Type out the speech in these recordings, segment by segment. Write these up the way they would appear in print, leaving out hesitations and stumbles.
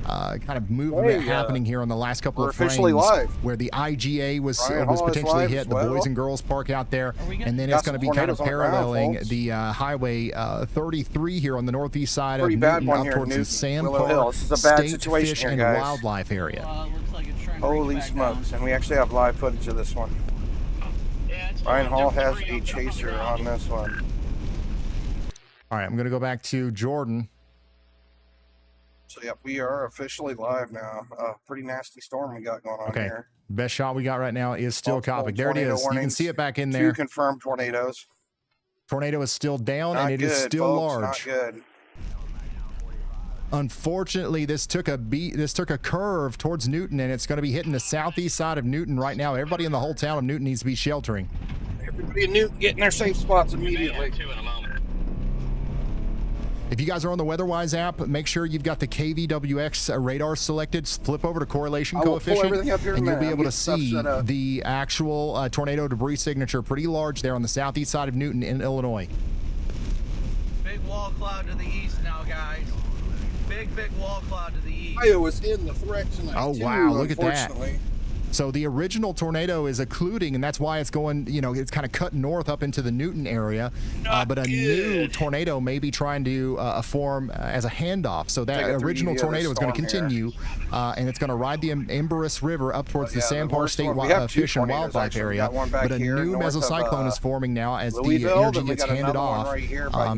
kind of movement happening here on the last couple of frames, where the IGA was potentially hit, the Boys and Girls Park out there, and then it's going to be kind of paralleling the Highway 33 here on the northeast side of Newton, up towards the Sandbar State Fish and Wildlife area. Holy smokes, and we actually have live footage of this one. Ryan Hall has a chaser on this one. All right, I'm going to go back to Jordan. So, yeah, we are officially live now. Pretty nasty storm we got going on here. Best shot we got right now is still Copic. There it is. You can see it back in there. 2 confirmed tornadoes. Tornado is still down, and it is still large. Not good. Unfortunately, this took a curve towards Newton, and it's going to be hitting the southeast side of Newton right now. Everybody in the whole town of Newton needs to be sheltering. Everybody in Newton getting their safe spots immediately. If you guys are on the WeatherWise app, make sure you've got the KVWX radar selected. Flip over to correlation coefficient, and you'll be able to see the actual tornado debris signature pretty large there on the southeast side of Newton in Illinois. Big wall cloud to the east now, guys. Big wall cloud to the east. Iowa's in the threat tonight. Oh, wow, look at that. So the original tornado is occluding, and that's why it's going, you know, it's kind of cut north up into the Newton area. But a new tornado may be trying to form as a handoff. So that original tornado is going to continue, and it's going to ride the Embarrass River up towards the Sandbar State Fish and Wildlife area. But a new mesocyclone is forming now as the energy gets handed off,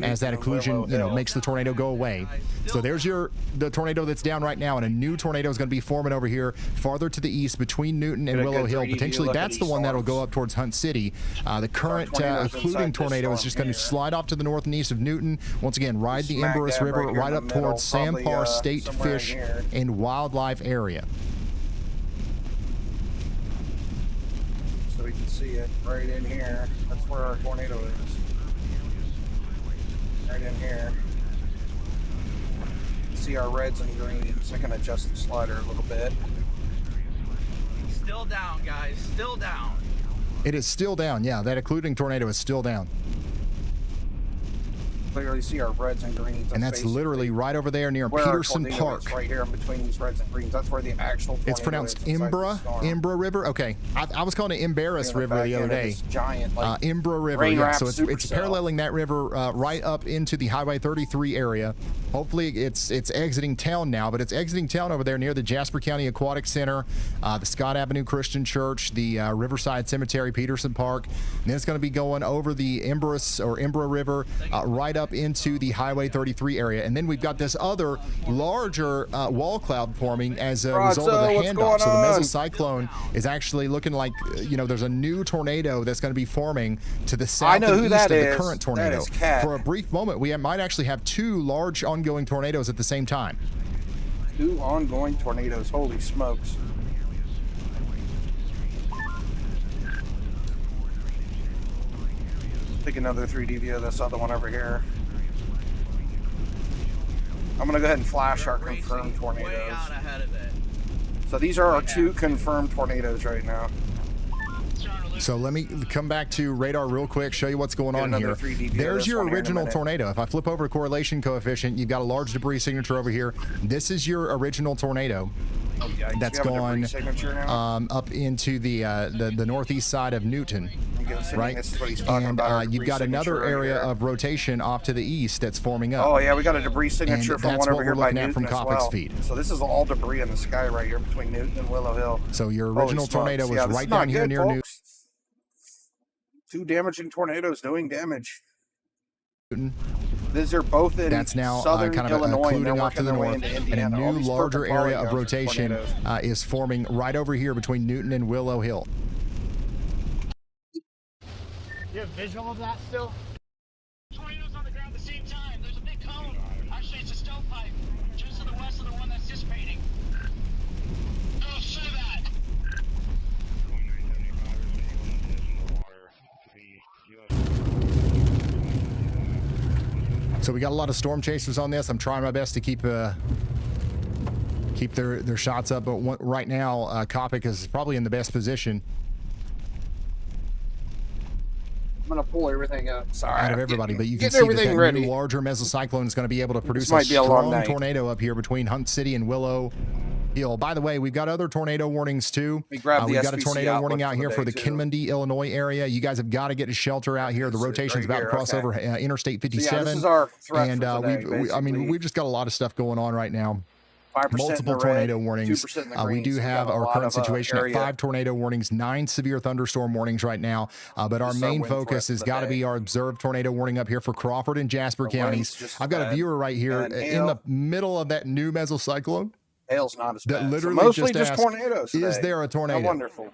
as that occlusion, you know, makes the tornado go away. So there's the tornado that's down right now, and a new tornado is going to be forming over here farther to the east between Newton and Willow Hill. Potentially that's the one that'll go up towards Hunt City. The current occluding tornado is just going to slide off to the north and east of Newton. Once again, ride the Embarrass River right up towards Sandbar State Fish and Wildlife area. So we can see it right in here. That's where our tornado is. Right in here. See our reds and greens. I can adjust the slider a little bit. Still down, guys. Still down. It is still down. Yeah, that occluding tornado is still down. Clearly see our reds and greens. And that's literally right over there near Peterson Park. Right here in between these reds and greens. That's where the actual tornado It's pronounced Embra River. Okay, I was calling it Embarrass River the other day. Giant, like, Embra River. Yeah, so it's paralleling that river right up into the Highway 33 area. Hopefully it's exiting town now, but it's exiting town over there near the Jasper County Aquatic Center, the Scott Avenue Christian Church, the Riverside Cemetery, Peterson Park. And then it's going to be going over the Embra River right up into the Highway 33 area. And then we've got this other larger wall cloud forming as a result of the handoff. So the mesocyclone is actually looking like, you know, there's a new tornado that's going to be forming to the south and east of the current tornado. For a brief moment, we might actually have 2 large ongoing tornadoes at the same time. 2 ongoing tornadoes. Holy smokes. Take another 3D view of this other one over here. I'm going to go ahead and flash our confirmed tornadoes. So these are our 2 confirmed tornadoes right now. So let me come back to radar real quick, show you what's going on here. There's your original tornado. If I flip over to correlation coefficient, you've got a large debris signature over here. This is your original tornado. That's gone up into the northeast side of Newton, right? And you've got another area of rotation off to the east that's forming up. Oh yeah, we got a debris signature from one over here by Newton from Copic's feed. So this is all debris in the sky right here between Newton and Willow Hill. So your original tornado was right down here near Newton. 2 damaging tornadoes doing damage. These are both in that's now southern kind of Illinois, occluding off to the north, and a new larger area of rotation is forming right over here between Newton and Willow Hill. You have visual of that still? Tornadoes on the ground at the same time. There's a big cone. Actually, it's a stovepipe just to the west of the one that's dissipating. Oh, see that. So we got a lot of storm chasers on this. I'm trying my best to keep their shots up, but right now Copic is probably in the best position. gonna pull everything up. Sorry, out of everybody, but you can getting see that everything that ready. new larger mesocyclone is going to be able to produce might a be a long strong night. tornado up here between Hunt City and Willow Hill. By the way, we've got other tornado warnings too. We grabbed the We've got a SPC tornado warning outlook out here for the the day, too. Kinmundy, Illinois area. You guys have got to get to shelter out here. The rotation's right about to here, cross okay. over Interstate 57. So yeah, this is our threat And for today, I mean, basically. we've just got a lot of stuff going on right now. 5% Multiple in the red, tornado warnings. 2% in the We green, do so we have got a our lot current of, situation at area. 5 tornado warnings, 9 severe thunderstorm warnings right now. But our This is our main wind focus threat has for the got to day. be our observed tornado warning up here for Crawford and Jasper The counties. wind's just I've got a bad. viewer right here And in the middle of that new mesocyclone Hail's not as that bad. literally so mostly just asked, tornadoes is today. there a tornado? How wonderful.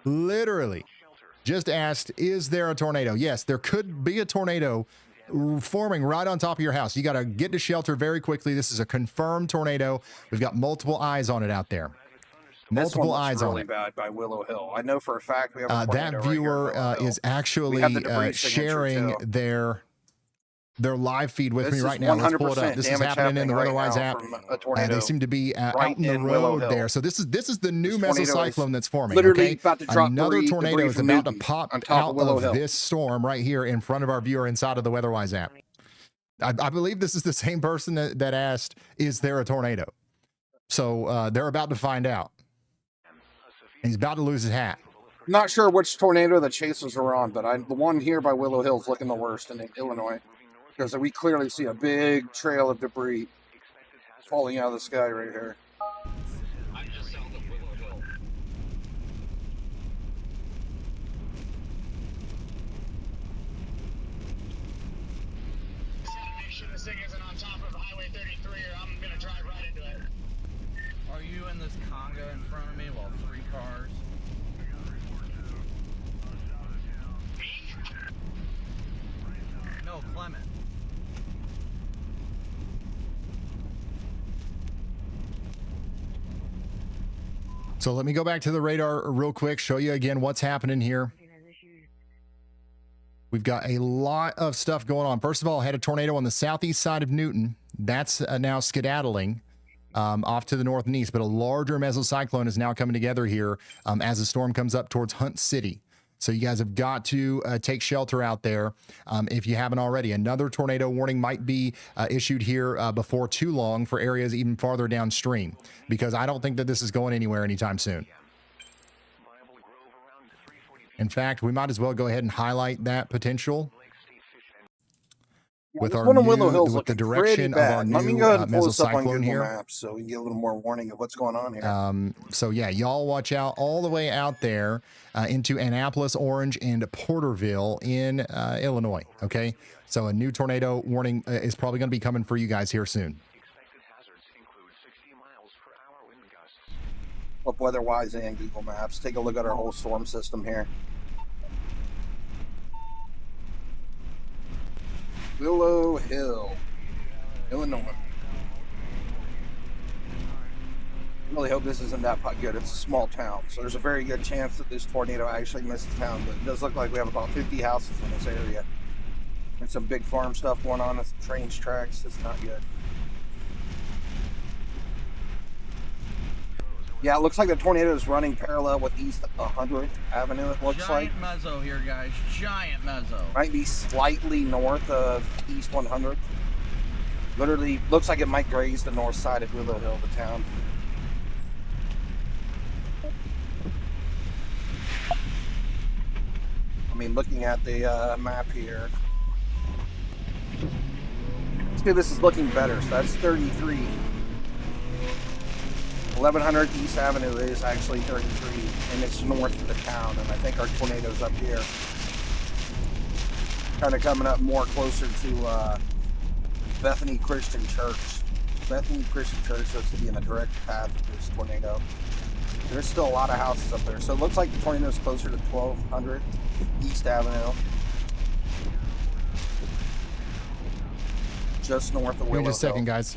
Literally just asked, is there a tornado? Yes, there could be a tornado forming right on top of your house. You got to get to shelter very quickly. This is a confirmed tornado. We've got multiple eyes on it out there. Multiple This one eyes looks on really it. bad by Willow Hill. I know for a fact we have a tornado That right here viewer in Willow Hill. is actually We have the debris signature, sharing too. their live feed with This me is right now. Let's pull it 100% up. This is damage happening in the right Weatherwise now app. from a tornado They seem to be out right in the in Willow road Hill. there. So this is the new This tornado is mesocyclone that's forming. literally okay? about to drop Another debris tornado is from about to Newton pop on top out of Willow of Hill. this storm right here in front of our viewer inside of the Weatherwise app. I believe this is the same person that asked, is there a tornado? So they're about to find out. He's about to lose his hat. Not sure which tornado the chasers are on, but the one here by Willow Hill is looking the worst in Illinois. Because we clearly see a big trail of debris falling out of the sky right here. I'm just south of Willow Hill. Just gotta make sure this thing isn't on top of Highway 33 or I'm gonna drive right into it. Are you in this conga in front of me? Well, 3 cars. Me? No, Clement. So let me go back to the radar real quick, show you again what's happening here. We've got a lot of stuff going on. First of all, I had a tornado on the southeast side of Newton. That's now skedaddling off to the north and east, but a larger mesocyclone is now coming together here as the storm comes up towards Hunt City. So you guys have got to take shelter out there if you haven't already. Another tornado warning might be issued here before too long for areas even farther downstream, because I don't think that this is going anywhere anytime soon. In fact, we might as well go ahead and highlight that potential with this our one in Willow Hill's with the looking direction pretty of our bad. Let me new go ahead and pull this up on mesocyclone Google here. Maps so we can get a little more warning of what's going on here. So yeah, y'all watch out all the way out there into Annapolis, Orange, and Porterville in Illinois. Okay, so a new tornado warning is probably going to be coming for you guys here soon. Up Weatherwise and Google Maps. Take a look at our whole storm system here. Willow Hill, Illinois. I really hope this isn't that good. It's a small town, so there's a very good chance that this tornado actually misses town, but it does look like we have about 50 houses in this area. And some big farm stuff going on with trains tracks. It's not good. Yeah, it looks like the tornado is running parallel with East 100th Avenue, it looks like. Giant mezzo here, guys. Giant mezzo. Might be slightly north of East 100th. Literally, looks like it might graze the north side of Willow Hill, the town. I mean, looking at the map here. See, this is looking better. So that's 33. 1100 East Avenue is actually 33, and it's north of the town, and I think our tornado's up here. Kind of coming up more closer to Bethany Christian Church. Bethany Christian Church looks to be in a direct path of this tornado. There's still a lot of houses up there, so it looks like the tornado's closer to 1200 East Avenue. Just north of Willow Wait just a second, Hill. guys.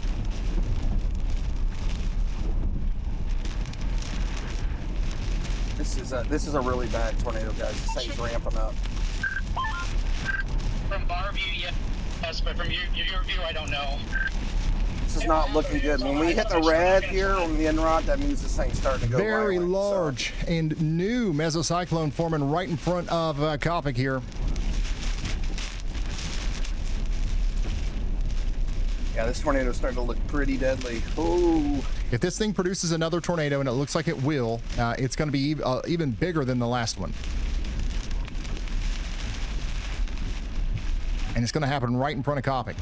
This is a really bad tornado, guys. This thing's ramping up. From bar view, yes, but from your view, I don't know. This is not looking good. When we hit the red here on the Enrod, that means this thing's starting to go Very violent, large and new mesocyclone forming right in front of Copic here. Yeah, this tornado's starting to look pretty deadly. Oh. If this thing produces another tornado, and it looks like it will, it's going to be even bigger than the last one. And it's going to happen right in front of Copic.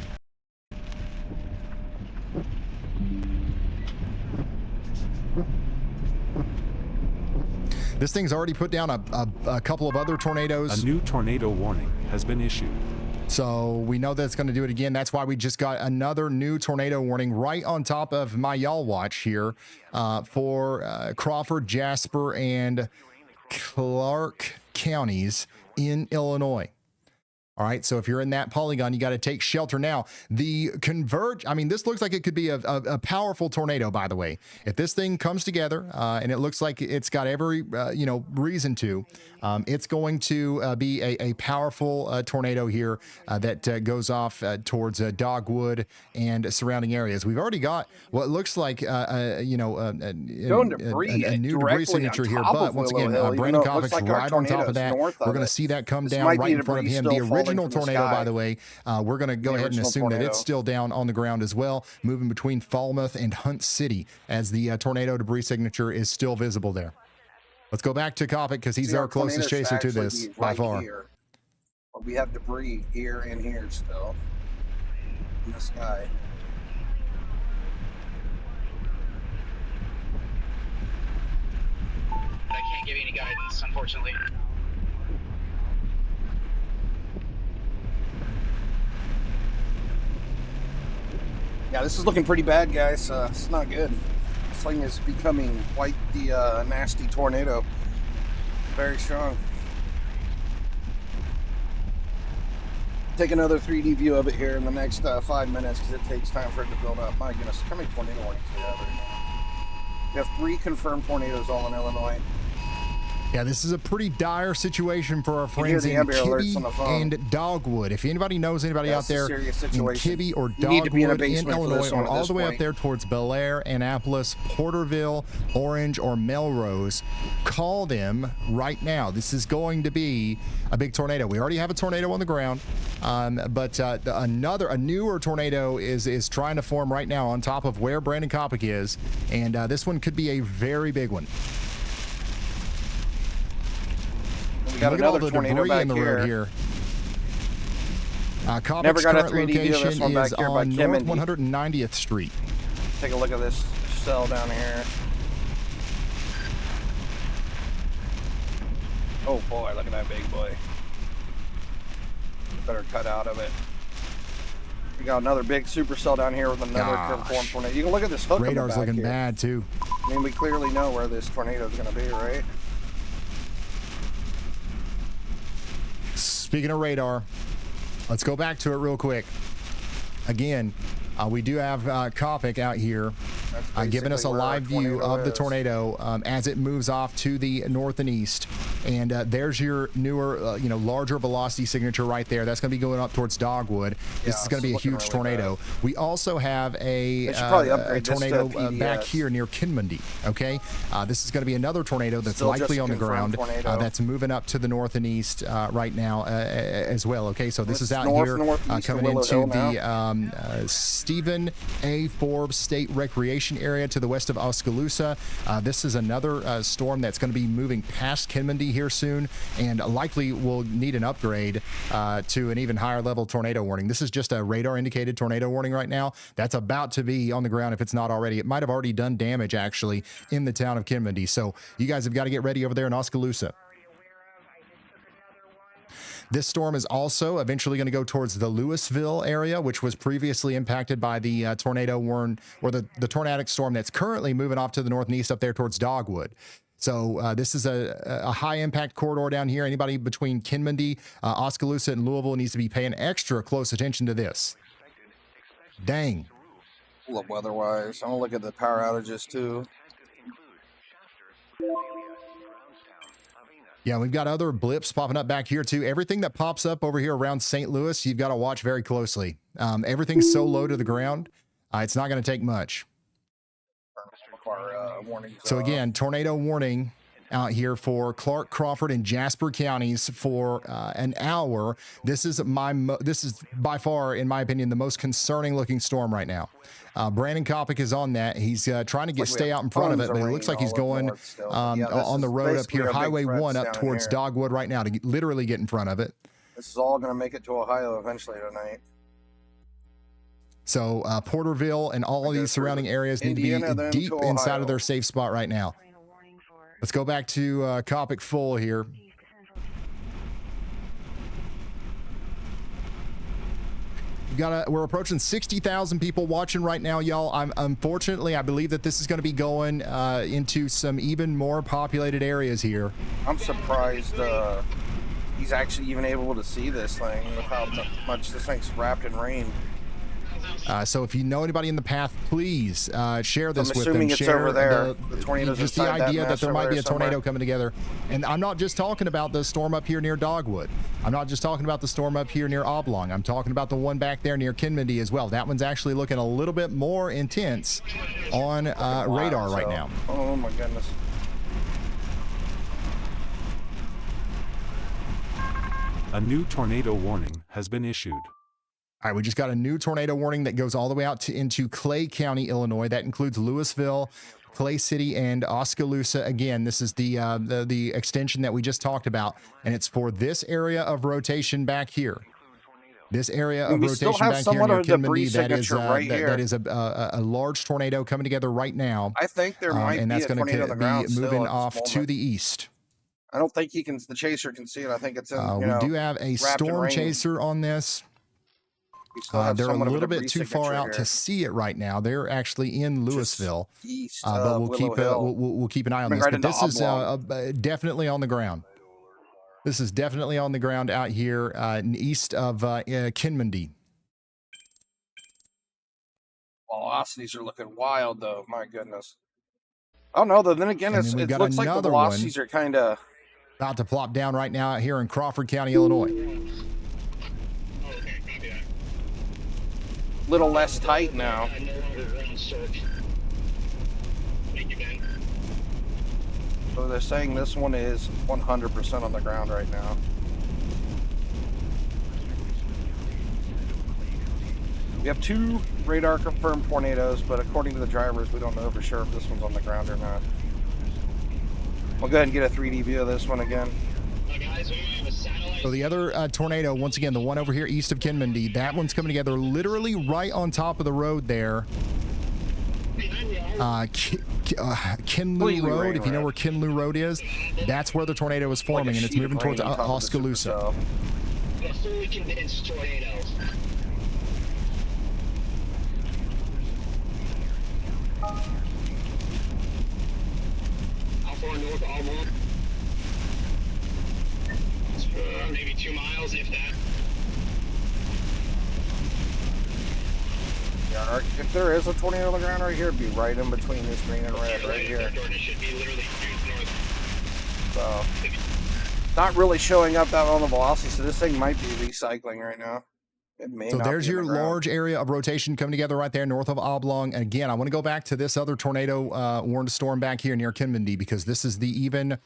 This thing's already put down a couple of other tornadoes. A new tornado warning has been issued. So we know that it's going to do it again. That's why we just got another new tornado warning right on top of my y'all watch here for Crawford, Jasper, and Clark counties in Illinois. All right, so if you're in that polygon, you got to take shelter now. The converge, I mean, this looks like it could be a powerful tornado, by the way. If this thing comes together, and it looks like it's got every, reason to, it's going to be a powerful tornado here that goes off towards Dogwood and surrounding areas. We've already got what looks like, a new debris signature here, but once again, Brandon Copic's right on top of that. We're going to see that come down right in front of him. The original tornado, by the way, we're going to go ahead and assume that it's still down on the ground as well, moving between Falmouth and Hunt City as the tornado debris signature is still visible there. Let's go back to Copic because he's our closest chaser to this by far. Here. We have debris here and here still in the sky. I can't give you any guidance, unfortunately. Yeah, this is looking pretty bad, guys. It's not good. This thing is becoming quite the nasty tornado. Very strong. Take another 3D view of it here in the next 5 minutes because it takes time for it to build up. My goodness, how many tornado warnings do we have right now? We have 3 confirmed tornadoes all in Illinois. Yeah, this is a pretty dire situation for our friends in Kibbe and Dogwood. If anybody knows anybody out there in Kibbe or Dogwood in Illinois, or all the way up there towards Bel Air, Annapolis, Porterville, Orange, or Melrose, call them right now. This is going to be a big tornado. We already have a tornado on the ground, but a newer tornado is trying to form right now on top of where Brandon Copic is, and this one could be a very big one. We got another tornado back in the road here. Copic's current location is on North 190th Street. Take a look at this cell down here. Oh boy, look at that big boy. Better cut out of it. We got another big supercell down here with another confirmed tornado. You can look at this hook. Radar's looking bad too. I mean, we clearly know where this tornado is going to be, right? Speaking of radar, let's go back to it real quick. Again, we do have Copic out here giving us a live view of the tornado as it moves off to the north and east. And there's your newer, larger velocity signature right there. That's going to be going up towards Dogwood. This is going to be a huge tornado. We also have a tornado back here near Kinmundy. Okay, this is going to be another tornado that's likely on the ground that's moving up to the north and east right now as well. Okay, so this is out here coming into the Stephen A. Forbes State Recreation Area to the west of Oskaloosa. This is another storm that's going to be moving past Kinmundy here soon, and likely will need an upgrade to an even higher level tornado warning. This is just a radar indicated tornado warning right now. That's about to be on the ground if it's not already. It might have already done damage actually in the town of Kinmundy. So you guys have got to get ready over there in Oskaloosa. This storm is also eventually going to go towards the Louisville area, which was previously impacted by the tornado warn, or the tornadic storm that's currently moving off to the north and east up there towards Dogwood. So this is a high impact corridor down here. Anybody between Kinmundy, Oskaloosa, and Louisville needs to be paying extra close attention to this. Dang. Look, weather-wise, I'm gonna look at the power outages too. Yeah, we've got other blips popping up back here too. Everything that pops up over here around St. Louis, you've got to watch very closely. Everything's so low to the ground, it's not going to take much. So again, tornado warning out here for Clark, Crawford, and Jasper counties for an hour. This is by far, in my opinion, the most concerning looking storm right now. Brandon Copic is on that. He's trying to stay out in front of it, but it looks like he's going on the road up here, Highway 1 up towards Dogwood right now to literally get in front of it. This is all going to make it to Ohio eventually tonight. So Porterville and all of these surrounding areas need to be deep inside of their safe spot right now. Let's go back to Copic full here. We're approaching 60,000 people watching right now, y'all. Unfortunately, I believe that this is going to be going into some even more populated areas here. I'm surprised he's actually even able to see this thing with how much this thing's wrapped in rain. So if you know anybody in the path, please share this with them. Assuming it's share over there. The tornado's just the idea that there might be a tornado coming together. And I'm not just talking about the storm up here near Dogwood. I'm not just talking about the storm up here near Oblong. I'm talking about the one back there near Kinmundy as well. That one's actually looking a little bit more intense on radar right now. Oh my goodness. A new tornado warning has been issued. All right, we just got a new tornado warning that goes all the way out into Clay County, Illinois. That includes Louisville, Clay City, and Oskaloosa. Again, this is the extension that we just talked about, and it's for this area of rotation back here. This area of rotation back here near Kinmundy, that is a large tornado coming together right now. I think there might and be that's a tornado on the ground be moving off to the east. I don't think the chaser can see it. I think it's in, we do have a storm chaser on this. They're a little bit too far out to see it right now. They're actually in Louisville, but we'll keep an eye on this. But this is definitely on the ground. This is definitely on the ground out here east of Kinmundy. Velocities are looking wild, though. My goodness. Oh no! Then again, it looks like the velocities are kind of about to plop down right now out here in Crawford County, Illinois. Little less tight now. So they're saying this one is 100% on the ground right now. We have 2 radar confirmed tornadoes, but according to the drivers, we don't know for sure if this one's on the ground or not. We'll go ahead and get a 3D view of this one again. So the other tornado, once again, the one over here east of Kinmundy, that one's coming together literally right on top of the road there. Kinloo Road, if you know where Kinloo Road is, that's where the tornado is forming, and it's moving towards Oskaloosa. A fully condensed tornado. How far north of Oblong? Maybe 2 miles, if that. Yeah, if there is a tornado on the ground right here, it'd be right in between this green and red, right here. Should be literally due north. So, not really showing up that on the velocity, so this thing might be recycling right now. It may so not there's be your large area of rotation coming together right there north of Oblong. And again, I want to go back to this other tornado warned storm back here near Kinmundy, because this is the even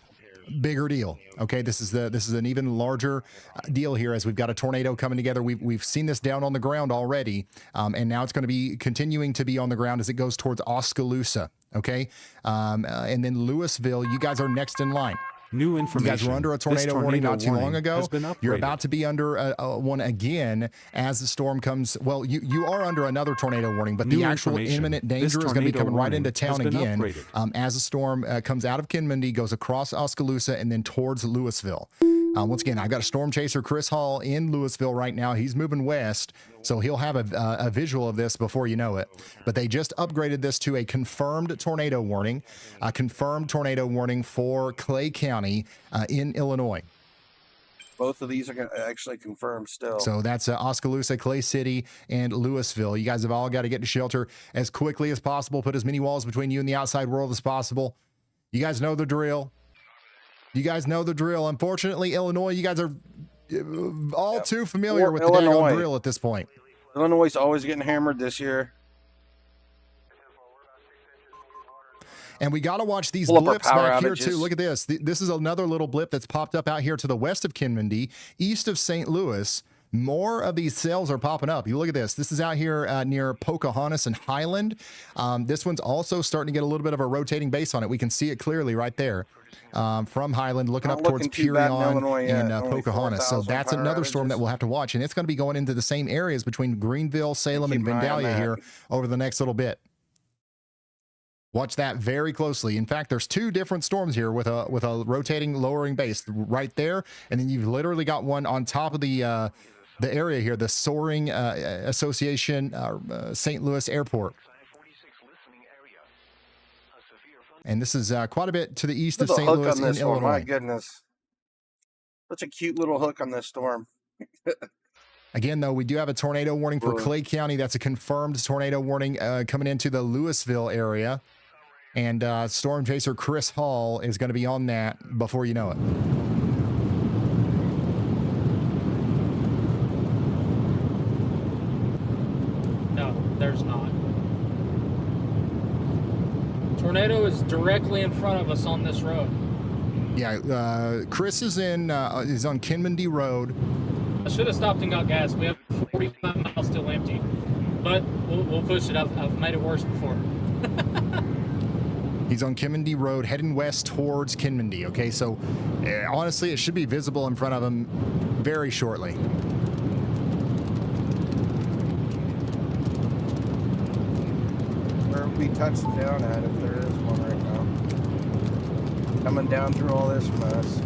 bigger deal. Okay, this is an even larger deal here, as we've got a tornado coming together. We've seen this down on the ground already, and now it's going to be continuing to be on the ground as it goes towards Oskaloosa. Okay, and then Louisville, you guys are next in line. New information. You guys were under a tornado warning not too long ago. You're about to be under one again as the storm comes. Well, you are under another tornado warning, but the actual imminent danger is going to be coming right into town again as the storm comes out of Kinmundy, goes across Oskaloosa, and then towards Louisville. Once again, I've got a storm chaser, Chris Hall, in Louisville right now. He's moving west, so he'll have a visual of this before you know it. But they just upgraded this to a confirmed tornado warning, for Clay County in Illinois. Both of these are actually confirmed still. So that's Oskaloosa, Clay City, and Louisville. You guys have all got to get to shelter as quickly as possible. Put as many walls between you and the outside world as possible. You guys know the drill. Unfortunately, Illinois, you guys are all too familiar with the daggone drill at this point. Illinois is always getting hammered this year. And we got to watch these Pull up our blips power back here outages. too. Look at this. This is another little blip that's popped up out here to the west of Kinmundy, east of St. Louis. More of these cells are popping up. You look at this. This is out here near Pocahontas and Highland. This one's also starting to get a little bit of a rotating base on it. We can see it clearly right there from Highland, looking Not up towards looking too bad in Purion Illinois yet. and Only Pocahontas. So 4,000 that's power another storm outages. that we'll have to watch. And it's going to be going into the same areas between Greenville, Salem, and Keep an eye on Vandalia that. here over the next little bit. Watch that very closely. In fact, there's two different storms here with a rotating, lowering base right there, and then you've literally got one on top of the area here, the Soaring Association St. Louis Airport. And this is quite a bit to the east of Look at the St. hook Louis on this in one. My Illinois. goodness. Such a cute little hook on this storm. Again, though, we do have a tornado warning for Ooh. Clay County. That's a confirmed tornado warning coming into the Louisville area. And storm chaser Chris Hall is going to be on that before you know it. No, there's not. Tornado is directly in front of us on this road. Yeah, Chris is is on Kinmundy Road. I should have stopped and got gas. We have 45 miles still empty, but we'll push it. I've made it worse before. He's on Kinmundy Road, heading west towards Kinmundy. Okay, so honestly, it should be visible in front of him very shortly. Where we touching down at if there is one right now. Coming down through all this mess.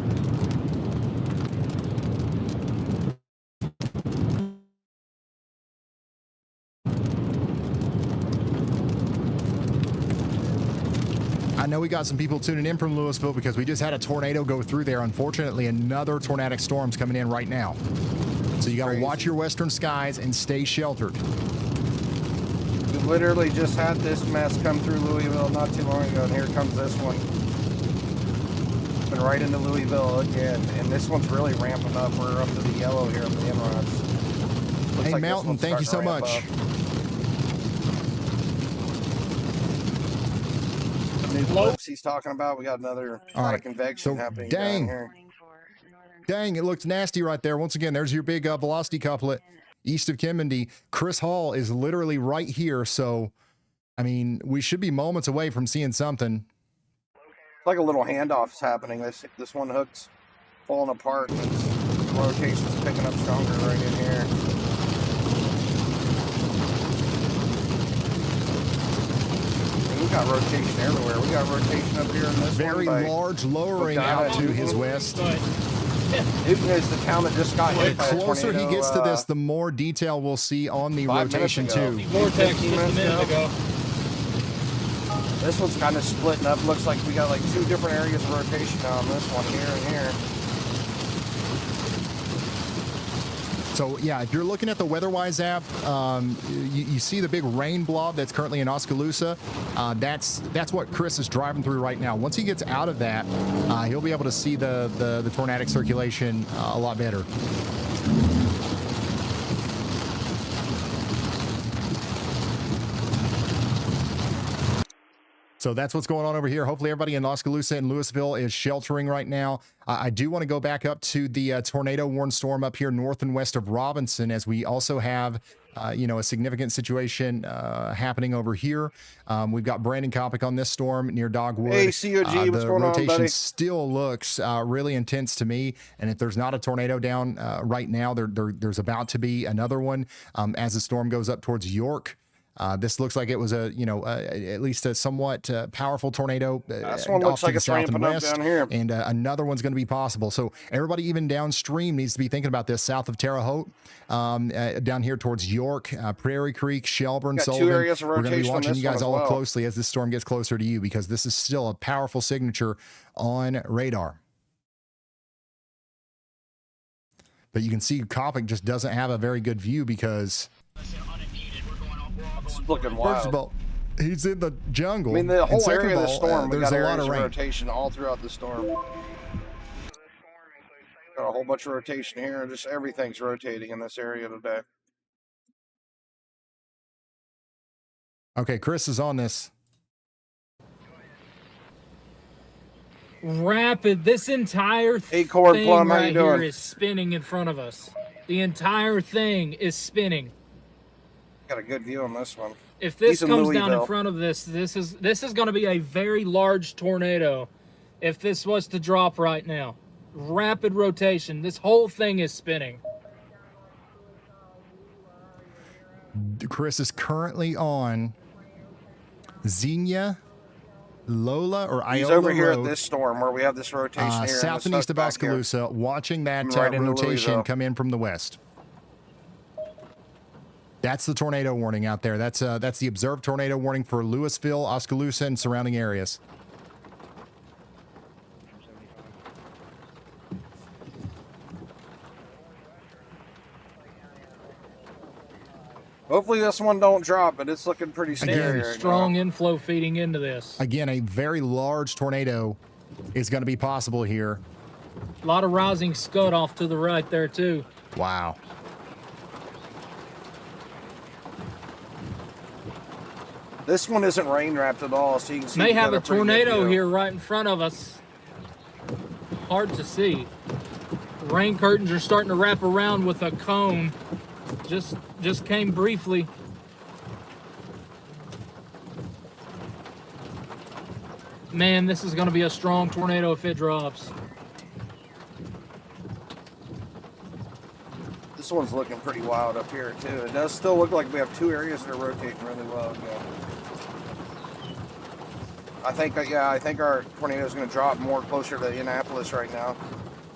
I know we got some people tuning in from Louisville because we just had a tornado go through there. Unfortunately, another tornadic storm's coming in right now. So you got to watch your western skies and stay sheltered. We literally just had this mess come through Louisville not too long ago, and here comes this one. Been right into Louisville again, and this one's really ramping up. We're up to the yellow here on the inroads. Looks Hey, like this Mountain, one's thank you so starting to much. ramp up. New blips he's talking about. We got another All lot right. of convection So, happening dang. down here. Dang, it looks nasty right there. Once again, there's your big velocity couplet east of Kinmundy. Chris Hall is literally right here. So, I mean, we should be moments away from seeing something. It's like a little handoff is happening. This one hook's falling apart. And the rotation's picking up stronger right in here. And we got rotation everywhere. We got rotation up here in this Very one. large lowering out to his west. But Newton is the town that just got The hit by a closer he tornado, gets to this, the more detail we'll see on the 5 minutes rotation ago. too. vortex just 15 a minutes minute ago. This one's kind of splitting up. Looks like we got like 2 different areas of rotation now on this one, here and here. So yeah, if you're looking at the WeatherWise app, you see the big rain blob that's currently in Oskaloosa. That's what Chris is driving through right now. Once he gets out of that, he'll be able to see the tornadic circulation a lot better. So that's what's going on over here. Hopefully everybody in Oskaloosa and Louisville is sheltering right now. I do want to go back up to the tornado warn storm up here north and west of Robinson, as we also have a significant situation happening over here. We've got Brandon Copic on this storm near Dogwood. Hey, COG, what's the going on, rotation buddy? still looks really intense to me. And if there's not a tornado down right now, there's about to be another one as the storm goes up towards York. This looks like it was at least a somewhat powerful tornado. This one off looks to like the it's south and ramping up west, down here. and another one's going to be possible. So everybody, even downstream, needs to be thinking about this. South of Terre Haute, down here towards York, Prairie Creek, Shelburne, Got 2 Sullivan. areas of We're going to be rotation on watching this you guys one as all well. closely as this storm gets closer to you, because this is still a powerful signature on radar. But you can see Copic just doesn't have a very good view because, It's looking first wild. of all, he's in the jungle. I mean, the and whole second area of the all, storm, we there's got a lot areas of of rain. rotation all throughout the storm. Got a whole bunch of rotation here. Just everything's rotating in this area today. Okay, Chris is on this. rapid. This entire Acorn thing Plum, how you right here doing? is spinning in front of us. The entire thing is spinning. Got a good view on this one. If this He's in comes down in Louisville. front of this is going to be a very large tornado. If this was to drop right now, rapid rotation. This whole thing is spinning. Chris is currently on Xenia, Lola, or Iola He's over here Road, at this storm where we have this rotation here. south and east of Oskaloosa, watching that Coming right into rotation Louisville. come in from the west. That's the tornado warning out there. That's the observed tornado warning for Louisville, Oskaloosa, and surrounding areas. Hopefully this one don't drop, but it's looking pretty scary. Again, right Strong now. inflow feeding into this. Again, a very large tornado is going to be possible here. A lot of rising scud off to the right there too. Wow. This one isn't rain wrapped at all, so you can see. May we have got a pretty good tornado view. here right in front of us. Hard to see. Rain curtains are starting to wrap around with a cone. Just came briefly. Man, this is going to be a strong tornado if it drops. This one's looking pretty wild up here too. It does still look like we have two areas that are rotating really well. Yeah. I think our tornado is going to drop more closer to Annapolis right now.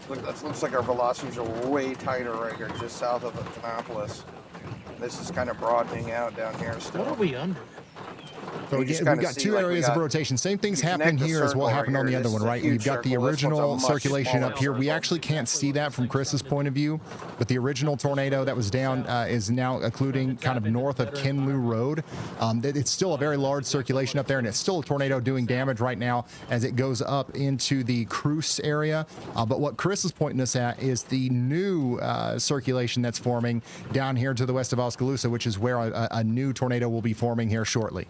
Looks like our velocities are way tighter right here, just south of Annapolis. This is kind of broadening out down here still. What are we under? So You just again, we've kinda got see, two like, we areas of got- rotation. Same things you happening connect the here as what circle happened right on the here. other This one, is a right? huge We've got the circle. This one's a original much circulation up smaller here. We circle. actually can't see that from Chris's point of view, but the original tornado that was down is now occluding kind of north of Kenloo Road. It's still a very large circulation up there, and it's still a tornado doing damage right now as it goes up into the Cruce area. But what Chris is pointing us at is the new circulation that's forming down here to the west of Oskaloosa, which is where a new tornado will be forming here shortly.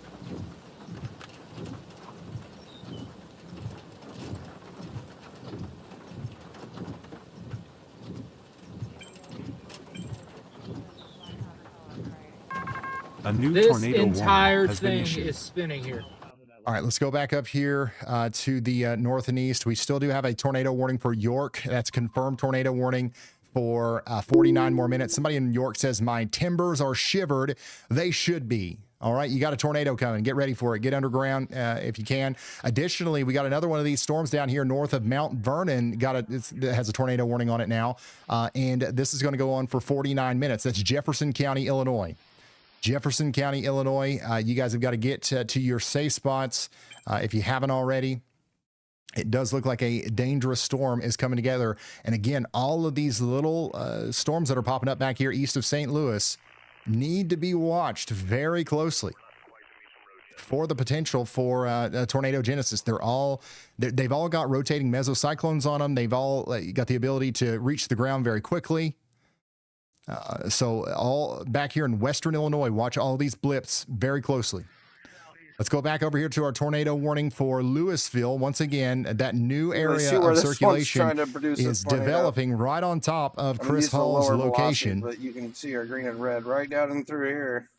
A new This tornado entire warning has been thing issued. is spinning here. All right, let's go back up here to the north and east. We still do have a tornado warning for York. That's confirmed tornado warning for 49 more minutes. Somebody in York says, my timbers are shivered. They should be. All right, you got a tornado coming. Get ready for it. Get underground if you can. Additionally, we got another one of these storms down here north of Mount Vernon. It has a tornado warning on it now. And this is going to go on for 49 minutes. That's Jefferson County, Illinois. Jefferson County, Illinois. You guys have got to get to your safe spots if you haven't already. It does look like a dangerous storm is coming together. And again, all of these little storms that are popping up back here east of St. Louis need to be watched very closely for the potential for a tornado genesis. They've all got rotating mesocyclones on them. They've all got the ability to reach the ground very quickly. So all back here in western Illinois, watch all these blips very closely. Let's go back over here to our tornado warning for Louisville. Once again, that new area of circulation is developing right on top of Chris Hall's location. But you can see our green and red right down and through here.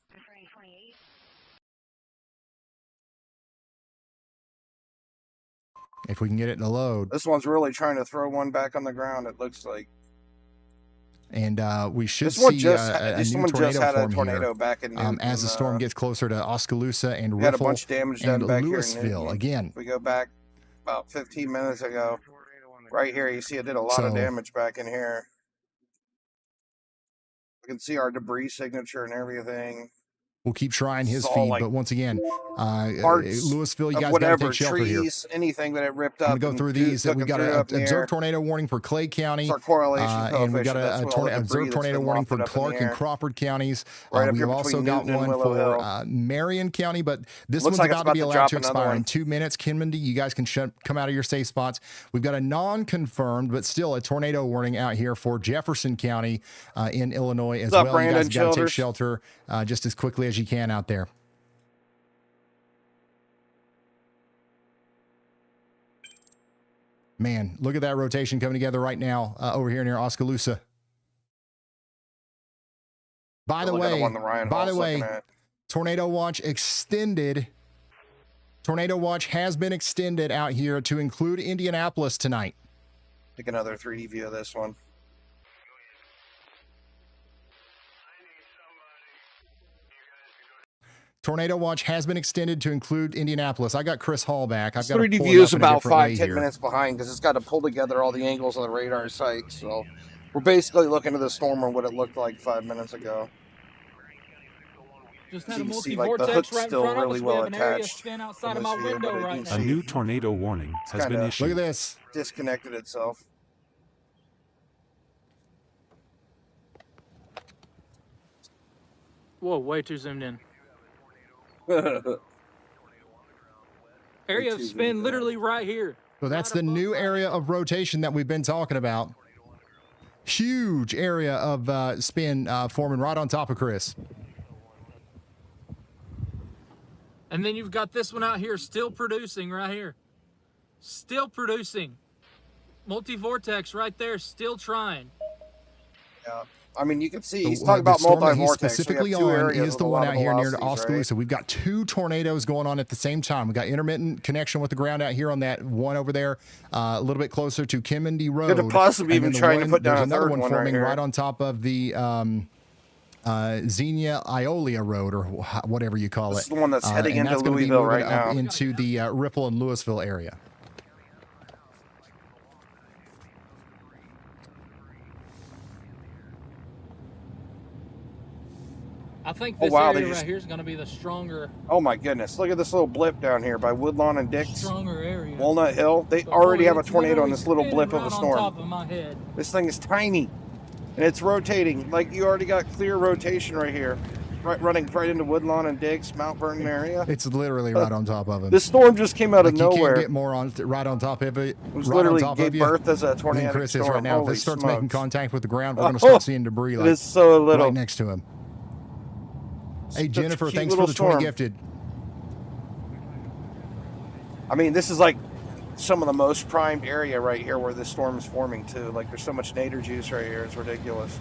If we can get it to load. This one's really trying to throw one back on the ground, it looks like. And we should This one see just a this new one tornado just had a form tornado here back in Newton, as the storm gets closer to Oskaloosa and we had a Riffle bunch of damage done and back here in Louisville. Newton. Again, If we go back about 15 minutes ago, right here, you see it did a lot of damage back in here. You can see our debris signature and everything. we'll keep trying his It's all feed, like but once again, Louisville, Louisville, you guys got to whatever, take shelter here. trees, anything that it ripped up. I'm gonna go through these. We've got an observed tornado warning for Clay County, It's our correlation and we've got coefficient. That's what all the debris observed that's tornado been warning for wafted up in the Clark and air. Crawford counties. Right up We've here also between got Newton and one Willow for Hill. Marion County, but this Looks one's like it's about to be about to allowed drop to another expire one. in 2 minutes. Kinmundy, you guys can come out of your safe spots. We've got a non-confirmed, but still a tornado warning out here for Jefferson County in Illinois as What's up, well. You Brandon guys got to take Childers? shelter just as quickly as you can out there. Man, look at that rotation coming together right now over here near Oskaloosa. By the way, tornado watch extended. Tornado watch has been extended out here to include Indianapolis tonight. Take another 3D view of this one. Tornado watch has been extended to include Indianapolis. I got Chris Hall back. I've got 3D view is about 5-10 minutes behind because it's got to pull together all the angles on the radar site. So we're basically looking at the storm and what it looked like 5 minutes ago. Just had You a can see, multi-vortex the hook's right in still front of really us. well We have an area attached spin outside on of this my view, window but right you now. A new tornado warning has been issued. Look at this. Disconnected itself. Whoa, way too zoomed in. Area of spin literally right here. So that's the new area of rotation that we've been talking about. Huge area of spin forming right on top of Chris. And then you've got this one out here still producing right here. Still producing. Multi-vortex right there, still trying. Yeah. I mean, you can see he's So, talking about the storm that he's multi-vortex. specifically on is the one out here near Oskaloosa. We've got two tornadoes going on at the same time. We've got intermittent connection with the ground out here on that one over there, a little bit closer to Kimmondy Road. Could have possibly even trying to put down another one right forming here. right on top of the Xenia Iolia Road, or whatever you call This it. is the one that's heading and into that's gonna be Louisville moving right up now. into the Ripple and Louisville area. I think this wow, they area just- right here is going to be the stronger, Oh my goodness! Look at this little blip down here by Woodlawn and Dix, stronger area. Walnut Hill. They But already boy, have a it's tornado on literally this little blip spinning of a right storm. on top of my head. This thing is tiny, and it's rotating. Like you already got clear rotation right here, running right into Woodlawn and Dix, Mount Vernon area. It's literally right on top of him. This storm just came out of You nowhere. can't get more on right on top of it. It was right literally on top gave of you. birth as a Than tornado Chris is storm. right now. If Holy it starts smokes. making contact with the ground, we're going to Oh, start seeing debris it like is so little. right next to him. Hey, Such a Jennifer, cute thanks for little the 20 storm. gifted. I mean, this is like some of the most primed area right here where this storm is forming too. Like there's so much nadir juice right here. It's ridiculous.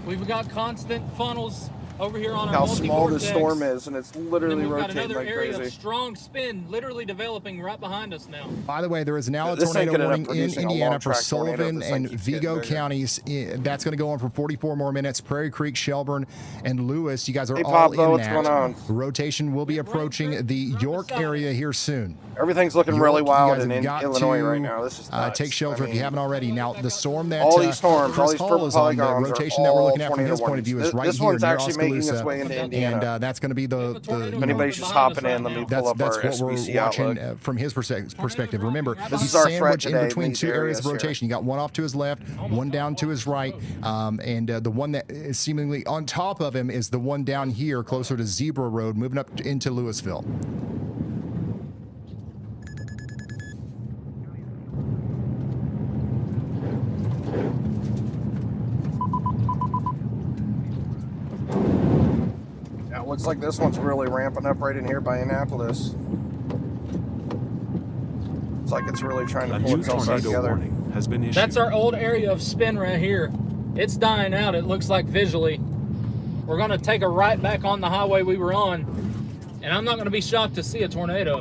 We've got constant funnels over here on our How small this multi-vortex. storm is, and it's And literally then we've got rotating another like area crazy. of strong spin literally developing right behind us now. By the way, there is now a This ain't tornado gonna end up warning in producing a Indiana for long-track tornado if Sullivan this thing and keeps getting Vigo bigger. counties. That's going to go on for 44 more minutes. Prairie Creek, Shelburne, and Lewis. You guys are Hey, all Pablo, in what's that. going on? Rotation will be approaching the York area here soon. Everything's looking York, really you wild guys in have got Illinois to, right now. This is nuts. take shelter I if you mean, haven't already. Now, the storm that all these storms, all Chris these Hall purple is on, the polygons rotation are that we're all looking at from his tornado point of view is warnings. right This here one's near actually making its Oskaloosa. way into Indiana. And that's going to be the If anybody's just hopping in, let me pull up our that's what we're SBC watching outlook. from his perspective. Remember, This he's is our threat sandwiched today in in between these two areas areas of here. rotation. You got one off to his left, one down to his right, and the one that is seemingly on top of him is the one down here closer to Zebra Road, moving up into Louisville. Yeah, it looks like this one's really ramping up right in here by Annapolis. It's like it's really trying to A pull new itself tornado together. warning has been issued. That's our old area of spin right here. It's dying out, it looks like visually. We're gonna take a right back on the highway we were on, and I'm not gonna be shocked to see a tornado.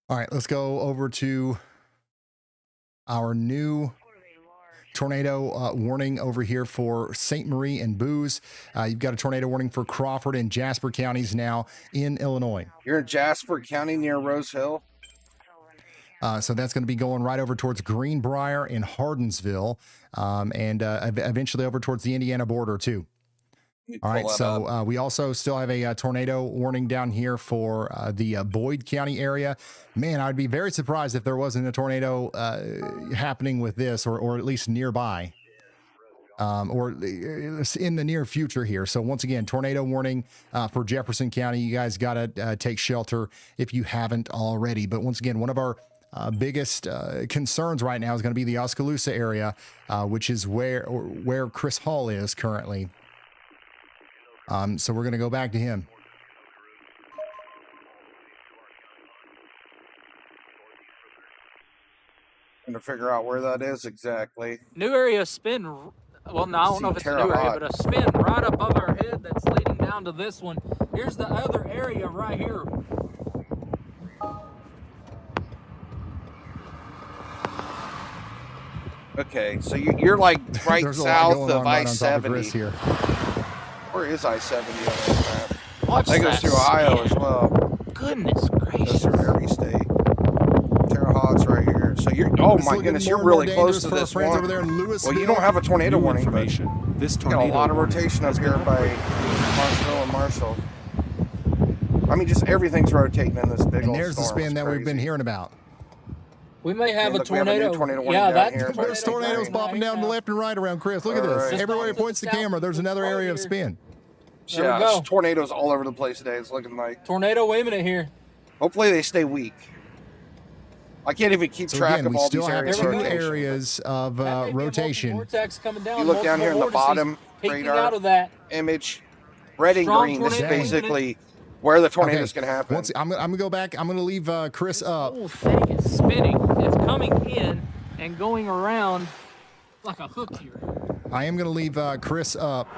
All right, let's go over to our new tornado warning over here for St. Marie and Booz. You've got a tornado warning for Crawford and Jasper counties now in Illinois. You're in Jasper County near Rose Hill. So that's going to be going right over towards Greenbrier and Hardensville, and eventually over towards the Indiana border too. All right, so we also still have a tornado warning down here for the Boyd County area. Man, I'd be very surprised if there wasn't a tornado happening with this, or at least nearby, or in the near future here. So once again, tornado warning for Jefferson County. You guys got to take shelter if you haven't already. But once again, one of our biggest concerns right now is going to be the Oskaloosa area, which is where Chris Hall is currently. So we're going to go back to him. Trying to figure out where that is exactly. New area spin. Well, no, I don't know if it's a new area, but a spin right above our head that's leading down to this one. Here's the other area right here. Okay, so you're like right south of I-70 here. Where is I-70 on this map? Watch that goes through Ohio as well. Goodness gracious. Goes through every state. Terre Haute's right here. So you're, oh my goodness, you're really close to this one. Over there in Louisville. Well, you don't have a tornado warning, but This you got tornado a lot of rotation up here by Marshall and Marshall. I mean, just everything's rotating in this big and old there's the storm. spin It's that crazy. we've been hearing about. We may have a look, we have a tornado. new tornado warning Yeah, down that here. There's tornadoes popping down to left and right around Chris. Look at All this. right. Everywhere he points the camera, there's another area of spin. There we Yeah, go. there's tornadoes all over the place today. It's looking like. Tornado waving it here. Hopefully they stay weak. I can't even keep So track again, of we all still these have areas. two of rotation. areas of That may be a rotation. vortex coming down. You look down here in the multiple vortices bottom peeking radar out of that. image, red and Strong green. This is tornado basically where the tornado's Okay. going to happen. I'm going to go back. I'm going to leave Chris up. The whole thing is spinning. It's coming in and going around like a hook here. I am going to leave Chris up.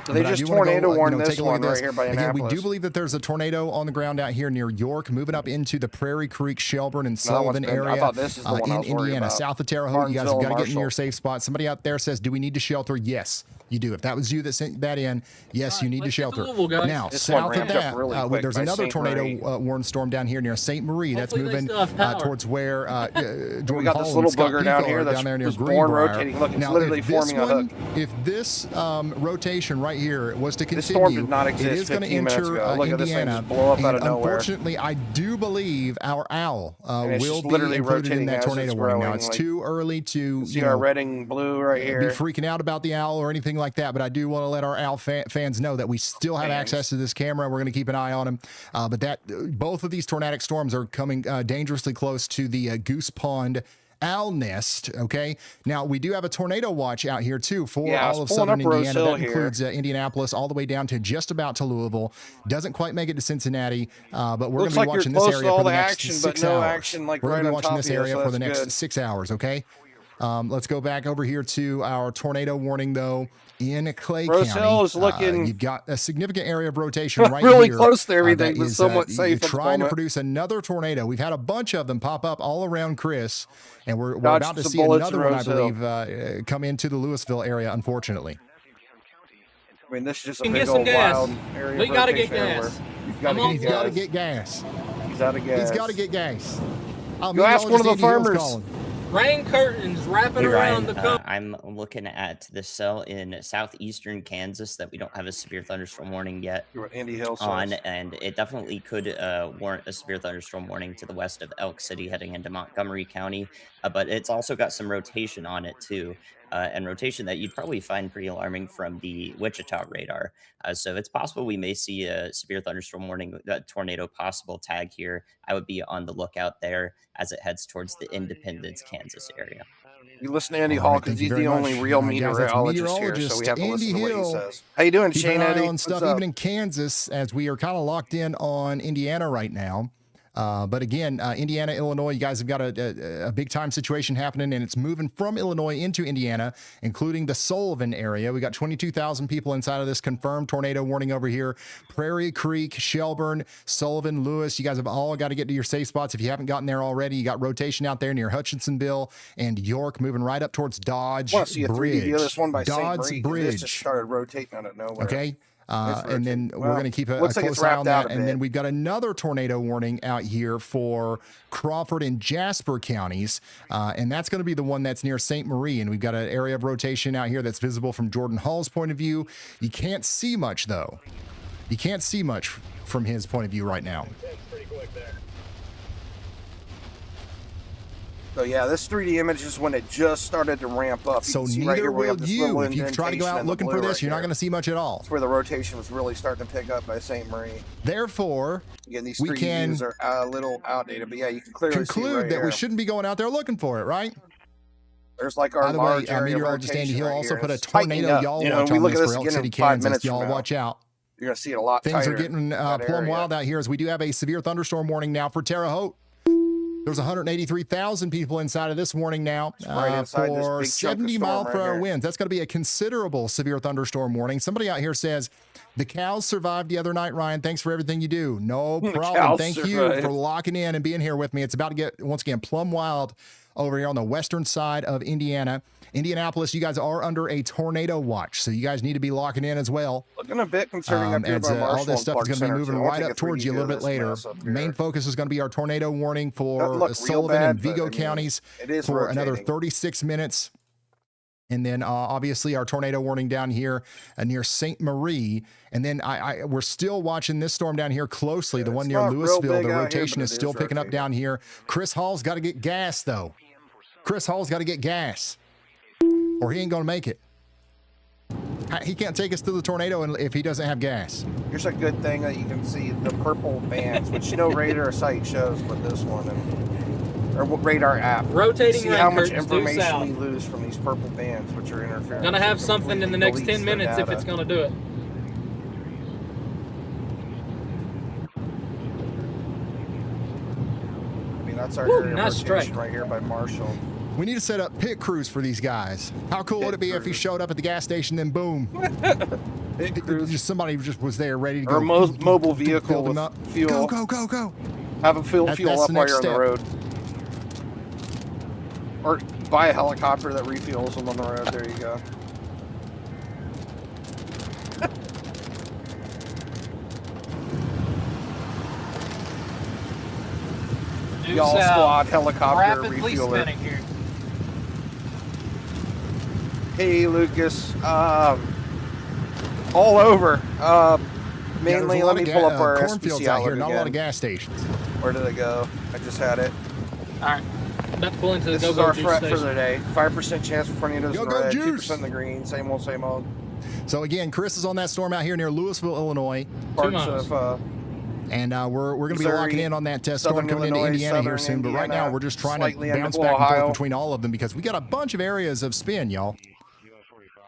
So they But I just do wanna tornado warned take this a look one at right this. here by Again, Annapolis. we do believe that there's a tornado on the ground out here near York, moving up into the Prairie Creek, Shelburne, and No, that one's Sullivan been- I area thought this is the one I in was worried Indiana, about. south of Terre Haute. You guys have Martinsville, got to get into Marshall. your safe spot. Somebody out there says, "Do we need to shelter?" Yes, you do. If that was you that sent that in, yes, All you right, need to let's get to shelter. Louisville, guys. Now, This one south of ramped up that, really quick there's by another St. Marie. tornado warned storm down here near St. Marie. That's Hopefully they moving still have power. towards where Jordan We got Hall this and little Scott booger down Pico here are that's down there near just born Greenbrier. rotating. Look, it's Now, literally if this forming a hook. If this rotation right here was to This continue, storm did not exist it is going to 15 minutes enter ago. Look at this thing Indiana. just blow up out of and nowhere. Unfortunately, I do believe our owl And it's will just be literally included in rotating that as tornado it's warning. Now, growing, it's like- too early to See our red and blue right be here. freaking out about the owl or anything like that, but I do want to let our owl fans know that we still have access to this camera. We're going to keep an eye on them. But both of these tornadic storms are coming dangerously close to the Goose Pond owl nest. Okay, now we do have a tornado watch out here too for Yeah, all of it's pulling southern up Rose Indiana. Hill That here. includes Indianapolis all the way down to just about to Louisville. Doesn't quite make it to Cincinnati, but we're going Looks to be like you're watching this close area to all for the the next action, 6 but no hours. action, like, we're right going to on be watching top this of you, area so for the that's next good. 6 hours. Okay. Let's go back over here to our tornado warning though. In Clay Rose County, Hill is looking you've got a significant area of rotation right really here, close to everything, that but is, somewhat safe at the trying to moment. produce another tornado. We've had a bunch of them pop up all around Chris, and we're Dodged about to some see bullets another in one, I Rose believe, come into the Louisville area, unfortunately. I mean, this is just a Can big get some old gas. wild area. We of gotta get rotation gas. everywhere. He's I'm got on to He's get got to gas. get gas. He's out of gas. He's got to get gas. Oh, Go ask one of the meteorologist Andy Hill's farmers. calling. Rain curtains wrapping Hey around Ryan, the cone. I'm looking at the cell in southeastern Kansas that we don't have a severe thunderstorm warning yet You're what Andy Hill says. on, and it definitely could warrant a severe thunderstorm warning to the west of Elk City heading into Montgomery County, but it's also got some rotation on it too, and rotation that you'd probably find pretty alarming from the Wichita radar. So it's possible we may see a severe thunderstorm warning, tornado possible tag here. I would be on the lookout there as it heads towards the Independence, Kansas area. You listen to Andy All Hall right, because thank you he's very the only much. real Guys, that's meteorologist here, so we have to Andy listen to what he Hill. says. How you doing, Keep Shane an eye Eddie? on stuff, What's up? even in Kansas, as we are kind of locked in on Indiana right now. But again, Indiana, Illinois, you guys have got a big time situation happening, and it's moving from Illinois into Indiana, including the Sullivan area. We got 22,000 people inside of this confirmed tornado warning over here. Prairie Creek, Shelburne, Sullivan, Lewis. You guys have all got to get to your safe spots. If you haven't gotten there already, you got rotation out there near Hutchinsonville and York, moving right up towards Dodge I want to see a 3D Bridge. view of this one by St. Dodge Marie, 'cause Bridge. this just started rotating out of nowhere. Okay. And then Well, we're going to keep a looks like close it's eye on wrapped out that. a And then bit. we've got another tornado warning out here for Crawford and Jasper counties. And that's going to be the one that's near St. Marie. And we've got an area of rotation out here that's visible from Jordan Hall's point of view. You can't see much, though. You can't see much from his point of view right now. So yeah, this 3D image is when it just started to ramp up. So see right neither here, we have will this you. little If you try to go indentation out in the looking for blue this, right you're not here. going to see much at all. That's where the rotation was really starting to pick up by St. Marie. Therefore, Again, these we 3D can views are a little outdated, but yeah, you can clearly see conclude right that here. we shouldn't be going out there looking for it, right? There's like our By the way, large area of meteorologist Andy rotation Hill right also here. put a It's tightening tornado up. y'all You know, watch we on look this at for this Elk again City, in 5 Kansas. minutes from Y'all now. watch out. You're gonna see it a lot Things tighter. are getting in that plumb area. wild out here as we do have a severe thunderstorm warning now for Terre Haute. There's 183,000 people inside of this warning now right inside this for big chunk of 70 storm mile right per hour here. winds. That's going to be a considerable severe thunderstorm warning. Somebody out here says, the cows survived the other night, Ryan. Thanks for everything you do. No problem. cows Thank you survived. for locking in and being here with me. It's about to get, once again, plumb wild over here on the western side of Indiana. Indianapolis, you guys are under a tornado watch, so you guys need to be locking in as well. Looking a bit concerning up here As by Marshall all this and stuff Clark is going to be Center, moving too. I won't right take up towards you a little bit later. Main focus is going to be our tornado warning for Doesn't look real Sullivan bad, and but, Vigo I mean, counties it is for another rotating. 36 minutes. And then obviously our tornado warning down here near St. Marie. And then we're still watching this storm down here closely, the one it's near not real Louisville. big The out here, rotation but is it still is picking up rotating. down here. Chris Hall's got to get gas, though. Chris Hall's got to get gas, or he ain't going to make it. He can't take us through the tornado if he doesn't have gas. Here's a good thing that you can see the purple bands, which no radar site shows, but this one, or radar app. Rotating See rain how much curtains due information south. we lose from these purple bands, which are interfering. Gonna have something in the next 10 minutes if it's gonna do it. I mean, that's our Woo, area of nice rotation strike. right here by Marshall. We need to set up pit crews for these guys. How cool would it be if he showed up at the gas station and boom, Pit crews. just somebody just was there ready to Or go. a mobile vehicle Filled them with up. fuel. Go. Have a fuel That's up the while next you're on step. the road. Or buy a helicopter that refuels them on the road. There you go. Due Y'all south. squad helicopter Rapidly refueler. spinning here. Hey Lucas, all over. Mainly, there's a let lot me of pull up our cornfields SPC out here, outlook not a lot of again. gas stations. Where did it go? I just had it. Alright. About to pull into the This is go-go our juice threat for station. the day. 5% chance for tornadoes in the Go-go red, juice. 2% in the green. Same old, same old. So again, Chris is on that storm out here near Louisville, Illinois, Parts miles. of and we're going to be Missouri, locking in on that storm Southern coming into Illinois, Indiana here Southern soon. But right now, Indiana, we're just trying to slightly into bounce back and forth Ohio. between all of them because we got a bunch of areas of spin, y'all.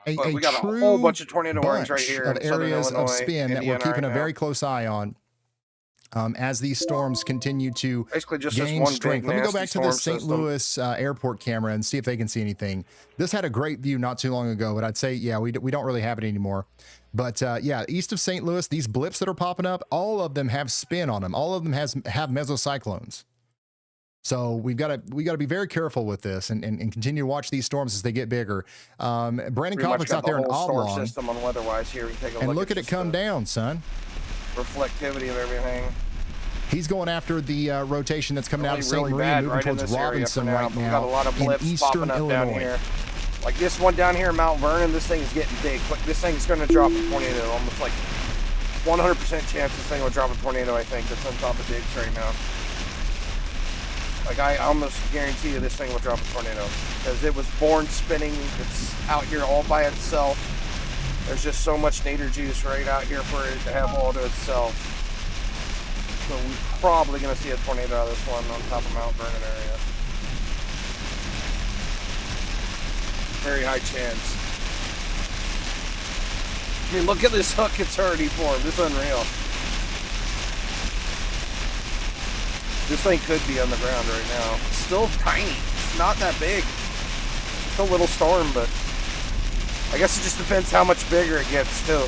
But we got a true whole bunch of tornado warnings right bunch here of in Southern areas Illinois, of spin that we're Indiana keeping right a very now. close eye on as these storms continue to Basically just this gain one strength. big Let me go nasty back to storm the St. system. Louis airport camera and see if they can see anything. This had a great view not too long ago, but I'd say, yeah, we don't really have it anymore. But yeah, east of St. Louis, these blips that are popping up, all of them have spin on them. All of them have mesocyclones. So we got to be very careful with this and continue to watch these storms as they get bigger. Brandon Pretty much Copic's got out there in the whole storm Oblong, system on weather-wise here. We can take a and look at it just come the down, son. reflectivity of everything. He's going after the rotation that's coming out of Really St. Marie bad and moving right in towards this area Robinson for now. right We've now got a lot of in blips eastern popping up down Illinois. here. Like this one down here in Mount Vernon, this thing is getting big. Like this thing's going to drop a tornado. Almost like 100% chance this thing will drop a tornado, I think. That's on top of Diggs right now. Like I almost guarantee you this thing will drop a tornado. Because it was born spinning. It's out here all by itself. There's just so much nadir juice right out here for it to have all to itself. So we're probably going to see a tornado out of this one on top of Mount Vernon area. Very high chance. I mean, look at this hook it's already formed. This is unreal. This thing could be on the ground right now. It's still tiny. It's not that big. It's a little storm, but I guess it just depends how much bigger it gets, too.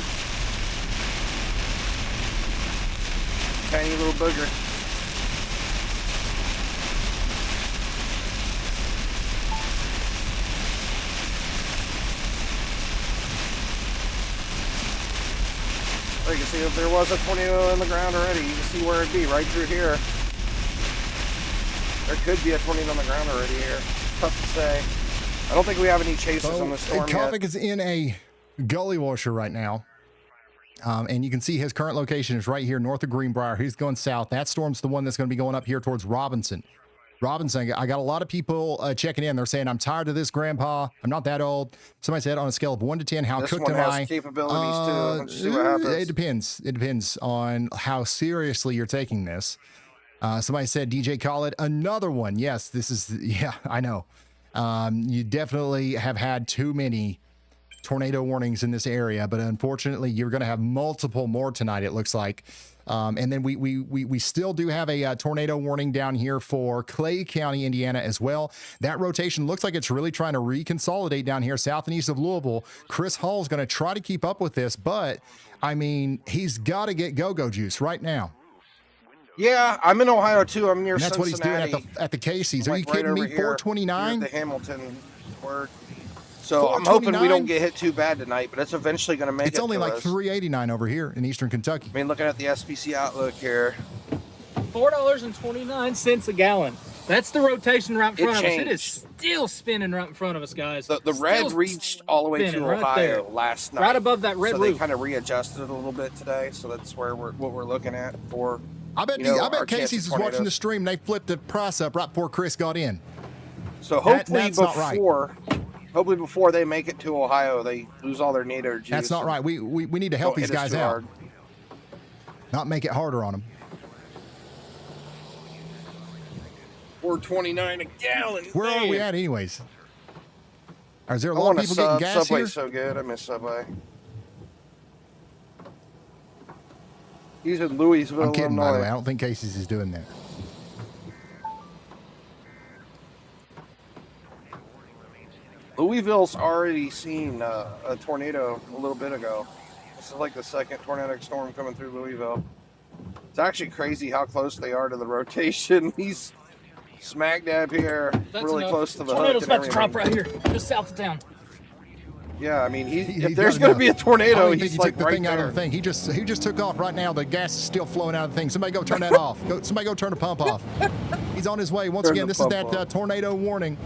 Tiny little booger. Well, you can see if there was a tornado in the ground already, you can see where it'd be, right through here. There could be a tornado on the ground already here. Tough to say. I don't think we have any chasers on the storm yet. Copic is in a gully washer right now. And you can see his current location is right here north of Greenbrier. He's going south. That storm's the one that's going to be going up here towards Robinson. Robinson, I got a lot of people checking in. They're saying, I'm tired of this, Grandpa. I'm not that old. Somebody said, on a scale of 1 to 10, how This cooked one am has I? capabilities too. Let's see what happens. It depends. It depends on how seriously you're taking this. Somebody said, DJ Khaled, another one. Yes, this is, yeah, I know. You definitely have had too many tornado warnings in this area, but unfortunately, you're going to have multiple more tonight, it looks like. And then we still do have a tornado warning down here for Clay County, Indiana as well. That rotation looks like it's really trying to reconsolidate down here south and east of Louisville. Chris Hall's going to try to keep up with this, but I mean, he's got to get go-go juice right now. Yeah, I'm in Ohio too. I'm near And that's Cincinnati. what he's doing at the Casey's. I'm Are you like right kidding me? over here, 429? near the Hamilton word. So I'm hoping we 429? don't get hit too bad tonight, but it's eventually going to make it. It's only to like us. 389 over here in Eastern Kentucky. I mean, looking at the SPC outlook here, $4.29 a gallon. That's the rotation right in front of us. It changed. is still spinning right in front of us, guys. the red Still reached all the way to spinning right there. Ohio last night. Right above that red so roof. they kind of readjusted it a little bit today. So that's where what we're looking at for. I bet, you know, I bet our chance Casey's of is watching the tornadoes. stream. They flipped the price up right before Chris got in. So hopefully that's not right. hopefully before they make it to Ohio, they lose all their NATO juice. That's not right. We need to help Don't these hit us guys too out, hard. not make it harder on them. 4.29 a gallon. Where are we man. at, anyways? Is there a I lot want of a people sub. getting gas Subway's here? so good. I miss Subway. He's in Louisville, I'm kidding, by the way. I Illinois. don't think Casey's is doing that. Louisville's already seen a tornado a little bit ago. This is like the second tornadic storm coming through Louisville. It's actually crazy how close they are to the rotation. He's smack dab here, That's really enough. close to the Tornado's hook and about to drop everything. right here, just south of town. Yeah, I mean, He if there's got going to enough. be a I tornado, don't even think he's he like took the right thing out there. of the thing. He just took off right now. The gas is still flowing out of the thing. Somebody go turn that off. Somebody go turn the pump off. He's on his way. Once Turn again, the this is pump that off. tornado warning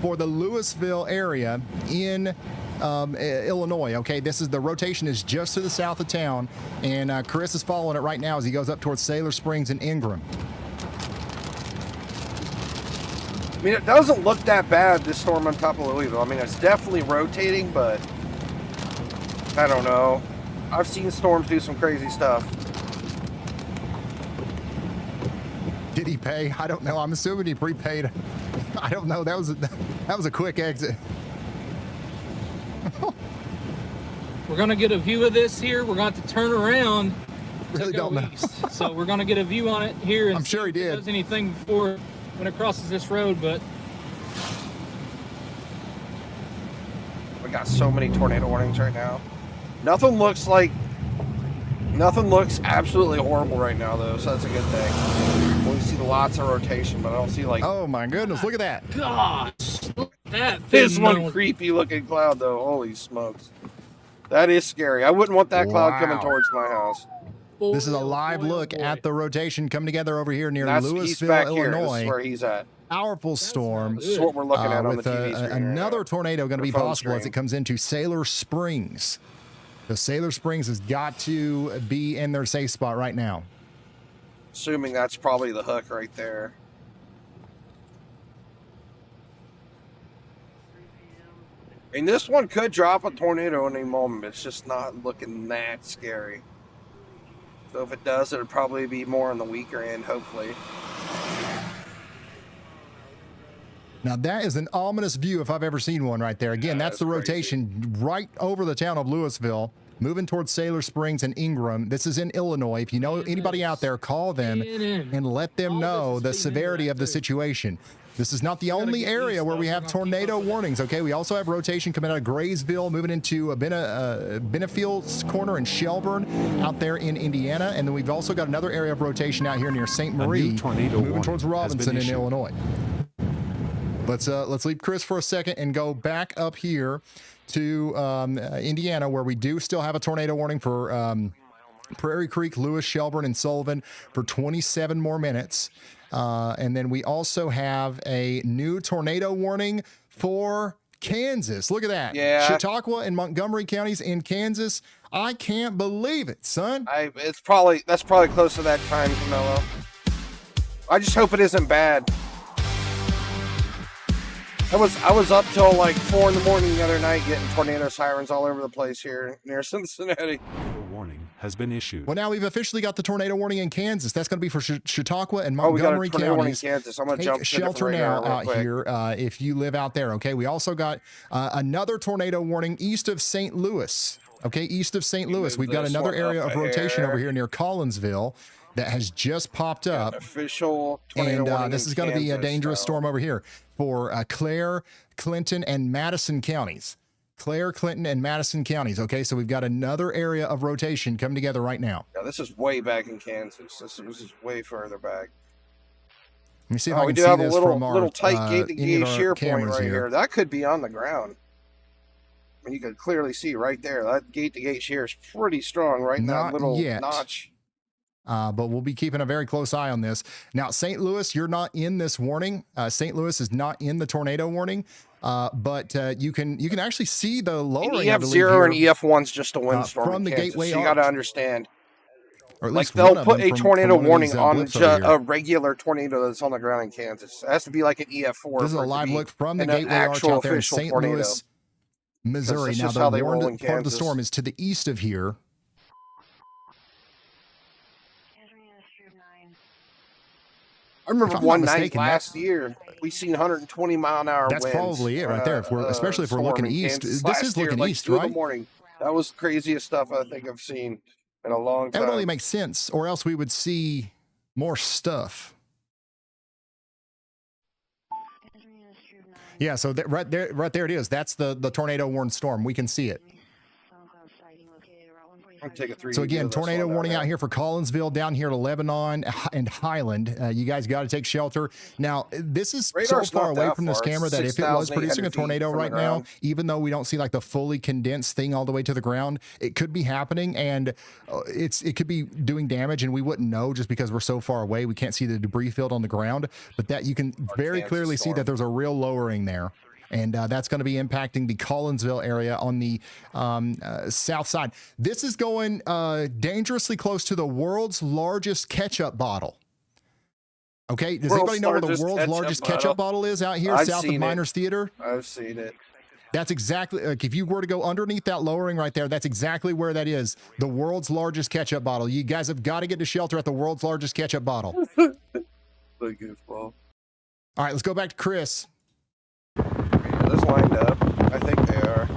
for the Louisville area in Illinois. Okay, this is the rotation is just to the south of town, and Chris is following it right now as he goes up towards Sailor Springs and Ingram. I mean, it doesn't look that bad, this storm on top of Louisville. I mean, it's definitely rotating, but I don't know. I've seen storms do some crazy stuff. Did he pay? I don't know. I'm assuming he prepaid. I don't know. That was a quick exit. We're gonna get a view of this here. We're going to have to turn around. to Really go don't know. east. So we're gonna get a view on it here. And I'm sure see he if it did. does anything before when it crosses this road, but We got so many tornado warnings right now. Nothing looks absolutely horrible right now, though, so that's a good thing. We see lots of rotation, but I don't see like Oh my goodness! Look at that. gosh, look at that this thing one going- creepy looking cloud, though. Holy smokes. That is scary. I wouldn't want that cloud coming Wow. towards my house. This is a Boy, live boy, oh look boy. at the rotation coming together over here near He's Louisville, back here. This is Illinois. where he's at. Powerful storm. This is what we're looking at on the with TV screen right another now. tornado going to be Or phone possible as screen. it comes into Sailor Springs. The Sailor Springs has got to be in their safe spot right now. Assuming that's probably the hook right there. And this one could drop a tornado any moment. But it's just not looking that scary. So if it does, it'll probably be more on the weaker end, hopefully. Now that is an ominous view if I've ever seen one right there. Again, that's the that's crazy. rotation right over the town of Louisville, moving towards Sailor Springs and Ingram. This is in Illinois. If you know anybody out there, call them and let them All know this is the feeding into severity that, of the too. situation. This is not the only get area these where we stuff. have We're gonna keep tornado up with it. warnings. Okay, we also have rotation coming out of Graysville, moving into Benefield's corner and Shelburne out there in Indiana, and then we've also got another area of rotation out here near St. new Marie, tornado moving warning towards has been Robinson in issued. Illinois. Let's leave Chris for a second and go back up here to Indiana, where we do still have a tornado warning for Prairie Creek, Lewis, Shelburne, and Sullivan for 27 more minutes. And then we also have a new tornado warning for Kansas. Look at that. Yeah. Chautauqua and Montgomery counties in Kansas. I can't believe it, son. That's probably close to that time, Camelo. I just hope it isn't bad. I was up till like 4 in the morning the other night getting tornado sirens all over the place here near Cincinnati. A warning has been issued. Well, now we've officially got the tornado warning in Kansas. That's going to be for Chautauqua and Oh, we got a Montgomery tornado warning in counties. Kansas. I'm going to Take jump to shelter different radar now real out quick. here if you live out there. Okay, we also got another tornado warning east of St. Louis. Okay, east of St. Louis, we've got this another one area up of rotation here. over here near Collinsville that has just popped up. Official tornado warning And this in is going to be a Kansas, dangerous so- storm over here for Clare, Clinton, and Madison counties. Clare, Clinton, and Madison counties. Okay, so we've got another area of rotation coming together right now. Yeah, this is way back in Kansas. This is way further back. Let me see if Oh, I we can do see have a this little from our little tight any of gate-to-gate our shear point cameras right here. That could be on the ground. I mean, you can clearly see right there. That gate-to-gate shear is pretty strong right in that Not little yet. notch. But we'll be keeping a very close eye on this. Now, St. Louis, you're not in this warning. St. Louis is not in the tornado warning, but you can actually see the lowering. I believe, EF0 and here, EF1's just a windstorm from in the Kansas. Gateway So you got to Arch. understand. Or at Like least they'll one of put them a from tornado one of warning these, on blips over here. a regular tornado that's on the ground in Kansas. It has to be like an EF4. This is a for it to live be look from the an Gateway Arch actual out there in official St. tornado. Louis, Missouri. That's Now, just how they the roll in warned part of the Kansas. storm is to the east of here. I remember If I'm one not night mistaken, last year, we seen 120 mile an hour That's winds. probably it right there. If we're, especially if we're storm looking in east. Kansas This last is year, looking like east, 2 in right? the morning. That was the craziest stuff I think I've seen in a long That time. would only make sense, or else we would see more stuff. Yeah, so that, right there it is. That's the tornado warned storm. We can see it. I'll take a 3D So view again, of this tornado one warning down out here for Collinsville, down here to Lebanon and Highland. You guys got to take shelter. Now, this is Radar's so far not away that from this far. It's camera that if it was 6,800 producing a feet tornado from the right now, ground. even though we don't see like the fully condensed thing all the way to the ground, it could be happening, and it could be doing damage, and we wouldn't know just because we're so far away. We can't see the debris field on the ground, but that you can very Kansas clearly see storm. that there's a real lowering there. And that's going to be impacting the Collinsville area on the south side. This is going dangerously close to the world's largest ketchup bottle. Okay, does anybody know where the world's largest ketchup bottle is out here, I've south of seen it. Miners Theater? I've seen it. That's exactly, like, if you were to go underneath that lowering right there, that's exactly where that is. The world's largest ketchup bottle. You guys have got to get to shelter at the world's largest ketchup bottle. The goofball. All right, let's go back to Chris. Are those lined up? I think they are.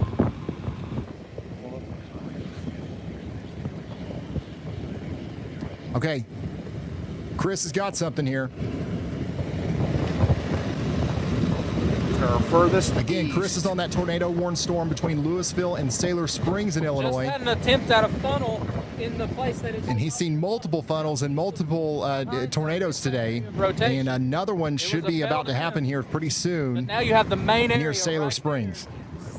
Okay, Chris has got something here. Our furthest Again, east. Chris is on that tornado warned storm between Louisville and Sailor Springs in Illinois. Just had an attempt at a funnel in the place that it's. And he's seen multiple funnels and multiple tornadoes today. Rotation. And another one should was a be about failed to happen here pretty But soon now you have the main area near Sailor right Springs.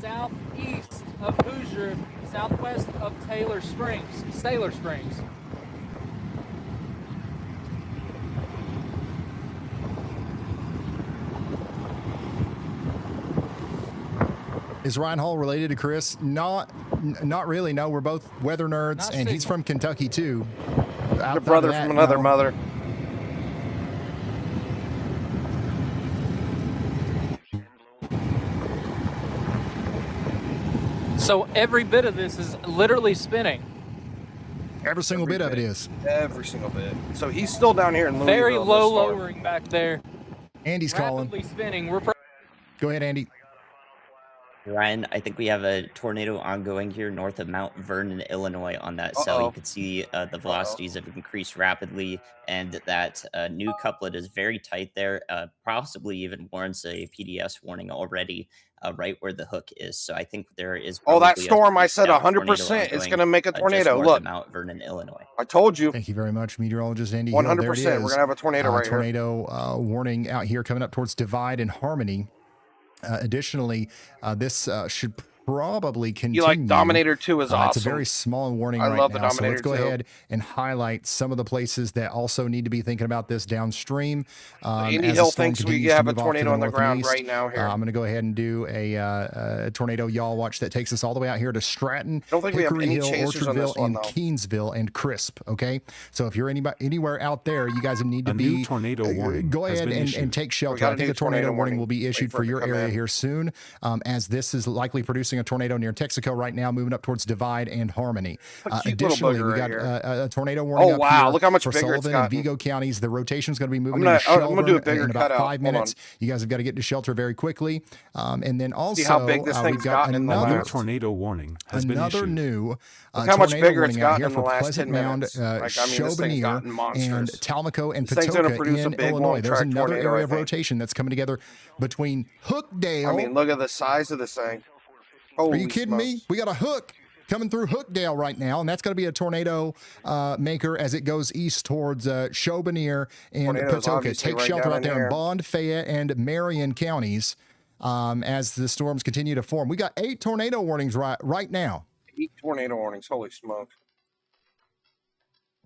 there, southeast of Hoosier, southwest of Sailor Springs. Is Ryan Hall related to Chris? Not really. No, we're both weather nerds, Not and he's signal. from Kentucky too. A Outside of brother that, from another no. mother. So every bit of this is literally spinning. Every single bit of it is. Every single bit. So he's still down here in Louisville. Very this low storm. lowering back there. Andy's calling. Rapidly spinning. Go ahead, Andy. Ryan, I think we have a tornado ongoing here north of Mount Vernon, Illinois on that cell. Uh-oh. You can see the velocities have increased rapidly, and that new couplet is very tight there, possibly even warrants a PDS warning already right where the hook is. So I think there is Oh, that probably a storm, I said tornado 100% is ongoing, going to make a just tornado. north Look, of Mount Vernon, Illinois. I told you. Thank you very much, meteorologist Andy Hill. 100%. There it We're is. going to have a tornado right here. Tornado warning out here coming up towards Divide and Harmony. Additionally, this should probably continue. You like Dominator 2 is awesome. It's a very small warning right love now. the Dominator So let's go 2. ahead and highlight some of the places that also need to be thinking about this downstream. Indy as the Hill storm thinks we continues to have a move off to tornado the on the ground northeast. right now here. I'm going to go ahead and do a tornado yaw watch that takes us all the way out here to Stratton, I don't think we have Hickory any Hill, chasers on this Orchardville, one, and though. Keensville and Crisp. Okay, so if you're anywhere out there, you guys need to A new tornado warning go has ahead been and issued. take shelter. got I a think new a tornado tornado warning warning. will be Wait issued for for it to your come area in. here soon, as this is likely producing a tornado near Texaco right now, moving up towards Divide and Harmony. A cute little Additionally, booger we right got here. a tornado warning Oh, up wow, here look how much for bigger it's Sullivan and gotten. Vigo counties. The rotation is going to be moving I'm into gonna do a Shelburne bigger in about cutout. 5 Hold minutes. on. You guys have got to get to shelter very quickly. And then also, how big this we've thing's got gotten in the A new another, last- tornado warning has been another issued. new Look how much tornado bigger it's warning out gotten here in the for last Pleasant 10 Mound, minutes. Like, I mean, this thing's gotten and monstrous. Talmaco and This thing's gonna Patoka produce a in big Illinois. There's one-track another tornado, area I of think. rotation that's coming together between Hookdale. I mean, look at the size of this thing. Are Holy you kidding me? smokes. We got a hook coming through Hookdale right now, and that's going to be a tornado maker as it goes east towards Chauvenir and Tornado's Patoka. obviously Take right shelter down out in there here. in Bond, Fayette, and Marion counties as the storms continue to form. We got 8 tornado warnings right now. 8 tornado warnings. Holy smoke.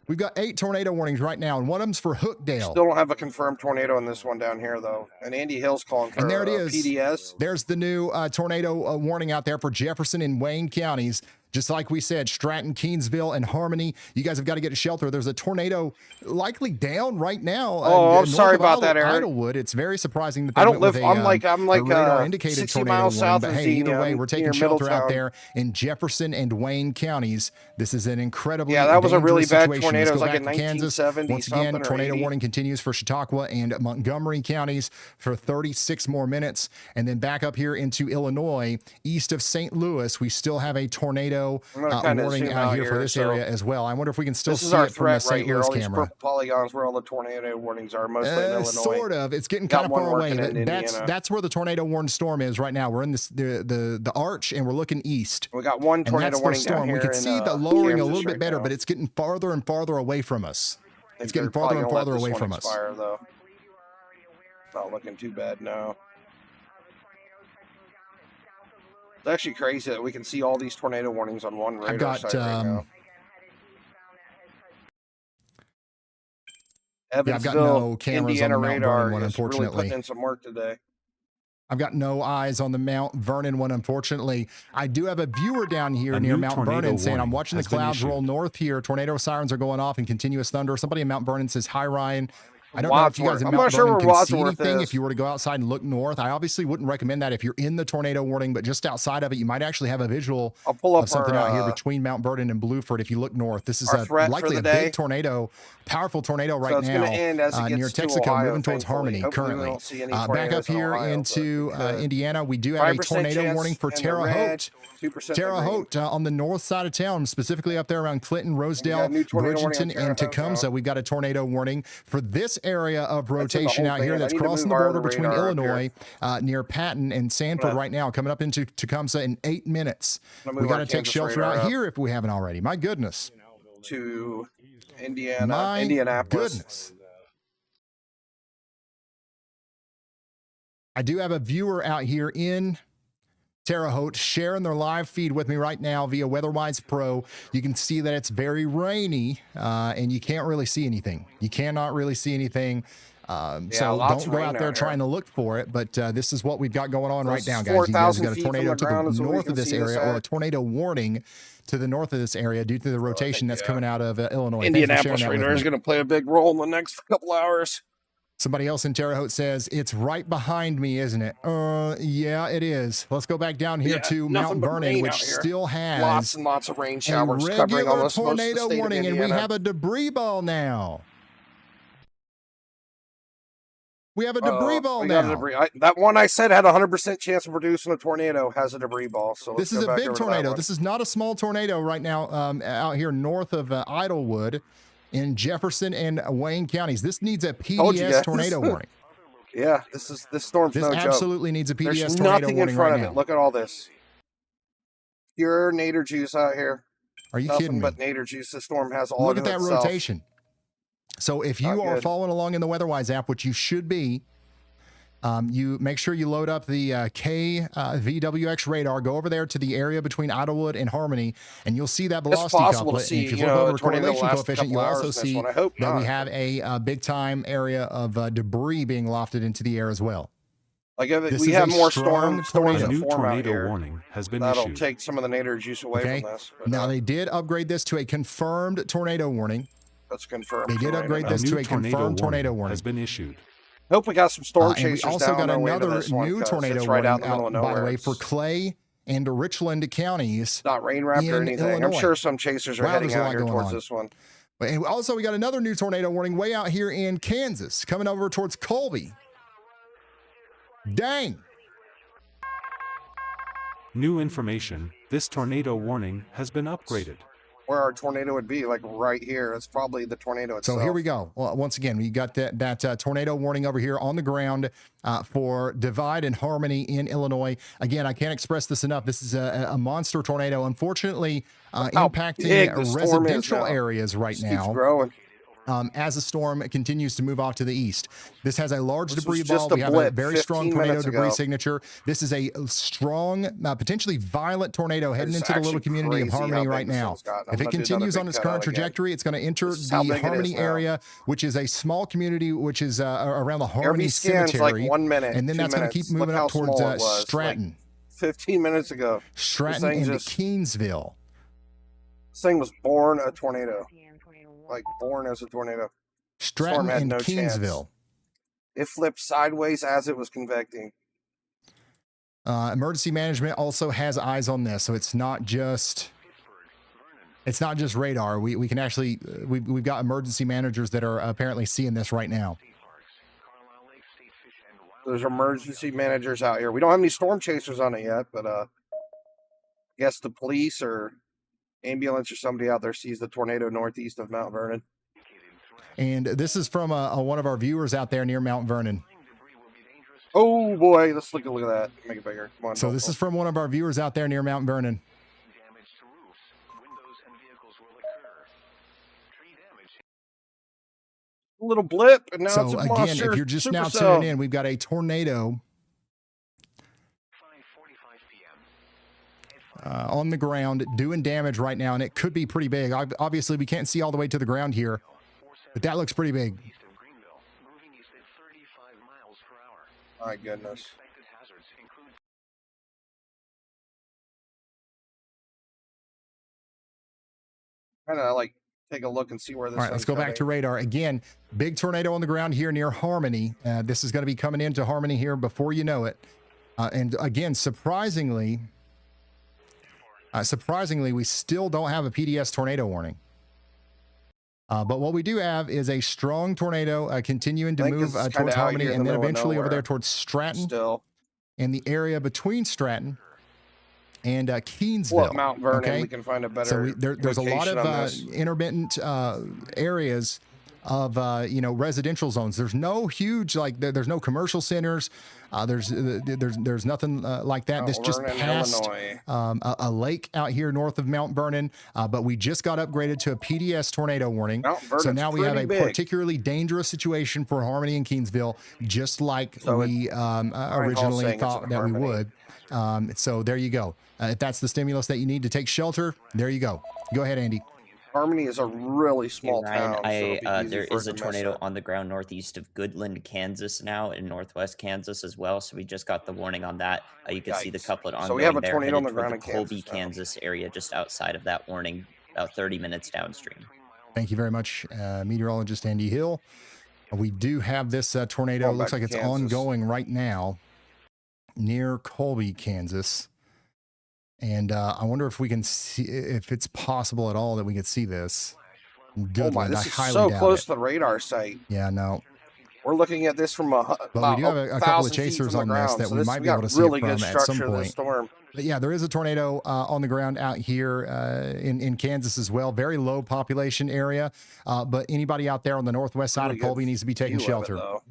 We've got 8 tornado warnings right now, and one of them's for Hookdale. Still don't have a confirmed tornado in this one down here, though. And Andy Hill's calling for And there it is. PDS. There's the new tornado warning out there for Jefferson and Wayne counties. Just like we said, Stratton, Keensville, and Harmony. You guys have got to get to shelter. There's a tornado likely down right now. Oh, I'm north sorry of about that, Eric. Idlewood. It's very surprising that they I don't went live. with a, I'm like a radar indicated 60 tornado miles warning. south But of hey, either Xenia, way, we're taking near shelter out Middletown. there in Jefferson and Wayne counties. This is an incredibly Yeah, that was a really dangerous bad situation. tornado. Let's It go was like back in to Kansas. 1970 Once again, something or tornado 80. warning continues for Chautauqua and Montgomery counties for 36 more minutes. And then back up here into Illinois, east of St. Louis, we still have a tornado I'm gonna kinda warning zoom out out here for here, this so area as well. I wonder if we can still This see is our it from the threat right St. here. Louis All these camera. purple polygons where all the tornado warnings are, mostly in Illinois. Sort of. It's getting Got kind of one far away. working in That's Indiana. that's where the tornado warned storm is right now. We're in this the arch and we're looking east. We got one And tornado that's the warning down storm. here We can in, see the lowering a Kansas little bit right better, now. but it's getting farther and farther away from us. I think It's getting they're probably farther and gonna let farther this away one from us. expire, though. Not looking too bad now. It's actually crazy that we can see all these tornado warnings on one radar I've got site right now. yeah, I've got Evansville, no cameras Indiana on the Mount radar Vernon one, is really unfortunately. putting in some work today. I've got no eyes on the Mount Vernon one, unfortunately. I do have a viewer down here A near new Mount tornado Vernon saying, I'm warning watching the has been clouds roll issued. north here. Tornado sirens are going off and continuous thunder. Somebody in Mount Vernon says, hi, Ryan. I don't know if you guys in I'm Mount not sure Vernon where can see Wadsworth anything is. if you were to go outside and look north. I obviously wouldn't recommend that if you're in the tornado warning, but just outside of it, you might actually have a visual I'll pull up of something our, out here between Mount Vernon and Blueford if you look north. This is our threat for likely the a day. big tornado, powerful tornado right So it's now gonna end as it near gets to Texaco, Ohio, moving towards thankfully. Harmony Hopefully we currently. don't see any Back up tornadoes in here Ohio, into but because Indiana, we do have a 5% tornado chance warning for in the Terre red, Haute. 2% in Terre the green. Haute on the north side of town, specifically up there around Clinton, got a Rosedale, new tornado warning on Bridgeton, Terre and Haute Tecumseh. now. We've got a tornado warning for this area of in the rotation whole out here band. I that's need to crossing the move our border between radar up here. Illinois near Patton and Sanford Yeah. right now, coming up into Tecumseh in 8 minutes. I'm gonna We move got our to take Kansas shelter radar out up. here if we haven't already. My goodness. To Indiana, My Indianapolis. goodness. I do have a viewer out here in Terre Haute sharing their live feed with me right now via WeatherWise Pro. You can see that it's very rainy and you can't really see anything. You cannot really see anything. So lots don't of go rain out there out here. trying to look for it, but this is what we've got going on right This now, is guys. You guys 4,000 got a feet from tornado the to ground the is where we north can of this see this area, or at. a tornado warning to the north of this area due to the rotation that's coming out of Illinois. Thanks for sharing Indianapolis that with radar is me. going to play a big role in the next couple hours. Somebody else in Terre Haute says, it's right behind me, isn't it? Yeah, it is. Let's go back down here Yeah, to nothing Mount but Vernon, rain which out here. still has Lots and lots of rain a showers covering regular almost most of the tornado state warning, of and we Indiana. have a debris ball now. We have a debris ball we now. got a debris. That one I said had a 100% chance of producing a tornado has a debris ball. So let's This is go a back big over to that tornado. one. This is not a small tornado right now out here north of Idlewood in Jefferson and Wayne counties. This needs a Told you PDS guys. tornado warning. Yeah, this storm's This no joke. absolutely needs a PDS There's tornado nothing in warning front right of now. it. Look at all this. Pure nader juice out here. Are you Nothing kidding me? but nader juice. The storm has all Look of at that itself. rotation. So if you Not are good. following along in the WeatherWise app, which you should be, You make sure you load up the KVWX radar. Go over there to the area between Idlewood and Harmony, and you'll see that velocity possible to couplet. see, And if you you flip know, over a tornado correlation last coefficient, couple you'll hours also in this see one. I hope that we not. have a big time area of debris being lofted into the air as well. Like if This we is have a more strong storms A that new form out tornado here. warning has been That'll issued. take some of the nadir juice away Okay. from this. But, Now they did upgrade this to a confirmed tornado warning. that's confirmed. They did tornado upgrade now. this A to new a confirmed tornado warning. has been issued. Hope we got some storm And we chasers also down got their way to another this one, new 'cause tornado it's right out in warning the middle out, of by nowhere. the way, for Clay and Richland counties. It's not rain wrapped or in anything. I'm Illinois. sure some chasers are Wow, heading there's a out lot here going towards on. this one. And also, we got another new tornado warning way out here in Kansas, coming over towards Colby. Dang. New information, this tornado warning has been upgraded. Where our tornado would be, like right here. It's probably the tornado itself. So here we go. Well, once again, we got that tornado warning over here on the ground for Divide and Harmony in Illinois. Again, I can't express this enough. This is a monster tornado, unfortunately How impacting big the storm is residential now. areas right Just keeps now. growing. As the storm continues to move off to the east. This has a large This debris was just ball. a We have a blip very strong 15 tornado minutes debris ago. signature. This is a strong, potentially violent tornado heading It's into the little actually community of crazy Harmony how right big this now. one's gotten. I'm If it gonna do another continues big on its cutout current again. trajectory, it's going to enter This is how the big it is Harmony now. area, which is a small community, which is around the Harmony Every scan's Cemetery. like 1 minute, and then 2 that's going to minutes. keep moving Look how up towards small it was, like Stratton. 15 minutes ago. Stratton thing and just- Keensville. This thing was born a tornado. Like born as a tornado. Stratton had and no chance. Keensville. It flipped sideways as it was convecting. Emergency management also has eyes on this, so it's not just radar. We can actually we've got emergency managers that are apparently seeing this right now. There's emergency managers out here. We don't have any storm chasers on it yet, but I guess the police or ambulance or somebody out there sees the tornado northeast of Mount Vernon. And this is from one of our viewers out there near Mount Vernon. Oh boy, let's look at that. Make it bigger. Come on. So this is from one of our viewers out there near Mount Vernon. a little blip, and now it's So a again, monster if you're just now supercell. tuning in, we've got a tornado on the ground doing damage right now, and it could be pretty big. Obviously, we can't see all the way to the ground here, but that looks pretty big. My goodness. Kind of like take a look and see where this. All right, let's go back to radar. Again, big tornado on the ground here near Harmony. This is going to be coming into Harmony here before you know it. And again, surprisingly, we still don't have a PDS tornado warning. But what we do have is a strong tornado continuing to move towards Harmony and then eventually over there towards Stratton and the area between Stratton and Keensville. Well, Mount Vernon, okay? we can find a better. So there's a lot location on of this. intermittent areas of residential zones. There's no huge there's no commercial centers. There's nothing like that. Mount This just Vernon, passed Illinois. a lake out here north of Mount Vernon, but we just got upgraded to a PDS tornado warning. Mount So Vernon's now we have a pretty big. particularly dangerous situation for Harmony and Keensville, just like So we originally saying it's thought in that we Harmony. would. So there you go. If that's the stimulus that you need to take shelter, there you go. Go ahead, Andy. Harmony is a really small Hey, Ryan, town. so it'll be easy there for is it a to mess tornado up. on the ground northeast of Goodland, Kansas now, in northwest Kansas as well. So we just got the warning on that. You can see the Yikes. couplet on So we have a there, tornado on headed the toward ground in Colby, Kansas now. Kansas area, just outside of that warning, about 30 minutes downstream. Thank you very much, meteorologist Andy Hill. We do have this tornado. Going Looks back like to it's Kansas. ongoing right now near Colby, Kansas. And I wonder if we can see, if it's possible at all that we could see this. Oh Goodland, my, I this is highly so doubt close it. to the radar site. Yeah, no. We're looking at this from But we do have a couple of chasers on this that we might be able to see it from at some point. Storm. But yeah, there is a tornado on the ground out here in Kansas as well. Very low population area. But anybody out there on the northwest side Really of Colby good needs to be taking view of it, shelter. though.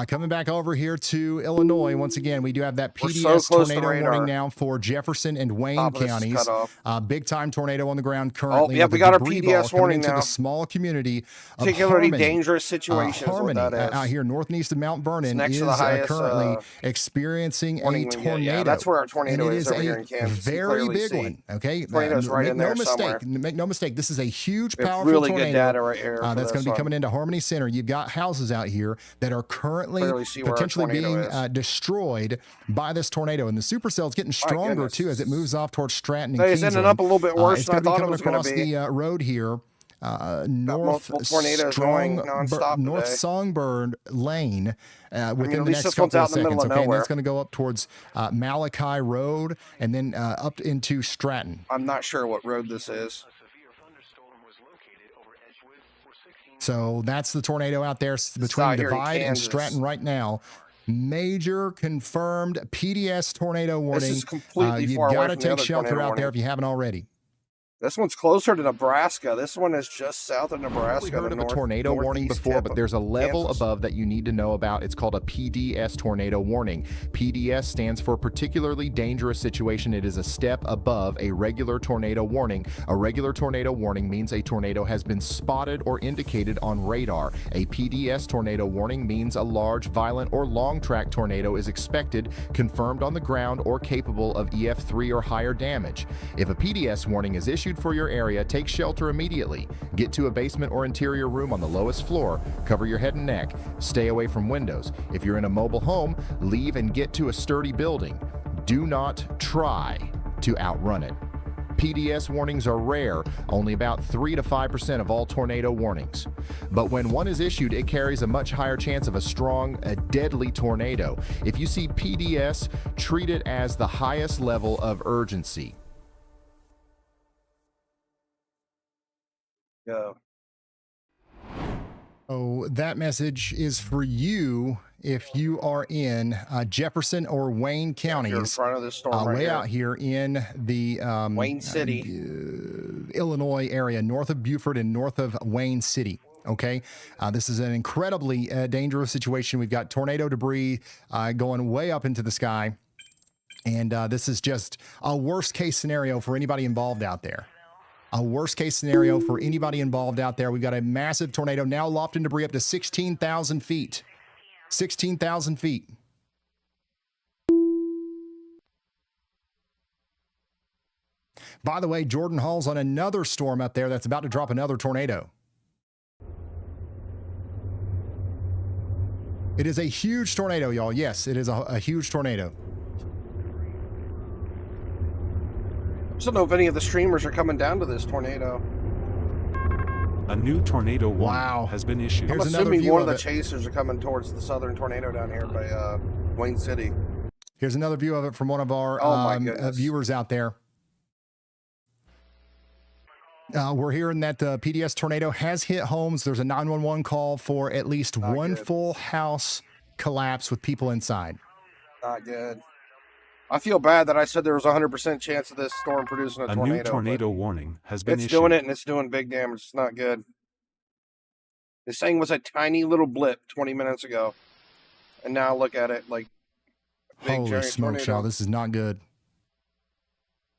Coming back over here to Illinois, once again, we do have that We're PDS so close to tornado radar. warning now for Jefferson and Wayne Top of this is counties. cut off. Big time tornado on the ground currently. yeah, with we a got our debris PDS ball coming warning into now. the small community of Particularly Harmony. dangerous situation is what Harmony that is. out here north and east of Mount Vernon next is to the highest, currently experiencing a warning we get. tornado. Yeah, that's where our tornado and it is is over here in Kansas. You very clearly big see. one. Okay, Tornado's right make in no there mistake. somewhere. Make no mistake. This is a huge, We have powerful really tornado good data right here for that's going this to be one. coming into Harmony Center. You've got houses out here that are currently Clearly see where our potentially tornado being is. destroyed by this tornado, and the supercell's getting stronger goodness. too as it moves off towards Stratton and Hey, it's ending Kingsland. up a little bit worse It's than I gonna be thought it coming was gonna across be. the road here. North multiple tornadoes going nonstop North today. Songbird Lane within at the least next this one's couple out of in the middle seconds. of Okay, and nowhere. that's going to go up towards Malachi Road and then up into Stratton. I'm not sure what road this is. So that's the tornado out there between out here in Divide and Kansas. Stratton right now. Major confirmed PDS tornado warning. is completely You've far away got to from the take other shelter tornado out there warning. if you haven't already. This one's closer to Nebraska. This one is just south of We've Nebraska. heard the of a north- tornado warning northeast before, tip but of there's a level Kansas. above that you need to know about. It's called a PDS tornado warning. PDS stands for particularly dangerous situation. It is a step above a regular tornado warning. A regular tornado warning means a tornado has been spotted or indicated on radar. A PDS tornado warning means a large, violent, or long-track tornado is expected, confirmed on the ground, or capable of EF3 or higher damage. If a PDS warning is issued for your area, take shelter immediately. Get to a basement or interior room on the lowest floor. Cover your head and neck. Stay away from windows. If you're in a mobile home, leave and get to a sturdy building. Do not try to outrun it. PDS warnings are rare, only about 3 to 5% of all tornado warnings. But when one is issued, it carries a much higher chance of a deadly tornado. If you see PDS, treat it as the highest level of urgency. Go. Oh, that message is for you if you are in Jefferson or Wayne You're in counties, front of this storm right way here. out here in the Wayne City. Illinois area, north of Beaufort and north of Wayne City. Okay, this is an incredibly dangerous situation. We've got tornado debris going way up into the sky, and this is just a worst case scenario for anybody involved out there. A worst case scenario for anybody involved out there. We've got a massive tornado now lofting debris up to 16,000 feet. 16,000 feet. By the way, Jordan Hall's on another storm up there that's about to drop another tornado. It is a huge tornado, y'all. Yes, it is a huge tornado. I don't know if any of the streamers are coming down to this tornado. A new tornado warning Wow. has been issued. Here's I'm another assuming view one of of the it. chasers are coming towards the southern tornado down here by Wayne City. Here's another view of it from one of our Oh, my goodness. viewers out there. We're hearing that the PDS tornado has hit homes. There's a 911 call for at least Not one good. full house collapse with people inside. Not good. I feel bad that I said there was a 100% chance of this storm producing a A tornado. new tornado warning has been It's issued. doing it, and it's doing big damage. It's not good. This thing was a tiny little blip 20 minutes ago, and now look at it like big Holy giant smokes, tornado. y'all. This is not good.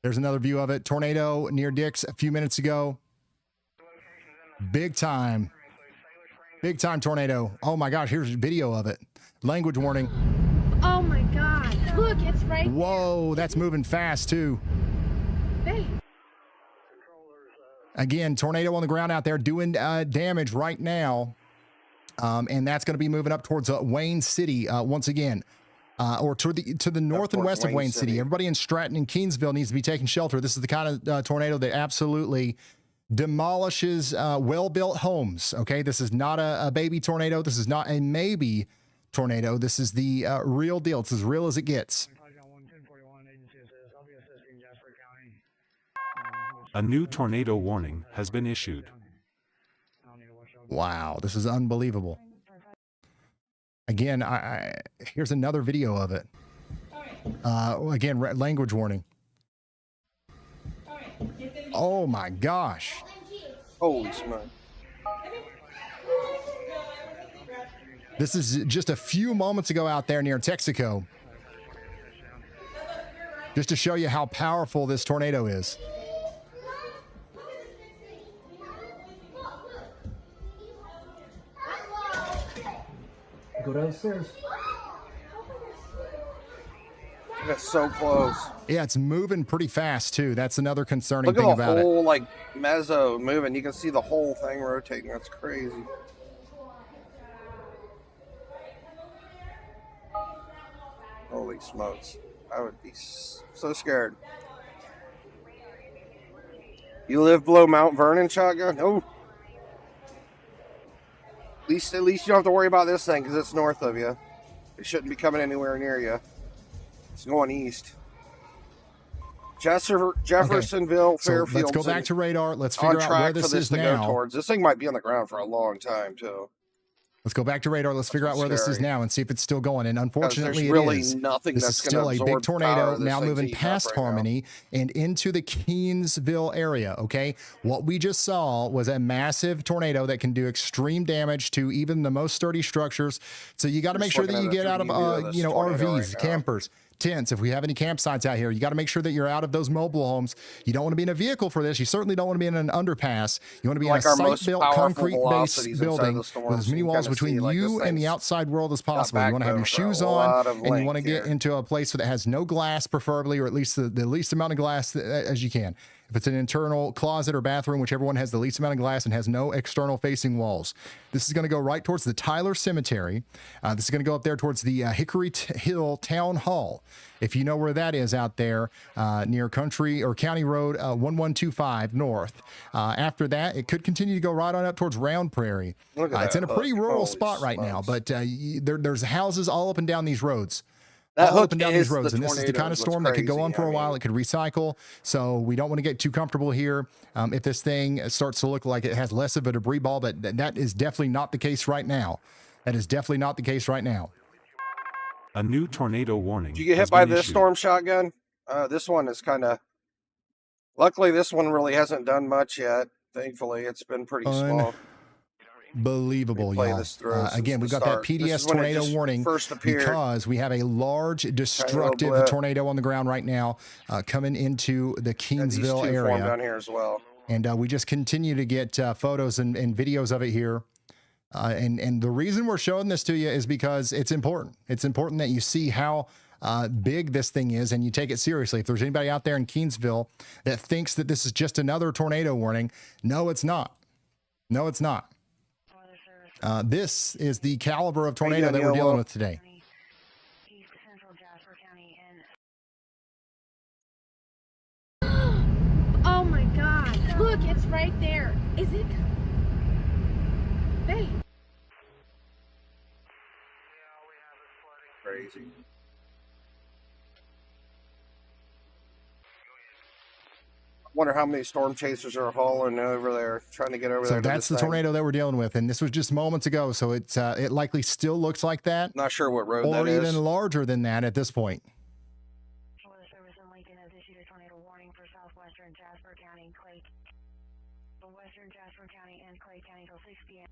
There's another view of it. Tornado near Dick's a few minutes ago. Big time. Big time tornado. Oh my gosh, here's a video of it. Language warning. Oh my god. Look, it's right Whoa, that's moving fast too. there. Again, tornado on the ground out there doing damage right now. And that's going to be moving up towards Wayne City once again. Or to the north and towards west of Wayne Wayne City. City. Everybody in Stratton and Keensville needs to be taking shelter. This is the kind of tornado that absolutely demolishes well-built homes. Okay, this is not a baby tornado. This is not a maybe tornado. This is the real deal. It's as real as it gets. A new tornado warning has been issued. Wow, this is unbelievable. Again, here's another video of it. Again, language warning. Oh my gosh. Holy smoke. This is just a few moments ago out there near Texaco. Just to show you how powerful this tornado is. Go downstairs. That's so close. Yeah, it's moving pretty fast too. That's another concerning thing Look at about the it. whole like mezzo moving. You can see the whole thing rotating. That's crazy. Holy smokes! I would be so scared. You live below Mount Vernon, shotgun? Oh. At least you don't have to worry about this thing because it's north of you. It shouldn't be coming anywhere near you. It's going east. Jeffersonville, So Fairfield. let's go back to radar. Let's figure out where this is now. Towards. This thing might be on the ground for a long time too. Let's go back to radar. Let's figure out where this is now and see if it's still going. And unfortunately, really it is. Nothing this that's is still a big tornado now moving past right Harmony and into the Keensville area. Okay, what we just saw was a massive tornado that can do extreme damage to even the most sturdy structures. So you got to make sure that you get out of RVs, campers, tents. If we have any campsites out here, you got to make sure that you're out of those mobile homes. You don't want to be in a vehicle for this. You certainly don't want to be in an underpass. You want to be in a site-built, concrete-based building with as many walls between you and the outside world as possible. You want to have your shoes on, and you want to get into a place that has no glass, preferably, or at least the least amount of glass as you can. If it's an internal closet or bathroom, whichever one has the least amount of glass and has no external facing walls. This is going to go right towards the Tyler Cemetery. This is going to go up there towards the Hickory Hill Town Hall. If you know where that is out there near Country or County Road 1125 North. After that, it could continue to go right on up towards Round Prairie. It's in a pretty rural spot right now, but there's houses all up and down these roads. All up and down these roads, and this is the kind of storm that could go on for a while. It could recycle, so we don't want to get too comfortable here. If this thing starts to look like it has less of a debris ball, but that is definitely not the case right now. That is definitely not the case right now. A new tornado warning. Did you get hit by this storm, shotgun? This one is kind of. Luckily, this one really hasn't done much yet. Thankfully, it's been pretty small. Unbelievable, y'all. Again, we've got that PDS tornado warning because we have a large destructive tornado on the ground right now coming into the Keensville area. Down here as well. And we just continue to get photos and videos of it here. And the reason we're showing this to you is because it's important. It's important that you see how big this thing is and you take it seriously. If there's anybody out there in Keensville that thinks that this is just another tornado warning, no, it's not. No, it's not. This is the caliber of tornado that we're dealing with today. Oh my God. Look, it's right there. Is it? Babe. Crazy. Wonder how many storm chasers are hauling over there, trying to get over there. So that's the tornado that we're dealing with, and this was just moments ago. So it's it likely still looks like that. Not sure what road that is. Or even larger than that at this point. Weather Service in Lincoln has issued a tornado warning for southwestern Jasper County and Clay. For western Jasper County and Clay County till 6 p.m.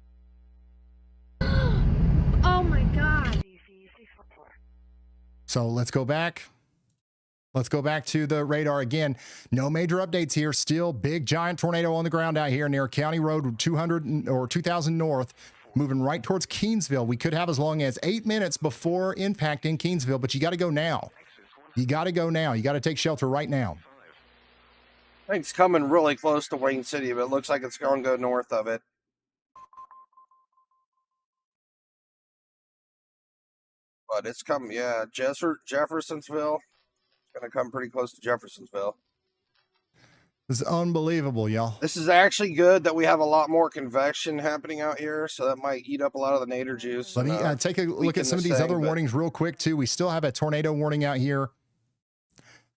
Oh my God. DC 644. So let's go back. Let's go back to the radar again. No major updates here. Still big giant tornado on the ground out here near County Road 200 or 2000 North, moving right towards Keensville. We could have as long as 8 minutes before impacting Keensville, but you got to go now. You got to go now. You got to take shelter right now. I think it's coming really close to Wayne City, but it looks like it's going to go north of it. But it's coming, yeah. Jeffersonville. Going to come pretty close to Jeffersonville. This is unbelievable, y'all. This is actually good that we have a lot more convection happening out here, so that might eat up a lot of the nadir juice. Let me take a look at some of these other warnings real quick, too. We still have a tornado warning out here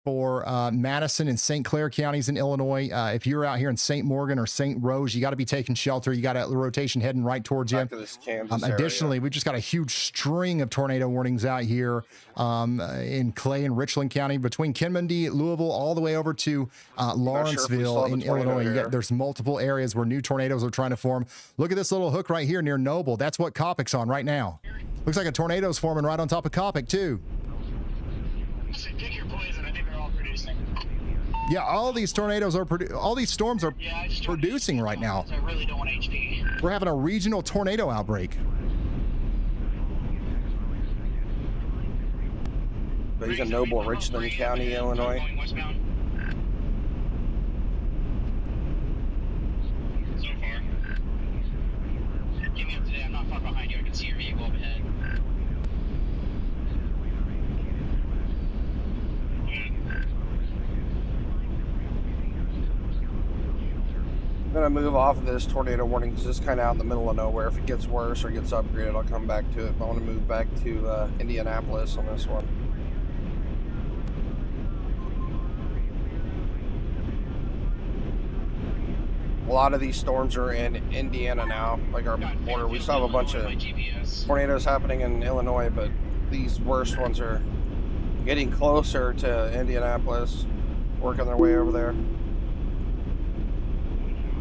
for Madison and St. Clair counties in Illinois. If you're out here in St. Morgan or St. Rose, you got to be taking shelter. You got a rotation heading right towards you. Back to this Kansas Additionally, area. we've just got a huge string of tornado warnings out here in Clay and Richland County, between Kinmundy, Louisville, all the way over to Lawrenceville in Illinois. There's multiple areas where new tornadoes are trying to form. Look at this little hook right here near Noble. That's what Copic's on right now. Looks like a tornado's forming right on top of Copic too. Pick your poison. I think they're all producing. Yeah, all these tornadoes are all these storms are producing right now. I really don't want HD. We're having a regional tornado outbreak. But he's in Noble, Richland County, Illinois. So far. Give me up today. I'm not far behind you. I can see your vehicle up ahead. I'm gonna move off of this tornado warning because it's kind of out in the middle of nowhere. If it gets worse or gets upgraded, I'll come back to it. But I want to move back to Indianapolis on this one. A lot of these storms are in Indiana now, like our border. We still have a bunch of tornadoes happening in Illinois, but these worst ones are getting closer to Indianapolis, working their way over there.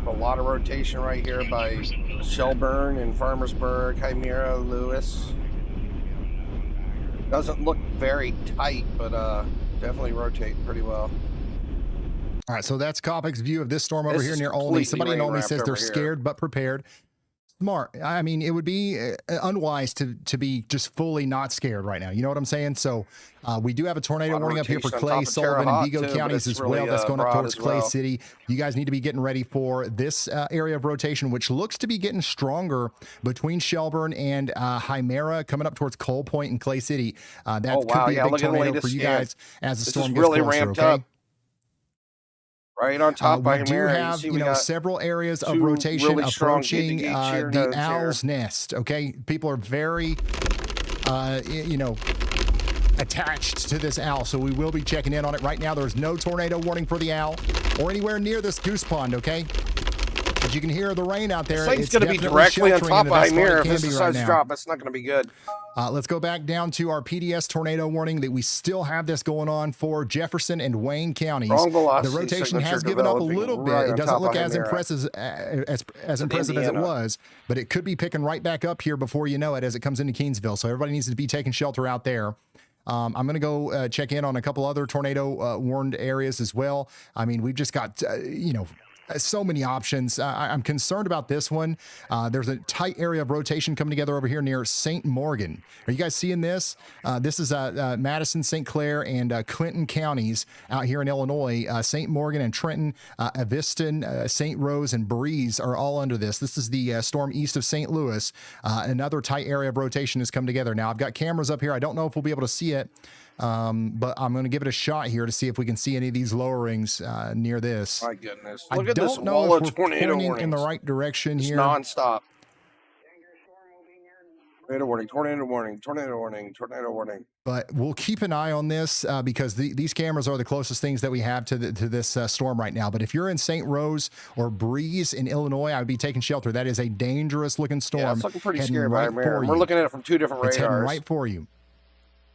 A lot of rotation right here by Shelburne and Farmersburg, Chimera, Lewis. Doesn't look very tight, but definitely rotating pretty well. All right, so that's Copic's view of this storm over here near Olney. Somebody in Olney says they're scared but prepared. Smart. I mean, it would be unwise to be just fully not scared right now. You know what I'm saying? So we do have a tornado warning up here for Clay, Sullivan, and Vigo counties as well. That's going up towards Clay City. You guys need to be getting ready for this area of rotation, which looks to be getting stronger between Shelburne and Chimera, coming up towards Coal Point and Clay City. That could be a big tornado for you guys as the storm gets closer. Ramped up. Right on top by we do have, you know, several areas of rotation approaching the Owl's Nest. Okay, people are very, you know, attached to this owl, so we will be checking in on it right now. There's no tornado warning for the owl or anywhere near this goose pond. Okay, but you can hear the rain out there. It's going to be directly on top of Chimera. If this decides to drop, it's not going to be good. Let's go back down to our PDS tornado warning that we still have this going on for Jefferson and Wayne counties. The rotation has given up a little bit. It doesn't look as impressive as it was, but it could be picking right back up here before you know it as it comes into Keensville. So everybody needs to be taking shelter out there. I'm going to go check in on a couple other tornado warned areas as well. I mean, we've just got, you know, so many options. I'm concerned about this one. There's a tight area of rotation coming together over here near St. Morgan. Are you guys seeing this? This is Madison, St. Clair, and Clinton counties out here in Illinois. St. Morgan and Trenton, Evanston, St. Rose, and Breeze are all under this. This is the storm east of St. Louis. Another tight area of rotation has come together. Now, I've got cameras up here. I don't know if we'll be able to see it. But I'm going to give it a shot here to see if we can see any of these lowerings near this. My goodness. Look at this wall of tornado warnings. In the right direction here. Non-stop. Tornado warning, tornado warning, tornado warning, tornado warning. But we'll keep an eye on this because these cameras are the closest things that we have to this storm right now. But if you're in St. Rose or Breeze in Illinois, I would be taking shelter. That is a dangerous looking storm. Yeah, it's looking pretty scary by Chimera. We're looking at it from two different radars. It's heading right for you.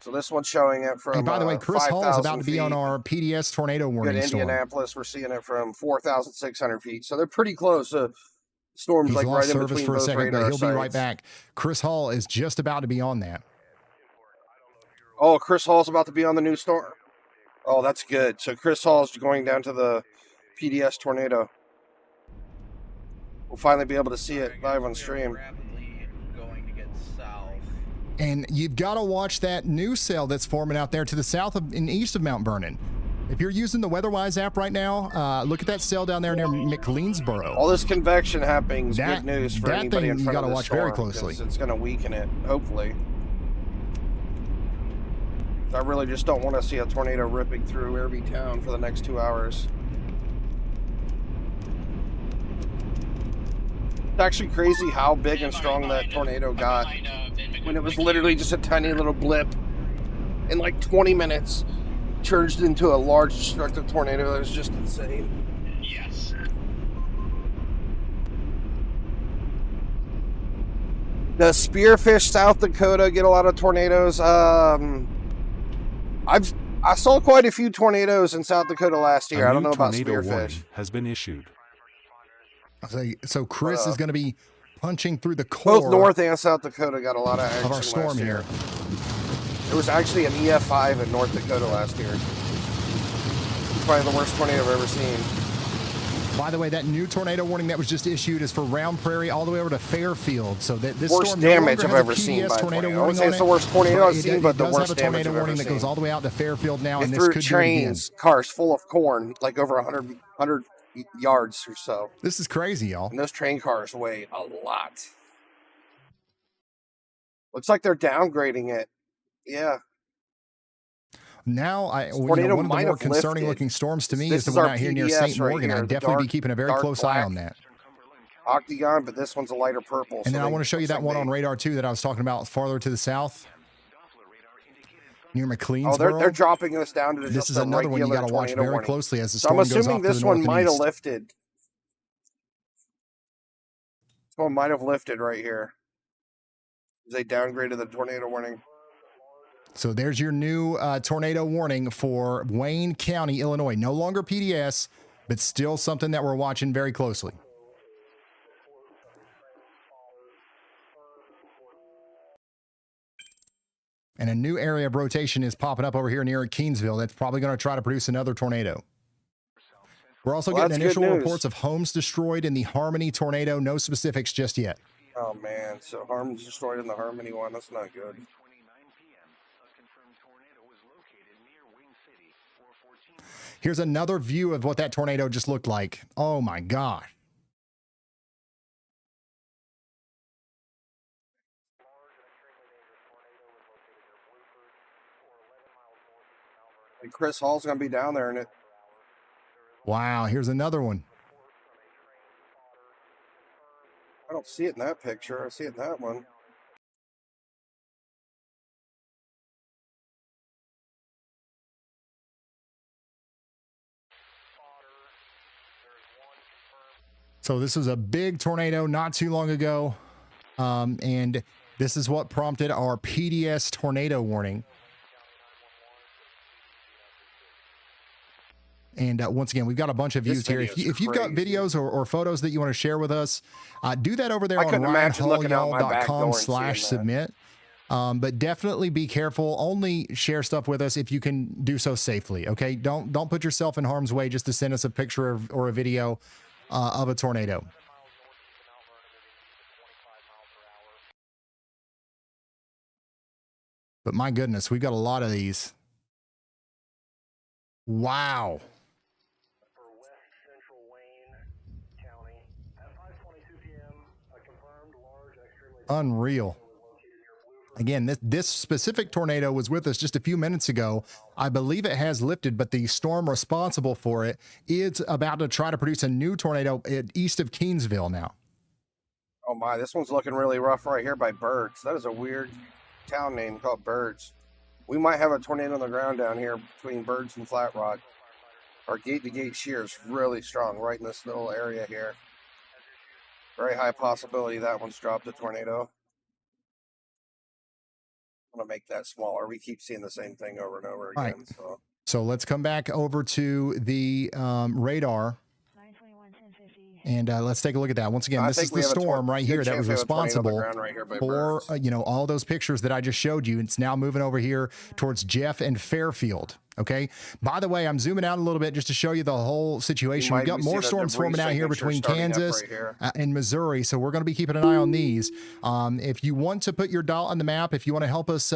So this one's showing it from. Hey, by the way, Chris Hall is about to be on our PDS tornado warning storm. Indianapolis, we're seeing it from 4,600 feet. So they're pretty close. Storms He's like lost right in service between for a both second, radar but he'll sites. be right back. Chris Hall is just about to be on that. Oh, Chris Hall's about to be on the new storm. Oh, that's good. So Chris Hall's going down to the PDS tornado. We'll finally be able to see it live on stream. And you've got to watch that new cell that's forming out there to the south of and east of Mount Vernon. If you're using the WeatherWise app right now, look at that cell down there near McLeansboro. All this convection happening is good news for anybody in front of the storm. You got to watch very closely. It's going to weaken it, hopefully. I really just don't want to see a tornado ripping through Irby Town for the next 2 hours. It's actually crazy how big and strong that tornado got when it was literally just a tiny little blip in like 20 minutes. Turned into a large destructive tornado that was just insane. Yes. Does Spearfish, South Dakota get a lot of tornadoes? I saw quite a few tornadoes in South Dakota last year. I don't know about Spearfish. Has been issued. So Chris is going to be punching through the core. Both North and South Dakota got a lot of action of our storm last year. here. There was actually an EF5 in North Dakota last year. It's probably the worst tornado I've ever seen. By the way, that new tornado warning that was just issued is for Round Prairie all the way over to Fairfield. So that this worst storm damage no I've has ever a seen PDS by tornado tornado. I warning wouldn't say on it's it, the worst tornado I've seen, but the it does worst have a damage tornado I've ever warning that goes seen. all the way out to Fairfield now, It and this threw could trains, cars full of corn, like over 100 yards or so. This is crazy, y'all. And those train cars weigh a lot. Looks like they're downgrading it. Yeah. Now, one tornado of the might more have concerning lifted. looking storms to me This is the is one our out here near PDS St. right Morgan. here, I'd the definitely be dark- keeping a very dark close eye black. on that. Octagon, but this one's a lighter purple. And then I want to show you that looks one like on radar too that I was talking about farther to the south, near McLeansboro. Oh, they're dropping us down to This just is a another one you regular got to watch tornado very warning. closely as the So I'm storm goes assuming off to this the one north might and have east. lifted. This one might have lifted right here. They downgraded the tornado warning. So there's your new tornado warning for Wayne County, Illinois. No longer PDS, but still something that we're watching very closely. And a new area of rotation is popping up over here near Keensville. That's probably going to try to produce another tornado. We're also getting initial reports of homes destroyed in the Harmony tornado. No specifics just yet. Oh man, so Harmon's destroyed in the Harmony one. That's not good. Here's another view of what that tornado just looked like. Oh my God. And Chris Hall's gonna be down there in it. Wow, here's another one. I don't see it in that picture. I see it in that one. So this was a big tornado not too long ago. And this is what prompted our PDS tornado warning. And once again, we've got a bunch of views here. If you've got videos or photos that you want to share with us, do that over there on ryanhallyall.com/submit. But definitely be careful. Only share stuff with us if you can do so safely. Okay, don't put yourself in harm's way just to send us a picture or a video of a tornado. But my goodness, we've got a lot of these. Wow. Unreal. Again, this specific tornado was with us just a few minutes ago. I believe it has lifted, but the storm responsible for it is about to try to produce a new tornado east of Keensville now. Oh my, this one's looking really rough right here by Birds. That is a weird town name called Birds. We might have a tornado on the ground down here between Birds and Flat Rock. Our gate-to-gate shear is really strong right in this little area here. Very high possibility that one's dropped a tornado. I'm going to make that smaller. We keep seeing the same thing over and over again. Right. So let's come back over to the radar. And let's take a look at that. Once again, this is the storm right here that was responsible for, all those pictures that I just showed you. It's now moving over here towards Jeff and Fairfield. Okay. By the way, I'm zooming out a little bit just to show you the whole situation. We've got more storms forming out here between Kansas and Missouri. So we're going to be keeping an eye on these. If you want to put your dot on the map, if you want to help us,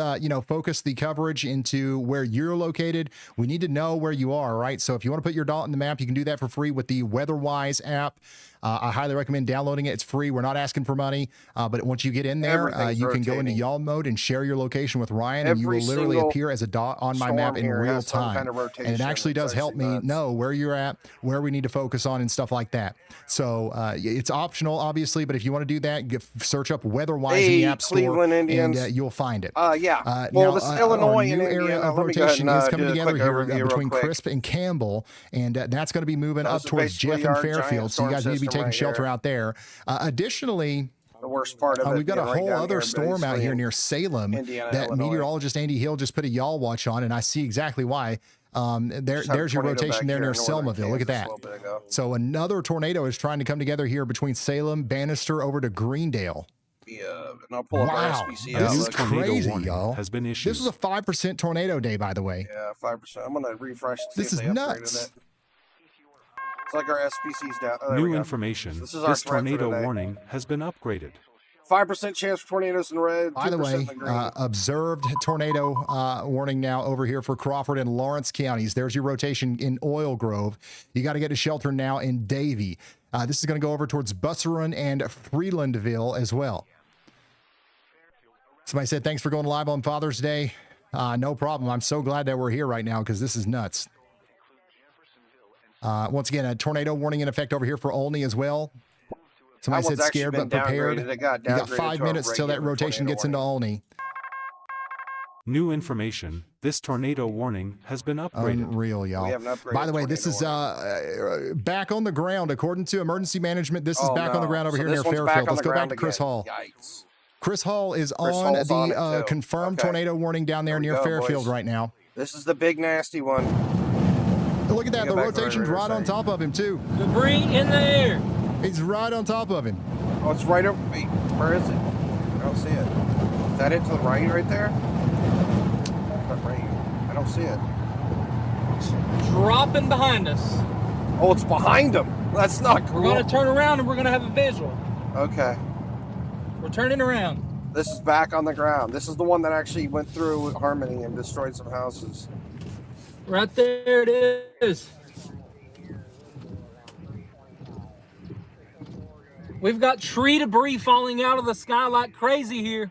focus the coverage into where you're located, we need to know where you are, right? So if you want to put your dot on the map, you can do that for free with the WeatherWise app. I highly recommend downloading it. It's free. We're not asking for money. But once you get in there, you can go into y'all mode and share your location with Ryan, and you will literally appear as a dot on my map in real some time. kind of rotation. And it actually does help me nuts. know where you're at, where we need to focus on, and stuff like that. So it's optional, obviously, but if you want to do that, search up weather-wise in the App Store, Cleveland Indians. and you'll find it. Yeah. Well, this is Illinois our and new area Indiana. of Let me go ahead rotation and is coming do a together quick here overview real between quick. Crisp and Campbell, and that's going to be moving Those up are towards basically Jeff and our giant Fairfield. So you storm guys need to be system taking right shelter here. out there. Additionally, The worst part of it we've got a being right whole down other here, storm out basically here in near Salem Indiana, that Illinois. meteorologist Andy Hill just put a yaw watch on, and I see exactly why. There's your tornado rotation back there here near in northern Selmaville. Look at Kansas that. a little bit ago. So another tornado is trying to come together here between Salem, Bannister, over to Greendale. Yeah, and I'll pull up our Wow, SPC this is outlook. crazy, warning y'all. has been issued. This was a 5% tornado day, by the way. Yeah, 5%. I'm gonna refresh to see This if is they nuts. upgraded it. It's like our SPC's down. Oh, there we New go. information. This is our This threat for tornado today. warning has been upgraded. 5% chance for tornadoes in red. By the 2% way, in the green. observed tornado warning now over here for Crawford and Lawrence counties. There's your rotation in Oil Grove. You got to get to shelter now in Davie. This is going to go over towards Busserun and Freelandville as well. Somebody said, thanks for going live on Father's Day. No problem. I'm so glad that we're here right now because this is nuts. Once again, a tornado warning in effect over here for Olney as well. Somebody That said one's actually scared been but prepared. downgraded. It got You got downgraded 5 to a minutes till that regular rotation tornado gets into Olney. New information. This tornado warning has been upgraded. Unreal, y'all. We have an upgraded By the way, this is back on the ground. According to emergency management, this is back on the ground over here near Fairfield. Let's go back to Chris Hall. Yikes. Chris Hall is Chris on Hall's on it, the too. confirmed Okay. tornado warning down there Here we near go, Fairfield boys. right now. This is the big nasty one. Look at that. The Go back to rotation's our right on top of him, too. Debris in the air. He's right on top of him. Oh, it's right over. Wait, where is it? I don't see it. Is that it to the right there? Right. I don't see it. Dropping behind us. Oh, it's behind him. That's not cool. We're going to turn around and we're going to have a visual. Okay. We're turning around. This is back on the ground. This is the one that actually went through Harmony and destroyed some houses. Right there it is. We've got tree debris falling out of the sky like crazy here.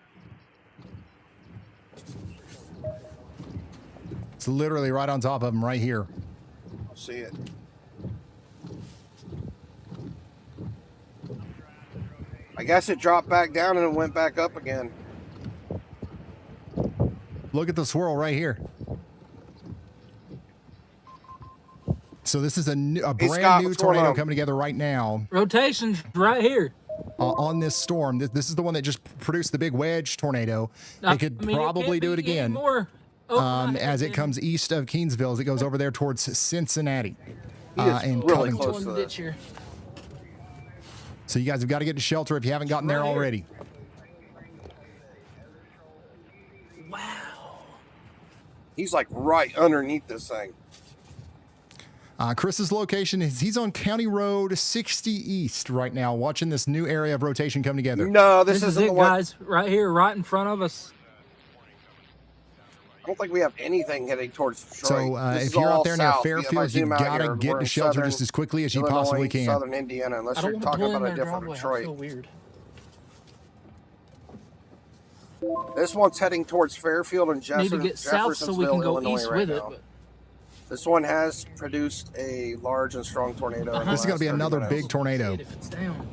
It's literally right on top of him right here. See it. I guess it dropped back down and it went back up again. Look at the swirl right here. So this is a brand new tornado coming together right now. Rotation's right here. On this storm. This is the one that just produced the big wedge tornado. They could probably do it again as it comes east of Keensville, as it goes over there towards Cincinnati. And really Covington. close to this. So you guys have got to get to shelter if you haven't gotten there already. Wow. He's like right underneath this thing. Chris's location is he's on County Road 60 East right now, watching this new area of rotation come together. No, this is isn't it, the one. guys. Right here, right in front of us. I don't think we have anything heading towards Detroit. So if you're out there near Fairfield, you've got to get to shelter just as quickly as you possibly can. Southern Indiana, unless you're talking about a different Detroit. So weird. This one's heading towards Fairfield and Need to get south so we can go Illinois east right with now. it. But This one has produced a large and strong tornado. in the This is going to be last 30 another minutes. big tornado. if it's down.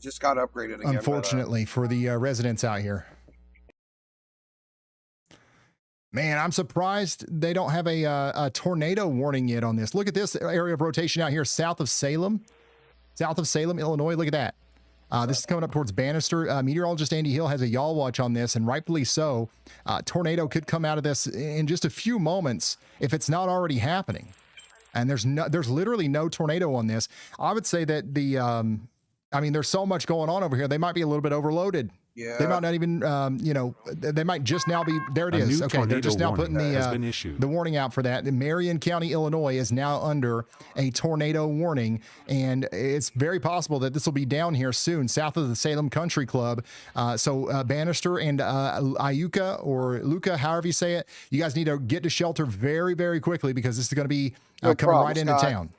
Just got upgraded again. Unfortunately for the residents out here. Man, I'm surprised they don't have a tornado warning yet on this. Look at this area of rotation out here south of Salem, Illinois. Look at that. This is coming up towards Bannister. Meteorologist Andy Hill has a yaw watch on this, and rightfully so. Tornado could come out of this in just a few moments if it's not already happening. And there's literally no tornado on this. I would say that there's so much going on over here. They might be a little bit overloaded. Yeah. They might not even, they might just now be, there it is. Okay, they're just now putting the warning out for that. Marion County, Illinois is now under a tornado warning, and it's very possible that this will be down here soon, south of the Salem Country Club. So Bannister and Iuka or Luca, however you say it, you guys need to get to shelter very, very quickly because this is going to be coming right into town.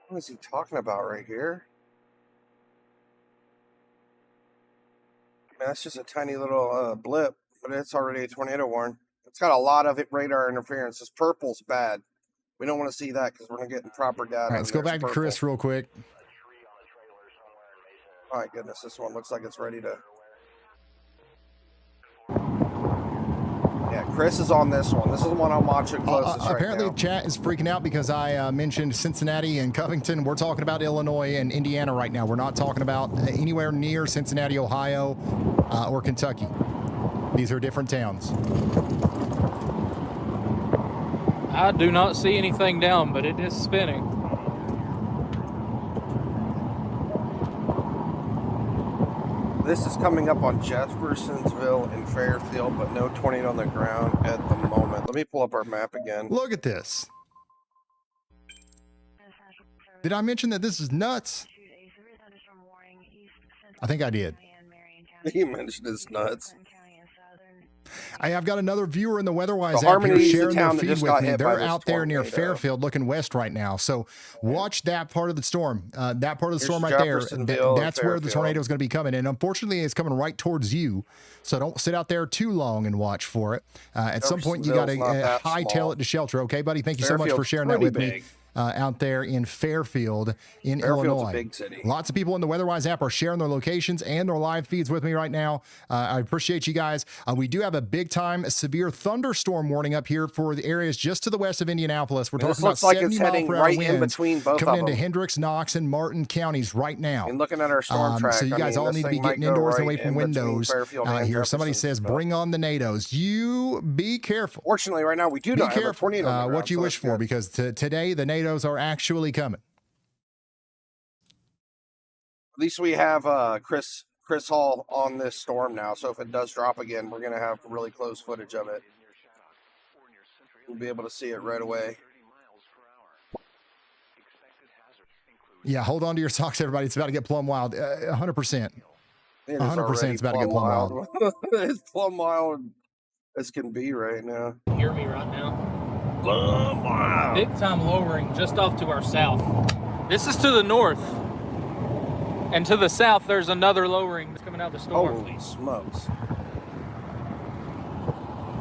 What is he talking about right here? That's just a tiny little blip, but it's already a tornado warning. It's got a lot of radar interference. This purple's bad. We don't want to see that because we're not getting proper data. All right, let's go back to Chris real quick. Oh my goodness, this one looks like it's ready to. Yeah, Chris is on this one. This is the one I'm watching closest right apparently, now. chat is freaking out because I mentioned Cincinnati and Covington. We're talking about Illinois and Indiana right now. We're not talking about anywhere near Cincinnati, Ohio, or Kentucky. These are different towns. I do not see anything down, but it is spinning. This is coming up on Jeffersonville and Fairfield, but no tornado on the ground at the moment. Let me pull up our map again. Look at this. Did I mention that this is nuts? I think I did. You mentioned it's nuts. Hey, I've got another viewer in the Weatherwise So app here Harmony's the sharing their town that feed just with got me. hit by They're this out there near tornado. Fairfield looking west right now. So watch that part of the storm. That part of the Here's storm right there. Jeffersonville and That's where the Fairfield. tornado is going to be coming. And unfortunately, it's coming right towards you. So don't sit out there too long and watch for it. At some point, you got to Jeffersonville's not that hightail small. it to shelter. Okay, buddy? Thank you so much for Fairfield's sharing that pretty with big. me. Out there in Fairfield in Fairfield's Illinois. a big city. Lots of people in the Weatherwise app are sharing their locations and their live feeds with me right now. I appreciate you guys. We do have a big time severe thunderstorm warning up here for the areas just to the west of Indianapolis. We're And this talking about looks like 70 it's mile heading per hour right in winds between both coming of into them. Hendricks, Knox, and Martin counties right now. And looking at our storm track, So you guys all need to be getting indoors and away from windows here. Somebody says, bring on the NATOs. You be careful. Fortunately, right now we do Be not have a careful tornado. on the ground, what you so wish that's for good. because today the NATOs are actually coming. At least we have Chris Hall on this storm now. So if it does drop again, we're gonna have really close footage of it. We'll be able to see it right away. Yeah, hold on to your socks, everybody. It's about to get plumb wild. 100%. It is 100% it's about to get plumb wild. It's plumb wild as can be right now. Hear me right now. Plumb wild. Big time lowering just off to our south. This is to the north. And to the south, there's another lowering that's coming out of the storm. Holy smokes.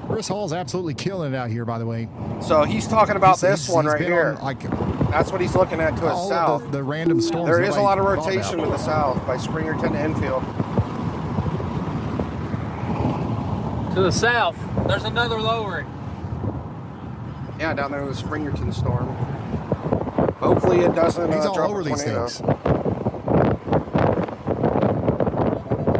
Chris Hall's absolutely killing it out here, by the way. So he's talking about this one he's right been here. on, like, That's what he's looking at to his all south. of the random storms. There is a lot of nobody thought rotation about. with the south by Springerton to Enfield. To the south, there's another lowering. Yeah, down there with the Springerton storm. Hopefully it doesn't He's all drop over a these tornado. things.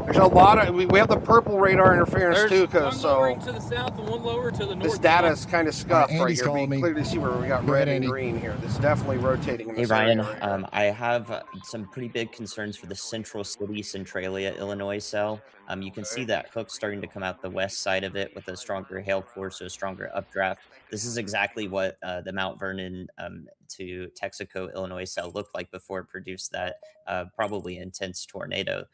There's a lot of we have the purple radar interference There's too, one because lowering to the south and one lower to the north. this data is kind of scuffed right Andy's here. We calling can me. clearly see where we got Go red ahead, and Andy. green here. This is definitely rotating in Hey this Ryan, area right here. I have some pretty big concerns for the Central City, Centralia, Illinois cell. You can see that hook starting to come out the west side of it with a stronger hail core, so a stronger updraft. This is exactly what the Mount Vernon to Texaco, Illinois cell looked like before it produced that probably intense tornado.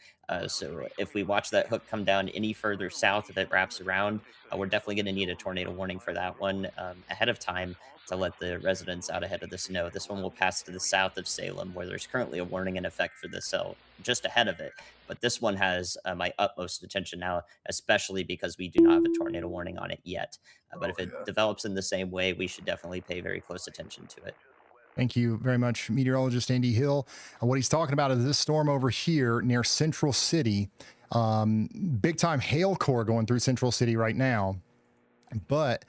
So if we watch that hook come down any further south, if it wraps around, we're definitely going to need a tornado warning for that one ahead of time to let the residents out ahead of the snow. This one will pass to the south of Salem, where there's currently a warning in effect for the cell just ahead of it. But this one has my utmost attention now, especially because we do not have a tornado warning on it yet. But if it develops in the same way, we should definitely pay very close attention to it. Thank you very much, meteorologist Andy Hill. What he's talking about is this storm over here near Central City. Big time hail core going through Central City right now. But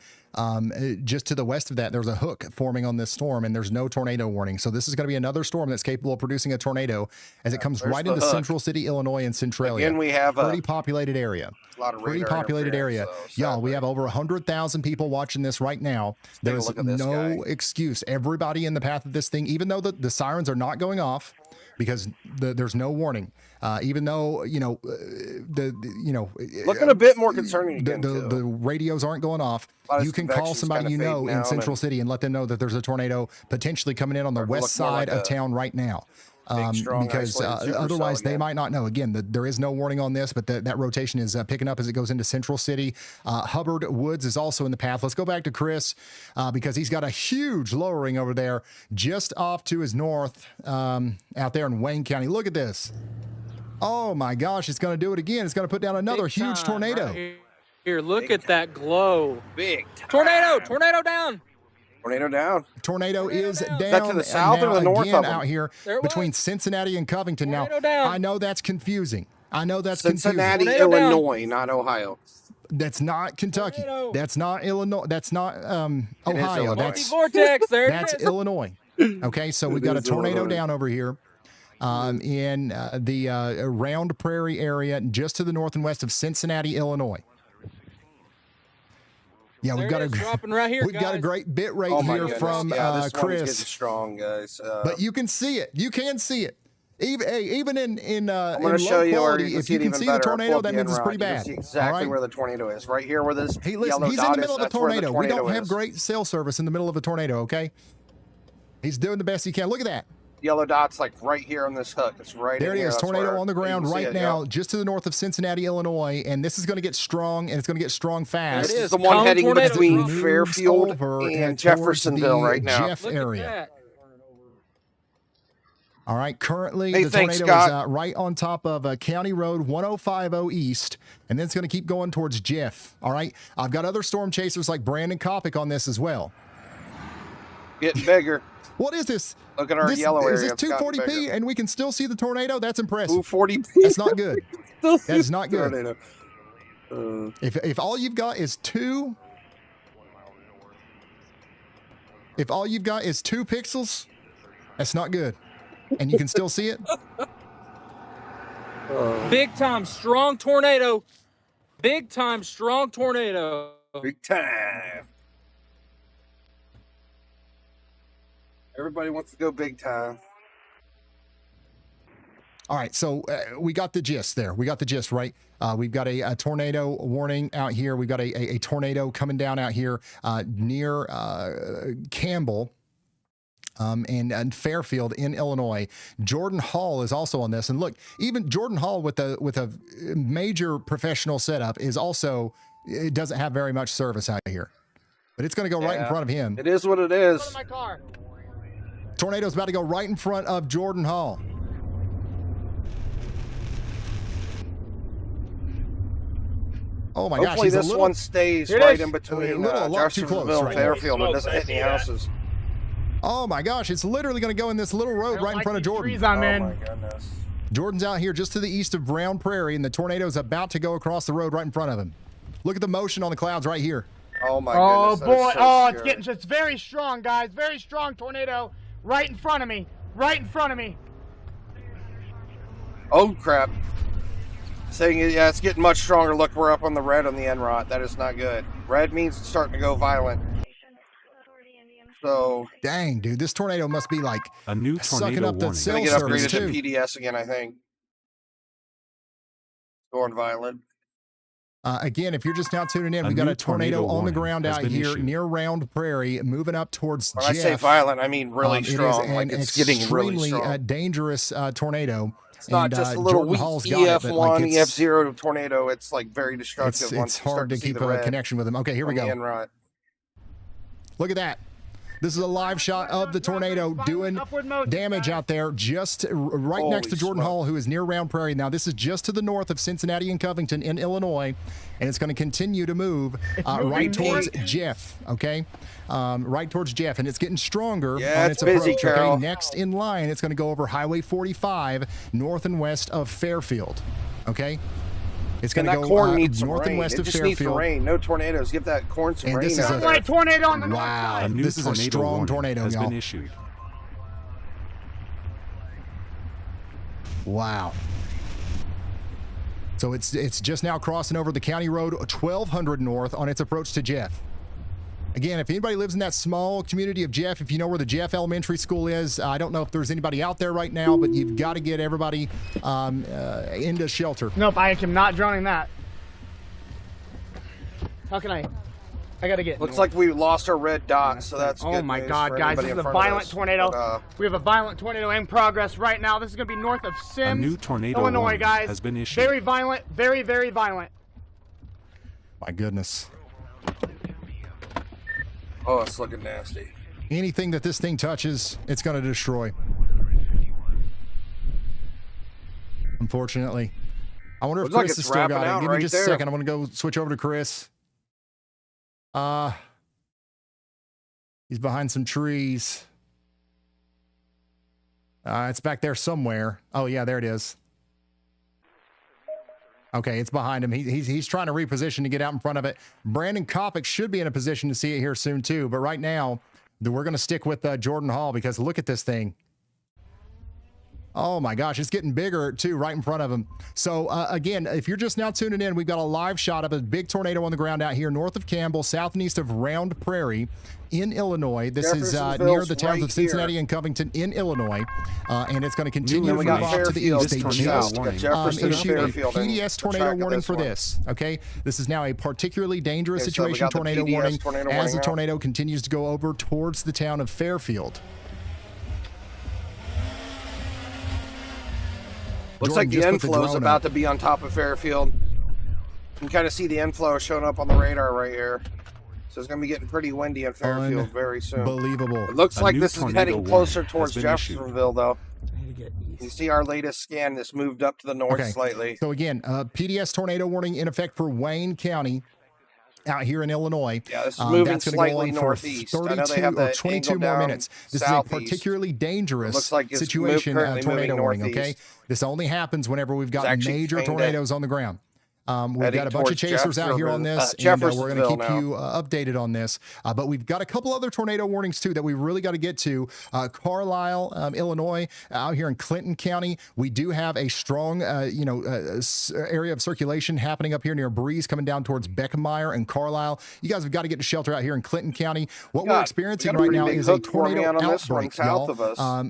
just to the west of that, there's a hook forming on this storm, and there's no tornado warning. So this is going to be another storm that's capable of producing a tornado as it comes there's right the into hook. Central City, Illinois, and Centralia. Again, we have a pretty populated area. lot of Pretty radar populated area. interference, though, Y'all, we sadly. have over 100,000 people watching this right now. take a There's look at this no guy. excuse. Everybody in the path of this thing, even though the sirens are not going off because there's no warning, even though, Looking a bit more concerning again, the radios aren't going off. A lot of You can call convection's somebody kinda you know fading in out Central and- City and let them know that there's a tornado potentially coming in on the Or west look more side like of a town right now. strong, Because isolated supercell otherwise they again. might not know. Again, there is no warning on this, but that rotation is picking up as it goes into Central City. Hubbard Woods is also in the path. Let's go back to Chris because he's got a huge lowering over there just off to his north out there in Wayne County. Look at this. Oh my gosh, it's going to do it again. It's going to put down another Big huge time, tornado. right here, look at that glow. Big time. Tornado down. Tornado down. Tornado is down. Is that to the south now or the north again of them? out here There it between was. Cincinnati and Covington. Tornado Now, down. I know that's confusing. I know that's Cincinnati, confusing. Tornado down. Illinois, not Ohio. That's not Kentucky. Tornado. That's not Illinois. That's not Ohio. Illinois. That's Vortex. There it that's is. Illinois. Okay, so we've got a is tornado Illinois. down over here in the Round Prairie area, just to the north and west of Cincinnati, Illinois. Yeah, There we've got it is, a dropping right here, we've got a guys. great bit rate Oh my here goodness. from Yeah, this one's getting Chris, strong, guys. but you can see it. You can see it. Even in I'm going to low show you, or quality, you can if see you it can even see better. the tornado, Pull up that the means it's end pretty rod. You bad. can see exactly all right? where the tornado is. Right here where this Listen, yellow he's in dot the middle is, of a that's where the tornado. We don't tornado have is. great cell service in the middle of a tornado, okay? He's doing the best he can. Look at that. Yellow dot's like right here on this hook. It's right There in it here. is. That's Tornado where on the you ground can see right it, now, yeah. just to the north of Cincinnati, Illinois. And this is going to get strong, and it's going to get strong fast. This It is is. the one Cone heading tornado between Moves Fairfield over and towards Jeffersonville the right now. Jeff Look area. at that. All right, currently Hey, the thanks, tornado Scott. is right on top of County Road 1050 East, and then it's going to keep going towards Jeff. All right, I've got other storm chasers like Brandon Copic on this as well. Getting bigger. What is this? Look at our This, yellow is area. this It's gotten 240p bigger. and we can still see the tornado? That's impressive. 240p. That's not good. Still see That's the not good. tornado. If all you've got is two pixels, that's not good. And you can still see it? Big time strong tornado. Big time strong tornado. Big time. Everybody wants to go big time. All right, so we got the gist there. We got the gist, right? We've got a tornado warning out here. We've got a tornado coming down out here near Campbell and Fairfield in Illinois. Jordan Hall is also on this. And look, even Jordan Hall with a major professional setup is also, it doesn't have very much service out here. But it's going to go right in front of him. It is what it is. Go to my car. Tornado's about to go right in front of Jordan Hall. Oh my gosh, Hopefully he's this a little, one stays Here it right is. in between A lot too close Jeffersonville right and now. Fairfield and doesn't hit any houses. oh my gosh, it's literally going to go in this little I road don't right in like front of these Jordan. trees I'm Oh in. my goodness. Jordan's out here just to the east of Brown Prairie, and the tornado's about to go across the road right in front of him. Look at the motion on the clouds right here. Oh my Oh goodness. that is boy! so Oh, it's scary. getting just very strong, guys. Very strong tornado right in front of me. Right in front of me. Oh crap. Saying it, yeah, it's getting much stronger. Look, we're up on the red on the NROT. That is not good. Red means it's starting to go violent. So Dang, dude, this tornado must be like A new sucking tornado up the warning cell gonna get has been service upgraded to issued. too. PDS again, I think. Going violent. Again, if you're just now tuning in, A we got new a tornado tornado on the warning ground has out been here issued. near Round Prairie, moving up towards When Jeff. I say violent, I mean really It strong. is Like an it's getting really extremely strong. dangerous tornado. It's not And, just a little Jordan weak Hall's got it, but, EF1, like, it's- EF0 tornado. It's like very destructive. once It's you start hard to see keep the a red connection with them. Okay, here we on the go. NROT. Look at that. This is a live shot of the tornado doing damage out there just right next to Holy Jordan smoke. Hall, who is near Round Prairie. Now, this is just to the north of Cincinnati and Covington in Illinois, and it's going to continue to move right towards Jeff, okay? Right towards Jeff, and it's getting stronger Yeah, on it's its busy, approach. Carol. Okay, next in line, it's going to go over Highway 45 north and west of Fairfield, okay? It's going And to that go corn needs some north rain. and west It of just needs some Fairfield. rain. No tornadoes. Give that corn some And rain this is out a- there. Right tornado on the north Wow, side. A new this is a tornado strong warning tornado, has y'all. been issued. Wow. So it's just now crossing over the county road 1200 north on its approach to Jeff. Again, if anybody lives in that small community of Jeff, if you know where the Jeff Elementary School is, I don't know if there's anybody out there right now, but you've got to get everybody into shelter. Nope, I am not drowning that. How can I gotta get. Looks like we lost our red dot, so that's Oh good my news God, for guys! everybody This is in a front of violent us. tornado. But, We have a violent tornado in progress right now. This is gonna be north of Sims, A new tornado Illinois, warning guys. has been issued. Very violent, very, very violent. My goodness. oh, it's looking nasty. Anything that this thing touches, it's going to destroy. Unfortunately. I wonder if Looks like Chris it's has still got wrapping it. out Give me right just there. a second. I'm going to go switch over to Chris. He's behind some trees. It's back there somewhere. Oh, yeah, there it is. Okay, it's behind him. He's trying to reposition to get out in front of it. Brandon Copic should be in a position to see it here soon, too. But right now, we're going to stick with Jordan Hall because look at this thing. Oh my gosh, it's getting bigger too, right in front of him. So again, if you're just now tuning in, we've got a live shot of a big tornado on the ground out here north of Campbell, south and east of Round Prairie in Illinois. This is near the towns of Cincinnati and Covington in Illinois, and it's going to continue to move off to the east. They just issued a PDS tornado warning for this. Okay, this is now a particularly dangerous situation tornado warning as the tornado continues to go over towards the town of Fairfield. Looks like the inflow is about to be on top of Fairfield. You can kind of see the inflow showing up on the radar right here. So it's going to be getting pretty windy in Fairfield very soon. Unbelievable. It looks like this is heading closer towards Jeffersonville, though. You see our latest scan, this moved up to the north slightly. So again, PDS tornado warning in effect for Wayne County out here in Illinois. Yeah, this is moving that's slightly go on northeast. for 32 or 22 more minutes. This is a particularly dangerous situation, tornado warning, okay? This only happens whenever we've got major tornadoes on the ground. We've got a bunch of chasers out here on this, and we're going to keep you updated on this. But we've got a couple other tornado warnings, too, that we really got to get to. Carlisle, Illinois, out here in Clinton County, we do have a strong, area of circulation happening up here near Breeze, coming down towards Beckmeyer and Carlisle. You guys have got to get to shelter out here in Clinton County. What we're experiencing right now is a tornado outbreak, y'all.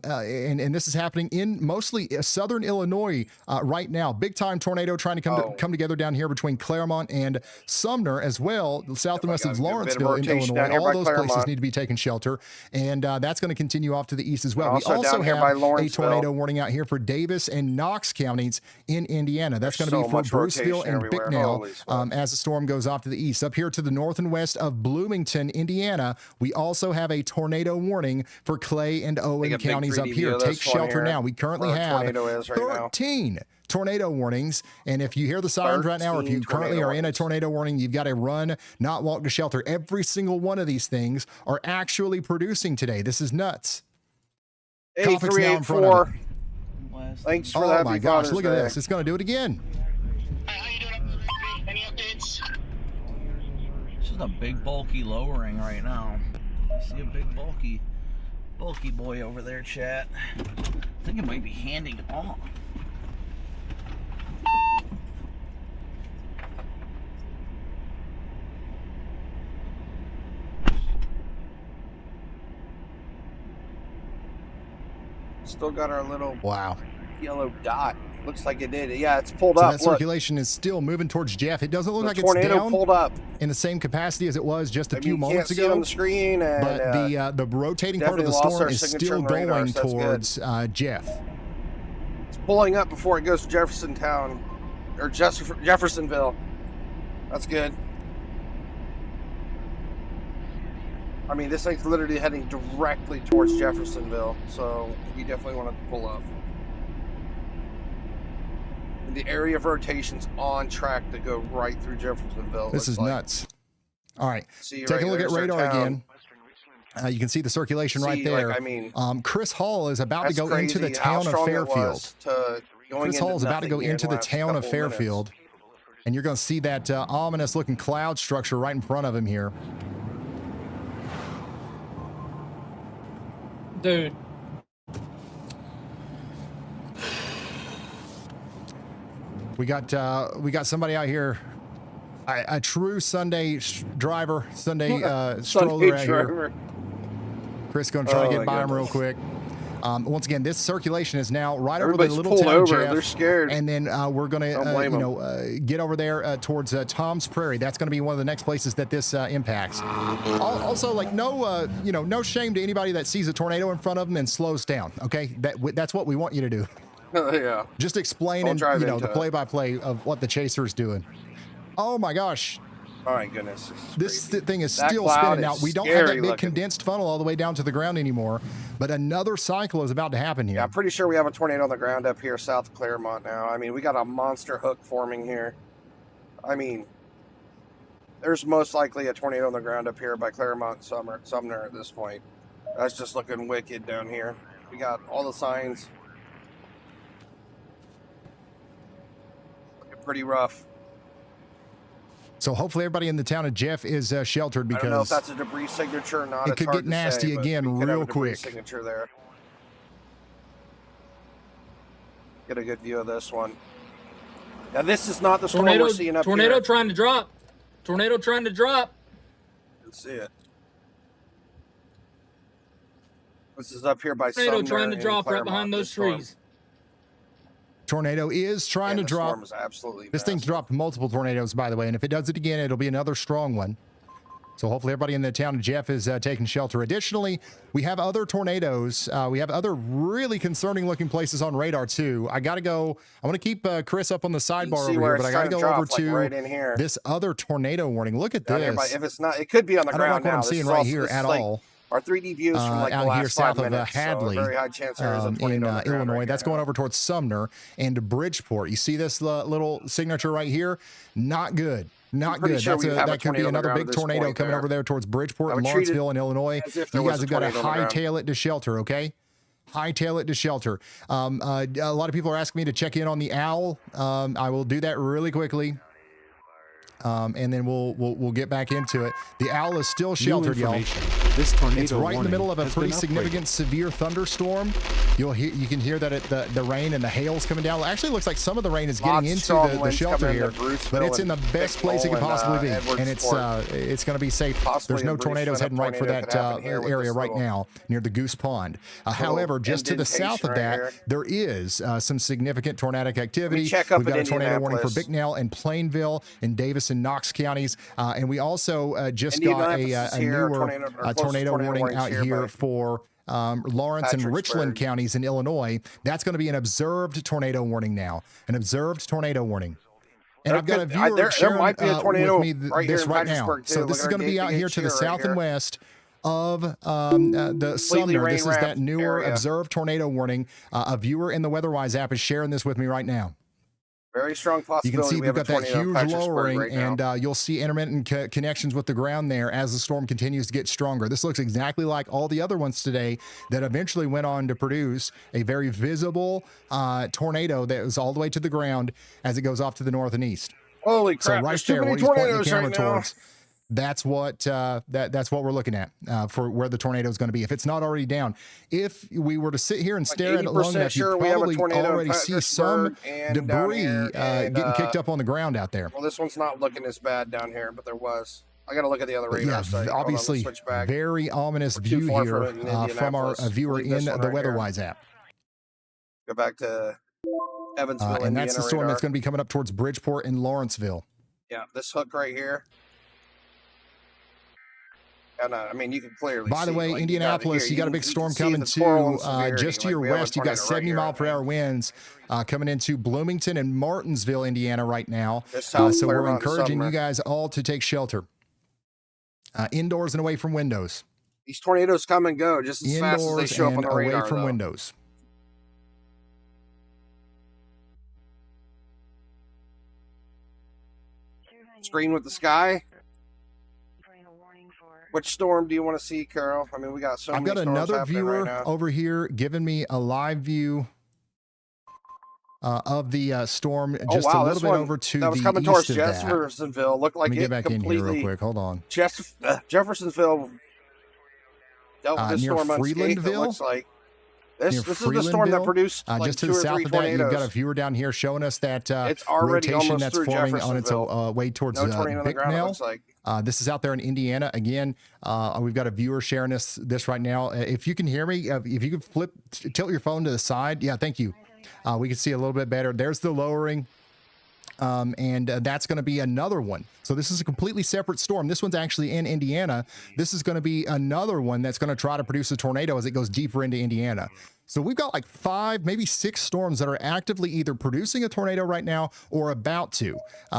And this is happening in mostly southern Illinois right now. Big-time tornado trying to come together down here between Claremont and Sumner as well, south and west of Lawrenceville in Illinois. All those places need to be taking shelter, and that's going to continue off to the east as well. We also have a tornado warning out here for Davis and Knox counties in Indiana. That's going to be for Bruceville and Bicknell as the storm goes off to the east. Up here to the north and west of Bloomington, Indiana, we also have a tornado warning for Clay and Owen counties up here. Take shelter now. We currently have 13 tornado warnings, and if you hear the sirens right now, or if you currently are in a tornado warning, you've got to run, not walk to shelter. Every single one of these things are actually producing today. This is nuts. 8384. Thanks for that. Oh my gosh, look at this. It's going to do it again. How you doing? Any updates? This is a big bulky lowering right now. I see a big bulky boy over there, chat. I think it might be handing off. Still got our little yellow dot. Looks like it did. Yeah, it's pulled so up. That circulation is still moving towards Jeff. It doesn't look like it's down pulled up in the same capacity as it was just a few moments ago. See it on the screen, and, but the rotating part of the storm is still going towards Jeff. It's pulling up before it goes to Jeffersontown or Jeffersonville. That's good. I mean, this thing's literally heading directly towards Jeffersonville, so we definitely want to pull up. And the area of rotation's on track to go right through Jeffersonville. This is nuts. All right, take a look at radar again. You can see the circulation right there. Chris Hall is about to go into the town of Fairfield. Chris Hall is about to go into the town of Fairfield, and you're going to see that ominous-looking cloud structure right in front of him here. Dude. We got somebody out here, a true Sunday driver, Sunday stroller out here. Chris going to try to get by him real quick. Once again, this circulation is now right over the little town of Jeff. They're scared. And then we're going to, get over there towards Tom's Prairie. That's going to be one of the next places that this impacts. Also, like no shame to anybody that sees a tornado in front of them and slows down. Okay, that's what we want you to do. Yeah. Just explain the play-by-play of what the chaser is doing. Oh my gosh. Oh my goodness. This thing is That still cloud spinning. Now, is we don't have scary that big looking. condensed funnel all the way down to the ground anymore, but another cycle is about to happen here. Yeah, I'm pretty sure we have a tornado on the ground up here south of Claremont now. I mean, we got a monster hook forming here. I mean, there's most likely a tornado on the ground up here by Claremont and Sumner at this point. That's just looking wicked down here. We got all the signs. Looking pretty rough. So hopefully everybody in the town of Jeff is sheltered, because I don't know if that's a debris signature or not. it It's could hard get to nasty say, but again we could have real a debris quick. signature there. Get a good view of this one. Now this is not the storm we're seeing up tornado here. trying to drop. Tornado trying to drop. You can see it. This is up here by Tornado Sumner trying to and drop right Claremont, behind this those storm. trees. Tornado is trying to The drop. storm is absolutely This thing's dropped multiple tornadoes, by the way, and if it does it again, it'll be another strong one. So hopefully everybody in the town of Jeff is taking shelter. Additionally, we have other tornadoes. We have other really concerning looking places on radar too. I got to go. I want to keep Chris up on the sidebar see over where here, it's but I got to trying to go drop, over like, to right in here. this other tornado warning. Look at Down here this. if it's not, it could be on the I don't ground like what now. I'm This seeing is right also- here this is at like all. Our 3D views from like the out last here south 5 of minutes. Hadley, So very high chance there is a in tornado on the ground Illinois. right That's now. going over towards Sumner and Bridgeport. You see this little signature right here? Not good. Not pretty good. sure we have a That could be tornado on the another ground big at this tornado point coming there. over there towards Bridgeport I and would treat it Lawrenceville in Illinois. as if there You was guys a have got to tornado on the ground. hightail it to shelter, okay? Hightail it to shelter. A lot of people are asking me to check in on the owl. I will do that really quickly. And then we'll get back into it. The owl is still sheltered, y'all. This tornado It's right in the middle of a warning pretty has been significant severe thunderstorm. You can hear that the rain and the hail's coming down. It actually looks like some of the rain is getting Lots of into strong the winds shelter coming here, into Bruceville but it's in the and best Big place it could Knoll and, possibly be, Edwardsport. and it's going to be safe. Possibly There's no in tornadoes Bruceville, heading right for tornado that could happen here with area this right little- now near the Goose Pond. However, just to the south of indentation right that, here. there is some significant tornadic activity. check up We've got in a tornado warning for Indianapolis. Bicknell and Plainville and Davis and Knox counties, and we also just got Indianapolis is a here, newer closest tornado warning warning's out here here by for Lawrence and Richland Patricksburg. counties in Illinois. That's going to be an observed tornado warning now. An observed tornado warning. And I've got a viewer there sharing might be a tornado with me right here this in right now. Patricksburg, too. So Look this is at going to our be out gate here to the right south here. and west of the Sumner. rain This is that wrapped newer area. observed tornado warning. A viewer in the WeatherWise app is sharing this with me right now. Very strong You possibility. can see we we've have got a that tornado in huge Patricksburg lowering, right now. and you'll see intermittent connections with the ground there as the storm continues to get stronger. This looks exactly like all the other ones today that eventually went on to produce a very visible tornado that was all the way to the ground as it goes off to the north and east. Holy So crap! right There's too there, many where he's pointing the tornadoes camera right now. towards, that's what that's what we're looking at for where the tornado is going to be. If it's not already down, if we were to sit here and stare at it long 80% enough, sure you we have a probably tornado in already see some Patricksburg and down debris here, and, getting kicked up on the ground out there. Well, this one's not looking as bad down here, but there was. I got to look at the other But radar yeah, site. Hold on, let's obviously, switch back. very ominous We're too view far here from it in from our Indianapolis. viewer Leave in this the one right here. WeatherWise app. Go back to Evansville, And that's the Indiana storm radar. that's going to be coming up towards Bridgeport and Lawrenceville. Yeah, this hook right here. And I mean, you can clearly By the see, way, like, Indianapolis, you got a big storm coming too. too. Just to your west, you've got 70 mile per hour winds coming into Bloomington and Martinsville, Indiana right now. Just south So we're Claremont and encouraging Sumner. you guys all to take shelter. Indoors and away from windows. These tornadoes come and go just as fast as they Indoors show up on and the away radar. from though. windows. Screen with the sky. Which storm do you want to see, Carol? I mean, we got so I've many got storms another happening viewer right now. over here giving me a live view of the storm just a little this bit one over to that was the coming east towards of that. Jeffersonville. Looked like Let me get it back in here completely. real quick. Hold on. Jeffersonville dealt with this Near storm unscathed. It Freelandville? looks like Near this is the storm that Freelandville? produced like Just to 2 the or south 3 of that, tornadoes. you've got a viewer down here showing us that It's already rotation almost that's through forming on its Jeffersonville. way towards No tornado on the ground. It Bicknell. looks like. This is out there in Indiana. Again, we've got a viewer sharing this right now. If you can hear me, if you could tilt your phone to the side. Yeah, thank you. We can see a little bit better. There's the lowering. And that's going to be another one. So this is a completely separate storm. This one's actually in Indiana. This is going to be another one that's going to try to produce a tornado as it goes deeper into Indiana. So we've got like 5, maybe 6 storms that are actively either producing a tornado right now or about to.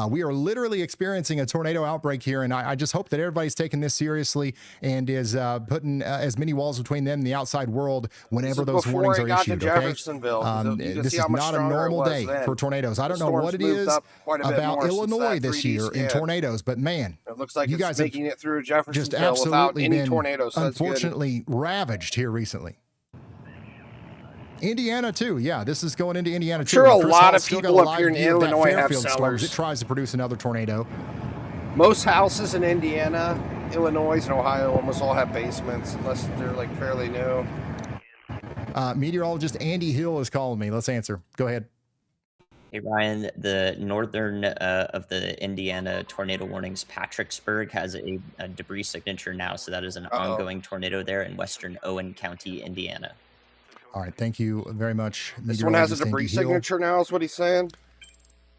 We are literally experiencing a tornado outbreak here, and I just hope that everybody's taking this seriously and is putting as many walls between them and the outside world whenever those warnings are issued. Okay? This is not a normal day for tornadoes. I don't know what it is about Illinois this year in tornadoes, but man, it looks like you guys it's making it through Jeffersonville just absolutely without any been tornadoes. So unfortunately ravaged here recently. Indiana too, yeah. This is going into Indiana too. I'm sure a Chris lot Hall's of still people got a up here in live view of that Illinois have Fairfield storm cellars. as it tries to produce another tornado. Most houses in Indiana, Illinois, and Ohio almost all have basements, unless they're like fairly new. Meteorologist Andy Hill is calling me. Let's answer. Go ahead. Hey Ryan, the northern of the Indiana tornado warnings, Patricksburg has a debris signature now, so that is an ongoing tornado there in western Owen County, Indiana. All right, thank you very much. This one has a debris signature now, is what he's saying?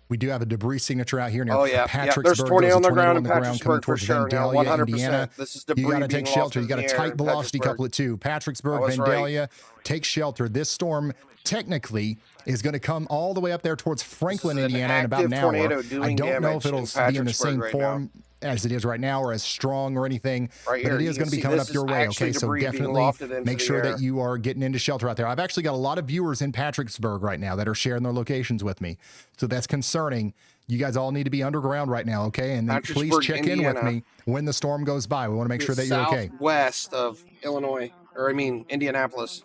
We do have a debris signature out here near Patricksburg. There's a tornado on the ground in Patricksburg for sure. Vandalia, 100%. Indiana. This is debris. You got to take shelter. You got to tight velocity Patricksburg. couple it too. Patricksburg, Vandalia, take shelter. This storm technically is going to come all the way up there towards Franklin, Indiana in about an hour. I don't know if it'll be in the same form as it is right now or as strong or anything, but it is going to be coming up your way. Okay, so definitely make sure that you are getting into shelter out there. I've actually got a lot of viewers in Patricksburg right now that are sharing their locations with me, so that's concerning. You guys all need to be underground right now, okay? And then please check in with me when the storm goes by. We want to make sure that you're okay. Southwest of Illinois, or I mean Indianapolis.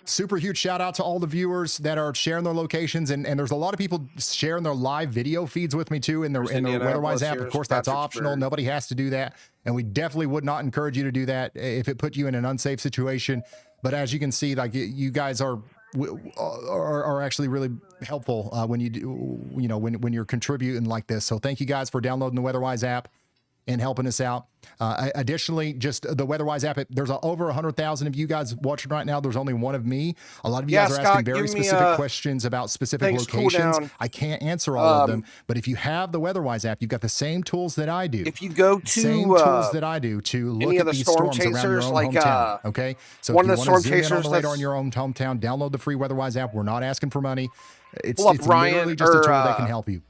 Super huge shout out to all the viewers that are sharing their locations, and there's a lot of people sharing their live video feeds with me too in the Weatherwise app. Of course, that's optional. Nobody has to do that, and we definitely would not encourage you to do that if it put you in an unsafe situation. But as you can see, like you guys are actually really helpful when you do, when you're contributing like this. So thank you guys for downloading the Weatherwise app and helping us out. Additionally, just the Weatherwise app, there's over 100,000 of you guys watching right now. There's only one of me. A lot of you guys are asking very specific questions about specific locations. I can't answer all of them, but if you have the Weatherwise app, you've got the same tools that I do. If you go to same tools that I do to look at these storms around your own hometown. Okay, so one if of you the want storm to zoom in on chasers the radar in your own hometown, download the free Weatherwise app. We're not asking for money. It's Ryan, literally just a tool that can help you.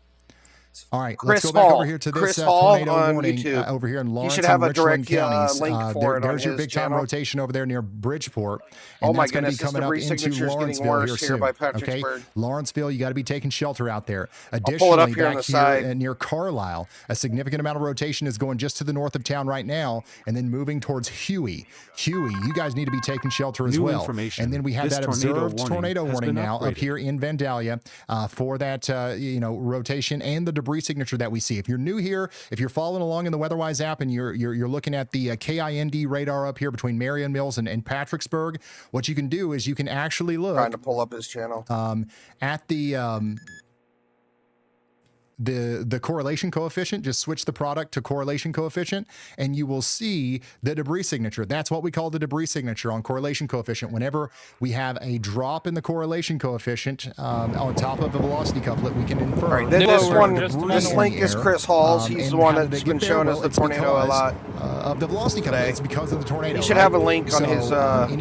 All right, Chris let's go back over here to Chris this Hall tornado on warning YouTube. Over here in Lawrence you should have and a direct Richland counties. link for it there's on your big time channel. rotation over there near Bridgeport. And oh my that's going to goodness, be coming up into Lawrenceville here soon. By okay, Lawrenceville, you got to be taking shelter out there. Additionally, back here near Carlisle, a significant amount of rotation is going just to the north of town right now, and then moving towards Huey. You guys need to be taking shelter as well. And then we have that observed tornado warning now up here in Vandalia for that rotation and the debris signature that we see. If you're new here, if you're following along in the Weatherwise app and you're looking at the KIND radar up here between Marion Mills and Patricksburg, what you can do is you can actually look. Trying to pull up his channel. At the correlation coefficient, just switch the product to correlation coefficient, and you will see the debris signature. That's what we call the debris signature on correlation coefficient. Whenever we have a drop in the correlation coefficient on top of the velocity couplet, we can infer. Right, this link is Chris Hall's. He's the one that's been showing us the tornado a lot. Of the velocity couplet, it's because of the tornado. He should have a link on his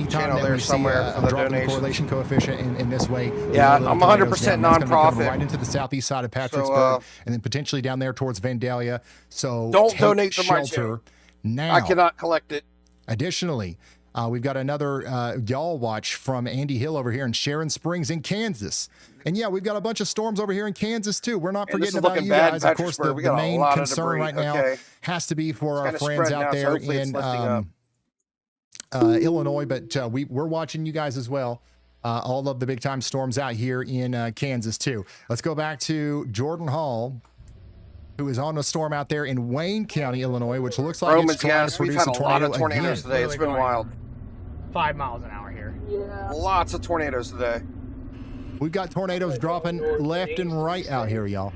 channel there somewhere for the drop donation. In the correlation coefficient in this way. Yeah, I'm 100% nonprofit. Right into the southeast side of Patricksburg. And then potentially down there towards Vandalia. So don't donate to my channel now. I cannot collect it. Additionally, we've got another y'all watch from Andy Hill over here in Sharon Springs in Kansas. And yeah, we've got a bunch of storms over here in Kansas too. We're not forgetting about you guys. Of course, the main concern right now has to be for our friends out there in Illinois, but we're watching you guys as well. All of the big time storms out here in Kansas too. Let's go back to Jordan Hall, who is on a storm out there in Wayne County, Illinois, which looks like it's trying to produce a tornado again. Today. It's been wild. 5 miles an hour here. Yeah. Lots of tornadoes today. We've got tornadoes dropping left and right out here, y'all.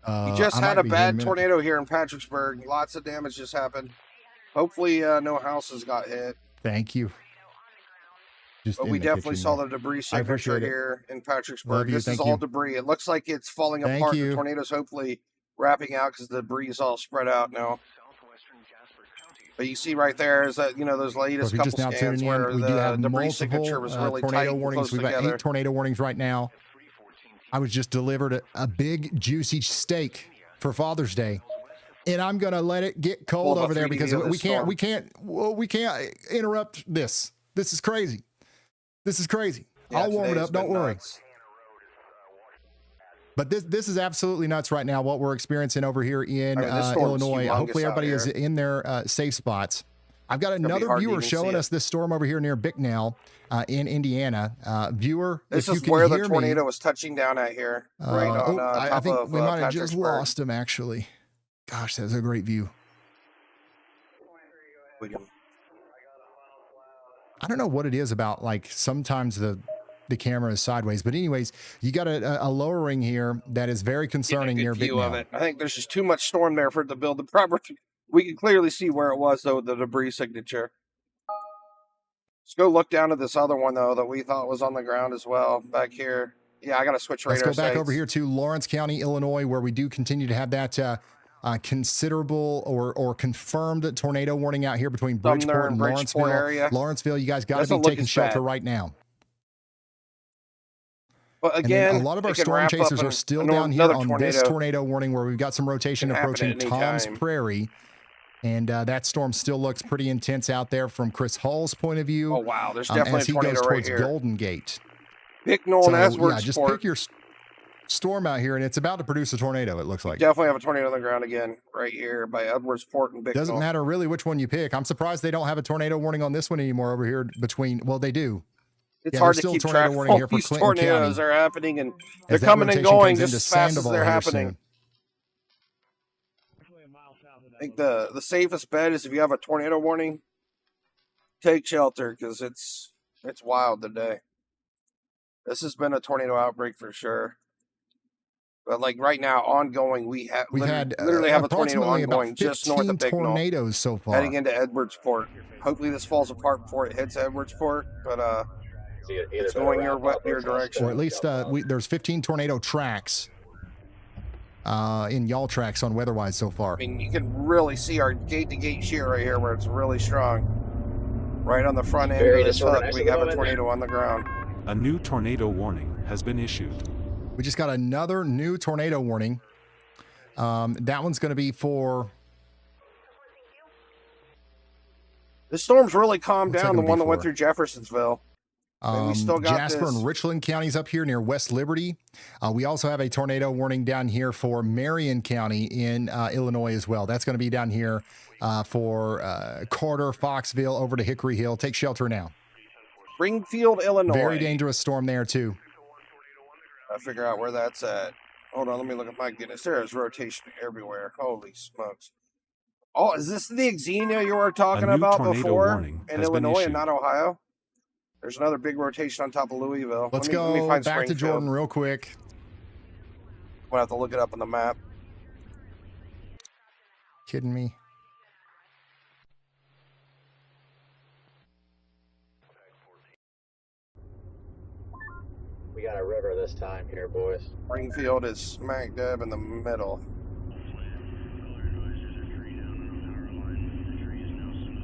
We just had a bad tornado here in Patricksburg. Lots of damage just happened. Hopefully, no houses got hit. Thank you. But we definitely saw the debris signature here in Patricksburg. This is all debris. It looks like it's falling apart. The tornado's hopefully wrapping out because the debris is all spread out now. But you see right there is that, those So latest if you're just couple now scans tuning where in, we do the have debris signature multiple was really tight tornado and warnings. close We've got together. 8 tornado warnings right now. I was just delivered a big juicy steak for Father's Day, and I'm gonna let it get cold Pull up over there 3D because view of we this can't interrupt this. This is crazy. This is crazy. Yeah, I'll warm it today's up. Don't been worry. nuts. But this is absolutely nuts right now. What we're experiencing over here in I mean, this storm's Illinois. humongous Hopefully, out everybody is here. in their safe spots. I've got gonna be another hard to viewer even showing see us this storm over here near Bicknell in Indiana. Viewer, This if you is can where the hear tornado me, was touching down at here, right on I top think of we might have just Patricksburg. lost him. Actually, gosh, that's a great view. We can- I don't know what it is about, like, sometimes the camera is sideways, but anyways, you got a lowering here that is very concerning near view of Bicknell. it. I think there's just too much storm there for it to build the proper. We can clearly see where it was though, the debris signature. Let's go look down at this other one though that we thought was on the ground as well back here. Yeah, I got to switch radar Let's go back sites. over here to Lawrence County, Illinois, where we do continue to have that considerable or confirmed tornado warning out here between Bridgeport and Bridgeport Lawrenceville. area. Lawrenceville, you guys got to Doesn't be look taking as shelter bad. right now. But And then again, a lot of our it can storm wrap chasers up are still in down here another on this tornado warning where we've got some rotation Can happen approaching at any Tom's time. Prairie. And that storm still looks pretty intense out there from Chris Hull's point of view. Oh wow, there's as definitely a he tornado goes right towards here. Golden Gate. Bicknell So, and yeah, just Edwardsport. pick your storm out here, and it's about to produce a tornado, it looks like. Definitely have a tornado on the ground again right here by Edwardsport and Bicknell. Doesn't matter really which one you pick. I'm surprised they don't have a tornado warning on this one anymore over here between, well, they do. It's Yeah, hard there's to still a keep tornado track of warning all here for these Clinton tornadoes County are happening, and they're as that coming and rotation going comes just into as fast as Sandoval they're here happening. soon. I think the safest bet is if you have a tornado warning, take shelter because it's wild today. This has been a tornado outbreak for sure. But like right now, ongoing, we've had literally have a tornado approximately ongoing about just north 15 of Bicknell, tornadoes so far. heading into Edwardsport. Hopefully this falls apart before it hits Edwardsport, but it's going your direction. Or at least there's 15 tornado tracks in y'all tracks on WeatherWise so far. I mean, you can really see our gate-to-gate shear right here where it's really strong. Right on the front end of this hook, we have a tornado on the ground. A new tornado warning has been issued. We just got another new tornado warning. That one's going to be for... The storm's really calmed What's that down, the gonna be one that went for? through Jeffersonville. And we still got Jasper this. and Richland counties up here near West Liberty. We also have a tornado warning down here for Marion County in Illinois as well. That's going to be down here for Carter, Foxville, over to Hickory Hill. Take shelter now. Springfield, Illinois. Very dangerous storm there too. I figure out where that's at. Hold on, let me look at my goodness. There is rotation everywhere. Holy smokes. Oh, is this the Xenia you were talking new about tornado before warning in has been Illinois issued. and not Ohio? There's another big rotation on top of Louisville. Let's let me go find back to Springfield. Jordan real quick. I'm gonna have to look it up on the map. Kidding me? We got a river this time here, boys. Springfield is smack dab in the middle.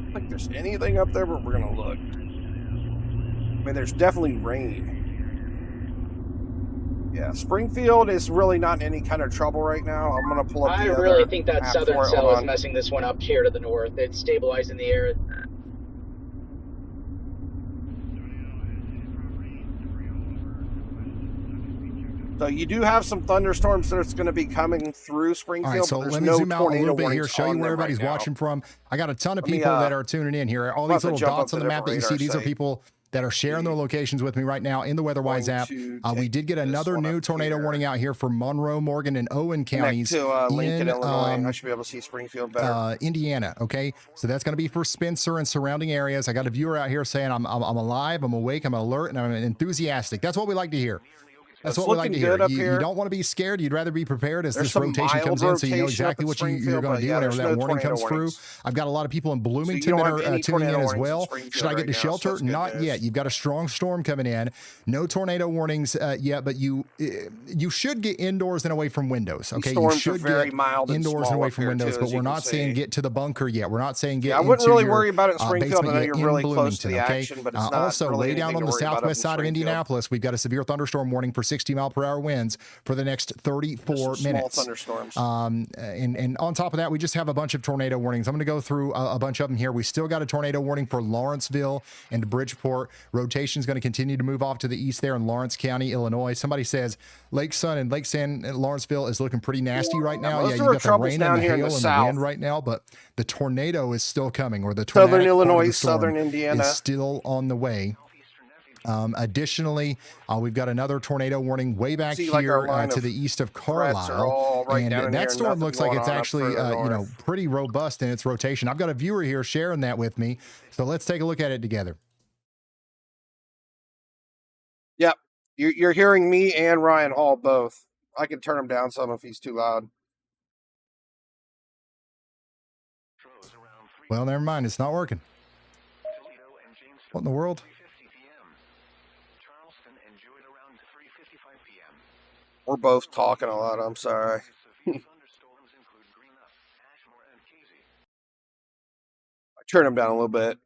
I don't think there's anything up there, but we're gonna look. I mean, there's definitely rain. Yeah, Springfield is really not in any kind of trouble right now. I'm gonna pull up I the really other think that map southern for it. cell Hold is on. messing this one up here to the north. It's stabilizing the air. So you do have some thunderstorms that's going to be coming through All Springfield. right, so but there's let me no zoom out a tornado little bit here, warnings show you on where them right everybody's now. watching from. I got a ton of Let me, people that are tuning in here. All I'm these about to little jump dots up on to the map that you different see, these are radar people that are sharing their locations with me right now in the WeatherWise Going app. to We did get take this another one new up tornado here. warning out here for Monroe, Morgan, and Owen Connect counties to Lincoln, in Illinois. I should be able to see Springfield better. Indiana. Okay, so that's going to be for Spencer and surrounding areas. I got a viewer out here saying I'm alive, I'm awake, I'm alert, and I'm enthusiastic. That's what we like to hear. That's It's what we like looking to hear. good up You here. don't want to be scared. You'd rather be prepared as There's this some rotation comes in, mild so you know rotation up exactly in what you're Springfield, going but to do yeah, whenever there's that no warning tornado comes through. warnings. I've got a lot of people in So Bloomington you don't that have are any tuning in tornado as warnings in well. Springfield Should I get right to now, so shelter? that's good Not news. yet. You've got a strong storm coming in. No tornado warnings yet, but you should get indoors and away from windows. Okay, These you storms are should very get mild and indoors and small away up from here, windows, too, but as we're you can not saying see. get to the bunker yet. We're not saying get Yeah, I wouldn't into really your worry about it in Springfield. I basement know yet you're in really close to Bloomington. the Okay. action, but it's not Also, really way down anything on to the worry about up in southwest side of Springfield. Indianapolis, we've got a severe thunderstorm warning for 60-mile-per-hour winds for the next 34 Just some small minutes. thunderstorms. And on top of that, we just have a bunch of tornado warnings. I'm going to go through a bunch of them here. We still got a tornado warning for Lawrenceville and Bridgeport. Rotation is going to continue to move off to the east there in Lawrence County, Illinois. Somebody says Lake Sun and Lake San and Lawrenceville is looking pretty nasty right now. most Yeah, of you our got the trouble's rain and down the here in hail the and the south. wind right now, but the tornado is still coming, or the Southern tornadic part of Illinois, the storm southern Indiana. is still on the way. Additionally, we've got another tornado warning way back See, like, our here line to of the east of threats are Carlisle, all right and down in that here, storm nothing looks like going it's on up actually further pretty robust in its rotation. I've got a viewer here sharing that with me, so let's take a look at it together. Yep, you're hearing me and Ryan Hall both. I can turn him down some if he's too loud. Well, never mind, it's not working. What in the world? We're both talking a lot. I'm sorry. I turn him down a little bit.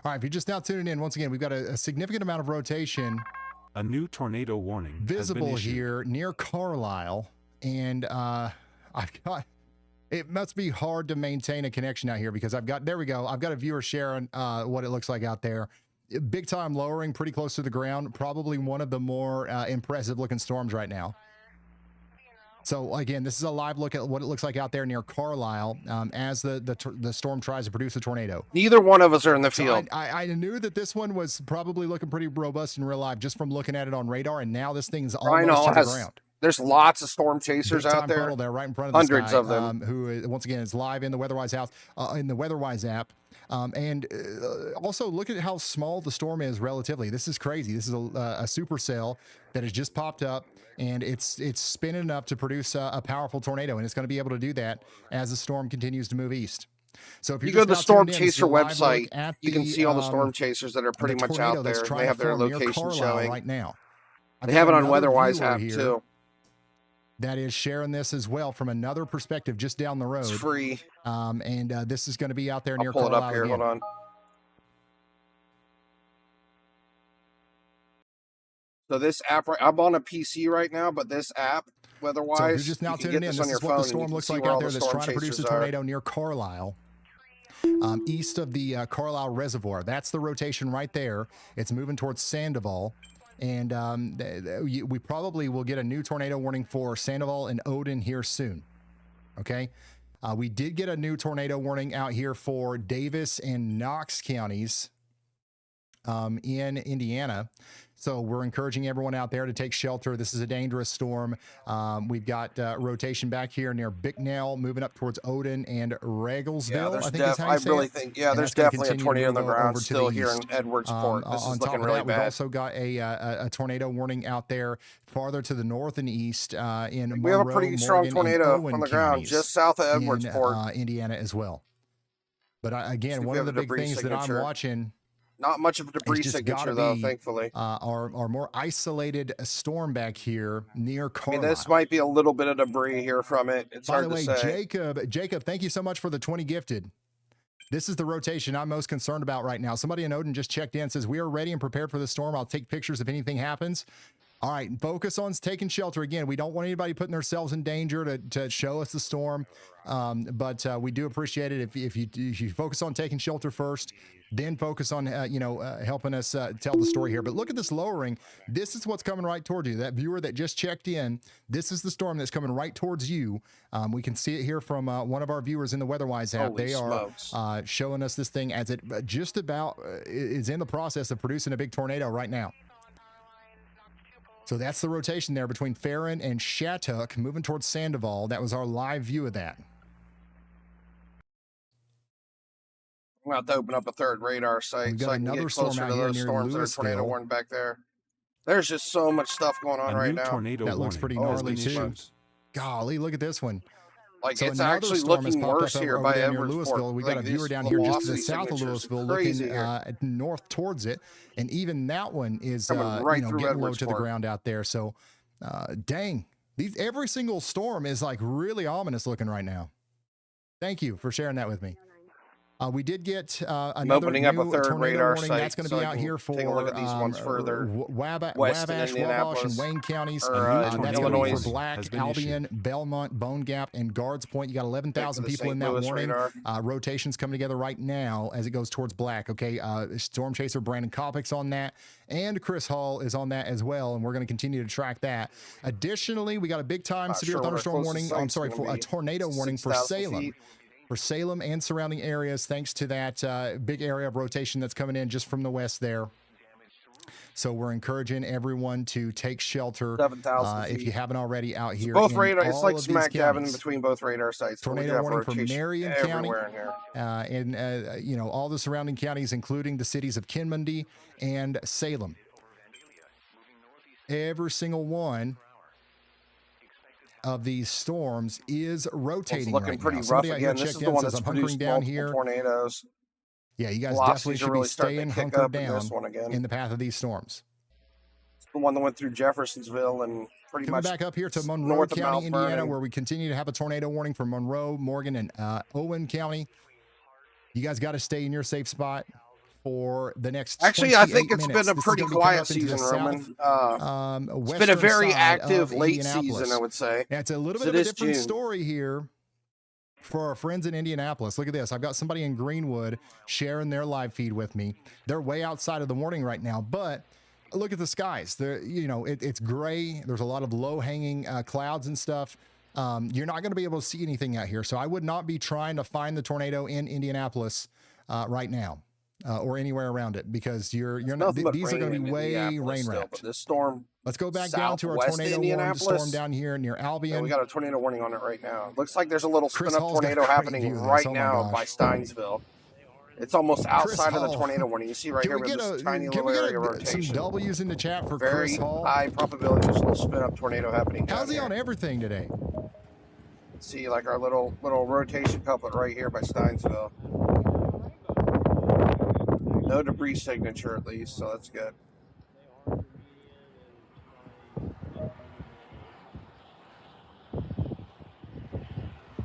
All right, if you're just now tuning in, once again, we've got a significant amount of rotation A new tornado warning has been visible issued. here near Carlisle, and I've got. It must be hard to maintain a connection out here because there we go. I've got a viewer sharing what it looks like out there. Big time lowering, pretty close to the ground. Probably one of the more impressive looking storms right now. So again, this is a live look at what it looks like out there near Carlisle as the storm tries to produce a tornado. Neither one of us are in the So field. I knew that this one was probably looking pretty robust in real life just from looking at it on radar, and now this thing's Ryan almost Hall to the has. ground. There's lots of storm chasers Big out time there. puddle there right in front of this Hundreds guy, of them. who once again is live in the WeatherWise house, in the WeatherWise app. And also look at how small the storm is relatively. This is crazy. This is a supercell that has just popped up, and it's spinning enough to produce a powerful tornado, and it's going to be able to do that as the storm continues to move east. So if You you're go to the just now Storm tuned in, this is Chaser a live look website. at You can the, see all the storm chasers that are pretty the much tornado out that's there. trying They to have their form near location Carlisle showing. right now. I've They got have it on another WeatherWise viewer app here too. that is sharing this as well from another perspective just down the road. It's free. And this is going to be out there near I'll pull it Carlisle up here. again. Hold on. So this app, I'm on a PC right now, but this app, WeatherWise, So if you're just now you can tuning get in, this on this your is what phone the and you storm can looks see like where all out the there that's storm trying to produce a chasers are. tornado near Carlisle. East of the Carlisle Reservoir. That's the rotation right there. It's moving towards Sandoval. And we probably will get a new tornado warning for Sandoval and Odin here soon. Okay. We did get a new tornado warning out here for Davis and Knox counties in Indiana. So we're encouraging everyone out there to take shelter. This is a dangerous storm. We've got rotation back here near Bicknell, moving up towards Odin and Regalsville. Yeah, I think is how you I say really it. think, yeah, And there's that's gonna definitely a continue to tornado on the move ground over to still the here in east. Edwardsport. This On is top looking of really that, we've bad. also got a tornado warning out there farther to the north and east in We have a Monroe, pretty strong Morgan, and tornado Owen on the ground counties just south of in Edwardsport. Indiana as well. But See again, if one we of have the a big debris things that I'm signature. watching Not much of a debris it's just signature gotta though, be, thankfully. our more isolated storm back here near I Carlisle. mean, this might be a little bit of debris here from it. It's By hard the way, to say. Jacob, thank you so much for the 20 gifted. This is the rotation I'm most concerned about right now. Somebody in Odin just checked in, says, we are ready and prepared for the storm. I'll take pictures if anything happens. All right, focus on taking shelter. Again, we don't want anybody putting themselves in danger to show us the storm, but we do appreciate it if you focus on taking shelter first, then focus on helping us tell the story here. But look at this lowering. This is what's coming right towards you. That viewer that just checked in, this is the storm that's coming right towards you. We can see it here from one of our viewers in the WeatherWise app. Holy They smokes. are showing us this thing as it just about is in the process of producing a big tornado right now. So that's the rotation there between Farron and Shattuck moving towards Sandoval. That was our live view of that. I'm about to open up a third radar site We've so got I can another get storm closer out to here those near storms that are tornado Louisville. warned back there. There's just so much stuff going on A right new now. tornado That looks warning pretty has gnarly been too. issued. Golly, look at this one. Like, So it's another actually storm has looking popped worse up here over by there near Edwardsport. Louisville. We got a Like, viewer these down here just to the velocity south of signatures are Louisville, crazy looking here. north towards it, and even that one is Coming right you know, through getting low to the Edwardsport. ground out there. So, dang, every single storm is like really ominous looking right now. Thank you for sharing that with me. We did get another opening up a new third tornado radar warning site that's going to so be I out can here for take a look at these ones further. Wabash, West in Wabash, Indianapolis, and Wayne counties. or, That's going to be Illinois for Black, has been Albion, Belmont, Bone Gap, and Guards Point. You got 11,000 Back to the people in St. that Louis warning. radar. Rotations coming together right now as it goes towards Black. Okay, Storm Chaser Brandon Copic's on that, and Chris Hall is on that as well, and we're going to continue to track that. Additionally, we got a big time Not severe sure what our thunderstorm closest warning. I'm site's sorry, gonna for a be. tornado warning for 6,000 Salem. feet. For Salem and surrounding areas, thanks to that big area of rotation that's coming in just from the west there. So we're encouraging everyone to take shelter 7,000 if feet. you haven't already out here. Both in radar, it's all like of these smack dab in counties. between both radar sites. Tornado warning for Marion County, everywhere in here. and you know, all the surrounding counties, including the cities of Kinmundy and Salem. Every single one of these storms is rotating. It's looking right pretty now. rough Somebody out here again. This is checked the in, one says, that's I'm hunkering produced down multiple here. tornadoes. Yeah, you guys Velocities definitely are should really be starting to staying kick hunkered up in down this one again. in the path of these storms. It's the one that went through Jeffersonville and pretty Coming much back up here to Monroe north of County, Mount Indiana, Vernon. where we continue to have a tornado warning for Monroe, Morgan, and Owen County. You guys got to stay in your safe spot for the next. Actually, I think it's minutes. been a This is pretty gonna be coming quiet up into the season, Roman. It's been a western very side active of late Indianapolis. season, I would say. Yeah, it's a little bit of a different story here for our friends in Indianapolis. Look at this. I've got somebody in Greenwood sharing their live feed with me. They're way outside of the warning right now, but look at the skies. You know, it's gray. There's a lot of low-hanging clouds and stuff. You're not going to be able to see anything out here, so I would not be trying to find the tornado in Indianapolis right now. Or anywhere around it, because you're not. These are going to be way rain wrapped. This storm. Let's go back down to our tornado warning storm down here near Albion. Yeah, we got a tornado warning on it right now. Looks like there's a little Chris spin-up Hall's got a tornado great happening view of this. right Oh my now gosh. by Steinsville. It's almost outside of the Hall. tornado warning. You see right here with this tiny little area of rotation. Some W's in the chat for Very Chris Hall. high probability there's a little spin-up tornado happening. How's he down on here. everything today? See, like our little rotation couplet right here by Steinsville. No debris signature at least, so that's good.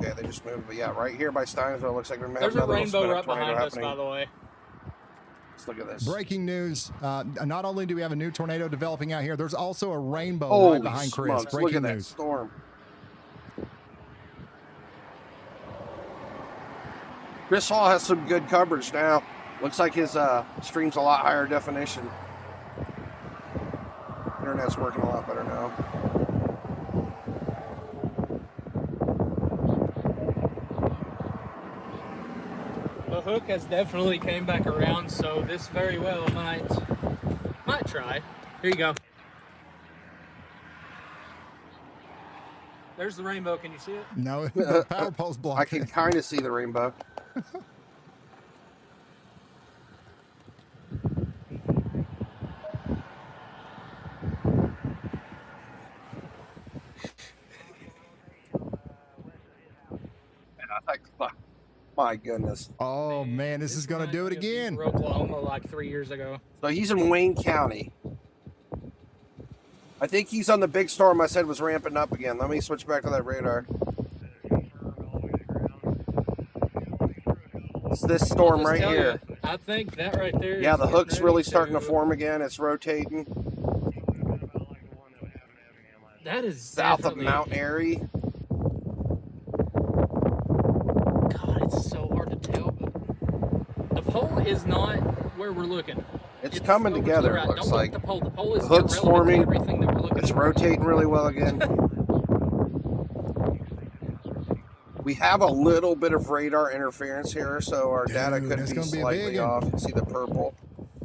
Okay, they just moved, but yeah, right here by Steinsville looks like we may have There's a another little rainbow spin-up right tornado behind us, happening. by the way. Let's look at this. Breaking news. Not only do we have a new tornado developing out here, there's also a rainbow Holy right behind Chris. smokes, look Breaking at that news. storm. Chris Hall has some good coverage now. Looks like his stream's a lot higher definition. Internet's working a lot better now. The hook has definitely came back around, so this very well might try. Here you go. There's the rainbow. Can you see it? No, the power pole's blocking. I can kind of see the rainbow. My goodness. Oh man, this is gonna do it again. Oklahoma like 3 years ago. So he's in Wayne County. I think he's on the big storm I said was ramping up again. Let me switch back to that radar. It's this storm right here. I think that right there. Yeah, is the getting hook's ready really starting to to- form again. It's rotating. That is South of definitely- Mount Airy. God, it's so hard to tell. The pole is not where we're looking. It's coming over to together, the right. it looks Don't look like. at the pole. The pole is The hook's irrelevant to forming. everything that we're looking It's at. rotating really well again. We have a little bit of radar interference here, so our data could that's be gonna be a slightly big one. off. You see the purple.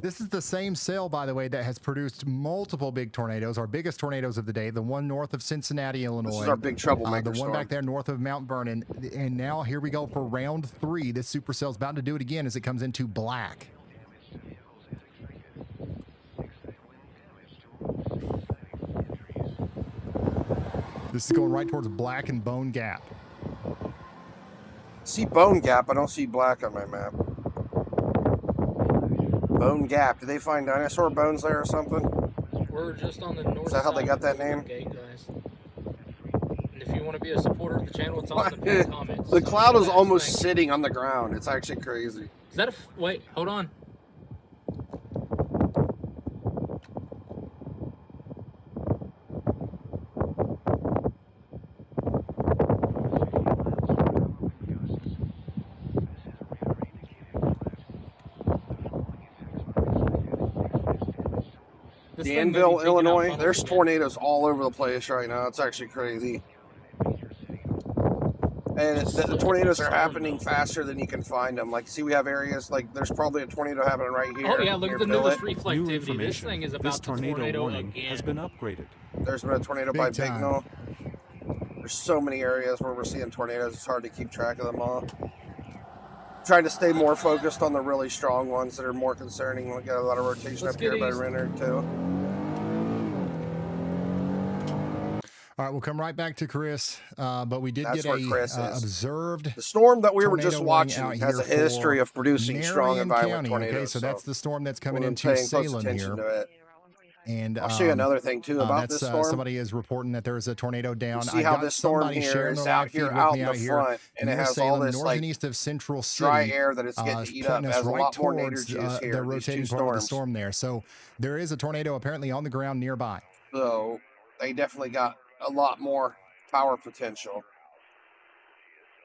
This is the same cell, by the way, that has produced multiple big tornadoes, our biggest tornadoes of the day, the one north of Cincinnati, Illinois. This is our big troublemaker the one storm. back there north of Mount Vernon. And now here we go for round 3. This supercell's about to do it again as it comes into black. This is going right towards Black and Bone Gap. See Bone Gap. I don't see black on my map. Bone Gap. Did they find dinosaur bones there or something? We're just on the north. Is that how they got that name? Gate, guys. And if you want to be a supporter of the channel, it's all in the pinned comments. The cloud is almost sitting on the ground. It's actually crazy. Is that a wait? Hold on. Danville, Illinois. There's tornadoes all over the place right now. It's actually crazy. And the tornadoes are happening faster than you can find them. Like, see, we have areas, like, there's probably a tornado happening right here. Oh, yeah, look at the newest reflectivity. New This thing is about this to tornado warning again. has been upgraded. There's been a tornado by Bignell. There's so many areas where we're seeing tornadoes. It's hard to keep track of them all. Trying to stay more focused on the really strong ones that are more concerning. We got a lot of rotation up here by Renner, too. All right, we'll come right back to Chris, but we did That's get where a Chris is. observed. The storm that we were tornado just warning watching out has a here history for of producing strong and Marion violent County, tornadoes. Okay, so that's the storm that's coming we're into paying close Salem attention here. to it. And I'll show you another thing too about that's, this storm. Somebody is reporting that there is a tornado down. You see how this storm here is out here out in the front, and it has all this north like and east of Central City, dry air that it's getting to eat up. It has a lot more nadir towards juice here. the rotating these two part of the storms. storm there. So there is a tornado apparently on the ground nearby. So they definitely got a lot more power potential.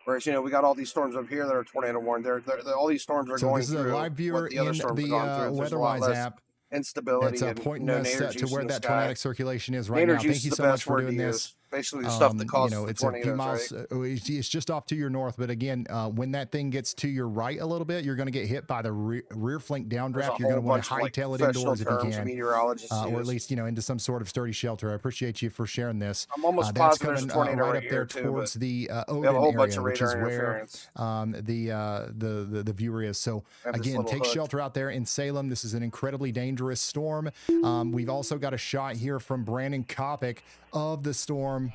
Whereas, you know, we got all these storms up here that are tornado warned. All these storms are So going this is a through live viewer what the other in storms are going the through. There's a lot WeatherWise less app. instability That's and pointing no us nadir to juice where in the that sky. tornadic circulation is right Nadir now. juice Thank you is so the much best for word doing to this. use. Basically the stuff that causes the it's tornadoes, a few miles. right? It's just off to your north, but again, when that thing gets to your right a little bit, you're going to get hit by the rear flank downdraft. You're going to want to hightail it indoors if you can, meteorologists or at least into some sort of sturdy shelter. I appreciate you for sharing this. I'm almost that's positive there's a coming tornado right right up here there too, towards but the we have a whole Odin bunch area, of which is radar where interference. the viewer is. So I have this again, little take hook. shelter out there in Salem. This is an incredibly dangerous storm. We've also got a shot here from Brandon Copic of the storm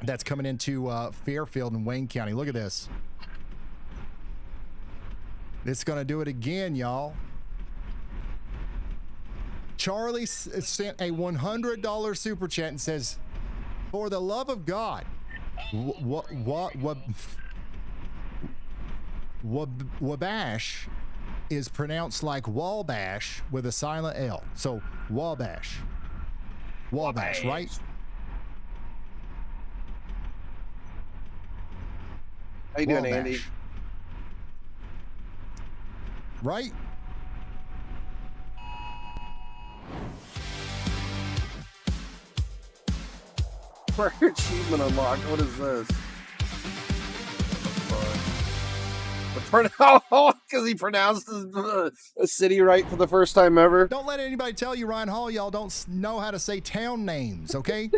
that's coming into Fairfield and Wayne County. Look at this. It's going to do it again, y'all. Charlie sent a $100 super chat and says, "For the love of God, Wabash is pronounced like Wabash with a silent L. So Wabash, right?" How you doing, Andy? Wabash. Right? Rare achievement unlocked. What is this? Because he pronounced a city right for the first time ever. Don't let anybody tell you, Ryan Hall, y'all don't know how to say town names, okay?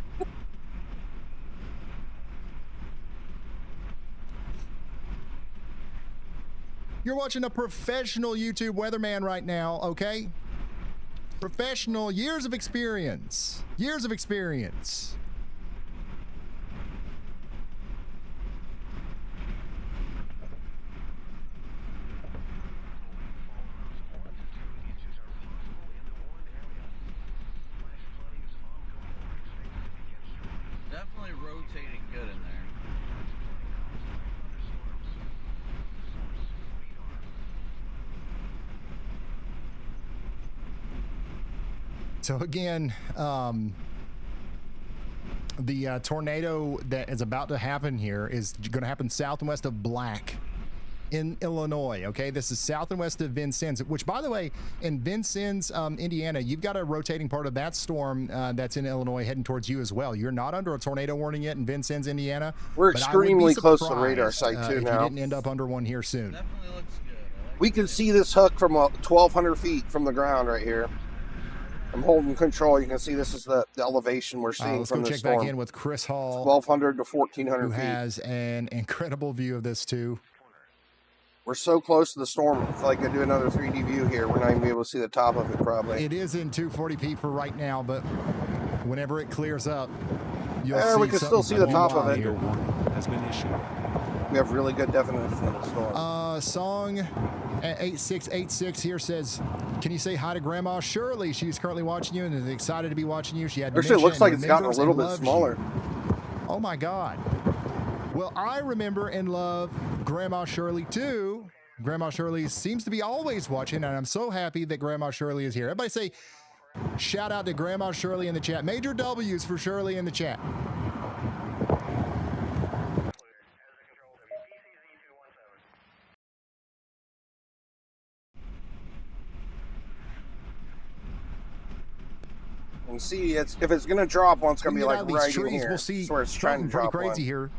You're watching a professional YouTube weatherman right now, okay? Professional, years of experience. Years of experience. Definitely rotating good in there. So again, the tornado that is about to happen here is going to happen south and west of Black in Illinois. Okay, this is south and west of Vincennes, which, by the way, in Vincennes, Indiana, you've got a rotating part of that storm that's in Illinois heading towards you as well. You're not under a tornado warning yet in Vincennes, Indiana. We're but I would be extremely close to the radar surprised, site too if now. you didn't end up under one here soon. Definitely looks good. We can see this hook from 1,200 feet from the ground right here. I'm holding control. You can see this is the elevation we're seeing from the storm. Let's go check back in with Chris Hall. 1,200 to 1,400 feet. Who has an incredible view of this too. We're so close to the storm. If I could do another 3D view here, we're not even be able to see the top of it probably. It is in 240p for right now, but whenever it clears up, you'll see we can still see the top of it. Tornado warning has been issued. We have really good definition of the storm. Song 8686 here says, can you say hi to Grandma Shirley? She's currently watching you and is excited to be watching you. She had Actually, it looks like it's gotten a little bit smaller. Oh my God. Well, I remember and love Grandma Shirley too. Grandma Shirley seems to be always watching, and I'm so happy that Grandma Shirley is here. Everybody say, shout out to Grandma Shirley in the chat. Major W's for Shirley in the chat. And see, if it's going to drop one, it's going to be like right trees, in here. We'll see where it's trying to drop pretty crazy one. here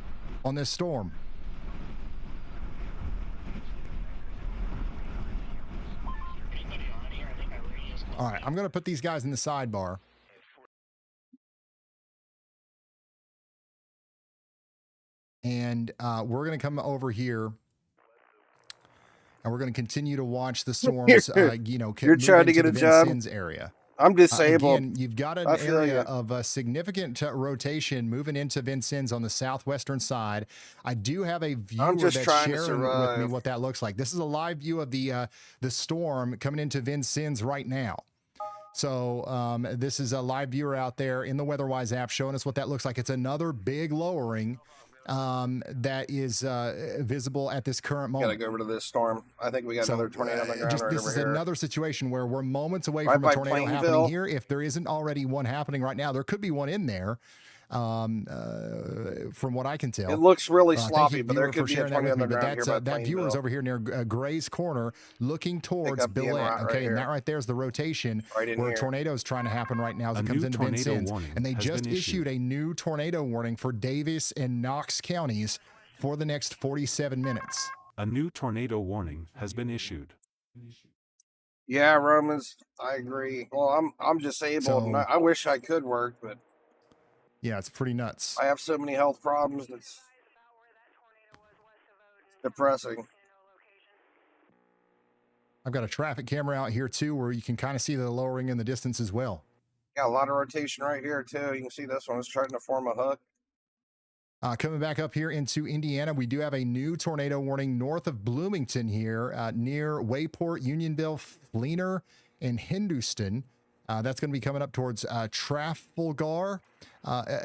on this storm. All right, I'm going to put these guys in the sidebar. And we're going to come over here. And we're going to continue to watch the storms, You're trying to get a job. Area. I'm disabled. Again, you've got an area of significant rotation moving into Vincennes on the southwestern side. I do have a viewer that's sharing with me what that looks like. This is a live view of the storm coming into Vincennes right now. So this is a live viewer out there in the WeatherWise app showing us what that looks like. It's another big lowering that is visible at this current moment. Gotta go over to this storm. I think we got another tornado on the ground right this over is here. Another situation where we're moments away from a tornado happening here. If there isn't already one happening right now, there could be one in there. From what I can tell, it looks really sloppy, but there could be a tornado on the ground here. That viewer is over here near Gray's Corner, looking towards Billette. Okay, and that right there is the rotation where a tornado is trying to happen right now as it comes into Vincennes. And they just issued a new tornado warning for Davis and Knox counties for the next 47 minutes. A new tornado warning has been issued. Yeah, Romans, I agree. Well, I'm disabled, and I wish I could work, but. Yeah, it's pretty nuts. I have so many health problems. It's depressing. I've got a traffic camera out here too, where you can kind of see the lowering in the distance as well. Got a lot of rotation right here too. You can see this one is trying to form a hook. Coming back up here into Indiana, we do have a new tornado warning north of Bloomington here, near Wayport, Unionville, Fleener, and Hinduston. That's going to be coming up towards Trafalgar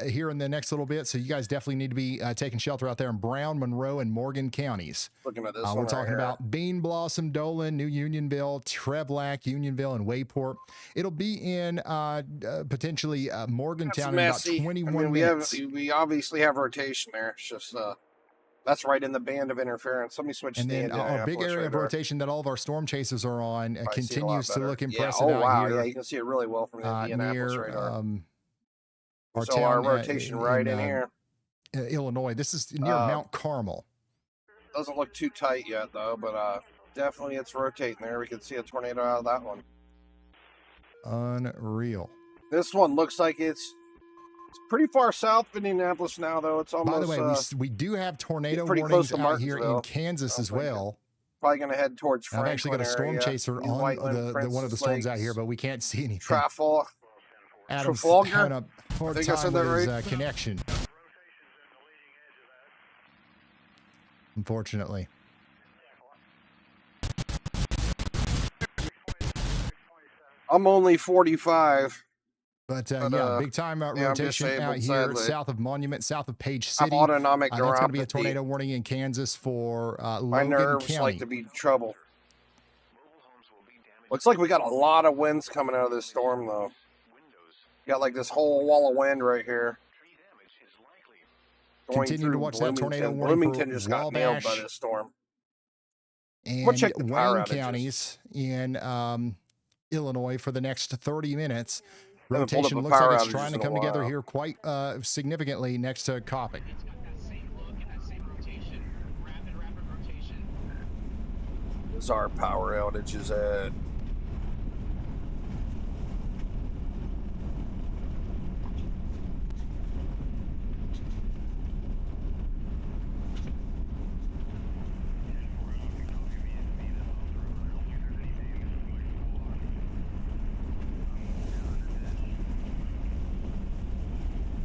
here in the next little bit. So you guys definitely need to be taking shelter out there in Brown, Monroe, and Morgan counties. Looking at this We're talking about Bean Blossom, Dolan, New Unionville, Trevlack, Unionville, and Wayport. It'll be in potentially Morgantown in about 21 minutes. We obviously have rotation there. It's just that's right in the band of interference. Let me switch. And then our big area of rotation that all of our storm chasers are on continues to look impressive out here. Yeah, you can see it really well from the Indianapolis radar. So our rotation right in here. Illinois. This is near Mount Carmel. Doesn't look too tight yet, though, but definitely it's rotating there. We can see a tornado out of that one. Unreal. This one looks like it's pretty far south of Indianapolis now, though. It's almost. By the way, we do have tornado warnings out here in Kansas as well. Probably going to head towards Franklin. I've actually got a storm chaser on the one of the storms out here, but we can't see anything. Adam's having a hard time with his connection. Unfortunately. I'm only 45. But yeah, big time rotation out here south of Monument, south of Page City. Autonomic that's going to be a tornado warning in Kansas for Logan My nerves County. like to be trouble. Looks like we got a lot of winds coming out of this storm, though. Got like this whole wall of wind right here. Continue to watch that tornado warning. Bloomington just got nailed by this storm. And Wayne counties in Illinois for the next 30 minutes. Rotation looks like it's trying to come together here quite significantly next to Copic. is our power outages at?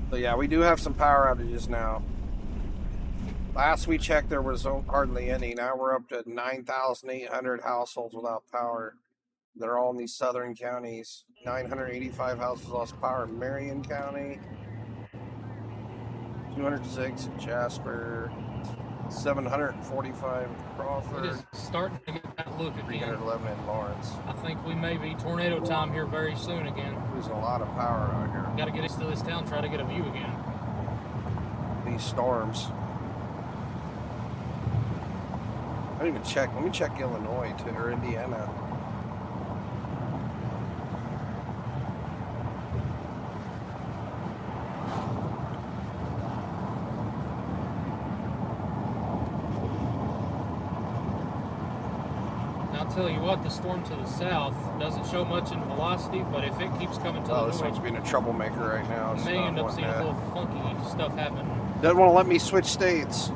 So yeah, we do have some power outages now. Last we checked, there was hardly any. Now we're up to 9,800 households without power. They're all in these southern counties. 985 houses lost power in Marion County. 206 in Jasper. 745 in Crawford. It is starting to get that look again. 311 in Lawrence. I think we may be tornado time here very soon again. There's a lot of power out here. Got to get into this town, try to get a view again. These storms. I didn't even check. Let me check Illinois too, or Indiana. I'll tell you what, the storm to the south doesn't show much in velocity, but if it keeps coming to the north, this one's being a troublemaker right now. we may end up seeing a little funky stuff happen. Doesn't want to let me switch states.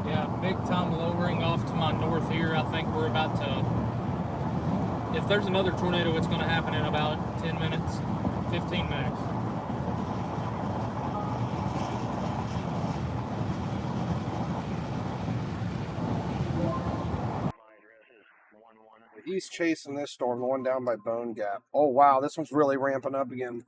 Yeah, big time lowering off to my north here. I think we're about to, if there's another tornado, it's going to happen in about 10 minutes, 15 minutes. He's chasing this storm, the one down by Bone Gap. Oh wow, this one's really ramping up again.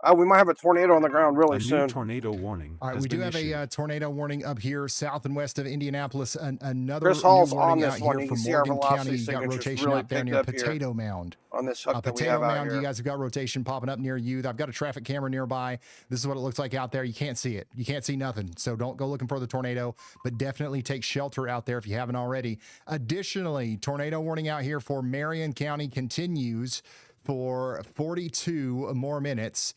Oh, we might have a tornado on the ground really soon. New tornado warning. All right, we do have a tornado warning up here south and west of Indianapolis. Another Chris Hall's new warning on this out one. here You from can see our Morgan velocity County. You got signature's rotation really out there picked near up here Potato Mound. On this hook that we Potato have out Mound, here. you guys have got rotation popping up near you. I've got a traffic camera nearby. This is what it looks like out there. You can't see it. You can't see nothing. So don't go looking for the tornado, but definitely take shelter out there if you haven't already. Additionally, tornado warning out here for Marion County continues for 42 more minutes.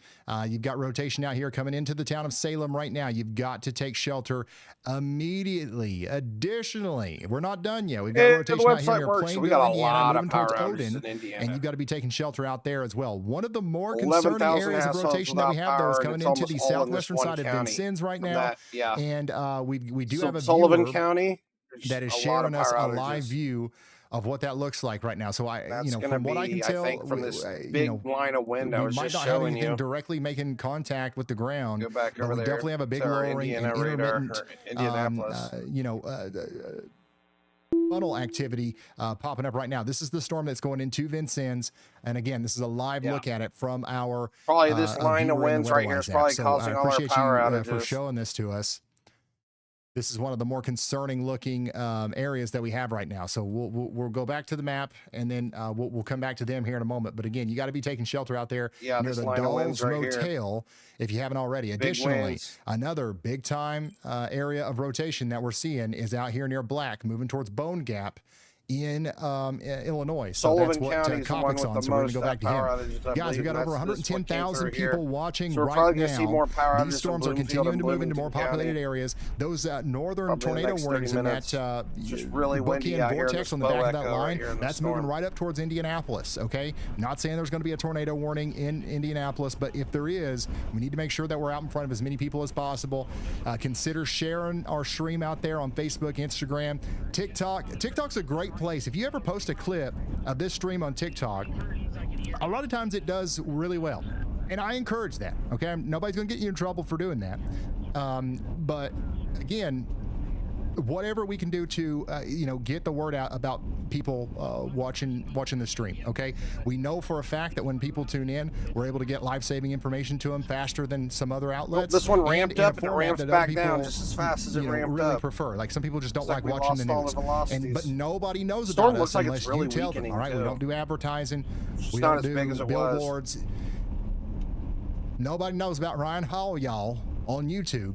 You've got rotation out here coming into the town of Salem right now. You've got to take shelter immediately. Additionally, we're not done yet. We've got rotation out here near Plainville, Indiana, moving towards Odin, and you've got to be taking shelter out there as well. One of the more concerning areas of rotation that we have, though, is coming into the southwestern side of Vincennes right now. And we do have a Sullivan viewer County that is sharing us a live view of what that looks like right now. So from what I can tell, from this big line of wind I was might just not have showing anything you. directly making contact with the ground. Go back but over we there. definitely have a big lowering and intermittent, Indianapolis. funnel activity popping up right now. This is the storm that's going into Vincennes, and again, this is a live look at it from our probably this line of winds right here is probably causing all our power outages. For showing this to us. This is one of the more concerning looking areas that we have right now. So we'll go back to the map, and then we'll come back to them here in a moment. But again, you got to be taking shelter out there near the Dolls Motel if you haven't already. Additionally, another big time area of rotation that we're seeing is out here near Black, moving towards Bone Gap in Illinois. So that's what Copic's on. So we're going to go back to him. Guys, we've got over 110,000 people watching right now. These storms are continuing to move into more populated areas. Those northern tornado warnings in that Bookie and Vortex on the back of that line, that's moving right up towards Indianapolis, okay? Not saying there's going to be a tornado warning in Indianapolis, but if there is, we need to make sure that we're out in front of as many people as possible. Consider sharing our stream out there on Facebook, Instagram, TikTok. TikTok's a great place. If you ever post a clip of this stream on TikTok, a lot of times it does really well, and I encourage that. Okay, nobody's gonna get you in trouble for doing that, but again, whatever we can do to get the word out about people watching the stream. Okay, we know for a fact that when people tune in, we're able to get life-saving information to them faster than some other outlets. This one ramped up and it ramps back down just as fast as it ramped really up. Prefer. Like some people just don't like watching the news, but nobody knows Storm about us looks like unless it's really you tell them. weakening, All right, too. we don't do advertising. We not don't as do big as it billboards. was. Nobody knows about Ryan Hall, y'all, on YouTube.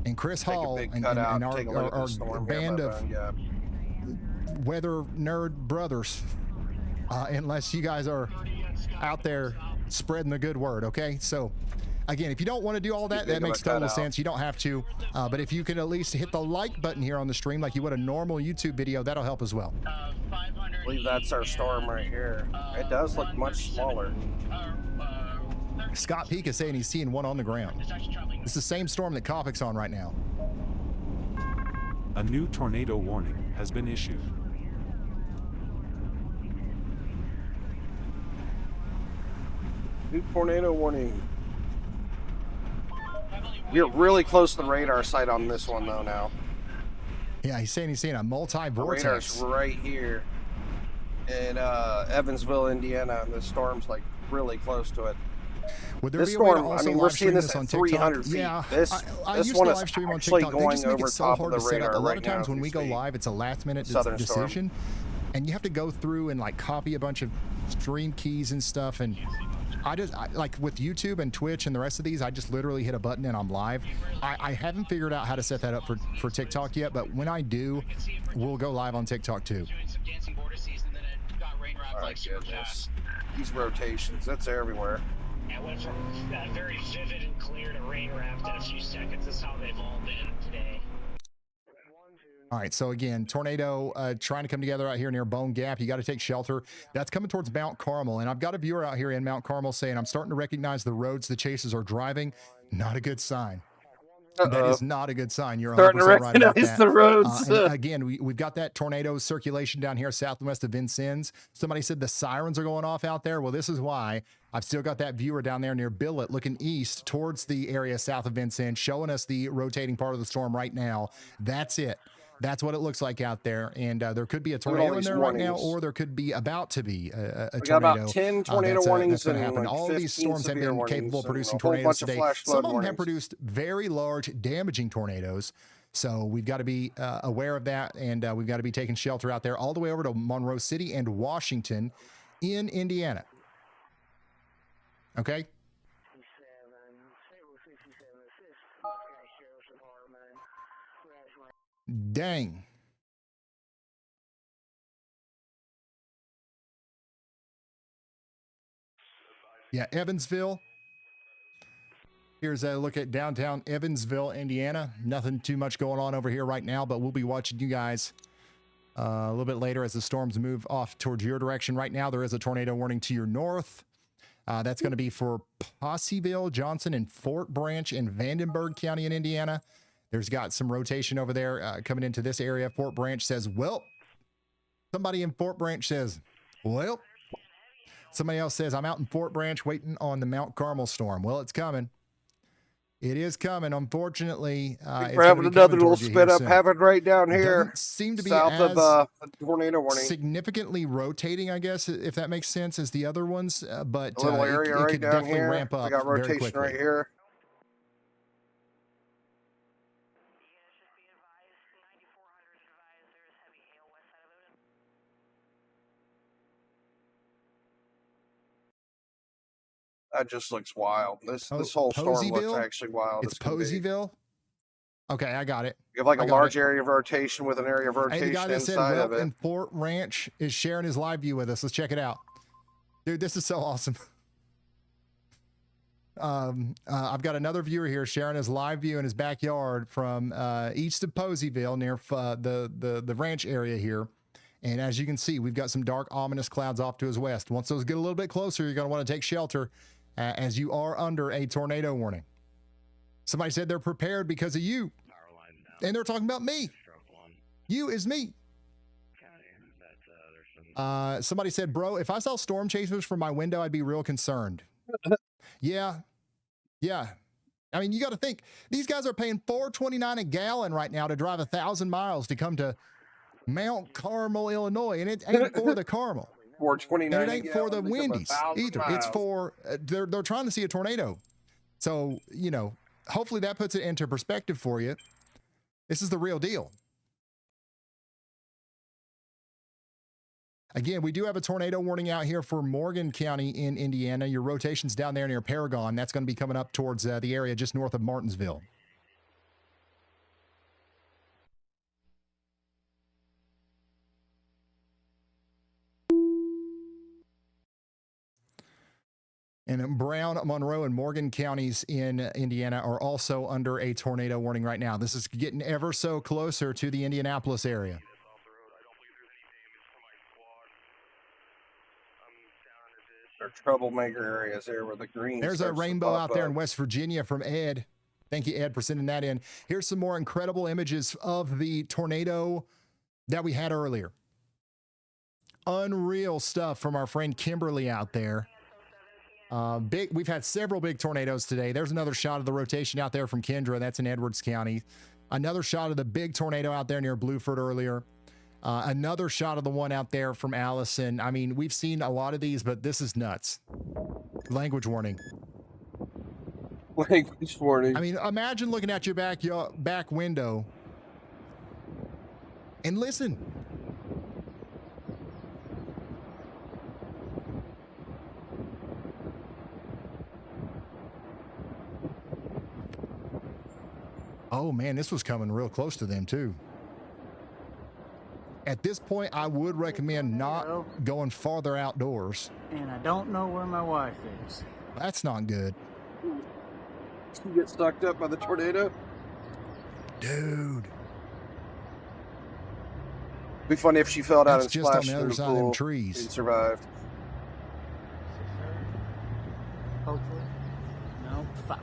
And Chris Hall and our band of weather nerd brothers, unless you guys are out there spreading the good word, okay? So, again, if you don't want to do all that, that makes total sense. You don't have to. But if you can at least hit the like button here on the stream like you would a normal YouTube video, that'll help as well. I believe that's our storm right here. It does look much smaller. Scott Peak is saying he's seeing one on the ground. It's the same storm that Copic's on right now. A new tornado warning has been issued. New tornado warning. We're really close to the radar site on this one though now. Yeah, he's saying a multi-vortex. The radar's right here in Evansville, Indiana, and the storm's like really close to it. Would there this be a storm, way to also I mean, we're seeing this on at TikTok? 300 feet. Yeah, this I this used one to is live stream on actually TikTok. They going just make over it so top hard of to the set up. radar A lot right of now. times when we go live, it's a last-minute Southern decision, and you have to go through and like copy a bunch of stream keys and stuff. And I like with YouTube and Twitch and the rest of these, I just literally hit a button and I'm live. I haven't figured out how to set that up for TikTok yet, but when I do, we'll go live on TikTok too. All right, goodness. These rotations, that's everywhere. Yeah, went from very vivid and clear to rain wrapped in a few seconds. That's how they've all been today. All right, so again, tornado trying to come together out here near Bone Gap. You got to take shelter. That's coming towards Mount Carmel, and I've got a viewer out here in Mount Carmel saying, I'm starting to recognize the roads the chasers are driving. Not a good sign. That is not a good sign. You're 100% right about that. The roads. And again, we've got that tornado circulation down here south and west of Vincennes. Somebody said the sirens are going off out there. Well, this is why. I've still got that viewer down there near Billet looking east towards the area south of Vincennes, showing us the rotating part of the storm right now. That's it. That's what it looks like out there, and there could be a tornado in there right now, or there could be about to be a tornado. We got about 10 tornado warnings that's going to happen. and All of these storms have been capable of producing tornadoes today. Some of them have produced very large, damaging tornadoes. So we've got to be aware of that, and we've got to be taking shelter out there all the way over to Monroe City and Washington in Indiana. Okay? Dang. Yeah, Evansville. Here's a look at downtown Evansville, Indiana. Nothing too much going on over here right now, but we'll be watching you guys a little bit later as the storms move off towards your direction. Right now, there is a tornado warning to your north. That's going to be for Poseyville, Johnson, and Fort Branch in Vandenberg County in Indiana. There's got some rotation over there coming into this area. Fort Branch says, well. Somebody in Fort Branch says, well. Somebody else says, I'm out in Fort Branch waiting on the Mount Carmel storm. Well, it's coming. It is coming. Unfortunately, we're having another little spit up happen right down here. Doesn't seem to be south as of a tornado warning. Significantly rotating, I guess, if that makes sense, as the other ones. But a little area it right could down definitely here. ramp up. We got rotation very quickly. right here. That just looks wild. This whole storm looks actually wild. It's Poseyville. Okay, I got it. You have like a large area of rotation with an area of rotation the guy that said inside of it. in Fort Ranch is sharing his live view with us. Let's check it out. Dude, this is so awesome. I've got another viewer here sharing his live view in his backyard from east of Poseyville near the ranch area here. And as you can see, we've got some dark, ominous clouds off to his west. Once those get a little bit closer, you're going to want to take shelter as you are under a tornado warning. Somebody said they're prepared because of you. And they're talking about me. You is me. Somebody said, bro, if I saw storm chasers from my window, I'd be real concerned. Yeah. I mean, you got to think, these guys are paying $4.29 a gallon right now to drive 1,000 miles to come to Mount Carmel, Illinois, and it ain't for the Carmel. $4.29. And it ain't for the Wendy's either. It's for they're trying to see a tornado. So, you know, hopefully that puts it into perspective for you. This is the real deal. Again, we do have a tornado warning out here for Morgan County in Indiana. Your rotation's down there near Paragon. That's going to be coming up towards the area just north of Martinsville. And Brown, Monroe, and Morgan counties in Indiana are also under a tornado warning right now. This is getting ever so closer to the Indianapolis area. There are troublemaker areas there where the green. There's a rainbow out there in West Virginia from Ed. Thank you, Ed, for sending that in. Here's some more incredible images of the tornado that we had earlier. Unreal stuff from our friend Kimberly out there. We've had several big tornadoes today. There's another shot of the rotation out there from Kendra. That's in Edwards County. Another shot of the big tornado out there near Blueford earlier. Another shot of the one out there from Allison. I mean, we've seen a lot of these, but this is nuts. Language warning. Language warning. I mean, imagine looking at your back window and listen. Oh man, this was coming real close to them too. At this point, I would recommend not going farther outdoors. And I don't know where my wife is. That's not good. You get sucked up by the tornado? Dude. Be funny if she fell down and just on splashed the other in the side of them pool trees. and survived. Hopefully. No, fuck.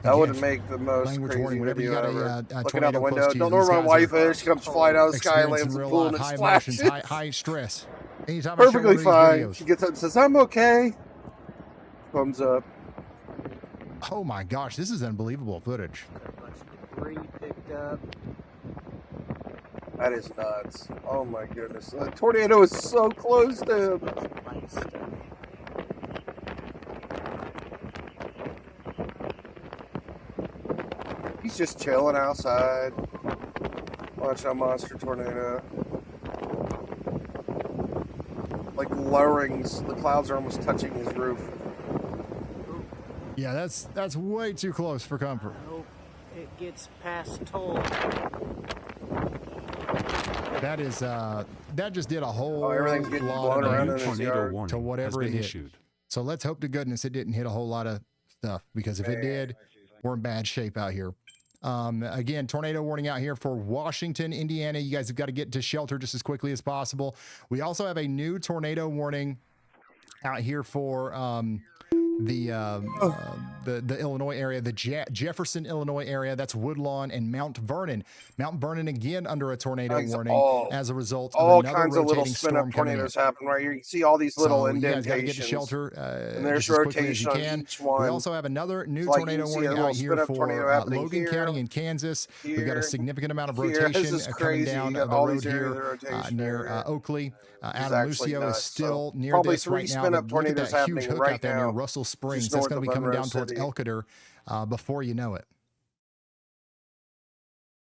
That wouldn't make the most Language crazy warning, whenever you video got ever. a Looking out the tornado window, close to you, don't know where my these wife guys is. She comes flying out of the sky, lands in experiencing the real pool, life and it high splashes. emotions, high stress. Anytime I share one Perfectly of these fine. videos. She gets up and says, "I'm okay." Thumbs up. Oh my gosh, this is unbelievable footage. A bunch of debris picked up. That is nuts. Oh my goodness. The tornado is so close to him. He's just chilling outside, watching a monster tornado. Like lowering, the clouds are almost touching his roof. Yeah, that's way too close for comfort. I hope it gets past toll. That is that just did a whole everything's getting lot blown of around damage in his yard. to whatever it hit. So let's hope to goodness it didn't hit a whole lot of stuff, because if it did, we're in bad shape out here. Again, tornado warning out here for Washington, Indiana. You guys have got to get to shelter just as quickly as possible. We also have a new tornado warning out here for the Illinois area, the Jefferson, Illinois area. That's Woodlawn and Mount Vernon. Mount Vernon again under a tornado warning as a result of all another kinds of little rotating spin-up storm coming in. tornadoes happen right here. You can see all these little So you guys indentations. got to get to shelter and there's just as quickly as you rotation on can. each one. We also have another new It's like you tornado can see a warning little out here spin-up for tornado happening Logan here, County in Kansas. We've got a here, significant amount of here. rotation This is coming crazy. down You the got all road these areas here of rotation near Oakley. Adam actually Lucio is nuts. still So near probably this 3 right now. spin-up But look at tornadoes that huge happening hook right out there near now, Russell Springs. just That's north going to be of coming Monroe down towards City. Elkader before you know it.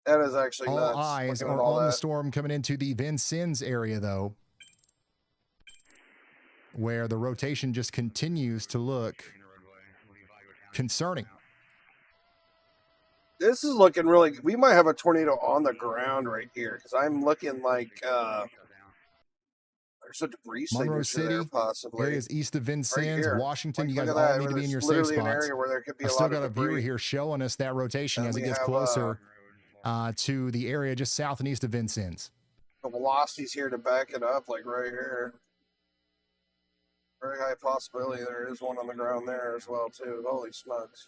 That is actually All nuts. eyes looking are at all on the that. storm coming into the Vincennes area, though, where the rotation just continues to look concerning. This is looking really. We might have a tornado on the ground right here, because I'm looking like there's a debris Monroe signature there, City, possibly. areas east of Vincennes, here. Washington. Like, you guys look at all that, need to where be in your there's safe literally an spots. area where there could be I've a still lot of got a viewer debris. here showing us that rotation And as it we gets have, closer to the area just south and east of Vincennes. The velocity's here to back it up, like right here. Very high possibility there is one on the ground there as well, too. Holy smokes.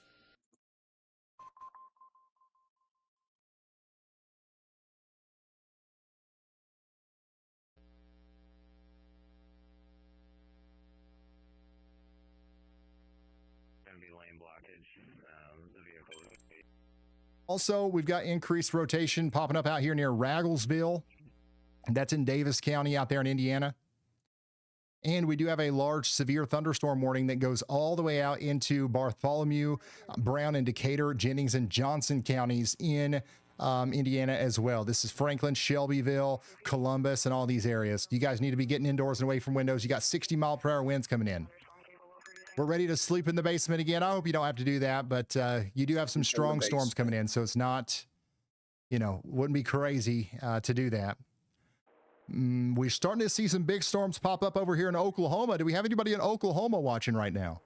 Also, we've got increased rotation popping up out here near Ragglesville. That's in Davis County out there in Indiana. And we do have a large severe thunderstorm warning that goes all the way out into Bartholomew, Brown, and Decatur, Jennings, and Johnson counties in Indiana as well. This is Franklin, Shelbyville, Columbus, and all these areas. You guys need to be getting indoors and away from windows. You got 60-mile-per-hour winds coming in. We're ready to sleep in the basement again. I hope you don't have to do that, but you do have some strong storms coming in, so it's not, wouldn't be crazy to do that. We're starting to see some big storms pop up over here in Oklahoma. Do we have anybody in Oklahoma watching right now?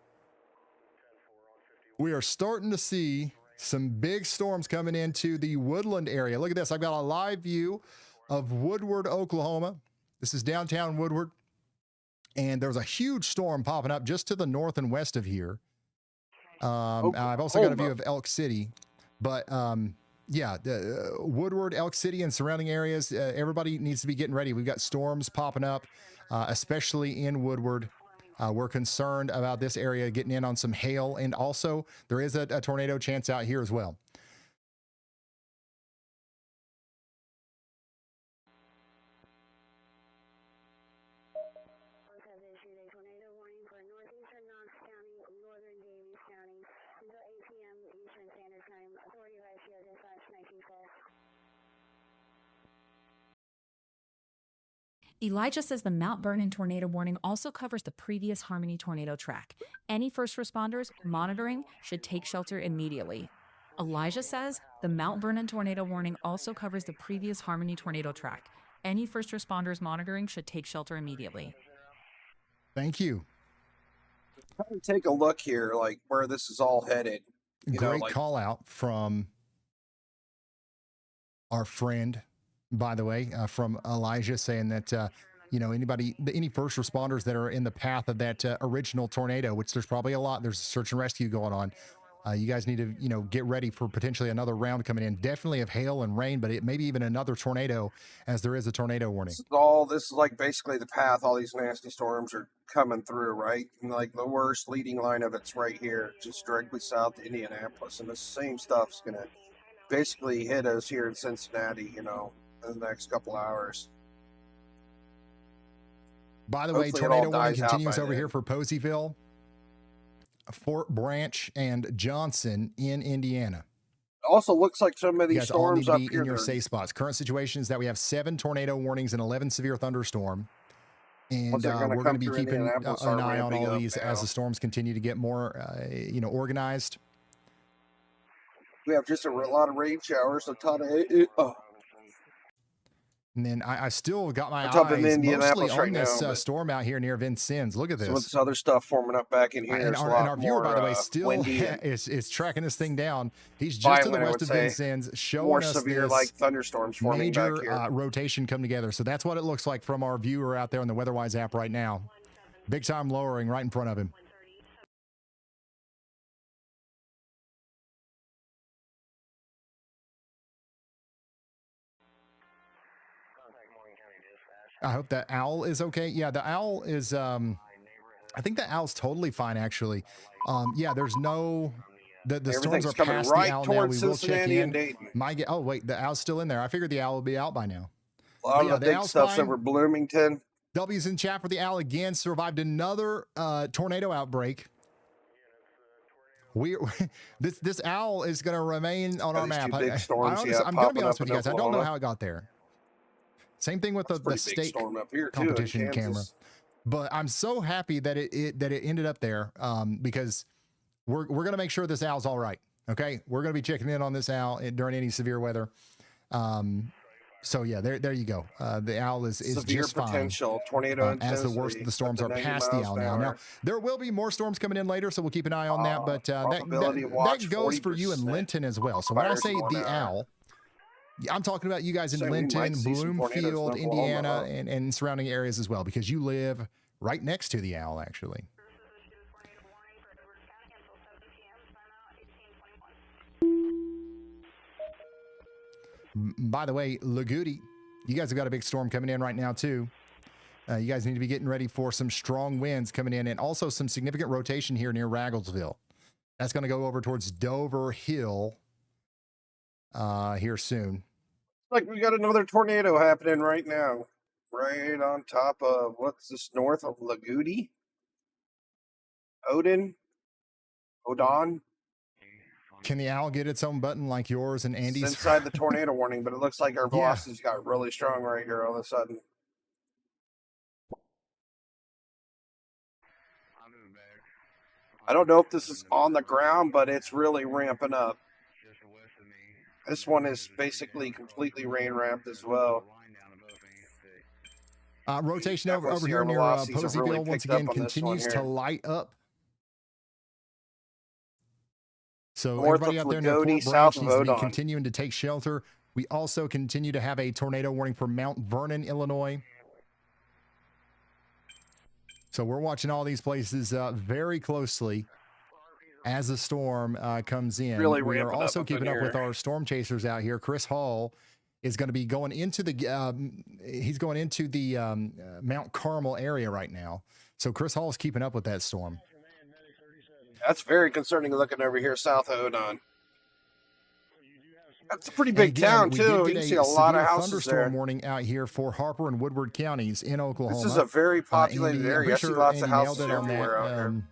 we are starting to see some big storms coming into the Woodland area. Look at this. I've got a live view of Woodward, Oklahoma. This is downtown Woodward. And there's a huge storm popping up just to the north and west of here. I've also got a view of Elk City. But yeah, Woodward, Elk City, and surrounding areas, everybody needs to be getting ready. We've got storms popping up, especially in Woodward. We're concerned about this area getting in on some hail, and also there is a tornado chance out here as well. Elijah says the Mount Vernon tornado warning also covers the previous Harmony tornado track. Any first responders monitoring should take shelter immediately. Elijah says the Mount Vernon tornado warning also covers the previous Harmony tornado track. Any first responders monitoring should take shelter immediately. Thank you. Take a look here, like where this is all headed. Great call out from our friend, by the way, from Elijah, saying that, any first responders that are in the path of that original tornado, which there's probably a lot, there's search and rescue going on. You guys need to, get ready for potentially another round coming in, definitely of hail and rain, but it maybe even another tornado, as there is a tornado warning. This is like basically the path all these nasty storms are coming through, right? And like the worst leading line of it's right here, just directly south to Indianapolis. And the same stuff's going to basically hit us here in Cincinnati, in the next couple hours. By the way, tornado warning continues over here for Poseyville, Fort Branch, and Johnson in Indiana. Also looks like some of these storms all up need to be here in your safe spots. Current situation is that we have 7 tornado warnings and 11 severe thunderstorm. And we're going to be keeping an eye on all of these as the storms continue to get more, organized. We have just a lot of rain showers, a ton of And then I still got my eyes mostly on this storm out here near Vincennes. Look at this. So this other stuff forming up back in here. And our viewer, by the way, still is tracking this thing down. He's just to the west of Vincennes, showing us severe this thunderstorms forming major back here. Rotation come together. So that's what it looks like from our viewer out there on the WeatherWise app right now. Big time lowering right in front of him. I hope that owl is okay. Yeah, the owl is, I think the owl's totally fine, actually. Yeah, there's no, the storms are past the owl now. We will check in. Oh, wait, the owl's still in there. I figured the owl would be out by now. A lot of the big stuff's over Bloomington. W's in chat for the owl again. Survived another tornado outbreak. This owl is going to remain on our map. I'm going to be honest with you guys. I don't know how it got there. Same thing with the state competition camera, but I'm so happy that it ended up there because we're going to make sure this owl's all right. Okay, we're going to be checking in on this owl during any severe weather. So yeah, there you go. The owl is severe just potential tornado as the worst of the storms are past the owl now. Now there will be more storms coming in later, so we'll keep an eye on that. But that goes for you in Linton as well. So when I say the owl, I'm talking about you guys in Linton, Bloomfield, Indiana, and surrounding areas as well, because you live right next to the owl, actually. By the way, Lagudi, you guys have got a big storm coming in right now, too. You guys need to be getting ready for some strong winds coming in, and also some significant rotation here near Ragglesville. That's going to go over towards Dover Hill here soon. Like we got another tornado happening right now, right on top of what's this north of Lagudi? Odon. Can the owl get its own button like yours and Andy's? It's inside the tornado warning, but it looks like our velocity's got really strong right here all of a sudden. I don't know if this is on the ground, but it's really ramping up. This one is basically completely rain wrapped as well. Rotation over here near Poseyville once again continues to light up. So North everybody of out there near Lagodi, Fort south Branch of needs to be Odon. continuing to take shelter. We also continue to have a tornado warning for Mount Vernon, Illinois. So we're watching all these places very closely as the storm comes in. Really We are ramping up also up keeping in up with here. our storm chasers out here. Chris Hall is going to be going into the he's going into the Mount Carmel area right now. So Chris Hall is keeping up with that storm. That's very concerning looking over here south of Odon. That's a pretty And big again, town, we too. did You get can a see a lot of severe houses thunderstorm there. warning out here for Harper and Woodward counties in Oklahoma. This is a very populated Andy, I'm area. pretty I see sure lots of Andy nailed houses it on that. everywhere out here.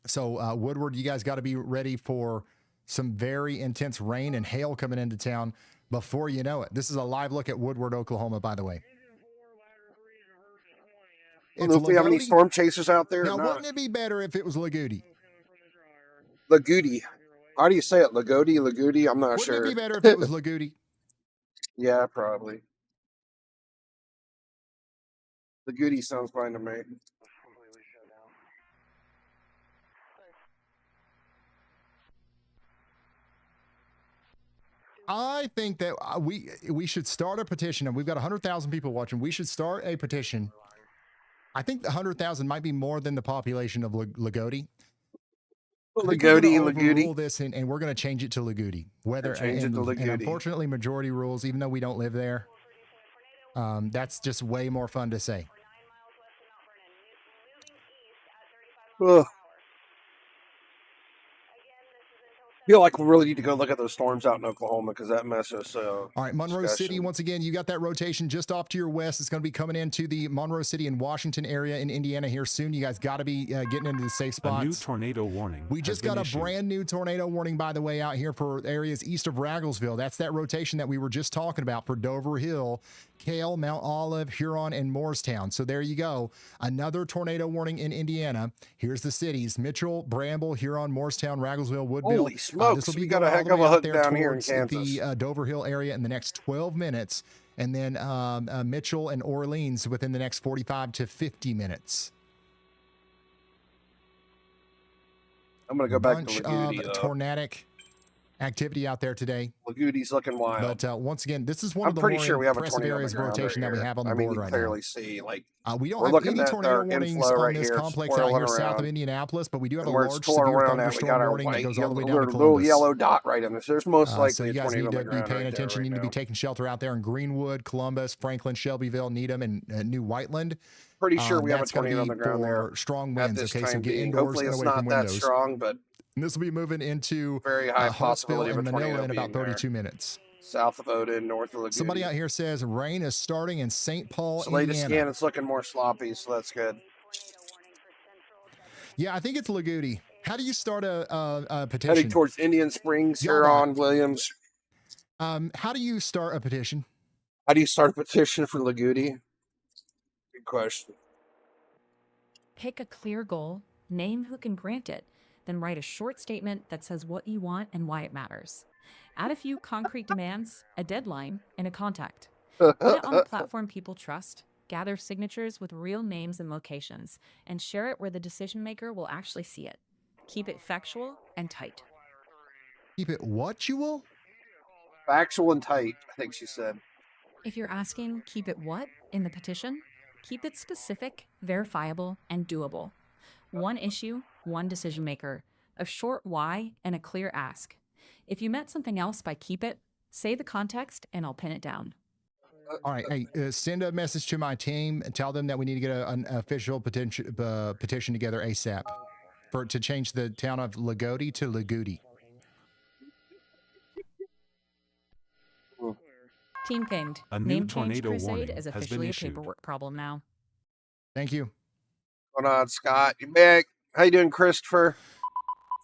So Woodward, you guys got to be ready for some very intense rain and hail coming into town before you know it. This is a live look at Woodward, Oklahoma, by the way. I don't know if we have any storm chasers out there. Now, or not. wouldn't it be better if it was Lagodi? Lagodi. How do you say it? Lagodi? I'm not sure. Wouldn't it be better if it was Lagodi? Yeah, probably. Lagodi sounds fine to me. I think that we should start a petition, and we've got 100,000 people watching. We should start a petition. I think the 100,000 might be more than the population of Lagodi. Lagodi and Overrule Lagodi. this, and we're going to change it to Lagodi. Change it to And Lagodi. unfortunately, majority rules, even though we don't live there. That's just way more fun to say. Ugh. Feel like we really need to go look at those storms out in Oklahoma because that mess is so. All right, Monroe City, once again, you got that rotation just off to your west. It's going to be coming into the Monroe City and Washington area in Indiana here soon. You guys got to be getting into the safe spots. A new tornado warning. We just got a brand new tornado warning, by the way, out here for areas east of Ragglesville. That's that rotation that we were just talking about for Dover Hill, Cale, Mount Olive, Huron, and Moorestown. So there you go. Another tornado warning in Indiana. Here's the cities: Mitchell, Bramble, Huron, Moorestown, Ragglesville, Woodville. Holy smokes, This will be we got a going all heck the of way a out hook there down here in towards Kansas. the Dover Hill area in the next 12 minutes. And then Mitchell and Orleans within the next 45 to 50 minutes. I'm going to go back to Bunch Lagodi, of though. tornadic activity out there today. Lagodi's looking wild. But once again, this is one I'm of the pretty more sure we have a impressive tornado on areas the of ground rotation right that we here. have on the I mean, board you right clearly now. see, like, We don't we're have looking any at tornado our warnings inflow on right this here. It's complex out twirling here south of around. Indianapolis, but we do have a And where it's large twirling severe around at, we thunderstorm got our warning that white, goes all the way down yellow, to little Columbus. yellow dot right in this. There's most So likely you a guys tornado need on to the be ground paying right there attention. right You need to be now. taking shelter out there in Greenwood, Columbus, Franklin, Shelbyville, Needham, and New Whiteland. Pretty sure we have a That's gonna tornado on be the ground there for strong at winds. this Okay, so time get being. indoors Hopefully and it's away not from that windows. strong, but And this will be moving into very high Hartsville possibility of and a Manila tornado in about being there. 32 minutes. South of Odin, north of Lagodi. Somebody out here says rain is starting in St. Paul, This latest Indiana. scan, it's looking more sloppy, so that's good. Yeah, I think it's Lagodi. How do you start a petition? Heading towards Indian Springs, Y'all Huron, Williams. How do you start a petition? How do you start a petition for Lagodi? Good question. Pick a clear goal, name who can grant it, then write a short statement that says what you want and why it matters. Add a few concrete demands, a deadline, and a contact. Put it on a platform people trust. Gather signatures with real names and locations, and share it where the decision maker will actually see it. Keep it factual and tight. Keep it what you will? Factual and tight, I think she said. If you're asking, keep it what in the petition? Keep it specific, verifiable, and doable. One issue, one decision maker, a short why, and a clear ask. If you meant something else by keep it, say the context and I'll pin it down. All right, hey, send a message to my team and tell them that we need to get an official petition together ASAP to change the town of Lagodi to Lagodi. Team pinged. A new Name change tornado crusade warning is has been officially a issued. paperwork problem now. Thank you. What's going on, Scott? You back? How you doing, Christopher?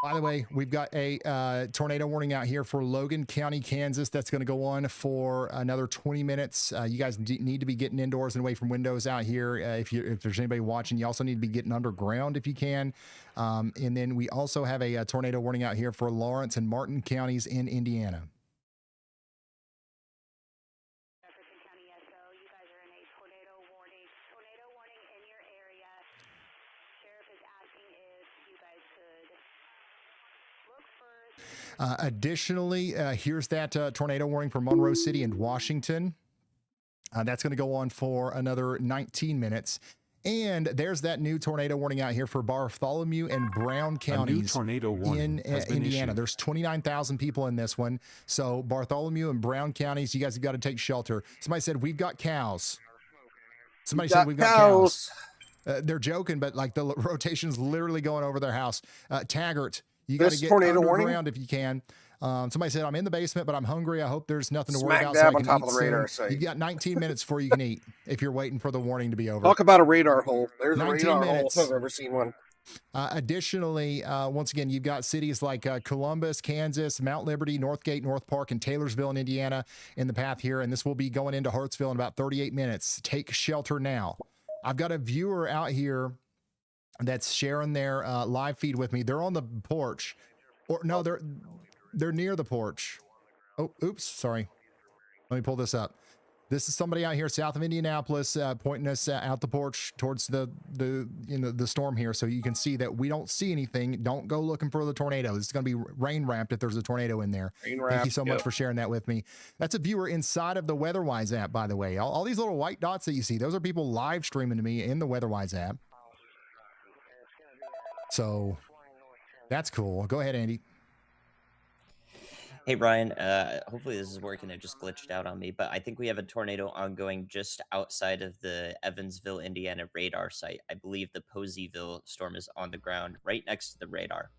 By the way, we've got a tornado warning out here for Logan County, Kansas. That's going to go on for another 20 minutes. You guys need to be getting indoors and away from windows out here. If there's anybody watching, you also need to be getting underground if you can. And then we also have a tornado warning out here for Lawrence and Martin counties in Indiana. Additionally, here's that tornado warning for Monroe City and Washington. That's going to go on for another 19 minutes. And there's that new tornado warning out here for Bartholomew and Brown counties. A new tornado warning in has been Indiana. issued. There's 29,000 people in this one. So Bartholomew and Brown counties, you guys have got to take shelter. Somebody said, we've got cows. Somebody said, we've got cows. They're joking, but like the rotation's literally going over their house. Taggart, you got to get underground if you can. Somebody said, I'm in the basement, but I'm hungry. I hope there's nothing to worry about. Smack dab so on top of the radar soon. site. You've got 19 minutes before you can eat if you're waiting for the warning to be over. Talk about a radar hole. There's a 19 radar minutes. hole if I've ever seen one. Additionally, once again, you've got cities like Columbus, Kansas, Mount Liberty, Northgate, North Park, and Taylorsville in Indiana in the path here. And this will be going into Hartsville in about 38 minutes. Take shelter now. I've got a viewer out here that's sharing their live feed with me. They're on the porch. Or no, they're near the porch. Oh, oops, sorry. Let me pull this up. This is somebody out here south of Indianapolis pointing us out the porch towards the storm here, so you can see that we don't see anything. Don't go looking for the tornado. It's going to be rain wrapped if there's a tornado in there. Thank you so much for sharing that with me. That's a viewer inside of the WeatherWise app, by the way. All these little white dots that you see, those are people live streaming to me in the WeatherWise app. So that's cool. Go ahead, Andy. Hey, Ryan, hopefully this is working. It just glitched out on me, but I think we have a tornado ongoing just outside of the Evansville, Indiana radar site. I believe the Poseyville storm is on the ground right next to the radar.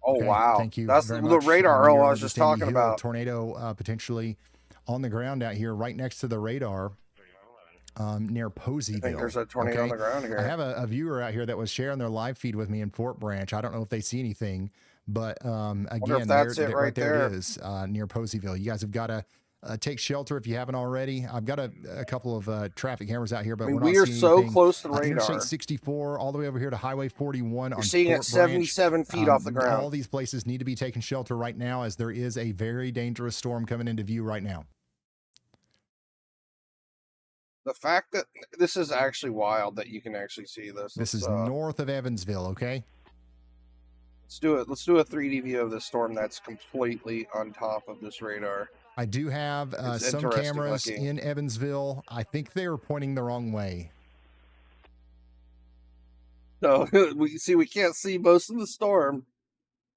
Oh, Okay, wow. Thank you. That's very the much. radar hole You're I was just understanding. talking You hear a about. tornado potentially on the ground out here right next to the radar near Poseyville. I think there's a tornado on the ground here. I have a viewer out here that was sharing their live feed with me in Fort Branch. I don't know if they see anything, but again, that's it right right there there. it is near Poseyville. You guys have got to take shelter if you haven't already. I've got a couple of traffic cameras out here, but I mean, we're not we are seeing so anything. close to the radar. Interstate 64 all the way over here to Highway 41 on seeing it Fort Branch. 77 feet off the ground. All these places need to be taking shelter right now as there is a very dangerous storm coming into view right now. The fact that this is actually wild that you can actually see this. This is north of Evansville, okay? Let's do it. Let's do a 3D view of this storm that's completely on top of this radar. I do have It's some interesting cameras looking. in Evansville. I think they are pointing the wrong way. So we can't see most of the storm,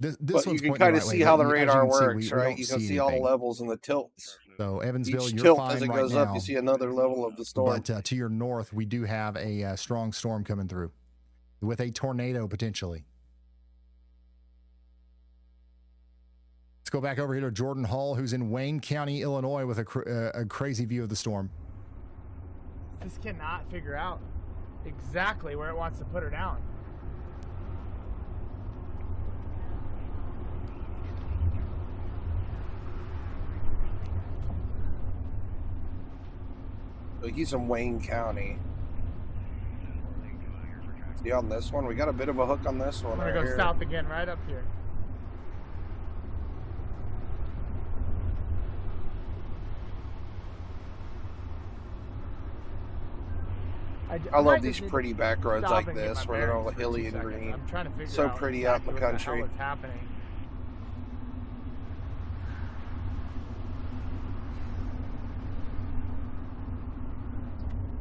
This but you one's can pointing kind the of right see way, how but the as you radar can see, works, we right? don't You can see see all the anything. levels and the tilts. So Evansville, Each you're tilt fine as it right goes now. up, you see another level of the storm. But to your north, we do have a strong storm coming through with a tornado potentially. Let's go back over here to Jordan Hall, who's in Wayne County, Illinois, with a crazy view of the storm. This cannot figure out exactly where it wants to put her down. So he's in Wayne County. See on this one, we got a bit of a hook on this one. I'm gonna right go here. south again, right up here. I love might these just need pretty to back roads stop like and get this, my where they're all bearings for hilly 2 and seconds. green. I'm trying to figure So out pretty out in the exactly what country. hell is happening.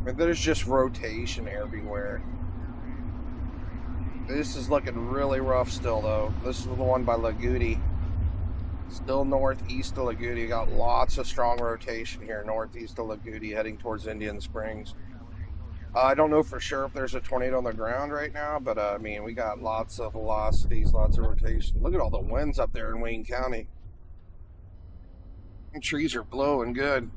And there's just rotation everywhere. This is looking really rough still, though. This is the one by Lagudi. Still northeast of Lagudi. Got lots of strong rotation here northeast of Lagudi, heading towards Indian Springs. I don't know for sure if there's a tornado on the ground right now, but I mean, we got lots of velocities, lots of rotation. Look at all the winds up there in Wayne County. The trees are blowing good.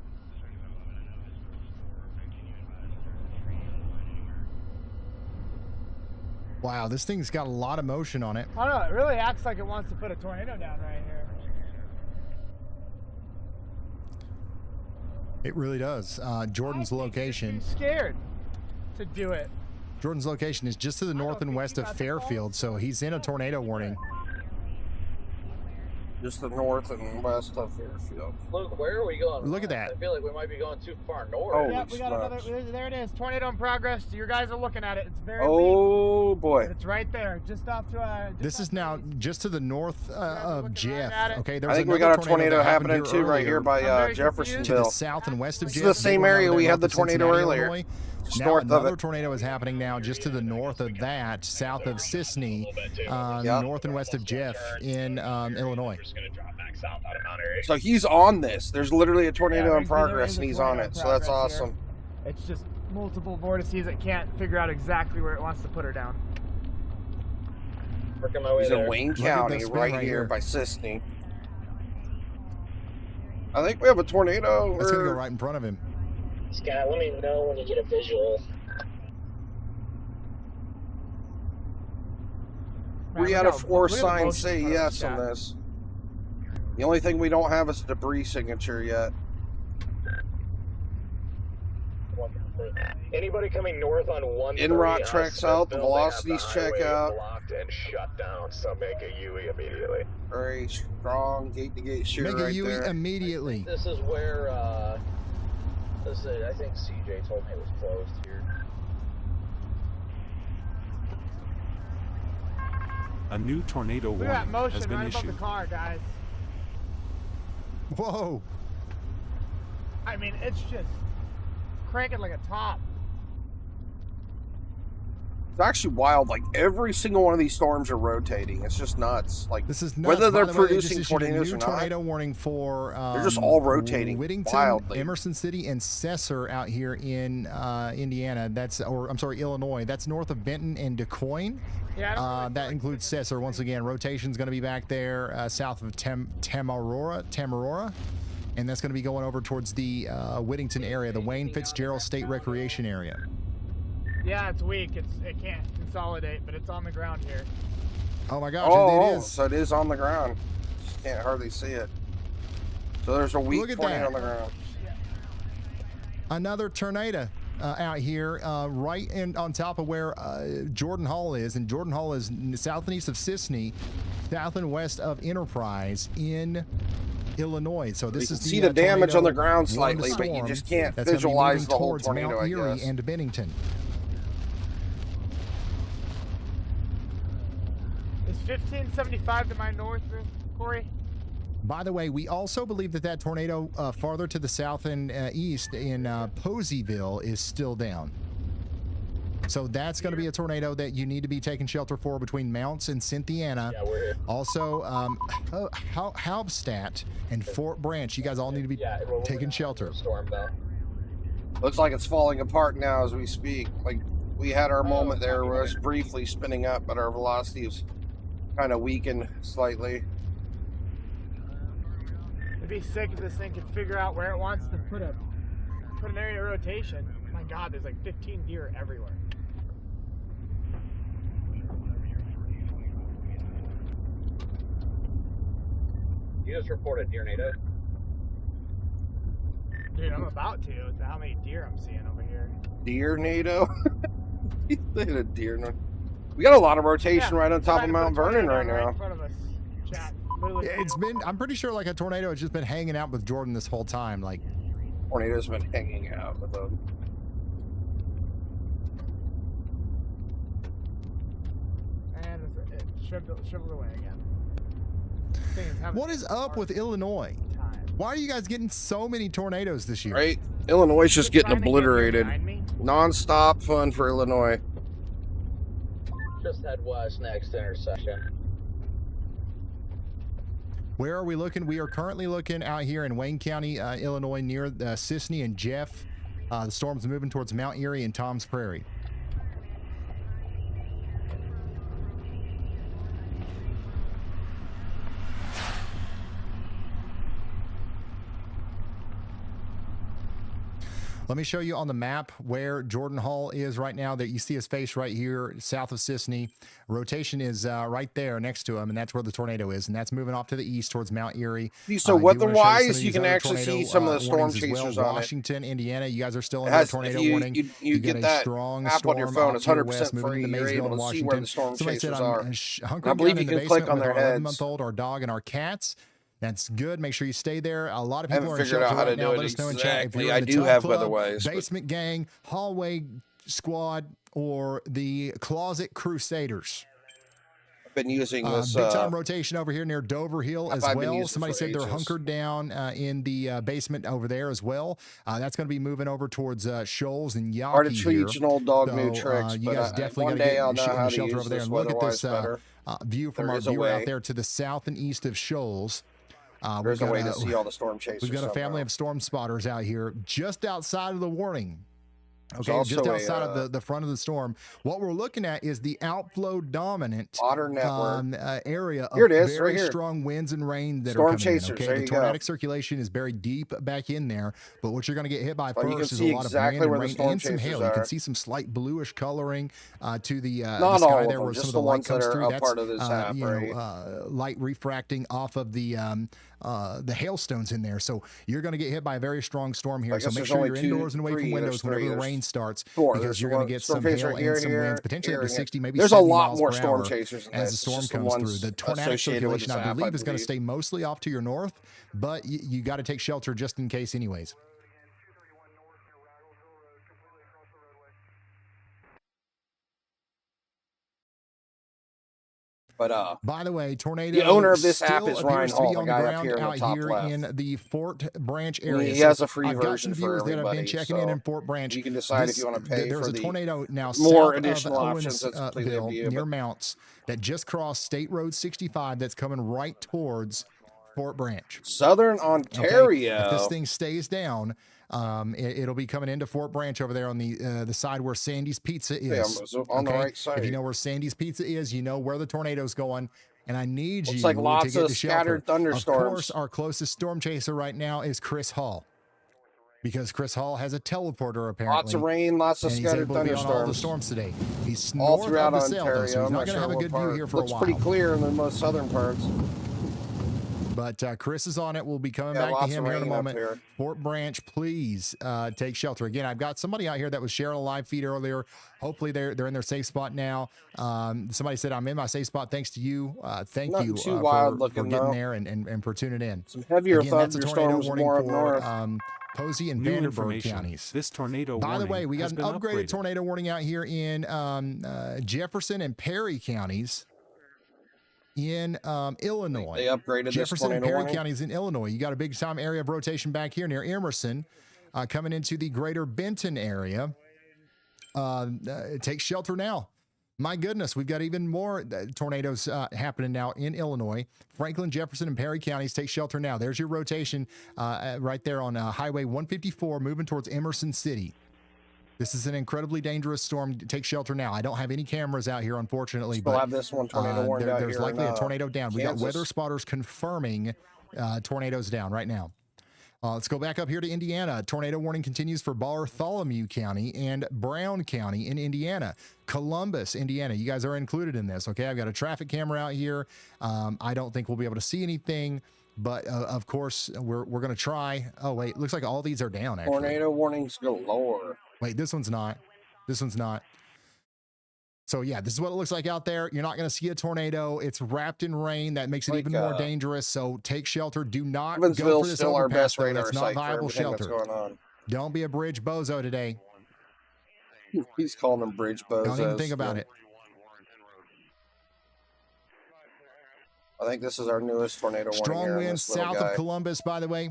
Wow, this thing's got a lot of motion on it. I don't know, it really acts like it wants to put a tornado down right here. It really does. Jordan's location. Scared to do it. Jordan's location is just to the north and west of Fairfield, so he's in a tornado warning. Just the north and west of Fairfield. Luke, where are we going? Look at that. I feel like we might be going too far north. Holy Yeah, we got smokes. another. There it is. Tornado in progress. You guys are looking at it. It's very weak. Oh boy. It's right there, just off to. This is now just to the north of Jeff. Okay, I think we got a tornado happening too right here by to the Jeffersonville. south and west of This Jeff. is the same area we had the tornado earlier. Illinois. Just Now north of another it. tornado is happening now just to the north of that, south of Sisney, north and west of Jeff in Illinois. So he's on this. There's literally a tornado in progress and he's on it. So that's awesome. It's just multiple vortices that can't figure out exactly where it wants to put her down. Working my way He's there. in Wayne Look at County, this right right here here. by Sisney. I think we have a tornado. That's gonna go right in front of him. Scott, let me know when you get a visual. 3 out of 4 signs say yes on this. The only thing we don't have is a debris signature yet. Anybody coming north on 130? In-route tracks out, the velocities check out. Blocked and shut down, so make a UE immediately. Very strong gate-to-gate shoot Make a right UE there. immediately. This is where, I think CJ told me it was closed here. A new tornado Look at that warning motion has been right above issued. the car, guys. Whoa. I mean, it's just cranking like a top. It's actually wild. Like every single one of these storms are rotating. It's just nuts. Like This is nuts. whether By they're the way, they just producing issued a tornadoes new or not. tornado warning for They're just all rotating Whittington, wildly. Emerson City, and Cesar out here in Indiana. Illinois. That's north of Benton and DeCoin. Yeah, that includes Cesar. Once again, rotation's going to be back there south of Tamarora, and that's going to be going over towards the Whittington area, the Wayne Fitzgerald State Recreation Area. Yeah, it's weak. It can't consolidate, but it's on the ground here. Oh my gosh, Oh, it is. so it is on the ground. Just can't hardly see it. So there's a weak Look at tornado that. on the ground. Another tornado out here, right on top of where Jordan Hall is, and Jordan Hall is south and east of Sisney, south and west of Enterprise in Illinois. So this You is can see the damage tornado on the ground warning slightly, but you storm just can't that's gonna be visualize moving the whole towards tornado, Mount I Erie guess. and Bennington. Is 1575 to my north, Corey? By the way, we also believe that tornado farther to the south and east in Poseyville is still down. So that's going to be a tornado that you need to be taking shelter for between Mounts and Cynthiana. Yeah, we're here. Also, Halbstadt and Fort Branch. You guys all need to be taking shelter. Storm though. Looks like it's falling apart now as we speak. Like we had our moment there where it was briefly spinning up, but our velocity is kind of weakened slightly. It'd be sick if this thing could figure out where it wants to put an area of rotation. My God, there's like 15 deer everywhere. You just reported deer NATO. Dude, I'm about to. With how many deer I'm seeing over here. Deer NATO? He said a deer. We got a lot of rotation right on top of Mount Vernon right now. In front of us. Chat. Literally. Yeah, it's been. I'm pretty sure like a tornado has just been hanging out with Jordan this whole time. Like tornado's been hanging out with them. And it shriveled away again. What is up with Illinois? Why are you guys getting so many tornadoes this year? Right? Illinois is just getting obliterated. Non-stop fun for Illinois. Just head west next intersection. Where are we looking? We are currently looking out here in Wayne County, Illinois, near Sisney and Jeff. The storm's moving towards Mount Erie and Tom's Prairie. Let me show you on the map where Jordan Hall is right now. That you see his face right here, south of Sisney. Rotation is right there next to him, and that's where the tornado is, and that's moving off to the east towards Mount Erie. So weather-wise, you can actually see some of the storm chasers on Washington, Indiana, you guys are still under tornado warning. You get get a that strong app storm on your phone. It's 100% moving free. into You're Maysville, able to see Washington. where the storm Somebody chasers said, are. hunkering I believe down you in the can click on basement their with our heads. 11-month-old, our dog, and our cats. That's good. Make sure you stay there. A lot of I people haven't are in figured shelter out how to right now. do it Let us know in chat if exactly. you're I in the do Tub have Club, weatherways, but- Basement Gang, Hallway Squad, or the Closet Crusaders. I've been using this big time rotation over here near Dover Hill as I've been well. using Somebody for said they're ages. hunkered down in the basement over there as well. That's going to be moving over towards Shoals and Yawkey Hard to teach an old dog new So, tricks, you but guys definitely one got to day get I'll in know the how to shelter use over there this and look at this weatherwise better. view from There our is a view out way. there to the south and east of Shoals. There's a way to see all the storm chasers. We've got a family somehow. of storm spotters out here just outside of the warning. Okay, There's just also outside of the front of the storm. What we're looking at is the outflow dominant area of Here it is, very right here. strong winds and rain that Storm are coming chasers, in. Okay, there the you go. tornadic circulation is buried deep back in there, but what you're going to get hit by Well, you can first is see a lot exactly of where wind the and storm rain and some chasers hail. You can are. see some slight bluish coloring to the Not sky all of there them, where just some of the the light ones that comes are through. a That's part of this app, light refracting off of the hailstones in there. So you're going to get hit by a very strong storm here. I So guess make there's sure only you're 2, indoors and away 3, from windows there's whenever 3, the there's rain starts, 4. because There's you're going one to get storm some chaser hail here, and some here, winds, potentially here, up to and 60, maybe there's a 70 lot miles more per storm hour chasers than as the this. storm Just the comes through. ones The tornadic associated with circulation, this I app, believe, I is going to believe. stay mostly off to your north, but you got to take shelter just in case anyways. But by the way, tornado. the owner of this app still is Ryan appears to be Hall, on the guy up ground here in the out top here left. in the Fort Branch area. He So has a free I've got version some for viewers that have been everybody, checking so in Fort Branch. you can decide if This- you want to pay There's for a the tornado now more south additional of options. That's completely up to you, near but- Mounts that just crossed State Road 65. That's coming right towards Fort Branch. Southern Okay? Ontario. If this thing stays down, it'll be coming into Fort Branch over there on the side where Sandy's Pizza is. Yeah, so on the right side. If you know where Sandy's Pizza is, you know where the tornado's going. And I need Looks you like to lots get of to shelter. scattered thunderstorms. Of course, our closest storm chaser right now is Chris Hall, because Chris Hall has a teleporter apparently. Lots of rain, lots of and scattered he's able to be on all the thunderstorms. storms today. He's All north throughout of the cell, though, Ontario. so he's I'm not not going to sure have a what good part. view here for a Looks while. pretty clear in the most southern parts. But Chris is on it. We'll be coming Yeah, back to lots him of here in a rain up moment. here. Fort Branch, please take shelter. Again, I've got somebody out here that was sharing a live feed earlier. Hopefully they're in their safe spot now. Somebody said, I'm in my safe spot thanks to you. Thank Nothing you too wild for looking, getting though. there and for tuning in. Some heavier Again, that's a tornado thunderstorms warning more up for north. Posey and New Vanderburgh information. counties. This tornado By the warning way, we got has an been upgraded upgraded. tornado warning out here in Jefferson and Perry counties in Illinois. They upgraded this Jefferson and tornado Perry warning. counties in Illinois. You got a big time area of rotation back here near Emerson, coming into the greater Benton area. Take shelter now. My goodness, we've got even more tornadoes happening now in Illinois. Franklin, Jefferson, and Perry counties, take shelter now. There's your rotation right there on Highway 154, moving towards Emerson City. This is an incredibly dangerous storm. Take shelter now. I don't have any cameras out here, unfortunately. Still but have this one tornado warned out there's here likely in, a tornado down. We got Kansas. weather spotters confirming tornadoes down right now. Let's go back up here to Indiana. Tornado warning continues for Bartholomew County and Brown County in Indiana. Columbus, Indiana. You guys are included in this, okay? I've got a traffic camera out here. I don't think we'll be able to see anything, but of course, we're going to try. Oh, wait. Looks like all these are down, actually. Tornado warnings galore. Wait, this one's not. This one's not. So yeah, this is what it looks like out there. You're not going to see a tornado. It's wrapped in rain. That makes it Like, even more dangerous. So take shelter. Do not go Evansville's for this still our overpass, best though. radar That's not site for viable everything shelter. that's going on. Don't be a bridge bozo today. He's calling them bridge bozos. Don't even think about it. I think this is our newest tornado warning Strong here on winds this little south guy. of Columbus, by the way.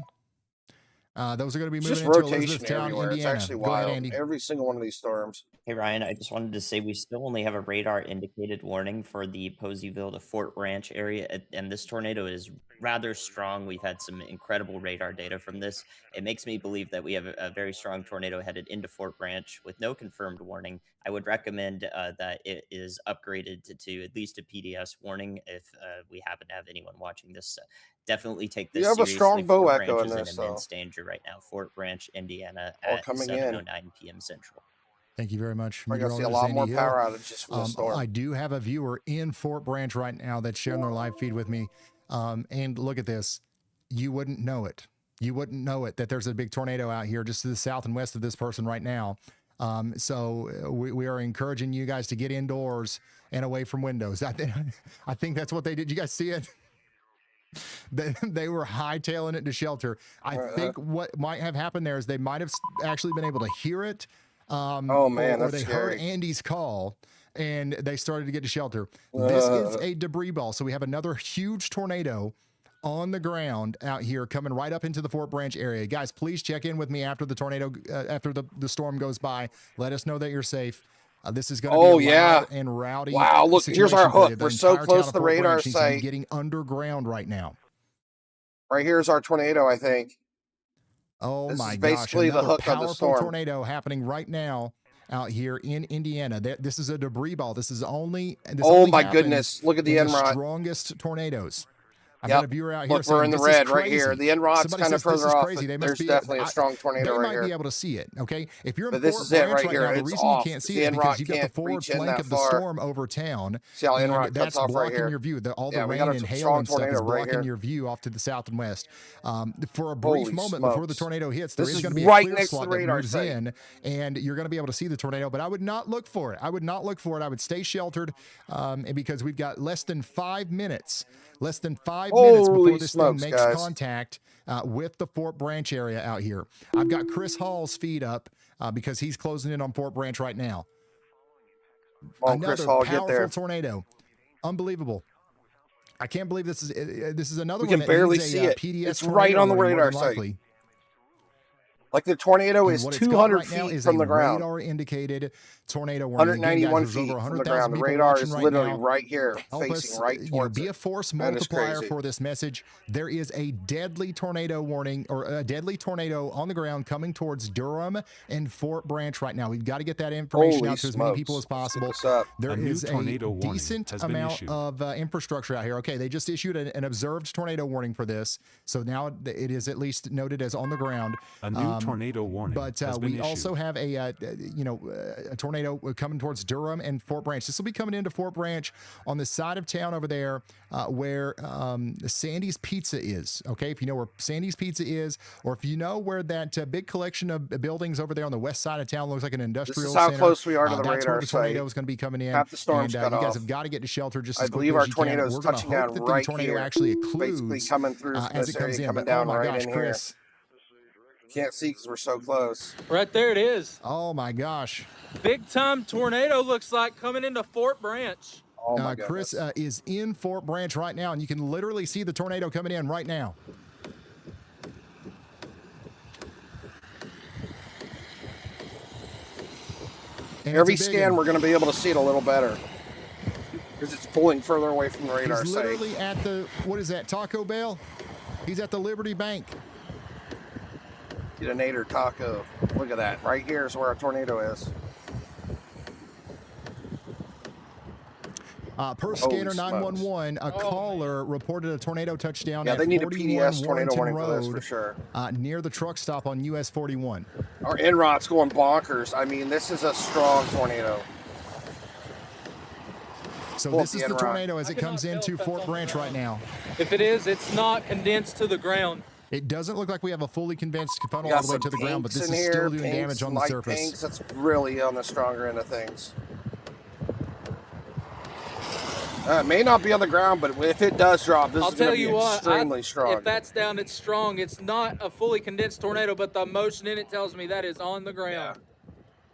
Those are going to be It's moving just into rotation Elizabethtown, everywhere. Indiana. It's actually Go ahead, wild. Andy. Every single one of these storms. Hey Ryan, I just wanted to say we still only have a radar indicated warning for the Poseyville to Fort Branch area, and this tornado is rather strong. We've had some incredible radar data from this. It makes me believe that we have a very strong tornado headed into Fort Branch with no confirmed warning. I would recommend that it is upgraded to at least a PDS warning if we happen to have anyone watching this definitely take this You have a seriously. strong bow Fort echo Branch in is this, in though. immense danger right now. Fort Branch, Indiana, All at coming in. 7:09 p.m. Central. Thank you very much, We're gonna see a Meteorologist lot Andy more Hill. power outages from the storm. I do have a viewer in Fort Branch right now that's sharing their live feed with me. And look at this. You wouldn't know it. You wouldn't know it that there's a big tornado out here just to the south and west of this person right now. So we are encouraging you guys to get indoors and away from windows. I think that's what they did. You guys see it? They were hightailing it to shelter. I think what might have happened there is they might have actually been able to hear it. Oh man, or that's they heard scary. Andy's call and they started to get to shelter. This is a debris ball. So we have another huge tornado on the ground out here coming right up into the Fort Branch area. Guys, please check in with me after the tornado, after the storm goes by. Let us know that you're safe. This is going to be a loud and rowdy. Wow, look, here's our situation for you. hook. The We're so entire close town to of the Fort radar Branch needs to be site. getting underground right now. Right here's our tornado, I think. Oh This my is gosh. basically the Another hook of the powerful storm. tornado happening right now out here in Indiana. This is a debris ball. This only Oh my happens goodness, look at the in NROT. strongest tornadoes. I've Yep. got a viewer out here Look, saying we're in the this red is right here. crazy. The NROT's Somebody kind of says this further is off, crazy. but They must there's be definitely a strong tornado they right might here. be able to see it. Okay, if you're in But this Fort is it Branch right right here. now, the It's reason off. you can't see The it is because NROT you've got the can't forward reach in flank that of the far. storm over town. See how and NROT cuts that's off right blocking here? your view. All Yeah, the we rain got a and hail strong and stuff is tornado right blocking here. your view off to the south and west. For a brief Holy moment before the smokes. tornado hits, This there is is going to be right a clear next to slot the that radar moves site. in, and you're going to be able to see the tornado. But I would not look for it. I would not look for it. I would stay sheltered, and because we've got less than 5 minutes. Less than 5 minutes before Holy this smokes, thing makes guys. contact with the Fort Branch area out here. I've got Chris Hall's feed up because he's closing in on Fort Branch right now. Come on, Chris Hall, get there. Powerful tornado. Unbelievable. I can't believe this is another We one can that barely needs see a it. PDS It's right tornado on the warning, more radar than site. likely. Like the tornado And is what it's got 200 right now feet is from a the ground. radar indicated tornado warning. 191 Again, guys, there's feet over from the 100,000 ground. The people radar watching is right literally now. right here, Help facing us, right towards be it. a force That is multiplier crazy. for this message. There is a deadly tornado warning, or a deadly tornado on the ground coming towards Durham and Fort Branch right now. We've got to get that information Holy out to as many smokes. people as possible. Let's get this up. There A new is tornado a warning decent has been amount issued. of infrastructure out here. Okay, they just issued an observed tornado warning for this, so now it is at least noted as on the ground. A new tornado warning But has been we also issued. have a tornado coming towards Durham and Fort Branch. This will be coming into Fort Branch on the side of town over there where Sandy's Pizza is. Okay, if you know where Sandy's Pizza is, or if you know where that big collection of buildings over there on the west side of town looks like an industrial This is how center, close we are to the that's radar where the tornado site. is going to be coming in. Half the storm's and cut you guys off. have got to get to shelter just I as quickly believe as our you can. tornado is We're gonna touching hope down that right the tornado here. actually Basically occludes coming through as this it comes area, in. coming But oh down my right gosh, in here. Chris. Can't see because we're so close. Right there it is. Oh my gosh. Big time tornado looks like coming into Fort Branch. Oh my Chris is in Fort Branch right now, and you can literally see the tornado coming in right now. And Every it's a big scan, one. we're going to be able to see it a little better because it's pulling further away from the radar He's site. literally at the, what is that, Taco Bell? He's at the Liberty Bank. Get a Nader taco. Look at that. Right here is where our tornado is. Per Holy Scanner smokes. 911, a caller reported a tornado touchdown Yeah, at they need a 41 PDS tornado Warrington warning for this Road, for sure. Near the truck stop on US 41. Our NROT's going bonkers. I mean, this is a strong tornado. So Pull up this is the the NROT. tornado as it comes into Fort Branch right now. If it is, it's not condensed to the ground. It doesn't look like we have a fully condensed We funnel got all the way some to the ground, but pinks this in is here, still doing pinks, damage on the light surface. Pinks, that's really on the stronger end of things. It may not be on the ground, but if it does drop, this I'll is going tell to be you what, extremely strong. if that's down, it's strong. It's not a fully condensed tornado, but the motion in it tells me that is on the ground.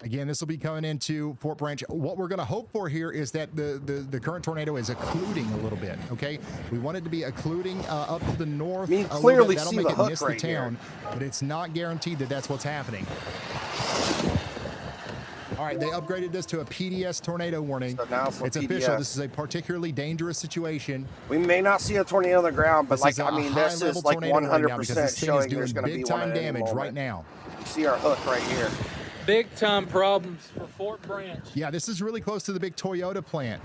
Again, this will be coming into Fort Branch. What we're going to hope for here is that the current tornado is occluding a little bit, okay? We want it to be occluding up to the north. I mean, a little clearly bit. That'll see make the it hook miss right the here. town, but it's not guaranteed that that's what's happening. All right, they upgraded this to a PDS tornado warning. So now it's PDS. official. This is a particularly dangerous situation. We may not see a tornado on the ground, but This is I a mean, this high-level is like tornado right now because 100% this thing is showing doing there's going to be one big-time at any damage moment. right now. You see our hook right here. Big time problems for Fort Branch. Yeah, this is really close to the big Toyota plant.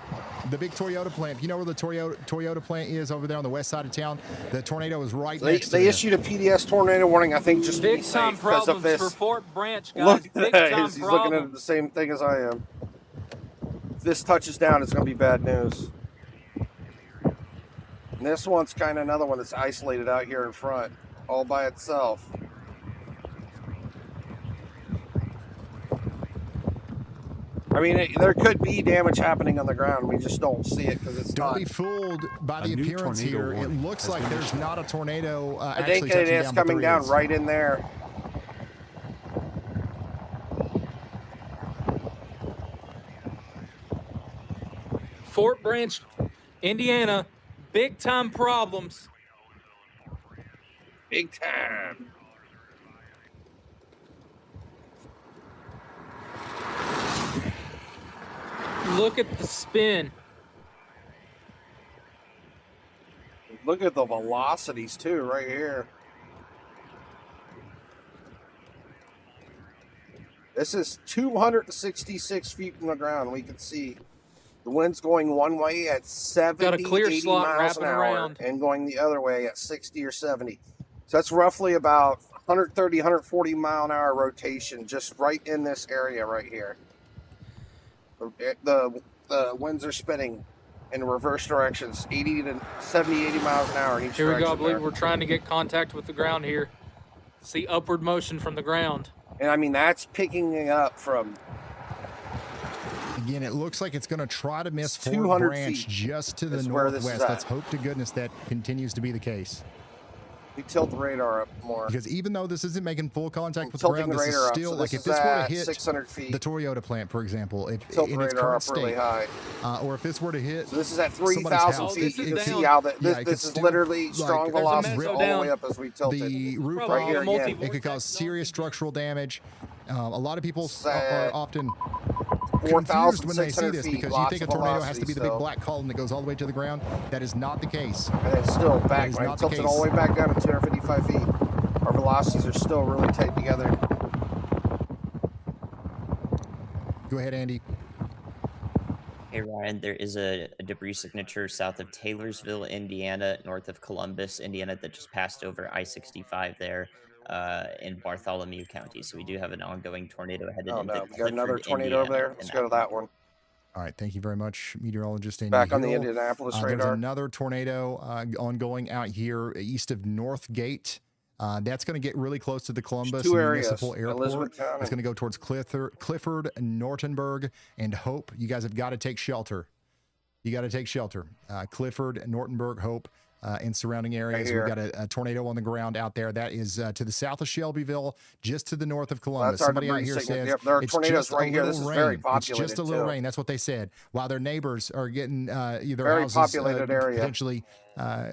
The big Toyota plant. If you know where the Toyota plant is over there on the west side of town, the tornado is right next to They issued a PDS tornado warning, I think, just to be Big time safe because of problems this. for Fort Branch, guys. Look Big at that. time He's looking at problems. the same thing as I am. If this touches down, it's going to be bad news. And this one's kind of another one that's isolated out here in front, all by itself. I mean, there could be damage happening on the ground. We just don't see it because it's Don't not. be fooled by the appearance here. It looks like there's not a tornado I actually think touching it is down, but coming there down is. right in there. Fort Branch, Indiana, big time problems. Big time. Look at the spin. Look at the velocities too, right here. This is 266 feet from the ground. We can see the wind's going one way at 70, Got a clear 80 slot miles an wrapping hour, around. and going the other way at 60 or 70. So that's roughly about 130, 140 mile an hour rotation just right in this area right here. The winds are spinning in reverse directions, 80 to 70, 80 miles an hour in each Here we direction. go. I believe there. we're trying to get contact with the ground here. See upward motion from the ground. And I mean, that's picking it up from... Again, it looks like it's going to try to miss Fort 200 Branch feet just to the is where this is northwest. at. Let's hope to goodness that continues to be the case. We tilt the radar up more. Because even though this isn't making full contact with the tilting ground, the this is radar up, still, so like this if is this were to at hit 600 feet. the Toyota plant, for example, if, Tilt the in its radar current up really state, high. or if this were to hit So this is at somebody's 3,000 house, feet. it You can could- see how that yeah, it this could is still, literally like, strong there's a velocities mezzo all the down way up as we tilt the it. roof Right off, here again. it could cause serious structural damage. A lot of people are at often confused when they see 4,600 this feet, because you lots think a of tornado has to be velocity the big still. black column that goes all the way to the ground. That is not the case. And it's still That back. is Right? not the Tilted case. all the way back down to 255 feet. Our velocities are still really tight together. Go ahead, Andy. Hey Ryan, there is a debris signature south of Taylorsville, Indiana, north of Columbus, Indiana, that just passed over I-65 there in Bartholomew County. So we do have an ongoing tornado headed Oh into no, we got another Clifford, tornado over Indiana, there. in Let's go to that one. All right, thank you very much, meteorologist Andy Back on the Hill. Indianapolis There's radar. another tornado ongoing out here east of Northgate. That's going to get really close to the Columbus two areas, Municipal Airport. Elizabethtown It's going to go towards Clifford, Nortonburg, and Hope. You guys have got to take shelter. You got to take shelter. Clifford, Nortonburg, Hope, and surrounding areas. here. We've got a tornado on the ground out there. That is to the south of Shelbyville, just to the north of Columbus. That's our Somebody out debris here signal. says Yep, there are it's tornadoes just a right here. little This is rain. very It's populated, just a little too. rain. That's what they said. While their neighbors are getting either Very houses populated area. potentially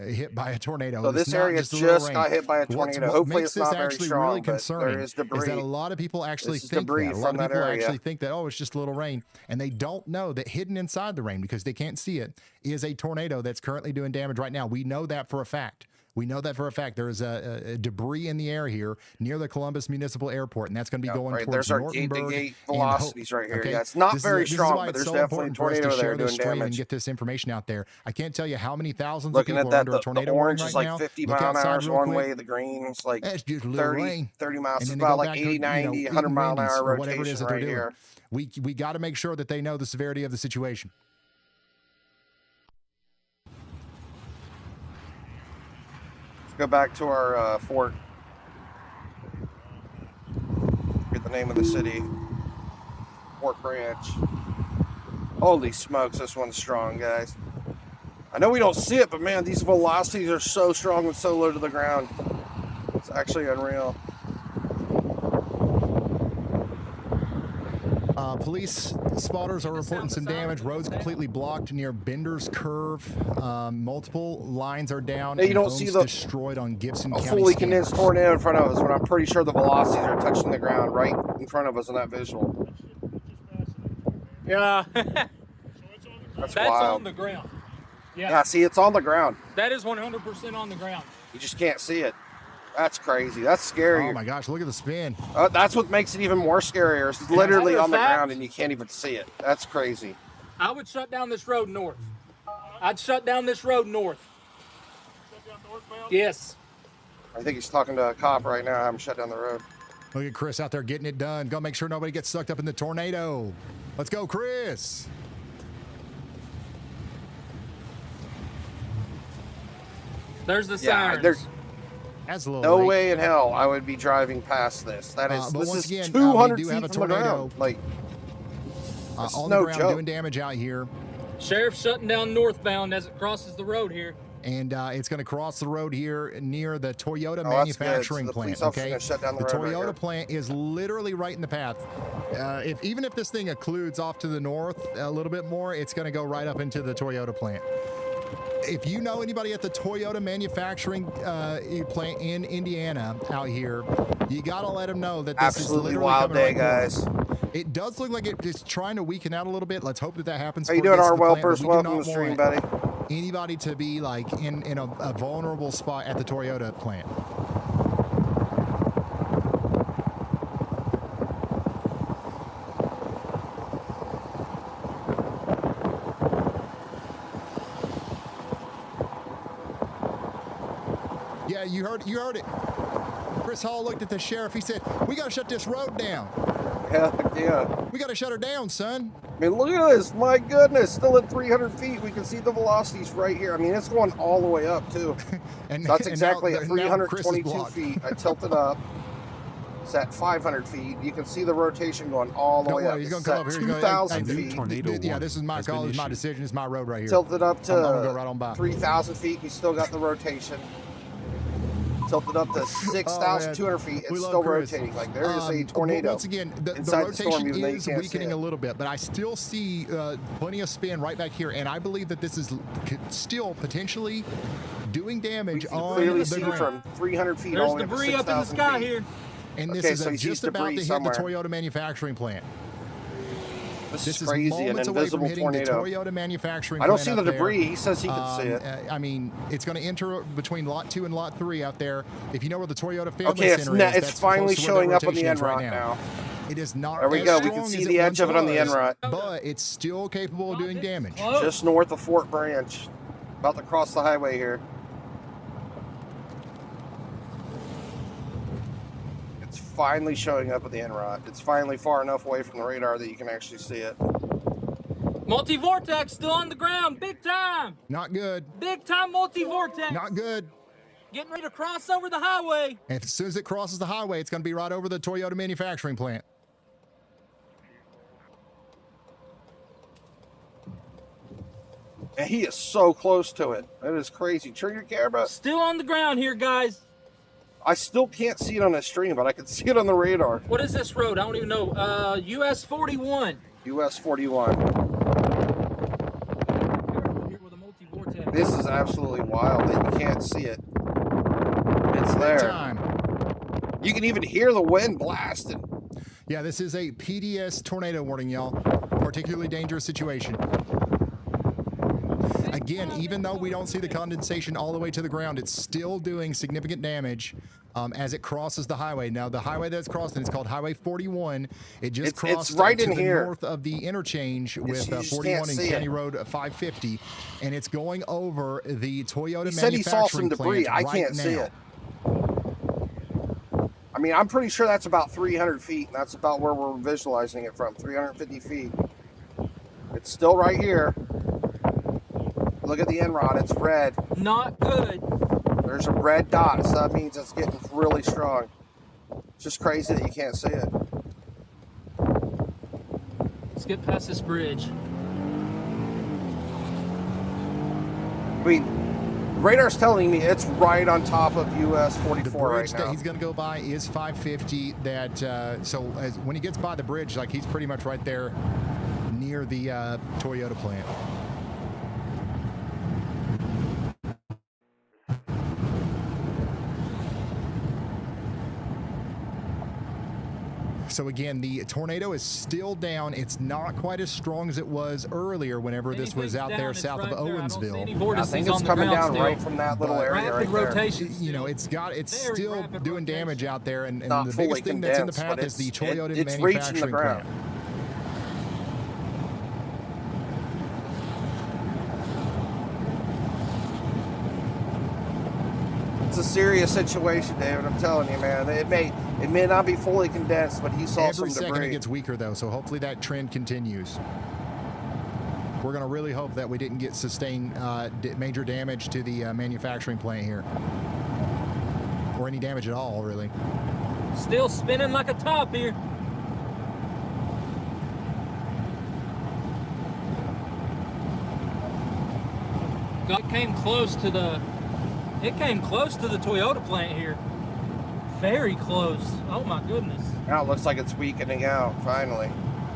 hit by a tornado. So It's this not area just a little just rain. got hit by a What tornado. Hopefully makes it's not this very actually strong, really but concerning there is debris. is that a lot of people actually This is think debris that. A lot from of that people area. actually think that, oh, it's just a little rain, and they don't know that hidden inside the rain, because they can't see it, is a tornado that's currently doing damage right now. We know that for a fact. We know that for a fact. There is a debris in the air here near the Columbus Municipal Airport, and that's going to be going right, towards there's our gate-to-gate Nortonburg velocities and Hope. right here. Okay? Yeah, it's not This is- very this is strong, why but it's there's so definitely a important for us to tornado there share this doing stream and damage. get this information out there. I can't tell you how many thousands Looking of at people are that, under a the tornado orange warning is right like now. 50 Look mile an outside hour real one quick. way. The green's like That's just a little 30, rain. 30 miles. And It's then they about go like back 80, to, 90, 100 eating mile an Wendy's hour or whatever it is rotation that they're right doing. here. We got to make sure that they know the severity of the situation. Let's go back to our fort. Get the name of the city. Fort Branch. Holy smokes, this one's strong, guys. I know we don't see it, but man, these velocities are so strong and so low to the ground. It's actually unreal. Police spotters are reporting some damage. Roads completely blocked near Bender's Curve. Multiple lines are down. Hey, you and don't homes see the destroyed on Gibson a County. fully condensed tornado in front of us, but I'm pretty sure the velocities are touching the ground right in front of us in that visual. Yeah. That's That's wild. on the ground. Yeah, see, it's on the ground. That is 100% on the ground. You just can't see it. That's crazy. That's scary. Oh my gosh, look at the spin. That's what makes it even more scarier. It's literally on the ground and you can't even see it. That's crazy. I would shut down this road north. I'd shut down this road north. Shut down northbound? Yes. I think he's talking to a cop right now. I'm shut down the road. Look at Chris out there getting it done. Go make sure nobody gets sucked up in the tornado. Let's go, Chris. There's the sirens. Absolutely. No way in hell I would be driving past this. That is, but this once is again, 200 we do feet have a from the tornado. ground. Like, this on is the no ground joke. doing damage out here. Sheriff's shutting down northbound as it crosses the road here. And it's going to cross the road here near the Toyota that's manufacturing good. So the plant. police officer's Okay, gonna shut down the road right Toyota here. plant is literally right in the path. Even if this thing occludes off to the north a little bit more, it's going to go right up into the Toyota plant. If you know anybody at the Toyota manufacturing plant in Indiana out here, you got to let them know that this Absolutely is literally wild coming day, right for guys. them. It does look like it's trying to weaken out a little bit. Let's hope that that happens. How you before it doing, gets to our the plant, but Welpers? we do Welcome to not the stream, want buddy. anybody to be like in a vulnerable spot at the Toyota plant. Yeah, you heard it. Chris Hall looked at the sheriff. He said, "We got to shut this road down. Yeah. We got to shut her down, son." I mean, look at this. My goodness. Still at 300 feet. We can see the velocities right here. I mean, it's going all the way up, too. And That's and exactly now- at now Chris is 322 blocked. feet. I tilted up. It's at 500 feet. You can see the rotation going all the Don't way worry, up. he's gonna It's come at up here. He's gonna- 2,000 New feet. tornado Yeah, this is my has call. been This is my issued. decision. This is my road right here. Tilted up I'm gonna go right to on by. 3,000 feet. We still got the rotation. Tilted up to 6,200 feet. We It's love still Chris. rotating. Like, there is a tornado. Once again, the inside the storm, rotation even though you is can't see weakening it. a little bit, but I still see plenty of spin right back here, and I believe that this is still potentially doing damage on Clearly the see ground. from 300 feet There's all the way up to debris up in the 6,000 sky feet. here. And this Okay, is so he sees just about to debris hit somewhere. the Toyota manufacturing plant. This This is is crazy. An moments away from invisible hitting tornado. the Toyota manufacturing I don't plant see up the there. debris. He says he can see it. I mean, it's going to enter between lot 2 and lot 3 out there. If you know where the Toyota family Okay, it's center it's is, that's finally close to where showing that up on the rotation end is right rod now. It is not There we as go. We can strong see as the it edge of it on the once end rod. but it's still capable of doing damage. Just north of Fort Branch. About to cross the highway here. It's finally showing up at the end rod. It's finally far enough away from the radar that you can actually see it. Multi-vortex still on the ground, big time. Not good. Big time multi-vortex. Not good. Getting ready to cross over the highway. And as soon as it crosses the highway, it's going to be right over the Toyota manufacturing plant. And he is so close to it. That is crazy. Turn your camera. Still on the ground here, guys. I still can't see it on the stream, but I can see it on the radar. What is this road? I don't even know. US 41. US 41. This is absolutely wild that you can't see it. It's there. You can even hear the wind blasting. Yeah, this is a PDS tornado warning, y'all. Particularly dangerous situation. Again, even though we don't see the condensation all the way to the ground, it's still doing significant damage as it crosses the highway. Now, the highway that's crossing is called Highway 41. It just crossed it's right to in the here. north of the interchange with you just 41 can't and see County it. Road 550, and it's going over the Toyota He said he saw some manufacturing debris. plant I right can't see now. it. I mean, I'm pretty sure that's about 300 feet, and that's about where we're visualizing it from, 350 feet. It's still right here. Look at the end rod. It's red. Not good. There's a red dot, so that means it's getting really strong. It's just crazy that you can't see it. Let's get past this bridge. I mean, radar's telling me it's right on top of US 44 The right bridge that now. he's going to go by is 550. When he gets by the bridge, like he's pretty much right there near the Toyota plant. So again, the tornado is still down. It's not quite as strong as it was earlier whenever this was out there south of Owensville. I think it's coming down right from that little area right there. You know, it's still doing damage out there, and Not the fully biggest thing that's in the condensed, path but is the it's- Toyota it's reaching the manufacturing ground. plant. It's a serious situation, David. I'm telling you, man. It may not be fully condensed, but he saw Every some second debris. it gets weaker, though, so hopefully that trend continues. We're going to really hope that we didn't get sustained major damage to the manufacturing plant here. Or any damage at all, really. Still spinning like a top here. It came close to the Toyota plant here. Very close. Oh my goodness. Now it looks like it's weakening out, finally.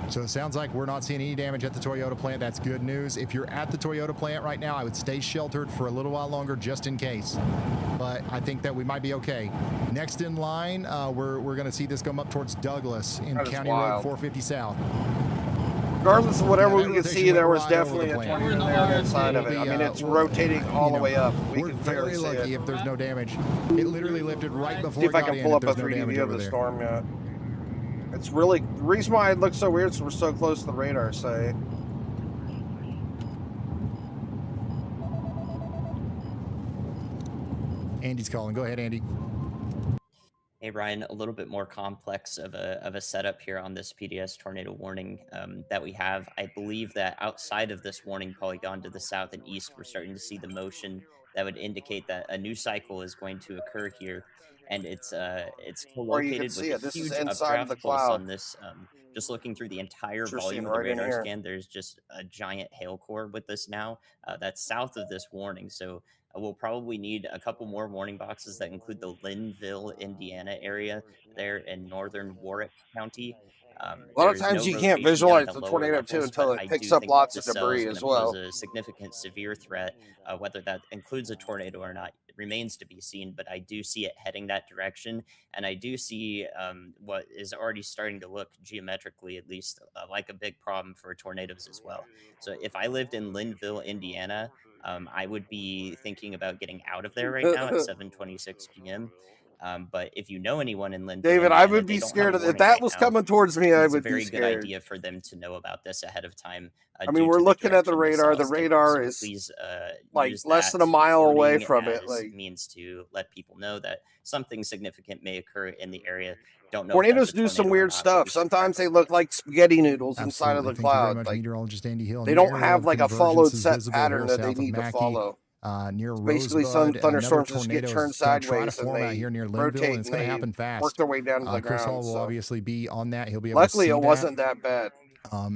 So it sounds like we're not seeing any damage at the Toyota plant. That's good news. If you're at the Toyota plant right now, I would stay sheltered for a little while longer just in case. But I think that we might be okay. Next in line, we're going to see this come up towards Douglas in County Road 450 South. Regardless of whatever we can see, there was definitely a tornado there on that side of it. I mean, it's rotating all the way up. We're very lucky if there's no damage. It literally lifted right before See if it I got can in, pull if up a there's no 3D damage view of over the there. storm yet. It's really, the reason why it looks so weird is we're so close to the radar site. Andy's calling. Go ahead, Andy. Hey Ryan, a little bit more complex of a setup here on this PDS tornado warning that we have. I believe that outside of this warning polygon to the south and east, we're starting to see the motion that would indicate that a new cycle is going to occur here, and it's Or you can co-located see with it. a This is huge inside of the updraft pulse cloud. on this. Just looking through the entire You're volume seeing of the right in radar here. scan, there's just a giant hail core with this now. That's south of this warning, so we'll probably need a couple more warning boxes that include the Linville, Indiana area there in northern Warwick County. A lot of There's times no you can't rotation down visualize at the lower tornado too levels, until but it I picks do up think lots that of the cell is debris going as to well. pose a significant severe threat. Whether that includes a tornado or not remains to be seen, but I do see it heading that direction, and I do see what is already starting to look geometrically, at least, like a big problem for tornadoes as well. So if I lived in Linville, Indiana, I would be thinking about getting out of there right now at 7:26 p.m. But if you know anyone in Linville, David, Indiana, I would they be don't have scared a of if warning that right was now. coming towards me. I It's a would very be good scared. idea for them to know about this ahead of time. I due mean, to we're the looking at the direction radar. cell's The taking. radar So is please like use less than a that mile away warning from it. as Like means to let people know that something significant may occur in the area. Don't know if that's tornadoes a do some tornado or weird not, but stuff. we should Sometimes they look like spaghetti noodles inside of Absolutely. the Thank you very cloud. much, Like meteorologist Andy Hill. they New don't area have of like a convergence followed is set visible pattern here that they south of need to Mackey, follow. Near Basically, some Rosebud. thunderstorms Another just get tornado turned is going to try sideways to and form out they here near Linville, rotate and it's going to happen work fast. their way down to the Chris Hall ground. will So obviously be on that. He'll be able to luckily, see it wasn't that bad.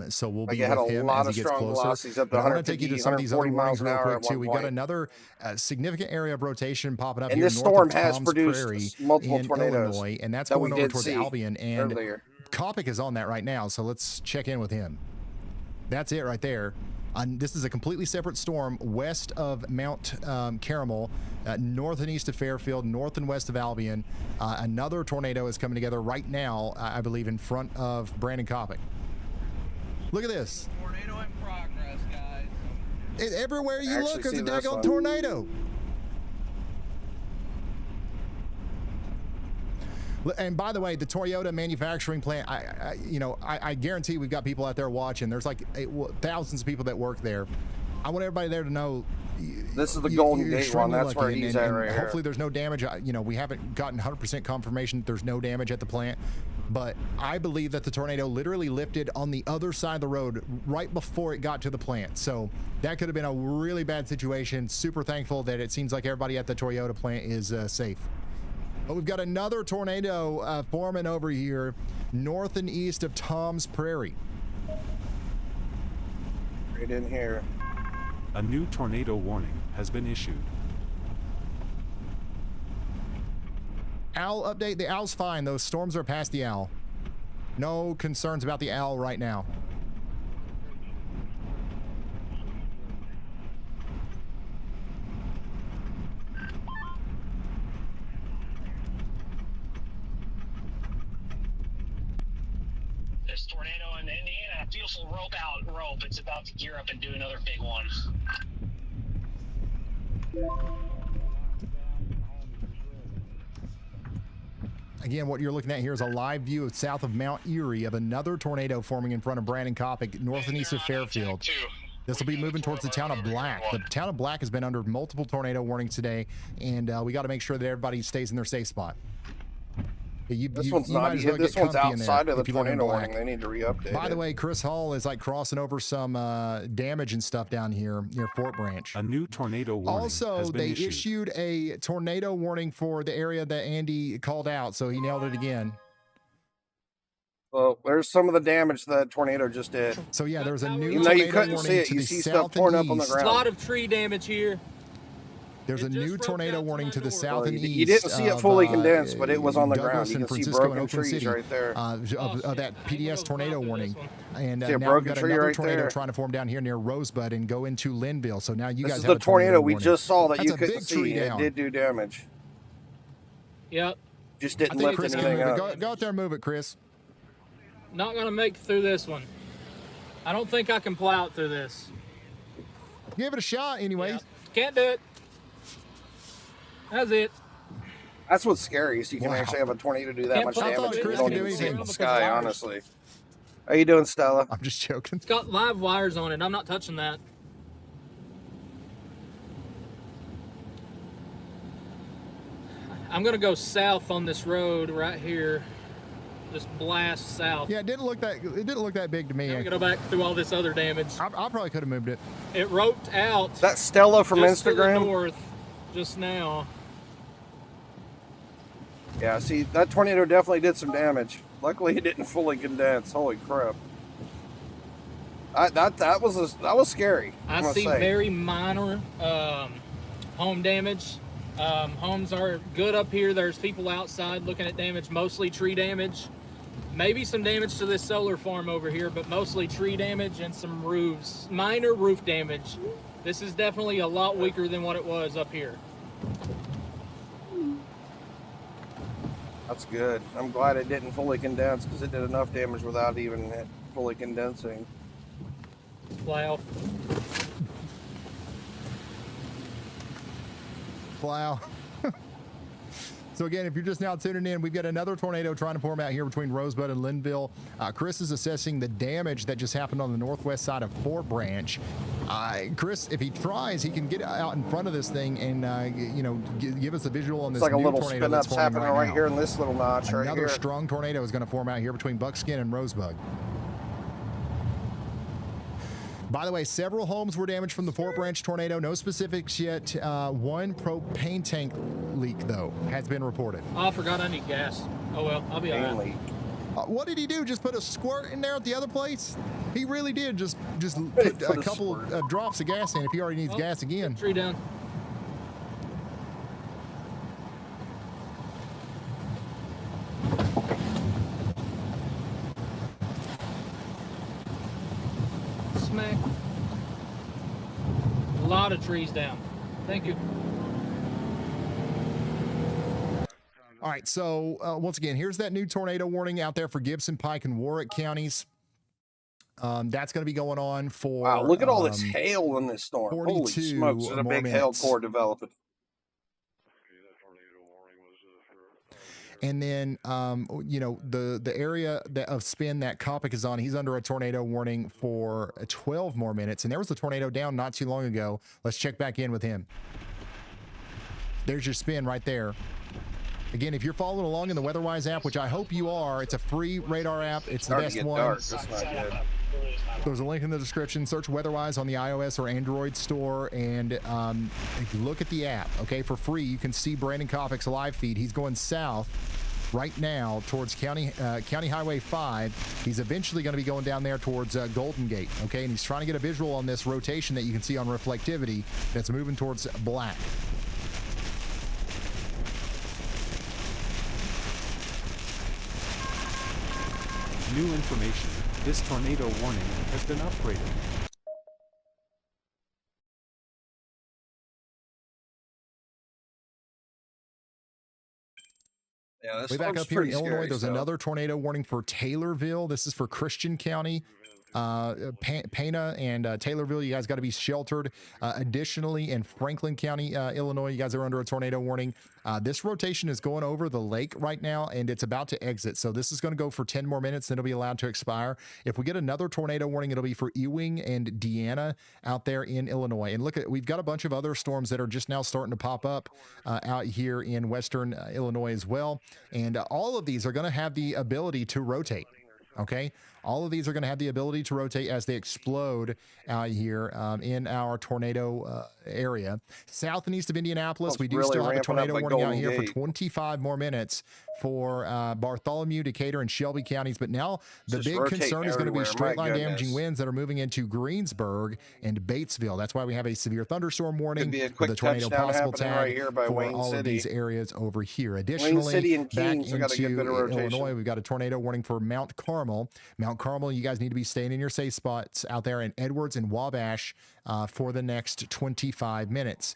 So we'll Like be it had with a him lot as of he gets strong closer. velocities up to But I want to take you 150, to some of these other 140 warnings miles an real hour quick at too. one We got point. another significant area of rotation popping up And here this north storm of has Tom's produced Prairie multiple in tornadoes Illinois, and that's that we going over did towards see Albion. And earlier. Copic is on that right now, so let's check in with him. That's it right there. This is a completely separate storm west of Mount Caramel, north and east of Fairfield, north and west of Albion. Another tornado is coming together right now, I believe, in front of Brandon Copic. Look at this. Tornado in progress, guys. Everywhere you Actually look, there's see a this daggone one. tornado. And by the way, the Toyota manufacturing plant, I guarantee we've got people out there watching. There's like thousands of people that work there. I want everybody there to know. This is the Golden you're Gate one. extremely That's where lucky, he's and at right here. hopefully there's no damage. We haven't gotten 100% confirmation that there's no damage at the plant, but I believe that the tornado literally lifted on the other side of the road right before it got to the plant. So that could have been a really bad situation. Super thankful that it seems like everybody at the Toyota plant is safe. But we've got another tornado forming over here north and east of Tom's Prairie. Right in here. A new tornado warning has been issued. Owl update. The Owl's fine. Those storms are past the Owl. No concerns about the Owl right now. This tornado in Indiana, beautiful rope. It's about to gear up and do another big one. Again, what you're looking at here is a live view of south of Mount Erie of another tornado forming in front of Brandon Copic, north and east of Fairfield. This will be moving towards the town of Black. The town of Black has been under multiple tornado warnings today, and we got to make sure that everybody stays in their safe spot. This one's outside of the tornado warning. They need to re-update. By the way, Chris Hall is like crossing over some damage and stuff down here near Fort Branch. A new tornado warning Also, has been they issued a tornado warning for the area that Andy called out, so he nailed it again. Well, there's some of the damage that tornado just did. So yeah, there's a new even though you couldn't see it, you see stuff torn up on the ground. A lot of tree damage here. There's a new tornado warning to the south and east. You didn't see it fully condensed, but it was on the ground. You can see broken trees right there. Of that PDS tornado warning. And now we've got tree another right tornado there. trying to form down here near Rosebud and go into Linville. So now you This guys is have the tornado we warning. just saw that That's you a couldn't big see. tree It down. did do damage. Yep. Just didn't lift anything up. Go out there and move it, Chris. Not gonna make it through this one. I don't think I can plow it through this. Give it a shot anyways. Can't do it. That's it. That's what's scary is you can actually have a tornado do that Can't much plow damage through and you it. don't Chris even can see it do in the anything. sky, honestly. How you doing, Stella? I'm just joking. It's got live wires on it. I'm not touching that. I'm gonna go south on this road right here. Just blast south. Yeah, it didn't look that big to me. I'm gonna go back through all this other damage. I probably could have moved it. It roped out. That Stella from just to the Instagram? north just now. Yeah, see, that tornado definitely did some damage. Luckily, it didn't fully condense. Holy crap! That was scary. I see very minor home damage. Homes are good up here. There's people outside looking at damage, mostly tree damage. Maybe some damage to this solar farm over here, but mostly tree damage and some roofs, minor roof damage. This is definitely a lot weaker than what it was up here. That's good. I'm glad it didn't fully condense because it did enough damage without even it fully condensing. Wow. Wow. So again, if you're just now tuning in, we've got another tornado trying to form out here between Rosebud and Linville. Chris is assessing the damage that just happened on the northwest side of Fort Branch. Chris, if he tries, he can get out in front of this thing and give us a visual on this. It's like a new little tornado spin that's up's forming happening right now. here in this little notch right Another here. strong tornado is going to form out here between Buckskin and Rosebud. By the way, several homes were damaged from the Fort Branch tornado. No specifics yet. One propane tank leak, though, has been reported. Oh, I forgot I need gas. Oh well, I'll be all right. What did he do? Just put a squirt in there at the other place? He really did. Just put a couple of drops of gas in if he already needs gas again. Tree down. Smack. A lot of trees down. Thank you. All right, so once again, here's that new tornado warning out there for Gibson, Pike, and Warwick counties. That's going to be going on for... Wow, look at all this hail in this storm. Holy 42 smokes, there's a more big hail minutes. core developing. And then, the area of spin that Copic is on, he's under a tornado warning for 12 more minutes. And there was a tornado down not too long ago. Let's check back in with him. There's your spin right there. Again, if you're following along in the WeatherWise app, which I hope you are, it's a free radar app. It's the best one. Dark. That's not good. There's a link in the description. Search WeatherWise on the iOS or Android store and look at the app, okay? For free, you can see Brandon Copic's live feed. He's going south right now towards County Highway 5. He's eventually going to be going down there towards Golden Gate, okay? And he's trying to get a visual on this rotation that you can see on reflectivity that's moving towards Black. New information. This tornado warning has been upgraded. Yeah, Yeah, this Way back looks up here in pretty Illinois, scary there's stuff. another tornado warning for Taylorville. This is for Christian County. Pana and Taylorville, you guys got to be sheltered. Additionally, in Franklin County, Illinois, you guys are under a tornado warning. This rotation is going over the lake right now, and it's about to exit. So this is going to go for 10 more minutes, then it'll be allowed to expire. If we get another tornado warning, it'll be for Ewing and Deanna out there in Illinois. And look, we've got a bunch of other storms that are just now starting to pop up out here in western Illinois as well. And all of these are going to have the ability to rotate. Okay, all of these are going to have the ability to rotate as they explode out here in our tornado area. South and east of Indianapolis, we do really still have a ramping up tornado like warning out Golden here for Gate. 25 more minutes for Bartholomew, Decatur, and Shelby counties. But now the Just big rotating concern is going to be everywhere. straight My line damaging goodness. winds that are moving into Greensburg and Batesville. That's why we have a severe thunderstorm warning. Be a with quick the tornado touchdown possible happening tag right here by for Wayne all of City. these areas over here. Additionally, City and back Kings have got a good into bit of rotation. Illinois, we've got a tornado warning for Mount Carmel. Mount Carmel, you guys need to be staying in your safe spots out there in Edwards and Wabash for the next 25 minutes.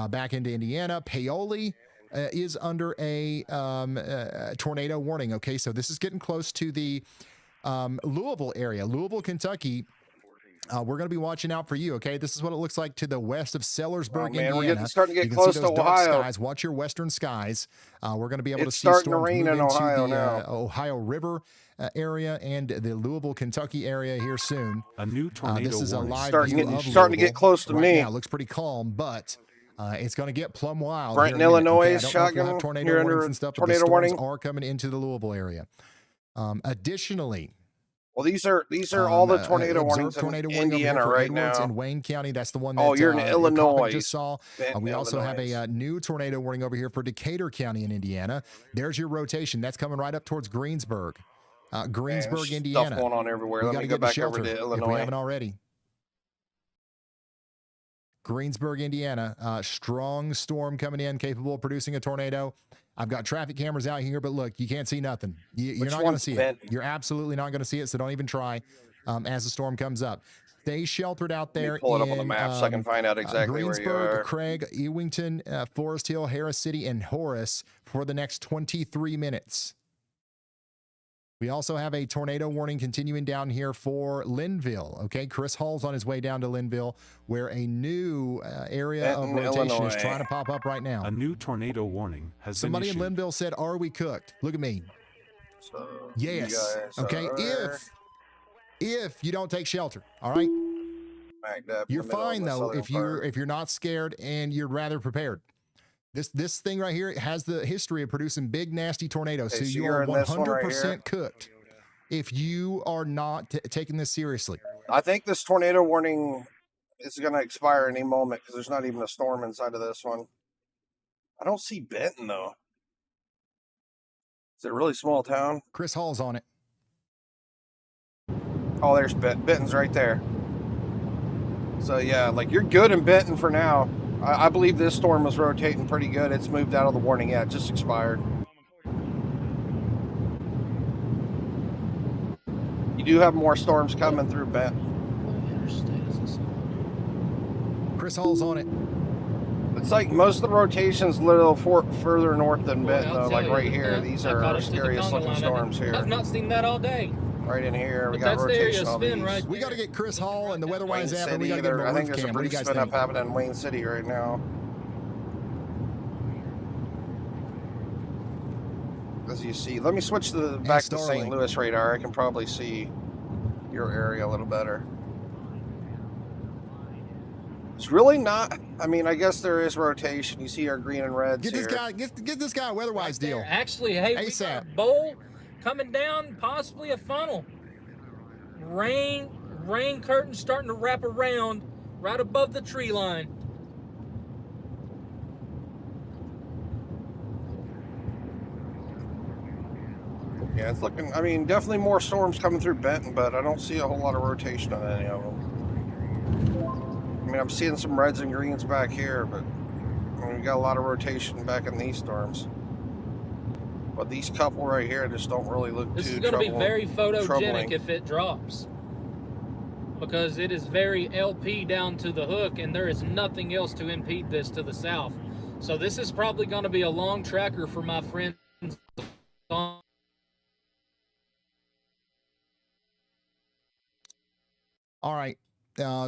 Back into Indiana, Paoli is under a tornado warning. Okay, so this is getting close to the Louisville area, Louisville, Kentucky. We're going to be watching out for you, okay? This is what it looks like to the west of Sellersburg, man, we're Indiana. starting to get You can close see to those dark Ohio. skies. Watch your western skies. We're going to be able It's to see starting to storms rain move in into Ohio the now. Ohio River area and the Louisville, Kentucky area here soon. A new tornado This is a warning. live Starting view to get- of starting to get Louisville. close to right me. Now, it looks pretty calm, but it's going to get plumb wild. Brighton, here in a minute, Illinois okay? is I don't know if we'll have shotgun. tornado You're warnings under and stuff, but tornado the storms warning? are coming into the Louisville area. Additionally, Well, these are all the tornado observed warnings tornado in warning over here Indiana for right Edwards now. and Wayne County. That's the one that Oh, you're in Copic Illinois. just saw. We also have Illinois. a new tornado warning over here for Decatur County in Indiana. There's your rotation. That's coming right up towards Greensburg. Greensburg, Stuff Indiana. going on everywhere. We Let got me to go get back shelter over to if we Illinois. haven't already. Greensburg, Indiana. Strong storm coming in, capable of producing a tornado. I've got traffic cameras out here, but look, you can't see nothing. You're Which not going to one's see bent? it. You're absolutely not going to see it, so don't even try as the storm comes up. Stay sheltered out there. Pull it up on the in, map so I can find out exactly where you Greensburg, are. Craig, Ewington, Forest Hill, Harris City, and Horace for the next 23 minutes. We also have a tornado warning continuing down here for Linville. Okay, Chris Hall's on his way down to Linville, where a new area of Benton, rotation Illinois. is trying to pop up right now. A new tornado warning has Somebody been in issued. Linville said, "Are we cooked?" Look at me. So, Yes. you guys Okay. are If you don't take shelter, all right. smack dab in You're the middle of fine the though southern part. if you're not scared and you're rather prepared. This thing right here has the history of producing big nasty tornadoes, Okay, so so you you're are in this one right 100% here? cooked if you are not taking this seriously. I think this tornado warning is going to expire any moment because there's not even a storm inside of this one. I don't see Benton though. Is it a really small town? Chris Hall's on it. Oh, there's Benton's right there. So yeah, like you're good in Benton for now. I believe this storm was rotating pretty good. It's moved out of the warning. Yeah, it just expired. You do have more storms coming through Benton. Chris Hall's on it. It's like most of the rotations a little further north than Benton, I'll though. Like tell right you, here, these I are caught our it to the scariest Conga looking line. storms here. I've not seen that all day. Right in here, we But got that's the area rotation of on spin these. right We got to get Chris Hall and the Wayne weatherwise app, and we got City, to get him a I think roof there's a cam. What do you brief guys spin up think? happening in Wayne City right now. As you see, let me switch back to St. Starlink. Louis radar. I can probably see your area a little better. It's really not. I mean, I guess there is rotation. You see our green and reds Get this here. guy, get this guy a weatherwise deal. Actually, hey, we got ASAP. a bowl coming down, possibly a funnel. Rain curtain starting to wrap around right above the tree line. Yeah, it's looking. I mean, definitely more storms coming through Benton, but I don't see a whole lot of rotation on any of them. I mean, I'm seeing some reds and greens back here, but I mean, we got a lot of rotation back in these storms. But these couple right here just don't really look This too is going to be very photogenic troubling. if it drops. Because it is very LP down to the hook, and there is nothing else to impede this to the south. So this is probably going to be a long tracker for my friends All right.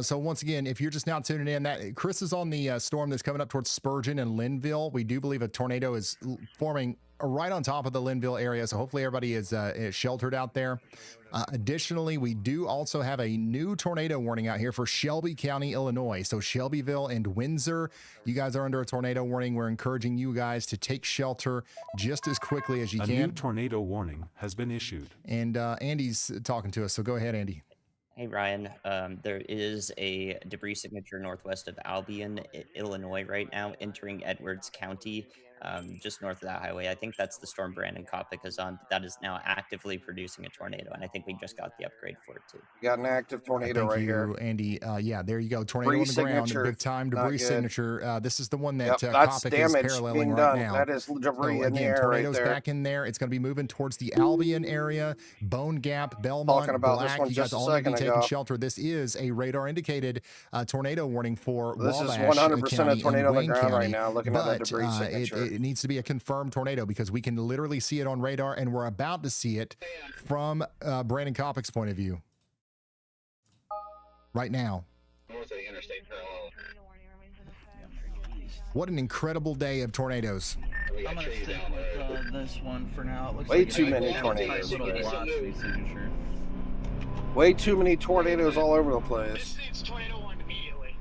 So once again, if you're just now tuning in, that Chris is on the storm that's coming up towards Spurgeon and Linville. We do believe a tornado is forming right on top of the Linville area. So hopefully everybody is sheltered out there. Additionally, we do also have a new tornado warning out here for Shelby County, Illinois. So Shelbyville and Windsor, you guys are under a tornado warning. We're encouraging you guys to take shelter just as quickly as you can. A new tornado warning has been issued. And Andy's talking to us. So go ahead, Andy. Hey, Ryan. There is a debris signature northwest of Albion, Illinois right now, entering Edwards County, just north of that highway. I think that's the storm Brandon Copic is on. That is now actively producing a tornado, and I think we just got the upgrade for it, too. We got an active tornado right here. Andy. Yeah, there you go. Tornado Debris on the ground, signature. big time debris signature. This is the one that Yep, that's Copic is damage paralleling being right done. now. That is debris So in the again, air right tornadoes there. back in there. It's going to be moving towards the Albion area, Bone Gap, Belmont, Talking about this Black. one You guys just a all need to be second taking ago. shelter. This is a radar indicated tornado warning for This is Wabash 100% County a tornado and on the Wayne ground right County, now, looking at that but, debris signature. It needs to be a confirmed tornado because we can literally see it on radar, and we're about to see it from Brandon Copic's point of view right now. North of the interstate parallel. What an incredible day of tornadoes. We I'm got gonna trees stick down with there. this one for now. It looks Way like too it's many a tornadoes, little man. velocity signature. Way too many tornadoes all over the place. This needs tornado warned immediately.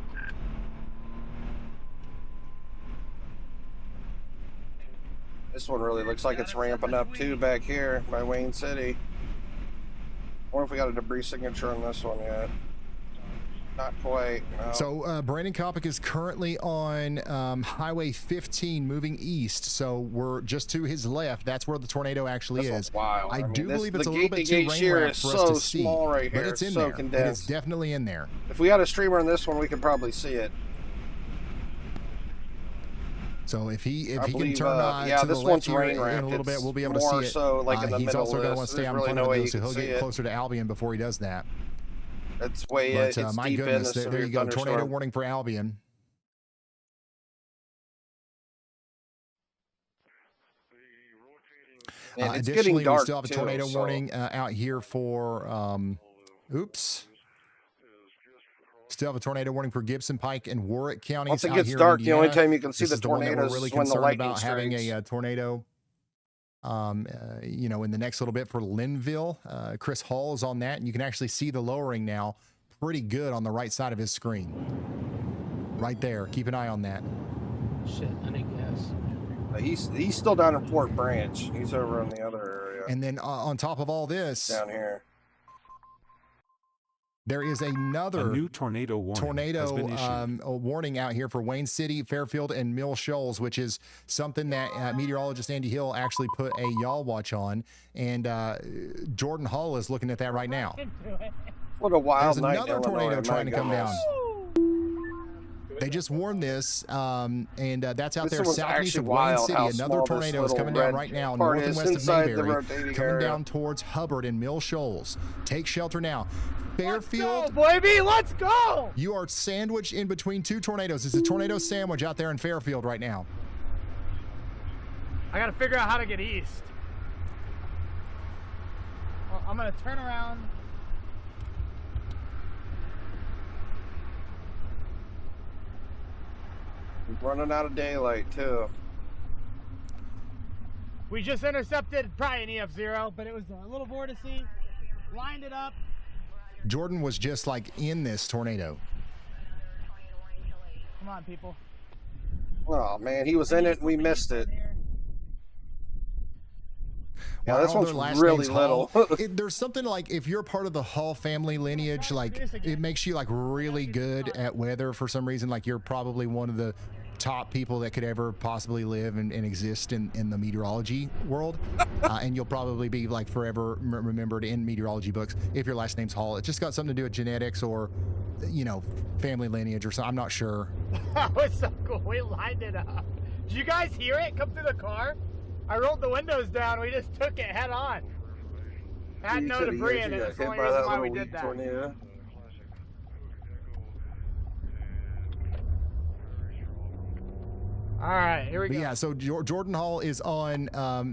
This one really looks like it's ramping up too back here by Wayne City. I wonder if we got a debris signature on this one yet. Not quite, no. So Brandon Copic is currently on Highway 15 moving east. So we're just to his left. That's where the tornado actually This is. one's wild. I mean, do believe it's the a little gate bit to too gate rain shear wrapped is for us so to see. small right but here. it's in so there. It is condensed. definitely in there. If we had a streamer in this one, we could probably see it. So if he can believe, turn yeah, to the this left one's here rain in a wrapped. little bit, It's we'll be able to more see it. so like in the He's middle also of going to this. want to stay There's out in really front no of way it, you so can he'll see get it. closer to Albion before he does that. It's way But it's my deep in goodness, the there you go. Tornado thunderstorm. warning for Albion. And it's Additionally, getting dark we still have a too, tornado so- warning out here for, oops. Still have a tornado warning for Gibson Pike and Warwick counties. Once it out gets here in dark, the only Indiana. time you can see This the is the one that tornadoes we're really is when the concerned lightning about having strikes. a tornado. In the next little bit for Linville. Chris Hall is on that, and you can actually see the lowering now pretty good on the right side of his screen. Right there. Keep an eye on that. Shit, I need gas. He's still down in Fort Branch. He's over in the other area. And then on top of all this, down here. there is another A new tornado warning has been issued. a warning out here for Wayne City, Fairfield, and Mill Shoals, which is something that meteorologist Andy Hill actually put a yaw watch on. And Jordan Hall is looking at that right now. What a wild There's night another in tornado Illinois, trying my to come down. goodness. They just warned this, and that's out This there one's southeast actually of Wayne wild City. how Another small this tornado is little coming down red right now, part north and is west of inside the Mayberry, rotating coming area. down towards Hubbard and Mill Shoals. Take shelter now. Fairfield, baby, let's go! you are sandwiched in between two tornadoes. It's a tornado sandwich out there in Fairfield right now. I gotta figure out how to get east. Well, I'm gonna turn around. Running out of daylight too. We just intercepted probably an EF0, but it was a little vortice. Lined it up. Jordan was just like in this tornado. Come on, people. Oh man, he was in it and we missed it. Yeah, While this their one's last really name's little. Hall, there's something like if you're part of the Hall family lineage, like it makes you like really good at weather for some reason. Like you're probably one of the top people that could ever possibly live and exist in the meteorology world. And you'll probably be like forever remembered in meteorology books if your last name's Hall. It's just got something to do with genetics or, family lineage or something. I'm not sure. That was so cool. We lined it up. Did you guys hear it come through the car? I rolled the windows down. We just took it head on. Had no debris in it. That's the only reason why we did that. Tornado. All right, here we But go. yeah, so Jordan Hall is on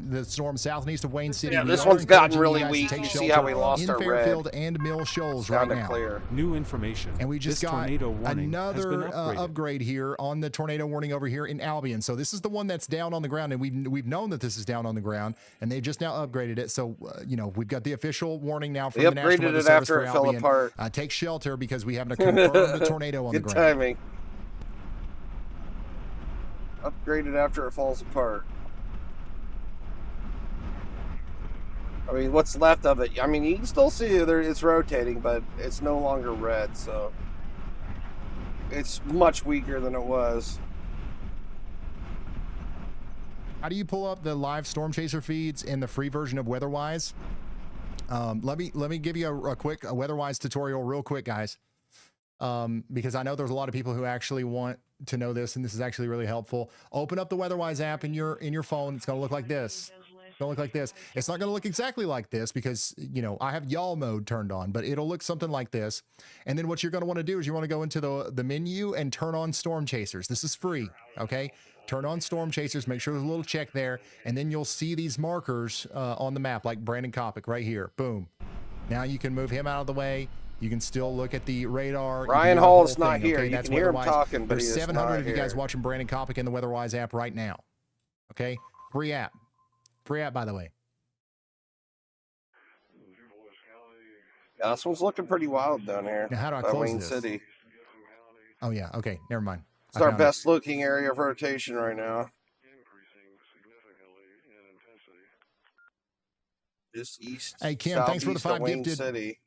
the storm south and east of Wayne City. Yeah, We this are one's gotten encouraging really you guys to weak. take You see shelter how we lost in our Fairfield red. and Mill Shoals right now. Clear. New information. And we just this got tornado warning has been another upgraded. upgrade here on the tornado warning over here in Albion. So this is the one that's down on the ground, and we've known that this is down on the ground, and they just now upgraded it. So you know, we've got the official warning now from They the National upgraded Weather it Service after for it fell Albion. apart. Take shelter because we have a confirmed tornado on the Good ground. timing. Upgraded after it falls apart. I mean, what's left of it? I mean, you can still see it's rotating, but it's no longer red, so it's much weaker than it was. How do you pull up the live Storm Chaser feeds in the free version of WeatherWise? Let me give you a quick WeatherWise tutorial real quick, guys, because I know there's a lot of people who actually want to know this, and this is actually really helpful. Open up the WeatherWise app in your phone. It's going to look like this. It's going to look like this. It's not going to look exactly like this because, you know, I have y'all mode turned on, but it'll look something like this. And then what you're going to want to do is you want to go into the menu and turn on Storm Chasers. This is free, okay? Turn on Storm Chasers, make sure there's a little check there, and then you'll see these markers on the map, like Brandon Copic right here. Boom. Now you can move him out of the way. You can still look at the radar. Ryan Hall is not here. You can hear him talking, but there's he is 700 not of you guys here. watching Brandon Copic in the WeatherWise app right now. Okay? Free app. Free app, by the way. Yeah, this one's looking pretty wild down here. Now, how do I by close Wayne this? City. Oh, yeah. Okay. Never mind. It's our best looking area of rotation right now. Just east. Hey, Kim, thanks for the southeast of 5 Wayne gifted. City.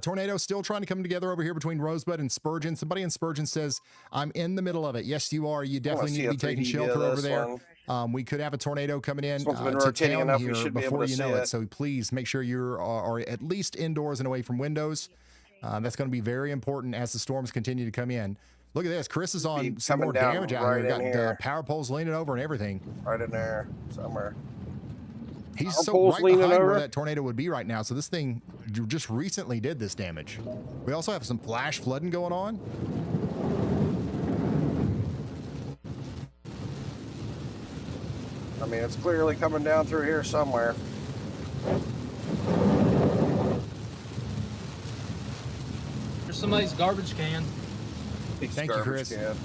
Tornado still trying to come together over here between Rosebud and Spurgeon. Somebody in Spurgeon says, I'm in the middle of it. Yes, you are. You definitely need to be taking shelter over there. We could have a tornado coming in This one's been to rotating town enough, we here should be able before to you see know it. it. So please make sure you are at least indoors and away from windows. That's going to be very important as the storms continue to come in. Look at this. Chris is on some more down damage out right here. in Got here. power poles leaning over and everything. Right in there somewhere. He's Power so poles right leaning behind over? where that tornado would be right now. So this thing just recently did this damage. We also have some flash flooding going on. I mean, it's clearly coming down through here somewhere. There's somebody's garbage can. Thank you, Chris. Can.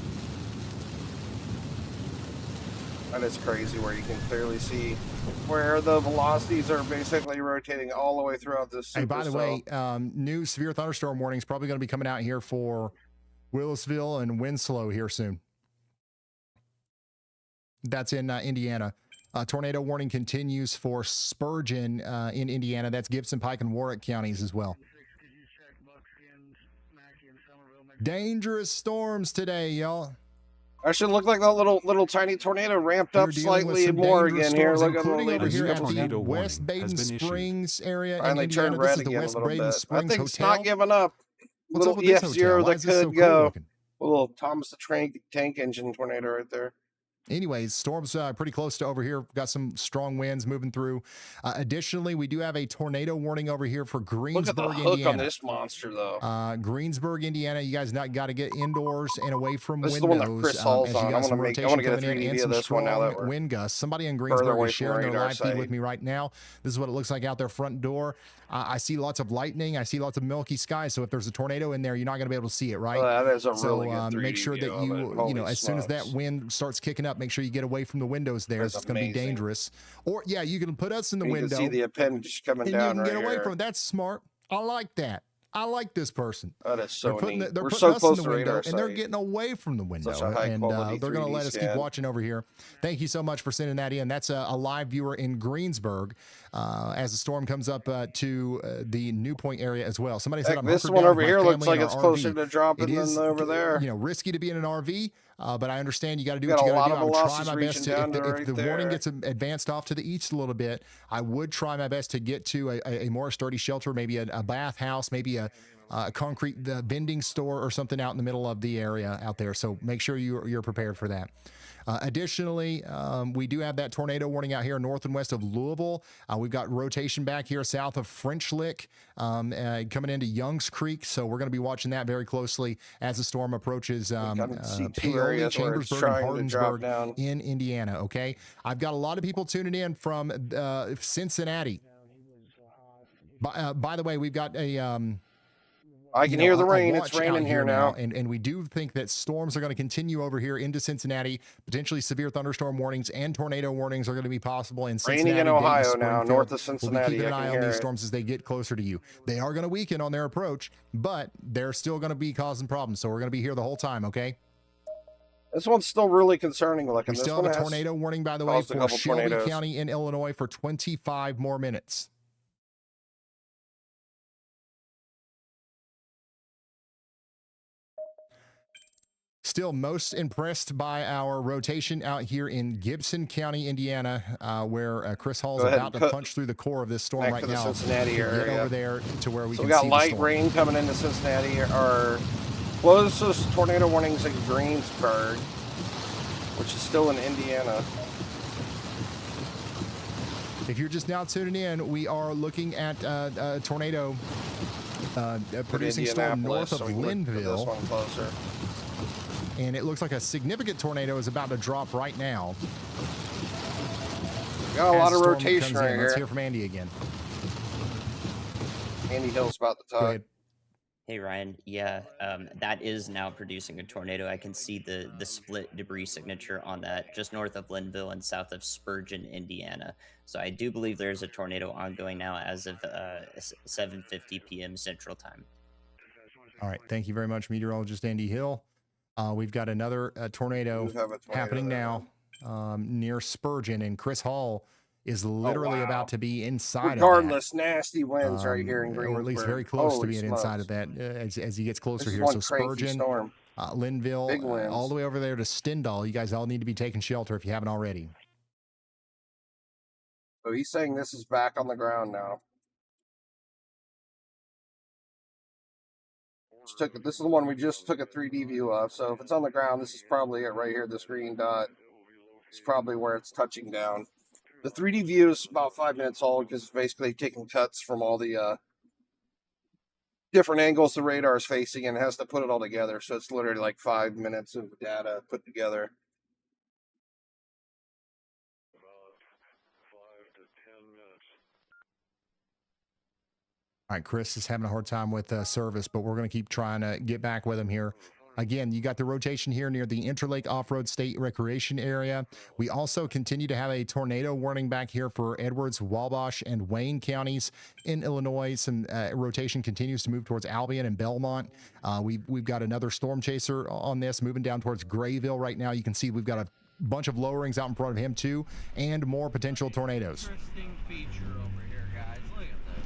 That is crazy where you can clearly see where the velocities are basically rotating all the way throughout this Hey, by the way, supercell. new severe thunderstorm warning is probably going to be coming out here for Willisville and Winslow here soon. That's in Indiana. Tornado warning continues for Spurgeon in Indiana. That's Gibson, Pike, and Warwick counties as well. Dangerous storms today, y'all. I should look like that little tiny tornado ramped up slightly more again here. Look at the including over here at the tornado West warning has Baden been issued. Springs area in Finally Indiana. turned This red is the again a West little Baden bit. Springs That thing's Hotel. not giving up. What's up Little with this F-Zero hotel? Why that is this so could cool go. looking? A little Thomas the Tank Engine tornado right there. Anyways, storms pretty close to over here. Got some strong winds moving through. Additionally, we do have a tornado warning over here for Look Greensburg, at the hook Indiana. on this monster, though. Greensburg, Indiana. You guys got to get indoors and away from This is windows. the one that Chris Hall's as you on. got I some wanna get rotation a coming in 3D and of some this one now that strong we're wind gusts. Somebody in further Greensburg away is from sharing their radar live feed with sight. me right now. This is what it looks like out their front door. I see lots of lightning. I see lots of milky sky. So if there's a tornado in there, you're not going to be able to see it, right? That is a So really good 3D make sure that view of it. you Holy as soon as that smokes. wind starts kicking up, make sure you get away from the windows there. That's It's going to be amazing. dangerous. Or yeah, you can put us in the You window. can see the appendage coming and down you can right get away here. from it. That's smart. I like that. I like this person. That is so neat. They're We're putting so us close in the to window, radar and they're sight. getting away from the window. Such a high And quality they're going to 3D let us keep scan. watching over here. Thank you so much for sending that in. That's a live viewer in Greensburg as the storm comes up to the New Point area as well. Somebody said, Heck, I'm this hunkered one down over with my here looks family in like it's our closer RV. to dropping It is, than over there. You know, risky to be in an RV, but I understand you got to do Got what you a got lot to do. of I would try velocities my best reaching to, down if to right the warning there. gets advanced off to the east a little bit, I would try my best to get to a more sturdy shelter, maybe a bathhouse, maybe a concrete vending store or something out in the middle of the area out there. So make sure you're prepared for that. Additionally, we do have that tornado warning out here north and west of Louisville. We've got rotation back here south of French Lick, coming into Youngs Creek. So we're going to be watching that very closely as the storm approaches Paoli, Chambersburg, and Hardinsburg in Indiana. Okay, I've got a lot of people tuning in from Cincinnati. By the way, we've got a I can hear the rain. It's raining here now. And we do think that storms are going to continue over here into Cincinnati. Potentially severe thunderstorm warnings and tornado warnings are going to be possible in Cincinnati. Raining in Ohio now, north of Cincinnati. We'll be keeping an eye on these storms as they get closer to you. They are going to weaken on their approach, but they're still going to be causing problems. So we're going to be here the whole time, okay? This one's still really concerning looking. We still have a tornado warning, by the way, for Shelby County in Illinois for 25 more minutes. Still most impressed by our rotation out here in Gibson County, Indiana, where Chris Hall is about to punch through the core of this storm right now. Cincinnati area. Get over there to where we can see we got the light storm. rain coming into Cincinnati. Our closest tornado warnings in Greensburg, which is still in Indiana. If you're just now tuning in, we are looking at a tornado producing storm north of Linville. This one closer. And it looks like a significant tornado is about to drop right now. Got a lot of rotation right here. Let's hear from Andy again. Andy Hill's about to talk. Hey Ryan, yeah, that is now producing a tornado. I can see the split debris signature on that just north of Linville and south of Spurgeon, Indiana. So I do believe there's a tornado ongoing now as of 7:50 p.m. Central Time. All right, thank you very much, meteorologist Andy Hill. We've got another tornado happening now near Spurgeon, and Chris Hall is literally about to be inside Regardless, of that. nasty winds right here in Greensburg. Or at least very close to being inside of that as he gets closer here. So Spurgeon, Linville, all the way over there to Stendal. You guys all need to be taking shelter if you haven't already. So he's saying this is back on the ground now. This is the one we just took a 3D view of. So if it's on the ground, this is probably it right here. This green dot is probably where it's touching down. The 3D view is about 5 minutes old because it's basically taking cuts from all the different angles the radar is facing and has to put it all together. So it's literally like 5 minutes of data put together. All right, Chris is having a hard time with service, but we're going to keep trying to get back with him here. Again, you got the rotation here near the Interlake Off-Road State Recreation Area. We also continue to have a tornado warning back here for Edwards, Wabash, and Wayne counties in Illinois. Some rotation continues to move towards Albion and Belmont. We've got another storm chaser on this moving down towards Grayville right now. You can see we've got a bunch of lowerings out in front of him too, and more potential tornadoes. Interesting feature over here, guys. Look at this.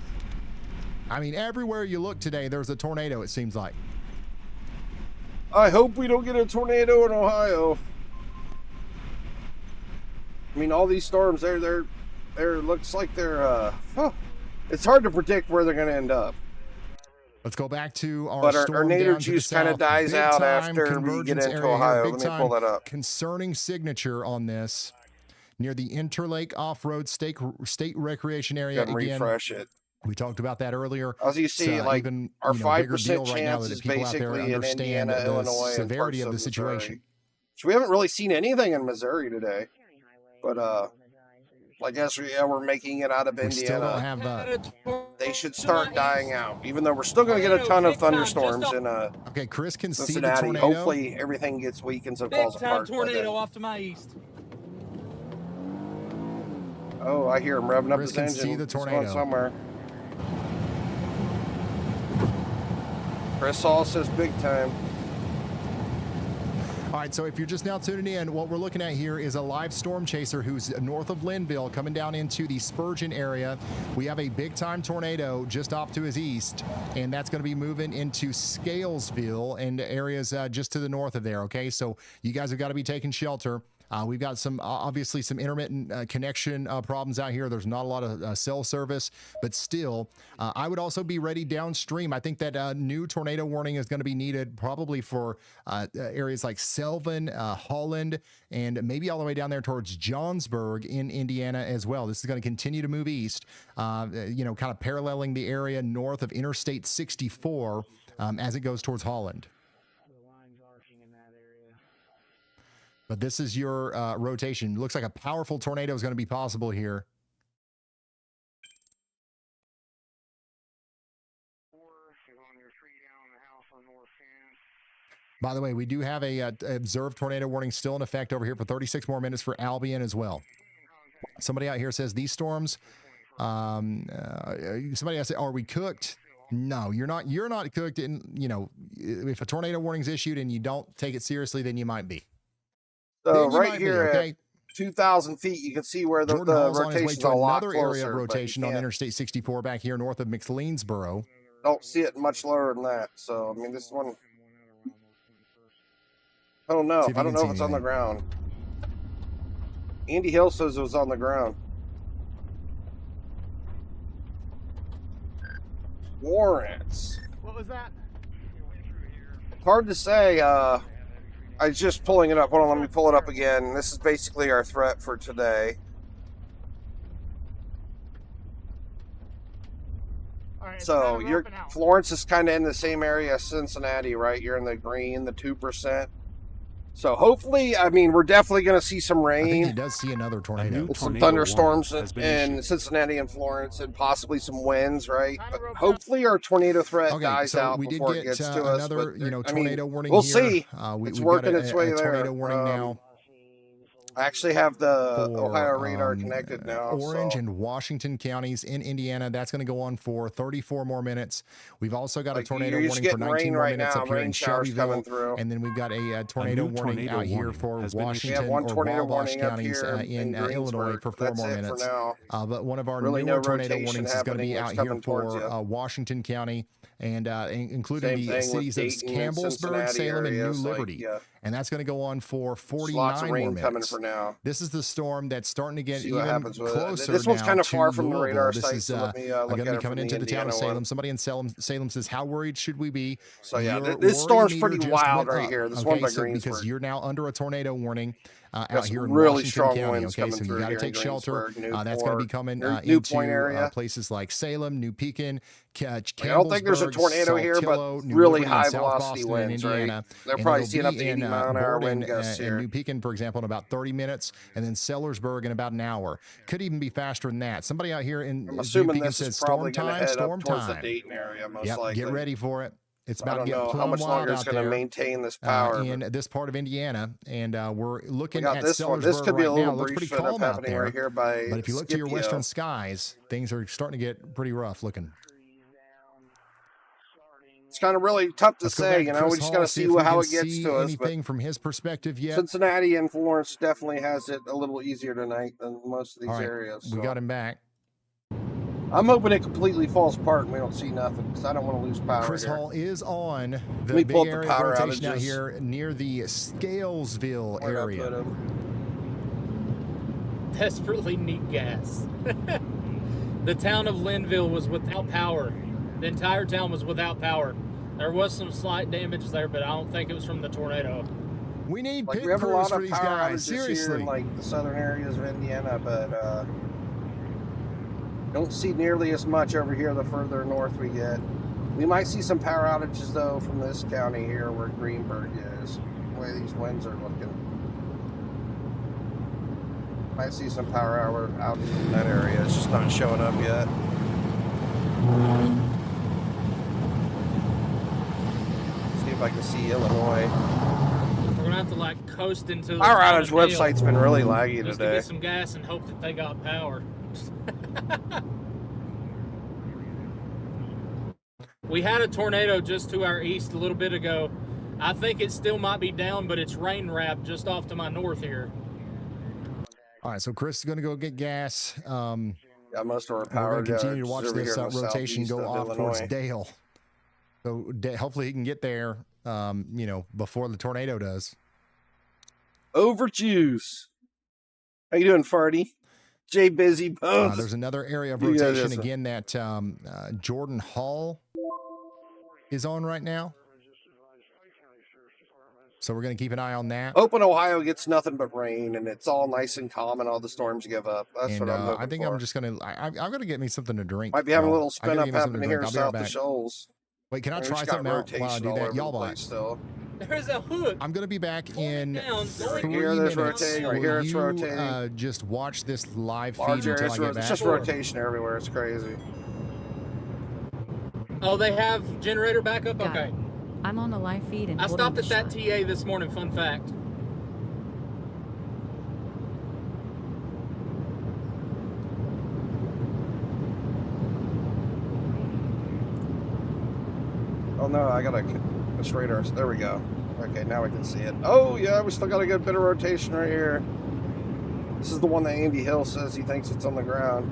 I mean, everywhere you look today, there's a tornado, it seems like. I hope we don't get a tornado in Ohio. I mean, all these storms, they're looks like they're, it's hard to predict where they're going to end up. Let's go back to our But storm our nader down to juice the kind of south. dies Big out time after we get convergence into area here. Ohio. Big Let me pull time that up. Concerning signature on this near the Interlake Off-Road State Recreation Area. Gotta Again, refresh it. we talked about that earlier. As you see, It's, like even, our bigger 5% deal right now chance that is people out there basically in understand Indiana, the Illinois, and severity parts of the of situation. Missouri. So we haven't really seen anything in Missouri today, but I guess we're making it out of We still don't Indiana. have. They should start dying out, even though we're still going to get a ton of thunderstorms in Okay, Chris can see the Cincinnati. tornado. Hopefully, everything gets weakens and Big falls time apart. by tornado then. off to my east. Oh, I hear him revving up Chris his can engine. see the He's going tornado. somewhere. Chris Hall says big time. All right, so if you're just now tuning in, what we're looking at here is a live storm chaser who's north of Linville coming down into the Spurgeon area. We have a big-time tornado just off to his east, and that's going to be moving into Scalesville and areas just to the north of there, okay? So you guys have got to be taking shelter. We've got some, obviously, some intermittent connection problems out here. There's not a lot of cell service, but still, I would also be ready downstream. I think that new tornado warning is going to be needed probably for areas like Selvin, Holland, and maybe all the way down there towards Johnsburg in Indiana as well. This is going to continue to move east, kind of paralleling the area north of Interstate 64 as it goes towards Holland. But this is your rotation. Looks like a powerful tornado is going to be possible here. By the way, we do have a observed tornado warning still in effect over here for 36 more minutes for Albion as well. Somebody out here says these storms. Somebody else said, "Are we cooked?" No, you're not. You're not cooked. And if a tornado warning is issued and you don't take it seriously, then you might be. So right here at 2,000 feet, you can see where the rotation's a lot another closer, area of rotation on Interstate 64 back here north of McLeansboro. Don't see it much lower than that. So I mean, this one, I don't know. I don't know if it's on the ground. Andy Hill says it was on the ground. Warrants. What was that? Hard to say. I was just pulling it up. Hold on, let me pull it up again. This is basically our threat for today. So Florence is kind of in the same area as Cincinnati, right? You're in the green, the 2%. So hopefully, I mean, we're definitely going to see some rain. I think he does see another tornado. With some thunderstorms in Cincinnati and Florence, and possibly some winds, right? But hopefully our tornado threat dies out before it gets to us. Another, tornado warning. We'll here. see. It's working its way there. Tornado warning now. I actually have the Ohio radar connected now. Orange and Washington counties in Indiana. That's going to go on for 34 more minutes. We've also got a tornado warning for 19 more minutes up here in Shelbyville. And then we've got a tornado warning out here for Washington or Wabash counties in Illinois for 4 more minutes. But one of our newer tornado warnings is going to be out here for Washington County, and including the cities of Campbellsburg, Salem, and New Liberty. And that's going to go on for 49 more minutes. Coming for now. This is the storm that's starting to get even closer. This one's kind of far from the radar this site. is so going to be coming into the town of Salem. Somebody in Salem says, "How worried should we be?" So yeah, this storm's pretty wild right here. This one by Greensburg. Because you're now under a tornado warning out here in really Washington strong County. winds Okay, so you got to take shelter. That's going to be coming into places like Salem, New Pekin, Campbellsburg. I don't think there's a tornado here, but really high velocity winds, right? They're probably seeing up to 80 mile an hour wind gusts here. New Pekin, for example, in about 30 minutes, and then Sellersburg in about an hour. Could even be faster than that. Somebody out here in New Pekin says storm time, storm time. Yep, get ready for it. It's about to get plumb wild out there. Maintain this power in this part of Indiana, and we're looking at this one. This could be a little brief pretty calm out there. Right here by but if you look to your western skies, things are starting to get pretty rough looking. It's kind of really tough to say, you know. We just got to see how it gets to us. Anything from his perspective yet? Cincinnati and Florence definitely has it a little easier tonight than most of these areas. We got him back. I'm hoping it completely falls apart and we don't see nothing because I don't want to lose power. Chris Hall is on the big area of rotation out here near the Scalesville area. Desperately need gas. The town of Linville was without power. The entire town was without power. There was some slight damage there, but I don't think it was from the tornado. We need pit crews for these guys. Seriously, here in, like the southern areas of Indiana, but don't see nearly as much over here the further north we get. We might see some power outages though from this county here where Greenberg is. The way these winds are looking. Might see some power outages in that area. It's just not showing up yet. See if I can see Illinois. We're gonna have to like coast into the power outage website's been really laggy just today. To get some gas and hope that they got power. We had a tornado just to our east a little bit ago. I think it still might be down, but it's rain wrapped just off to my north here. All right, so Chris is going to go get gas. Yeah, most of our power. We're going to continue to watch this rotation go off towards Dale. So hopefully he can get there, before the tornado does. Overjuice. How you doing, Farty? Jay Busy both. There's another area of You guys rotation listen. again that Jordan Hall is on right now. So we're going to keep an eye on that. Hoping Ohio gets nothing but rain and it's all nice and calm and all the storms give up. That's And what I'm hoping I think for. I'm just going to, I'm going to get me something to drink. Might be having a y'all. little I gotta spin up get me something happening to here drink. I'll south be of right back. Shoals. Wait, can I We try just got something out while I rotation do all that? over Y'all the watch. place still. There's a hook. I'm going to be back in down. 3 Here, there's minutes. rotating. Right Will here, it's you, rotating. just watch this live Large feed until areas, I get it's back? just rotation everywhere. It's crazy. Oh, they have generator backup? Got Okay. it. I'm on the live feed and I holding stopped the at that shot. TA this morning, fun fact. Oh no, I got a radar. There we go. Okay, now we can see it. Oh yeah, we still got a good bit of rotation right here. This is the one that Andy Hill says he thinks it's on the ground.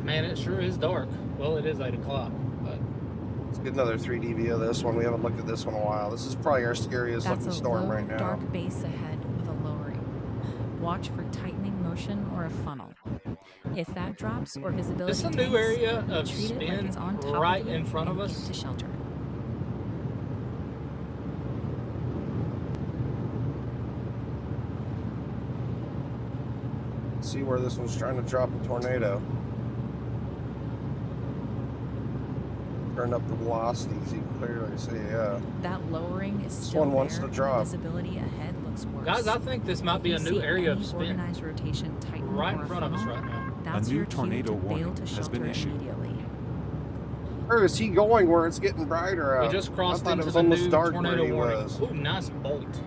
Man, it sure is dark. Well, it is 8 o'clock, but Let's get another 3D view of this one. We haven't looked at this one in a while. This is probably our scariest That's looking a storm low, right now. dark base ahead with a lowering. Watch for tightening motion or a funnel. If that drops or visibility this is a new tanks, area of treat it like spin it's on top right of you in front of and us. get to shelter. See where this one's trying to drop a tornado. Turn up the velocity so you can clearly see, yeah. That lowering is This still one wants there, to drop. and visibility ahead looks worse. Guys, I think this might be a If you new see area any of spin organized rotation tighten right or in a front of us funnel, right now. That's new your cue tornado to bail warning to has shelter been issued. immediately. Where is he going where it's getting brighter out? We just crossed I thought into it was the almost new dark tornado where he warning. was. Ooh, nice bolt.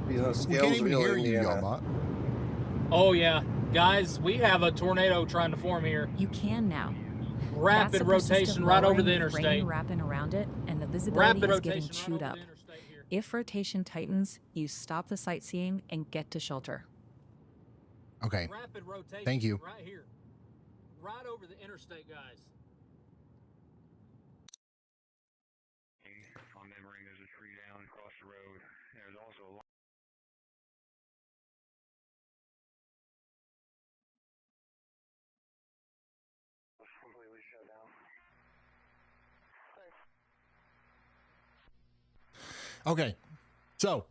He's in We can't Scalesville, even hear you, Indiana. y'all. Oh, yeah. Guys, we have a tornado trying to form here. You can now. Rapid That's a persistent rotation right over the lowering with rain interstate. wrapping around it, and the visibility Rapid is getting rotation right chewed over up. the interstate here. If rotation tightens, you stop the sightseeing and get to shelter. Okay. Rapid rotation Thank you. right here. Right over the interstate, guys. On memory, there's a tree down across the road. There's also a completely shut down. Okay. So,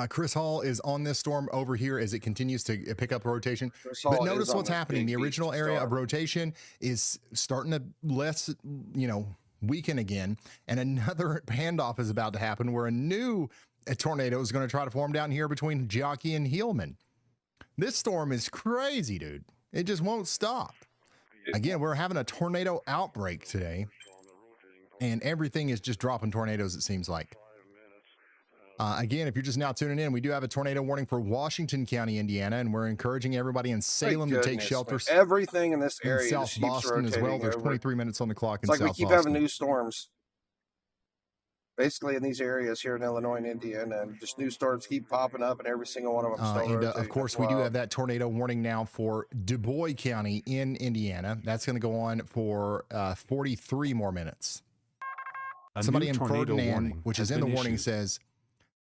Chris Hall is on this storm over here as it continues to pick up rotation. Chris But Hall notice is on what's this happening. big The original beach area storm. of rotation is starting to less, weaken again. And another handoff is about to happen where a new tornado is going to try to form down here between Jockey and Hillman. This storm is crazy, dude. It just won't stop. Again, we're having a tornado outbreak today. And everything is just dropping tornadoes, it seems like. Again, if you're just now tuning in, we do have a tornado warning for Washington County, Indiana, and we're encouraging everybody in Salem to take Goodness, shelter. man. Everything in this In area South just keeps Boston as well. rotating There's over. 23 minutes on the clock in It's like South we keep Boston. having new storms. Basically in these areas here in Illinois and Indiana, and just new storms keep popping up, and every single one of them still rotating. Of course, That's we do wild. have that tornado warning now for Du Bois County in Indiana. That's going to go on for 43 more minutes. Somebody in Ferdinand, which is in the warning, says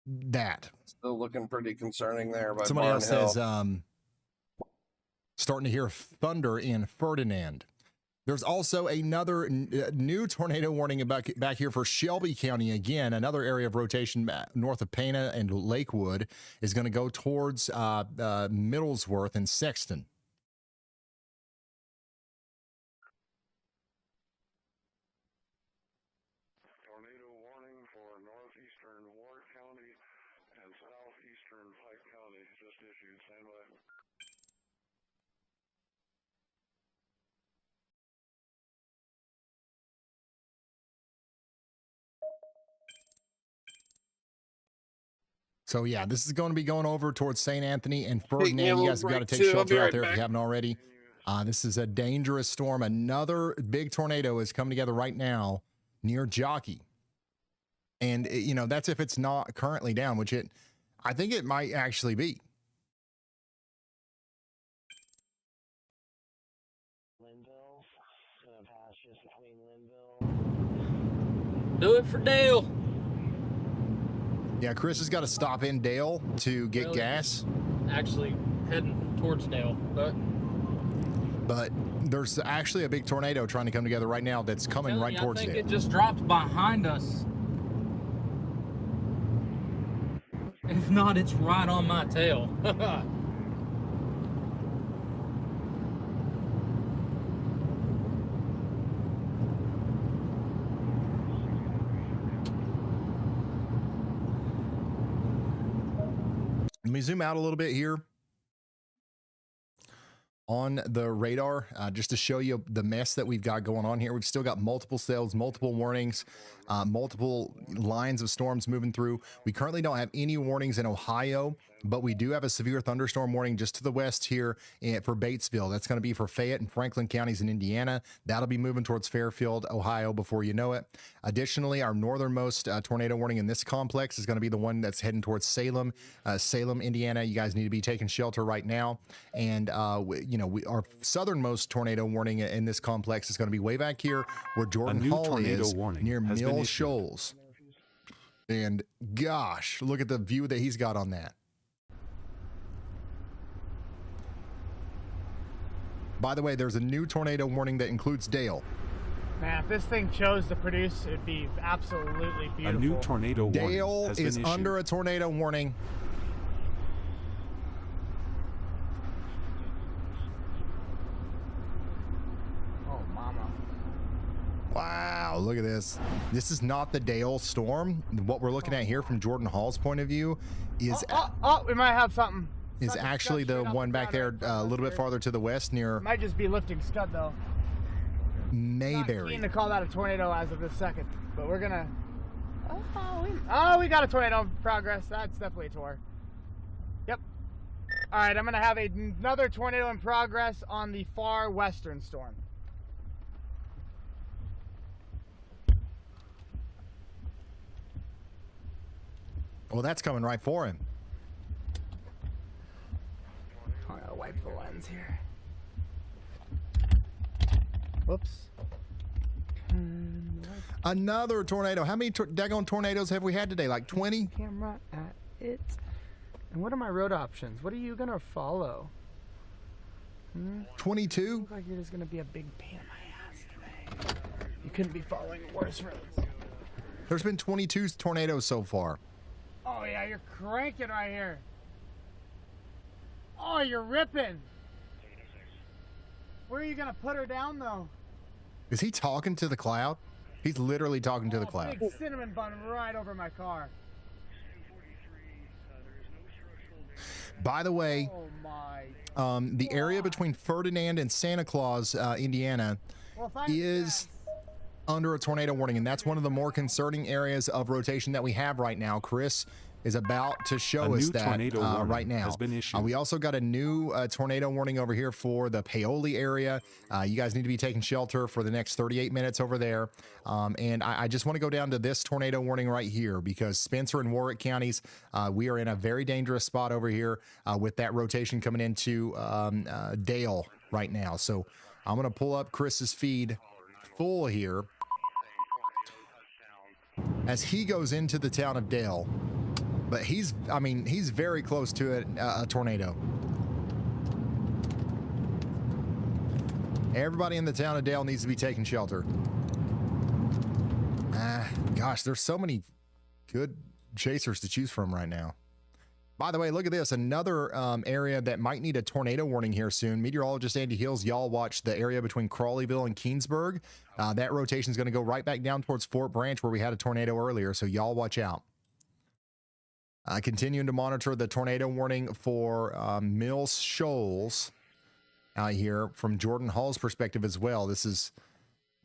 that. Still looking pretty concerning there. By Somebody Barn else Hill. says starting to hear thunder in Ferdinand. There's also another new tornado warning back here for Shelby County again. Another area of rotation north of Pana and Lakewood is going to go towards Middlesworth and Sexton. Tornado warning for northeastern Ward County and southeastern Pike County just issued. Stand by. So yeah, this is going to be going over towards St. Anthony and Ferdinand. a You little guys have got to break, take too. I'll be shelter out right there if back. you haven't already. This is a dangerous storm. Another big tornado is coming together right now near Jockey. And, that's if it's not currently down, which I think it might actually be. Linville, gonna pass just between Linville Do it for Dale. Yeah, Chris has got to stop in Dale to get gas. Actually, heading towards Dale, but there's actually a big tornado trying to come together right now that's coming right towards Dale. I think it just dropped behind us. If not, it's right on my tail. Let me zoom out a little bit here on the radar, just to show you the mess that we've got going on here. We've still got multiple cells, multiple warnings, multiple lines of storms moving through. We currently don't have any warnings in Ohio, but we do have a severe thunderstorm warning just to the west here for Batesville. That's going to be for Fayette and Franklin counties in Indiana. That'll be moving towards Fairfield, Ohio before you know it. Additionally, our northernmost tornado warning in this complex is going to be the one that's heading towards Salem, Indiana. You guys need to be taking shelter right now. And, our southernmost tornado warning in this complex is going to be way back here where Jordan Hall is, near Mill Shoals. And gosh, look at the view that he's got on that. By the way, there's a new tornado warning that includes Dale. Man, if this thing chose to produce, it'd be absolutely beautiful. A new tornado warning Dale has is been issued. under a tornado warning. Oh, mama. Wow, look at this. This is not the Dale storm. What we're looking at here from Jordan Hall's point of view is... we might have something. Is actually the one back there a little bit farther to the west near... Might just be lifting scud, though. Mayberry. Not keen to call that a tornado as of this second, but we're gonna... we got a tornado in progress. That's definitely a tour. Yep. All right, I'm gonna have another tornado in progress on the far western storm. Well, that's coming right for him. I gotta wipe the lens here. Whoops. Another tornado. How many daggone tornadoes have we had today? Like 20? Camera at it. And what are my road options? What are you gonna follow? 22? Looks like you're just gonna be a big pain in my ass today. You couldn't be following worse roads. There's been 22 tornadoes so far. Oh yeah, you're cranking right here. Oh, you're ripping. Where are you gonna put her down though? Is he talking to the cloud? He's literally talking to the cloud. Big cinnamon bun right over my car. By the way, the area between Ferdinand and Santa Claus, Indiana, is under a tornado warning, and that's one of the more concerning areas of rotation that we have right now. Chris is about to show us that right now. Has been issued. We also got a new tornado warning over here for the Paoli area. You guys need to be taking shelter for the next 38 minutes over there. And I just want to go down to this tornado warning right here because Spencer and Warwick counties, we are in a very dangerous spot over here with that rotation coming into Dale right now. So I'm going to pull up Chris's feed full here as he goes into the town of Dale. But he's very close to a tornado. Everybody in the town of Dale needs to be taking shelter. Gosh, there's so many good chasers to choose from right now. By the way, look at this. Another area that might need a tornado warning here soon. Meteorologist Andy Hills, y'all watch the area between Crawleyville and Keensburg. That rotation is going to go right back down towards Fort Branch where we had a tornado earlier, so y'all watch out. Continuing to monitor the tornado warning for Mills Shoals out here from Jordan Hall's perspective as well. This is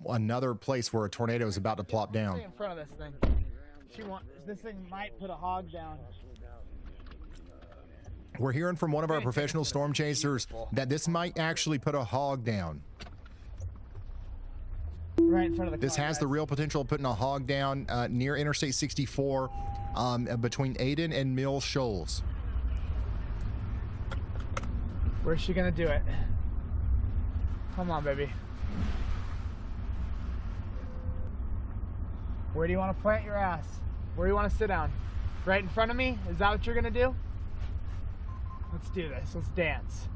another place where a tornado is about to plop down. Stay in front of this thing. This thing might put a hog down. We're hearing from one of our professional storm chasers that this might actually put a hog down. Right in front of the This has the real potential of putting a hog down near Interstate 64 between Aden and Mill Shoals. Where's she gonna do it? Come on, baby. Where do you want to plant your ass? Where do you want to sit down? Right in front of me? Is that what you're gonna do? Let's do this. Let's dance.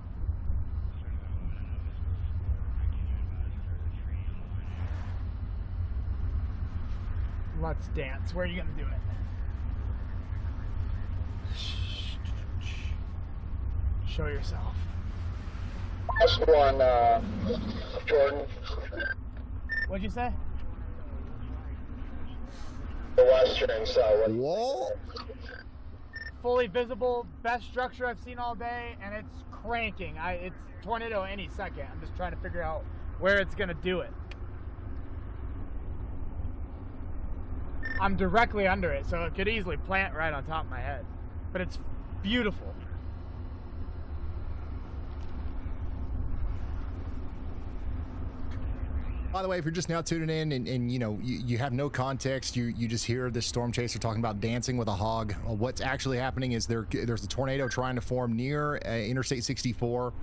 Let's dance. Where are you gonna do it? Show yourself. Last one, Jordan. What'd you say? The western side. Whoa! Fully visible, best structure I've seen all day, and it's cranking. It's tornado any second. I'm just trying to figure out where it's gonna do it. I'm directly under it, so it could easily plant right on top of my head. But it's beautiful. By the way, if you're just now tuning in and you know you have no context, you just hear this storm chaser talking about dancing with a hog. Well, what's actually happening is there's a tornado trying to form near Interstate 64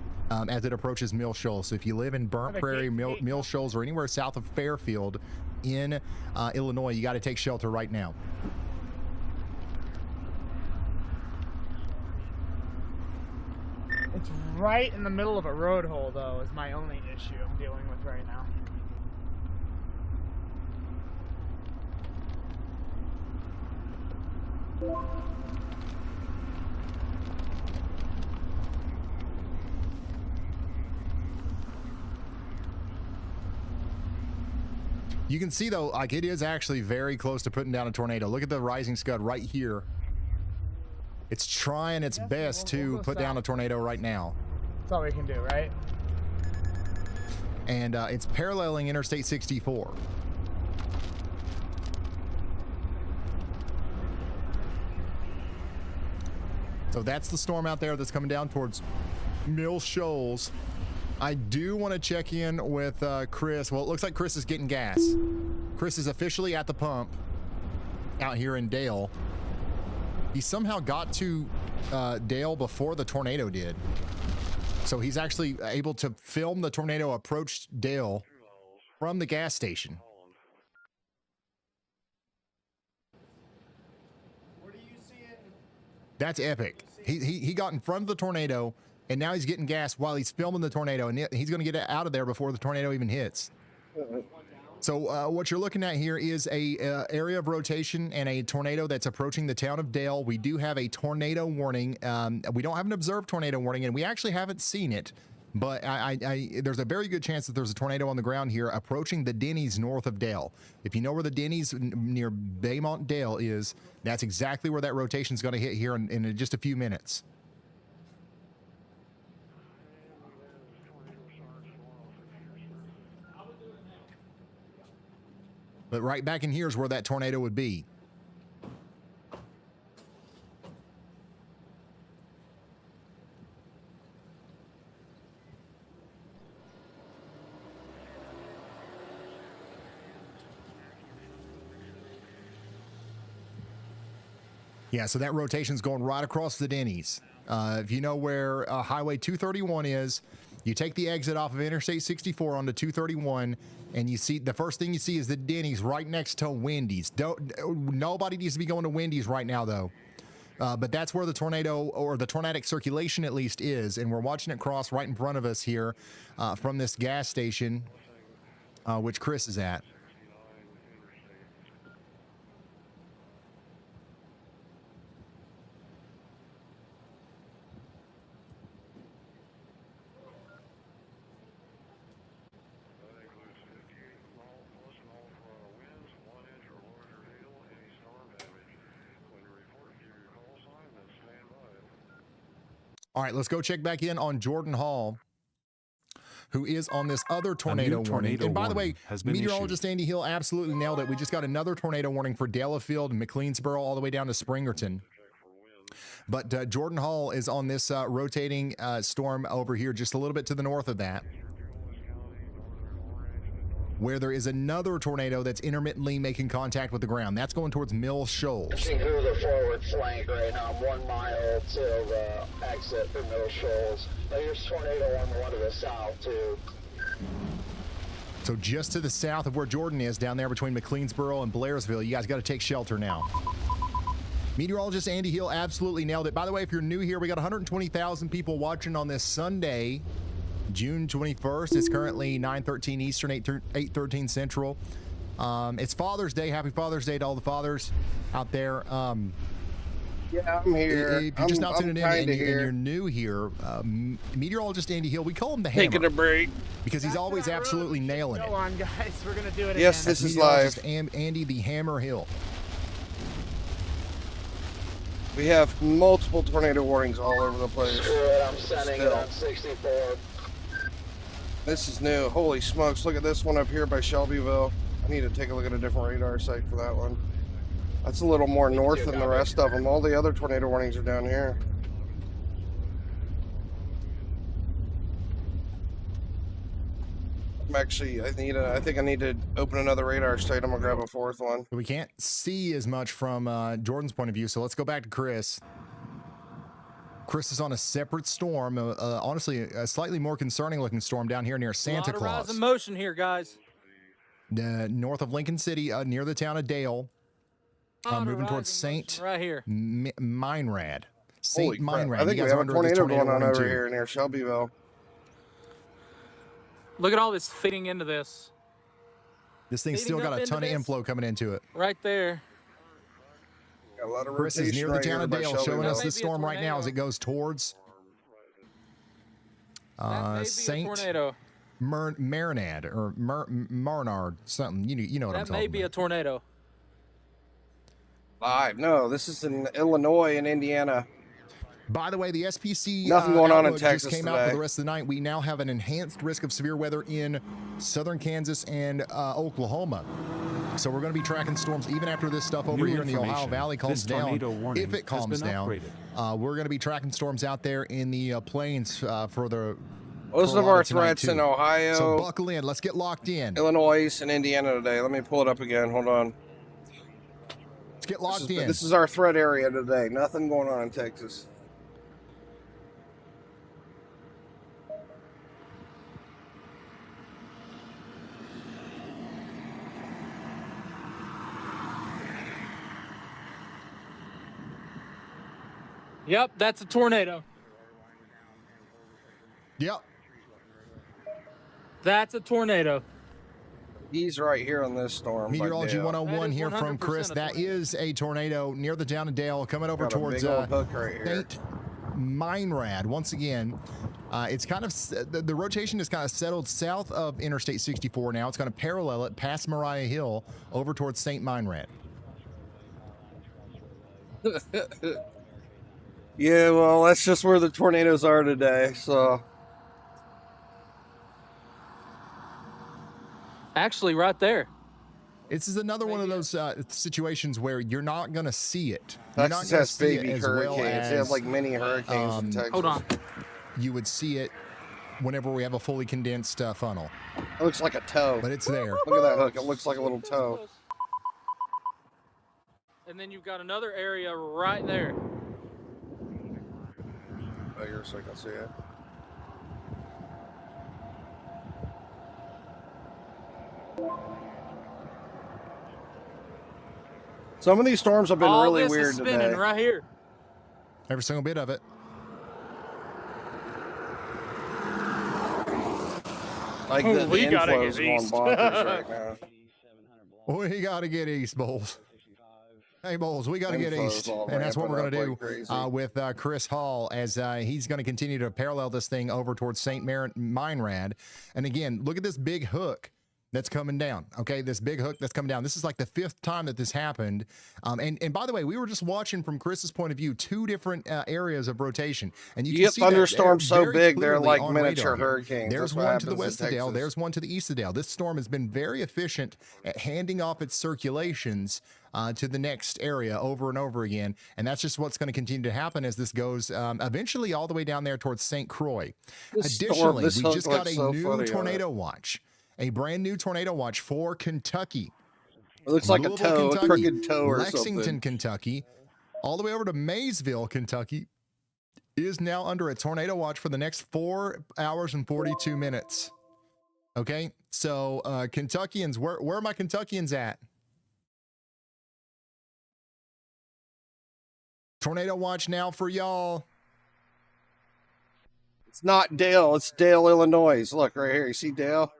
as it approaches Mill Shoals. So if you live in Burnt Prairie, Mill Shoals, or anywhere south of Fairfield in Illinois, you got to take shelter right now. It's right in the middle of a road hole, though, is my only issue I'm dealing with right now. You can see though, like it is actually very close to putting down a tornado. Look at the rising scud right here. It's trying its best to put down a tornado right now. That's all we can do, right? And it's paralleling Interstate 64. So that's the storm out there that's coming down towards Mill Shoals. I do want to check in with Chris. Well, it looks like Chris is getting gas. Chris is officially at the pump out here in Dale. He somehow got to Dale before the tornado did. So he's actually able to film the tornado approach Dale from the gas station. That's epic. He got in front of the tornado, and now he's getting gas while he's filming the tornado, and he's going to get out of there before the tornado even hits. So what you're looking at here is a area of rotation and a tornado that's approaching the town of Dale. We do have a tornado warning. We don't have an observed tornado warning, and we actually haven't seen it. But there's a very good chance that there's a tornado on the ground here approaching the Denny's north of Dale. If you know where the Denny's near Baymont Dale is, that's exactly where that rotation is going to hit here in just a few minutes. But right back in here is where that tornado would be. Yeah, so that rotation's going right across the Denny's. If you know where Highway 231 is, you take the exit off of Interstate 64 onto 231, and you see the first thing you see is the Denny's right next to Wendy's. Nobody needs to be going to Wendy's right now, though. But that's where the tornado, or the tornadic circulation at least, is, and we're watching it cross right in front of us here from this gas station, which Chris is at. All right, let's go check back in on Jordan Hall, who is on this other tornado warning. And by the way, meteorologist Andy Hill absolutely nailed it. We just got another tornado warning for Delafield, McLeansboro, all the way down to Springerton. But Jordan Hall is on this rotating storm over here, just a little bit to the north of that, where there is another tornado that's intermittently making contact with the ground. That's going towards Mill Shoals. Pushing through the forward flank right now. I'm 1 mile till the exit for Mill Shoals. There's tornado on the one to the south, too. So just to the south of where Jordan is, down there between McLeansboro and Blairsville, you guys got to take shelter now. Meteorologist Andy Hill absolutely nailed it. By the way, if you're new here, we got 120,000 people watching on this Sunday, June 21st. It's currently 9:13 Eastern, 8:13 Central. It's Father's Day. Happy Father's Day to all the fathers out there. Yeah, I'm here. If you're just now tuning in and here. you're new here, meteorologist Andy Hill, we call him the Hammer. Taking a break. Because he's always absolutely nailing it. Go on, guys. We're going to do it Yes, again. this is live. Andy the Hammer Hill. We have multiple tornado warnings all over the place. I'm sending it on 64. This is new. Holy smokes. Look at this one up here by Shelbyville. I need to take a look at a different radar site for that one. That's a little more north than the rest of them. All the other tornado warnings are down here. I'm actually, I think I need to open another radar site. I'm gonna grab a fourth one. We can't see as much from Jordan's point of view, so let's go back to Chris. Chris is on a separate storm, honestly, a slightly more concerning looking storm down here near Santa Rise Claus. in motion here, guys. North of Lincoln City, near the town of Dale. Moving towards Saint right here. Meinrad. Holy Saint crap. Meinrad. I think You we guys have are a under this tornado going on warning over too. here near Shelbyville. Look at all this feeding into this. This thing's still got a ton of inflow coming into it. Right there. Got a lot of Chris is rotation near the right town here of by Dale, showing Shelbyville. us the storm right now as it goes towards Saint Marinad or Marinard, something. You know what I'm That talking may be about. a tornado. Live. No, this is in Illinois and Indiana. By the way, the SPC Nothing going on in outlook Texas just came out today. for the rest of the night. We now have an enhanced risk of severe weather in southern Kansas and Oklahoma. So we're going to be tracking storms even after this stuff over New here in the Ohio information. Valley calms This down. tornado warning If it has calms been down, we're going to be tracking storms out there in the plains for the. Most for a of lot our tonight, threats too. in Ohio, So buckle in. Let's get locked in. Illinois, and Indiana today. Let me pull it up again. Hold on. Let's get locked in. This is our threat area today. Nothing going on in Texas. Yep, that's a tornado. Yep. That's a tornado. He's right here on this storm. by Meteorology Dale. 101 here from Chris. That is a tornado near the town of Dale coming over Got a towards big old hook right here. Saint Meinrad. Once again, it's kind of the rotation is kind of settled south of Interstate 64 now. It's going to parallel it past Mariah Hill over towards Saint Meinrad. Yeah, well, that's just where the tornadoes are today. So Actually, right there. This is another one of those situations where you're not going to see it. You're not Texas going to has see it baby as hurricanes. well as They have like mini hurricanes in Texas. Hold on. you would see it whenever we have a fully condensed funnel. It looks like a toe. But it's there. Look at that hook. It looks like a little toe. And then you've got another area right there. Bigger so I can see it. Some of these storms have been All really this weird is spinning today. right here. Every single bit of it. Like Oh, the we gotta inflow's get going east. bonkers right now. We got to get east, Bulls. Hey, Bulls, we got to get Inflow's east. all And that's what we're going ramping to up like do crazy. with Chris Hall as he's going to continue to parallel this thing over towards St. Meinrad. And again, look at this big hook that's coming down. Okay, this big hook that's coming down. This is like the 5th time that this happened. And by the way, we were just watching from Chris's point of view 2 different areas of rotation. And you You can get see that thunderstorms so very big, they're clearly like on miniature radar here. hurricanes. There's That's what one to the happens in west of Dale. Texas. There's one to the east of Dale. This storm has been very efficient at handing off its circulations to the next area over and over again. And that's just what's going to continue to happen as this goes eventually all the way down there towards St. Croix. This storm- Additionally, this we hook just got looks a so new funny on it. tornado watch, a brand new tornado watch for Kentucky. It looks like a Louisville, toe, a Kentucky, crooked toe or Lexington, something. Kentucky, all the way over to Maysville, Kentucky, is now under a tornado watch for the next 4 hours and 42 minutes. Okay, so Kentuckians, where are my Kentuckians at? Tornado watch now for y'all. It's not Dale. It's Dale, Illinois. Look right here. You see Dale?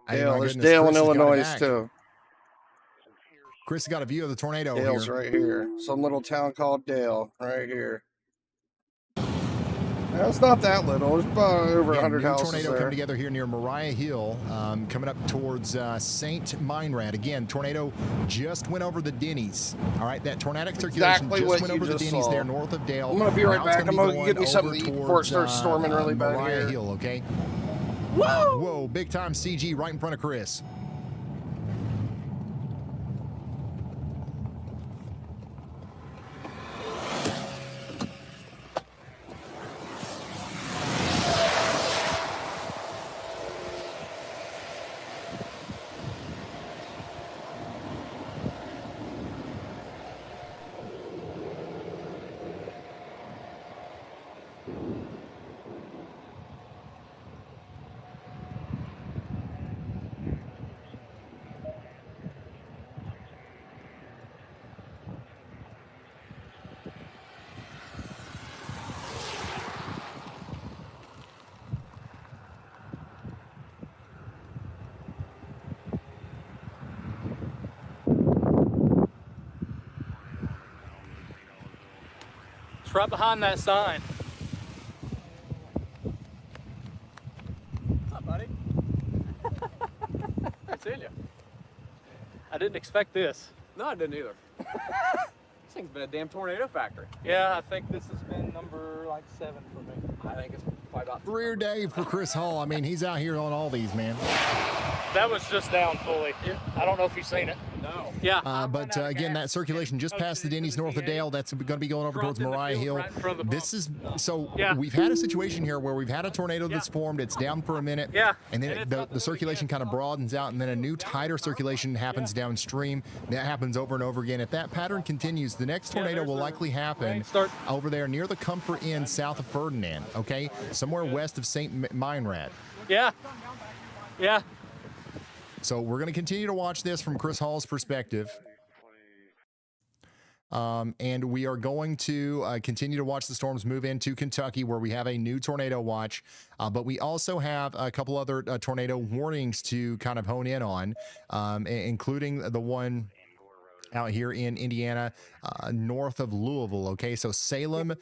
Hey, Dale. my There's goodness, Dale in Chris has got it Illinois back. too. Chris got a view of the tornado Dale's here. right here. Some little town called Dale right here. No, it's not that little. There's about over 100 new houses tornado there. coming together here near Mariah Hill, coming up towards St. Meinrad. Again, tornado just went over the Denny's. All right, that tornadic circulation Exactly just what went you over the just Denny's saw. there north of Dale. I'm gonna be right Now it's back. I'm be gonna get me going something to over eat before it starts towards, storming really bad Mariah here. Hill, okay? Whoa! Whoa, big time CG right in front of Chris. It's right behind that sign. What's up, buddy? Good seeing you. I didn't expect this. No, I didn't either. This thing's been a damn tornado factory. Yeah, I think this has been number like 7 for me. I think it's probably about Career day for Chris Hall. I mean, he's out here on all these, man. That was just down fully. I don't know if you've seen it. No. Yeah. But again, that circulation just past the Denny's north of Dale, that's going to be going over towards Mariah Hill. This is, so we've had a situation here where we've had a tornado that's formed, it's down for a minute, and then the circulation kind of broadens out, and then a new tighter circulation happens downstream. That happens over and over again. If that pattern continues, the next tornado will likely happen over there near the Comfort Inn south of Ferdinand, okay? Somewhere west of St. Meinrad. Yeah. Yeah. So we're going to continue to watch this from Chris Hall's perspective. And we are going to continue to watch the storms move into Kentucky, where we have a new tornado watch. But we also have a couple other tornado warnings to kind of hone in on, including the one out here in Indiana, north of Louisville. Okay, so Salem,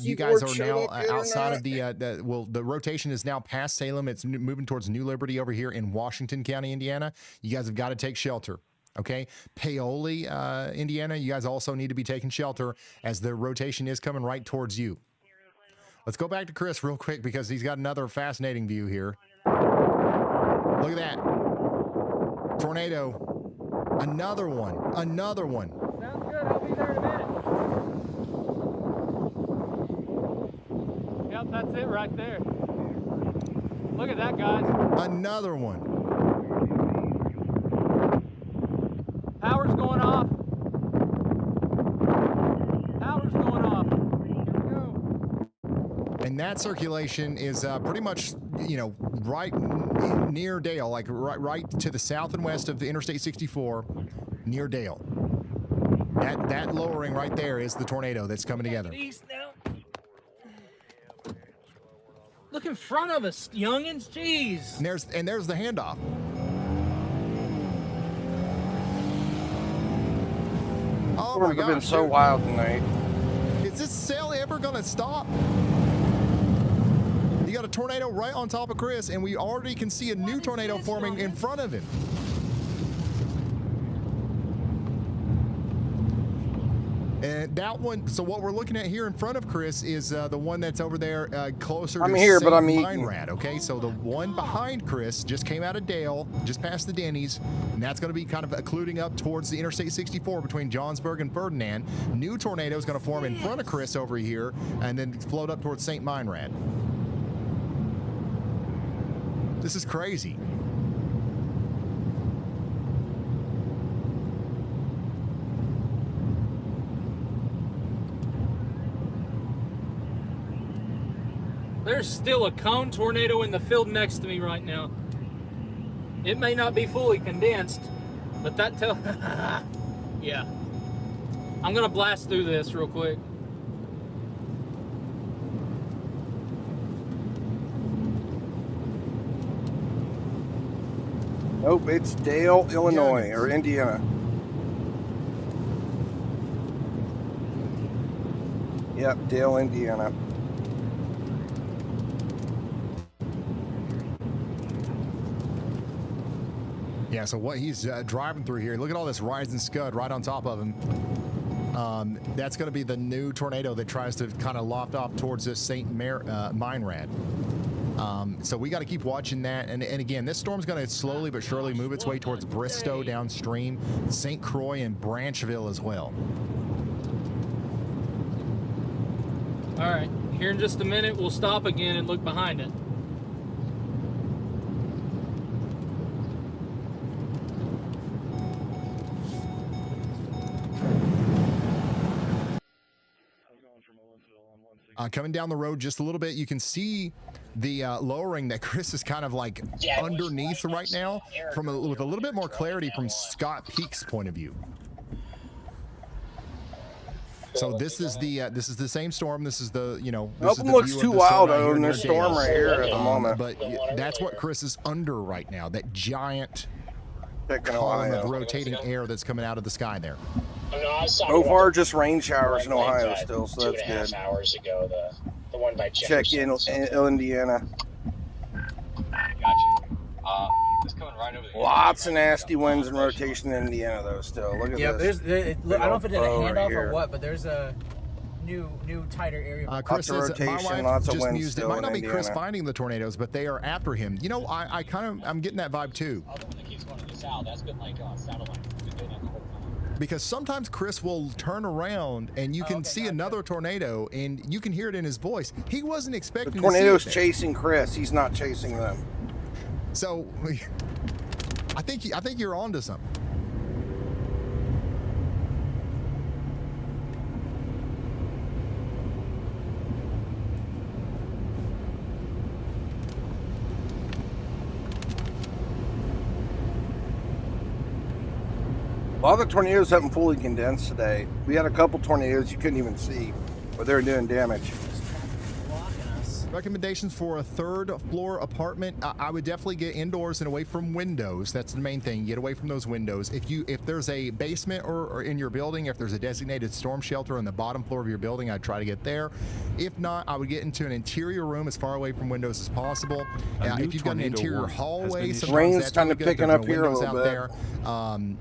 you guys are now outside of the rotation is now past Salem. It's moving towards New Liberty over here in Washington County, Indiana. You guys have got to take shelter. Okay, Paoli, Indiana, you guys also need to be taking shelter as the rotation is coming right towards you. Let's go back to Chris real quick because he's got another fascinating view here. Look at that. Tornado. Another one. Another one. Sounds good. I'll be there in a minute. Yep, that's it right there. Look at that, guys. Another one. Power's going off. Power's going off. Here we go. And that circulation is pretty much, you know, right near Dale, like right to the south and west of the Interstate 64, near Dale. That lowering right there is the tornado that's coming together. East now. Look in front of us, youngins. Jeez. And there's the handoff. Oh my It's God! been so wild tonight. Is this sail ever gonna stop? You got a tornado right on top of Chris, and we already can see a new tornado forming in front of him. And that one, so what we're looking at here in front of Chris is the one that's over there closer to but I'm eating. Meinrad, okay? So the one behind Chris just came out of Dale, just past the Denny's, and that's going to be kind of occluding up towards the Interstate 64 between Johnsburg and Ferdinand. New tornado is going to form in front of Chris over here and then float up towards St. Meinrad. This is crazy. There's still a cone tornado in the field next to me right now. It may not be fully condensed, but that yeah. I'm gonna blast through this real quick. Nope, it's Dale, Illinois, or Indiana. Yep, Dale, Indiana. Yeah, so what he's driving through here, look at all this rising scud right on top of him. That's going to be the new tornado that tries to kind of loft off towards this Meinrad. So we got to keep watching that. And again, this storm's going to slowly but surely move its way towards Bristow downstream, St. Croix, and Branchville as well. All right, here in just a minute, we'll stop again and look behind it. Coming down the road just a little bit, you can see the lowering that Chris is kind of like underneath right now, with a little bit more clarity from Scott Peak's point of view. So this is the same storm. This is the Open looks too wild out in this storm right here at the moment. But that's what Chris is under right now. That giant column of rotating air that's coming out of the sky there. So far, just rain showers in Ohio still, so that's good. 2.5 hours ago, the one by Check in Indiana. Gotcha. It's coming right over the Lots of nasty winds and rotation in Indiana, though. Still, look at this. I don't know if it did a handoff or what, but there's a new tighter area. Chris says rotation, my wife lots of just wind mused it. still Might in not be Chris Indiana. finding the tornadoes, but they are after him. I'm getting that vibe too. The one that keeps going to the south, that's been like on satellite. Been doing that the whole time. Because sometimes Chris will turn around and you can see another tornado and you can hear it in his voice. He wasn't expecting The to see tornado's it. chasing Chris. He's not chasing them. So I think you're onto something. A lot of the tornadoes haven't fully condensed today. We had a couple tornadoes you couldn't even see, but they were doing damage. Recommendations for a third floor apartment. I would definitely get indoors and away from windows. That's the main thing. Get away from those windows. If there's a basement or in your building, if there's a designated storm shelter on the bottom floor of your building, I'd try to get there. If not, I would get into an interior room as far away from windows as possible. If you've got an interior hallway, sometimes rain's that's kind of really good. picking There's up no here a windows little out bit. there.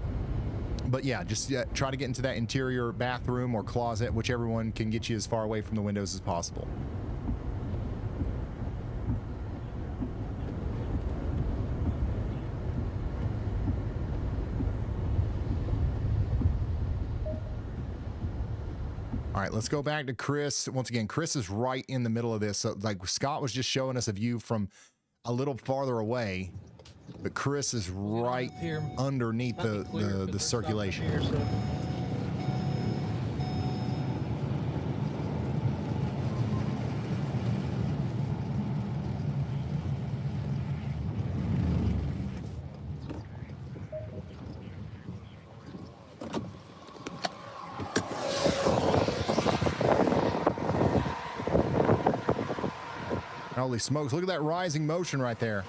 But yeah, just try to get into that interior bathroom or closet, whichever one can get you as far away from the windows as possible. All right, let's go back to Chris. Once again, Chris is right in the middle of this. So, like Scott was just showing us a view from a little farther away, but Chris is right underneath the circulation. Holy smokes, look at that rising motion right there.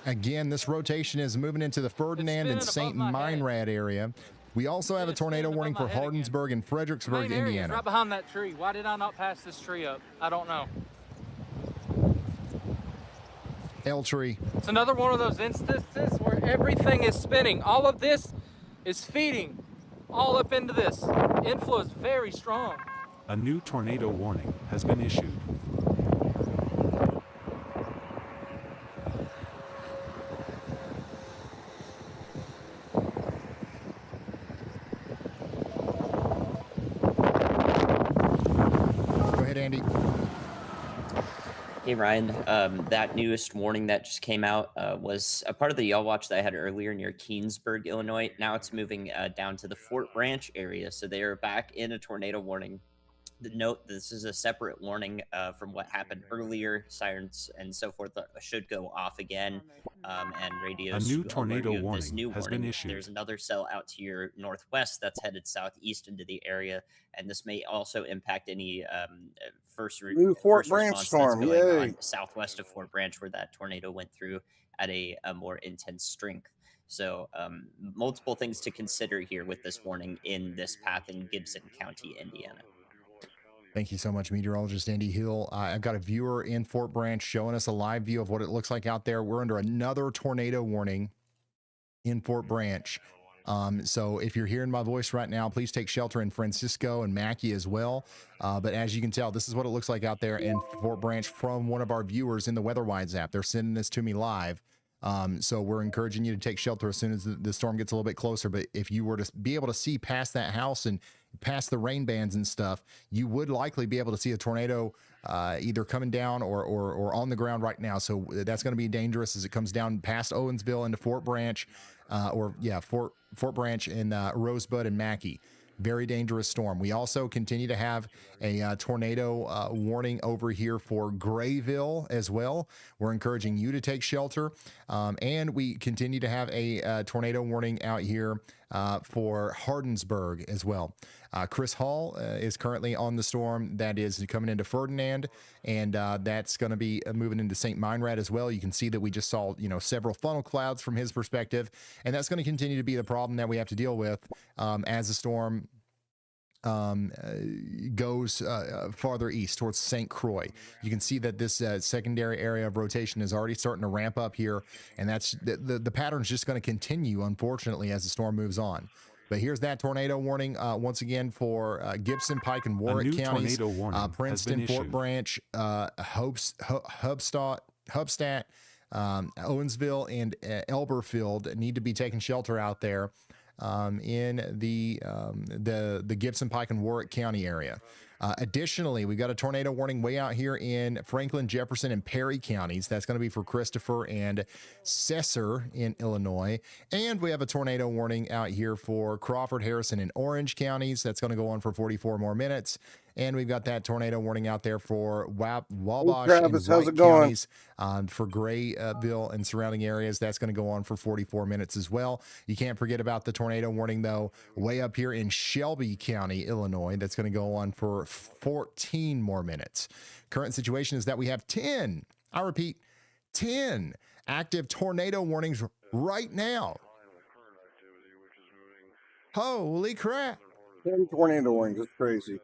Again, this rotation is moving into the Ferdinand and St. Meinrad area. We also have a tornado warning for Hardinsburg and Fredericksburg, Indiana. Right behind that tree. Why did I not pass this tree up? I don't know. L tree. It's another one of those instances where everything is spinning. All of this is feeding all up into this. Inflow is very strong. A new tornado warning has been issued. Go ahead, Andy. Hey Ryan, that newest warning that just came out was a part of the Y'all Watch that I had earlier near Keensburg, Illinois. Now it's moving down to the Fort Branch area, so they are back in a tornado warning. The note: this is a separate warning from what happened earlier. Sirens and so forth should go off again, and A radios new alert tornado you of this warning new has been warning. issued. There's another cell out to your northwest that's headed southeast into the area, and this may also impact any New Fort first Branch response storm. that's going Yay. on southwest of Fort Branch, where that tornado went through at a more intense strength. So multiple things to consider here with this warning in this path in Gibson County, Indiana. Thank you so much, meteorologist Andy Hill. I've got a viewer in Fort Branch showing us a live view of what it looks like out there. We're under another tornado warning in Fort Branch. So if you're hearing my voice right now, please take shelter in Francisco and Mackey as well. But as you can tell, this is what it looks like out there in Fort Branch from one of our viewers in the WeatherWise app. They're sending this to me live. So we're encouraging you to take shelter as soon as the storm gets a little bit closer. But if you were to be able to see past that house and past the rain bands and stuff, you would likely be able to see a tornado either coming down or on the ground right now. So that's going to be dangerous as it comes down past Owensville into Fort Branch, Fort Branch and Rosebud and Mackey. Very dangerous storm. We also continue to have a tornado warning over here for Grayville as well. We're encouraging you to take shelter. And we continue to have a tornado warning out here for Hardinsburg as well. Chris Hall is currently on the storm that is coming into Ferdinand, and that's going to be moving into St. Meinrad as well. You can see that we just saw, several funnel clouds from his perspective, and that's going to continue to be the problem that we have to deal with as the storm goes farther east towards St. Croix. You can see that this secondary area of rotation is already starting to ramp up here, and that's the pattern's just going to continue, unfortunately, as the storm moves on. But here's that tornado warning once again for Gibson, Pike, and Warwick counties, Princeton, Fort Branch, Hubstadt, Owensville, and Elberfield need to be taking shelter out there in the Gibson, Pike, and Warwick County area. Additionally, we've got a tornado warning way out here in Franklin, Jefferson, and Perry counties. That's going to be for Christopher and Cesar in Illinois. And we have a tornado warning out here for Crawford, Harrison, and Orange counties. That's going to go on for 44 more minutes. And we've got that tornado warning out there for Wabash and Wright counties for Grayville and surrounding areas. That's going to go on for 44 minutes as well. You can't forget about the tornado warning, though, way up here in Shelby County, Illinois. That's going to go on for 14 more minutes. Current situation is that we have 10, I repeat, 10 active tornado warnings right now. Holy crap. 10 tornado warnings. It's crazy.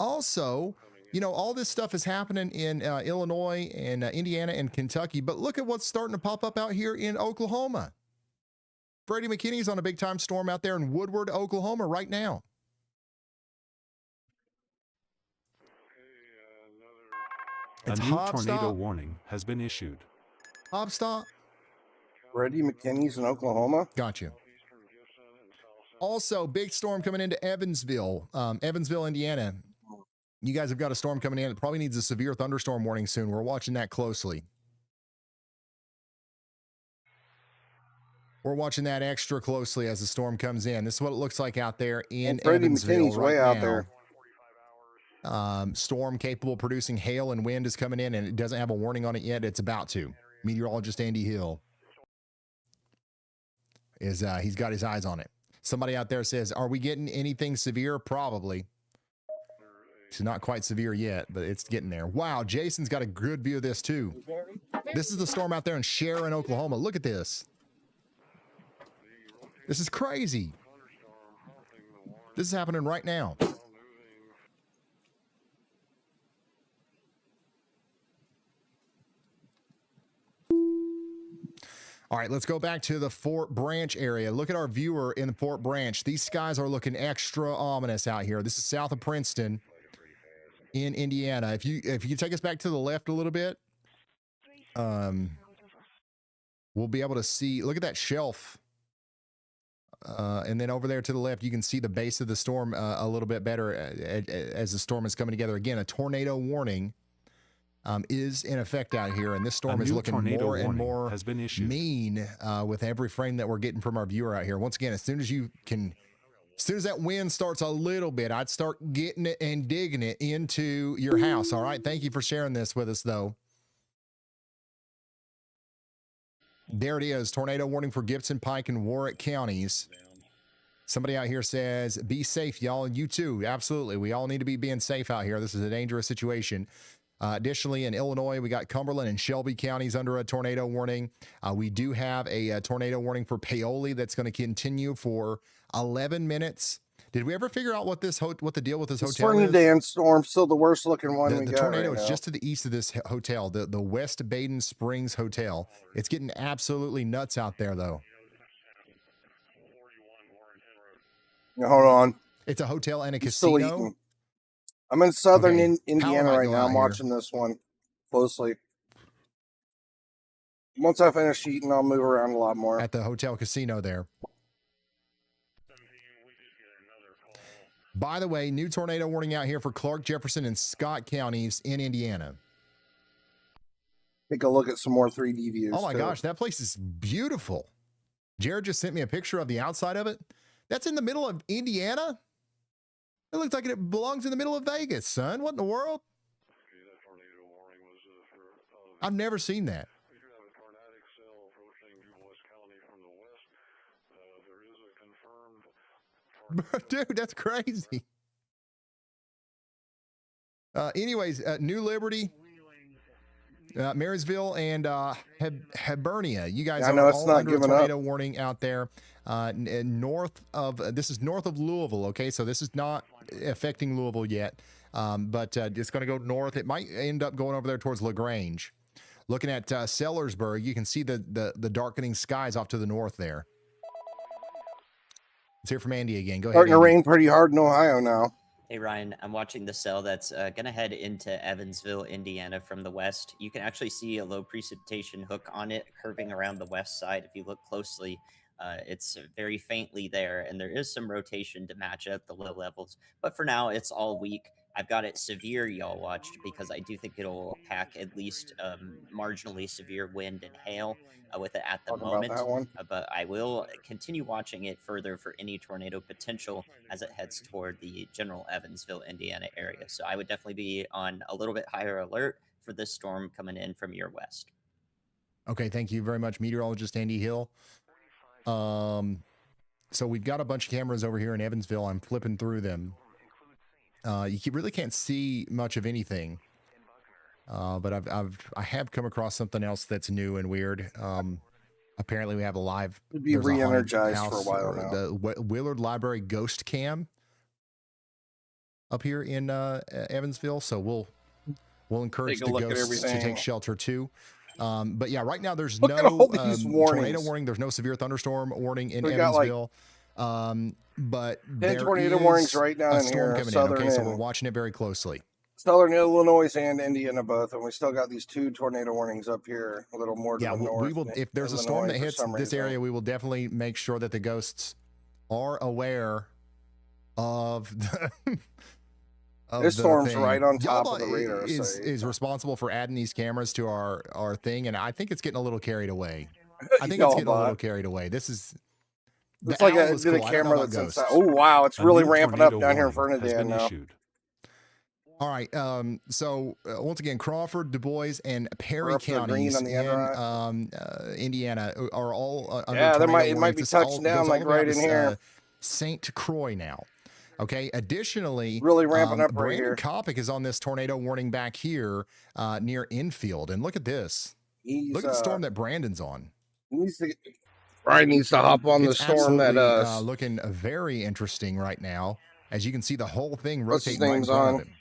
Also, all this stuff is happening in Illinois and Indiana and Kentucky, but look at what's starting to pop up out here in Oklahoma. Brady McKinney's on a big-time storm out there in Woodward, Oklahoma right now. A new tornado warning has been issued. Hobstop. Brady McKinney's in Oklahoma. Gotcha. Also, big storm coming into Evansville, Indiana. You guys have got a storm coming in. It probably needs a severe thunderstorm warning soon. We're watching that closely. We're watching that extra closely as the storm comes in. This is what it looks like out there in Evansville right way now. Out there. Storm capable of producing hail and wind is coming in, and it doesn't have a warning on it yet. It's about to. Meteorologist Andy Hill is he's got his eyes on it. Somebody out there says, are we getting anything severe? Probably. It's not quite severe yet, but it's getting there. Wow, Jason's got a good view of this too. This is the storm out there in Sharon, Oklahoma. Look at this. This is crazy. This is happening right now. All right, let's go back to the Fort Branch area. Look at our viewer in Fort Branch. These skies are looking extra ominous out here. This is south of Princeton in Indiana. If you take us back to the left a little bit, we'll be able to see, look at that shelf. And then over there to the left, you can see the base of the storm a little bit better as the storm is coming together. Again, a tornado warning is in effect out here, and this storm is new looking tornado more and warning more has been issued. mean with every frame that we're getting from our viewer out here. Once again, as soon as that wind starts a little bit, I'd start getting it and digging it into your house. All right. Thank you for sharing this with us, though. There it is. Tornado warning for Gibson, Pike, and Warwick counties. Somebody out here says, be safe, y'all. And you too. Absolutely. We all need to be being safe out here. This is a dangerous situation. Additionally, in Illinois, we got Cumberland and Shelby counties under a tornado warning. We do have a tornado warning for Paoli that's going to continue for 11 minutes. Did we ever figure out what the deal with this hotel is? Trinidad storm, still the worst looking one we The got tornado right is now. just to the east of this hotel, the West Baden Springs Hotel. It's getting absolutely nuts out there, though. Now, hold on. It's a hotel and a I'm still casino. eating. I'm in southern Okay. Indiana right now. I'm watching this one closely. Once I finish eating, I'll move around a lot more. At the hotel casino there. By the way, new tornado warning out here for Clark, Jefferson, and Scott counties in Indiana. Take a look at some more 3D views. Oh my too. gosh, that place is beautiful. Jared just sent me a picture of the outside of it. That's in the middle of Indiana? It looks like it belongs in the middle of Vegas, son. What in the world? I've never seen that. Dude, that's crazy. Anyways, New Liberty, Marysville, and Hibernia. You guys I are know it's all not under a giving up. tornado warning out there. North of this is north of Louisville. Okay, so this is not affecting Louisville yet, but it's going to go north. It might end up going over there towards LaGrange. Looking at Sellersburg, you can see the darkening skies off to the north there. Let's hear from Andy again. Go ahead. Starting to Andy. rain pretty hard in Ohio now. Hey Ryan, I'm watching the cell that's going to head into Evansville, Indiana from the west. You can actually see a low precipitation hook on it curving around the west side. If you look closely, it's very faintly there, and there is some rotation to match up the low levels. But for now, it's all weak. I've got it severe, y'all watched, because I do think it'll pack at least marginally severe wind and hail with it at the Talking about moment. that one. But I will continue watching it further for any tornado potential as it heads toward the general Evansville, Indiana area. So I would definitely be on a little bit higher alert for this storm coming in from your west. Okay, thank you very much, meteorologist Andy Hill. So we've got a bunch of cameras over here in Evansville. I'm flipping through them. You really can't see much of anything, but I have come across something else that's new and weird. Apparently, we have a live. It'd be there's a haunted re-energized for a house, while now. The Willard Library Ghost Cam up here in Evansville. So we'll encourage Take a the look at ghosts to everything. take shelter too. But yeah, right now there's Look at no all these tornado warnings. warning. There's no severe thunderstorm warning in We got, like, Evansville. But 10 there tornado is warnings right now a in storm here, coming in. southern Okay, so and- we're watching it very closely. Southern Illinois and Indiana both, and we still got these 2 tornado warnings up here, a little more to Yeah, the north. we will. If there's a Illinois storm that for hits some this reason. area, we will definitely make sure that the ghosts are aware of the. This storm's thing. right on top of Yaba the radar is responsible for adding these cameras to our thing, and I think it's getting a little carried away. I think it's getting a little carried away. This is. It's the like owl a was bit of cool. I don't know camera about that's ghosts. inside. Oh wow, it's A really new ramping up tornado down here in warning has Fernandina been now. issued. All right. So once again, Crawford, Du Bois, and Perry We're up to the green counties on the in end, Indiana are all under Yeah, tornado it might warnings. be This all touching down, goes all like, the way out right to, in here. St. Croix now. Okay. Additionally, Really ramping up right Brandon here. Copic is on this tornado warning back here near Infield, and look at this. Look at the storm that Brandon's on. Brian needs to hop on the It's storm that absolutely, looking very interesting right now. As you can see, the whole thing What's his rotating right in name's front on? of him.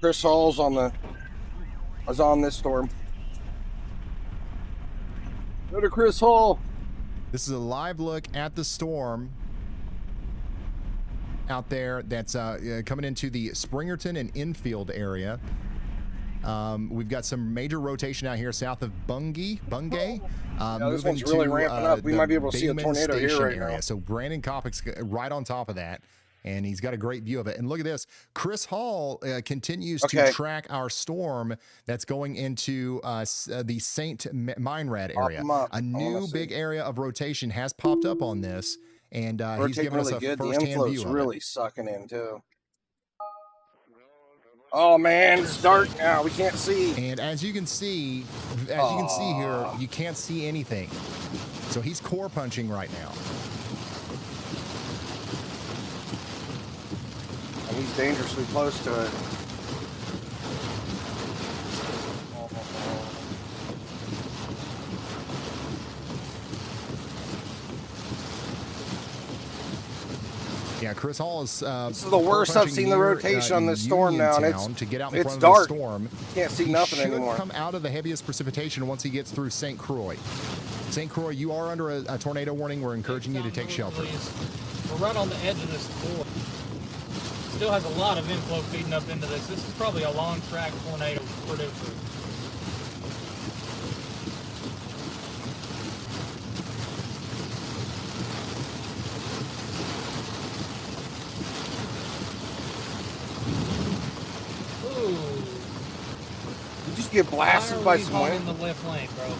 Chris Hall's was on this storm. Go to Chris Hall. This is a live look at the storm out there that's coming into the Springerton and Infield area. We've got some major rotation out here south of Bungay. This one's really ramping up. We the might be able to see a Bayman tornado here Station right area. now. So Brandon Copic's right on top of that. And he's got a great view of it. And look at this. Chris Hall continues to track our storm that's going into the St. Meinrad area. A new big area of rotation has popped up on this. And he's giving us a first-hand view of it. Really sucking in, too. Oh, man, it's dark now. We can't see. And as you can see here, you can't see anything. So he's core punching right now. And he's dangerously close to it. Yeah, Chris Hall is. This is the worst I've seen the rotation on this storm now, and it's to get out in front of dark. the storm. Can't see nothing anymore. He should come out of the heaviest precipitation once he gets through St. Croix. St. Croix, you are under a tornado warning. We're encouraging you to take shelter. We're right on the edge of this core. Still has a lot of inflow feeding up into this. This is probably a long track tornado producer. You just get blasted by some wind. In the left lane, bro.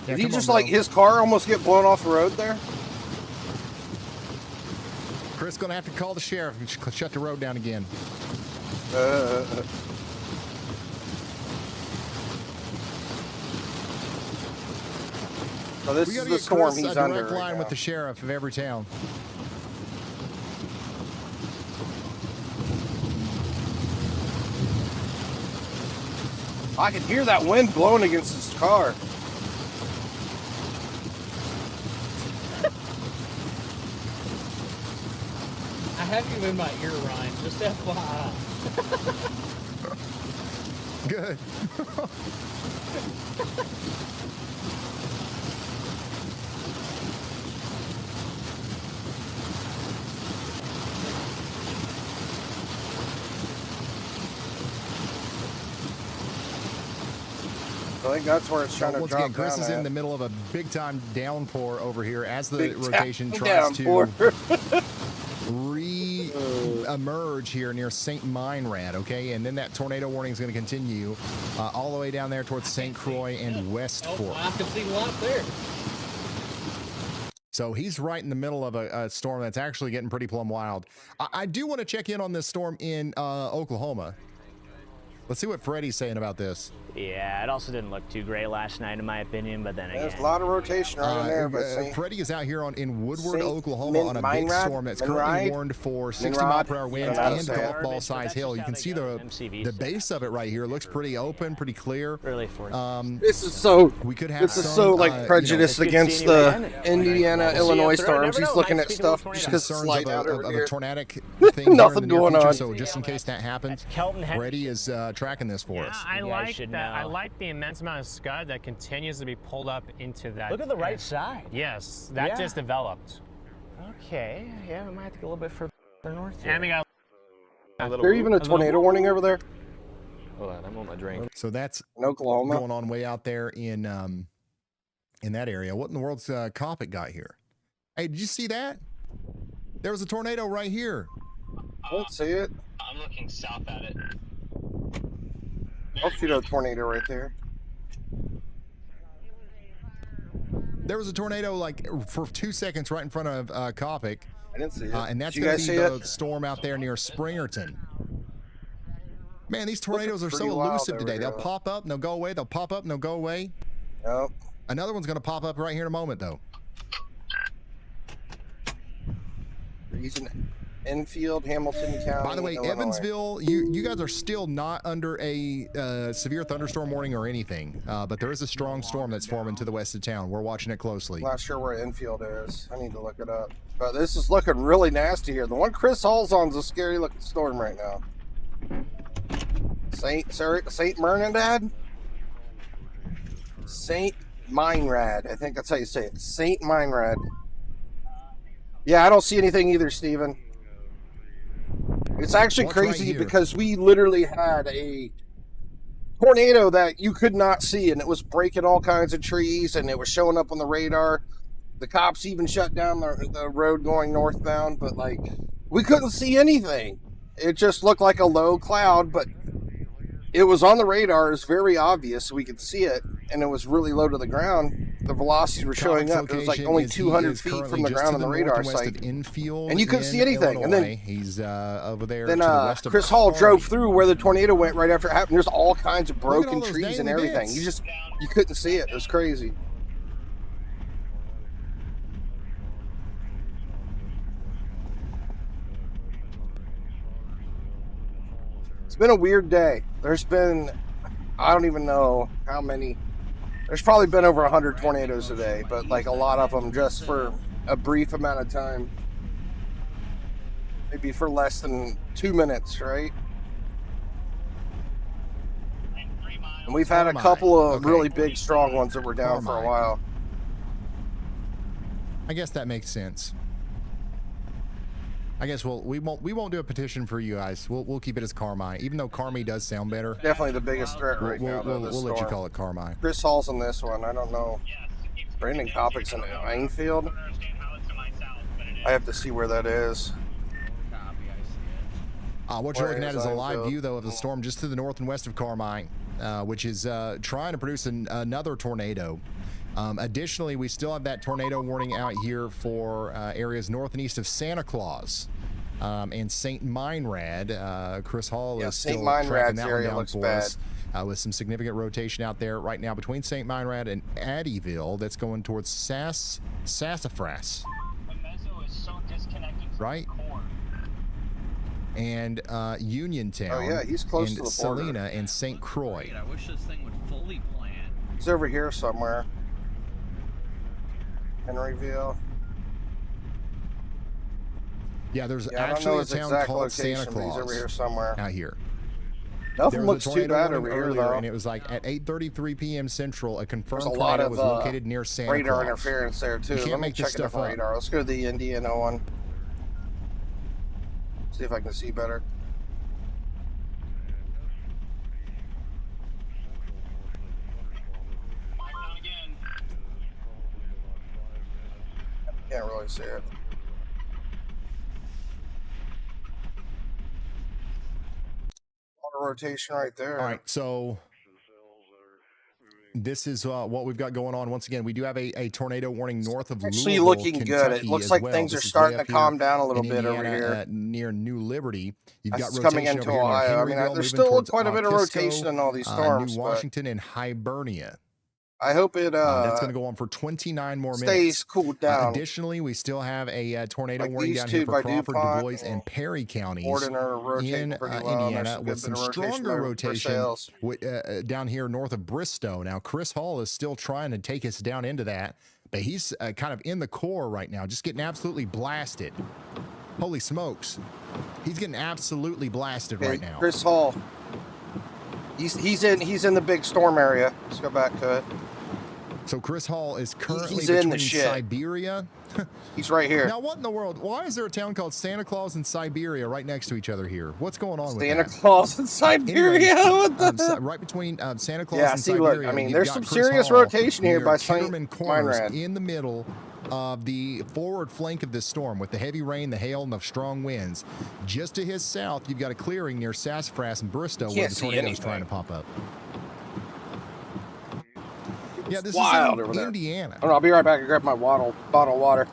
Did he just like his car almost get blown off the road there? Chris gonna have to call the sheriff and shut the road down again. So this is the storm Chris he's a under. direct line with the sheriff of every town. I can hear that wind blowing against his car. I have you in my ear, Ryan. Just FYI. Good. I think that's where it's trying to Once drop again, Chris down is in at. the middle of a big-time downpour over here as the Big rotation time tries downpour. to re-emerge here near St. Meinrad, okay? And then that tornado warning is going to continue all the way down there towards St. Croix and West Fork. I can see light there. So he's right in the middle of a storm that's actually getting pretty plumb wild. I do want to check in on this storm in Oklahoma. Let's see what Freddie's saying about this. Yeah, it also didn't look too great last night, in my opinion, but then again. There's a lot of rotation right in there. But Freddie is out here in Woodward, Oklahoma on a big Meinrad? storm that's currently warned for 60-mile-per-hour winds and golf ball size hail. You can see the base of it right here. It looks pretty open, pretty clear. Really this is so. We could have This is so like prejudiced against the Indiana, Illinois storms. He's looking at stuff just because it's light out over here. A tornadic thing Nothing here in the near going future, on. So just in case that happens, Freddie is tracking this for us. I like that. I like the immense amount of scud that continues to be pulled up into that. Look at the right side. Yes, that just developed. Okay, yeah, we might have to go a little bit further north. And we got Is there even a tornado warning over there? Hold on, I'm on my drink. So that's in Oklahoma going on way out there in that area. What in the world's Copic got here? Hey, did you see that? There was a tornado right here. I don't see it. I'm looking south at it. I'll shoot a tornado right there. There was a tornado like for 2 seconds right in front of Copic. I didn't see it. And that's Did you going guys to be see the it? storm out there near Springerton. Man, these tornadoes are so pretty wild elusive over today. here, They'll though. pop up and they'll go away. They'll pop up and they'll go away. Nope. Another one's going to pop up right here in a moment, though. He's in Enfield, Hamilton County. By the way, Illinois. Evansville, you guys are still not under a severe thunderstorm warning or anything, but there is a strong storm that's forming to the west of town. We're watching it closely. Not sure where Enfield is. I need to look it up. But this is looking really nasty here. The one Chris Hall's on is a scary looking storm right now. St. Meinrad? St. Meinrad. I think that's how you say it. St. Meinrad. Yeah, I don't see anything either, Steven. It's actually crazy because we literally had a tornado that you could not see, and it was breaking all kinds of trees, and it was showing up on the radar. The cops even shut down the road going northbound, but like we couldn't see anything. It just looked like a low cloud, but it was on the radar. It was very obvious, so we could see it, and it was really low to the ground. The velocities were showing up. It was like only 200 feet from the ground on the radar site, and you couldn't see anything. And then he's over there. Then to the west of Chris Hall Kearney. drove through where the tornado went right after it happened. There's all kinds of broken trees and everything. You couldn't see it. It was crazy. It's been a weird day. There's been, I don't even know how many. There's probably been over 100 tornadoes today, but like a lot of them just for a brief amount of time. Maybe for less than 2 minutes, right? And we've had a couple of really big, strong ones that were down for a while. I guess that makes sense. I guess we won't do a petition for you guys. We'll keep it as Carmi, even though Carmi does sound better. Definitely the biggest threat right now. We'll let you call it Carmi. Chris Hall's in this one. I don't know. Brandon Copic's in Enfield. I have to see where that is. What you're looking at is a live view, though, of the storm just to the north and west of Carmi, which is trying to produce another tornado. Additionally, we still have that tornado warning out here for areas north and east of Santa Claus and St. Meinrad. Chris Hall is still tracking that one down for us with some significant rotation out there right now between St. Meinrad and Addyville. That's going towards Sassafras. Right? And Uniontown. Oh yeah, he's close and to the border. Salina and St. Croix. I wish this thing would fully plant. He's over here somewhere. Henryville. Yeah, there's I don't actually know a his town exact called location, Santa but he's Claus over here somewhere. out here. Nothing There was looks a too tornado bad warning over here, earlier, though. and it was like at 8:33 p.m. Central. A confirmed There's a lot tornado of was located near Santa radar Claus. interference there too. You can't Let me make this check a stuff different up. radar. Let's go to the Indiana one. See if I can see better. Can't really see it. Auto rotation right there. All right, so this is what we've got going on. Once again, we do have a tornado warning north of Actually Louisville, looking good. Kentucky It looks as like well. things This are is starting way to up calm here down a little in bit over Indiana, here. Near New Liberty. You've That's got coming rotation into over here near Ohio. I mean, Henryville, there's moving still towards quite a bit of Kisco, rotation in all these storms. New but Washington and Hibernia. I hope it That's going to go on for 29 more minutes. stays cooled down. Additionally, we still have a tornado Like warning these down two here for by Crawford, Du DuPont Bois, and Perry counties Borden are rotating in pretty well, and there's Indiana some with good some bit of rotation stronger there for rotation sales. down here north of Bristow. Now, Chris Hall is still trying to take us down into that, but he's kind of in the core right now, just getting absolutely blasted. Holy smokes. He's getting absolutely blasted right now. Chris Hall. He's in the big storm area. Let's go back to it. So Chris Hall is currently He's in the between shit. Siberia. He's right here. Now, what in the world? Why is there a town called Santa Claus and Siberia right next to each other here? What's going on with Santa that? Claus and Siberia. Anyways, What the? right between Santa Claus Yeah, and see, Siberia. look, I mean, you've there's got some Chris serious Hall rotation here near by St. Kitterman Corners Meinrad. in the middle of the forward flank of this storm with the heavy rain, the hail, and the strong winds. Just to his south, you've got a clearing near Sassafras and Bristow where Can't the see tornado is anything. trying to pop up. Yeah, this Wild is over in there. Indiana. I'll be right back and grab my bottle of water.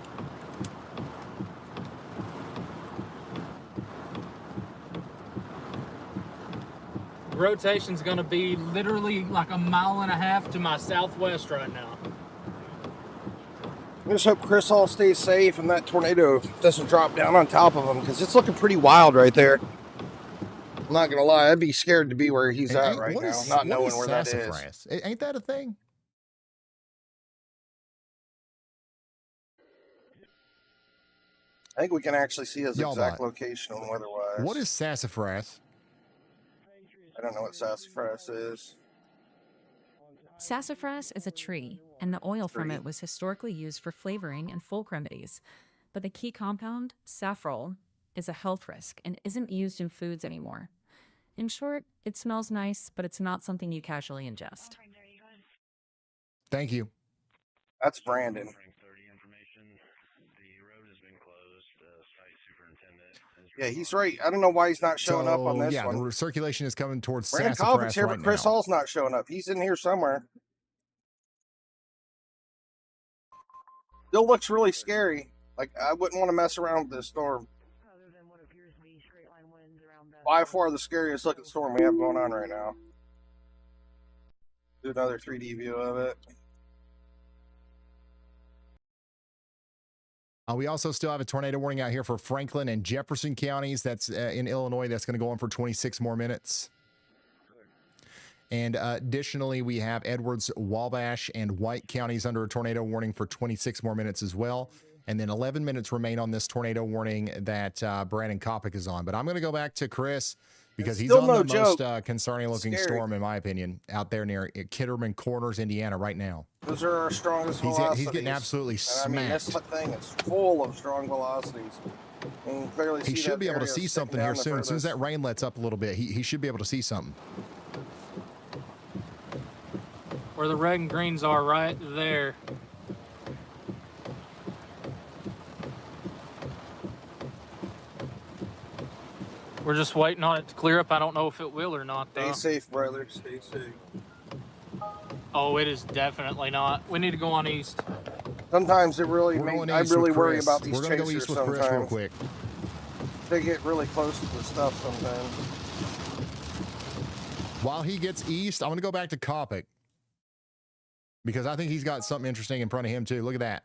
Rotation's going to be literally like a mile and a half to my southwest right now. I just hope Chris Hall stays safe and that tornado doesn't drop down on top of him because it's looking pretty wild right there. I'm not gonna lie, I'd be scared to be where he's at right now, not knowing where that is. Sassafras? Ain't that a thing? I think we can actually see his Y'all exact bot. location weather-wise. What is sassafras? I don't know what sassafras is. Sassafras is a tree, and the oil from it was historically used for flavoring and folk remedies. But the key compound, saffrol, is a health risk and isn't used in foods anymore. In short, it smells nice, but it's not something you casually ingest. Thank you. That's Brandon. Yeah, he's right. I don't know why he's not showing up on this yeah, one. the circulation is coming towards Brandon Copic's Sassafras here, right but Chris now. Hall's not showing up. He's in here somewhere. Still looks really scary. Like, I wouldn't want to mess around with this storm. By far the scariest looking storm we have going on right now. Do another 3D view of it. We also still have a tornado warning out here for Franklin and Jefferson counties. That's in Illinois. That's going to go on for 26 more minutes. And additionally, we have Edwards, Wabash, and White counties under a tornado warning for 26 more minutes as well. And then 11 minutes remain on this tornado warning that Brandon Copic is on. But I'm going to go back to Chris because he's on the most concerning looking storm, in my opinion, out there near Kitterman Corners, Indiana right now. Those are our strongest velocities. He's getting absolutely smacked. I mean, this thing is full of strong velocities. And clearly he should be able to see something here soon. As soon as that rain lets up a little bit, he should be able to see something. Where the red and greens are, right there. We're just waiting on it to clear up. I don't know if it will or not, though. Stay safe, brother. Stay safe. Oh, it is definitely not. We need to go on east. Sometimes it really I really worry about these chasers. We're going to go east with Chris real quick. They get really close to the stuff sometimes. While he gets east, I'm going to go back to Copic because I think he's got something interesting in front of him, too. Look at that.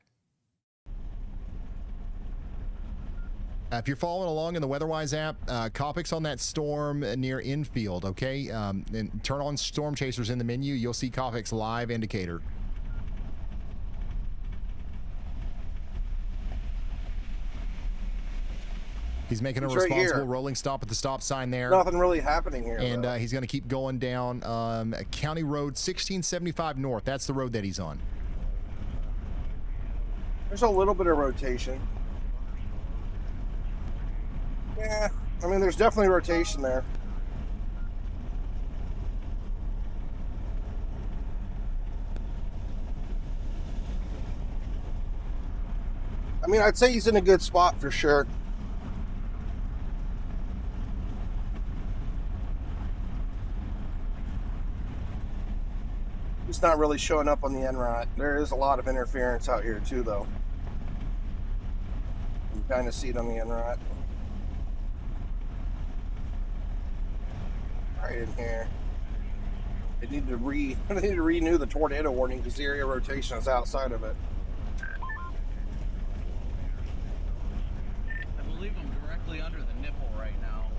If you're following along in the WeatherWise app, Copic's on that storm near infield, okay? And turn on Storm Chasers in the menu. You'll see Copic's live indicator. He's making a responsible rolling stop at the stop sign there. Nothing really happening here. And he's going to keep going down County Road 1675 North. That's the road that he's on. There's a little bit of rotation. Yeah, I mean, there's definitely rotation there. I mean, I'd say he's in a good spot for sure. He's not really showing up on the NROT. There is a lot of interference out here too, though. You kind of see it on the NROT. Right in here. They need to renew the tornado warning because the area rotation is outside of it. I believe I'm directly under the nipple right now.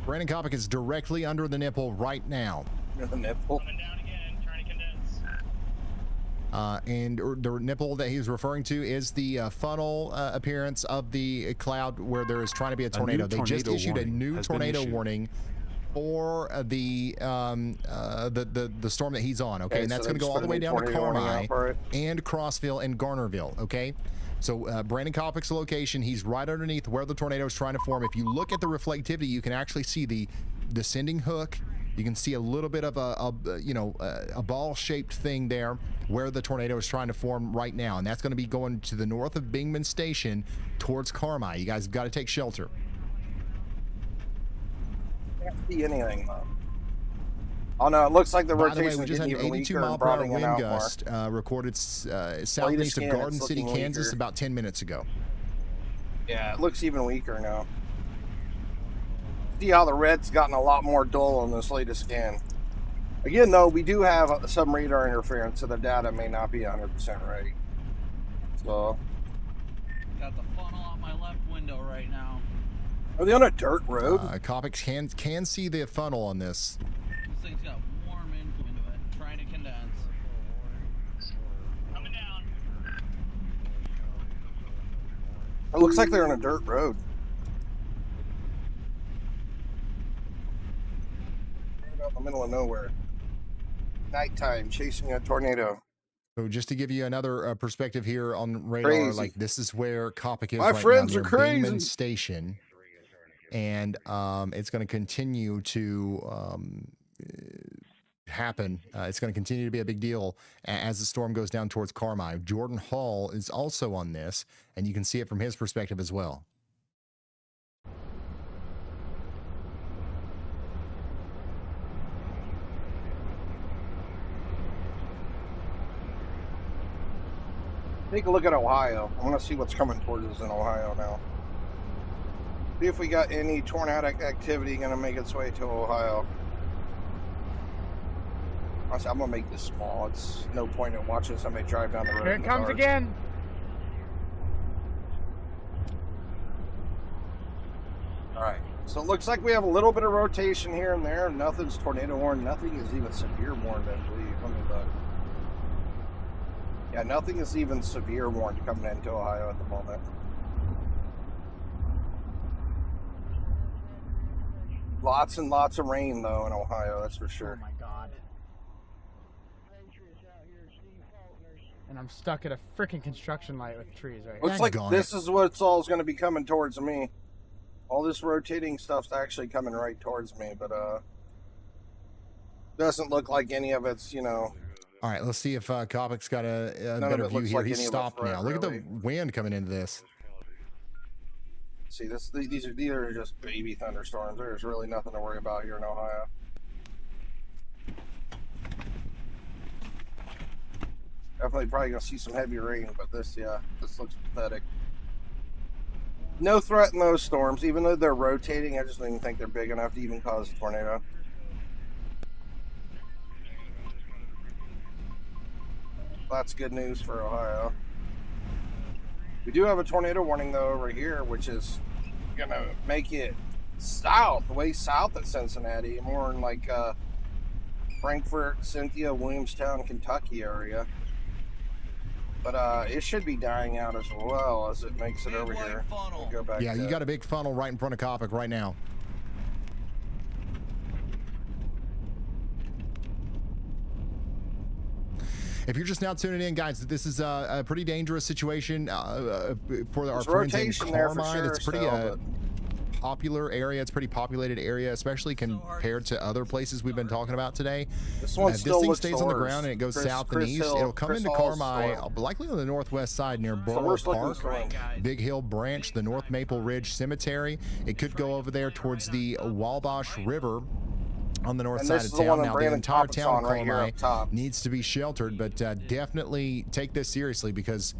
Brandon Copic is directly under the nipple right now. The nipple. Coming down again, trying to condense. And the nipple that he's referring to is the funnel appearance of the cloud where there is trying to be a tornado. They just issued a new tornado warning for the storm that he's on, okay? And that's going to go all the way down to Carmi and Crossville and Garnerville, okay? So Brandon Copic's location, he's right underneath where the tornado is trying to form. If you look at the reflectivity, you can actually see the descending hook. You can see a little bit of a ball-shaped thing there where the tornado is trying to form right now, and that's going to be going to the north of Bingman Station towards Carmi. You guys have got to take shelter. Can't see anything though. Oh no, it looks like the rotation is getting even weaker. 82-mile-per-hour wind gust recorded southeast of Garden City, Kansas, about 10 minutes ago. Yeah, it looks even weaker now. See how the red's gotten a lot more dull on this latest scan. Again, though, we do have some radar interference, so the data may not be 100% right. So, got the funnel out my left window right now. Are they on a dirt road? Copic can see the funnel on this. This thing's got warm into it, trying to condense. Coming down. It looks like they're on a dirt road. Right out in the middle of nowhere. Nighttime, chasing a tornado. So just to give you another perspective here on radar, Crazy. like this is where Copic is My right friends now, are near crazy. Bingman Station. And it's going to continue to happen. It's going to continue to be a big deal as the storm goes down towards Carmi. Jordan Hall is also on this, and you can see it from his perspective as well. Take a look at Ohio. I want to see what's coming towards us in Ohio now. See if we got any tornadic activity going to make its way to Ohio. Honestly, I'm going to make this small. It's no point in watching somebody drive down the road. Here it comes again. All right. So it looks like we have a little bit of rotation here and there. Nothing's tornado warned. Nothing is even severe warned, I believe. Let me look. Yeah, nothing is even severe warned coming into Ohio at the moment. Lots and lots of rain, though, in Ohio, that's for sure. Oh, my God. And I'm stuck at a freaking construction light with trees right Looks like this is what's all going to be coming towards me. All this rotating stuff's actually coming right towards me, but doesn't look like any of it's, you know. All right, let's see if Copic's got a better view here. Like He's stopped now. Look at the wind coming into this. See, these are just baby thunderstorms. There's really nothing to worry about here in Ohio. Definitely probably gonna see some heavy rain, but this looks pathetic. No threat in those storms, even though they're rotating. I just don't even think they're big enough to even cause a tornado. That's good news for Ohio. We do have a tornado warning though over here, which is gonna make it south, way south of Cincinnati, more in like Frankfort, Cynthia, Williamstown, Kentucky area. But it should be dying out as well as it makes it over here. We'll go back. Yeah, you got a big funnel right in front of Copic right now. If you're just now tuning in, guys, this is a pretty dangerous situation for our friends in Carmine. It's pretty popular area. It's a pretty populated area, especially compared to other places we've been talking about today. This one If still this thing looks stays on the ground and it goes south and east, it'll come into Carmine, likely on the northwest side near Borough Park, Big Hill Branch, the North Maple Ridge Cemetery. It could go over there towards the Wabash River on the north side of town. Now, the entire town of Carmine needs to be sheltered, but definitely take this seriously because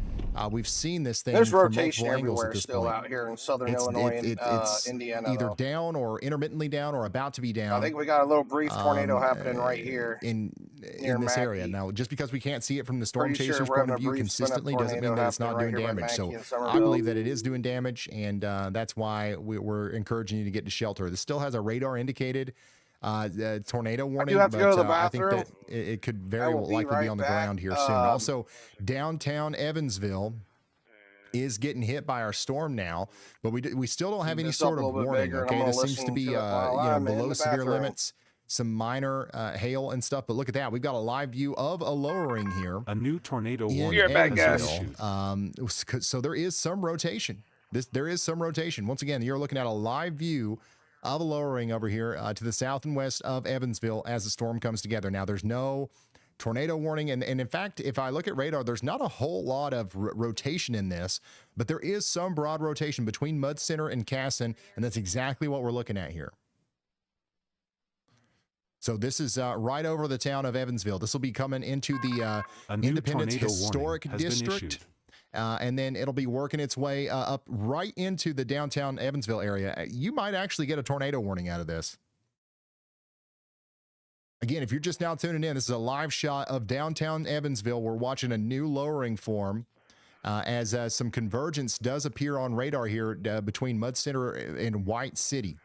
we've seen this thing. There's from rotation multiple angles everywhere at this still point. out here in southern Illinois and It's Indiana. either down or intermittently down or about to be down. I think we got a little brief tornado happening right here in this area. Now, just because we can't see it from the storm chasers' point of view consistently doesn't mean that it's not doing damage. So I believe that it is doing damage, and that's why we're encouraging you to get to shelter. This still has a radar indicated tornado warning, have to go to the I think bathroom. that it could very likely be on the ground here soon. Also, downtown Evansville is getting hit by our storm now, but we still don't have any sort of warning. Okay, this seems to be below severe limits. Some minor hail and stuff, but look at that. We've got a live view of a lowering here. A new tornado warning has been issued. So there is some rotation. There is some rotation. Once again, you're looking at a live view of a lowering over here to the south and west of Evansville as the storm comes together. Now, there's no tornado warning, and in fact, if I look at radar, there's not a whole lot of rotation in this, but there is some broad rotation between Mud Center and Casson, and that's exactly what we're looking at here. So this is right over the town of Evansville. This will be coming into the Independence Historic District. And then it'll be working its way up right into the downtown Evansville area. You might actually get a tornado warning out of this. Again, if you're just now tuning in, this is a live shot of downtown Evansville. We're watching a new lowering form as some convergence does appear on radar here between Mud Center and White City.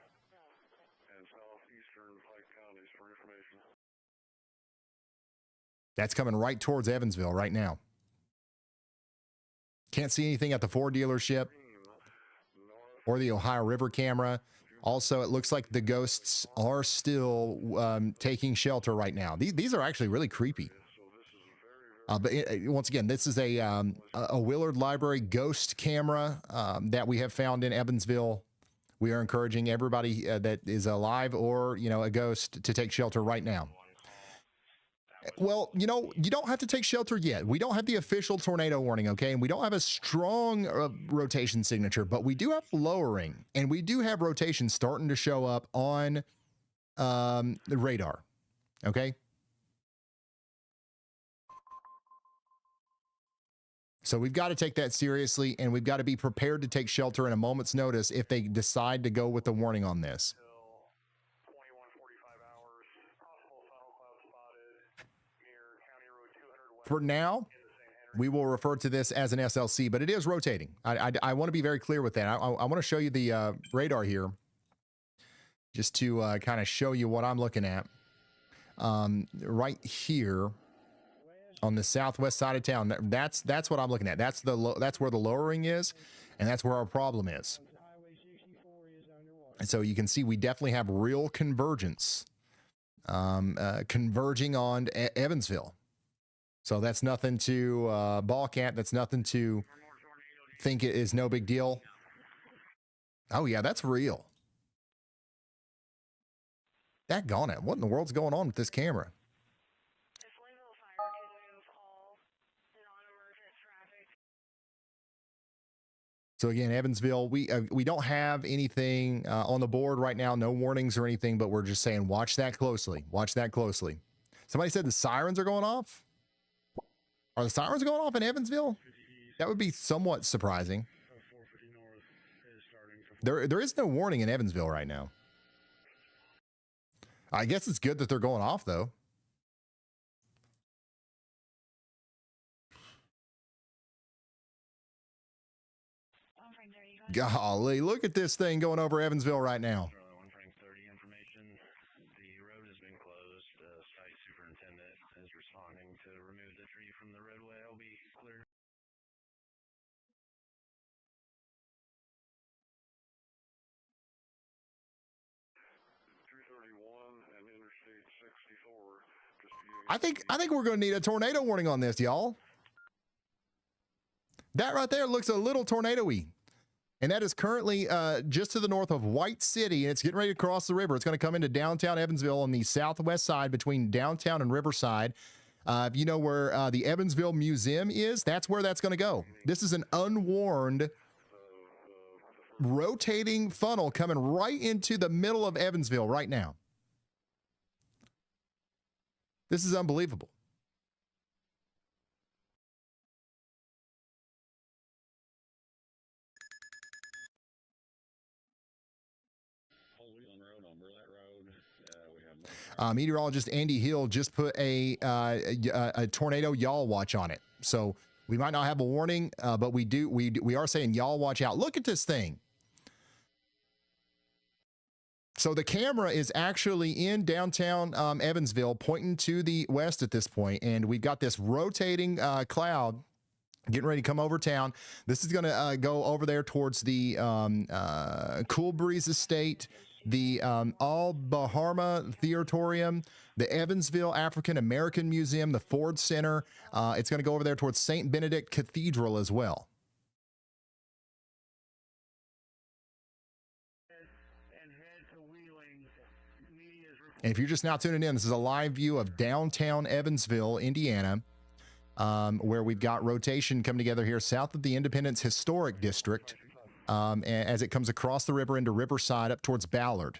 That's coming right towards Evansville right now. Can't see anything at the Ford dealership or the Ohio River camera. Also, it looks like the ghosts are still taking shelter right now. These are actually really creepy. But once again, this is a Willard Library ghost camera that we have found in Evansville. We are encouraging everybody that is alive or, a ghost to take shelter right now. Well, you don't have to take shelter yet. We don't have the official tornado warning, okay? And we don't have a strong rotation signature, but we do have lowering, and we do have rotation starting to show up on the radar, okay? So we've got to take that seriously, and we've got to be prepared to take shelter in a moment's notice if they decide to go with the warning on this. For now, we will refer to this as an SLC, but it is rotating. I want to be very clear with that. I want to show you the radar here just to kind of show you what I'm looking at. Right here on the southwest side of town, that's what I'm looking at. That's where the lowering is, and that's where our problem is. And so you can see we definitely have real convergence, converging on Evansville. So that's nothing to balk at. That's nothing to think it is no big deal. Oh, yeah, that's real. Daggone it. What in the world's going on with this camera? So again, Evansville, we don't have anything on the board right now, no warnings or anything, but we're just saying watch that closely. Watch that closely. Somebody said the sirens are going off. Are the sirens going off in Evansville? That would be somewhat surprising. There is no warning in Evansville right now. I guess it's good that they're going off, though. Golly, look at this thing going over Evansville right now. I think we're going to need a tornado warning on this, y'all. That right there looks a little tornado-y. And that is currently just to the north of White City, and it's getting ready to cross the river. It's going to come into downtown Evansville on the southwest side between downtown and Riverside. If you know where the Evansville Museum is, that's where that's going to go. This is an unwarned rotating funnel coming right into the middle of Evansville right now. This is unbelievable. Meteorologist Andy Hill just put a tornado yaw watch on it. So we might not have a warning, but we are saying yaw watch out. Look at this thing. So the camera is actually in downtown Evansville, pointing to the west at this point, and we've got this rotating cloud getting ready to come over town. This is going to go over there towards the Cool Breeze Estate, the Al Baharma Theatorium, the Evansville African American Museum, the Ford Center. It's going to go over there towards St. Benedict Cathedral as well. And if you're just now tuning in, this is a live view of downtown Evansville, Indiana, where we've got rotation coming together here south of the Independence Historic District as it comes across the river into Riverside up towards Ballard.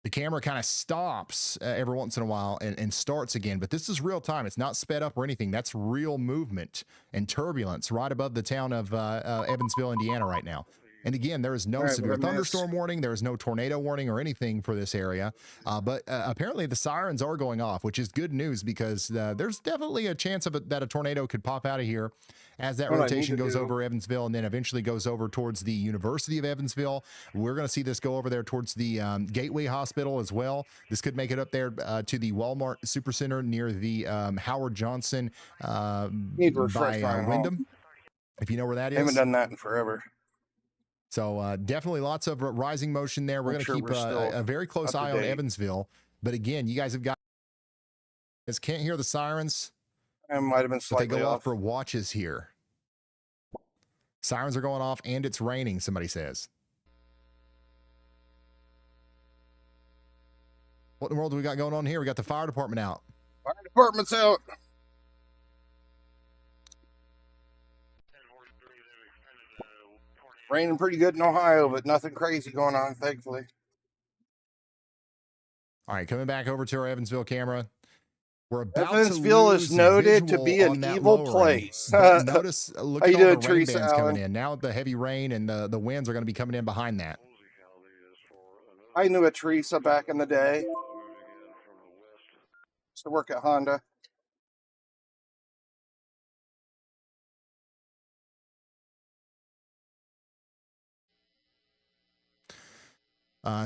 The camera kind of stops every once in a while and starts again, but this is real time. It's not sped up or anything. That's real movement and turbulence right above the town of Evansville, Indiana right now. And again, there is no severe thunderstorm warning. There is no tornado warning or anything for this area. But apparently the sirens are going off, which is good news because there's definitely a chance that a tornado could pop out of here as that rotation goes over Evansville and then eventually goes over towards the University of Evansville. We're going to see this go over there towards the Gateway Hospital as well. This could make it up there to the Walmart Supercenter near the Howard Johnson by Wyndham, if you know where that is. I haven't done that in forever. So definitely lots of rising motion there. We're going to keep a very close eye on Evansville. But again, you guys have got can't hear the sirens. I might have been slightly but they go off off for watches here. Sirens are going off and it's raining, somebody says. What in the world do we got going on here? We got the fire department out. Fire department's out. Raining pretty good in Ohio, but nothing crazy going on, thankfully. All right, coming back over to our Evansville camera. We're about Evansville to is lose noted to visual be on an that evil lowering. place. But notice, look How at you all doing, the rain Teresa bands Allen? coming in. Now the heavy rain and the winds are going to be coming in behind that. I knew a Teresa back in the day. Used to work at Honda.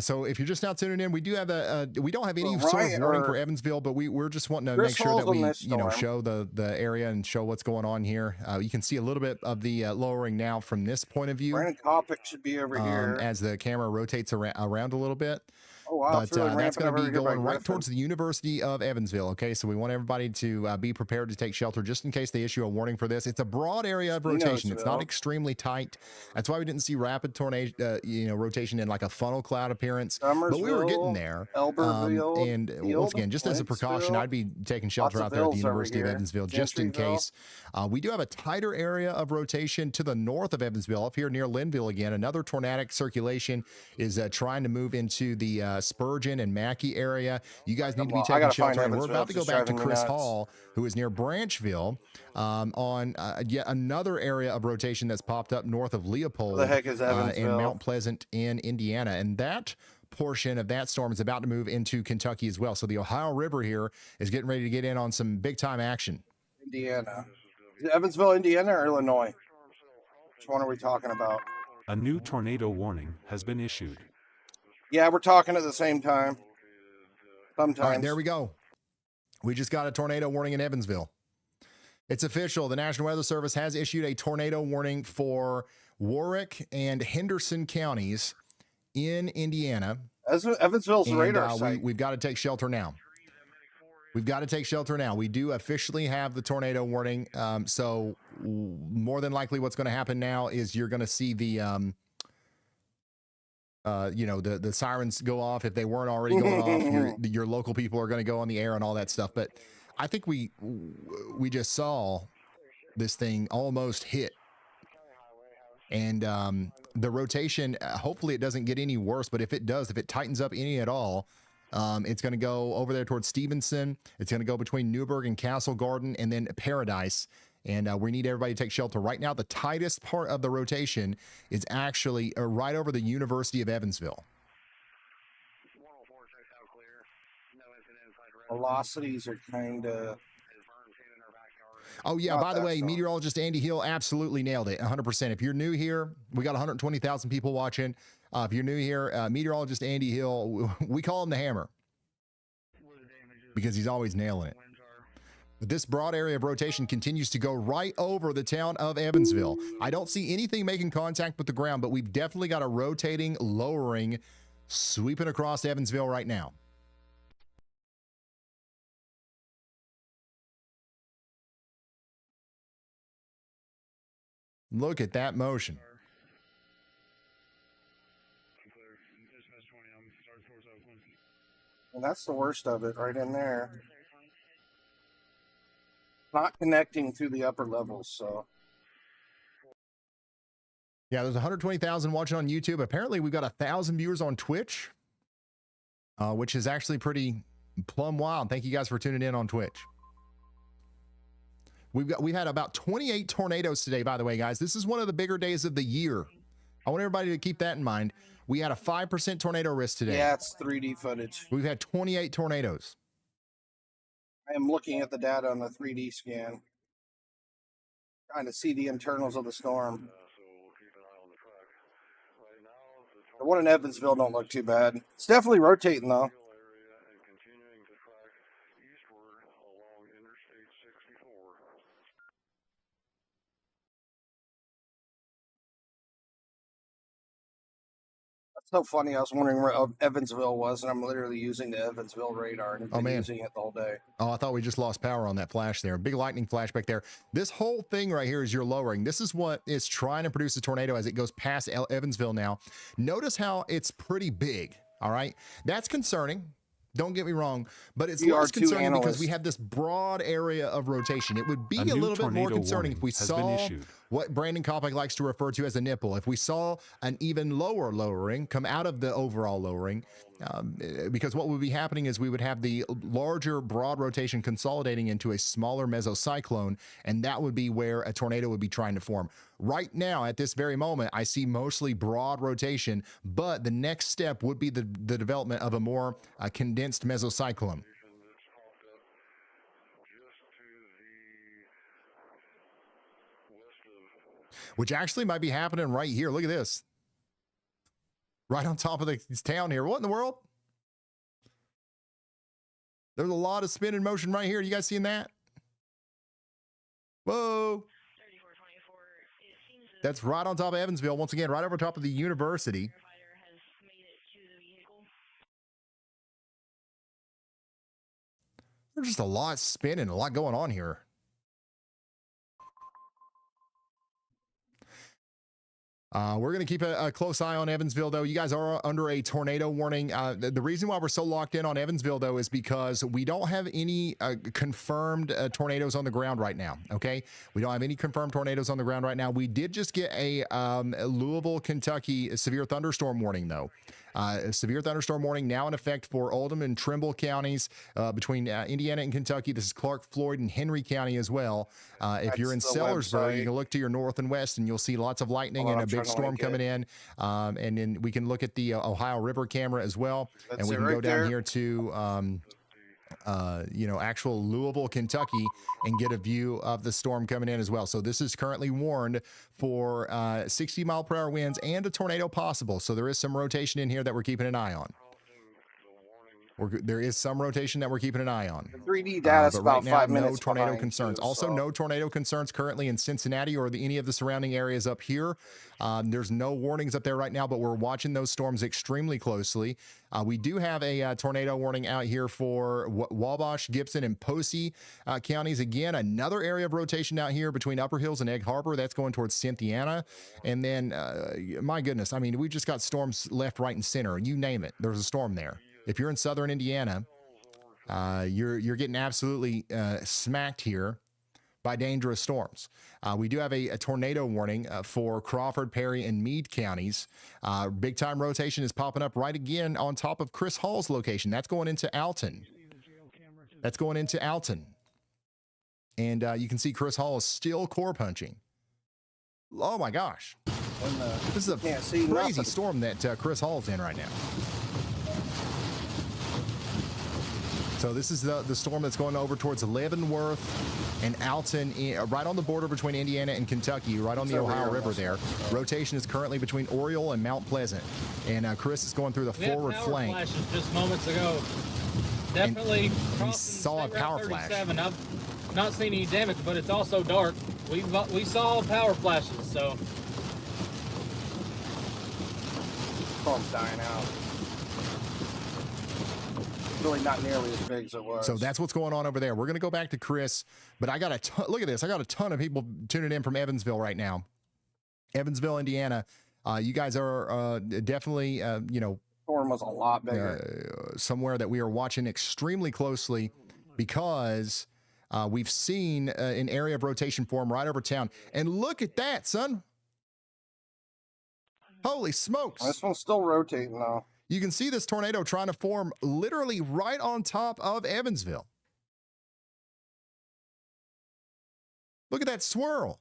So if you're just now tuning in, we do have we don't have any Well, sort of Ryan- warning or for Evansville, but we're just wanting to Chris make sure that Hall's on we this storm. show the area and show what's going on here. You can see a little bit of the lowering now from this point of view. Brandon Copic should be over here. As the camera rotates around a little bit. Oh, wow. But It's really that's ramping going up to over be here by going right Griffin. towards the University of Evansville. Okay, so we want everybody to be prepared to take shelter just in case they issue a warning for this. It's a broad area of rotation. It's not extremely tight. That's why we didn't see rapid tornado, rotation in like a funnel cloud appearance. But we were getting there. Elberville, And Field, once again, just as a precaution, Wentzville. I'd be taking shelter Lots out of there at the Vills over University of here. Evansville just in Gentryville. case. We do have a tighter area of rotation to the north of Evansville, up here near Linville again. Another tornadic circulation is trying to move into the Spurgeon and Mackey area. You guys need to be I taking gotta find shelter. And we're Evansville. about to go It's back to driving me Chris nuts. Hall, who is near Branchville, on yet another area of rotation that's popped up north of Leopold the heck is and Evansville? Mount Pleasant in Indiana. And that portion of that storm is about to move into Kentucky as well. So the Ohio River here is getting ready to get in on some big time action. Indiana. Is it Evansville, Indiana, or Illinois? Which one are we talking about? A new tornado warning has been issued. Yeah, we're talking at the same time. Sometimes. All right, there we go. We just got a tornado warning in Evansville. It's official. The National Weather Service has issued a tornado warning for Warwick and Henderson counties in Indiana. Evansville's the radar site. We've got to take shelter now. We've got to take shelter now. We do officially have the tornado warning. So more than likely what's going to happen now is you're going to see the the sirens go off if they weren't already going off. Your local people are going to go on the air and all that stuff. But I think we just saw this thing almost hit. And the rotation, hopefully it doesn't get any worse. But if it does, if it tightens up any at all, it's going to go over there towards Stevenson. It's going to go between Newburgh and Castle Garden and then Paradise. And we need everybody to take shelter. Right now, the tightest part of the rotation is actually right over the University of Evansville. Velocities are kind of... Oh, yeah. By the way, meteorologist Andy Hill absolutely nailed it. 100%. If you're new here, we got 120,000 people watching. If you're new here, meteorologist Andy Hill, we call him the Hammer because he's always nailing it. But this broad area of rotation continues to go right over the town of Evansville. I don't see anything making contact with the ground, but we've definitely got a rotating, lowering, sweeping across Evansville right now. Look at that motion. And that's the worst of it right in there. Not connecting through the upper levels, so. Yeah, there's 120,000 watching on YouTube. Apparently, we've got 1,000 viewers on Twitch, which is actually pretty plumb wild. Thank you guys for tuning in on Twitch. We've had about 28 tornadoes today, by the way, guys. This is one of the bigger days of the year. I want everybody to keep that in mind. We had a 5% tornado risk today. Yeah, it's 3D footage. We've had 28 tornadoes. I am looking at the data on the 3D scan. Trying to see the internals of the storm. The one in Evansville don't look too bad. It's definitely rotating, though. So funny. I was wondering where Evansville was, and I'm literally using the Evansville radar and been using it the whole day. Oh, I thought we just lost power on that flash there. Big lightning flash back there. This whole thing right here is your lowering. This is what is trying to produce a tornado as it goes past Evansville now. Notice how it's pretty big. All right. That's concerning. Don't get me wrong, but it's less concerning because we have this broad area of rotation. It would be a little bit more concerning if we saw what Brandon Copic likes to refer to as a nipple. If we saw an even lower lowering come out of the overall lowering, because what would be happening is we would have the larger broad rotation consolidating into a smaller mesocyclone, and that would be where a tornado would be trying to form. Right now, at this very moment, I see mostly broad rotation, but the next step would be the development of a more condensed mesocyclone. Which actually might be happening right here. Look at this. Right on top of this town here. What in the world? There's a lot of spin in motion right here. You guys seeing that? Whoa. That's right on top of Evansville. Once again, right over top of the university. There's just a lot spinning, a lot going on here. We're going to keep a close eye on Evansville, though. You guys are under a tornado warning. The reason why we're so locked in on Evansville, though, is because we don't have any confirmed tornadoes on the ground right now, okay? We don't have any confirmed tornadoes on the ground right now. We did just get a Louisville, Kentucky severe thunderstorm warning, though. A severe thunderstorm warning now in effect for Oldham and Trimble counties between Indiana and Kentucky. This is Clark, Floyd, and Henry County as well. If you're in Sellersburg, you can look to your north and west, and you'll see lots of lightning and a big storm coming in. And then we can look at the Ohio River camera as well. And we can go down here to actual Louisville, Kentucky, and get a view of the storm coming in as well. So this is currently warned for 60-mile-per-hour winds and a tornado possible. So there is some rotation in here that we're keeping an eye on. There is some rotation that we're keeping an eye on. The 3D data is about right now, 5 minutes no tornado behind concerns. too, Also, so. no tornado concerns currently in Cincinnati or any of the surrounding areas up here. There's no warnings up there right now, but we're watching those storms extremely closely. We do have a tornado warning out here for Wabash, Gibson, and Posey counties. Again, another area of rotation out here between Upper Hills and Egg Harbor. That's going towards Cynthiana. And then, my goodness, I mean, we just got storms left, right, and center. You name it. There's a storm there. If you're in southern Indiana, you're getting absolutely smacked here by dangerous storms. We do have a tornado warning for Crawford, Perry, and Meade counties. Big time rotation is popping up right again on top of Chris Hall's location. That's going into Alton. That's going into Alton. And you can see Chris Hall is still core punching. Oh my gosh. This is a crazy storm that Chris Hall's in right now. So this is the storm that's going over towards Leavenworth and Alton, right on the border between Indiana and Kentucky, right on the Ohio River there. Rotation is currently between Oriole and Mount Pleasant. And Chris is going through the forward flank. Flashes just moments ago. Definitely he saw a power flash. I've not seen any damage, but it's also dark. We saw power flashes, so. Storm's dying out. Really not nearly as big as it was. So that's what's going on over there. We're going to go back to Chris, but I got a ton, look at this. I got a ton of people tuning in from Evansville right now. Evansville, Indiana. You guys are definitely, storm was a lot bigger. Somewhere that we are watching extremely closely because we've seen an area of rotation form right over town. And look at that, son. Holy smokes. This one's still rotating though. You can see this tornado trying to form literally right on top of Evansville. Look at that swirl.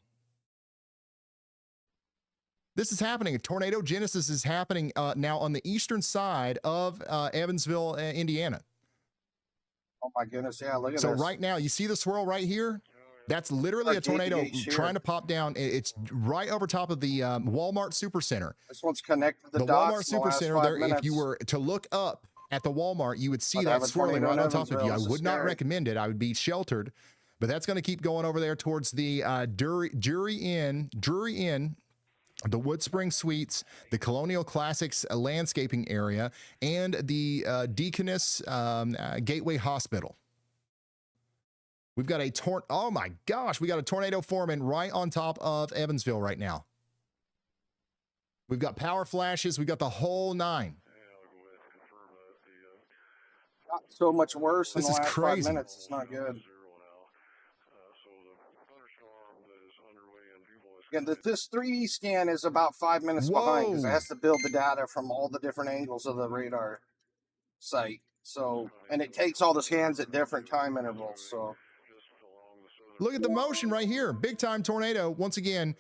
This is happening. A tornado genesis is happening now on the eastern side of Evansville, Indiana. Oh my goodness, yeah, look at so this. So right now, you see the swirl right here? That's literally a tornado trying to pop down. It's right over top of the Walmart Supercenter. This one's connected to the Walmart Supercenter. There, if you were to look up at the Walmart, you would see that swirling right on top of you. I would not recommend it. I would be sheltered. But that's going to keep going over there towards the Drury Inn, the Wood Spring Suites, the Colonial Classics landscaping area, and the Deaconess Gateway Hospital. We've got oh my gosh, we got a tornado forming right on top of Evansville right now. We've got power flashes. We've got the whole nine. Not so much worse in this the is last crazy. 5 minutes. It's not good. And this 3D scan is about 5 minutes behind because it has to build the data from all the different angles of the radar site. So, and it takes all the scans at different time intervals. So, look at the motion right here. Big time tornado. Once again,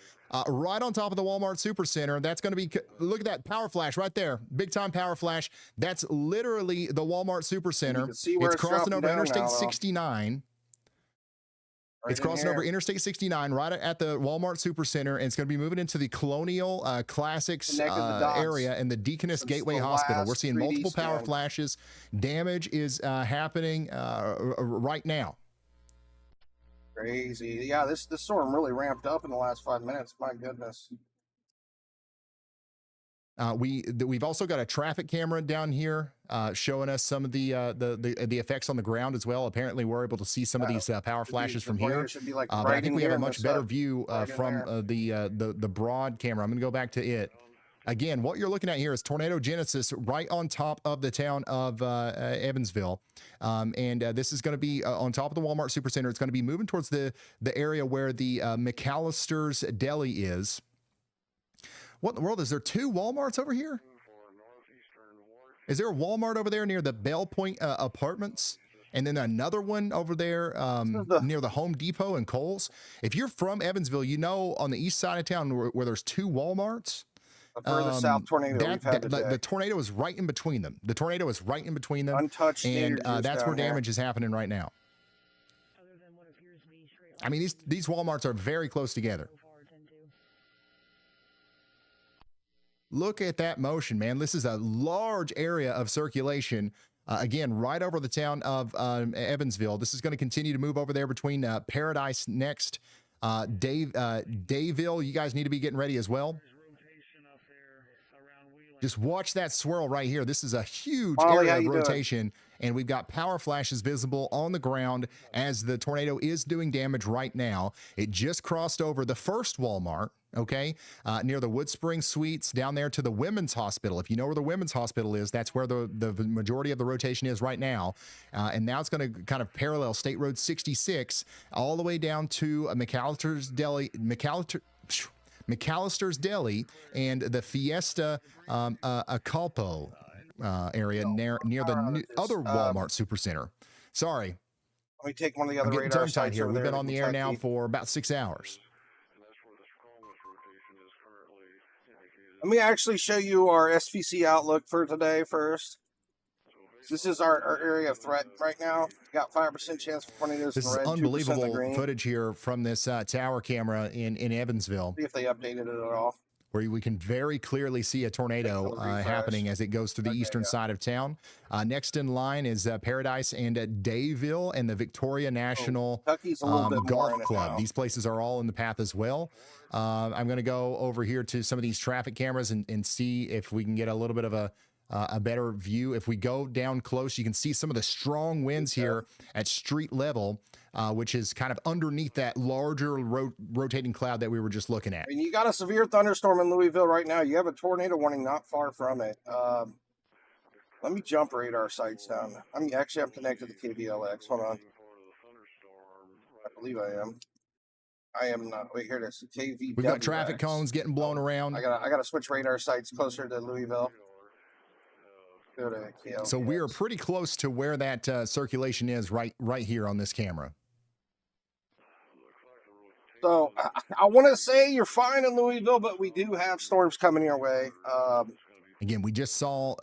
right on top of the Walmart Supercenter. That's going to be, look at that power flash right there. Big time power flash. That's literally the Walmart Supercenter. It's crossing over Interstate 69. Right it's crossing over Interstate 69 right at the Walmart Supercenter, and it's going to be moving into the Colonial Classics area and the Deaconess Gateway Hospital. We're seeing multiple power flashes. Damage is happening right now. Crazy. Yeah, this storm really ramped up in the last 5 minutes. My goodness. We've also got a traffic camera down here showing us some of the effects on the ground as well. Apparently, we're able to see some of these power flashes from here. Like but I think we have a much better view from the broad camera. I'm going to go back to it. Again, what you're looking at here is tornado genesis right on top of the town of Evansville. And this is going to be on top of the Walmart Supercenter. It's going to be moving towards the area where the McAllister's Deli is. What in the world? Is there two Walmarts over here? Is there a Walmart over there near the Bell Point Apartments? And then another one over there near the Home Depot and Kohl's? If you're from Evansville, you know on the east side of town where there's two Walmarts. The furthest south tornado we've had today. The tornado is right in between them. The tornado is right in between them. Untouched. And that's where damage is happening right now. I mean, these Walmarts are very close together. Look at that motion, man. This is a large area of circulation. Again, right over the town of Evansville. This is going to continue to move over there between Paradise next. Dayville, you guys need to be getting ready as well. Just watch that swirl right here. This is a huge area of rotation, and we've got power flashes visible on the ground as the tornado is doing damage right now. It just crossed over the first Walmart, okay, near the Woodspring Suites down there to the Women's Hospital. If you know where the Women's Hospital is, that's where the majority of the rotation is right now. And now it's going to kind of parallel State Road 66 all the way down to McAllister's Deli and the Fiesta Acalpo area near the other Walmart Supercenter. Sorry. Let me take one of the other I'm getting radar tongue-tied sites here. over We've there been on the air now for about 6 hours. Let me actually show you our SPC outlook for today first. This is our area of threat right now. Got 5% chance for tornadoes. This is unbelievable footage here from this tower camera in Evansville. See if they updated it at all. Where we can very clearly see a tornado happening as it goes through the eastern side of town. Next in line is Paradise and Dayville and the Victoria National Golf Club. These places are all in the path as well. I'm going to go over here to some of these traffic cameras and see if we can get a little bit of a better view. If we go down close, you can see some of the strong winds here at street level, which is kind of underneath that larger rotating cloud that we were just looking at. And you got a severe thunderstorm in Louisville right now. You have a tornado warning not far from it. Let me jump radar sites down. I'm connected to KVLX. Hold on. I believe I am. I am not. Wait, here it is. KVWX. We've got traffic cones getting blown around. I gotta switch radar sites closer to Louisville. So we are pretty close to where that circulation is right here on this camera. So I want to say you're fine in Louisville, but we do have storms coming your way. Again, we just saw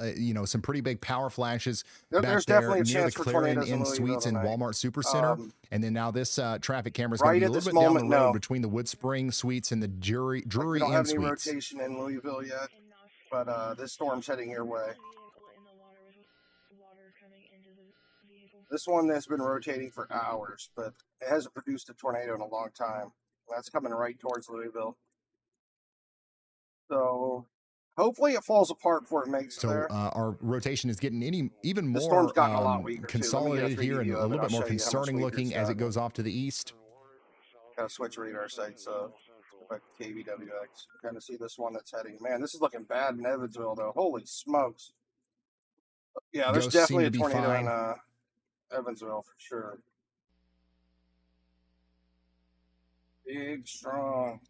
some pretty big power flashes there's back definitely there a near the chance for Clarion tornadoes in Inn Louisville Suites and tonight. Walmart Supercenter. And then now this traffic camera is going to be a little bit down the road between the Woodspring Suites and the Drury Inn Suites. We don't have any rotation in Louisville yet, but this storm's heading your way. This one has been rotating for hours, but it hasn't produced a tornado in a long time. That's coming right towards Louisville. So hopefully it falls apart before it makes it there. Our rotation is getting even more storm's gotten a lot weaker, consolidated here and a little bit more concerning looking as it goes off to the east. Gotta switch radar sites. Go back to KVWX. Kind of see this one that's heading. Man, this is looking bad in Evansville, though. Holy smokes. Yeah, there's definitely a tornado in Evansville for sure. Big, strong.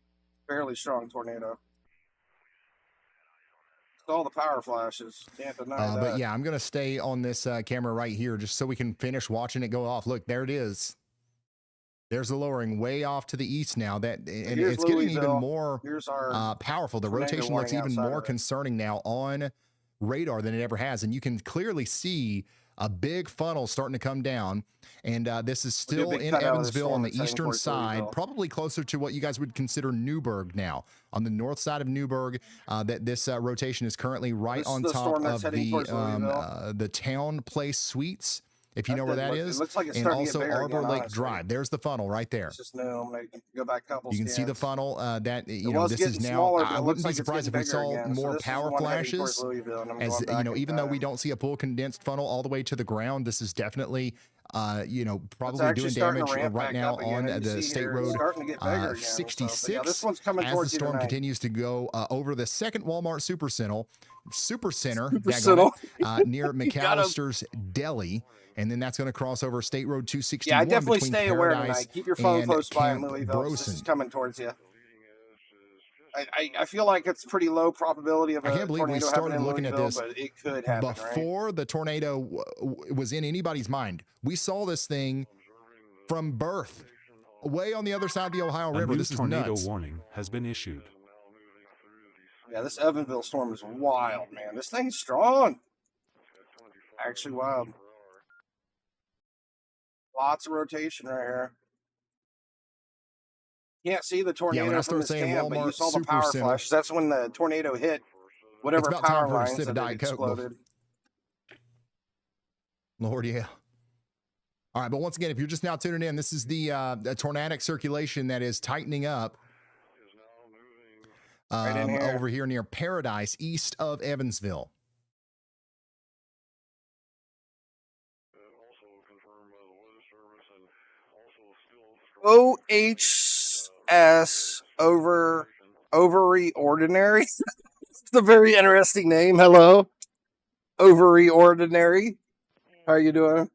fairly strong tornado. All the power flashes. Can't deny that. But yeah, I'm going to stay on this camera right here just so we can finish watching it go off. Look, there it is. There's the lowering way off to the east now. And it's getting even more powerful. The rotation looks even more concerning now on radar than it ever has. And you can clearly see a big funnel starting to come down. And this is still in Evansville on the eastern side, probably closer to what you guys would consider Newburgh now. On the north side of Newburgh, that this rotation is currently right on top of the Town Place Suites, if you know where that is. It looks like it's and starting to also get bigger Arbor again, Lake honestly. Drive. There's the funnel right there. It's just new. I'm going to go back a couple You can see the funnel that, you know, was this is getting now, smaller, but I it wouldn't looks be like it's surprised if we getting bigger saw again. So more this is power one heading towards flashes. Louisville, and I'm As going you know, back even though we don't see a full condensed funnel all the way to the ground, this is definitely, you know, probably doing damage right now on the State Road 66 yeah, this one's coming as the towards you storm tonight. continues to go over the second Walmart Supercenter near McAllister's Deli. And then that's going to cross over State Road 261. Yeah, I definitely between stay aware Paradise tonight. Keep your phone and close by in Camp Louisville. This is Brosen. coming towards you. I feel like it's pretty low probability of a I can't believe we tornado started happening in looking at Louisville, this but it could happen, before the tornado was in anybody's mind. We saw this thing from birth, way on the other side of the Ohio River. This is tornado nuts. warning has been issued. Yeah, this Evansville storm is wild, man. This thing's strong. Actually wild. Lots of rotation right here. Can't see the tornado when I from start this saying cam, but you Walmart saw the power Supercenter, flashes. That's when the tornado hit whatever about power time for a lines sip of that Diet Coke. exploded. Lord, yeah. All right, but once again, if you're just now tuning in, this is the tornadic circulation that is tightening up Right in here. over here near Paradise, east of Evansville. OHS Ovary Ordinary. It's a very interesting name. Hello. Ovary Ordinary. How are you doing?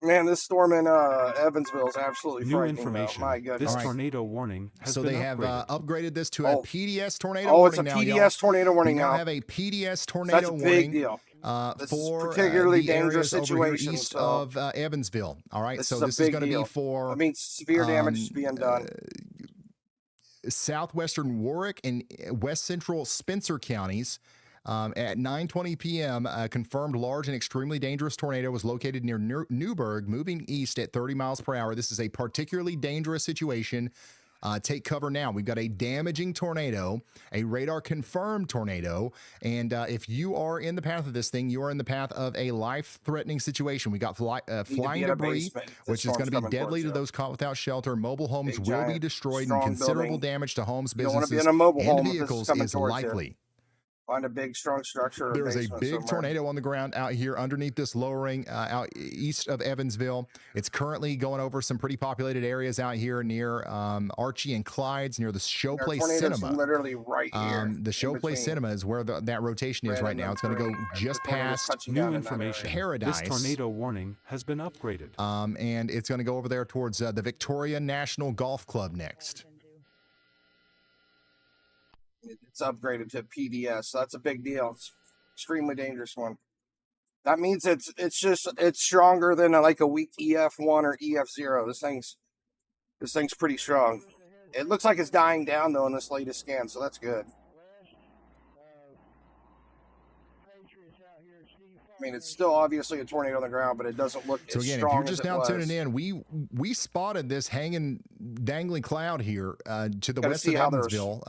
Man, this storm in Evansville is absolutely New frightening. information. My goodness. This tornado warning has So been they have upgraded this to a PDS tornado Oh, warning it's a now, PDS y'all. tornado warning we now now. have a PDS tornado That's a warning. big deal. This is for particularly the dangerous areas over here situation, east so of Evansville. All right, so this a is big going to be deal. for I mean, severe damage is being done. southwestern Warwick and west central Spencer counties. At 9:20 p.m., a confirmed large and extremely dangerous tornado was located near Newburgh, moving east at 30 miles per hour. This is a particularly dangerous situation. Take cover now. We've got a damaging tornado, a radar-confirmed tornado, and if you are in the path of this thing, you are in the path of a life-threatening situation. We got flying debris, which is going to be deadly to those caught without shelter. Mobile homes will be destroyed, and considerable damage to homes, You don't want to businesses, be in a mobile and home if this is vehicles coming is towards you. likely. Find a big, strong structure. Or There's a basement big somewhere. tornado on the ground out here underneath this lowering out east of Evansville. It's currently going over some pretty populated areas out here near Archie and Clyde's, near the Showplace tornado's Cinema. literally right here. The Showplace Cinema is where that rotation is right now. It's going to go just past New information. Paradise. This tornado warning has been upgraded. And it's going to go over there towards the Victoria National Golf Club next. It's upgraded to PDS. So that's a big deal. It's extremely dangerous one. That means it's stronger than like a weak EF1 or EF0. This thing's pretty strong. It looks like it's dying down though in this latest scan, so that's good. I mean, it's still obviously a tornado on the ground, but it doesn't look So as again, if strong you're just as it now was. tuning in, we spotted this dangling cloud here to the Gotta west see of how there's Evansville,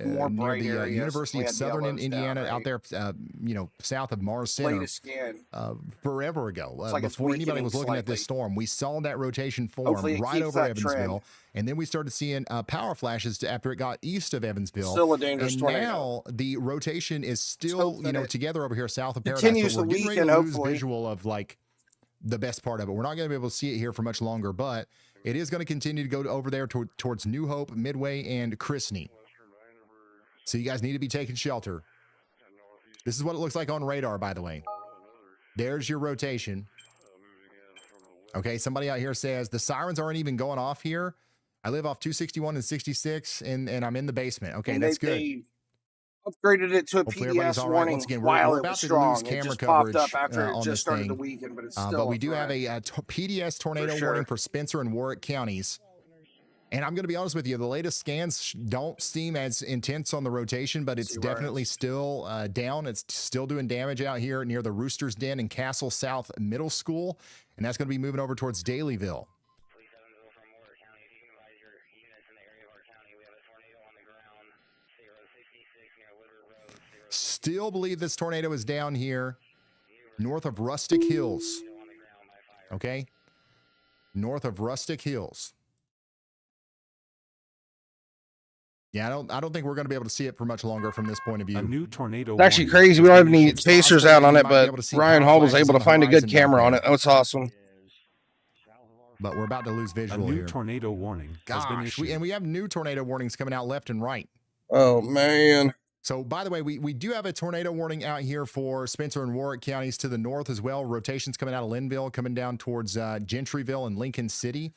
more near bright the areas, University of land Southern yellows Indiana, down, out there, south of Mars Center. Latest scan. Forever ago, like it's before anybody weakening was looking at this storm, we saw that rotation form Hopefully it right keeps over that Evansville, trend. and then we started seeing power flashes after it got east of Evansville. Still a dangerous and tornado. now the rotation is still, together over here south of Paradise. continues But we're to getting ready weaken, to lose hopefully. visual of like the best part of it. We're not going to be able to see it here for much longer, but it is going to continue to go over there towards New Hope, Midway, and Chrisney. So you guys need to be taking shelter. This is what it looks like on radar, by the way. There's your rotation. Okay, somebody out here says the sirens aren't even going off here. I live off 261 and 66, and I'm in the basement. Okay, And that's good. They upgraded it to a Hopefully everybody's PDS all right. warning Once again, while we're it about was to strong. lose It camera just popped coverage up after it on just this started thing. the weekend, but it's still But we do threat. have a PDS tornado For sure. warning for Spencer and Warwick counties. And I'm going to be honest with you, the latest scans don't seem as intense on the rotation, but it's definitely still down. It's still doing damage out here near the Rooster's Den and Castle South Middle School. And that's going to be moving over towards Dalyville. Still believe this tornado is down here north of Rustic Hills. Okay? North of Rustic Hills. Yeah, I don't think we're going to be able to see it for much longer from this point of view. A new tornado. It's actually crazy. We don't have any spacers out on it, but Ryan Hall was able to find a good camera on it. That's awesome. But we're about to lose visual A new here. tornado warning has been Gosh, issued. and we have new tornado warnings coming out left and right. Oh, man. So, by the way, we do have a tornado warning out here for Spencer and Warwick counties to the north as well. Rotations coming out of Linville, coming down towards Gentryville and Lincoln City.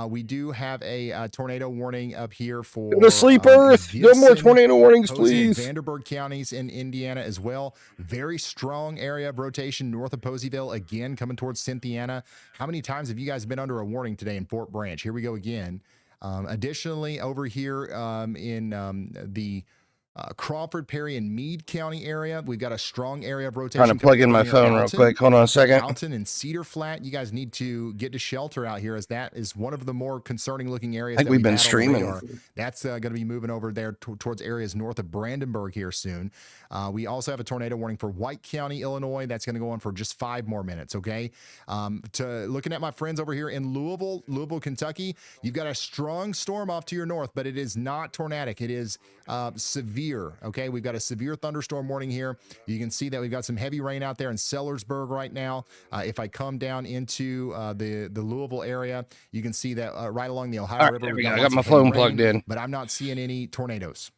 We do have a tornado warning up here for the sleep earth. No more tornado warnings, Posey, and please. Vanderburgh counties in Indiana as well. Very strong area of rotation north of Poseyville, again coming towards Cynthiana. How many times have you guys been under a warning today in Fort Branch? Here we go again. Additionally, over here in the Crawford, Perry, and Meade County area, we've got a strong area of rotation. Trying to plug in my phone real quick. Hold on a second. Alton and Cedar Flat, you guys need to get to shelter out here, as that is one of the more concerning looking areas. I think we've been streaming. That's going to be moving over there towards areas north of Brandenburg here soon. We also have a tornado warning for White County, Illinois. That's going to go on for just 5 more minutes. Okay. Looking at my friends over here in Louisville, Kentucky, you've got a strong storm off to your north, but it is not tornadic. It is severe. Okay, we've got a severe thunderstorm warning here. You can see that we've got some heavy rain out there in Sellersburg right now. If I come down into the Louisville area, you can see that right along the Ohio River. There we we've go. I lots got my of heavy phone rain, plugged in. but I'm not seeing any tornadoes.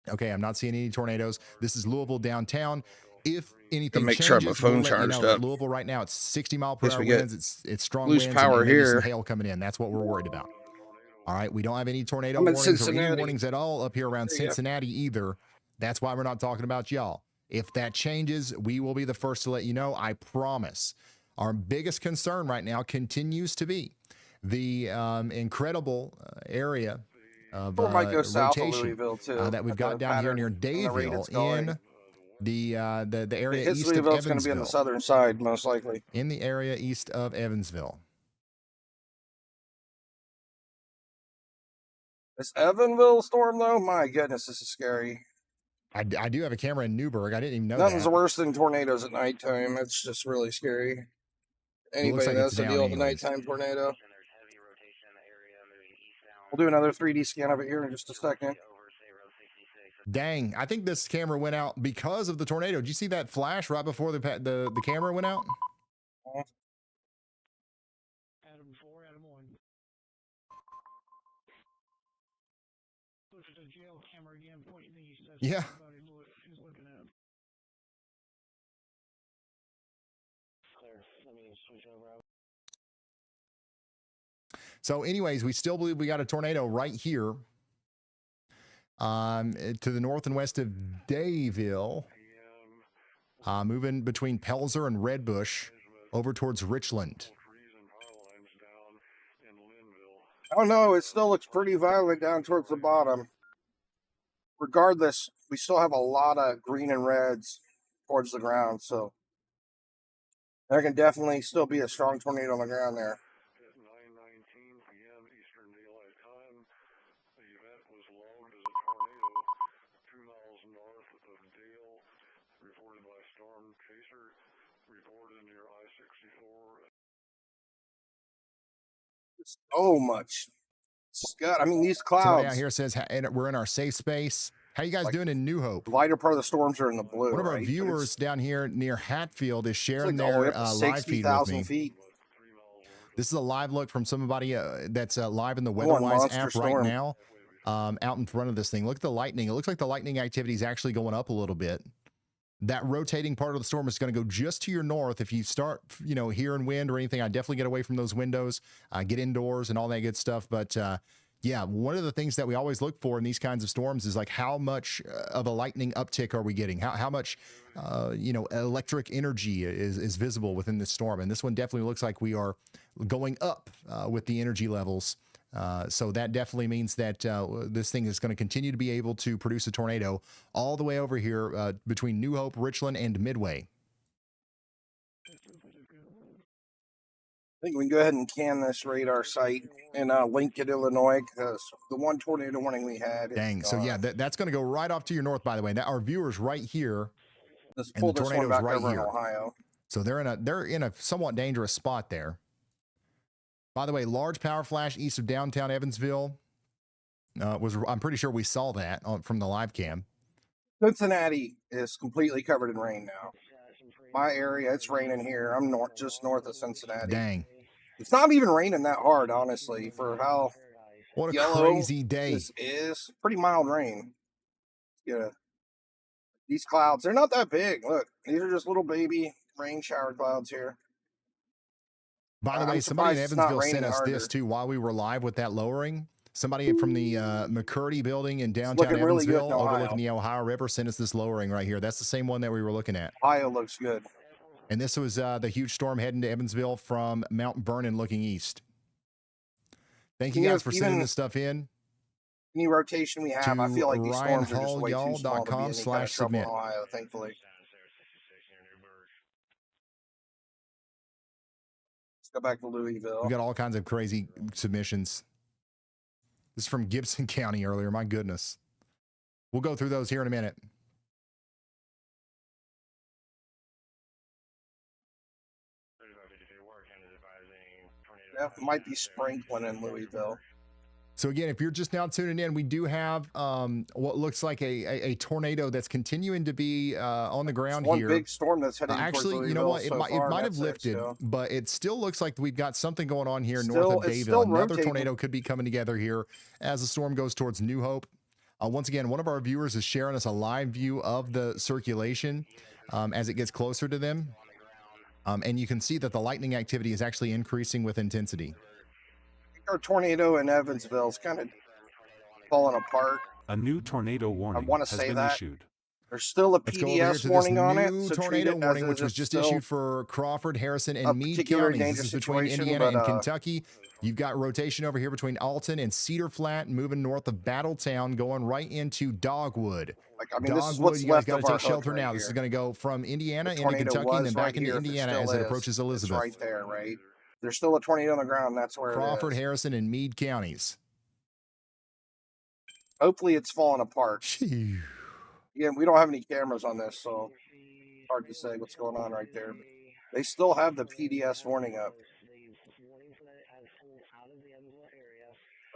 Okay, I'm not seeing any tornadoes. This is Louisville downtown. If anything make changes, sure my phone we'll let you charged know. up. Louisville right now, it's 60 mile per Guess hour we get winds. It's strong loose winds power and maybe some here. hail coming in. That's what we're worried about. All right, we don't have any tornado I'm in warnings or any Cincinnati. warnings at all up here around There you go. Cincinnati either. That's why we're not talking about y'all. If that changes, we will be the first to let you know. I promise. Our biggest concern right now continues to be the incredible area of Or might go south of rotation Louisville, too, that we've at got the down here pattern near and the rate Dayville it's going. in the area His east of Louisville's going to be on the Evansville. southern side, most likely. In the area east of Evansville. This Evansville storm, though, my goodness, this is scary. I do have a camera in Newburgh. I didn't even know Nothing's that. worse than tornadoes at nighttime. It's just really scary. Anybody like that's it's to deal down with a anyways. nighttime tornado. We'll do another 3D scan of it here in just a second. Dang, I think this camera went out because of the tornado. Did you see that flash right before the camera went out? Adam 4, Adam 1. Look at the jail camera again, pointing east. That's Yeah. what everybody is looking at. Clear. Let me switch over. So anyways, we still believe we got a tornado right here to the north and west of Dayville, moving between Pelzer and Redbush over towards Richland. Oh no, it still looks pretty violent down towards the bottom. Regardless, we still have a lot of green and reds towards the ground, so there can definitely still be a strong tornado on the ground there. At 9:19 p.m. Eastern Daylight Time, the event was logged as a tornado 2 miles north of Dale, reported by Storm Chaser, reported near I-64. So much. Scott, I mean, these Somebody clouds. out here says we're in our safe space. How you guys doing in New Hope? The lighter part of the storms are in the blue. One of our right? But viewers down here near Hatfield is it's sharing like all the way their up to live feed with 60,000 me. feet. This is a live look from somebody that's live in the One WeatherWise monster app storm. right now, out in front of this thing. Look at the lightning. It looks like the lightning activity is actually going up a little bit. That rotating part of the storm is going to go just to your north. If you start, hearing wind or anything, I definitely get away from those windows, get indoors and all that good stuff. But Yeah, one of the things that we always look for in these kinds of storms is like how much of a lightning uptick are we getting? How much, electric energy is visible within this storm? And this one definitely looks like we are going up with the energy levels. So that definitely means that this thing is going to continue to be able to produce a tornado all the way over here between New Hope, Richland, and Midway. I think we can go ahead and can this radar site in Lincoln, Illinois, because the one tornado warning we had. Dang. So yeah, that's going to go right off to your north. By the way, our viewers right here, Let's and pull the this one tornado's back right over in here. Ohio. So they're in a somewhat dangerous spot there. By the way, large power flash east of downtown Evansville. I'm pretty sure we saw that from the live cam. Cincinnati is completely covered in rain now. My area, it's raining here. I'm just north of Cincinnati. Dang. It's not even raining that hard, honestly, for how what a yellow crazy day this is. Pretty mild rain. Yeah. These clouds, they're not that big. Look, these are just little baby rain shower clouds here. By the way, somebody in Evansville sent us this too while we were live with that lowering. Somebody from the McCurdy building in downtown Evansville overlooking the Ohio River sent us this lowering right here. That's the same one that we were looking at. Ohio looks good. And this was the huge storm heading to Evansville from Mount Vernon looking east. Thank you guys for sending this stuff in. Any rotation we have, I feel like these storms are just way too small to be any kind of trouble in Ohio, thankfully. Let's go back to Louisville. We got all kinds of crazy submissions. This is from Gibson County earlier. My goodness. We'll go through those here in a minute. Yeah, it might be sprinkling in Louisville. So again, if you're just now tuning in, we do have what looks like a tornado that's continuing to be on the ground one here. One big storm that's heading actually, towards you know what? So it might have lifted, but it still looks like we've got something going on here north of Dayville. Another tornado could be coming together here as the storm goes towards New Hope. Once again, one of our viewers is sharing us a live view of the circulation as it gets closer to them. And you can see that the lightning activity is actually increasing with intensity. Our tornado in Evansville is kind of falling apart. A new tornado warning has been issued. There's still a PDS warning on it. So tornado warning, which was just issued for Crawford, Harrison, and Meade counties. This is between Indiana and Kentucky. You've got rotation over here between Alton and Cedar Flat, moving north of Battletown, going right into Dogwood. Dogwood, you guys got to take shelter now. This is going to go from Indiana into Kentucky and then back into Indiana as it approaches Elizabeth. It's right there, right? There's still a tornado on the ground. That's where Crawford, Harrison, and Meade counties. Hopefully it's falling apart. Again, we don't have any cameras on this, so hard to say what's going on right there. They still have the PDS warning up.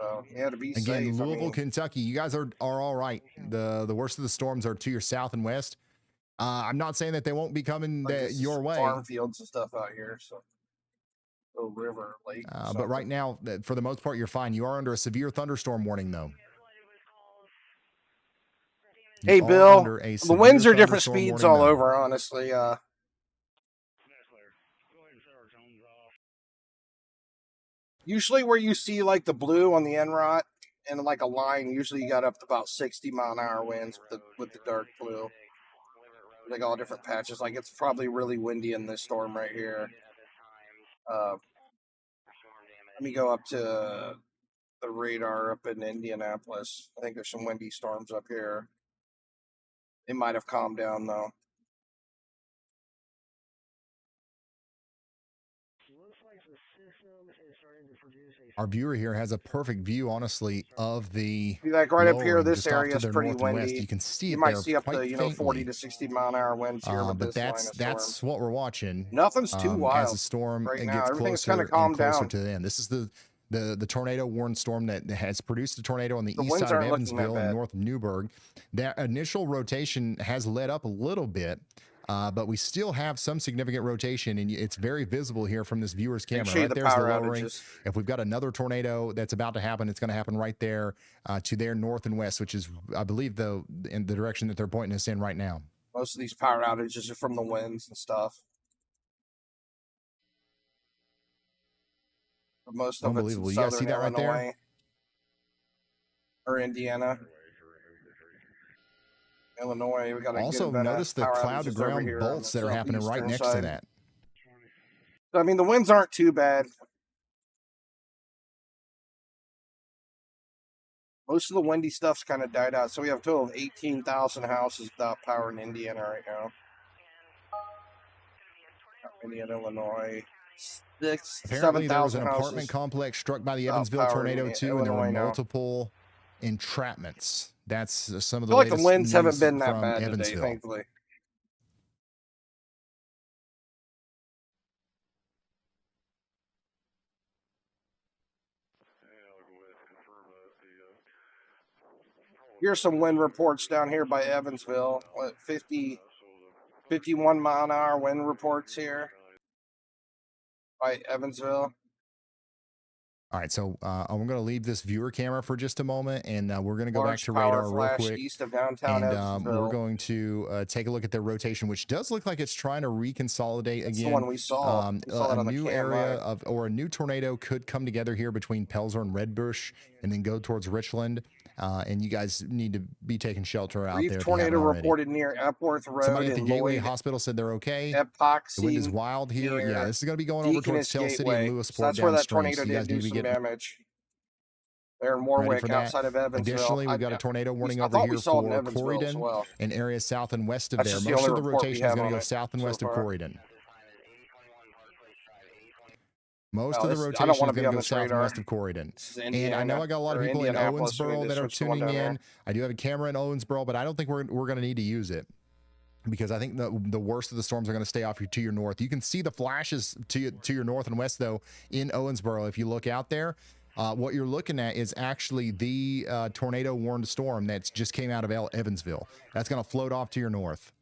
So, yeah, to be again, safe. Louisville, Kentucky, you guys are all right. The worst of the storms are to your south and west. I'm not saying that they won't be coming your way. Farm fields and stuff out here, so. River, lake. But right now, for the most part, you're fine. You are under a severe thunderstorm warning, though. Hey, Bill, the winds are different speeds all over, honestly. Usually where you see, like, the blue on the NROT and, like, a line, usually you got up to about 60-mile-an-hour winds with the dark blue. Like, all different patches. Like, it's probably really windy in this storm right here. Let me go up to the radar up in Indianapolis. I think there's some windy storms up here. It might have calmed down, though. Our viewer here has a perfect view, honestly, of the. Like right up here, this area is pretty windy. You can see it. You might see up to 40 to 60-mile-an-hour winds here. But that's what we're watching. Nothing's too wild as the storm right now. gets Everything's closer kind of calmed and closer down to the end. This is the tornado warned storm that has produced a tornado on the east side of Evansville and north of Newburgh. That initial rotation has let up a little bit. But we still have some significant rotation, and it's very visible here from this viewer's camera. Right there's the lowering. If we've got another tornado that's about to happen, it's going to happen right there to their north and west, which is, I believe, in the direction that they're pointing us in right now. Most of these power outages are from the winds and stuff. But most of it's in southern Illinois. or Indiana. Illinois, we got a Also, good amount of notice the power cloud to outages over ground here on the bolts that are happening right southeastern next side. to that. So, I mean, the winds aren't too bad. Most of the windy stuff's kind of died out. So we have a total of 18,000 houses without power in Indiana right now. Indiana, Illinois. Apparently, there was an 7,000 apartment houses complex struck by the without Evansville power in tornado too, and there were Illinois now. multiple entrapments. That's some I of the feel like the latest winds haven't news been that from bad today, Evansville. thankfully. Here's some wind reports down here by Evansville. What, 51 mile an hour wind reports here by Evansville. All right, so I'm going to leave this viewer camera for just a moment, and we're going to go back Large to power radar real flash quick. east of downtown And Evansville. we're going to take a look at the rotation, which does look like it's trying to reconsolidate That's again. the one we saw. We saw that A on the new cam area live. or a new tornado could come together here between Pelzer and Redbush, and then go towards Richland. And you guys need to be taking shelter out Brief there. tornado reported near Epworth Road Somebody at the in Gateway Lloyd. Hospital said they're okay. Epoxy The wind is wild here. Yeah, this is going to be going over towards Deaconess Tell City Gateway. and So Lewisport that's where that downstream. tornado So you did guys do need to some get damage. They're in ready Warwick for that. outside of Evansville. Additionally, we've got a tornado warning over thought we here saw it in for Evansville as Corydon well. and areas south and west of That's there. just the Most only of the report we rotation is have going on to go it south and so west of far. Corydon. Most No, of the this- I rotation don't is wanna going be to on go this south and radar. west of Corydon. This is And I Indiana, know I got a lot of or people in Indianapolis. We Owensboro need that to are switch to one tuning down in. there. I do have a camera in Owensboro, but I don't think we're going to need to use it, because I think the worst of the storms are going to stay off to your north. You can see the flashes to your north and west, though, in Owensboro. If you look out there, what you're looking at is actually the tornado warned storm that's just came out of Evansville. That's going to float off to your north.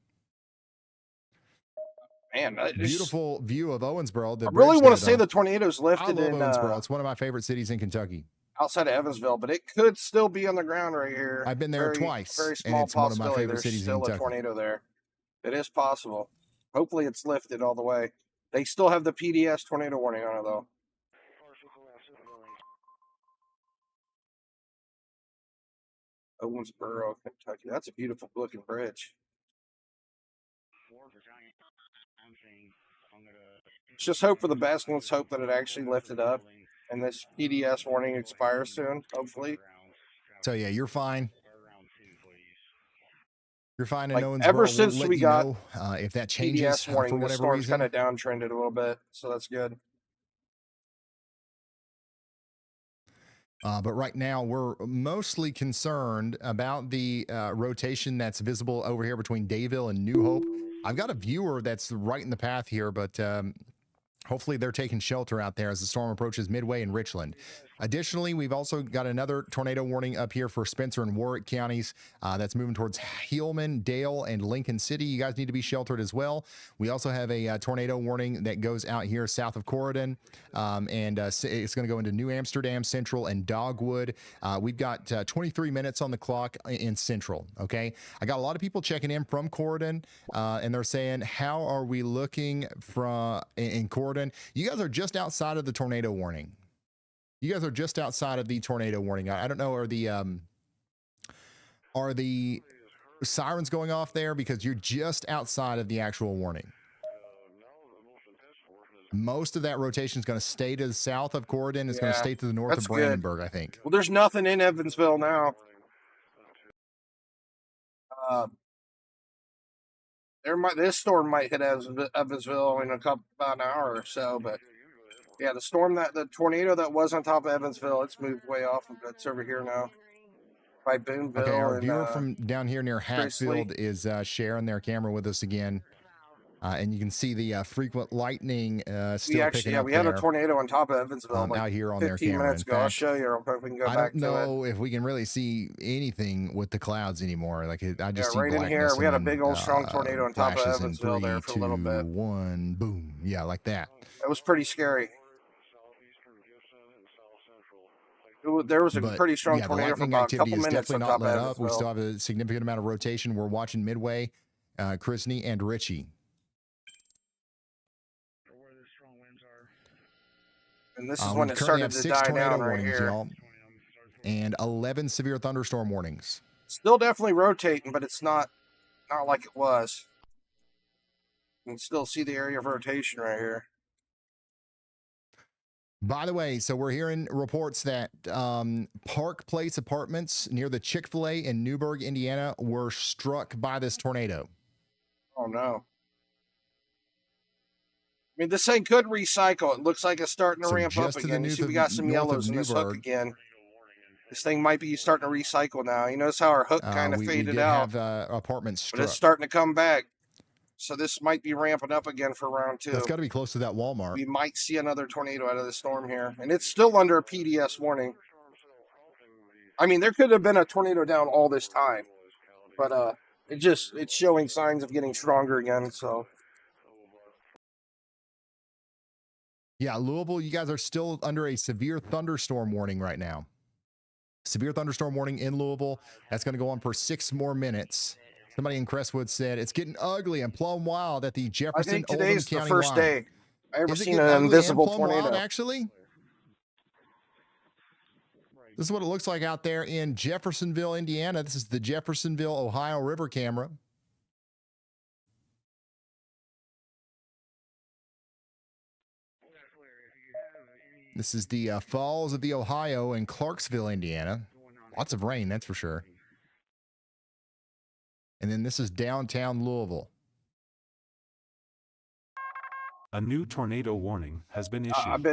Man, Beautiful view of Owensboro. I really want to say the tornado's I lifted love in Owensboro. It's one of my favorite cities in Kentucky. outside of Evansville, but it could still be on the ground right here. I've been there very, twice, Very and small it's one of my possibility favorite there's cities in still a Kentucky. tornado there. It is possible. Hopefully, it's lifted all the way. They still have the PDS tornado warning on it, though. Owensboro, Kentucky. That's a beautiful looking bridge. Let's just hope for the best, and let's hope that it actually lifted up, and this PDS warning expires soon, hopefully. So yeah, you're fine. You're fine in Like, Owensboro. ever We'll since let we you got know, if that changes PDS for warning, the whatever storm's reason. kind of downtrended a little bit, so that's good. But right now, we're mostly concerned about the rotation that's visible over here between Dayville and New Hope. I've got a viewer that's right in the path here, but hopefully they're taking shelter out there as the storm approaches Midway and Richland. Additionally, we've also got another tornado warning up here for Spencer and Warwick counties that's moving towards Hillman, Dale, and Lincoln City. You guys need to be sheltered as well. We also have a tornado warning that goes out here south of Corydon, and it's going to go into New Amsterdam, Central, and Dogwood. We've got 23 minutes on the clock in Central, okay? I got a lot of people checking in from Corydon, and they're saying, how are we looking in Corydon? You guys are just outside of the tornado warning. You guys are just outside of the tornado warning. I don't know, are the sirens going off there? Because you're just outside of the actual warning. Most of that rotation is going to stay to the south of Corydon. It's going to stay to the north of Brandenburg, I think. Well, there's nothing in Evansville now. This storm might hit Evansville in about an hour or so, but yeah, the tornado that was on top of Evansville, it's moved way off of it. It's over here now by Boonville. Okay, our and, viewer from down here near Priestley. Hatfield is sharing their camera with us again. And you can see the frequent lightning still picking up we had there, a tornado on top of Evansville like out here on their 15 camera. minutes In ago. I'll fact, show you. If we can go I back don't to it. know if we can really see anything with the clouds anymore. Like I just see right in here, blackness we had a and big old strong tornado on top of flashes in Evansville there 3, for a little 2, bit. 1, boom. Yeah, like that. It was pretty scary. There was a But, pretty strong yeah, the tornado for lightning about a activity couple is minutes on definitely top not of let up. We Evansville. still have a significant amount of rotation. We're watching Midway, Chrisney, and Richie. And this is when it started to die down right here. and 11 severe thunderstorm warnings. Still definitely rotating, but it's not like it was. You can still see the area of rotation right here. By the way, so we're hearing reports that Park Place apartments near the Chick-fil-A in Newburgh, Indiana, were struck by this tornado. Oh, no. I mean, this thing could recycle. It looks like it's starting to ramp up again. You see, we got some yellows in this hook again. This thing might be starting to recycle now. You notice how our hook kind of faded we did out. have apartments struck. But it's starting to come back. So this might be ramping up again for round 2. That's got to be close to that Walmart. We might see another tornado out of the storm here. And it's still under a PDS warning. I mean, there could have been a tornado down all this time. But it's showing signs of getting stronger again. So yeah, Louisville, you guys are still under a severe thunderstorm warning right now. Severe thunderstorm warning in Louisville. That's going to go on for 6 more minutes. Somebody in Crestwood said it's getting ugly and plumb wild at the Jefferson. I think Oldham today's the County first line. day I ever Is it seen getting an ugly invisible and plumb tornado. wild, actually? This is what it looks like out there in Jeffersonville, Indiana. This is the Jeffersonville, Ohio River camera. This is the Falls of the Ohio in Clarksville, Indiana. Lots of rain, that's for sure. And then this is downtown Louisville. A new tornado warning has been issued. I've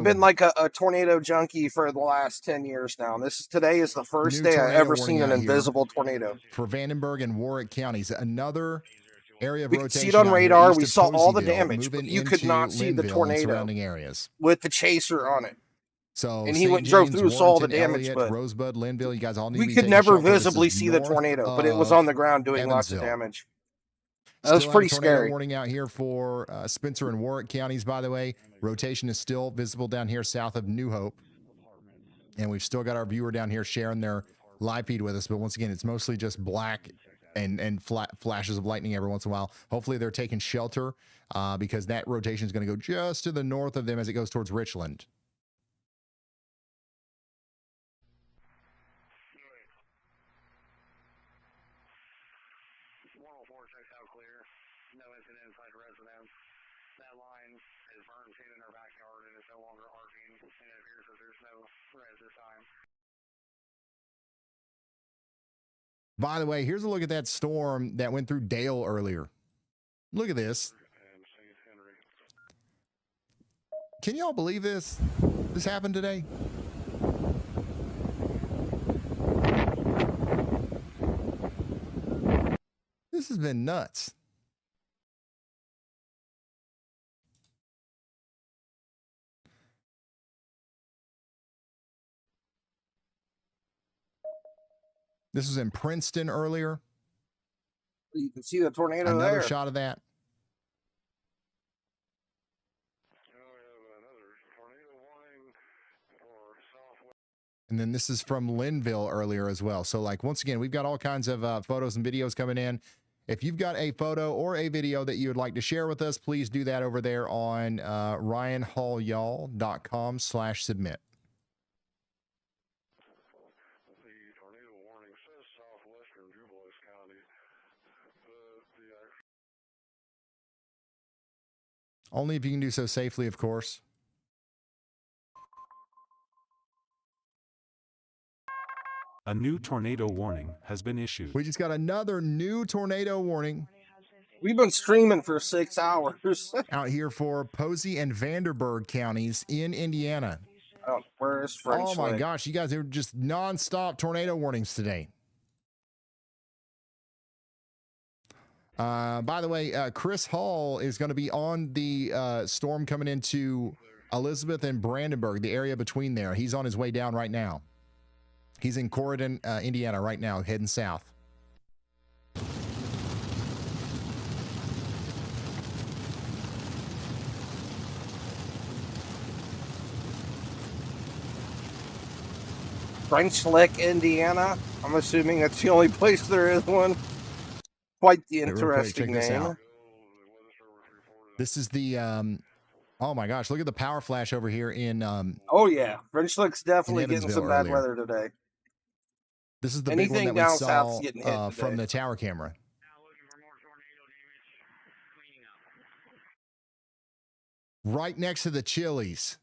been like a tornado junkie for the last 10 years now. Today is the first New day I tornado ever warning seen an out here invisible tornado. For Vandenberg and Warwick counties, another area of We could rotation. see it on out here radar. east We of saw all the Poseyville, damage, but moving you could into not see the Linville and tornado surrounding areas. with the chaser on it. So And he St. went and drove James, through, saw all the Warrenton, damage, Elliott, but Rosebud, Linville, you guys all need to we be could taking never shelter. This visibly is see the north tornado, but it was of on the ground doing lots of Evansville. damage. That was Still pretty have a tornado scary. warning out here for Spencer and Warwick counties, by the way. Rotation is still visible down here south of New Hope. And we've still got our viewer down here sharing their live feed with us. But once again, it's mostly just black and flashes of lightning every once in a while. Hopefully they're taking shelter because that rotation is going to go just to the north of them as it goes towards Richland. By the way, here's a look at that storm that went through Dale earlier. Look at this. Can y'all believe this? This happened today? This has been nuts. This was in Princeton earlier. You can see the tornado Another there. shot of that. And then this is from Linville earlier as well. So like, once again, we've got all kinds of photos and videos coming in. If you've got a photo or a video that you would like to share with us, please do that over there on ryanhallyall.com/submit. Only if you can do so safely, of course. A new tornado warning has been issued. We just got another new tornado warning. We've been streaming for 6 hours. Out here for Posey and Vanderburgh counties in Indiana. Oh, where is French Oh my Lake? gosh, you guys are just nonstop tornado warnings today. By the way, Chris Hall is going to be on the storm coming into Elizabeth and Brandenburg, the area between there. He's on his way down right now. He's in Corydon, Indiana right now, heading south. French Lick, Indiana. I'm assuming that's the only place there is one. Quite the Hey, real quick, interesting check this name. out. This is the, oh my gosh, look at the power flash over here in, Oh yeah, French Lick's definitely getting Evansville some bad earlier. weather today. This is the big one Anything that we down saw south's getting hit from today. the tower camera. Right next to the Chili's.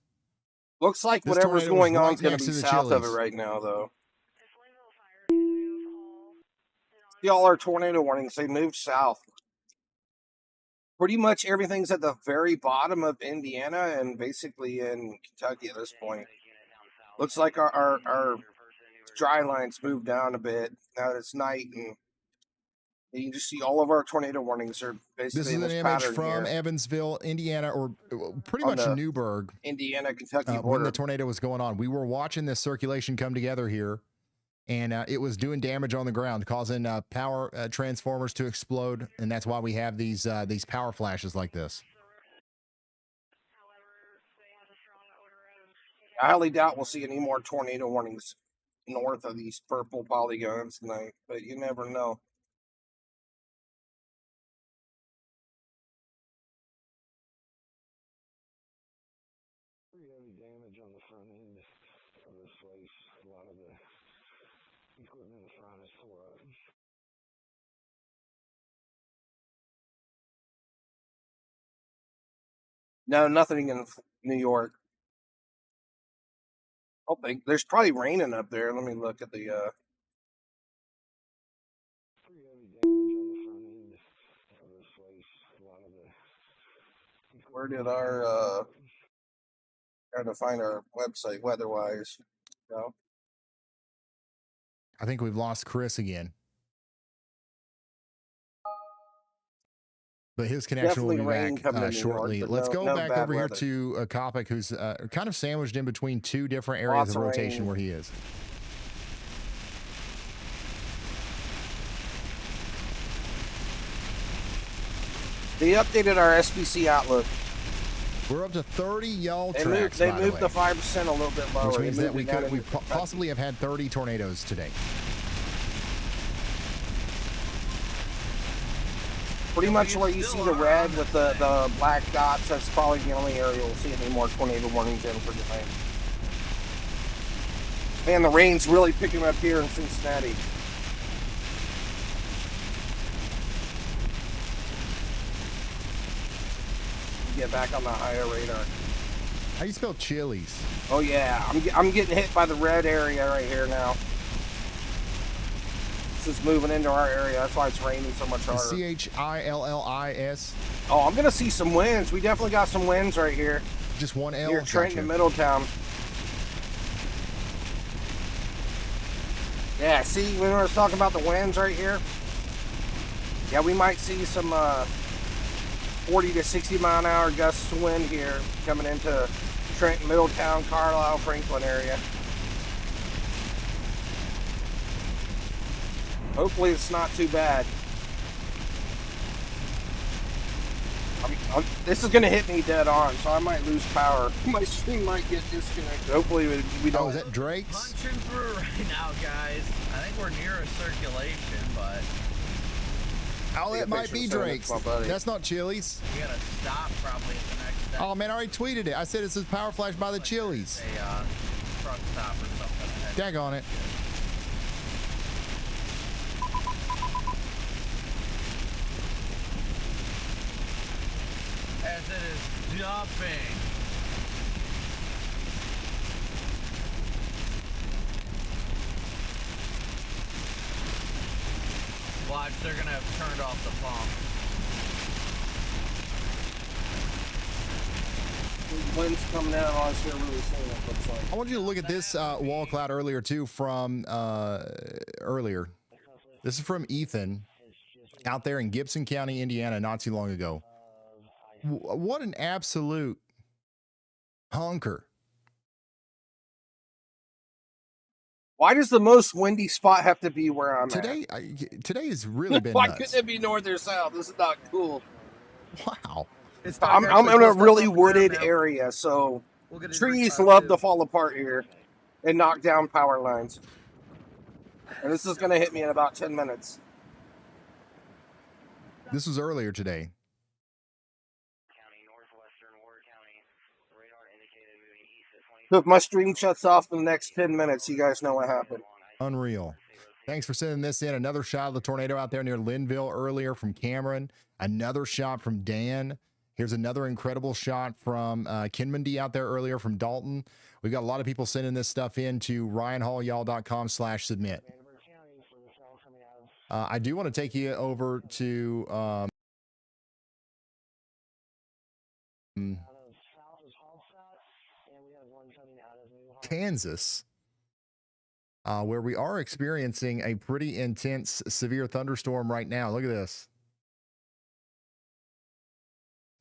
Looks like This whatever's tornado was going on right is going next to to be the south of it Chili's. right now, though. See all our tornado warnings, they moved south. Pretty much everything's at the very bottom of Indiana and basically in Kentucky at this point. Looks like our dry lines moved down a bit now that it's night, and you can just see all of our tornado warnings are This basically is in an this image pattern from here Evansville, Indiana, or pretty on much the Newburgh. Indiana-Kentucky When border. the tornado was going on. We were watching this circulation come together here, and it was doing damage on the ground, causing power transformers to explode, and that's why we have these power flashes like this. I highly doubt we'll see any more tornado warnings north of these purple polygons tonight, but you never know. Pretty heavy damage on the front end of this place. A lot of the equipment in the front is tore up. No, nothing in New York. Oh, there's probably raining up there. Let me look at the. Pretty heavy damage on the front end of this place. A lot of the. Where did our trying to find our website weather-wise? No. I think we've lost Chris again. But his connection Definitely will be rain back coming to New shortly. York, but Let's no- go no back bad over here weather. to Copic, who's kind of sandwiched in between two different areas Lots of of rotation rain. where he is. They updated our SBC outlook. We're up to 30 y'all They tracks, moved, by moved the the way, 5% a little bit lower. which They means moved that we it down could we into Kentucky. possibly have had 30 tornadoes today. Pretty much where you see the red with the black dots, that's probably the only area we'll see any more tornado warnings in for tonight. Man, the rain's really picking up here in Cincinnati. Get back on the higher radar. How do you spell Chili's? Oh yeah, I'm getting hit by the red area right here now. This is moving into our area. That's why it's raining so much harder. Chillis. Oh, I'm gonna see some winds. We definitely got some winds right here. Just one L. Near Trenton Gotcha. and Middletown. Yeah, see, when we were talking about the winds right here. Yeah, we might see some 40 to 60 mile an hour gusts of wind here coming into Trenton, Middletown, Carlisle, Franklin area. Hopefully it's not too bad. This is going to hit me dead on, so I might lose power. My stream might get disconnected. Hopefully we don't. Oh, is that Drake's? Punching through right now, guys. I think we're near a circulation, but Oh, that might be Drake's. my buddy. That's not Chili's. we gotta stop probably at the next step. Oh man, I already tweeted it. I said it says power flash by the Chili's. A truck stop or something. Daggone it. As it is dumping. Watch, they're gonna have turned off the pump. Wind's coming down on us here really soon, it looks like. I want you to look at this wall cloud earlier too from earlier. This is from Ethan out there in Gibson County, Indiana, not too long ago. What an absolute hunker. Why does the most windy spot have to be where I'm Today, at? Today has really been Why nuts. couldn't it be north or south? This is not cool. Wow. I'm in a really wooded area, so trees love to fall apart here and knock down power lines. And this is going to hit me in about 10 minutes. This was earlier today. So if my stream shuts off in the next 10 minutes, you guys know what happened. Unreal. Thanks for sending this in. Another shot of the tornado out there near Linville earlier from Cameron. Another shot from Dan. Here's another incredible shot from Kinmundy out there earlier from Dalton. We've got a lot of people sending this stuff in to ryanhallyall.com/submit. I do want to take you over to Kansas, where we are experiencing a pretty intense, severe thunderstorm right now. Look at this.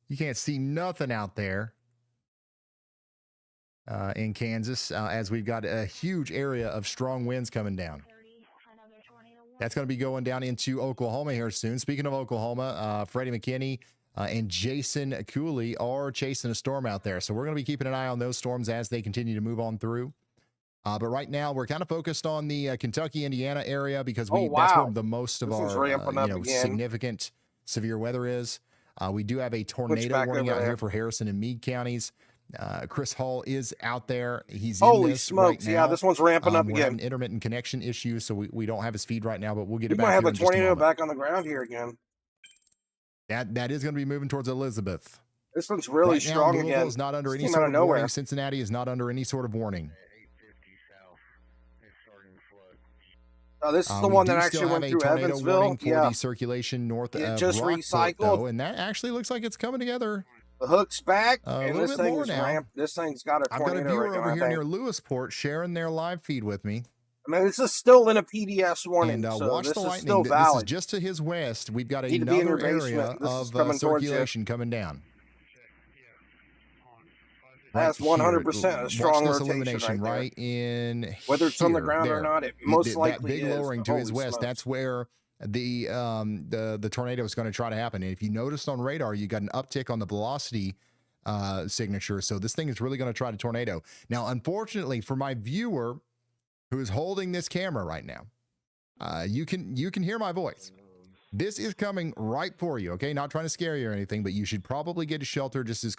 You can't see nothing out there in Kansas as we've got a huge area of strong winds coming down. That's going to be going down into Oklahoma here soon. Speaking of Oklahoma, Freddie McKinney and Jason Cooley are chasing a storm out there. So we're going to be keeping an eye on those storms as they continue to move on through. But right now, we're kind of focused on the Kentucky, Indiana area because that's where the most of our significant severe weather is. We do have a tornado warning out here for Harrison and Meade counties. Chris Hall is out there. He's in this smokes! Right now. Yeah, this one's ramping up We're again. having intermittent connection issues, so we don't have his feed right now, but we'll get it We back. might have here a in just tornado moment. back on the ground here again. That is going to be moving towards Elizabeth. This one's really right strong now, Louisville again. is not under This any came sort out of of nowhere. warning. Cincinnati is not under any sort of warning. This is the one that actually went through Evansville. Warning for the circulation north of just Rockport, recycled, though, and that actually looks like it's coming together. The hook's back, A and little this bit thing more is now. ramped. This thing's got a I've got a tornado viewer right now, over I here think. near Lewisport sharing their live feed with me. I mean, this is still in a PDS warning, And so watch this the is lightning. still This is valid. just to his west. We've got Need to be in your another basement. area This is of coming towards you. circulation coming down. That's 100% a strong Watch this rotation illumination right in Whether it's on the here, ground or there. not, it most that likely big is. lowering to his Holy west. smokes. That's where the tornado is going to try to happen. And if you noticed on radar, you got an uptick on the velocity signature. So this thing is really going to try to tornado. Now, unfortunately, for my viewer who is holding this camera right now, you can hear my voice. This is coming right for you. Okay, not trying to scare you or anything, but you should probably get a shelter just as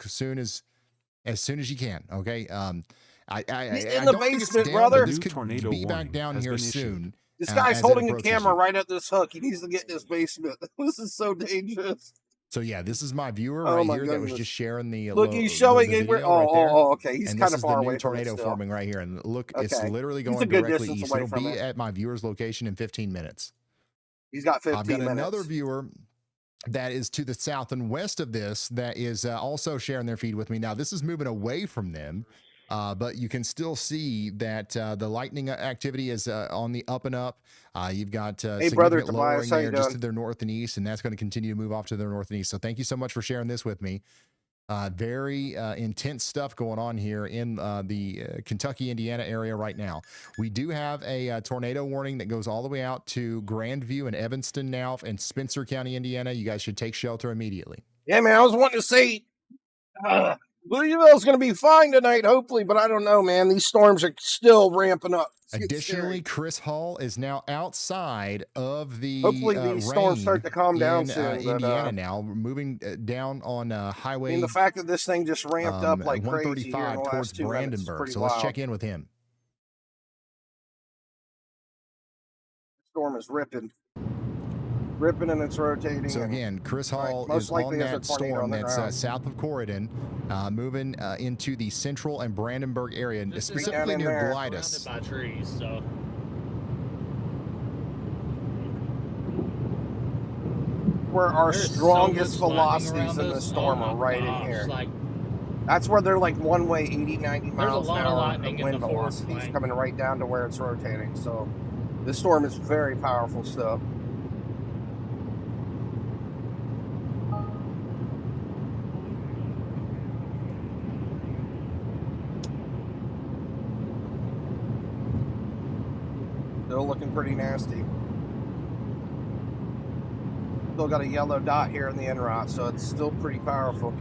soon as you can. Okay. In I the don't think it's basement, down, brother. but this could be back down here soon. This guy's as it holding a approaches camera you. right at this hook. He needs to get in his basement. This is so dangerous. So yeah, this is my viewer Oh right my here that was goodness. just sharing the. Look, he's showing the it. Where, video right there. okay. He's And kind this of is far the away new from it tornado still. forming right here, and look, it's Okay. literally He's going a good directly distance east. away It'll from be it. at my viewer's location in 15 minutes. He's got 15 I've got minutes. another viewer that is to the south and west of this that is also sharing their feed with me. Now, this is moving away from them, but you can still see that the lightning activity is on the up and up. You've got Hey, brother significant Tobias, lowering how you there just doing? to their north and east, and that's going to continue to move off to their north and east. So thank you so much for sharing this with me. Very intense stuff going on here in the Kentucky, Indiana area right now. We do have a tornado warning that goes all the way out to Grandview and Evanston now and Spencer County, Indiana. You guys should take shelter immediately. Yeah, man, I was wanting to say Louisville's going to be fine tonight, hopefully, but I don't know, man. These storms are still ramping up. It's getting Additionally, scary. Chris Hall is now outside of the Hopefully these storms rain start to calm down in, soon, but, Indiana now, moving down on I Highway mean, the fact that this thing just ramped up like crazy here in 135 the towards last 2 minutes is Brandenburg. pretty So wild. let's check in with him. Storm is ripping and it's rotating. So and- again, Chris Hall most is likely on has a that tornado storm on the that's ground. south of Corydon, moving into the central and Brandenburg area, and specifically in near there. Glidus. Surrounded by trees, so where our There's so strongest much lightning velocities around in the us. storm Oh are my right in gosh, here. like, That's where they're like one way 80, 90 There's a miles lot an of hour lightning in wind the forest velocities lane. coming right down to where it's rotating. So this storm is very powerful stuff. Still looking pretty nasty. Still got a yellow dot here in the inroute, so it's still pretty powerful.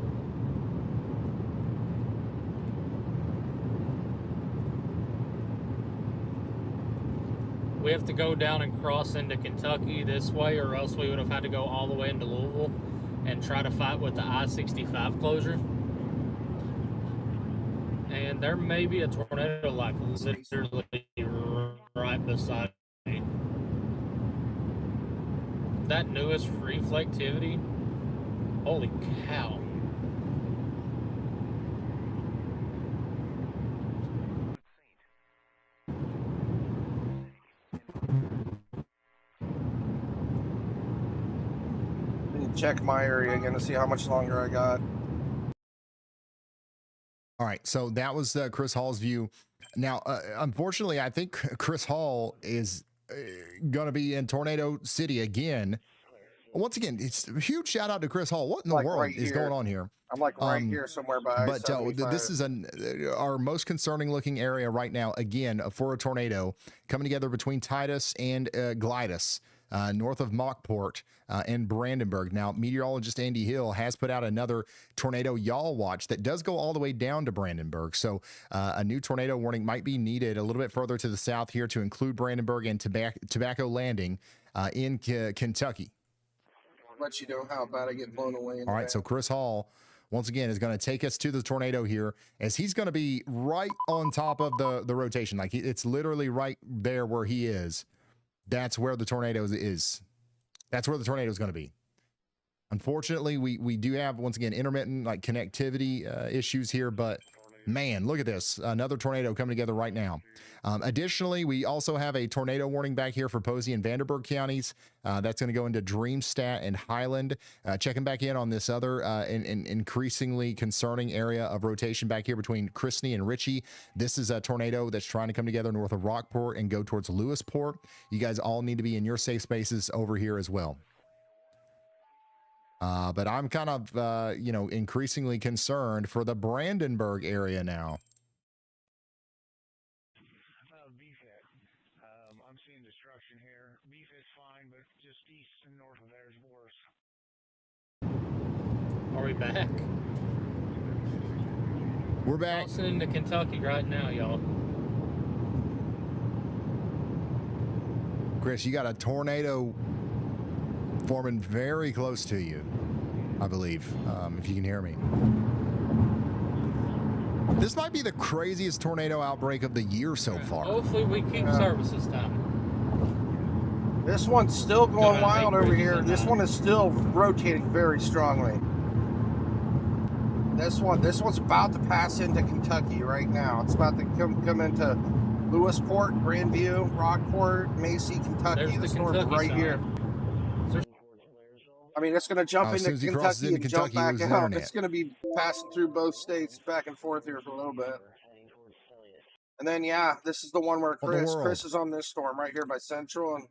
we have to go down and cross into Kentucky this way, or else we would have had to go all the way into Louisville and try to fight with the I-65 closure. And there may be a tornado like literally right beside me. that newest reflectivity, holy cow. Check my area again to see how much longer I got. All right, so that was Chris Hall's view. Now, unfortunately, I think Chris Hall is going to be in Tornado City again. Once again, it's a huge shout out to Chris Hall. What in the world is going on here? I'm like right here somewhere by But this is our most concerning looking area right now, again, for a tornado coming together between Titus and Glidus, north of Mockport and Brandenburg. Now, meteorologist Andy Hill has put out another tornado yaw watch that does go all the way down to Brandenburg. So a new tornado warning might be needed a little bit further to the south here to include Brandenburg and Tobacco Landing in Kentucky. Let you know how bad I get blown away. All right, so Chris Hall, once again, is going to take us to the tornado here, as he's going to be right on top of the rotation. Like, it's literally right there where he is. That's where the tornado is. That's where the tornado is going to be. Unfortunately, we do have, once again, intermittent like connectivity issues here, but man, look at this. Another tornado coming together right now. Additionally, we also have a tornado warning back here for Posey and Vanderburgh counties. That's going to go into Dreamstat and Highland. Checking back in on this other increasingly concerning area of rotation back here between Christney and Ritchie. This is a tornado that's trying to come together north of Rockport and go towards Lewisport. You guys all need to be in your safe spaces over here as well. But I'm kind of, increasingly concerned for the Brandenburg area now. I'm seeing destruction here. Beef is fine, but just east and north of there is worse. Are we back? We're back. Crossing into Kentucky right now, y'all. Chris, you got a tornado forming very close to you, I believe, if you can hear me. This might be the craziest tornado outbreak of the year so far. Hopefully we keep service this time. This one's still going wild over here. This one is still rotating very strongly. This one's about to pass into Kentucky right now. It's about to come into Lewisport, Grandview, Rockport, Macy, Kentucky. The storm's right here. I mean, it's going to jump into Kentucky and jump back out. It's going to be passing through both states back and forth here for a little bit. And then, yeah, this is the one where Chris is on this storm right here by Central. And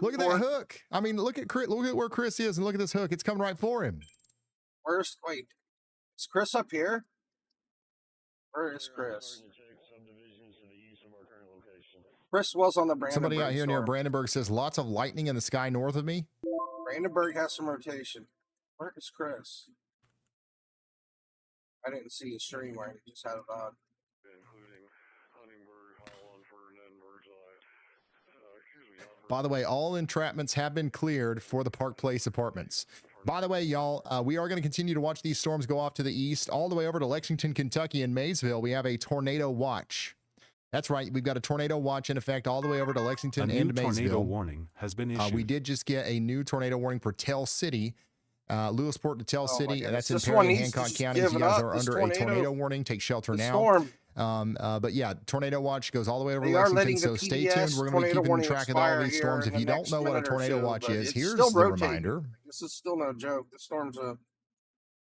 look at that hook. I mean, look at where Chris is, and look at this hook. It's coming right for him. Wait, is Chris up here? Where is Chris? Chris was on the Brandenburg. Somebody out here near Brandenburg says lots of lightning in the sky north of me. Brandenburg has some rotation. Where is Chris? I didn't see his stream where he just had it on. By the way, all entrapments have been cleared for the Park Place apartments. By the way, y'all, we are going to continue to watch these storms go off to the east, all the way over to Lexington, Kentucky, and Maysville. We have a tornado watch. That's right. We've got a tornado watch in effect all the way over to Lexington and Maysville. A new tornado warning has been issued. We did just get a new tornado warning for Tell City. Lewisport to Tell City. That's in this Perry and Hancock counties. You guys are under a tornado warning. Take shelter now. But yeah, tornado watch goes all the way over to Lexington, so stay tuned. We're going to be keeping track of all these storms. If you don't know what a tornado watch is, here's the reminder. This is still no joke. The storm's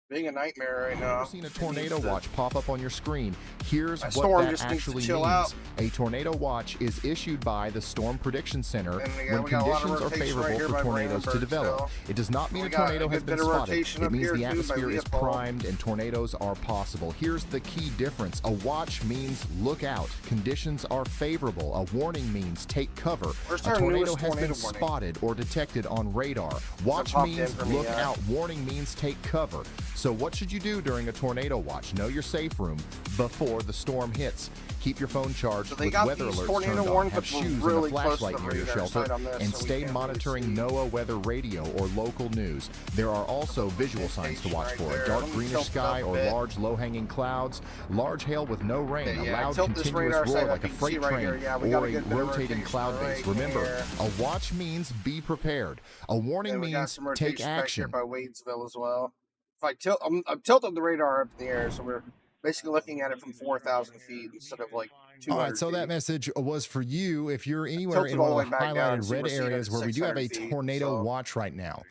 being a nightmare right now. You've seen a tornado watch pop up on your screen. Here's what that actually means. A tornado watch is issued by the Storm Prediction Center when conditions are favorable for tornadoes to develop. It does not mean a tornado has been spotted. It means the atmosphere is primed and tornadoes are possible. Here's the key difference. A watch means look out. Conditions are favorable. A warning means take cover. A tornado has been spotted or detected on radar. Watch means look out. Warning means take cover. So what should you do during a tornado watch? Know your safe room before the storm hits. Keep your phone charged with weather alerts turned on. Have shoes and a flashlight near your shelter, and stay monitoring NOAA weather radio or local news. There are also visual signs to watch for: a dark greenish sky or large low-hanging clouds, large hail with no rain, a loud continuous roar like a freight train, or a rotating cloud base. Remember, a watch means be prepared. A warning means take action. By Wadesville as well. If I tilt, I'm tilting the radar up in the air, so we're basically looking at it from 4,000 feet instead of like 200 All right, so feet. that message was for you if you're anywhere in one of the highlighted red areas where we do have a tornado watch right now.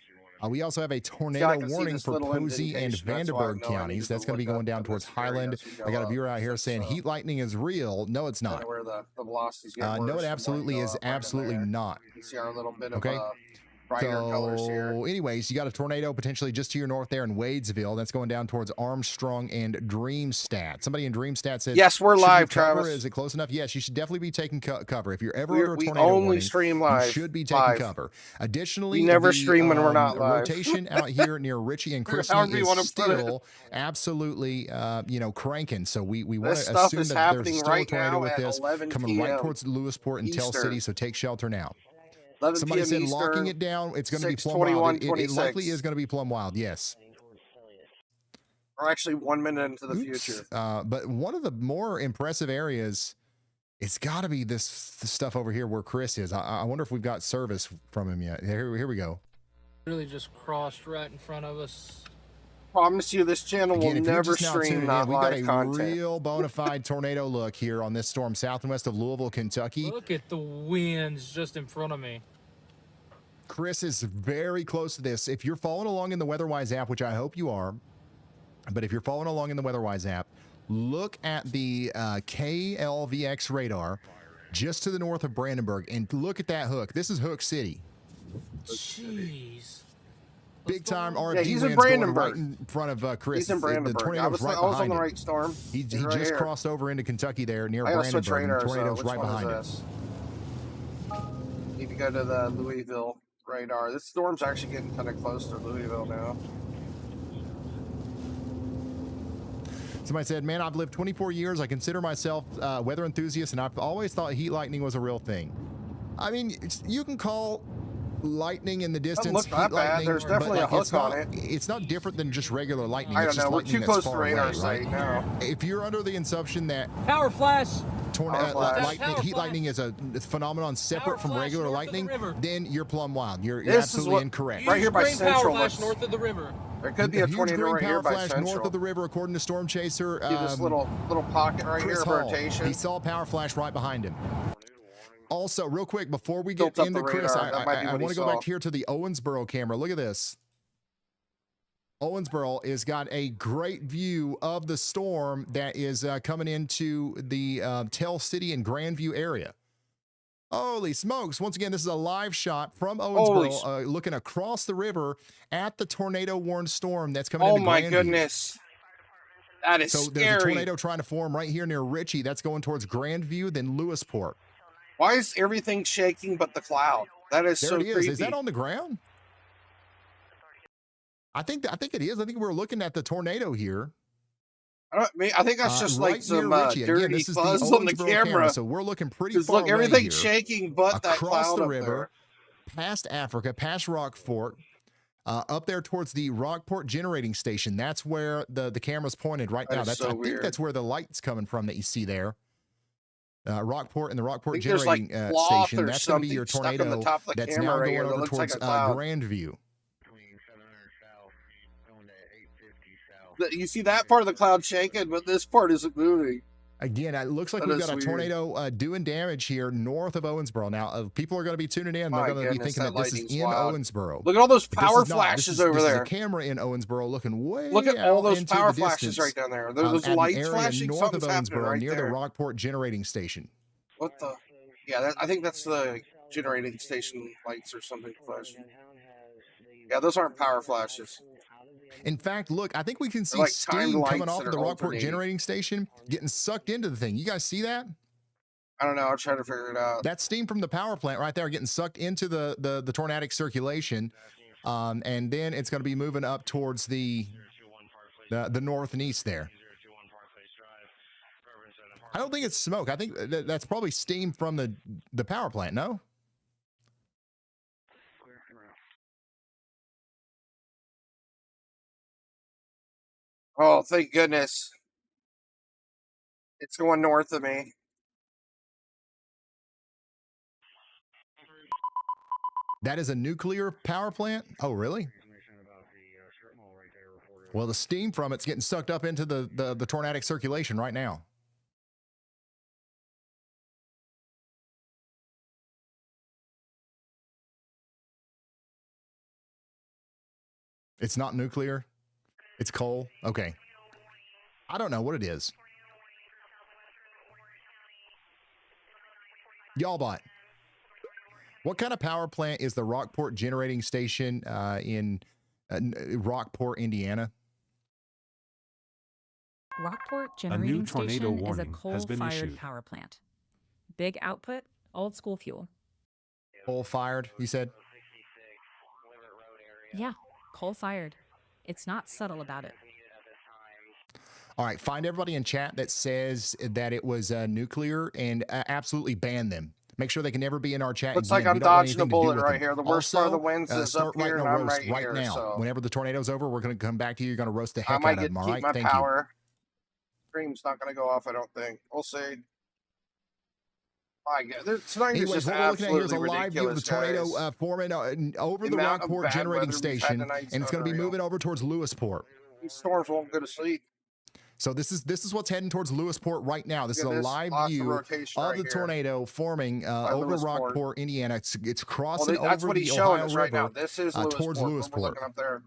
We also have a tornado warning for Posey and Vanderburgh counties. That's going to be going down towards Highland. I got a viewer out here saying heat lightning is real. No, it's not. Where the velocities get No, worse it absolutely is absolutely not. You can see our little bit of Okay. brighter colors here. So, anyways, you got a tornado potentially just to your north there in Wadesville. That's going down towards Armstrong and Dreamstat. Somebody in Dreamstat said, yes, we're should live, you cover? Travis. Is it close enough? Yes, you should definitely be taking cover. If you're ever under a We tornado only warning, stream live. you should be taking cover. Additionally, We never the, stream when we're not live. rotation out here near Ritchie and Christie However you wanna is put it. still absolutely, cranking. So we want This to stuff assume is that there's happening still a right tornado now with at this 11 coming right p.m. towards Lewisport and Tell Eastern. City. So take shelter now. 11 Somebody p.m. said Eastern, locking it down. It's going to be plumb 6:21, wild. It 26. likely is going to be plumb wild. Yes. We're actually 1 minute into the Oops. future. But one of the more impressive areas, it's got to be this stuff over here where Chris is. I wonder if we've got service from him yet. Here we go. Really just crossed right in front of us. Promise you, this channel Again, will if you're never just now tuning stream in, not we've got live a content. real bona fide tornado look here on this storm south and west of Louisville, Kentucky. Look at the winds just in front of me. Chris is very close to this. If you're following along in the WeatherWise app, which I hope you are, but if you're following along in the WeatherWise app, look at the KLVX radar just to the north of Brandenburg and look at that hook. This is Hook City. Jeez. Big time RFD Yeah, he's in winds going right Brandenburg. in front of Chris. He's in Brandenburg. The I tornado's was, right I was on behind the him. right storm. He He's just right here. crossed over into Kentucky there near I gotta switch Brandenburg. The radars. tornado's Which right one behind him. is this? Need to go to the Louisville radar. This storm's actually getting kind of close to Louisville now. Somebody said, man, I've lived 24 years. I consider myself a weather enthusiast, and I've always thought heat lightning was a real thing. I mean, you can call lightning in the distance Doesn't look that heat bad. lightning, There's definitely but, a it's hook on not, it. It's not different than just regular lightning. I It's don't just know. We're lightning too that's close to far radar away, sight right? now. If you're under the assumption that Power flash. Power flash. lightning, heat lightning is a phenomenon separate from regular lightning, then you're plumb wild. You're This is absolutely what- incorrect. right here by Green power Central. flash looks- north of the river. There could be a huge tornado green right power here by flash Central. north of the river, according to Storm Chaser. See this little pocket right Chris here of Hall, rotation. he saw a power flash right behind him. Also, real quick, before we get Tilt up into the Chris, radar. That might be I what want he to go saw. back here to the Owensboro camera. Look at this. Owensboro has got a great view of the storm that is coming into the Tell City and Grandview area. Holy smokes. Once again, this is a live shot from Owensboro looking across the river at the tornado-warned storm that's coming into Grandview. Oh my goodness. That is So scary. there's a tornado trying to form right here near Ritchie. That's going towards Grandview, then Lewisport. Why is everything shaking but the cloud? That is There so it is. creepy. Is that on the ground? I think it is. I think we're looking at the tornado here. I think that's just right like some near Ritchie. Again, dirty this is fuzz the on the Owensboro camera. So we're looking pretty Because far look, away everything's here, shaking but that across cloud the up river, there. past Africa, past Rockport, up there towards the Rockport generating station. That's where the camera's pointed right That now. is That's so I think weird. that's where the light's coming from that you see there. Rockport and the I Rockport think there's like generating cloth station. or That's going to be your something stuck on tornado the top of the that's camera now right going here that over looks like towards a cloud. Grandview. You see that part of the cloud shaking, but this part isn't moving. Again, it looks like That we've is got a weird. tornado doing damage here north of Owensboro. Now, people are going to be tuning in. My They're going to be goodness, thinking that that this is lightning's in wild. Owensboro. Look at all those But this power is not. flashes this over is there. a camera in Owensboro looking way Look at all out those into power the flashes distance, right down there. There's at an lights area flashing. north of Something's happening Owensboro right near there. the Rockport generating station. What the? Yeah, I think that's the generating station lights or something flashing. Yeah, those aren't power flashes. In fact, look, I think we can see like timed steam lights coming off that of the are Rockport alternating. generating station getting sucked into the thing. You guys see that? I don't know. I'll try to figure it out. That's steam from the power plant right there getting sucked into the tornadic circulation. And then it's going to be moving up towards the the north and east there. I don't think it's smoke. I think that's probably steam from the power plant. No. Oh, thank goodness. It's going north of me. That is a nuclear power plant? Oh, really? Well, the steam from it's getting sucked up into the tornadic circulation right now. It's not nuclear. It's coal. Okay. I don't know what it is. Y'all bot. What kind of power plant is the Rockport generating station in Rockport, Indiana? Rockport Generating Station is a coal-fired power plant. Big output, old school fuel. Coal-fired, you said? Yeah, coal-fired. It's not subtle about it. All right, find everybody in chat that says that it was nuclear and absolutely ban them. Make sure they can never be in our chat. Looks like I'm dodging a bullet right here. The worst part of the winds is up here, and I'm right here. Now. So whenever the tornado's over, we're going to come back to you. You're going to roast the heck out of them. All right, thank you. My power stream's not going to go off. I don't think. We'll see. My God, tonight is just absolutely ridiculous. Here's a live view of the tornado forming over the Rockport generating station, and it's going to be moving over towards Lewisport. These storms won't go to sleep. So this is what's heading towards Lewisport right now. This is a live view of the tornado forming over Rockport, Indiana. It's crossing over the Ohio River right now. This is towards Lewisport. We're looking up there.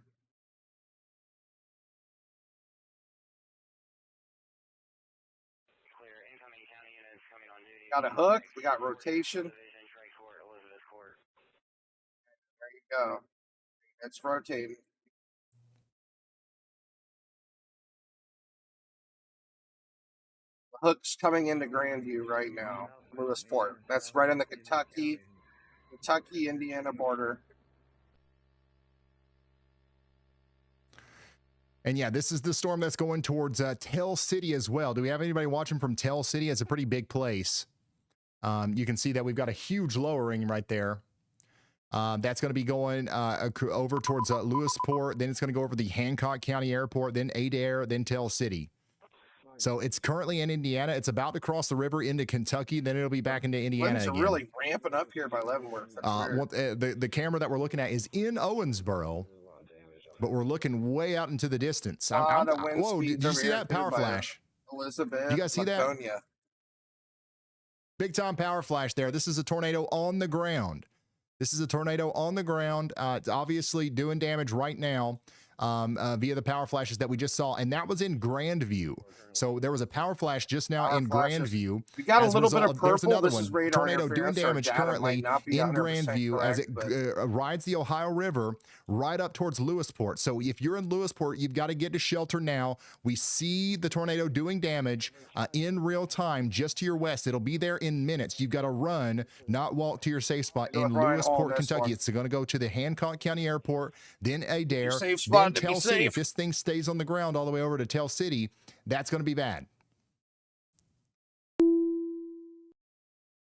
Got a hook. We got rotation. There you go. It's rotating. The hook's coming into Grandview right now. Lewisport. That's right on the Kentucky-Indiana border. And yeah, this is the storm that's going towards Tell City as well. Do we have anybody watching from Tell City? It's a pretty big place. You can see that we've got a huge lowering right there. That's going to be going over towards Lewisport. Then it's going to go over the Hancock County Airport, then Adair, then Tell City. So it's currently in Indiana. It's about to cross the river into Kentucky. Then it'll be back into Indiana again. Winds are really ramping up here by Leavenworth. The camera that we're looking at is in Owensboro, but we're looking way out into the distance. Whoa, did you see that power flash? Elizabeth, you guys see that? Big time power flash there. This is a tornado on the ground. This is a tornado on the ground. It's obviously doing damage right now via the power flashes that we just saw. And that was in Grandview. So there was a power flash just now in Grandview. We got a little bit of purple. There's another one. Tornado doing damage currently in Grandview as it rides the Ohio River right up towards Lewisport. So if you're in Lewisport, you've got to get to shelter now. We see the tornado doing damage in real time just to your west. It'll be there in minutes. You've got to run, not walk to your safe spot in Lewisport, Kentucky. It's going to go to the Hancock County Airport, then Adair, then Tell City. If this thing stays on the ground all the way over to Tell City, that's going to be bad.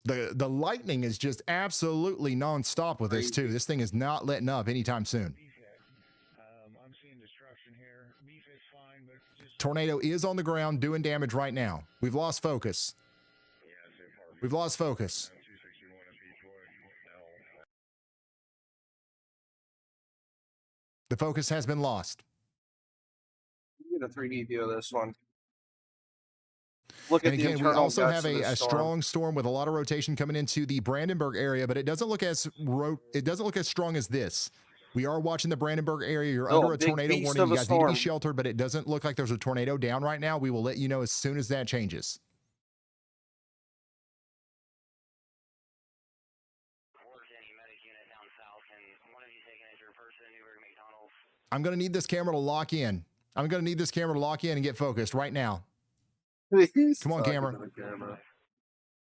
The lightning is just absolutely nonstop with this too. This thing is not letting up anytime soon. I'm seeing destruction here. Beef is fine, but just... Tornado is on the ground doing damage right now. We've lost focus. We've lost focus. The focus has been lost. Get a 3D view of this one. Look and at again, the we also have a strong storm with a lot of rotation coming into the Brandenburg area, but it doesn't look as strong as this. We are watching the Brandenburg area. You're under a tornado warning. You guys need to be sheltered, but it doesn't look like there's a tornado down right now. We will let you know as soon as that changes. I'm going to need this camera to lock in. I'm going to need this camera to lock in and get focused right now. Come on, camera.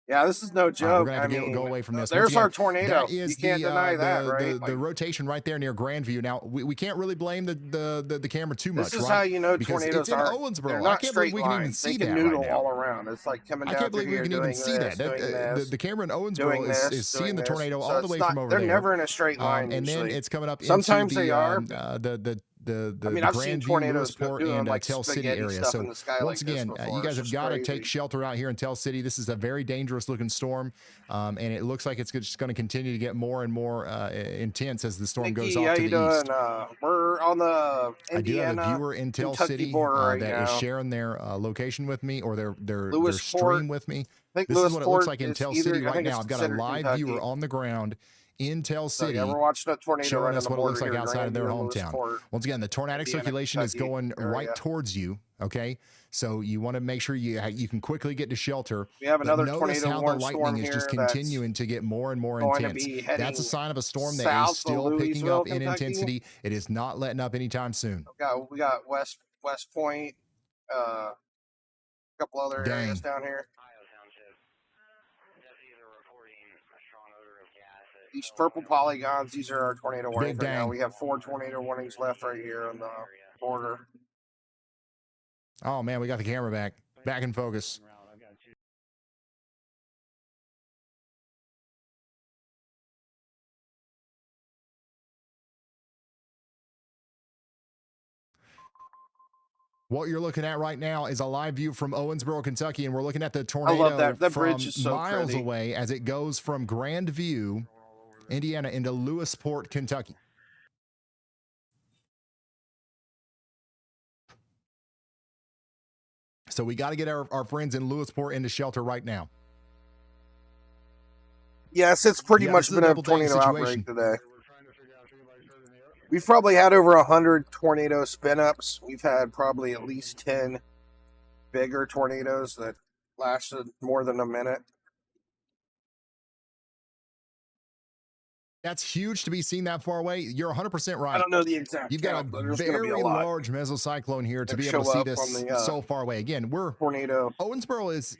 Yeah, this is no joke. We're gonna have to go away from this. There's our tornado. That is you can't deny that, right? The rotation right there near Grandview. Now we can't really blame the camera too much. This is right? how you know because tornadoes it's in are. Owensboro. They're not I can't straight believe we can even lines. see they can that noodle right now. all around. It's like coming down I can't believe we here, can even doing see this, that. doing this, The camera in Owensboro doing this, is seeing doing the this. tornado So all the it's way not- from over they're there. never in a straight line and then usually. it's coming up Sometimes into they are. the I mean, I've seen Grandview, tornadoes Lewisport, doing and like Tell City spaghetti area. stuff So in the sky once like this again, before. you guys It's have just got to crazy. take shelter out here in Tell City. This is a very dangerous looking storm, and it looks like it's just going to continue to get more and more intense as the storm goes Nikki, off how to you the doing? east. We're on the I do have a Indiana viewer in Tell Kentucky City border right that is now. sharing their location with me, or their Lewisport. stream with me. I think This is what it looks Lewisport like in is Tell either- City I right think it's now. I've got a considered live Kentucky. viewer on the ground in Tell So, City yeah, we're watching a tornado showing right on us the what it looks border like here, outside of their Grandview and hometown. Lewisport. Once again, the tornadic Indiana, circulation is Kentucky going right area. towards you. Okay, so you want to make sure you can quickly get to shelter. We have But another notice tornado how the warned storm lightning is just here that's continuing to get more and more going to intense. be That's a heading sign of a storm that south is of still picking Louisville, up in Kentucky. intensity. It is not letting up anytime soon. We got West Point, a couple other areas down here. These purple polygons, these are our tornado warnings right now. dang. We have 4 tornado warnings left right here on the border. Oh man, we got the camera back in focus. What you're looking at right now is a live view from Owensboro, Kentucky, and we're looking at the tornado that. That from bridge is so miles pretty. away as it goes from Grandview, Indiana, into Lewisport, Kentucky. So we got to get our friends in Lewisport into shelter right now. Yes, it's pretty Yeah, much this is a been a double dang tornado situation. outbreak today. We've probably had over 100 tornado spin-ups. We've had probably at least 10 bigger tornadoes that lasted more than a minute. That's huge to be seen that far away. You're 100% right. I don't know the exact You've got count, a but there's gonna be very a lot large mesocyclone here to that be able to show see up this on the, so far away. Again, we're tornado. Owensboro is.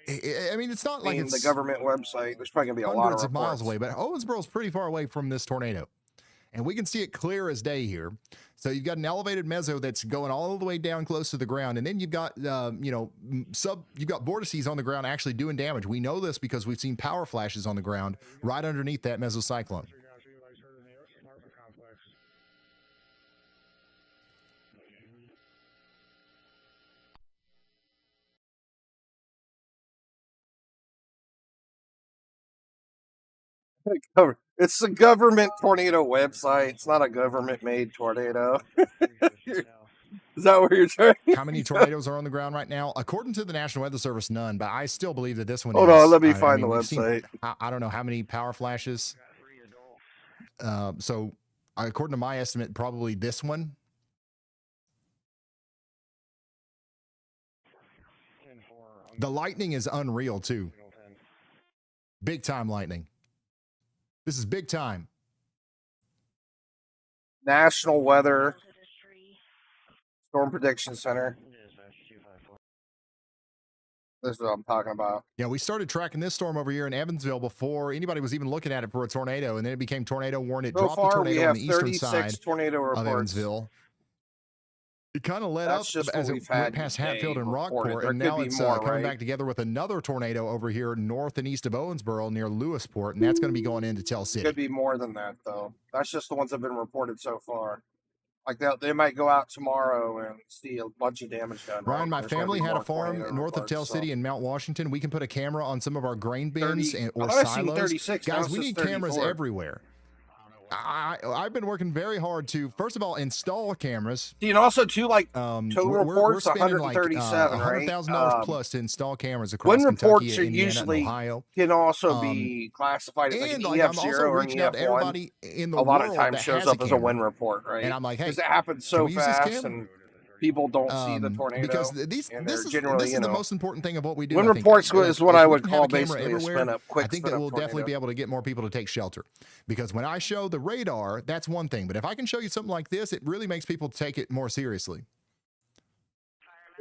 I mean, it's not like it's the government website. There's probably gonna be a lot hundreds of of miles reports. away, but Owensboro is pretty far away from this tornado, and we can see it clear as day here. So you've got an elevated meso that's going all the way down close to the ground, and then you've got you've got vortices on the ground actually doing damage. We know this because we've seen power flashes on the ground right underneath that mesocyclone. It's a government tornado website. It's not a government-made tornado. Is that where you're trying? How many tornadoes are on the ground right now? According to the National Weather Service, none. But I still believe that this one Hold is. on, let me I find mean, the we've seen- website. I don't know how many power flashes. So, according to my estimate, probably this one. The lightning is unreal too. Big time lightning. This is big time. National Weather Storm Prediction Center. This is what I'm talking about. Yeah, we started tracking this storm over here in Evansville before anybody was even looking at it for a tornado, and then it became tornado warning. It So dropped the far, we tornado on have the eastern 36 side tornado of reports. Evansville. It kind of let That's up just as what it we've went had past today Hatfield and reported. Rockport, There and could now be it's more, coming right? back together with another tornado over here north and east of Owensboro near Lewisport, and that's going to be going into Tell City. Could be more than that, though. That's just the ones that have been reported so far. Like they might go out tomorrow and see a bunch of damage done. Ryan, right? my There's gonna family be had a more farm tornado north of reports, Tell so. City in Mount Washington. We can put a camera on some of our grain bins 30 or I thought I seen silos. 36, now Guys, it's we just need cameras 34. everywhere. I've been working very hard to, first of all, install cameras. And also, too, like, total reports, spending $137, right? $100,000 plus to install cameras across Wind Kentucky, reports are Indiana, usually and Ohio. can also be classified as like an and like, I'm EF0 also or an reaching out to EF1. everybody in the A lot of world times that shows has a up as a camera. wind report, right? And I'm like, hey, because it happens can so we use this fast camera? and people don't see the tornado. Because and this they're is generally, the most important thing of what we do. Wind I think. reports Like, is what if I we would can have call a camera basically a everywhere, spin-up, quick I think that spin-up we'll definitely tornado. be able to get more people to take shelter. Because when I show the radar, that's one thing. But if I can show you something like this, it really makes people take it more seriously.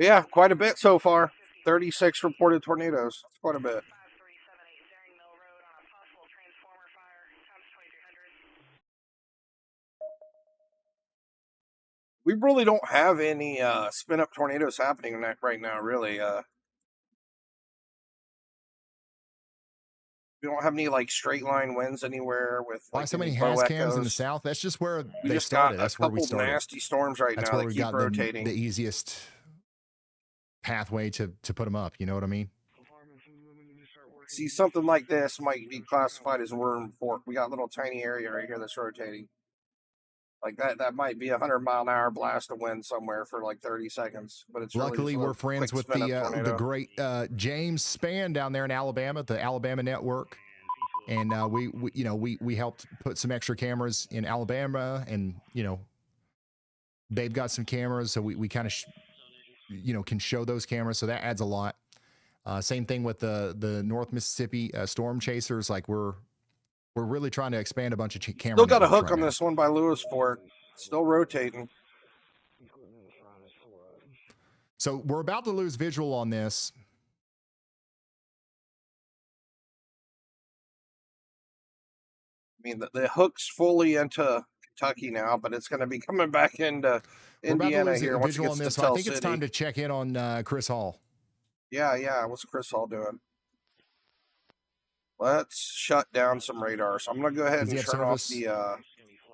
Yeah, quite a bit so far. 36 reported tornadoes. That's quite a bit. We really don't have any spin up tornadoes happening right now, really. We don't have any like straight line winds anywhere with Why like so many any bow has-cams in the echoes. south? That's just where We they just started. got a That's where we couple started. nasty storms right That's now where that we keep got rotating. the easiest pathway to put them up. You know what I mean? See, something like this might be classified as worm fork. We got a little tiny area right here that's rotating. Like that might be 100-mile-an-hour blast of wind somewhere for like 30 seconds. But it's Luckily, really we're friends with the great James Spann down there in Alabama, the Alabama Network, and we helped put some extra cameras in Alabama, and they've got some cameras, so we kind of can show those cameras, so that adds a lot. Same thing with the North Mississippi storm chasers. Like we're really trying to expand a bunch of cameras. Still got a hook on this one by Lewisport. Still rotating. So we're about to lose visual on this. I mean, the hook's fully into Kentucky now, but it's going to be coming back into Indiana here once it gets to Tell I think it's time to check in on Chris Hall. Yeah. What's Chris Hall doing? Let's shut down some radar. So I'm going to go ahead and turn off the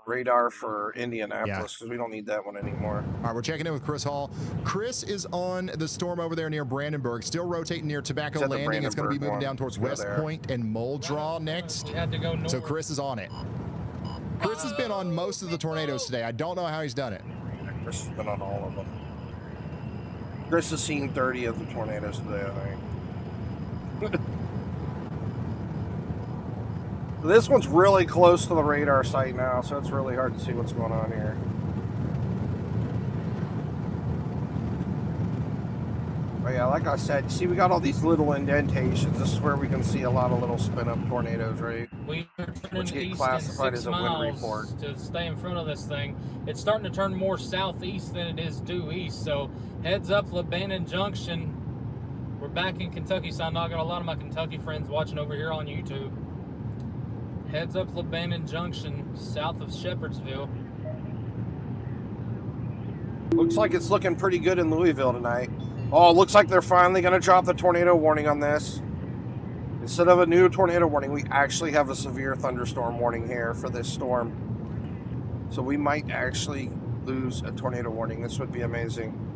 radar for Indianapolis because we don't need that one anymore. All right, we're checking in with Chris Hall. Chris is on the storm over there near Brandenburg, still rotating near Tobacco Landing. It's going to be moving down towards West Point and Muldraw next. Had to go north. So Chris is on it. Chris has been on most of the tornadoes today. I don't know how he's done it. Chris has been on all of them. Chris has seen 30 of the tornadoes today, I think. This one's really close to the radar site now, so it's really hard to see what's going on here. But yeah, like I said, see, we got all these little indentations. This is where we can see a lot of little spin-up tornadoes, right? Which get classified as a wind report. To stay in front of this thing. It's starting to turn more southeast than it is due east, so heads up, Lebanon Junction. We're back in Kentucky, so I know I got a lot of my Kentucky friends watching over here on YouTube. Heads up, Lebanon Junction, south of Shepherdsville. Looks like it's looking pretty good in Louisville tonight. Oh, it looks like they're finally going to drop the tornado warning on this. Instead of a new tornado warning, we actually have a severe thunderstorm warning here for this storm. So we might actually lose a tornado warning. This would be amazing.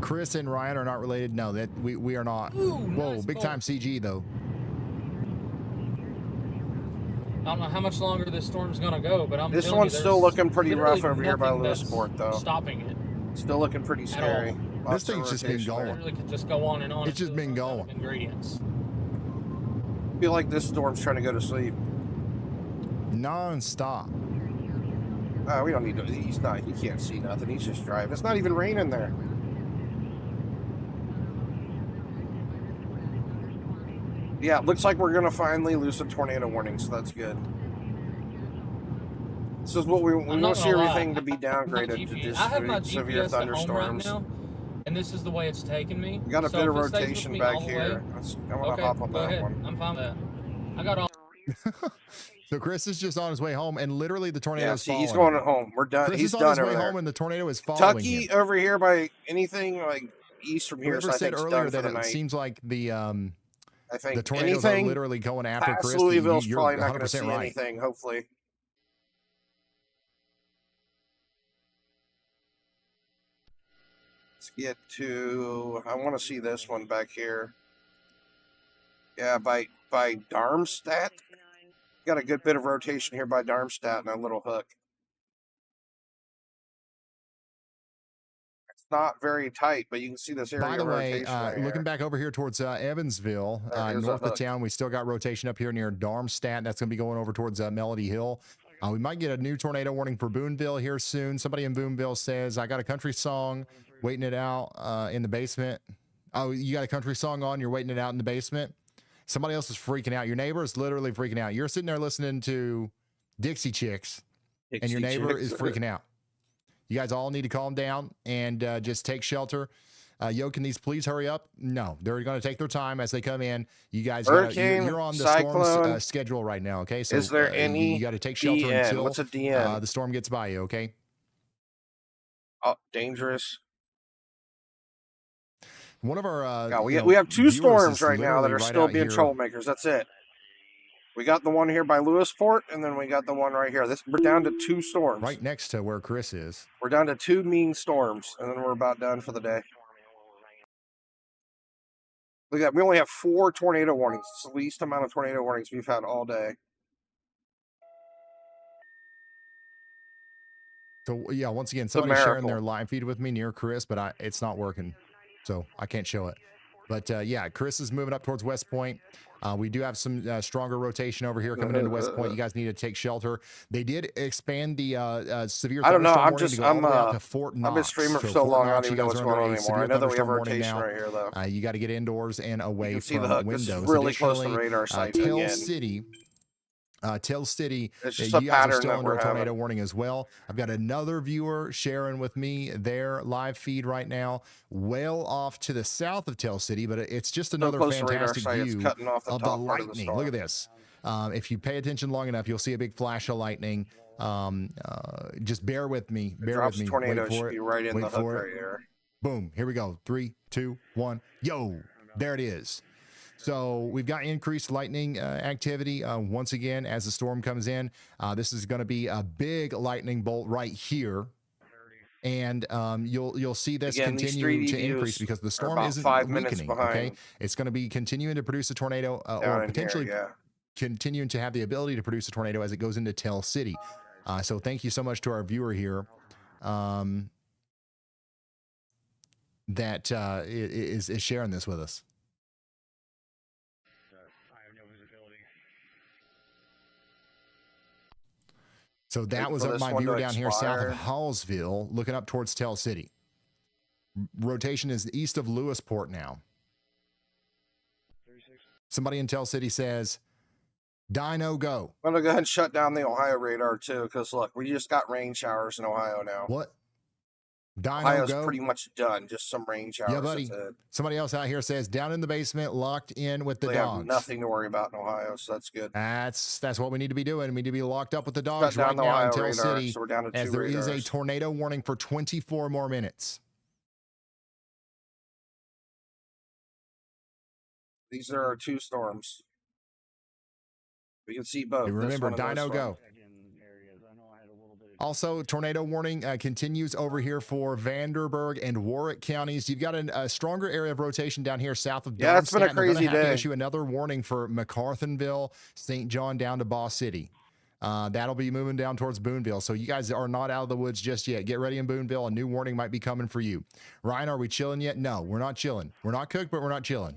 Chris and Ryan are not related. No, that we are not. Ooh, whoa, nice big time CG though. I don't know how much longer this storm's gonna go, but this one's still looking pretty rough over here by Lewisport, though. Stopping it. Still looking pretty scary. This thing's just been going. It really could just go on and on. It's just been going. Ingredients. I feel like this storm's trying to go to sleep. Non-stop. We don't need to. He can't see nothing. He's just driving. It's not even raining there. Yeah, it looks like we're going to finally lose a tornado warning, so that's good. This is what we want to see everything to be downgraded to just severe thunderstorms. Right now, and this is the way it's taking me. We got a bit of rotation back here. I want to hop on that one. I'm fine with that. I got all. So Chris is just on his way home, and literally the tornado is he's going home. We're done. Chris he's is done on his way there. home, and the tornado is following Kentucky him. Over here by anything like east from here. Whoever So said I think earlier that it seems like the I think the tornadoes are literally going after Chris. Louisville's you're probably not going to 100% see right. anything. Hopefully. Let's get to. I want to see this one back here. Yeah, by Darmstadt. Got a good bit of rotation here by Darmstadt and a little hook. It's not very tight, but you can see this area. By the way, right looking back over here towards Evansville, north of town, we still got rotation up here near Darmstadt. That's going to be going over towards Melody Hill. We might get a new tornado warning for Boonville here soon. Somebody in Boonville says, I got a country song, waiting it out in the basement. Oh, you got a country song on, you're waiting it out in the basement? Somebody else is freaking out. Your neighbor is literally freaking out. You're sitting there listening to Dixie Chicks, and your neighbor is freaking out. You guys all need to calm down and just take shelter. Yo, can these please hurry up? No, they're going to take their time as they come in. You guys, you're on the storm schedule right now, okay? So is there any you got to take shelter DN? until What's a DN? The storm gets by you, okay? Oh, dangerous. One of our yeah, we have two storms right now that are still being here. troublemakers. That's it. We got the one here by Lewisport, and then we got the one right here. We're down to 2 storms. Right next to where Chris is. We're down to 2 mean storms, and then we're about done for the day. Look at that. We only have 4 tornado warnings. It's the least amount of tornado warnings we've had all day. So yeah, once again, somebody's sharing their live feed with me near Chris, but it's not working, so I can't show it. But yeah, Chris is moving up towards West Point. We do have some stronger rotation over here coming into West Point. You guys need to take shelter. They did expand the severe. I don't know. I'm to Fort Knox. I've been streaming for so long, I don't even know what's going on anymore. I know that we have rotation right here, though. You got to get indoors and away from the hook. windows. This is really close to the radar site again. Tell City, it's just you guys are still under a tornado warning as well. I've got another viewer sharing with me their live feed right now, well off to the south of Tell City, but it's just another fantastic view of the lightning. Look at this. If you pay attention long enough, you'll see a big flash of lightning. Just bear with me. Bear with me. Tornado should be right in the hook right here. Boom. Here we go. 3, 2, 1. Yo, there it is. So we've got increased lightning activity once again as the storm comes in. This is going to be a big lightning bolt right here, and you'll see this continue to increase because the storm isn't weakening. Okay, it's going to be continuing to produce a tornado or potentially continuing to have the ability to produce a tornado as it goes into Tell City. So thank you so much to our viewer here. That is sharing this with us. So that was up my viewer down here south of Hallsville, looking up towards Tell City. Rotation is east of Lewisport now. Somebody in Tell City says, Dino, go. I'm going to go ahead and shut down the Ohio radar, too, because, look, we just got rain showers in Ohio now. What? Dino, Ohio's go. pretty much done. Just some rain showers. Yeah, buddy. Somebody else out here says, down in the basement, locked in with the dogs. Have nothing to worry about in Ohio, so that's good. That's what we need to be doing. We need to be locked up with the dogs right now in Tell City, so we're down to 2 as there radars. is a tornado warning for 24 more minutes. These are our 2 storms. We can see both. Hey, remember, Dino, go. Also, tornado warning continues over here for Vanderburgh and Warwick counties. You've got a stronger area of rotation down here south of Darmstadt. Yeah, it's been a crazy day. To issue another warning for McCarthanville, St. John down to Boss City. That'll be moving down towards Boonville. So you guys are not out of the woods just yet. Get ready in Boonville. A new warning might be coming for you. Ryan, are we chilling yet? No, we're not chilling. We're not cooked, but we're not chilling.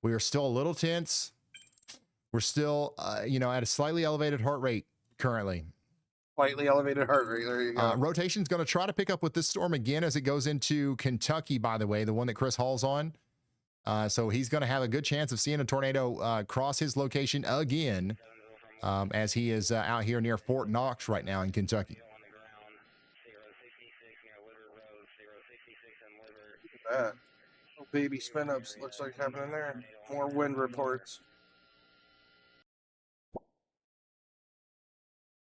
We are still a little tense. We're still, at a slightly elevated heart rate currently. Slightly elevated heart rate. There you go. Rotation's going to try to pick up with this storm again as it goes into Kentucky, by the way, the one that Chris Hall's on. So he's going to have a good chance of seeing a tornado cross his location again as he is out here near Fort Knox right now in Kentucky. Look at that. Oh, baby spin-ups looks like happening there. More wind reports.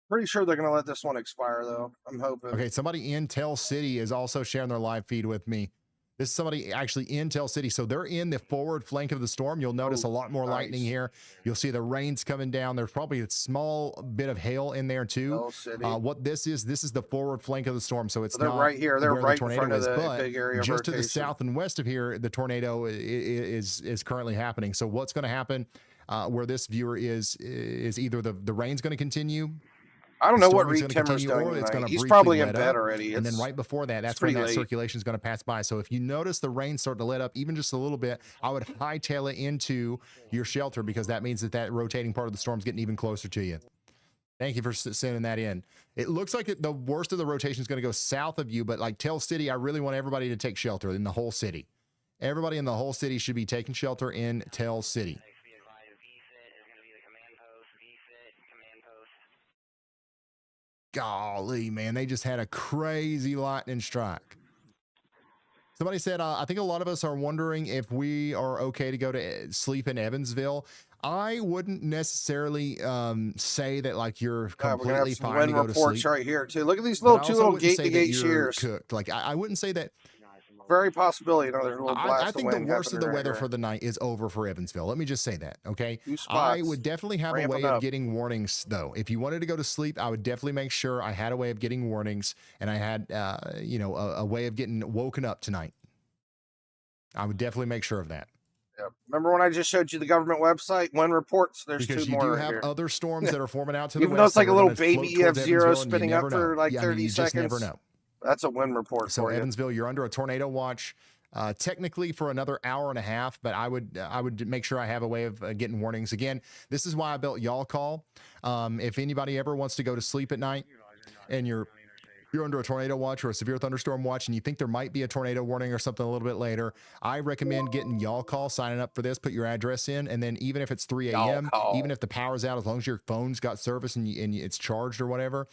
Pretty sure they're going to let this one expire, though. I'm hoping. Okay, somebody in Tell City is also sharing their live feed with me. This is somebody actually in Tell City. So they're in the forward flank of the storm. You'll notice a lot more lightning here. You'll see the rains coming down. There's probably a small bit of hail in there, too. What this is the forward flank of the storm. So it's not right here. They're right in front of the big area of just to the rotation. south and west of here, the tornado is currently happening. So what's going to happen where this viewer is either the rain's going to continue. I don't know what Reed Timmer's doing tonight. He's probably in bed already. And then right before that, that's when that circulation is going to pass by. So if you notice the rain start to let up even just a little bit, I would hightail it into your shelter because that means that rotating part of the storm is getting even closer to you. Thank you for sending that in. It looks like the worst of the rotation is going to go south of you, but like Tell City, I really want everybody to take shelter in the whole city. Everybody in the whole city should be taking shelter in Tell City. Golly, man, they just had a crazy lightning strike. Somebody said, I think a lot of us are wondering if we are okay to go to sleep in Evansville. I wouldn't necessarily say that like you're we're gonna completely have some fine wind to go to reports sleep. right here too. Look at these But little I two also little wouldn't say that gate-to-gate you're shears. cooked. Like I wouldn't say that. Very possibility. You know, there's a little blast I of think the wind worst of happening the right weather here. for the night is over for Evansville. Let me just say that, okay? 2 I spots. would definitely have a Ramping way of up. getting warnings, though. If you wanted to go to sleep, I would definitely make sure I had a way of getting warnings, and I had, you know, a way of getting woken up tonight. I would definitely make sure of that. Yep. Remember when I just showed you the government website? Wind reports. There's Because two you more do right have here. other storms that are forming out to the Even though west. it's like that a are little gonna baby float towards F-Zero Evansville, and you spinning up never for know. like Yeah, 30 I mean, you seconds. just never know. That's a wind report So for you. Evansville, you're under a tornado watch, technically for another hour and a half. But I would make sure I have a way of getting warnings. Again, this is why I built Y'all Call. If anybody ever wants to go to sleep at night, and you're under a tornado watch or a severe thunderstorm watch, and you think there might be a tornado warning or something a little bit later, I recommend getting Y'all Call, signing up for this, put your address in, and then even if it's 3 a.m., even if the power's out, as long as your phone's got service and it's charged or whatever,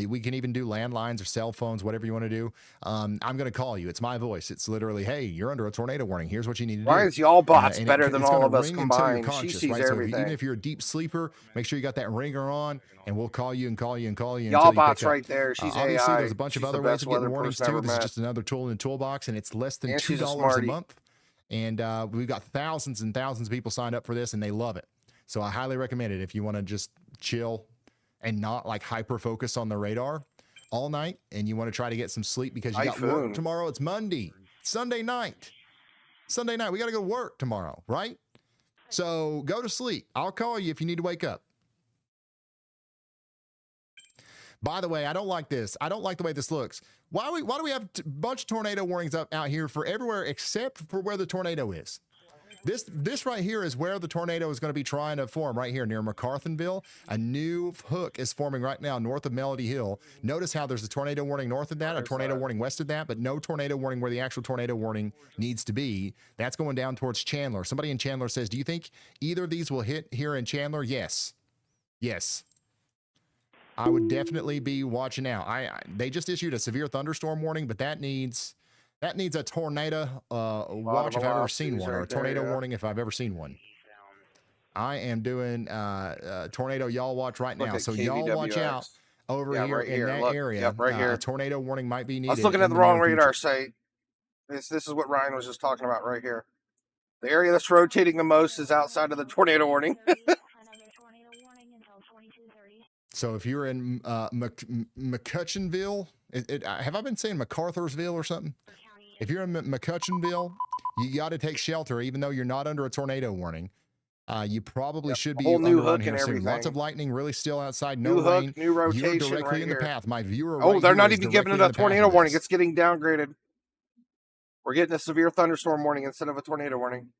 we can even do landlines or cell phones, whatever you want to do. I'm going to call you. It's my voice. It's literally, hey, you're under a tornado warning. Here's what you need to do. Why is Y'all Bots And better than it's all gonna of us ring until you're combined? She conscious, sees right? So everything. even if you're a deep sleeper, make sure you got that ringer on, and we'll call you and call you and call you Y'all until you Bots pick up. right there. She's Obviously, AI. there's a bunch of She's other the ways best of getting weather warnings person too. ever This is met. just another tool in the toolbox, and it's less than And she's a $2 a smarty. month. And we've got thousands and thousands of people signed up for this, and they love it. So I highly recommend it if you want to just chill and not like hyper focus on the radar all night, and you want to try to get some sleep because you got work tomorrow. It's Monday, Sunday night. We got to go to work tomorrow, right? So go to sleep. I'll call you if you need to wake up. By the way, I don't like this. I don't like the way this looks. Why do we have a bunch of tornado warnings up out here for everywhere except for where the tornado is? This right here is where the tornado is going to be trying to form, right here near McCarthanville. A new hook is forming right now north of Melody Hill. Notice how there's a tornado warning north of that, a tornado warning west of that, but no tornado warning where the actual tornado warning needs to be. That's going down towards Chandler. Somebody in Chandler says, do you think either of these will hit here in Chandler? Yes. Yes. I would definitely be watching out. They just issued a severe thunderstorm warning, but that needs a tornado watch if I've ever seen one, or a tornado warning if I've ever seen one. I am doing tornado y'all watch right now, so y'all watch out over here right in that area. Yep, right here. A tornado warning might be needed. I was looking at the wrong radar site. This is what Ryan was just talking about right here. The area that's rotating the most is outside of the tornado warning. So if you're in McCutcheonville, have I been saying MacArthursville or something? If you're in McCutcheonville, you got to take shelter, even though you're not under a tornado warning. You probably should be under one here soon. Lots of lightning, really still outside. No rain. New rotation. You're directly right in here. the path. My viewer. Oh, right they're here not is even giving it directly a in the path tornado of warning. this. It's getting downgraded. We're getting a severe thunderstorm warning instead of a tornado warning.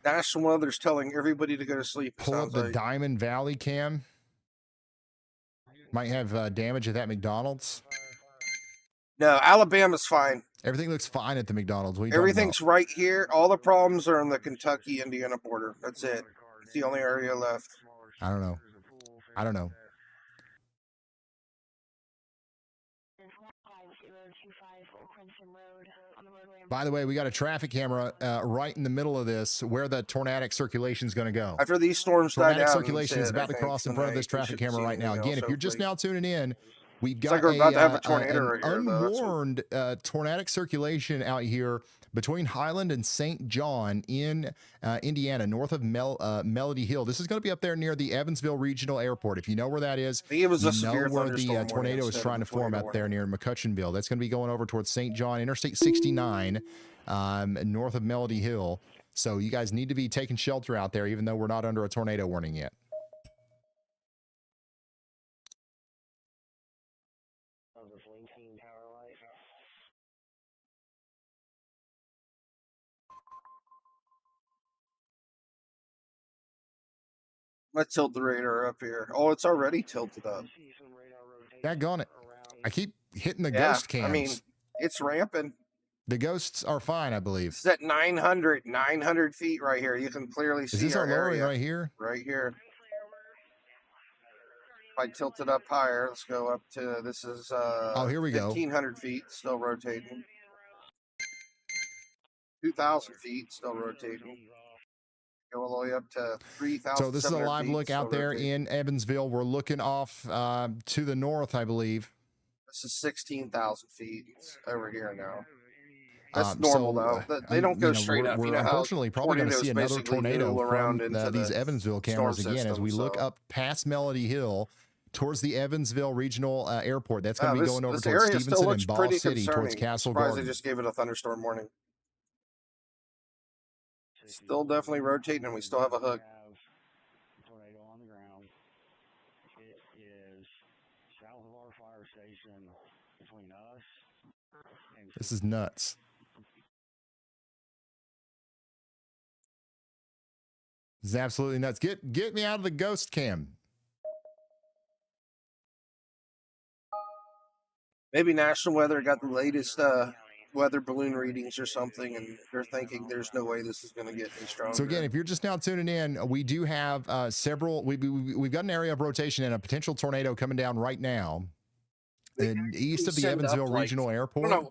National Weather's telling everybody to go to sleep. Pull up the Diamond Valley cam. Might have damage at that McDonald's. No, Alabama's fine. Everything looks fine at the McDonald's. Everything's right here. All the problems are on the Kentucky-Indiana border. That's it. It's the only area left. I don't know. By the way, we got a traffic camera right in the middle of this where the tornadic circulation is going to go. After these storms die down, tornadic circulation is about to cross in front of this traffic camera right now. Again, if you're just now tuning in, we've got we're about to have a tornado right here, unwarned tornadic circulation out here between Highland and St. John in Indiana, north of Melody Hill. This is going to be up there near the Evansville Regional Airport. If you know where that is, you know where the tornado is trying to form up there near McCutcheonville. That's going to be going over towards St. John, Interstate 69, north of Melody Hill. So you guys need to be taking shelter out there, even though we're not under a tornado warning yet. Let's tilt the radar up here. Oh, it's already tilted up. Daggone it. I keep hitting the ghost cams. I mean, it's ramping. The ghosts are fine, I believe. It's at 900 feet right here. You can clearly see Is this our lowering area. right here? Right here. If I tilt it up higher, let's go up to, this is oh, here we go. 1,500 feet, still rotating. 2,000 feet, still rotating. Go all the way up to 3,000. So this is a live look out there in Evansville. We're looking off to the north, I believe. This is 16,000 feet. It's over here now. That's normal, though. They don't go straight up. We're unfortunately probably going to see another tornado from these Evansville cameras again as we look up past Melody Hill towards the Evansville Regional Airport. That's going to be going over towards Stevenson and Ball City towards Castle Garden. They just gave it a thunderstorm warning. Still definitely rotating, and we still have a hook. Tornado on the ground. It is south of our fire station between us and... This is nuts. This is absolutely nuts. Get me out of the ghost cam. Maybe National Weather got the latest weather balloon readings or something, and they're thinking there's no way this is going to get any stronger. So again, if you're just now tuning in, we do have several. We've got an area of rotation and a potential tornado coming down right now, east of the Evansville Regional Airport.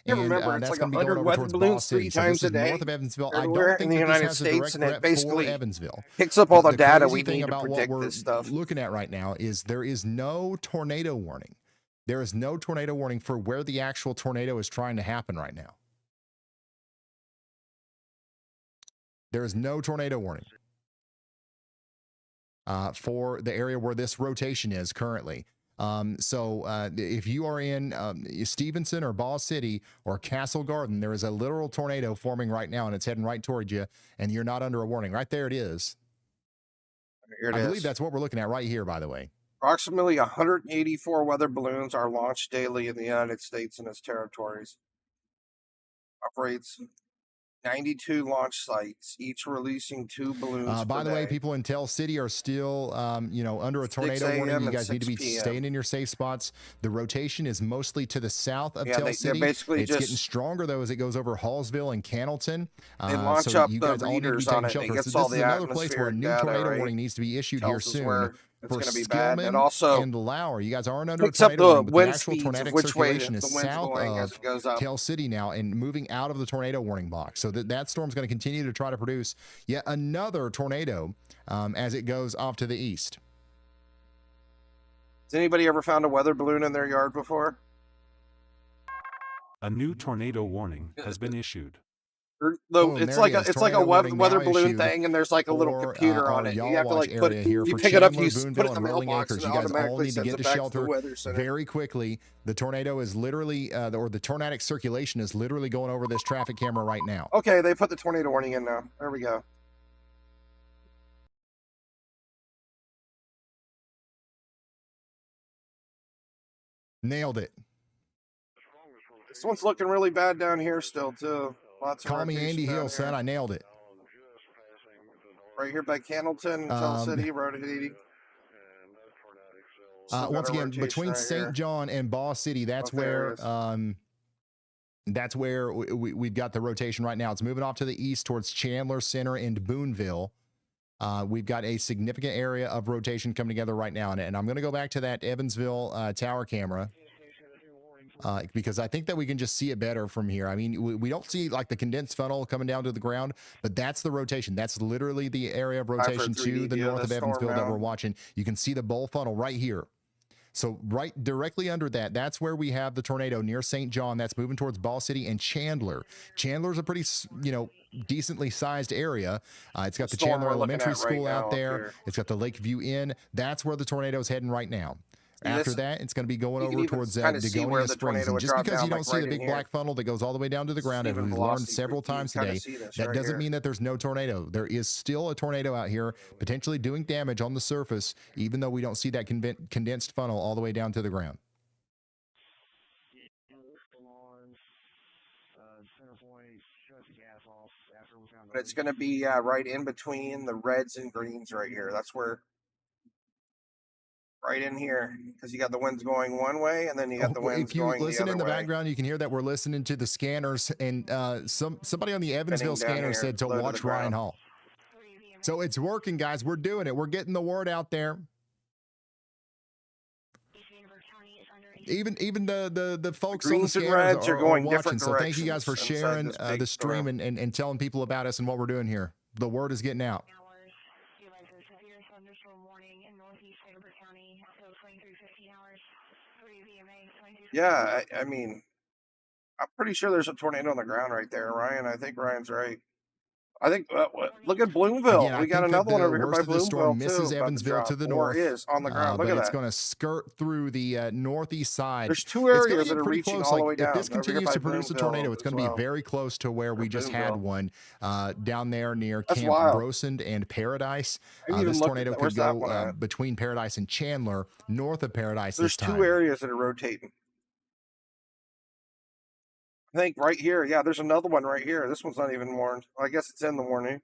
You remember, it's like 100 weather balloons 3 times a day. North of Evansville. I Everywhere don't think in the that United this has States, a and it direct threat basically for Evansville. picks up all the data crazy we thing need to about predict what we're this stuff. looking at right now is there is no tornado warning. There is no tornado warning for where the actual tornado is trying to happen right now. There is no tornado warning for the area where this rotation is currently. So if you are in Stevenson or Ball City or Castle Garden, there is a literal tornado forming right now, and it's heading right towards you, and you're not under a warning. Right there it is. I believe that's what we're looking at right here, by the way. Approximately 184 weather balloons are launched daily in the United States and its territories. Operates 92 launch sites, each releasing 2 balloons. By the way, people in Tell City are still, under a tornado warning. You guys need to be staying in your safe spots. The rotation is mostly to the south of Tell City. It's getting stronger though as it goes over Hallsville and Cannleton. They launch up the readers on it. It gets all the another place where a new tornado warning needs to be issued here soon. For Skillman and also and Lauer, you guys aren't under a tornado warning, but the actual tornadic circulation is south of Tell City now and moving out of the tornado warning box. So that storm's going to continue to try to produce yet another tornado as it goes off to the east. Has anybody ever found a weather balloon in their yard before? A new tornado warning has been issued. It's like a weather balloon thing, and there's like a little computer on it. You have to like put it, you pick it up, you put it in the mailbox, and it automatically sends it back to the weather center. Very quickly. The tornado is literally, or the tornadic circulation is literally going over this traffic camera right now. Okay, they put the tornado warning in now. There we go. Nailed it. This one's looking really bad down here still too. Call me Andy Hill, son. I nailed it. Right here by Cannleton, Tell City, rotating. Once again, between St. John and Ball City, that's where we've got the rotation right now. It's moving off to the east towards Chandler Center and Boonville. We've got a significant area of rotation coming together right now, and I'm going to go back to that Evansville tower camera. Because I think that we can just see it better from here. I mean, we don't see like the condensed funnel coming down to the ground, but that's the rotation. That's literally the area of rotation to the north of Evansville that we're watching. You can see the bowl funnel right here. So right directly under that, that's where we have the tornado near St. John. That's moving towards Ball City and Chandler. Chandler's a pretty, decently sized area. It's got the Chandler Elementary School out there. It's got the Lakeview Inn. That's where the tornado's heading right now. After that, it's going to be going over towards Dagonia Springs. And just because you don't see the big black funnel that goes all the way down to the ground, as we've learned several times today, that doesn't mean that there's no tornado. There is still a tornado out here, potentially doing damage on the surface, even though we don't see that condensed funnel all the way down to the ground. But it's going to be right in between the reds and greens right here. That's where... Right in here, because you got the winds going one way, and then you got the winds going the other way. If you listen in the background, you can hear that we're listening to the scanners, and somebody on the Evansville scanner said to watch Ryan Hall. So it's working, guys. We're doing it. We're getting the word out there. even the folks on the greens and scanners reds are are going watching. different So thank you guys for directions inside sharing this big the stream storm. and telling people about us and what we're doing here. The word is getting out. Severe thunderstorm warning in northeast Fairburn County, so 23:15 hours. 3 VMA, 22. Yeah, I mean, I'm pretty sure there's a tornado on the ground right there, Ryan. I think Ryan's right. I think, look at Bloomville. Again, I we got think that another one the over here by worst of this storm Bloomville, misses too, about to Evansville drop, to the or north, is on the ground. Look but at it's that. going to skirt through the northeast side. There's two It's gonna areas get that are pretty reaching close. all the Like, way if down. this Over here continues by to produce a Bloomville tornado, it's as going to well. be very close to where we just had Boonville. one down there near That's Camp wild. Brosend and Paradise. I didn't even This look at tornado that. could Where's that one go at? between Paradise and Chandler, north of Paradise There's this time. two areas that are rotating. I think right here. Yeah, there's another one right here. This one's not even warned. I guess it's in the warning.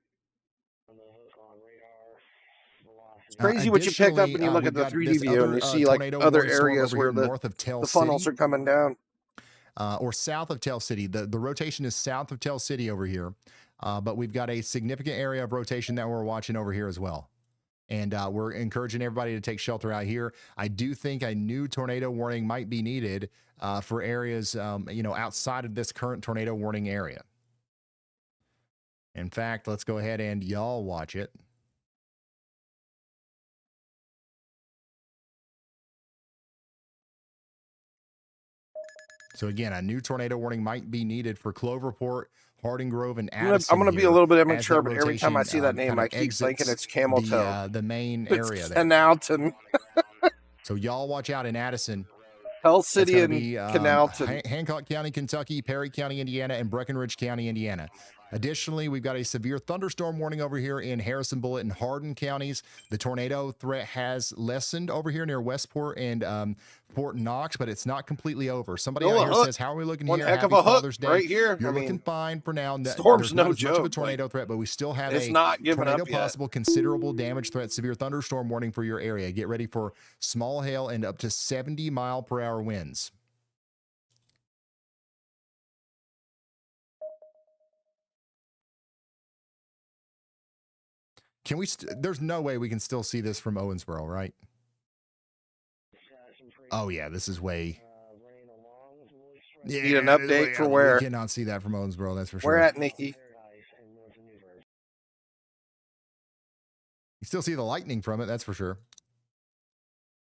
It's crazy what you pick up when you look at the 3D view and you see like other areas where north of Tell the funnels City. are coming down. Or south of Tell City. The rotation is south of Tell City over here. But we've got a significant area of rotation that we're watching over here as well. And we're encouraging everybody to take shelter out here. I do think a new tornado warning might be needed for areas, outside of this current tornado warning area. In fact, let's go ahead and y'all watch it. So again, a new tornado warning might be needed for Cloverport, Harding Grove, and Addison. I'm going to be a little bit immature, but rotation, every time I see that name, I keep thinking it's Camel Toe. The main It's area there. Canalton. So y'all watch out in Addison. Hell City and Canalton. Hancock County, Kentucky, Perry County, Indiana, and Breckenridge County, Indiana. Additionally, we've got a severe thunderstorm warning over here in Harrison, Bullitt, and Hardin counties. The tornado threat has lessened over here near Westport and Fort Knox, but it's not completely over. Somebody out here says, "How are we looking One here? heck Happy of a hook Father's Day." right here. You're I mean, looking fine for now. Storm's There's not no as much of a joke, tornado like, threat, but we still have it's a not giving tornado up yet. possible considerable damage threat, severe thunderstorm warning for your area. Get ready for small hail and up to 70-mile-per-hour winds. Can we? There's no way we can still see this from Owensboro, right? Oh yeah, this is way. Yeah, need an update for where? We cannot see that from Owensboro. That's for sure. Where at, Nikki? You still see the lightning from it. That's for sure.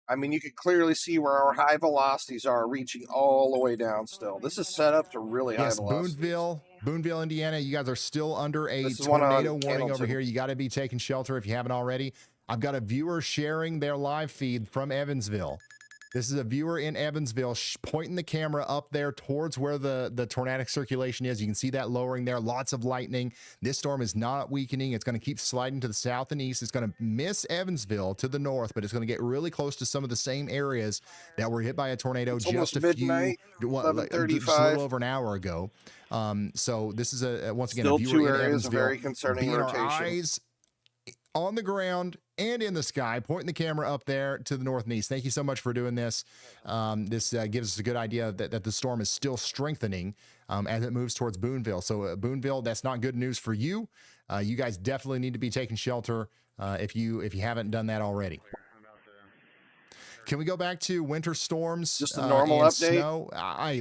I mean, you can clearly see where our high velocities are reaching all the way down still. This is set up to really high velocities. Boonville, Indiana, you guys are still under a This is one on tornado warning over Candleton. here. You got to be taking shelter if you haven't already. I've got a viewer sharing their live feed from Evansville. This is a viewer in Evansville pointing the camera up there towards where the tornadic circulation is. You can see that lowering there. Lots of lightning. This storm is not weakening. It's going to keep sliding to the south and east. It's going to miss Evansville to the north, but it's going to get really close to some of the same areas that were hit by a tornado It's just almost a midnight, few, just a 11:35. little over an hour ago. So this is once again Still a viewer two in areas Evansville. of very concerning being rotation. Our eyes on the ground and in the sky, pointing the camera up there to the north and east. Thank you so much for doing this. This gives us a good idea that the storm is still strengthening as it moves towards Boonville. So Boonville, that's not good news for you. You guys definitely need to be taking shelter if you haven't done that already. Can we go back to winter storms? Just a normal and update? Snow?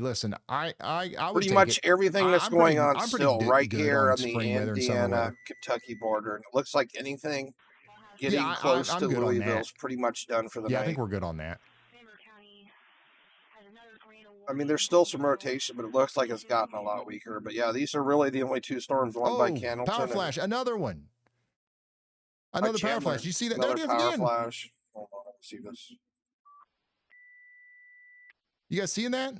Listen. I would Pretty take much it. everything that's I'm going pretty- on I'm pretty still right good here on the spring weather and summer weather. Indiana Kentucky border. And it looks like anything getting Yeah, close I'm to good on that. Louisville's pretty much done for the Yeah, night. I think we're good on that. I mean, there's still some rotation, but it looks like it's gotten a lot weaker. But yeah, these are really the only two storms. One by Candleton. Power and flash, another one. by Another power Chandler. flash. You see that? There it Another is power again. flash. Hold on, let me see this. You guys seeing that?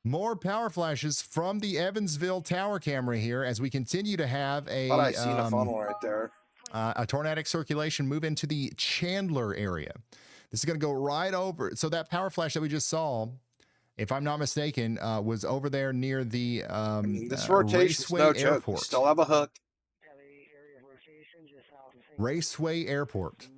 More power flashes from the Evansville tower camera here as we continue to have Thought I seen a funnel right there. a tornadic circulation move into the Chandler area. This is going to go right over. So that power flash that we just saw, if I'm not mistaken, was over there near the This rotation's Raceway no joke. We Airport. still have a hook. Raceway Airport.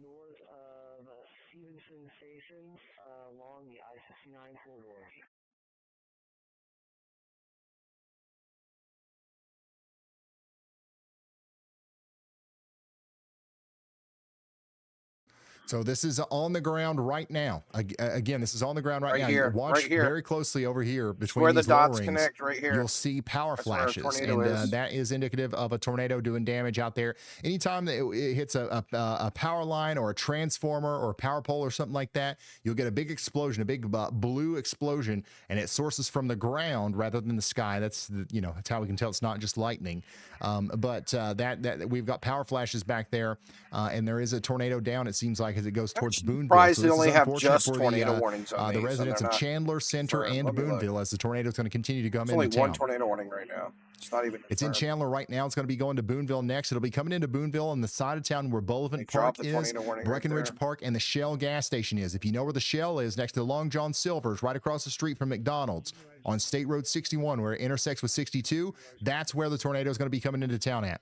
So this is on the ground right now. Again, this is on the ground right now. Here, Watch right here. very closely over here between where the these dots low-rings. connect, right here. You'll see power That's where our flashes, tornado and is. that is indicative of a tornado doing damage out there. Anytime that it hits a power line or a transformer or a power pole or something like that, you'll get a big explosion, a big blue explosion, and it sources from the ground rather than the sky. That's that's how we can tell it's not just lightning. But that we've got power flashes back there, and there is a tornado down. It seems like as it goes towards Boonville. Surprised So they this only is have unfortunate just for tornado warnings on the these, residents and of they're not Chandler Center confirmed. and Let me look. Boonville as the tornado is going to continue to come There's into only town. one tornado warning right now. It's not even It's in confirmed. Chandler right now. It's going to be going to Boonville next. It'll be coming into Boonville on the side of town where Boulevard Park dropped the is, tornado warning right Breckenridge there. Park, and the Shell gas station is. If you know where the Shell is, next to the Long John Silver's, right across the street from McDonald's on State Road 61, where it intersects with 62, that's where the tornado is going to be coming into town at.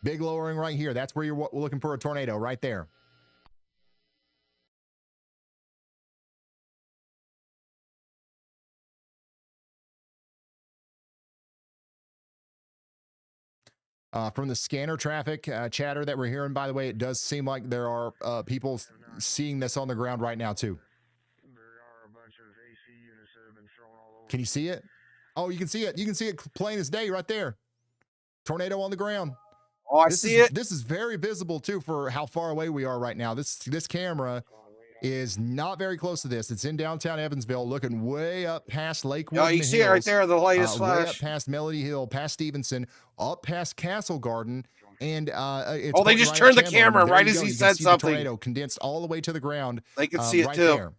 Big lowering right here. That's where you're looking for a tornado, right there. From the scanner traffic chatter that we're hearing, by the way, it does seem like there are people seeing this on the ground right now, too. Can you see it? Oh, you can see it. You can see it plain as day right there. Tornado on the ground. Oh, I see it. This is very visible, too, for how far away we are right now. This camera is not very close to this. It's in downtown Evansville, looking way up past Lakewood. Oh, you see it right there, the latest way flash. up past Melody Hill, past Stevenson, up past Castle Garden, and it's Oh, they just turned the camera right as he said The something. tornado condensed all the way to the ground. They could see it right too. there.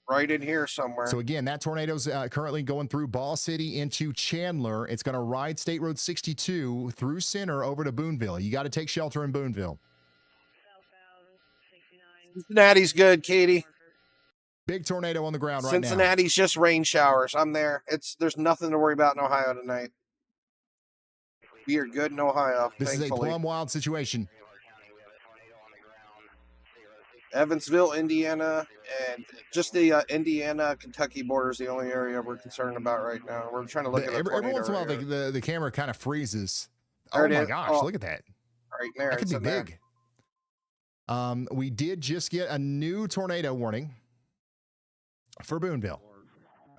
Right in here somewhere. So again, that tornado's currently going through Ball City into Chandler. It's going to ride State Road 62 through Center over to Boonville. You got to take shelter in Boonville. Cincinnati's good, Katie. Big tornado on the ground right now. Cincinnati's just rain showers. I'm there. There's nothing to worry about in Ohio tonight. We are good in Ohio. This thankfully. is a plumb wild situation. Evansville, Indiana, and just the Indiana-Kentucky border is the only area we're concerned about right now. We're trying to look at every once in a while, the camera kind of freezes. There Oh it my is. gosh, Oh, look at that. right there. That could It's be in there. big. We did just get a new tornado warning for Boonville.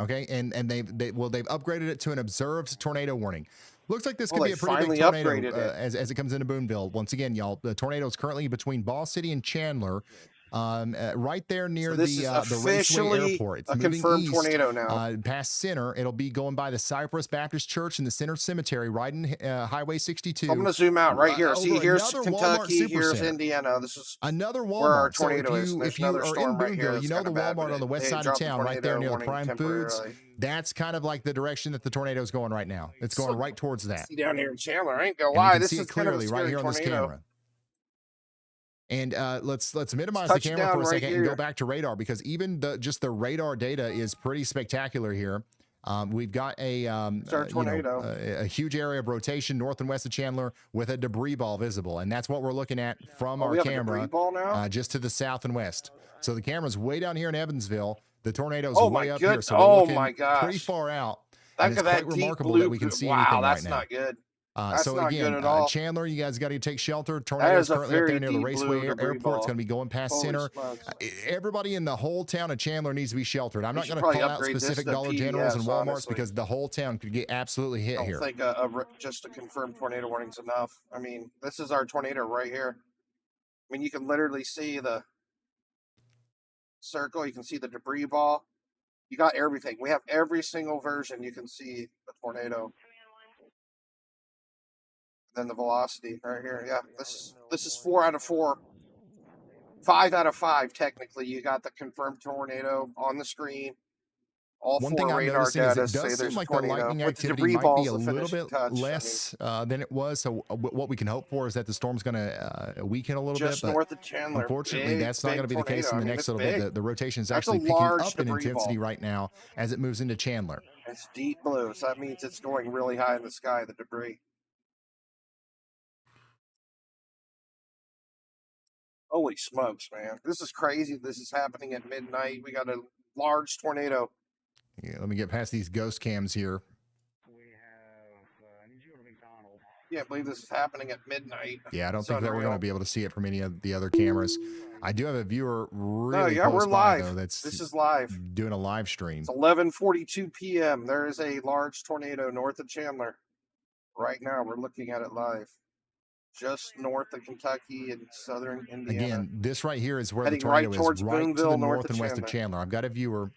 Okay, and they've upgraded it to an observed tornado warning. Looks like this could be a pretty big tornado as it comes into Boonville. Once again, y'all, the tornado is currently between Ball City and Chandler, right there near the Raceway Airport. It's a moving confirmed east, tornado now. past Center. It'll be going by the Cypress Baptist Church and the Center Cemetery, riding Highway 62. I'm going to zoom out right here. See, over here's another Walmart Kentucky, here's Supercenter. Indiana. This is Another Walmart. where our So tornado is. There's if you another are in storm right here. Boonville, you know the Walmart on the west side of town, right there near the Prime Foods. Temporarily. That's kind of like the direction that the tornado is going right now. It's going right towards that. See down here in Chandler. I ain't gonna And lie. you can This see is it kind of a clearly scary right here on this tornado. camera. And let's minimize Touch the it camera down for a right second and go here. back to radar, because even just the radar data is pretty spectacular here. We've got tornado. a huge area of rotation north and west of Chandler with a debris ball visible, and that's what we're looking at from our we have a camera debris ball now? just to the south and west. So the camera's way down here in Evansville. The tornado's Oh way my up good- here, so we're oh looking my gosh. pretty far out. Look And it's at that quite deep remarkable blue. that we can see Wow, anything that's right now. not good. That's So not again, good at all. Chandler, you guys got to take shelter. That Tornado's is a currently up very there near the deep Raceway blue debris Airport. ball. It's going to be going past Holy Center. smokes. Everybody in the whole town of Chandler needs to be sheltered. I'm We not should going to probably call out upgrade this specific to Dollar Generals and PDS, Walmarts honestly. because the whole town could get absolutely hit I here. don't think just a confirmed tornado warning's enough. I mean, this is our tornado right here. I mean, you can literally see the circle. You can see the debris ball. You got everything. We have every single version. You can see the tornado. Then the velocity right here. Yeah, this is 4 out of 4. 5 out of 5 technically. You got the confirmed tornado on the screen. All One 4 thing I'm radar noticing is data it say does there's seem like a the tornado. lightning With the activity debris might balls be a the little finishing bit touch. less than it was. So what we can hope for is that the storm's going to weaken a little Just bit. But north of Chandler. unfortunately, Big, that's not big going to be the case in tornado. the I mean, next it's little big. bit. The rotation is That's a actually picking large up in debris intensity ball. right now as it moves into Chandler. It's deep blue, so that means it's going really high in the sky, the debris. Holy smokes, man. This is crazy. This is happening at midnight. We got a large tornado. Yeah, let me get past these ghost cams here. Can't believe this is happening at midnight. Yeah, I don't It's think that we're going unreal. to be able to see it from any of the other cameras. I do have a viewer really No, yeah, close we're by, live. though, that's This is live. doing a live stream. It's 11:42 p.m. There is a large tornado north of Chandler. Right now, we're looking at it live. Just north of Kentucky and southern Indiana. Again, this right here is where Heading the tornado right is, towards right to Boonville, the north north of and west of Chandler. Chandler. I've got a viewer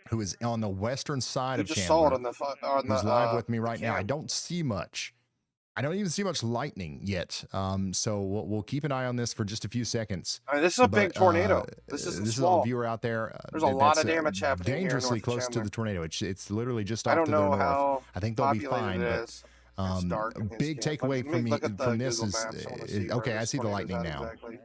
who is on the western side You of just Chandler. saw it on the who's live with me right now. cam. I don't see much. I don't even see much lightning yet. So we'll keep an eye on this for just a few seconds. I mean, this is a big tornado. This isn't this small. is a viewer out there. There's a lot that's, of damage happening here dangerously north of close to Chandler. the tornado. It's literally just I off don't to their know north. how I think they'll be populated fine. it But is. It's dark a in his big camp. takeaway Let me look at the from this Google is, Maps. I wanna see okay. where I this see the tornado's lightning at now. exactly.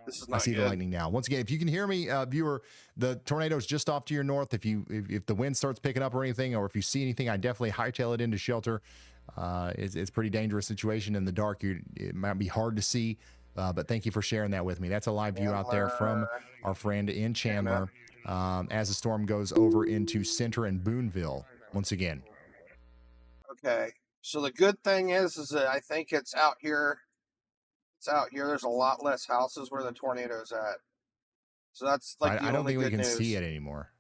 This is I not see the good. lightning now. Once again, if you can hear me, viewer, the tornado's just off to your north. If the wind starts picking up or anything, or if you see anything, I definitely hightail it into shelter. It's a pretty dangerous situation in the dark. It might be hard to see, but thank you for sharing that with me. That's a live view out there from our friend in Chandler as the storm goes over into Center and Boonville once again. Okay. So the good thing is that I think it's out here. It's out here. There's a lot less houses where the tornado's at. So that's like the I don't only think we good can news. see it anymore.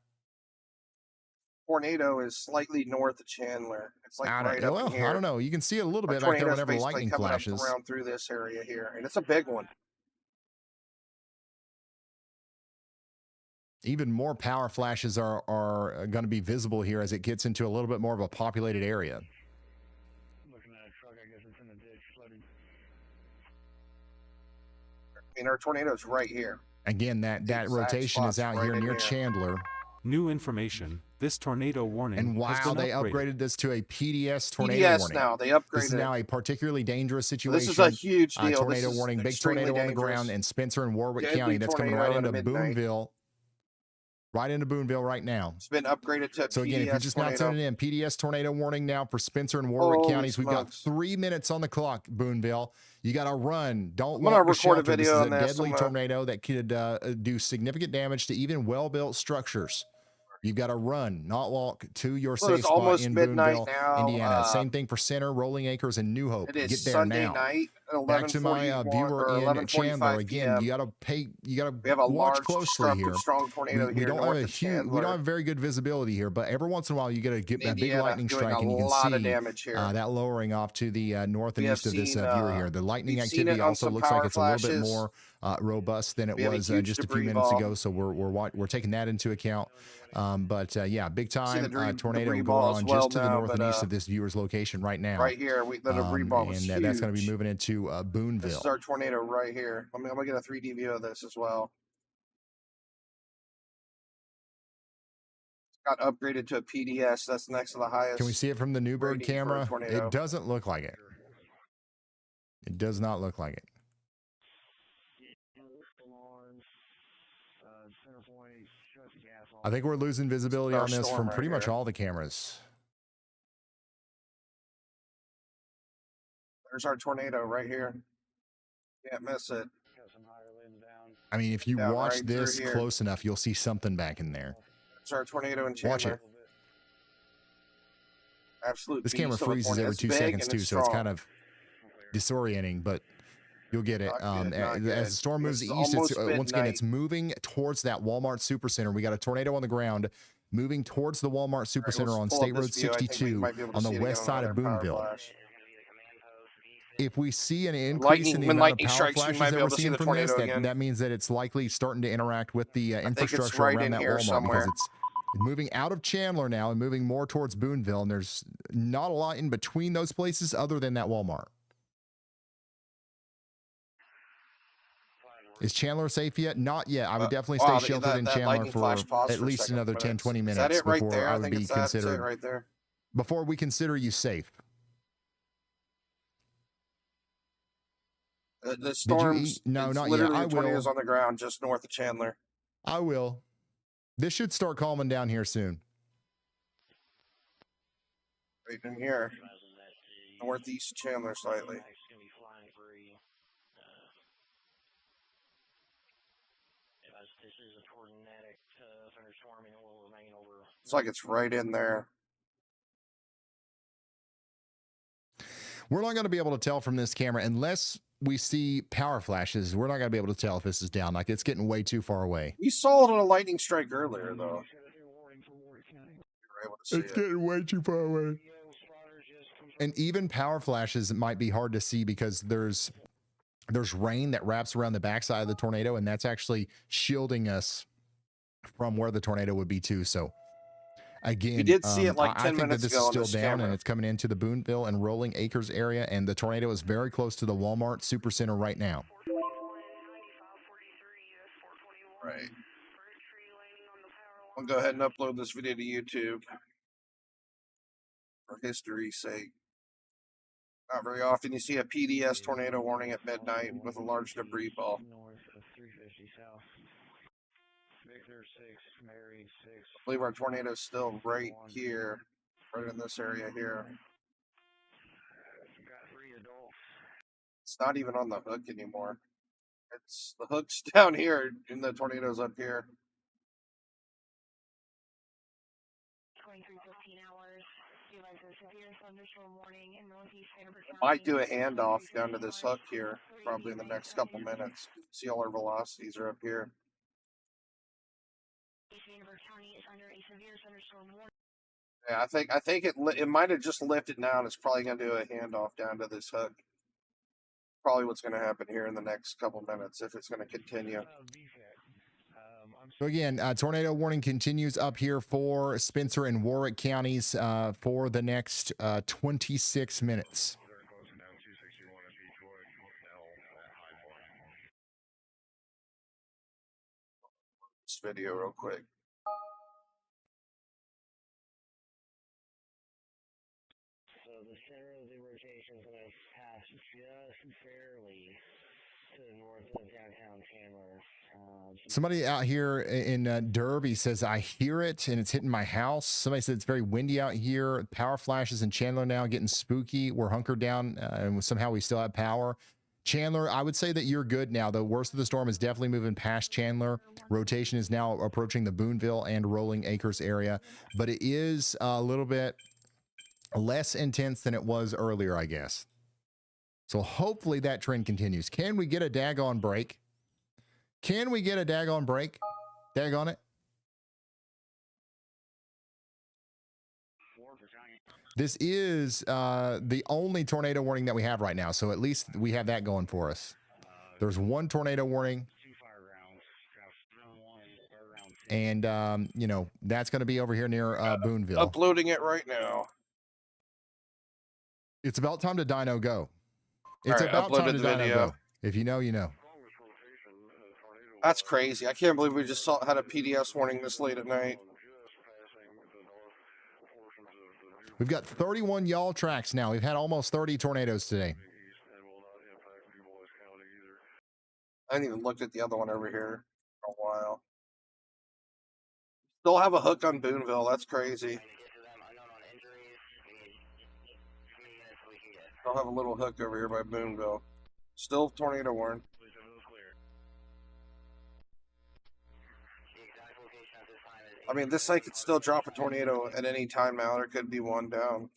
Tornado is slightly north of Chandler. It's like right up Well, in here. I don't know. You can see it a little Our bit back there tornado's whenever basically lightning coming flashes. up around through this area here, and it's a big one. Even more power flashes are going to be visible here as it gets into a little bit more of a populated area. Looking at a truck, I guess it's in the ditch, flooded. I mean, our tornado's right here. Again, that exact rotation is spot's out right here in near here. Chandler. New information. This tornado warning And has wow, been they upgraded this to a PDS tornado PDS warning. now. They upgraded This is now a particularly dangerous situation. This is a huge deal. Tornado This is warning, big extremely tornado on the dangerous. ground in Spencer and Warwick Deadly County. That's coming tornado right at into midnight. Boonville. Right into Boonville right now. It's been upgraded to a So again, if you're PDS just now tornado. tuning in, PDS tornado warning now for Spencer and Warwick Holy counties. We've got smokes. 3 minutes on the clock, Boonville. You got to run. Don't I'm gonna walk to record a shelter. video on This is a this. deadly I'm gonna- tornado that could do significant damage to even well-built structures. You've got to run, not walk to your Well, safe it's spot almost in midnight Boonville, now. Indiana. Same thing for Center, Rolling Acres, and New Hope. It is Get there Sunday now. night at Back to my 11:41 viewer or in 11:45 Chandler. Again, p.m. you got to pay. You got We have to a watch large, closely here. destructive, strong tornado We here don't have north a of huge. We Chandler. don't have very good visibility here, but every once in a while you get a big Indiana lightning doing strike, a and you can lot of see damage here. that lowering off to the north and We have east of this seen, viewer here. The lightning we've seen activity it on also some looks like power it's a little bit flashes. more robust than it We have a was huge just a few debris minutes ball. ago. So we're taking that into account. But yeah, big time debris tornado ball going as on well just to the now, north and but, east of this viewer's location right now. Right here, the debris ball was and that's going to be huge. moving into Boonville. This is our tornado right here. I'm gonna get a 3D view of this as well. Got upgraded to a PDS. That's next to the highest. Can we see it from the Newberg rating for a camera? tornado. It doesn't look like it. It does not look like it. I think we're losing visibility Our on this storm from right pretty much here. all the cameras. There's our tornado right here. Can't miss it. I mean, if you Yeah, watch right through this here. close enough, you'll see something back in there. There's our tornado in Chandler. Watch it. Absolute This camera beast of a freezes tornado. every It's 2 big seconds and too, it's so it's strong. kind of disorienting, but you'll get it. Not good, not good. As the storm moves It's east, almost once again, midnight. it's moving towards that Walmart Supercenter. We got a tornado on the ground moving towards the Walmart Supercenter Let's on pull up State this Road view. I think we 62 might be able to on the see it west again side on of another power Boonville. flash. If we see an increase Lightning- in the when amount of lightning power strikes, we flashes might be that able we're to see seeing the from this, tornado again. that means that it's likely starting to interact with the think it's infrastructure right around in that here Walmart somewhere. because it's moving out of Chandler now and moving more towards Boonville, and there's not a lot in between those places other than that Walmart. Is Chandler safe yet? Not yet. I would definitely stay wow, sheltered in that Chandler lightning for flash paused at for a least second, another but 10, 20 is minutes that it right before there? I I would think be it's that's it considered right there. before we consider you safe. The storms. No, it's not yet. literally I a tornadoes will. on the ground just north of Chandler. I will. This should start calming down here soon. Right in here. Northeast of Chandler slightly. It's like it's right in there. We're not going to be able to tell from this camera unless we see power flashes. We're not going to be able to tell if this is down. Like, it's getting way too far away. We saw it on a lightning strike earlier, though. It's getting way too far away. And even power flashes might be hard to see because there's rain that wraps around the backside of the tornado, and that's actually shielding us from where the tornado would be too. So again, we did see it like 10 I think minutes that this ago is still on this down, camera. and it's coming into the Boonville and Rolling Acres area, and the tornado is very close to the Walmart Supercenter right now. Right. I'll go ahead and upload this video to YouTube for history's sake. Not very often you see a PDS tornado warning at midnight with a large debris ball. I believe our tornado is still right here, right in this area here. It's not even on the hook anymore. It's the hook's down here and the tornado's up here. 23:15 hours. Realize a severe thunderstorm warning in northeast Hanover County. Might do a handoff down to this hook here, probably in the next couple minutes. See, all our velocities are up here. Hanover County is under a severe thunderstorm warning. Yeah, I think it might have just lifted now, and it's probably going to do a handoff down to this hook. Probably what's going to happen here in the next couple minutes if it's going to continue. So again, tornado warning continues up here for Spencer and Warwick counties for the next 26 minutes. This video real quick. So the center of the rotation is going to pass just barely to the north of downtown Chandler. Somebody out here in Derby says, I hear it and it's hitting my house. Somebody said it's very windy out here. Power flashes in Chandler now, getting spooky. We're hunkered down and somehow we still have power. Chandler, I would say that you're good now. The worst of the storm is definitely moving past Chandler. Rotation is now approaching the Boonville and Rolling Acres area, but it is a little bit less intense than it was earlier, I guess. So hopefully that trend continues. Can we get a daggone break? Can we get a daggone break? Daggone it. This is the only tornado warning that we have right now. So at least we have that going for us. There's one tornado warning. And, you know, that's going to be over here near Boonville. Uploading it right now. It's about time to Dino go. It's right, about time to Dino video. go. If you know, you know. That's crazy. I can't believe we just had a PDS warning this late at night. We've got 31 yaw tracks now. We've had almost 30 tornadoes today. I haven't even looked at the other one over here in a while. Still have a hook on Boonville. That's crazy. Still have a little hook over here by Boonville. Still tornado warning. I mean, this site could still drop a tornado at any time now. There could be one down.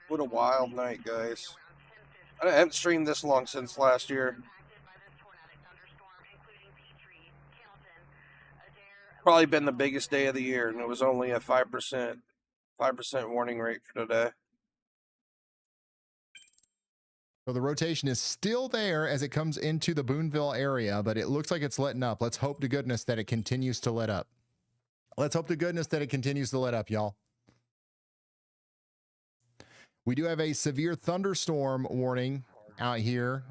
What a wild night, guys. I haven't streamed this long since last year. Probably been the biggest day of the year, and it was only a 5% warning rate for today. So the rotation is still there as it comes into the Boonville area, but it looks like it's letting up. Let's hope to goodness that it continues to let up. Let's hope to goodness that it continues to let up, y'all. We do have a severe thunderstorm warning out here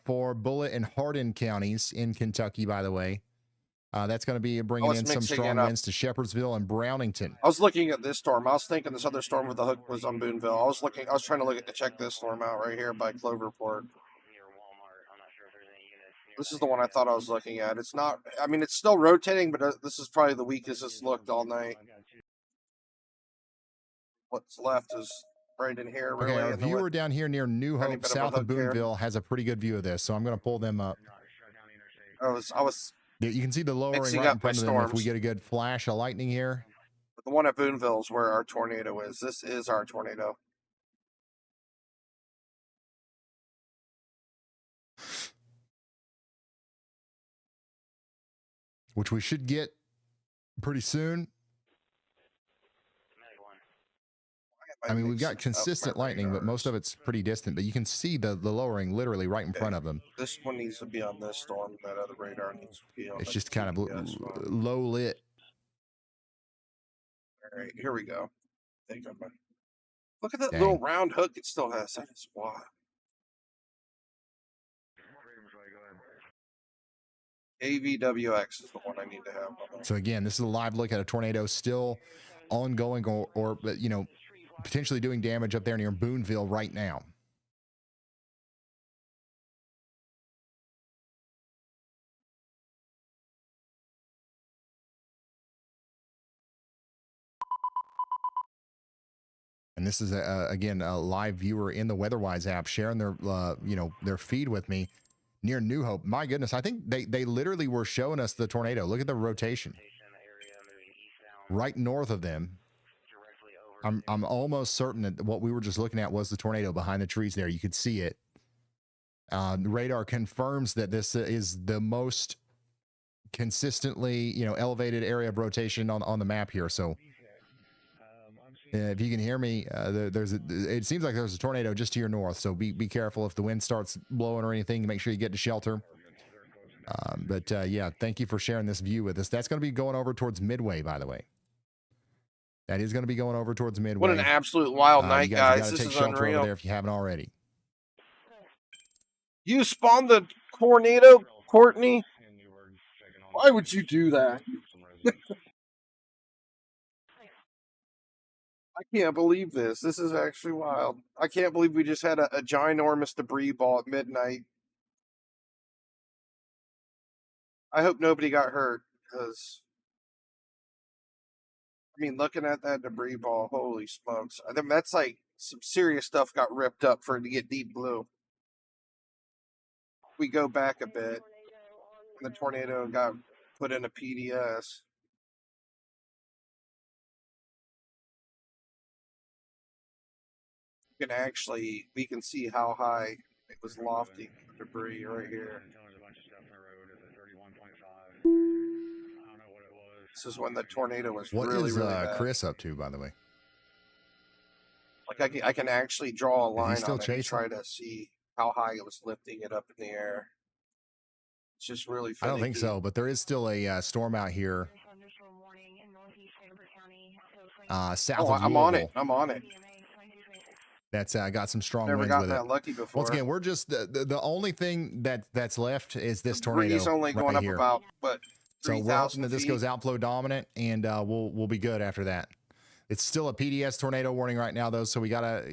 for Bullitt and Hardin counties in Kentucky, by the way. That's going to be bringing in some strong winds to Shepherdsville and Brownington. I was looking at this storm. I was thinking this other storm with the hook was on Boonville. I was trying to check this storm out right here by Cloverport. This is the one I thought I was looking at. It's not. I mean, it's still rotating, but this is probably the weakest it's looked all night. What's left is right in here. Really, okay, our viewer down here near New Hope, south of Boonville, has a pretty good view of this, so I'm going to pull them up. I was You can see the lowering Mixing right up in front my of them. If we storms. get a good flash of lightning here. The one at Boonville is where our tornado is. This is our tornado. Which we should get pretty soon. I mean, we've got consistent lightning, but most of it's pretty distant. But you can see the lowering literally right in front of them. This one needs to be on this storm. That other radar needs to be on. It's just kind of low lit. All right, here we go. Look at that Dang. little round hook it still has. That is wild. AVWX is the one I need to have. So again, this is a live look at a tornado still ongoing or you know, potentially doing damage up there near Boonville right now. And this is again a live viewer in the WeatherWise app sharing their you know, their feed with me near New Hope. My goodness, I think they literally were showing us the tornado. Look at the rotation right north of them. I'm almost certain that what we were just looking at was the tornado behind the trees there. You could see it. The radar confirms that this is the most consistently, you know, elevated area of rotation on the map here. So if you can hear me, it seems like there's a tornado just to your north. So be careful if the wind starts blowing or anything. Make sure you get to shelter. Yeah, thank you for sharing this view with us. That's going to be going over towards Midway, by the way. That is going to be going over towards Midway. What an absolute wild night, you guys. Gotta This take is shelter unreal. over there if you haven't already. You spawned the tornado, Courtney? Why would you do that? I can't believe this. This is actually wild. I can't believe we just had a ginormous debris ball at midnight. I hope nobody got hurt, because, I mean, looking at that debris ball, holy smokes. I think that's like some serious stuff got ripped up for it to get deep blue. We go back a bit, and the tornado got put in a PDS. We can see how high it was lofting the debris right here. This is when the tornado was really bad. Chris up to, by the way? Like I can actually draw a line still on it and try to see how high it was lifting it up in the air. It's just really finicky. I don't think so, but there is still a storm out here. South of I'm on it. Louisville. I'm on it. That's got some strong Never winds gotten with that it. lucky before. Once again, we're just the only thing that's left is this tornado. Breeze only going up here. about what? So we're hoping that this goes outflow dominant, and we'll be good after that. It's still a PDS tornado warning right now, though, so we gotta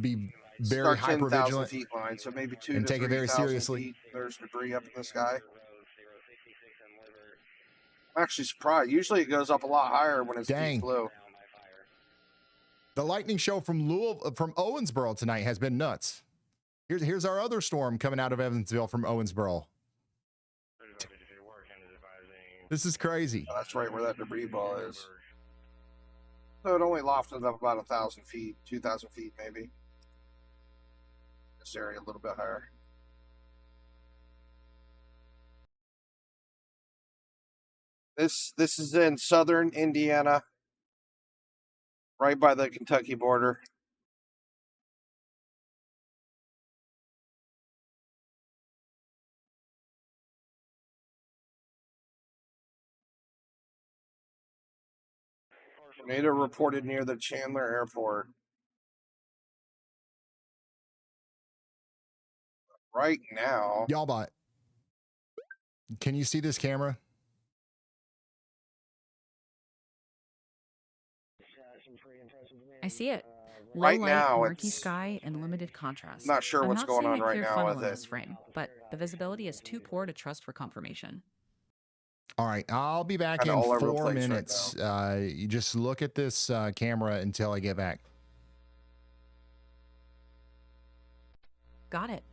be very hyper vigilant. Feet line, so maybe 2 and to take it very 3,000 seriously. feet. There's debris up in the sky. I'm actually surprised. Usually it goes up a lot higher when it's deep blue. The lightning show from Owensboro tonight has been nuts. Here's our other storm coming out of Evansville from Owensboro. This is crazy. Oh, that's right where that debris ball is. So it only lofted up about 1,000 feet, 2,000 feet maybe. This area a little bit higher. This is in southern Indiana, right by the Kentucky border. Tornado reported near the Chandler Airport. Right now. Y'all bot. Can you see this camera? I see it. Low Right light, now, murky it's sky, and limited contrast. not sure what's going on right now with in it. this frame, but the visibility is too poor to trust for confirmation. All right, I'll be back Kinda in all over the 4 place right minutes. You just look at this camera until I get back. Got it.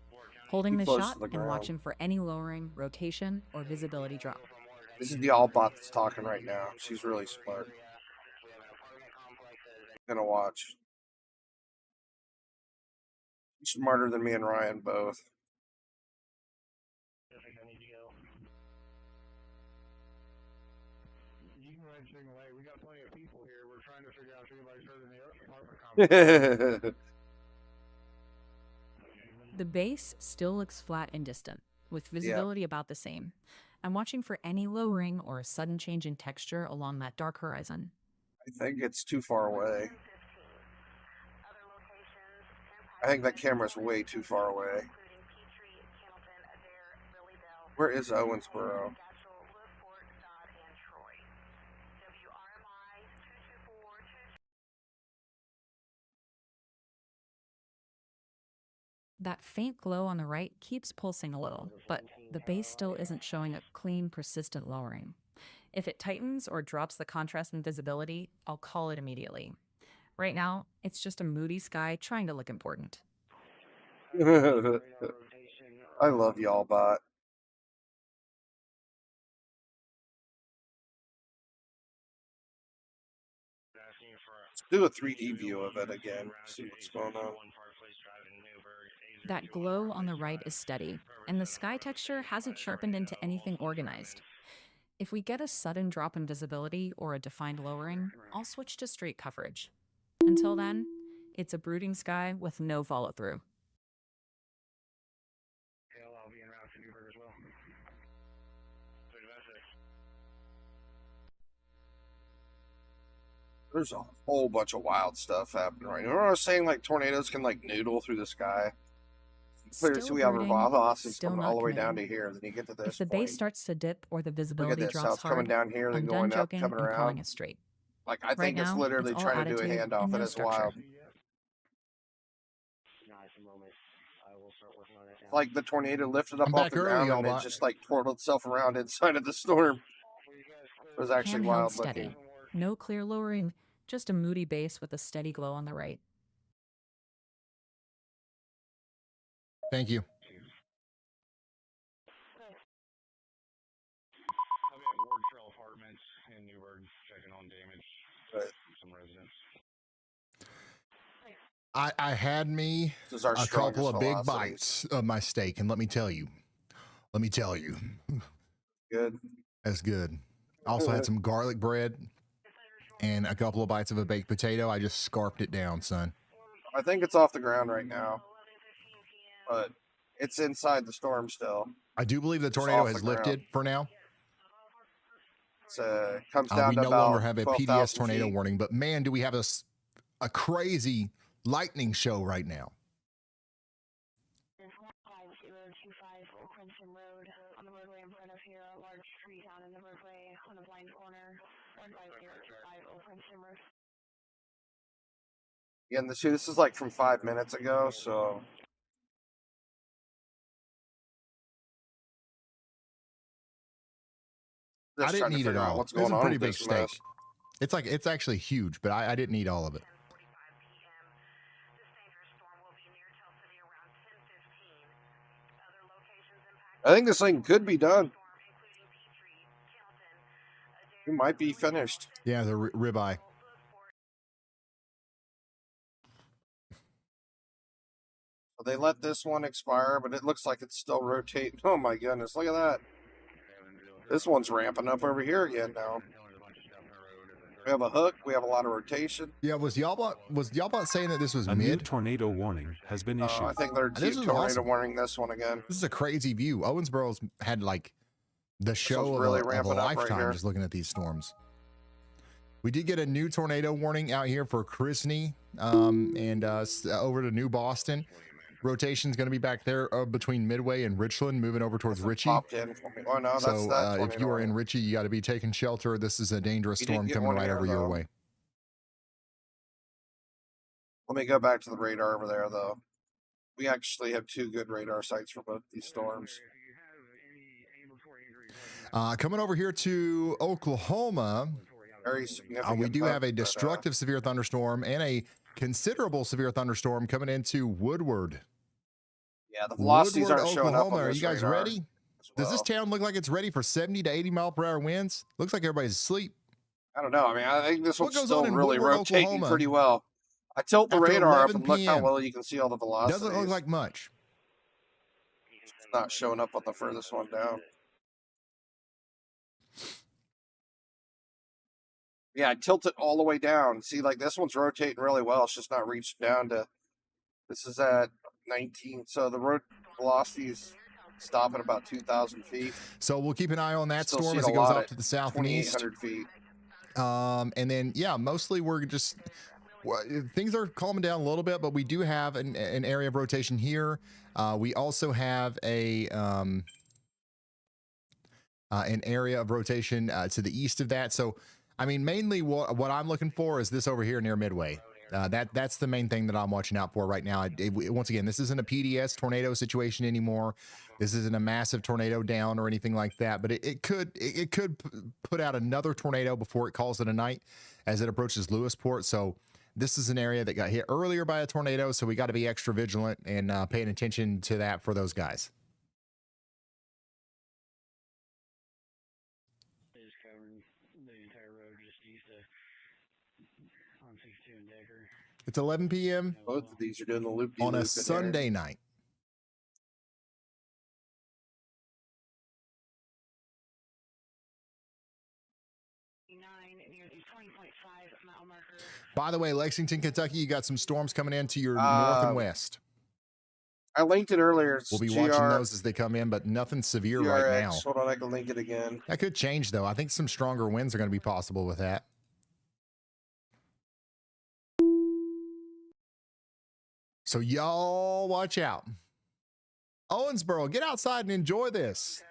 holding Too the close shot to the and ground. watching for any lowering, rotation, or visibility drop. This is the all bot that's talking right now. She's really smart. Gonna watch. Smarter than me and Ryan both. We got plenty of people here. We're trying to figure out if anybody's heard in the apartment complex. The base still looks flat and distant, with visibility about the same. I'm watching for any lowering or a sudden change in texture along that dark horizon. I think it's too far away. I think that camera's way too far away. Where is Owensboro? That faint glow on the right keeps pulsing a little, but the base still isn't showing a clean, persistent lowering. If it tightens or drops the contrast and visibility, I'll call it immediately. Right now, it's just a moody sky trying to look important. I love y'all bot. Let's do a 3D view of it again. See what's going on. That glow on the right is steady, and the sky texture hasn't sharpened into anything organized. If we get a sudden drop in visibility or a defined lowering, I'll switch to straight coverage. Until then, it's a brooding sky with no follow-through. I'll be en route to Newburgh as well. There's a whole bunch of wild stuff happening right now. Remember I was saying like tornadoes can like noodle through the sky? Clearly, so we have our velocities coming all the way down to here. Then you get to this If the point. base starts to dip or the Look at visibility this. How drops it's coming hard, down here, then I'm going done up, joking coming and calling around. it straight. Like I Right think it's now, literally it's all trying to do a attitude handoff, and and no it's structure. wild. Nice moment. I will start working on it now. It's like the tornado lifted up I'm off back the early, ground y'all and it bot. just like twirled itself around inside of the storm. It was actually Handheld wild steady. looking. No clear lowering, just a moody base with a steady glow on the right. Thank you. I'll be at Ward Trail Apartments in Newburgh checking on damage from some residents. I had me This is our a couple strongest of big velocities. bites of my steak, and let me tell you, Good. that's good. Also had some garlic bread and a couple of bites of a baked potato. I just scarfed it down, son. I think it's off the ground right now, but it's inside the storm still. I do believe the It's tornado off the has ground. lifted for now. It's comes down We to no about longer have a 12,000 PDS tornado feet. warning, but man, do we have a crazy lightning show right now. 5025 Old Princeton Road. On the roadway in front of here, a large tree down in the roadway on a blind corner. 15825 Old Princeton Road. Yeah, and this is like from 5 minutes ago, so I just didn't trying to eat it figure out all. what's It was going a on pretty with big this steak. mess. It's actually huge, but I didn't eat all of it. I think this thing could be done. It might be finished. Yeah, the ribeye. They let this one expire, but it looks like it's still rotating. Oh my goodness, look at that. This one's ramping up over here again now. We have a hook. We have a lot of rotation. Yeah, was y'all bot saying that this was A new mid? tornado warning has been issued. I think they're This is tornado awesome. warning this one again. This is a crazy view. Owensboro's had like the show one's of really a ramping up right lifetime here. just looking at these storms. We did get a new tornado warning out here for Chrisney and over to New Boston. Rotation's going to be back there between Midway and Richland, moving over towards Ritchie. Popped in for me. Oh no, that's So that if you are in tornado. Ritchie, you got to be taking shelter. This is a dangerous You did storm get coming one right here, over your though. way. Let me go back to the radar over there, though. We actually have 2 good radar sites for both these storms. Coming over here to Oklahoma, Very significant. we do have a but, destructive severe thunderstorm and a considerable severe thunderstorm coming into Woodward. Yeah, the velocities Woodward, aren't showing up Oklahoma. on Are this you guys radar ready? as Does this well. town look like it's ready for 70 to 80 mile per hour winds? Looks like everybody's asleep. I don't know. I mean, I think this What one's goes on still in really Woodward, rotating Oklahoma pretty well. I tilt the after radar up 11 and look how p.m.? well you can see all the velocities. Doesn't look like much. It's not showing up on the furthest one down. Yeah, I tilt it all the way down. See, like this one's rotating really well. It's just not reaching down to. This is at 19, so the road velocities stop at about 2,000 feet. So we'll keep an eye on that Still storm seeing as a it goes lot off at to the southeast. 2,800 feet. And then, yeah, mostly we're just things are calming down a little bit, but we do have an area of rotation here. We also have an area of rotation to the east of that. So, I mean, mainly what I'm looking for is this over here near Midway. That's the main thing that I'm watching out for right now. Once again, this isn't a PDS tornado situation anymore. This isn't a massive tornado down or anything like that, but it could put out another tornado before it calls it a night as it approaches Lewisport. So this is an area that got hit earlier by a tornado, so we got to be extra vigilant and paying attention to that for those guys. Is covering the entire road just east of on 62 and Decker. It's 11 p.m. Both of these are doing the loop on a Sunday night. By the way, Lexington, Kentucky, you got some storms coming in to your north and west. I linked it earlier. It's We'll be watching those as they come in, but nothing severe right now. Hold on, I can link it again. That could change, though. I think some stronger winds are going to be possible with that. So y'all watch out. Owensboro, get outside and enjoy this.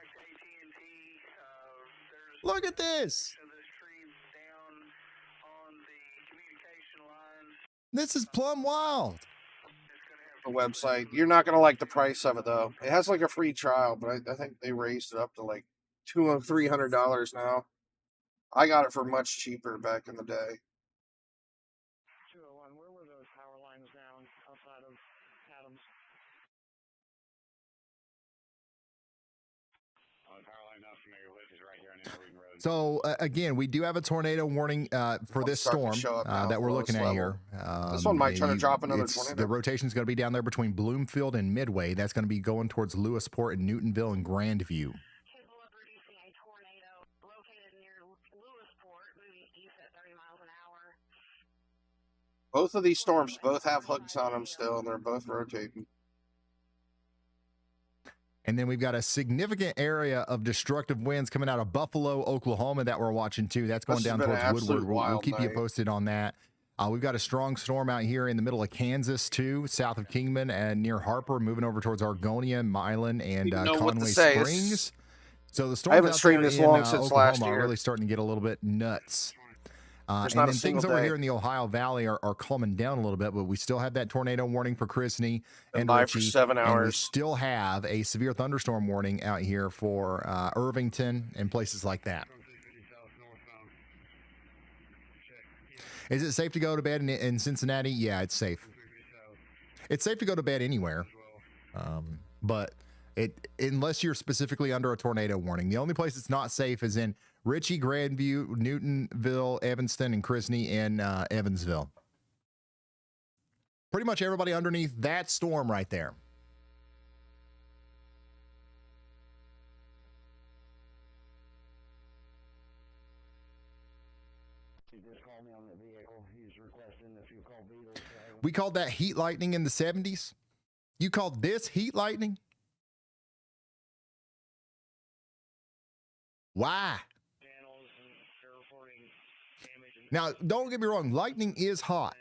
Look at this. This is plumb wild. The website. You're not gonna like the price of it though. It has like a free trial, but I think they raised it up to like $200-300 now. I got it for much cheaper back in the day. 201, where were those power lines down outside of Adams? The power line I'm familiar with is right here on Inverweek Road. So again, we do have a tornado warning for this storm that we're looking at here. This one might try to drop another tornado. The rotation's going to be down there between Bloomfield and Midway. That's going to be going towards Lewisport and Newtonville and Grandview. Both of these storms both have hooks on them still, and they're both rotating. And then we've got a significant area of destructive winds coming out of Buffalo, Oklahoma that we're watching too. That's going down towards Woodward. We'll keep you posted on that. We've got a strong storm out here in the middle of Kansas too, south of Kingman and near Harper, moving over towards Argonia, Milan, and Conway Springs. So the storms I haven't out streamed there this in, long since Oklahoma last year. are really starting to get a little bit nuts. And not then a things single over day. here in the Ohio Valley are calming down a little bit, but we still have that tornado warning for Chrisney and live for Ritchie, 7 and we hours. still have a severe thunderstorm warning out here for Irvington and places like that. Is it safe to go to bed in Cincinnati? Yeah, it's safe. It's safe to go to bed anywhere, but unless you're specifically under a tornado warning. The only place it's not safe is in Ritchie, Grandview, Newtonville, Evanston, and Chrisney, and Evansville. Pretty much everybody underneath that storm right there. He just called me on the vehicle. He's requesting if you call Beetle. We called that heat lightning in the 70s. You called this heat lightning? Why? Now, don't get me wrong. Lightning is hot.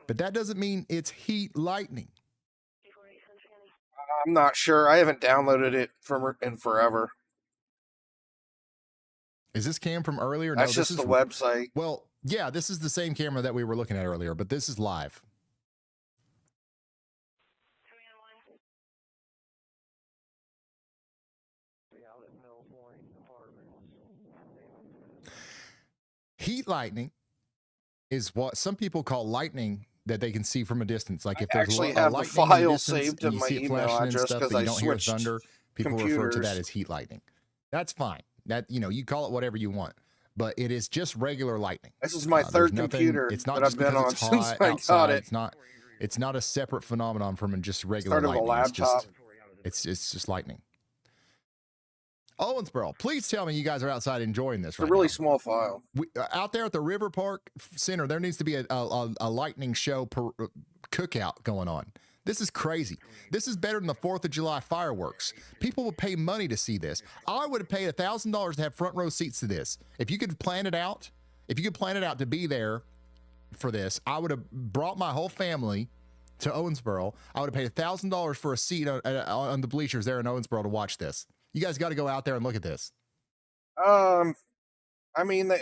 But that doesn't mean it's heat lightning. I'm not sure. I haven't downloaded it in forever. Is this cam from earlier? That's no, just the website. Well, yeah, this is the same camera that we were looking at earlier, but this is live. Heat lightning is what some people call lightning that they can see from a distance. Like if I there's actually a have the lightning in file the distance, saved and in you my see it email flashing and address stuff, because but you I don't hear switched thunder, people refer to that computers. as heat lightning. That's fine. That, you know, you call it whatever you want, but it is just regular lightning. This is my There's third nothing, computer it's not that just I've been because on it's since hot I got outside. it. It's not a separate phenomenon from just regular Started with a lightning. laptop. It's just lightning. Owensboro, please tell me you guys are outside enjoying this It's right a really now. small file. Out there at the River Park Center, there needs to be a lightning show cookout going on. This is crazy. This is better than the 4th of July fireworks. People would pay money to see this. I would have paid $1,000 to have front row seats to this. If you could plan it out, to be there for this, I would have brought my whole family to Owensboro. I would have paid $1,000 for a seat on the bleachers there in Owensboro to watch this. You guys got to go out there and look at this. I mean,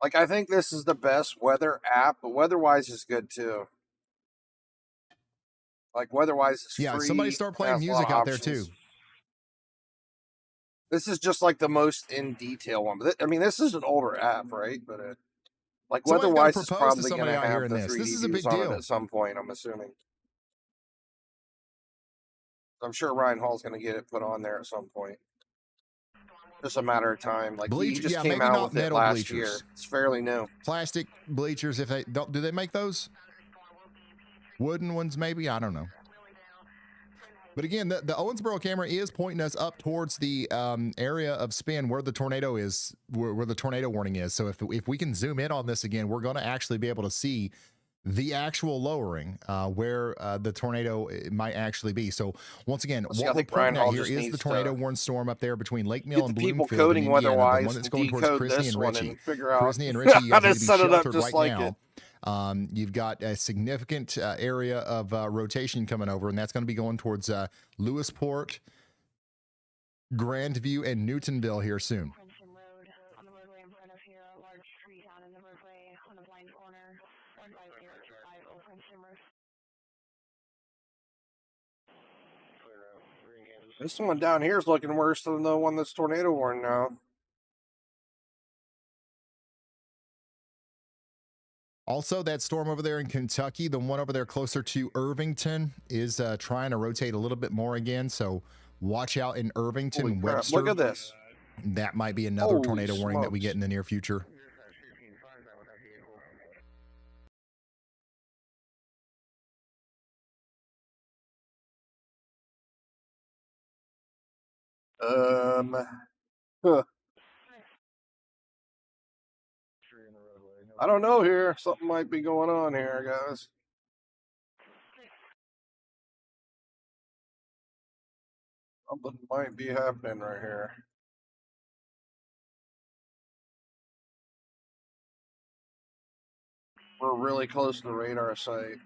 I think this is the best weather app, but weatherwise is good too. Like weatherwise is free. Yeah, somebody start playing music out there too. This is just like the most in detail one. But I mean, this is an older app, right? But weatherwise is probably going to have the 3D this is a big views on it deal at some point. I'm assuming. I'm sure Ryan Hall's going to get it put on there at some point. Just a matter of time. Like he just came out with it last year. It's fairly new. Plastic bleachers, if they don't, do they make those? Wooden ones, maybe? I don't know. But again, the Owensboro camera is pointing us up towards the area of spin where the tornado is, where the tornado warning is. So if we can zoom in on this again, we're going to actually be able to see the actual lowering where the tornado might actually be. So once again, what we're pointing at here is the tornado warned storm up there between Lake Mill and Bloomfield, coding Indiana, weather-wise, the one that's going towards Chrisney and Richie. Chrisney and Richie, you guys need to be set it up sheltered just right like now. You've got a significant area of rotation coming over, and that's going to be going towards Lewisport, Grandview, and Newtonville here soon. This one down here is looking worse than the one that's tornado warned now. Also, that storm over there in Kentucky, the one over there closer to Irvington, is trying to rotate a little bit more again. So watch out in Irvington and Webster. Look at this. That might be another tornado warning that we get in the near future. I don't know here. Something might be going on here, guys. Something might be happening right here. We're really close to the radar site.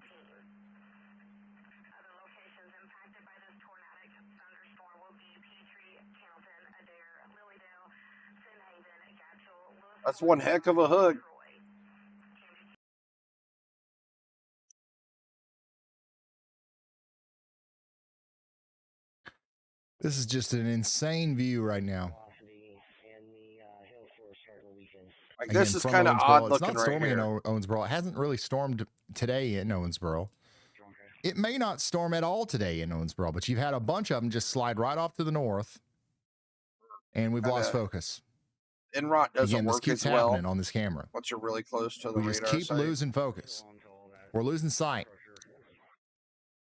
That's one heck of a hook. This is just an insane view right now. Like, this is kind of odd looking right here. It's not storming in Owensboro. It hasn't really stormed today in Owensboro. It may not storm at all today in Owensboro, but you've had a bunch of them just slide right off to the north, and we've lost focus. Enrot doesn't work this keeps as well happening on this camera. Once you're really close to the We just radar keep site. losing focus. We're losing sight.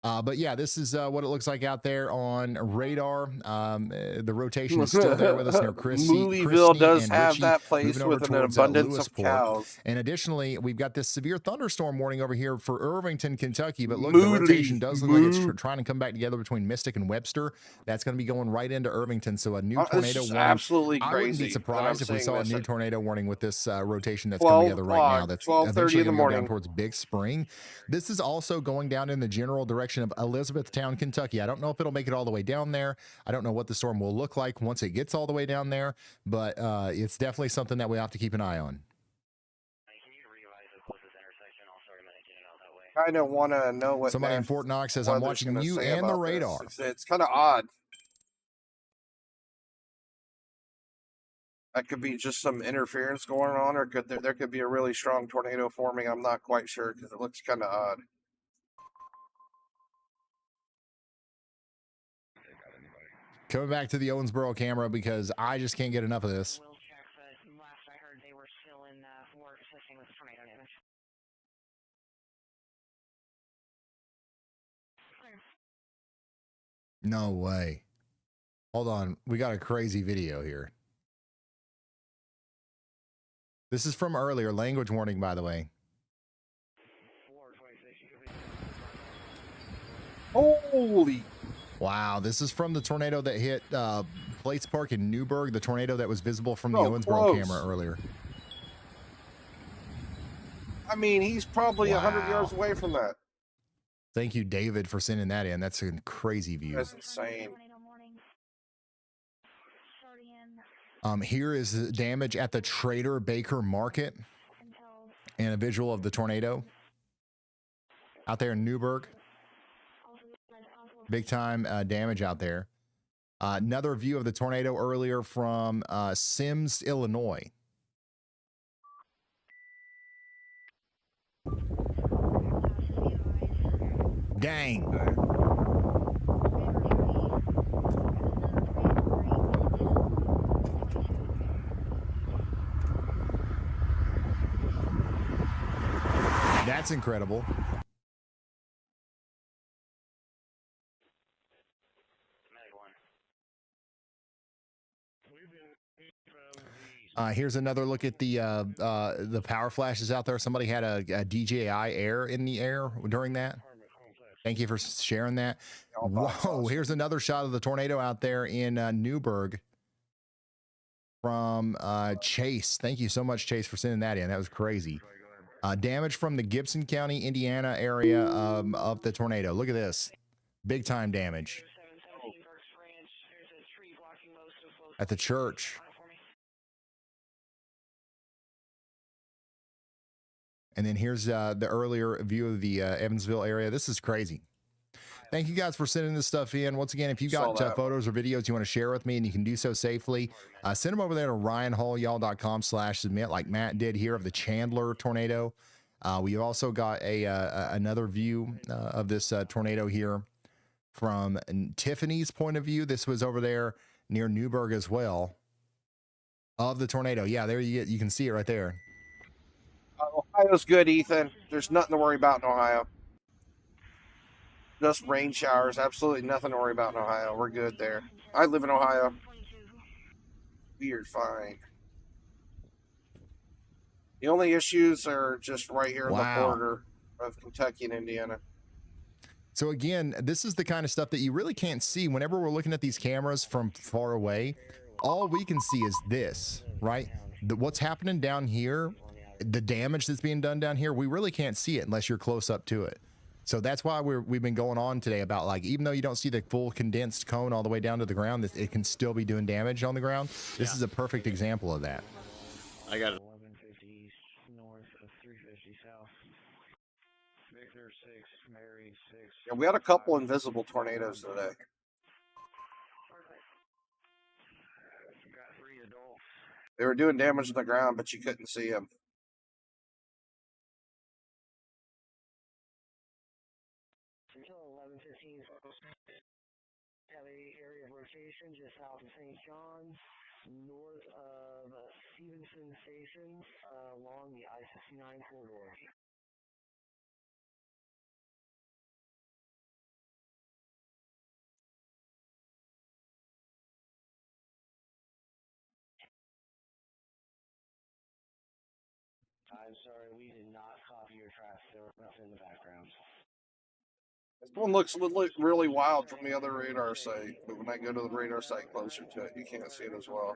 But yeah, this is what it looks like out there on radar. The rotation is still there with us near Movieville does have Richie, that place with an abundance of cows. And additionally, we've got this severe thunderstorm warning over here for Irvington, Kentucky. But look, the rotation does look like it's trying to come back together between Mystic and Webster. That's going to be going right into Irvington. So a new tornado warning. Absolutely crazy. I wouldn't be surprised if we saw a new tornado warning with this rotation that's coming together right now. That's 12:30 in the morning down towards Big Spring. This is also going down in the general direction of Elizabethtown, Kentucky. I don't know if it'll make it all the way down there. I don't know what the storm will look like once it gets all the way down there, but it's definitely something that we have to keep an eye on. Kind of want to know what somebody in Fort Knox says, I'm watching you and the radar. It's kind of odd. That could be just some interference going on, or there could be a really strong tornado forming. I'm not quite sure because it looks kind of odd. Coming back to the Owensboro camera because I just can't get enough of this. Will check, but last I heard they were still in work assisting with tornado damage. No way. Hold on. We got a crazy video here. This is from earlier. Language warning, by the way. Holy. Wow. This is from the tornado that hit Plates Park in Newburgh, the tornado that was visible from the Owensboro camera earlier. I mean, he's probably 100 yards away from that. Thank you, David, for sending that in. That's a crazy view. That's insane. Here is the damage at the Trader Baker Market and a visual of the tornado out there in Newburgh. Big time damage out there. Another view of the tornado earlier from Sims, Illinois. Dang. That's incredible. Here's another look at the power flashes out there. Somebody had a DJI Air in the air during that. Thank you for sharing that. Whoa, here's another shot of the tornado out there in Newburgh from Chase. Thank you so much, Chase, for sending that in. That was crazy. Damage from the Gibson County, Indiana area of the tornado. Look at this. Big time damage. At the church. And then here's the earlier view of the Evansville area. This is crazy. Thank you guys for sending this stuff in. Once again, if you got photos or videos you want to share with me and you can do so safely, send them over there to ryanhallyall.com/submit like Matt did here of the Chandler tornado. We've also got another view of this tornado here from Tiffany's point of view. This was over there near Newburgh as well of the tornado. Yeah, there you can see it right there. Ohio's good, Ethan. There's nothing to worry about in Ohio. Just rain showers. Absolutely nothing to worry about in Ohio. We're good there. I live in Ohio. We're fine. The only issues are just right here on the border of Kentucky and Indiana. So again, this is the kind of stuff that you really can't see whenever we're looking at these cameras from far away. All we can see is this, right? What's happening down here, the damage that's being done down here, we really can't see it unless you're close up to it. So that's why we've been going on today about, like, even though you don't see the full condensed cone all the way down to the ground, it can still be doing damage on the ground. This is a perfect example of that. I got it. 1150 north of 350 south. Victor 6, Mary 6. Yeah, we had a couple invisible tornadoes today. Got 3 adults. They were doing damage to the ground, but you couldn't see them. Until 11:15, have a area of rotation just south of St. John's, north of Stevenson Station, along the I-69 corridor. I'm sorry, we did not copy your tracks. There was nothing in the background. This one looks really wild from the other radar site, but when I go to the radar site closer to it, you can't see it as well.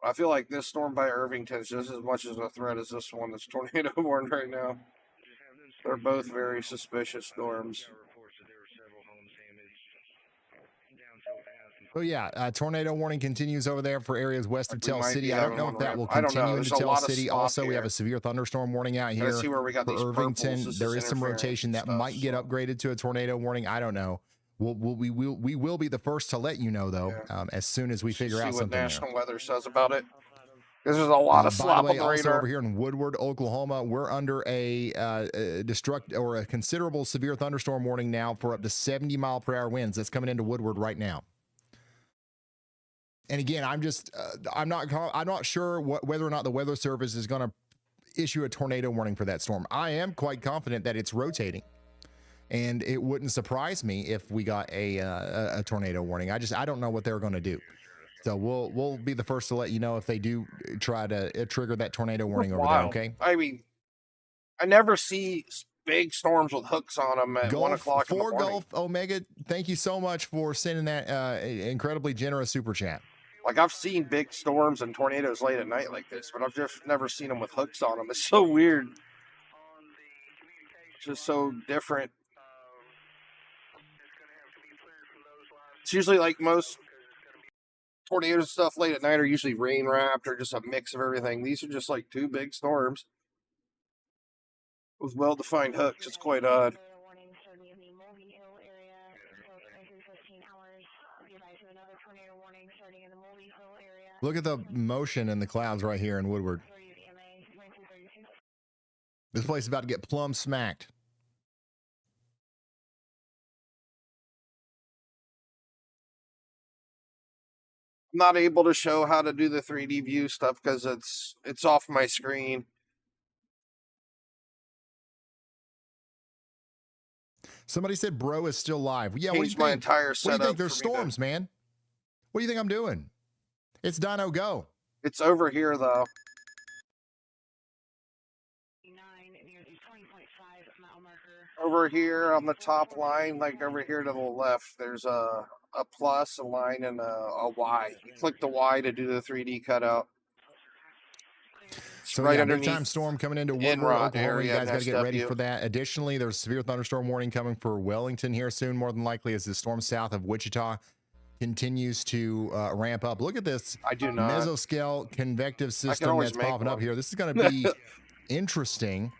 I feel like this storm by Irvington is just as much as a threat as this one that's tornado warned right now. They're both very suspicious storms. Oh yeah, tornado warning continues over there for areas west of Tell City. I don't know if that will continue into Tell City. Also, we have a severe thunderstorm warning out here see where we got for these Irvington. purples. There is some rotation that might get upgraded to a tornado warning. I don't know. We will be the first to let you know, though, as soon as we figure out something See what National there. Weather says about it. There's a lot of slop By the way, on the also radar. over here in Woodward, Oklahoma, we're under a considerable severe thunderstorm warning now for up to 70-mile-per-hour winds. That's coming into Woodward right now. And again, I'm not sure whether or not the Weather Service is going to issue a tornado warning for that storm. I am quite confident that it's rotating, and it wouldn't surprise me if we got a tornado warning. I don't know what they're going to do. So we'll be the first to let you know if they do try to trigger that tornado warning over there. Okay. I mean, I never see big storms with hooks on them at 1 o'clock in the morning. Gulf Omega, thank you so much for sending that incredibly generous super chat. Like, I've seen big storms and tornadoes late at night like this, but I've just never seen them with hooks on them. It's so weird. It's just so different. It's usually like most tornadoes and stuff late at night are usually rain wrapped or just a mix of everything. These are just like two big storms with well-defined hooks. It's quite odd. Look at the motion in the clouds right here in Woodward. This place is about to get plumb smacked. I'm not able to show how to do the 3D view stuff because it's off my screen. Somebody said bro is still live. Yeah, what do you think? My entire setup. What do you think? There's storms, man. What do you think I'm doing? It's Dino Go. It's over here, though. Over here on the top line, like over here to the left, there's a plus, a line, and a Y. You click the Y to do the 3D cutout. So right yeah, underneath big time storm coming into Woodward, Oklahoma. You guys got to get ready for that. Additionally, there's severe thunderstorm warning coming for Wellington here soon, more than likely, as the storm south of Wichita continues to ramp up. Look at this mesoscale convective system that's popping up here. This is going to be interesting,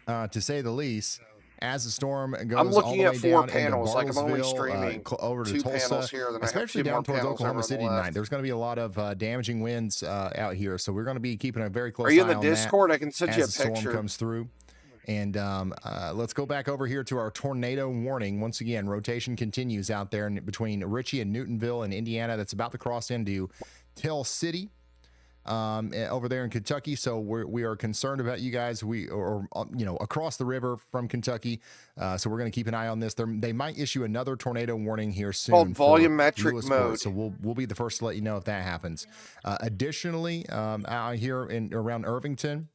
to say the least, as the storm goes all the way down into Bartlesville, over to Tulsa, especially down towards Oklahoma City tonight. There's going to be a lot of damaging winds out here, so we're going to be keeping a very close eye on that. Are you in the Discord? I can send you a picture. As the storm comes through. And let's go back over here to our tornado warning. Once again, rotation continues out there between Ritchie and Newtonville in Indiana. That's about to cross into Tell City over there in Kentucky. So we are concerned about you guys. Across the river from Kentucky. So we're going to keep an eye on this. They might issue another tornado warning here soon. Called volumetric mode. So we'll be the first to let you know if that happens. Additionally, out here around Irvington,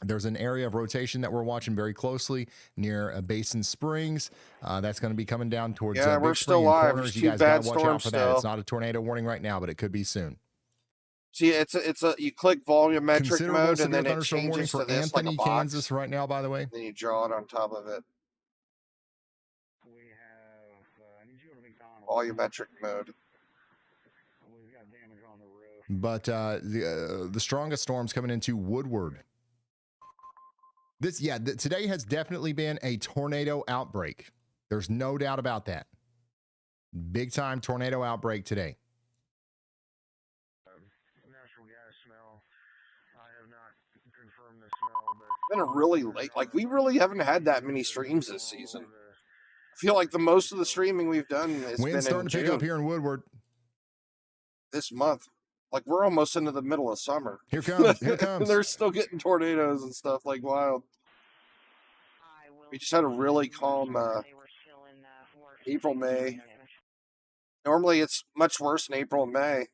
there's an area of rotation that we're watching very closely near Basin Springs. That's going to be coming down towards we're still live. You guys got to watch out for that. It's not a tornado warning right now, but it could be soon. See, it's a you click volumetric mode and then it changes for to this Anthony, like a box. Kansas right now, by the way. Then you draw it on top of it. Volumetric mode. But the strongest storms coming into Woodward. Today has definitely been a tornado outbreak. There's no doubt about that. Big time tornado outbreak today. Natural gas smell. I have not confirmed the smell, but It's been a really late. Like, we really haven't had that many streams this season. I feel like the most of the streaming we've done has been in starting to pick up here in Woodward this month. Like, we're almost into the middle of summer. Here comes. Here comes. They're still getting tornadoes and stuff like wild. We just had a really calm April, May. Normally it's much worse in April and May.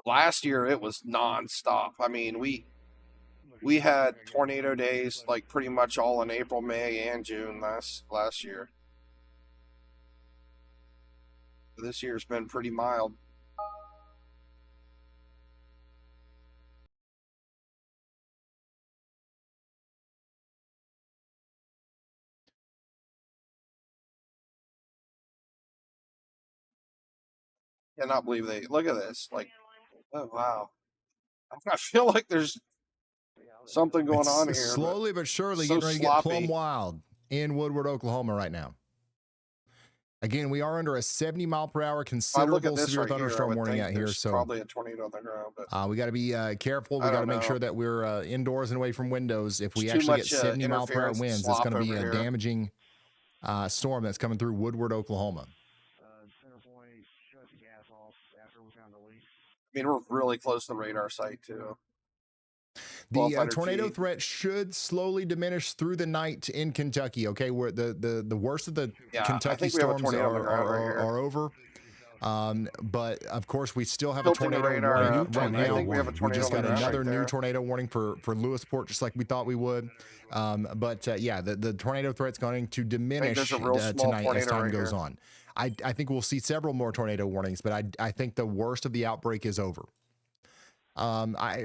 Last year it was nonstop. I mean, we had tornado days like pretty much all in April, May, and June last year. This year's been pretty mild. Cannot believe they look at this. Like, oh wow. I feel like there's something going on here. Slowly but surely so getting ready to get plumb wild in Woodward, Oklahoma right now. Again, we are under a 70-mile-per-hour considerable severe thunderstorm warning out here. So probably a tornado on the ground. But we got to be careful. We got to make sure that we're indoors and away from windows. If we actually get 70-mile-per-hour winds, it's going to be a damaging storm that's coming through Woodward, Oklahoma. I mean, we're really close to the radar site, too. The tornado threat should slowly diminish through the night in Kentucky. Okay, where the worst of the Kentucky storms are over. But of course, we still have a tornado warning right now. We just got another new tornado warning for Lewisport, just like we thought we would. Yeah, the tornado threat's going to diminish tonight as time goes on. I think we'll see several more tornado warnings, but I think the worst of the outbreak is over.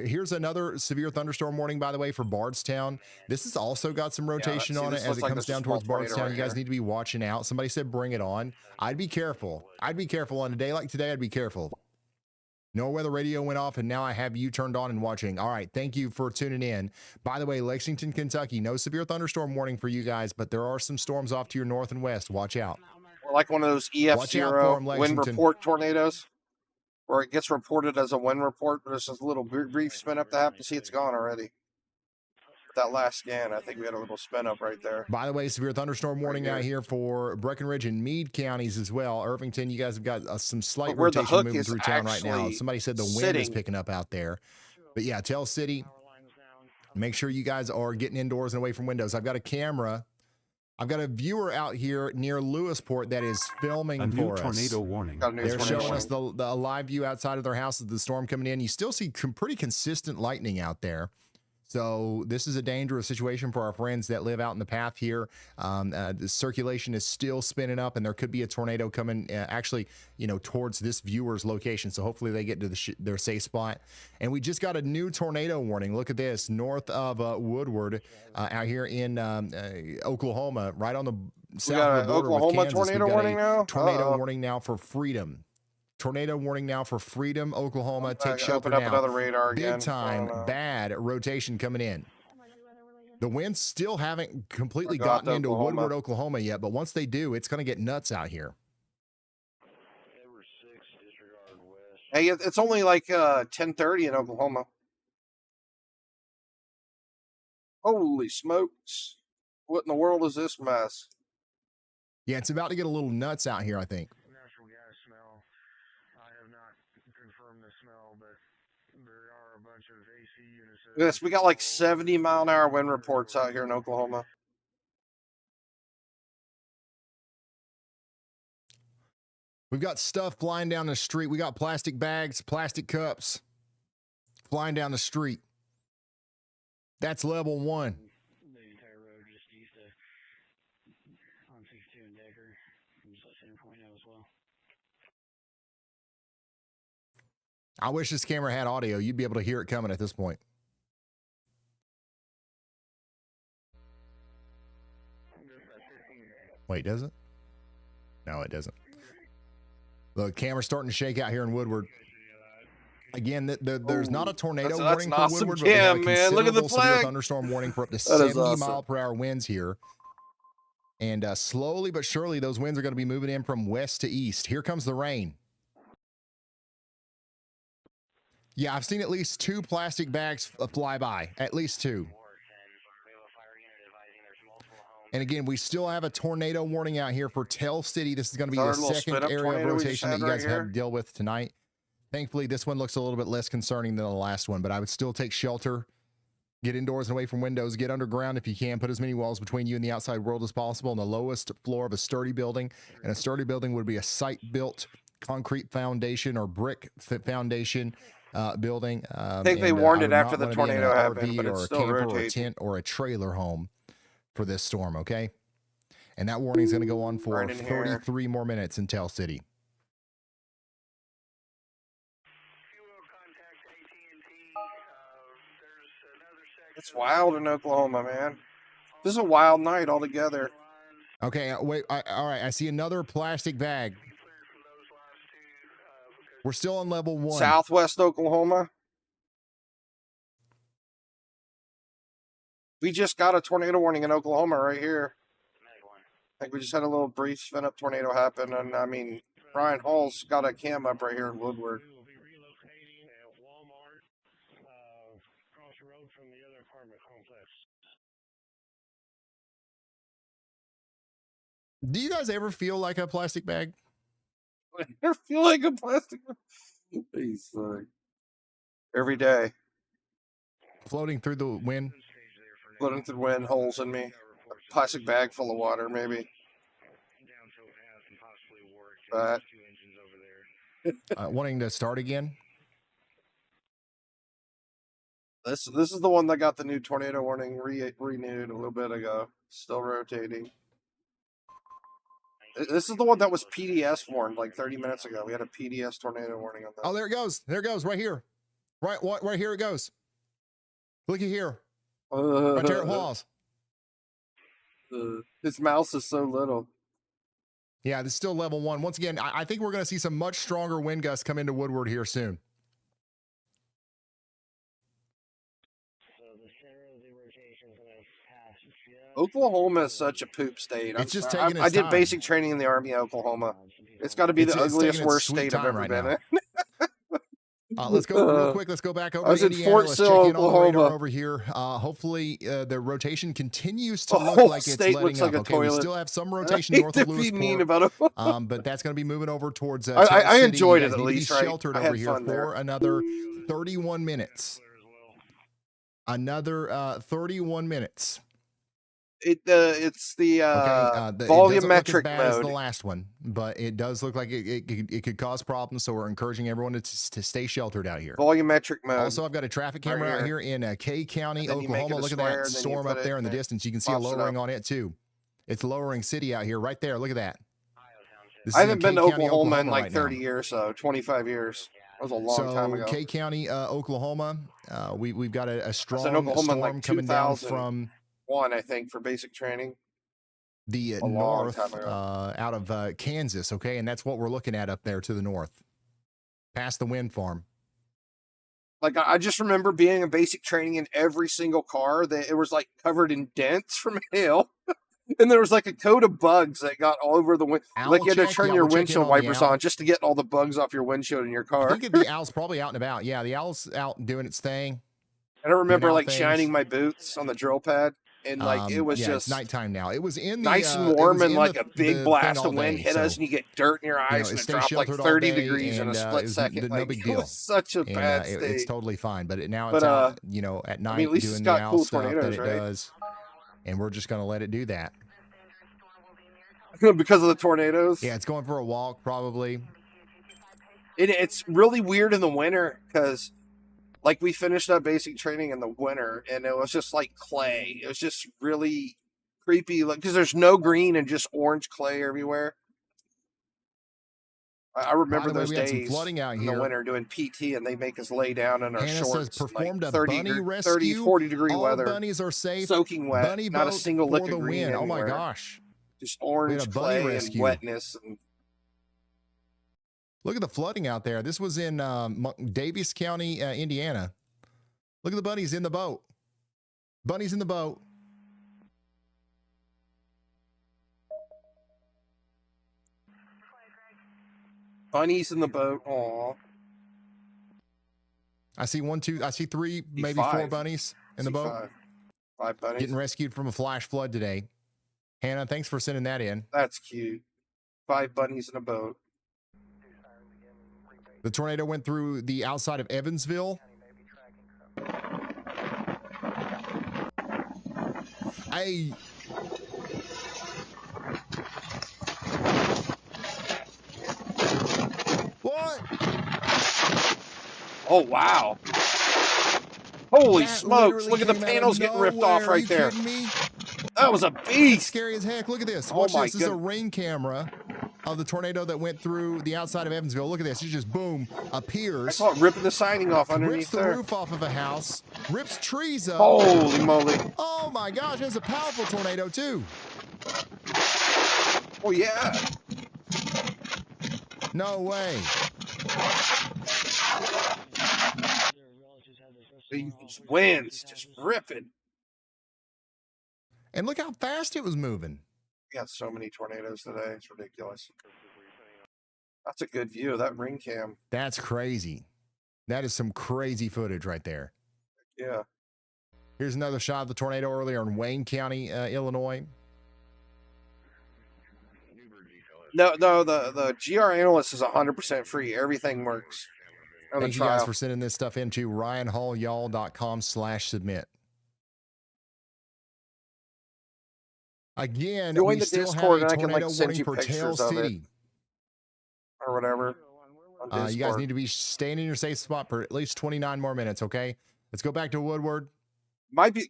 Here's another severe thunderstorm warning, by the way, for Bardstown. This has also got some rotation on it as it comes down towards Bardstown. You guys need to be watching out. Somebody said bring it on. I'd be careful. I'd be careful on a day like today. I'd be careful. No weather radio went off, and now I have you turned on and watching. All right, thank you for tuning in. By the way, Lexington, Kentucky, no severe thunderstorm warning for you guys, but there are some storms off to your north and west. Watch out. We're like one of those EF0 wind report tornadoes, where it gets reported as a wind report, but there's just a little brief spin up to happen to see it's gone already. That last scan, I think we had a little spin up right there. By the way, severe thunderstorm warning out here for Breckenridge and Meade counties as well. Irvington, you guys have got some slight rotation moving through town right now. Somebody said the wind is picking up out there. But yeah, Tell City, make sure you guys are getting indoors and away from windows. I've got a camera. I've got a viewer out here near Lewisport that is filming for us. Tornado warning. They're showing us the live view outside of their house of the storm coming in. You still see pretty consistent lightning out there. So this is a dangerous situation for our friends that live out in the path here. The circulation is still spinning up, and there could be a tornado coming actually, towards this viewer's location. So hopefully they get to their safe spot. And we just got a new tornado warning. Look at this, north of Woodward, out here in Oklahoma, right on the south of the border with Kansas. Tornado warning now? Tornado warning now for Freedom. Tornado warning now for Freedom, Oklahoma. Take shelter now. Another radar again. Big time, bad rotation coming in. The winds still haven't completely gotten into Woodward, Oklahoma yet, but once they do, it's going to get nuts out here. Hey, it's only like 10:30 in Oklahoma. Holy smokes. What in the world is this mess? Yeah, it's about to get a little nuts out here, I think. Yes, we got like 70-mile-an-hour wind reports out here in Oklahoma. We've got stuff flying down the street. We got plastic bags, plastic cups flying down the street. That's level 1. The entire road just east of on 62 and Decker. Just like center point now as well. I wish this camera had audio. You'd be able to hear it coming at this point. Wait, does it? No, it doesn't. The camera's starting to shake out here in Woodward. Again, there's not a tornado warning for awesome Woodward, but we have a man. Look at the severe flag. thunderstorm warning for up to 70-mile-per-hour winds here. And slowly but surely, those winds are going to be moving in from west to east. Here comes the rain. Yeah, I've seen at least 2 plastic bags fly by. At least 2. And again, we still have a tornado warning out here for Tell City. This is going to be the second area of rotation that you guys have to deal with tonight. Thankfully, this one looks a little bit less concerning than the last one, but I would still take shelter. Get indoors and away from windows. Get underground if you can. Put as many walls between you and the outside world as possible on the lowest floor of a sturdy building. And a sturdy building would be a site-built concrete foundation or brick foundation building. I think they warned it after the tornado happened, but it's still rotating. Or a tent or a trailer home for this storm, okay? And that warning is going to go on for 33 more minutes in Tell City. It's wild in Oklahoma, man. This is a wild night altogether. Okay, wait. All right, I see another plastic bag. We're still on level 1. Southwest Oklahoma. We just got a tornado warning in Oklahoma right here. I think we just had a little brief spin up tornado happen, and I mean, Ryan Hall's got a cam up right here in Woodward. Do you guys ever feel like a plastic bag? I never feel like a plastic bag. Every day. Floating through the wind? Floating through the wind, holes in me. A plastic bag full of water, maybe. But wanting to start again? This is the one that got the new tornado warning renewed a little bit ago. Still rotating. This is the one that was PDS warned like 30 minutes ago. We had a PDS tornado warning on that. Oh, there it goes. There it goes. Right here. Right here it goes. Look at here. Right there it was. His mouse is so little. Yeah, this is still level 1. Once again, I think we're going to see some much stronger wind gusts come into Woodward here soon. Oklahoma is such a poop state. It's just taking its I did time. basic training in the Army of Oklahoma. It's got to be the ugliest, worst state I've ever been in. Let's go real quick. Let's go back over I was to in Indiana. Fort Let's Sill, check in on the radar Oklahoma. over here. Hopefully, the rotation continues to The look whole like it's state letting looks up. like a Okay, we toilet. still have some I rotation hate north to of be Lewisport, mean about it. but that's going to be moving over towards I Tell City. enjoyed You it guys at need to be least, right? sheltered I over had here fun there. for another 31 minutes. Another 31 minutes. It's the It doesn't look as volumetric bad as the mode. last one, but it does look like it could cause problems. So we're encouraging everyone to stay sheltered out here. Volumetric mode. Also, I've got a traffic camera out here in Kay County, And then you make Oklahoma. it a Look at square, that and then you storm put up it there in the and it distance. You can see a pops it lowering up. on it too. It's lowering city out here, right there. Look at that. This I is in haven't been to Kay County, Oklahoma in like right 30 now. years, so 25 years. That was a long time ago. Kay County, Oklahoma. We've got a I was strong in Oklahoma in storm like coming down from 2001, I think, for basic training. the A long north time ago. out of Kansas, okay? And that's what we're looking at up there to the north, past the wind farm. Like, I just remember being in basic training in every single car that it was like covered in dents from hail. And there was like a coat of bugs that got all over the wind. Owl Like you had to check? turn Yeah, your we're checking windshield on the wipers owl. on just to get all the bugs off your windshield in your I car. think the owl's probably out and about. Yeah, the owl's out doing its thing. I don't remember out like things. shining my boots on the drill pad. And like it was yeah, just it's nighttime now. It was in the nice and it warm, was and in like the- a big the blast thing all of wind day, hit us, so, and you get dirt in your eyes, and it stay dropped like sheltered all 30 day, degrees in a and, split it was second. no Like, big it deal. was such a And, bad it's state. totally fine. But now But, it's out, at night I mean, at least it's doing got the owl cool stuff that tornadoes, it right? does, and we're just going to let it do that. Because of the tornadoes. Yeah, it's going for a walk probably. It's really weird in the winter because, like, we finished up basic training in the winter, and it was just like clay. It was just really creepy, like because there's no green and just orange clay everywhere. I remember By the way, those we had some days flooding out in here. the winter doing PT, and they make us lay down in our Hannah says shorts, performed like a 30, bunny 30, rescue. 40 degree All weather, bunnies are safe. soaking wet, Bunny not a boat single for lick the of green win. Oh my anywhere. gosh. Just We had orange a bunny clay and rescue. wetness. And Look at the flooding out there. This was in Daviess County, Indiana. Look at the bunnies in the boat. Bunnies in the boat. bunnies in the boat. Aw. I see one, two, I see three, maybe five. four bunnies in the boat. Five bunnies. Getting rescued from a flash flood today. Hannah, thanks for sending that in. That's cute. 5 bunnies in a boat. The tornado went through the outside of Evansville. Hey. What? Oh, wow. Holy That smokes. literally Look at the came out of panels getting ripped off nowhere. Are right you there. kidding me? That was a beast. Scary as heck. Look at this. Oh Watch my this. This is a goodness. rain camera of the tornado that went through the outside of Evansville. Look at this. It just boom, appears. I saw it ripping the siding off Rips underneath the there. roof off of a house. Rips trees up. Holy moly. Oh my gosh, it's a powerful tornado too. Oh, yeah. No way. These winds just ripping. And look how fast it was moving. We got so many tornadoes today. It's ridiculous. That's a good view of that ring cam. That's crazy. That is some crazy footage right there. Yeah. Here's another shot of the tornado earlier in Wayne County, Illinois. No, the GR analyst is 100% free. Everything works. Thank you guys for sending this stuff into ryanhallyall.com/submit. Again, join we the still Discord have a and I can tornado like send warning you for Tell pictures of it City. or whatever. You guys need to be staying in your safe spot for at least 29 more minutes, okay? Let's go back to Woodward.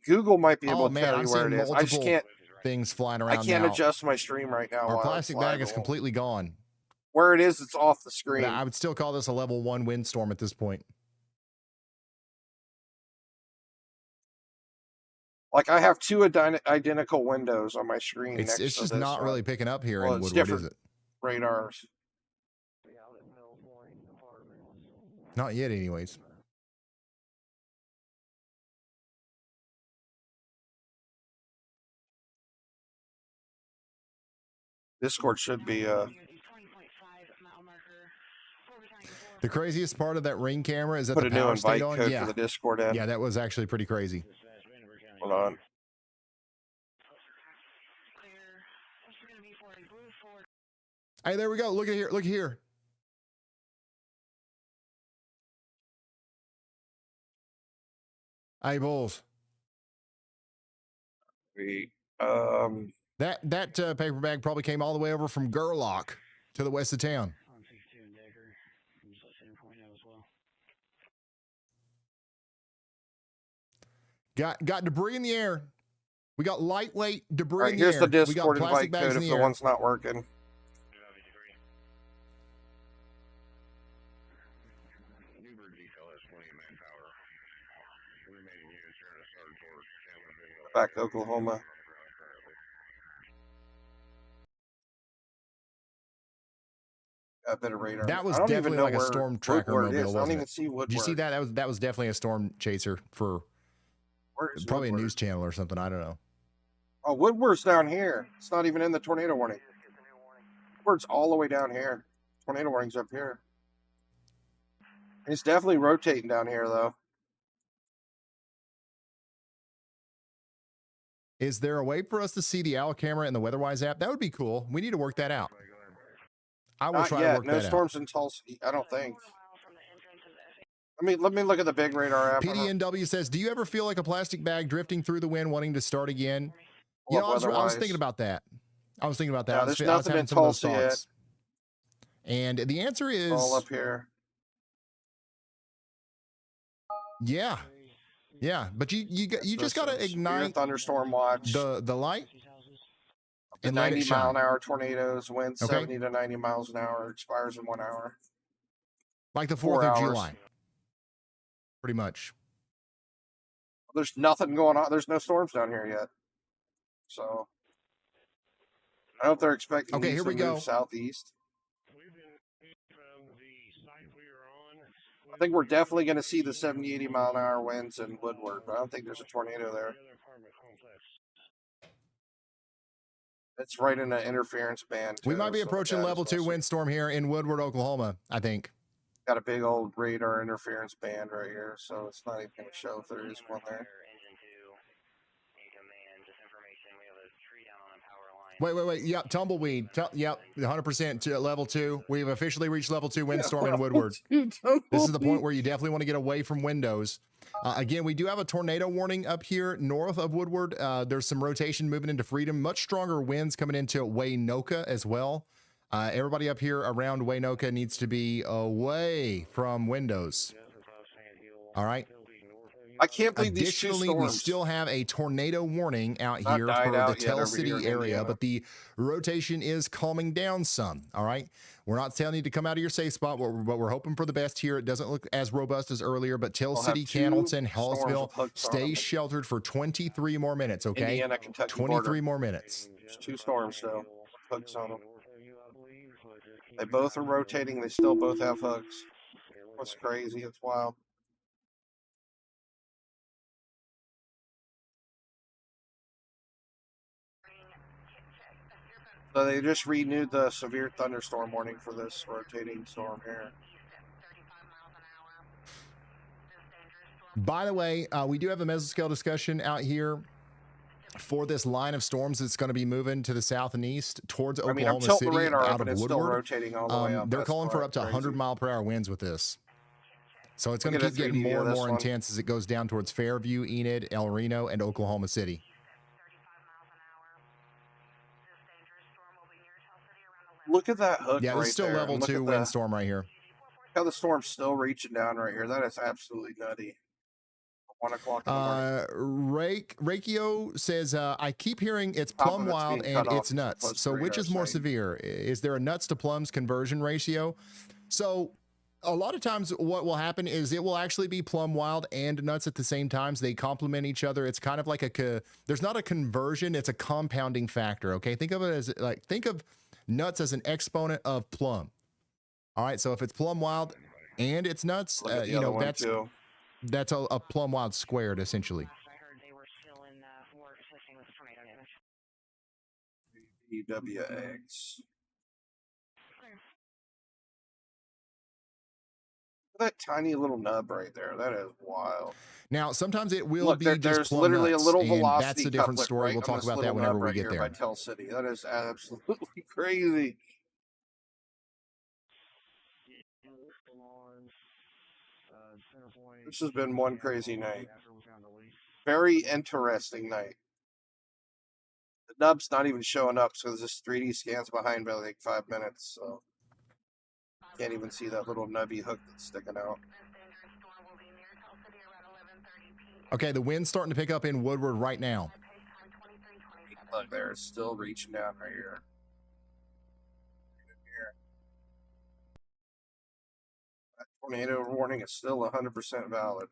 Google might be able to man, tell I'm you where seeing it is. I just multiple can't. things flying around I can't now. adjust my stream right now. Our while plastic it's bag live. is completely gone. Where it is, it's off the screen. But I would still call this a level 1 windstorm at this point. Like I have two identical windows on my screen. It's next to just this not one. really picking up here Well, in it's Woodward, different is it? radars. Not yet, anyways. Discord should be The craziest part of that ring camera is that put the a new power invite stayed on. code Yeah. for the Discord app. Yeah, that was actually pretty crazy. Hold on. Hey, there we go. Look at here. Look here. Hey, Bulls. That paper bag probably came all the way over from Gerlach to the west of town. Got debris in the air. We got lightweight debris in the air. Here's the We got Discord plastic invite bags code in if the the air. one's not working. Back to Oklahoma. A bit of radar. That was I don't even definitely know like a where storm tracker Woodward mobile, is. wasn't I don't it? even see Woodward. Did you see that? That was definitely a storm chaser for probably a news channel or something. I don't know. Oh, Woodward's down here. It's not even in the tornado warning. Woodward's all the way down here. Tornado warning's up here. It's definitely rotating down here, though. Is there a way for us to see the owl camera in the WeatherWise app? That would be cool. We need to work that out. I will try to work no that storms in Tulsa. I don't think. Let me look at the big radar app. PDNW says, do you ever feel like a plastic bag drifting through the wind wanting to start again? You know, I was thinking about that. Yeah, there's nothing in Tulsa yet. And the answer is all up here. Yeah. Yeah, but you just got to ignite thunderstorm watch. The light. And 90 mile an hour tornadoes, wind 70 to 90 miles an hour, expires in 1 hour. Like the 4th of July. Pretty much. There's nothing going on. There's no storms down here yet. So I don't know if they're expecting here we go. Move southeast. I think we're definitely going to see the 70, 80 mile an hour winds in Woodward, but I don't think there's a tornado there. It's right in an interference band. We might be approaching level 2 windstorm here in Woodward, Oklahoma, I think. Got a big old radar interference band right here, so it's not even going to show if there is one there. Wait. Yep, tumbleweed. Yep, 100% to level 2. We've officially reached level 2 windstorm in Woodward. This is the point where you definitely want to get away from windows. Again, we do have a tornado warning up here north of Woodward. There's some rotation moving into Freedom. Much stronger winds coming into Waynoka as well. Everybody up here around Waynoka needs to be away from windows. All right. I can't believe these two Additionally, storms. we still have a tornado warning out here for the Tell City area, but the rotation is calming down some. All right. We're not telling you to come out of your safe spot, but we're hoping for the best here. It doesn't look as robust as earlier, but Tell City, Cannleton, Hallsville, stay sheltered for 23 more minutes, okay? Indiana, Kentucky 23 border. more minutes. There's 2 storms, though. Hooks on them. They both are rotating. They still both have hooks. What's crazy? It's wild. So they just renewed the severe thunderstorm warning for this rotating storm here. By the way, we do have a mesoscale discussion out here for this line of storms that's going to be moving to the south and east towards Oklahoma I'm tilting City the radar out up, of and it's still Woodward. rotating all the way up. They're That's calling for quite up to crazy. 100-mile-per-hour winds with this. So it's going Look to at keep a getting 3D more of and this more one. intense as it goes down towards Fairview, Enid, El Reno, and Oklahoma City. Look at that hook Yeah, right this is still there. level and look 2 at the, windstorm right here. how the storm's still reaching down right here. That is absolutely nutty. 1 o'clock in the morning. Rakio says, I keep hearing it's Top plum of it's wild being and cut off it's as nuts. opposed So to which radar is more saying. severe? Is there a nuts to plums conversion ratio? So a lot of times what will happen is it will actually be plum wild and nuts at the same times. They complement each other. It's kind of like there's not a conversion, it's a compounding factor. Okay. Think of it as think of nuts as an exponent of plum. All right. So if it's plum wild and it's nuts, Look at the other one, too. that's a plum wild squared essentially. EWX. That tiny little nub right there. That is wild. Now, sometimes it will Look, be just there's plum literally nuts, a little and velocity that's a different couplet story. right We'll on talk this about that little whenever nub we right get here there. by Tell City. That is absolutely crazy. This has been one crazy night. Very interesting night. The nub's not even showing up, so this 3D scans behind by like 5 minutes, so can't even see that little nubby hook that's sticking out. Okay, the wind's starting to pick up in Woodward right now. Look there, it's still reaching down right here. That tornado warning is still 100% valid.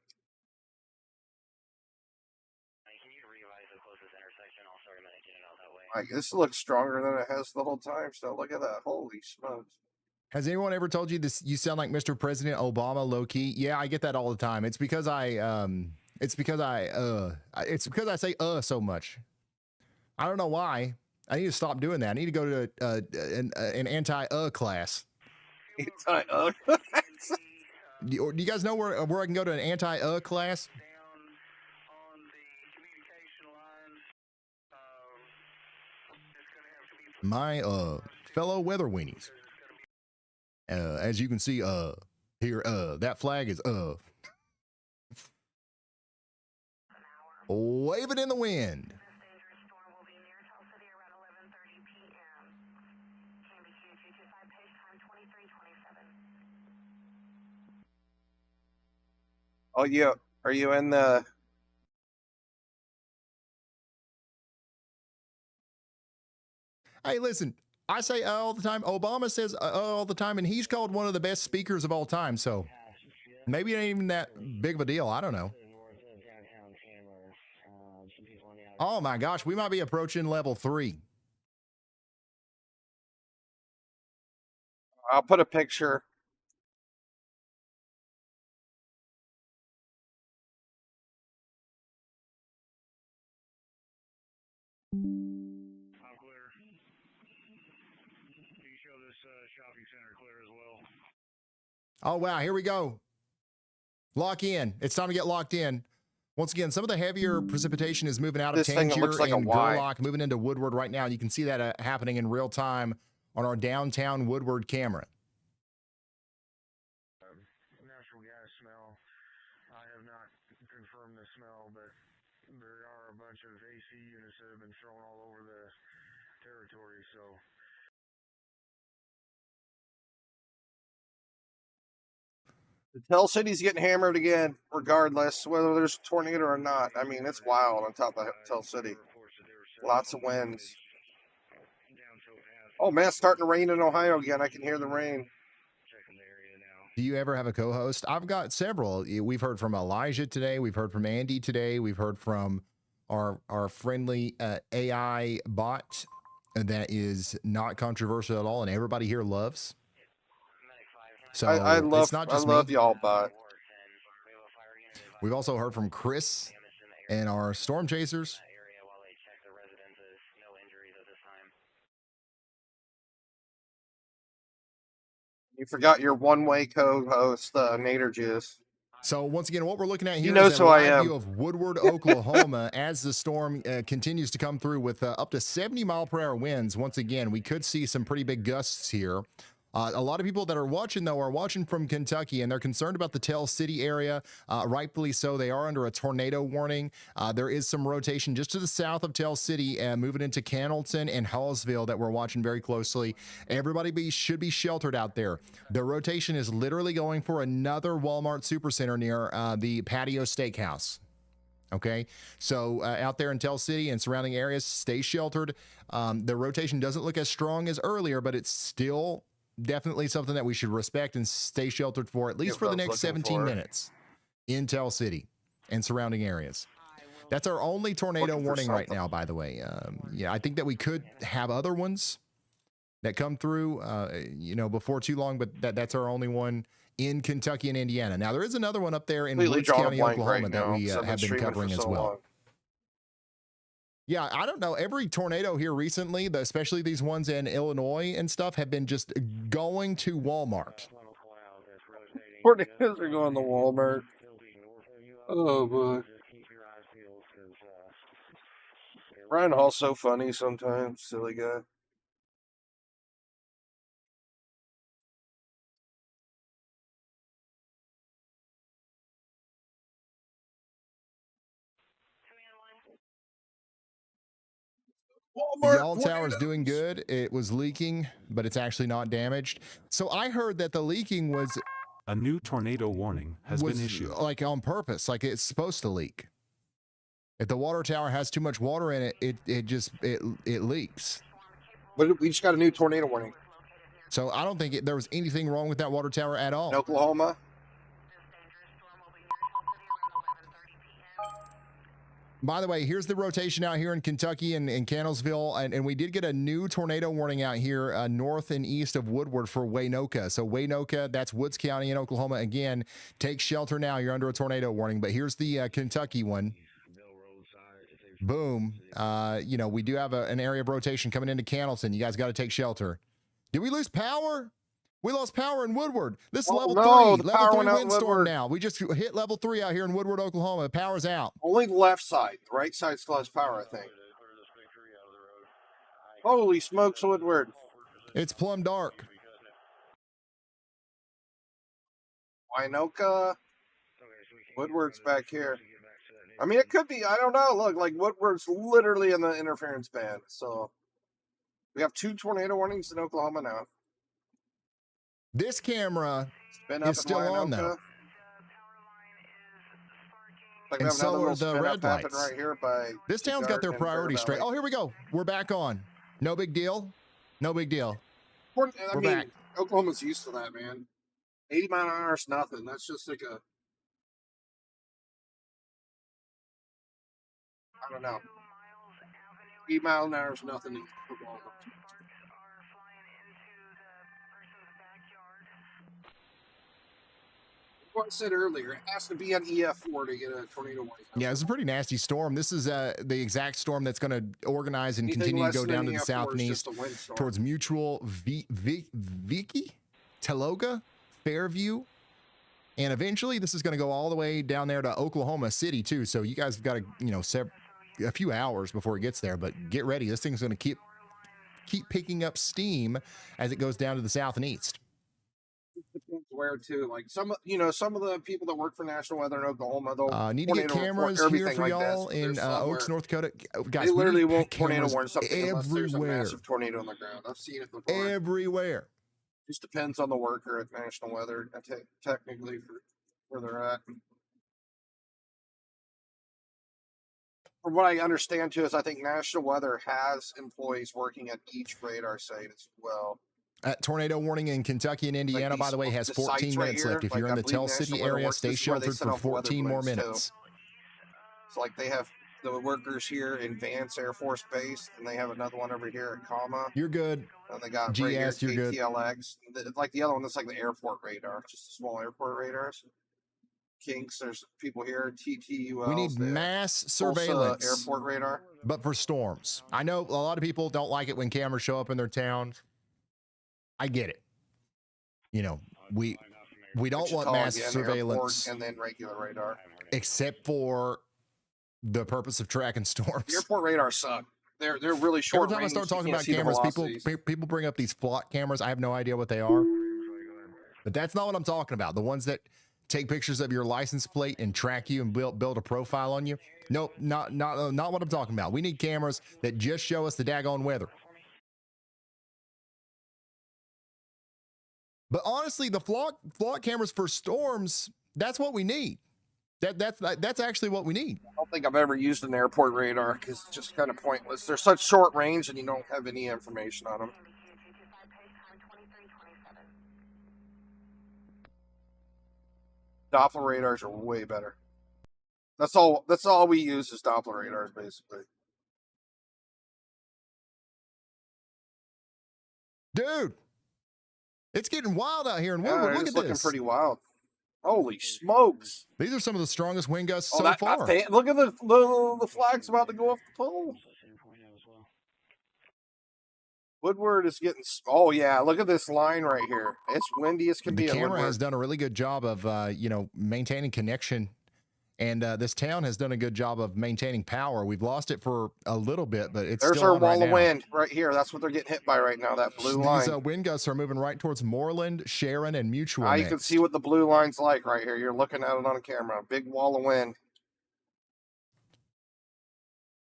Like, this looks stronger than it has the whole time, so look at that. Holy smokes. Has anyone ever told you this? You sound like Mr. President Obama, low key. Yeah, I get that all the time. It's because it's because I say so much. I don't know why. I need to stop doing that. I need to go to an anti class. Anti Do you guys know where I can go to an anti class? My fellow weather weenies. As you can see here, that flag is wave it in the wind. Oh, yeah. Are you in the... Hey, listen, I say all the time. Obama says all the time, and he's called one of the best speakers of all time. So maybe it ain't even that big of a deal. I don't know. Oh, my gosh. We might be approaching level 3. I'll put a picture. Oh, wow. Here we go. Lock in. It's time to get locked in. Once again, some of the heavier precipitation is moving out of Tangier like and Gerlach, moving into Woodward right now. You can see that happening in real time on our downtown Woodward camera. Natural gas smell. I have not confirmed the smell, but there are a bunch of AC units that have been thrown all over the territory, so... The Tell City's getting hammered again, regardless whether there's a tornado or not. I mean, it's wild on top of Tell City. Lots of winds. Oh, man, it's starting to rain in Ohio again. I can hear the rain. Do you ever have a co-host? I've got several. We've heard from Elijah today. We've heard from Andy today. We've heard from our friendly AI bot that is not controversial at all, and everybody here loves. So I love, it's not just me. y'all, bot. We've also heard from Chris and our storm chasers. You forgot your one-way co-host, Nader Juice. So once again, what we're looking at here He knows is a who I live am. view of Woodward, Oklahoma, as the storm continues to come through with up to 70 mile per hour winds. Once again, we could see some pretty big gusts here. A lot of people that are watching, though, are watching from Kentucky, and they're concerned about the Tell City area. Rightfully so. They are under a tornado warning. There is some rotation just to the south of Tell City, moving into Cannleton and Hallsville that we're watching very closely. Everybody should be sheltered out there. The rotation is literally going for another Walmart Supercenter near the Patio Steakhouse. Okay, so out there in Tell City and surrounding areas, stay sheltered. The rotation doesn't look as strong as earlier, but it's still definitely something that we should respect and stay sheltered for, at least for the next 17 minutes in Tell City and surrounding areas. That's our only tornado warning right now, by the way. Yeah, I think that we could have other ones that come through, before too long, but that's our only one in Kentucky and Indiana. Now, there is another one up there in Woods County, Oklahoma, that we have been covering as well. Yeah, I don't know. Every tornado here recently, especially these ones in Illinois and stuff, have been just going to Walmart. Tornadoes are going to Walmart. Oh, boy. Ryan Hall's so funny sometimes. Silly guy. The Y'all Tower is doing good. It was leaking, but it's actually not damaged. So I heard that the leaking was a new tornado warning has been issued. Like on purpose, like it's supposed to leak. If the water tower has too much water in it, it leaks. But we just got a new tornado warning. So I don't think there was anything wrong with that water tower at all. In Oklahoma. By the way, here's the rotation out here in Kentucky and in Cannonsville, and we did get a new tornado warning out here north and east of Woodward for Waynoka. So Waynoka, that's Woods County in Oklahoma. Again, take shelter now. You're under a tornado warning. But here's the Kentucky one. Boom. We do have an area of rotation coming into Cannleton. You guys got to take shelter. Did we lose power? We lost power in Woodward. This is level 3. Level 3 windstorm now. We just hit level 3 out here in Woodward, Oklahoma. The power's out. Only the left side. The right side still has power, I think. Holy smokes, Woodward. It's plumb dark. Waynoka. Woodward's back here. I mean, it could be. I don't know. Look, like Woodward's literally in the interference band. So we have 2 tornado warnings in Oklahoma now. This camera is still on, though. Like and so are the red lights. Right here by this town's got their priorities straight. Oh, here we go. We're back on. No big deal. No big deal. We're back. Oklahoma's used to that, man. 80 mile an hour is nothing. That's just like a... I don't know. 80 mile an hour is nothing in Oklahoma. What I said earlier, it has to be an EF4 to get a tornado warning. Yeah, it's a pretty nasty storm. This is the exact storm that's going to organize and continue to go down to the south and east towards Mutual, Viki, Teloga, Fairview, and eventually this is going to go all the way down there to Oklahoma City too. So you guys have got to, a few hours before it gets there, but get ready. This thing's going to keep picking up steam as it goes down to the south and east. Where too, like some of the people that work for National Weather in Oklahoma, they'll need to get cameras here for y'all in Oaks, North Dakota. Guys, they literally won't tornado warn something everywhere. Unless there's a massive tornado on the ground. I've seen it before. Everywhere. Just depends on the worker at National Weather, technically for where they're at. From what I understand too, is I think National Weather has employees working at each radar site as well. Tornado warning in Kentucky and Indiana, by the way, has 14 minutes left. If you're in the Tell City area, stay sheltered for 14 more minutes. So, like, they have the workers here in Vance Air Force Base, and they have another one over here at Kama. You're good. And they got GS, right here, you're good. KTLX. Like the other one, that's like the airport radar, just the small airport radars. Kinks, there's people here. TTUL. We need mass surveillance. Airport radar. But for storms. I know a lot of people don't like it when cameras show up in their towns. I get it. You know, we don't want Wichita mass again, surveillance, airport, and then regular radar. except for the purpose of tracking storms. The airport radar suck. They're really short. Every time range, I start you talking can't about see the cameras, velocities. people bring up these flock cameras. I have no idea what they are, but that's not what I'm talking about. The ones that take pictures of your license plate and track you and build a profile on you. Nope, not what I'm talking about. We need cameras that just show us the daggone weather. But honestly, the flock cameras for storms, that's what we need. That's actually what we need. I don't think I've ever used an airport radar because it's just kind of pointless. They're such short range and you don't have any information on them. Doppler radars are way better. That's all we use is Doppler radars, basically. Dude, it's getting wild out here in Woodward. Look at looking this. Pretty wild. Holy smokes! These are some of the strongest wind gusts so far. Look at the flags about to go off the pole. Woodward is getting. Oh yeah, look at this line right here. It's windy as can be. The camera has done a really good job of maintaining connection, and this town has done a good job of maintaining power. We've lost it for a little bit, but it's There's still our on wall right of now. wind right here. That's what they're getting hit by right now. That blue line. These wind gusts are moving right towards Moreland, Sharon, and Mutual. Now you can see what the blue line's like right here. You're looking at it on camera. Big wall of wind.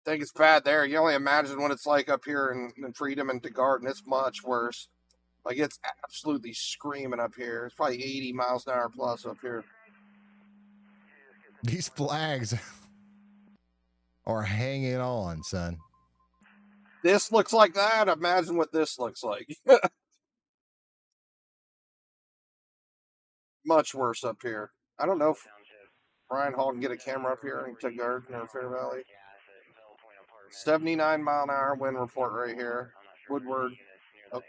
I think it's bad there. You only imagine what it's like up here in Freedom and DeGarden. It's much worse. Like, it's absolutely screaming up here. It's probably 80 miles an hour plus up here. These flags are hanging on, son. This looks like that. Imagine what this looks like. Much worse up here. I don't know if Brian Hall can get a camera up here in DeGarden or Fair Valley. 79 mile an hour wind report right here. Woodward. Oh.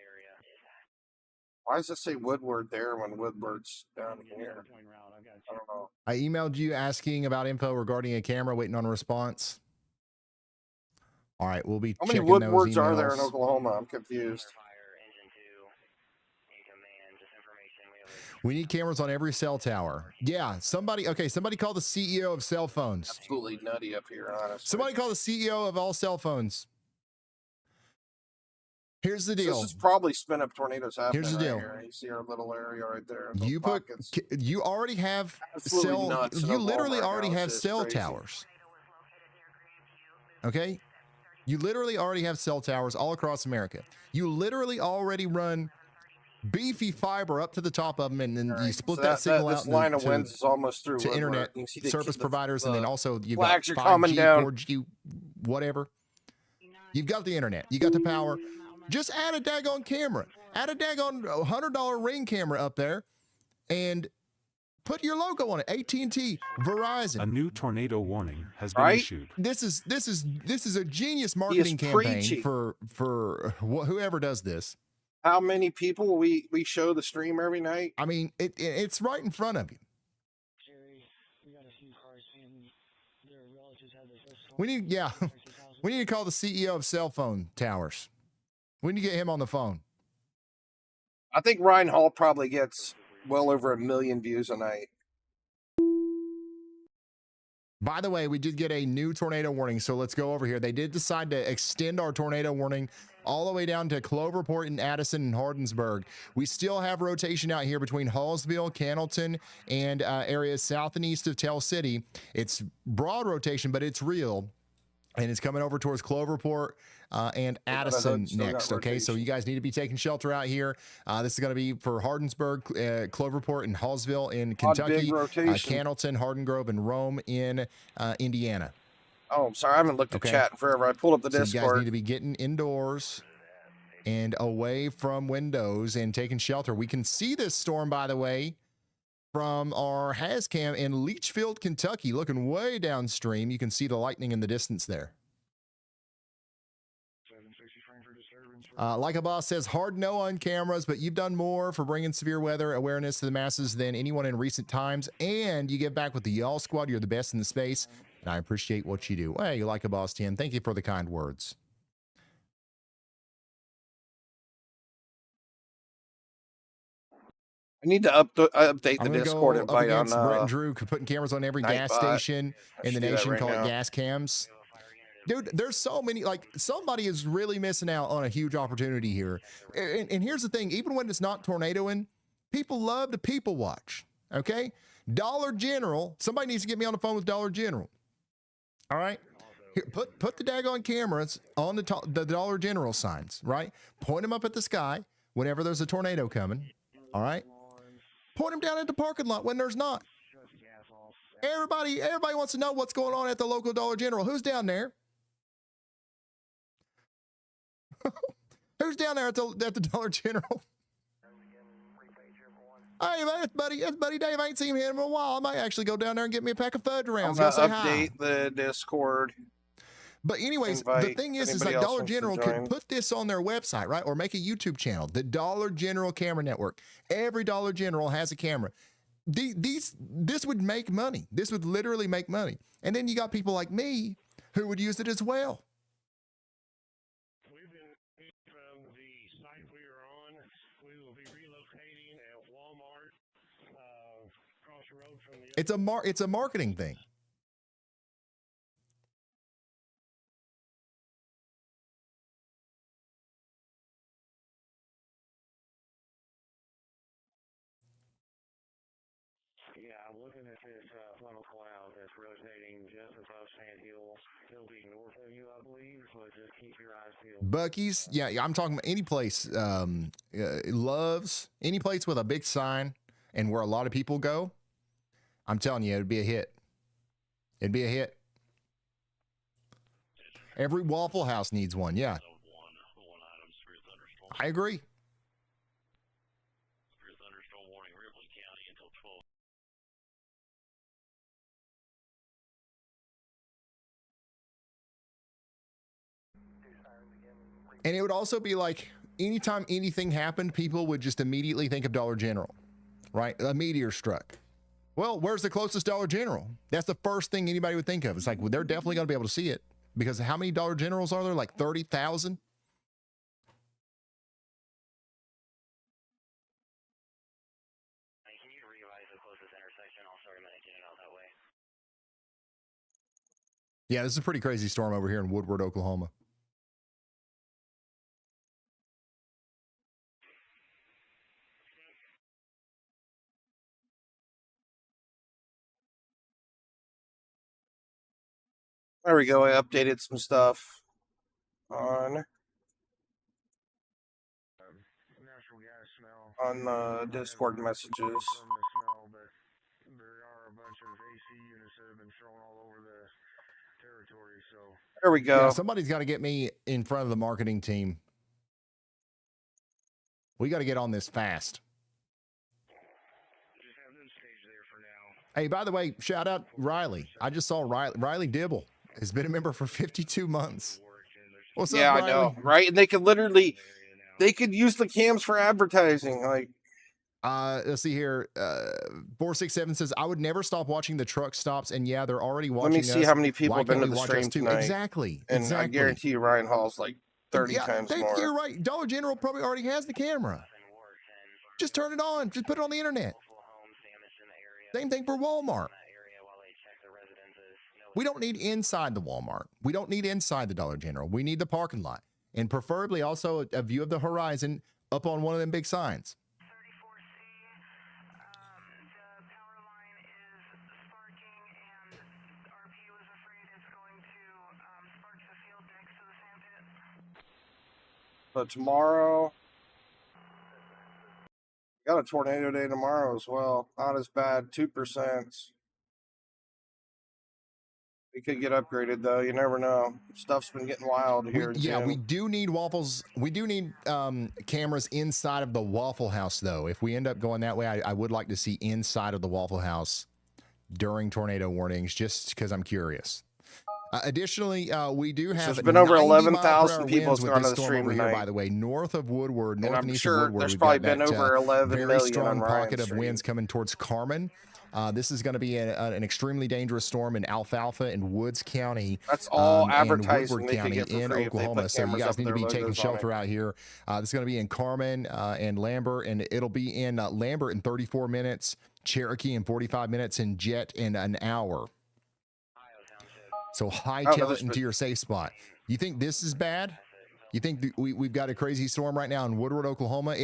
Why does it say Woodward there when Woodward's down here? I don't know. I emailed you asking about info regarding a camera, waiting on a response. All right, we'll be How many checking Woodwards those are there in emails. Oklahoma? I'm confused. We need cameras on every cell tower. Yeah, somebody call the CEO of cell phones. Absolutely nutty up here, honestly. Somebody call the CEO of all cell phones. Here's the deal. This is probably spin up tornadoes happening. Here's the deal. Right here. You see our little area right there. You already have Absolutely nuts in you Oklahoma literally right already now. have It's just cell crazy. towers. Okay? You literally already have cell towers all across America. You literally already run beefy fiber up to the top of them, and then you split So that signal this out line of winds is almost through to Woodward. internet You can see the service providers, and then also you've got flags are 5G, coming down. 4G, whatever. You've got the internet. You got the power. Just add a daggone camera. Add a daggone $100 Ring camera up there, and put your logo on it. AT&T, Verizon. A new tornado warning has been Right? issued. This is a genius marketing campaign preaching. for whoever does this. How many people we show the stream every night? I mean, it's right in front of you. We need we need to call the CEO of cell phone towers. We need to get him on the phone. I think Ryan Hall probably gets well over 1 million views a night. By the way, we did get a new tornado warning, so let's go over here. They did decide to extend our tornado warning all the way down to Cloverport and Addison and Hardinsburg. We still have rotation out here between Hallsville, Cannleton, and areas south and east of Tell City. It's broad rotation, but it's real. And it's coming over towards Cloverport and Addison next. Okay, so you guys need to be taking shelter out here. This is going to be for Hardinsburg, Cloverport, and Hallsville in Kentucky, Cannleton, Hardin Grove, and Rome in Indiana. Oh, I'm sorry. I haven't looked at chat in forever. I pulled up the So Discord. you guys need to be getting indoors and away from windows and taking shelter. We can see this storm, by the way, from our Hazcam in Leachfield, Kentucky, looking way downstream. You can see the lightning in the distance there. Like a boss says, hard no on cameras, but you've done more for bringing severe weather awareness to the masses than anyone in recent times, and you get back with the Y'all Squad. You're the best in the space, and I appreciate what you do. Hey, like a boss 10, thank you for the kind words. I need to update the I'm Discord go up invite on against Brett and Drew putting cameras on every gas Nightbot. station I in the should do that nation. right Call now. it gas cams. Dude, there's so many, like, somebody is really missing out on a huge opportunity here. And here's the thing, even when it's not tornadoing, people love to people watch, okay? Dollar General, somebody needs to get me on the phone with Dollar General. All right? Here, put the daggone cameras on the Dollar General signs, right? Point them up at the sky whenever there's a tornado coming, all right? Point them down at the parking lot when there's not. Everybody wants to know what's going on at the local Dollar General. Who's down there? Who's down there at the Dollar General? Hey, that's Buddy Dave. I ain't seen him in a while. I might actually go down there and get me a pack of fudge rounds. I'm Go gonna say update the Discord. But anyways, the thing is like Dollar General could put this on their website, right? Or make a YouTube channel, the Dollar General Camera Network. Every Dollar General has a camera. This would make money. This would literally make money. And then you got people like me who would use it as well. We've been from the site we are on. We will be relocating at Walmart across the road from the. It's a marketing thing. Yeah, I'm looking at this funnel cloud that's rotating just above Sand Hill. It'll be north of you, I believe, but just keep your eyes peeled. Bucky's, yeah, I'm talking about any place, Loves, any place with a big sign and where a lot of people go. I'm telling you, it'd be a hit. It'd be a hit. Every Waffle House needs one, yeah. I agree. And it would also be like, anytime anything happened, people would just immediately think of Dollar General, right? A meteor struck. Well, where's the closest Dollar General? That's the first thing anybody would think of. It's like, well, they're definitely going to be able to see it, because how many Dollar Generals are there? Like 30,000? Can you revise the closest intersection? I'll start a minute getting out that way. Yeah, this is a pretty crazy storm over here in Woodward, Oklahoma. There we go. I updated some stuff on Discord messages. There are a bunch of AC units that have been thrown all over the territory, so. There we go. Yeah, somebody's got to get me in front of the marketing team. We got to get on this fast. Just have them staged there for now. Hey, by the way, shout out Riley. I just saw Riley Dibble has been a member for 52 months. What's yeah, up, Riley? I know, right? And they could use the cams for advertising. Like, let's see here. 467 says, I would never stop watching the truck stops, and yeah, they're already watching. Let me see us. how many people Why have been can't to we the watch stream us too? tonight. Exactly. And exactly. I guarantee you Ryan Hall's like 30 times more. You're right. Dollar General probably already has the camera. Just turn it on. Just put it on the internet. Same thing for Walmart. We don't need inside the Walmart. We don't need inside the Dollar General. We need the parking lot, and preferably also a view of the horizon up on one of them big signs. So tomorrow, got a tornado day tomorrow as well. Not as bad, 2%. It could get upgraded though. You never know. Stuff's been getting wild here. We do need waffles. We do need cameras inside of the Waffle House though. If we end up going that way, I would like to see inside of the Waffle House during tornado warnings, just because I'm curious. Additionally, we do have. There's been over 11,000 people that's gone to the stream over tonight. Here, by the way, north of Woodward, north and east sure of Woodward, there's we've probably got been that, over 11 very million strong on Ryan's pocket of stream. winds coming towards Carmen. This is going to be an extremely dangerous storm in Alfalfa and Woods County. That's all and advertising Woodward they can County get for in free if they Oklahoma. put So you cameras guys up need to with be their taking logos on shelter it. out here. This is going to be in Carmen and Lambert, and it'll be in Lambert in 34 minutes, Cherokee in 45 minutes, and Jet in an hour. So hightail it into your safe spot. You think this is bad? You think we've got a crazy storm right now in Woodward, Oklahoma?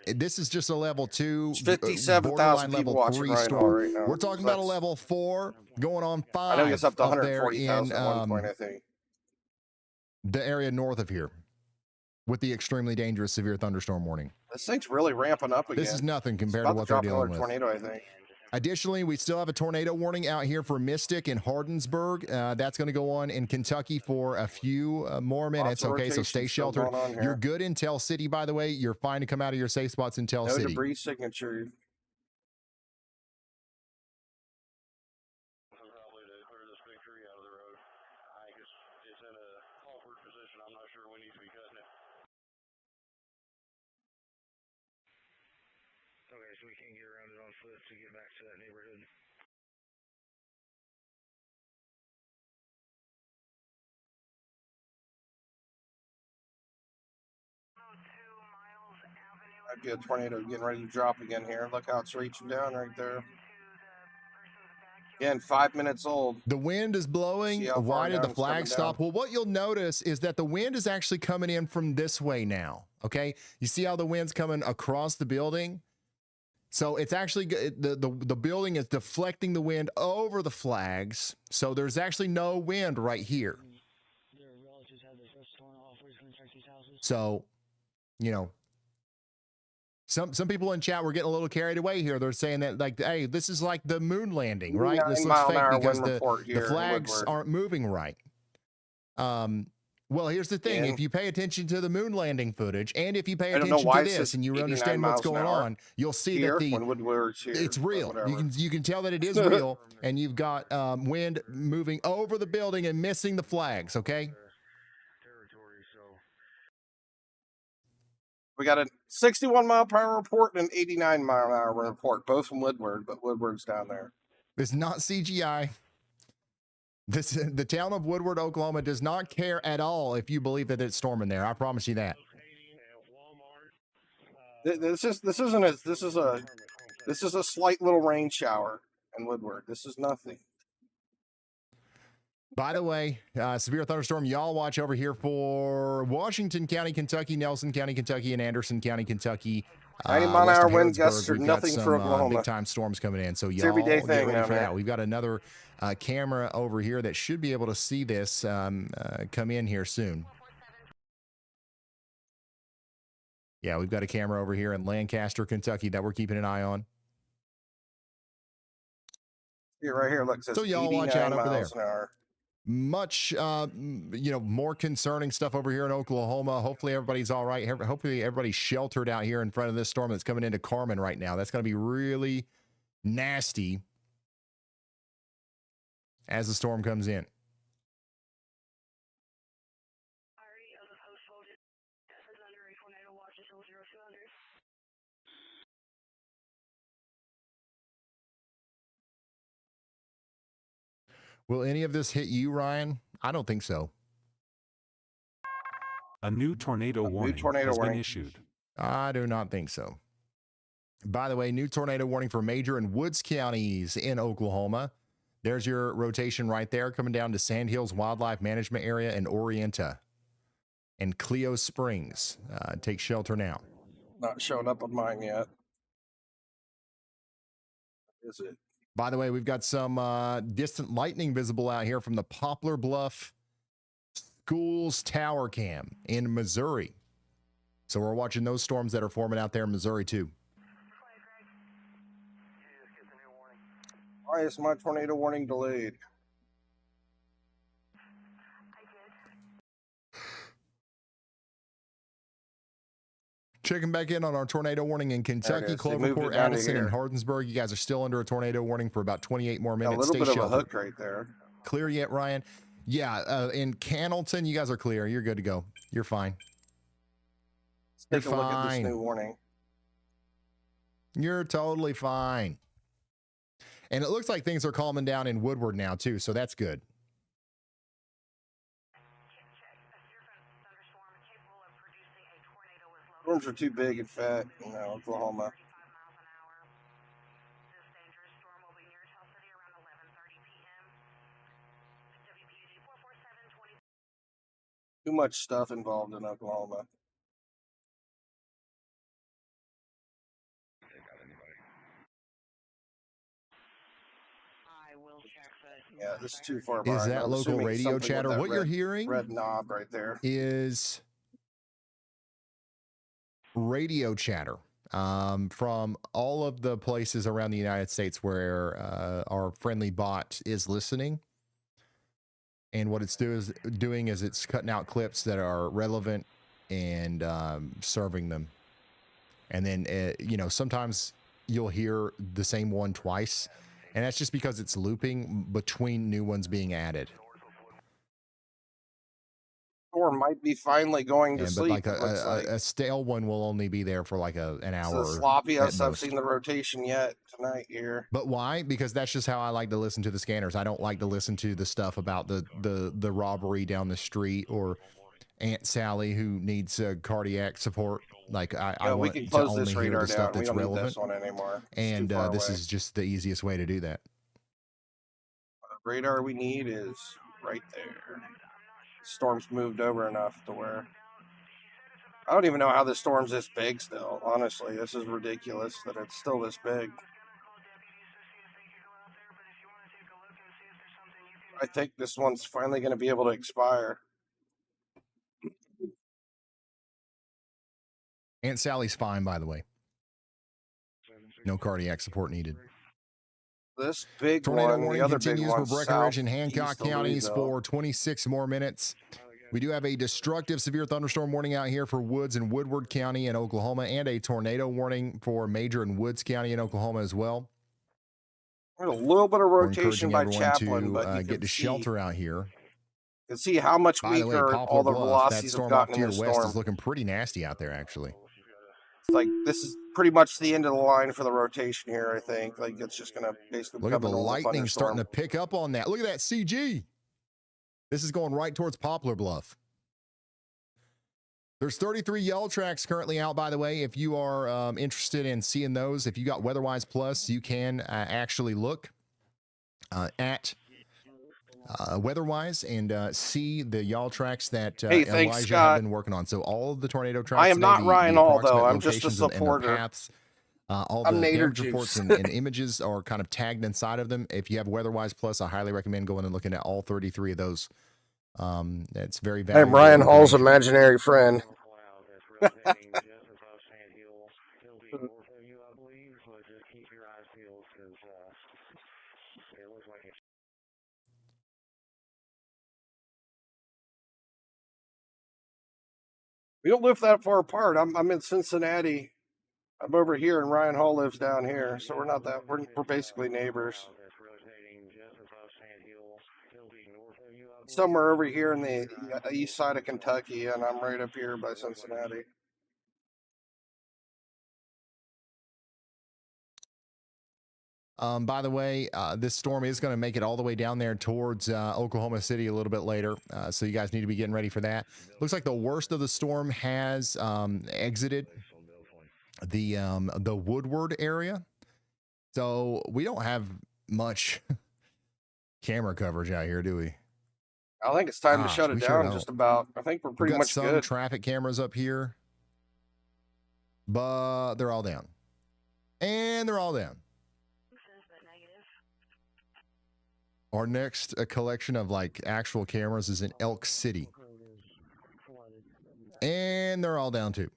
This is just a level 2, 57,000 people watching right now. We're talking about a level 4 going on 5. I know it's up to up there 140,000 in at one point, I think. the area north of here with the extremely dangerous severe thunderstorm warning. This thing's really ramping up again. This is nothing compared It's to about what to they're drop dealing another with. tornado, I think. Additionally, we still have a tornado warning out here for Mystic and Hardensburg. That's going to go on in Kentucky for a few more minutes. Okay, so stay sheltered. You're good in Tell City, by the way. You're fine to come out of your safe spots in Tell No City. debris signature. Okay, so we can't get around it on foot to get back to that neighborhood. Might be a tornado getting ready to drop again here. Look how it's reaching down right there. Again, 5 minutes old. The wind is blowing. Why did the flag stop? Well, what you'll notice is that the wind is actually coming in from this way now. Okay, you see how the wind's coming across the building? So it's actually the building is deflecting the wind over the flags. So there's actually no wind right here. So, you know, some people in chat were getting a little carried away here. They're saying that, like, hey, this is like the moon landing, right? This looks fake because the flags aren't moving right. Well, here's the thing. If you pay attention to the moon landing footage, and if you pay attention to this and you understand what's going on, you'll see that it's real. You can tell that it is real, and you've got wind moving over the building and missing the flags, okay? We got a 61 mile per hour report and an 89 mile an hour report, both from Woodward, but Woodward's down there. It's not CGI. The town of Woodward, Oklahoma does not care at all if you believe that it's storming there. I promise you that. This is a slight little rain shower in Woodward. This is nothing. By the way, severe thunderstorm, y'all watch over here for Washington County, Kentucky, Nelson County, Kentucky, and Anderson County, Kentucky. 90 mile an hour wind gusts are nothing for Oklahoma. Big time storms coming in, so y'all get ready for that. We've got another camera over here that should be able to see this come in here soon. Yeah, we've got a camera over here in Lancaster, Kentucky that we're keeping an eye on. Here, right here, look, it says so y'all watch out over there. An hour. Much, more concerning stuff over here in Oklahoma. Hopefully everybody's all right. Hopefully everybody's sheltered out here in front of this storm that's coming into Carmen right now. That's going to be really nasty as the storm comes in. Will any of this hit you, Ryan? I don't think so. A new tornado warning has been issued. I do not think so. By the way, new tornado warning for Major and Woods counties in Oklahoma. There's your rotation right there, coming down to Sandhills Wildlife Management Area and Orienta and Cleo Springs. Take shelter now. Not showing up on mine yet. Is it? By the way, we've got some distant lightning visible out here from the Poplar Bluff Schools Tower Cam in Missouri. So we're watching those storms that are forming out there in Missouri too. Why is my tornado warning delayed? Checking back in on our tornado warning in Kentucky, Cloverport, Addison, and Hardensburg. You guys are still under a tornado warning for about 28 more minutes. A little bit of a hook right there. Clear yet, Ryan? Yeah, in Cannleton, you guys are clear. You're good to go. You're fine. Let's take a look at this new warning. You're totally fine. And it looks like things are calming down in Woodward now, too, so that's good. Storms are too big and fat in Oklahoma. Too much stuff involved in Oklahoma. Yeah, this is too far behind. Is that I'm local radio something with chatter? that What you're hearing red knob right there is radio chatter from all of the places around the United States where our friendly bot is listening. And what it's doing is it's cutting out clips that are relevant and serving them. And then, sometimes you'll hear the same one twice. And that's just because it's looping between new ones being added. Storm might be finally going to sleep. But a stale one will only be there for like an hour. It's the sloppiest I've seen the rotation yet tonight here. But why? Because that's just how I like to listen to the scanners. I don't like to listen to the stuff about the robbery down the street or Aunt Sally who needs cardiac support. Like I want to only hear the stuff that's relevant. This one anymore. And this is just the easiest way to do that. The radar we need is right there. Storm's moved over enough to where I don't even know how this storm's this big still. Honestly, this is ridiculous that it's still this big. I think this one's finally going to be able to expire. Aunt Sally's fine, by the way. No cardiac support needed. This big tornado one, warning the other continues big one, for Breckenridge and Hancock counties for 26 more minutes. We do have a destructive severe thunderstorm warning out here for Woods and Woodward County in Oklahoma, and a tornado warning for Major and Woods County in Oklahoma as well. There's a little bit of rotation by everyone Chaplin, but to you get to shelter out here. You can see how much By the way, weaker Poplar all the Bluff, velocities that have storm off gotten to in your this west storm. is looking pretty nasty out there, actually. It's like this is pretty much the end of the line for the rotation here, I think. Like it's just gonna basically Look at the become a normal lightning thunderstorm. starting to pick up on that. Look at that CG. This is going right towards Poplar Bluff. There's 33 yellow tracks currently out, by the way. If you are interested in seeing those, if you got WeatherWise Plus, you can actually look at WeatherWise and see the y'all tracks that Elijah Scott. have been working on. So all of the tornado tracks. I am not Ryan Hall, though. I'm just a locations and their supporter. paths, all I'm the Nader damage Juice. reports and images are kind of tagged inside of them. If you have WeatherWise Plus, I highly recommend going and looking at all 33 of those. It's very valuable. I'm Ryan Hall's imaginary friend. We don't live that far apart. I'm in Cincinnati. I'm over here, and Ryan Hall lives down here, so we're not that. We're basically neighbors. Somewhere over here in the east side of Kentucky, and I'm right up here by Cincinnati. By the way, this storm is going to make it all the way down there towards Oklahoma City a little bit later. So you guys need to be getting ready for that. Looks like the worst of the storm has exited the Woodward area. So we don't have much camera coverage out here, do we? I think it's time to shut it down just about. I think we're pretty much some good. Traffic cameras up here, but they're all down. And they're all down. Our next collection of like actual cameras is in Elk City. And they're all down too.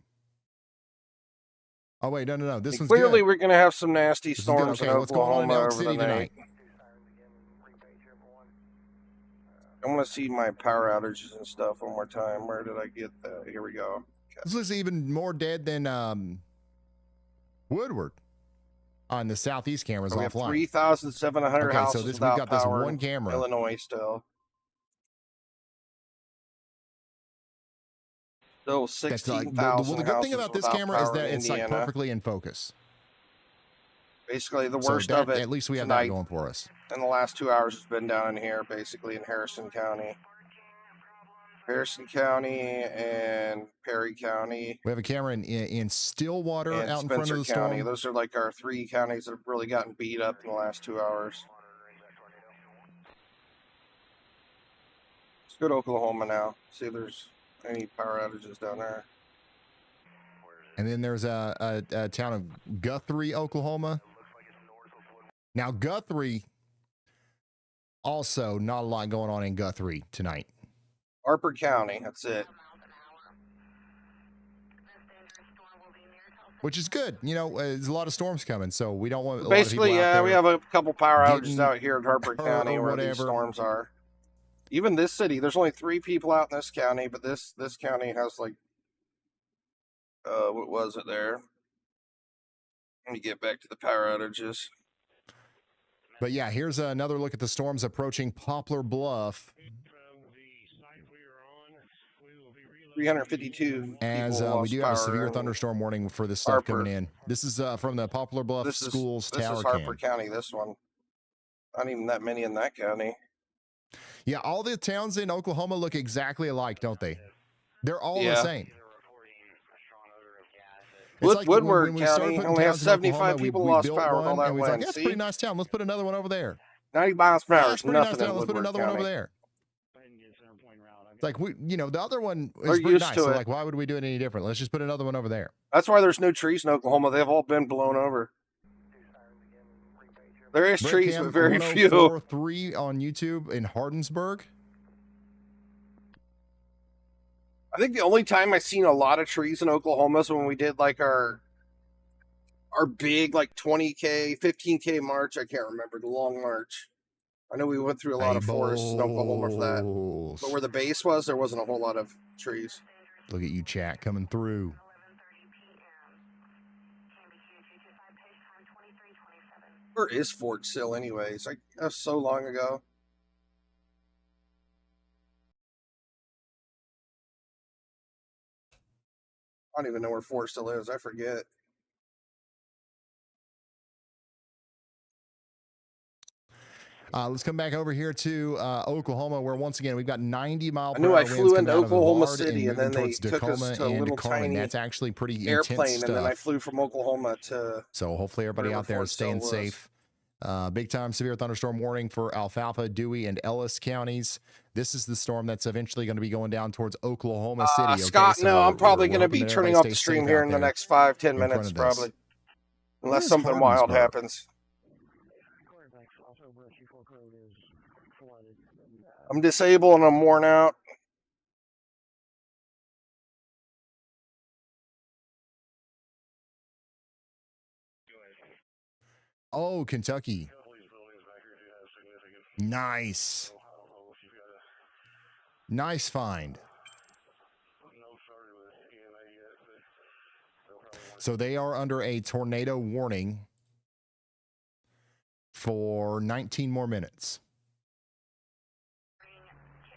Oh wait, no. This one's clearly good. we're going to have some nasty storms Okay, in what's going on in Oklahoma Elk over City the night. tonight? I want to see my power outages and stuff one more time. Where did I get that? Here we go. This is even more dead than Woodward. On the southeast cameras We have offline. 3,700 houses we've without got this power one in camera. Illinois still. Still 16,000 the good thing about this camera is that it's like Indiana. perfectly in focus. Basically, the So worst that, of it. at least we have tonight, that going for us. in the last 2 hours has been down in here, basically in Harrison County. Harrison County and Perry County. We have a camera in Stillwater and out in Spencer front of the County. storm. Those are like our 3 counties that have really gotten beat up in the last 2 hours. Let's go to Oklahoma now. See if there's any power outages down there. And then there's a town of Guthrie, Oklahoma. Now, Guthrie, also not a lot going on in Guthrie tonight. Harper County, that's it. Which is good. You know, there's a lot of storms coming, so we don't want Basically, yeah, we have a couple power outages out here in Harper County or where these storms are. Even this city, there's only 3 people out in this county, but this county has like, what was it there? Let me get back to the power outages. But yeah, here's another look at the storms approaching Poplar Bluff. 352. As we do have a severe thunderstorm warning for this stuff coming in. This is from the Poplar Bluff Schools This Tower is Harper cam. County, this one. Not even that many in that county. Yeah, all the towns in Oklahoma look exactly alike, don't they? They're all the same. Woodward County only has 75 people lost power with all that wind. Like, that's a pretty nice town. Let's put another one over there. 90 miles per hour. That's pretty nice town. Let's put another one over there. It's like, the other one is pretty nice. So, like, why would we do it any different? Let's just put another one over there. That's why there's no trees in Oklahoma. They've all been blown over. There is trees, but very few. 3 on YouTube in Hardensburg. I think the only time I've seen a lot of trees in Oklahoma is when we did like our big like 20K, 15K march. I can't remember, the long march. I know we went through a lot of forests in Oklahoma for that. But where the base was, there wasn't a whole lot of trees. Look at you, chat, coming through. Where is Fort Sill anyways? Like, that's so long ago. I don't even know where Fort Sill is. I forget. Let's come back over here to Oklahoma, where once again we've got 90 mile per I knew hour I winds flew into coming out of Oklahoma Vard City, and then they towards took us Tacoma to a and little Carmen. tiny That's actually pretty airplane, intense and then I stuff. flew from Oklahoma to. So hopefully everybody out there is staying safe. Big time severe thunderstorm warning for Alfalfa, Dewey, and Ellis counties. This is the storm that's eventually going to be going down towards Oklahoma City. Okay? Scott, So no, I'm probably we're going to hoping be that turning everybody off the stays stream safe here out in the there next 5-10 in front minutes, of this. probably. Unless Where's something wild Hardensburg? happens. I'm disabled and I'm worn out. Oh, Kentucky. Nice. Nice find. So they are under a tornado warning for 19 more minutes.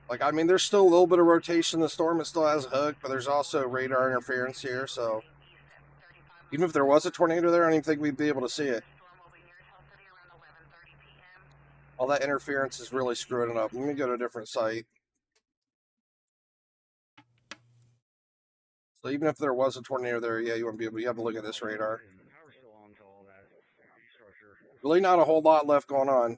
Like, I mean, there's still a little bit of rotation in the storm. It still has a hook, but there's also radar interference here. So even if there was a tornado there, I don't even think we'd be able to see it. All that interference is really screwing it up. Let me go to a different site. So even if there was a tornado there, yeah, you wouldn't be able. You have to look at this radar. Really, not a whole lot left going on.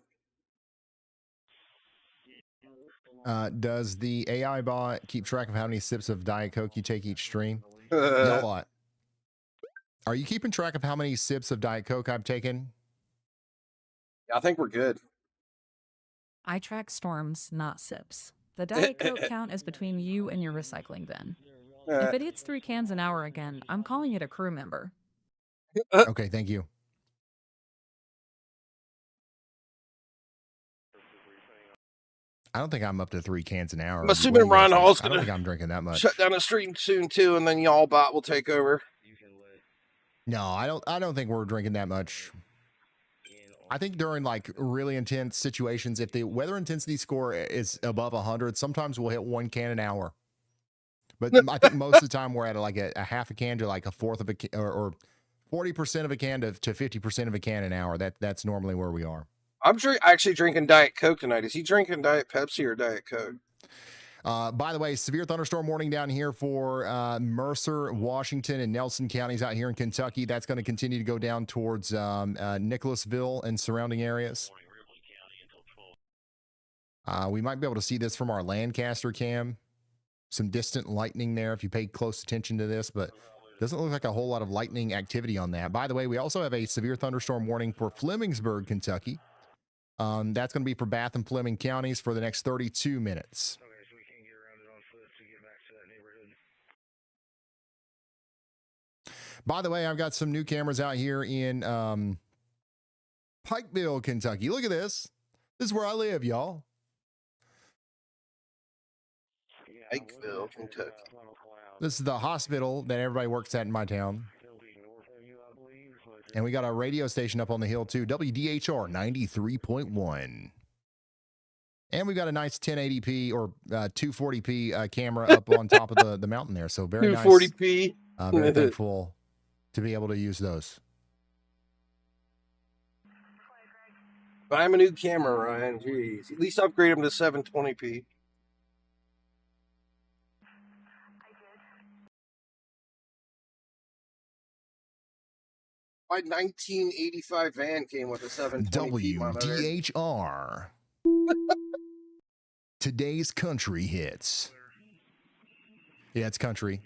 Does the AI bot keep track of how many sips of Diet Coke you take each stream? No bot. Are you keeping track of how many sips of Diet Coke I've taken? I think we're good. I track storms, not sips. The Diet Coke count is between you and your recycling bin. If it hits 3 cans an hour again, I'm calling it a crew member. Okay, thank you. I don't think I'm up to 3 cans an hour. I'm assuming Ron Hall's I don't think I'm drinking that much. shut down the stream soon too, and then y'all bot will take over. No, I don't think we're drinking that much. I think during like really intense situations, if the weather intensity score is above 100, sometimes we'll hit 1 can an hour. But I think most of the time we're at like a half a can to like a fourth of a can, or 40% of a can to 50% of a can an hour. That's normally where we are. I'm actually drinking Diet Coke tonight. Is he drinking Diet Pepsi or Diet Coke? By the way, severe thunderstorm warning down here for Mercer, Washington, and Nelson counties out here in Kentucky. That's going to continue to go down towards Nicholasville and surrounding areas. We might be able to see this from our Lancaster cam. Some distant lightning there if you pay close attention to this, but doesn't look like a whole lot of lightning activity on that. By the way, we also have a severe thunderstorm warning for Flemingsburg, Kentucky. That's going to be for Bath and Fleming counties for the next 32 minutes. By the way, I've got some new cameras out here in Pikeville, Kentucky. Look at this. This is where I live, y'all. Pikeville, Kentucky. This is the hospital that everybody works at in my town. And we got our radio station up on the hill, too. WDHR 93.1. And we got a nice 1080p or 240p camera up on top of the mountain there. So very 240p. Nice. Very thankful to be able to use those. Buy him a new camera, Ryan. Jeez. At least upgrade him to 720p. My 1985 van came with a 720p monitor. WDHR. Today's country hits. Yeah, it's country.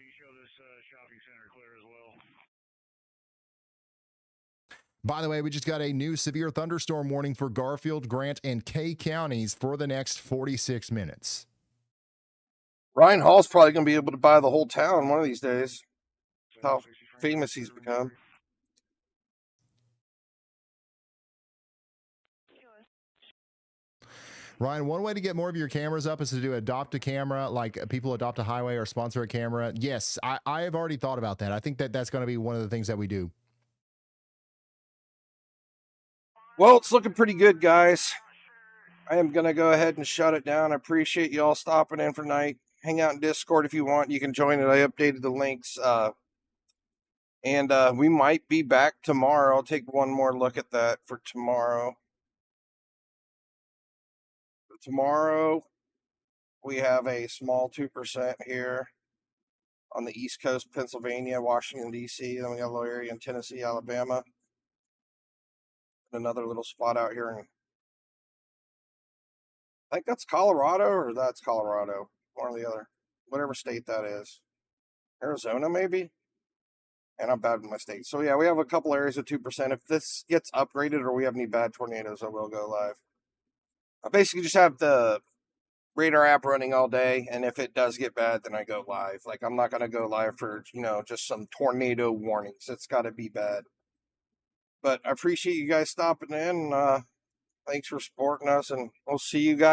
By the way, we just got a new severe thunderstorm warning for Garfield, Grant, and Kay counties for the next 46 minutes. Ryan Hall's probably going to be able to buy the whole town one of these days. How famous he's become. Ryan, one way to get more of your cameras up is to do adopt a camera, like people adopt a highway or sponsor a camera. Yes, I have already thought about that. I think that's going to be one of the things that we do. Well, it's looking pretty good, guys. I am going to go ahead and shut it down. I appreciate you all stopping in for tonight. Hang out in Discord if you want. You can join it. I updated the links. And we might be back tomorrow. I'll take one more look at that for tomorrow. Tomorrow, we have a small 2% here on the East Coast, Pennsylvania, Washington, D.C. Then we got a little area in Tennessee, Alabama. And another little spot out here in, I think that's Colorado, or that's Colorado. One or the other. Whatever state that is. Arizona, maybe? And I'm bad with my state. So, yeah, we have a couple areas of 2%. If this gets upgraded or we have any bad tornadoes, I will go live. I basically just have the radar app running all day, and if it does get bad, then I go live. Like, I'm not going to go live for, just some tornado warnings. It's got to be bad. But I appreciate you guys stopping in. Thanks for supporting us, and we'll see you guys.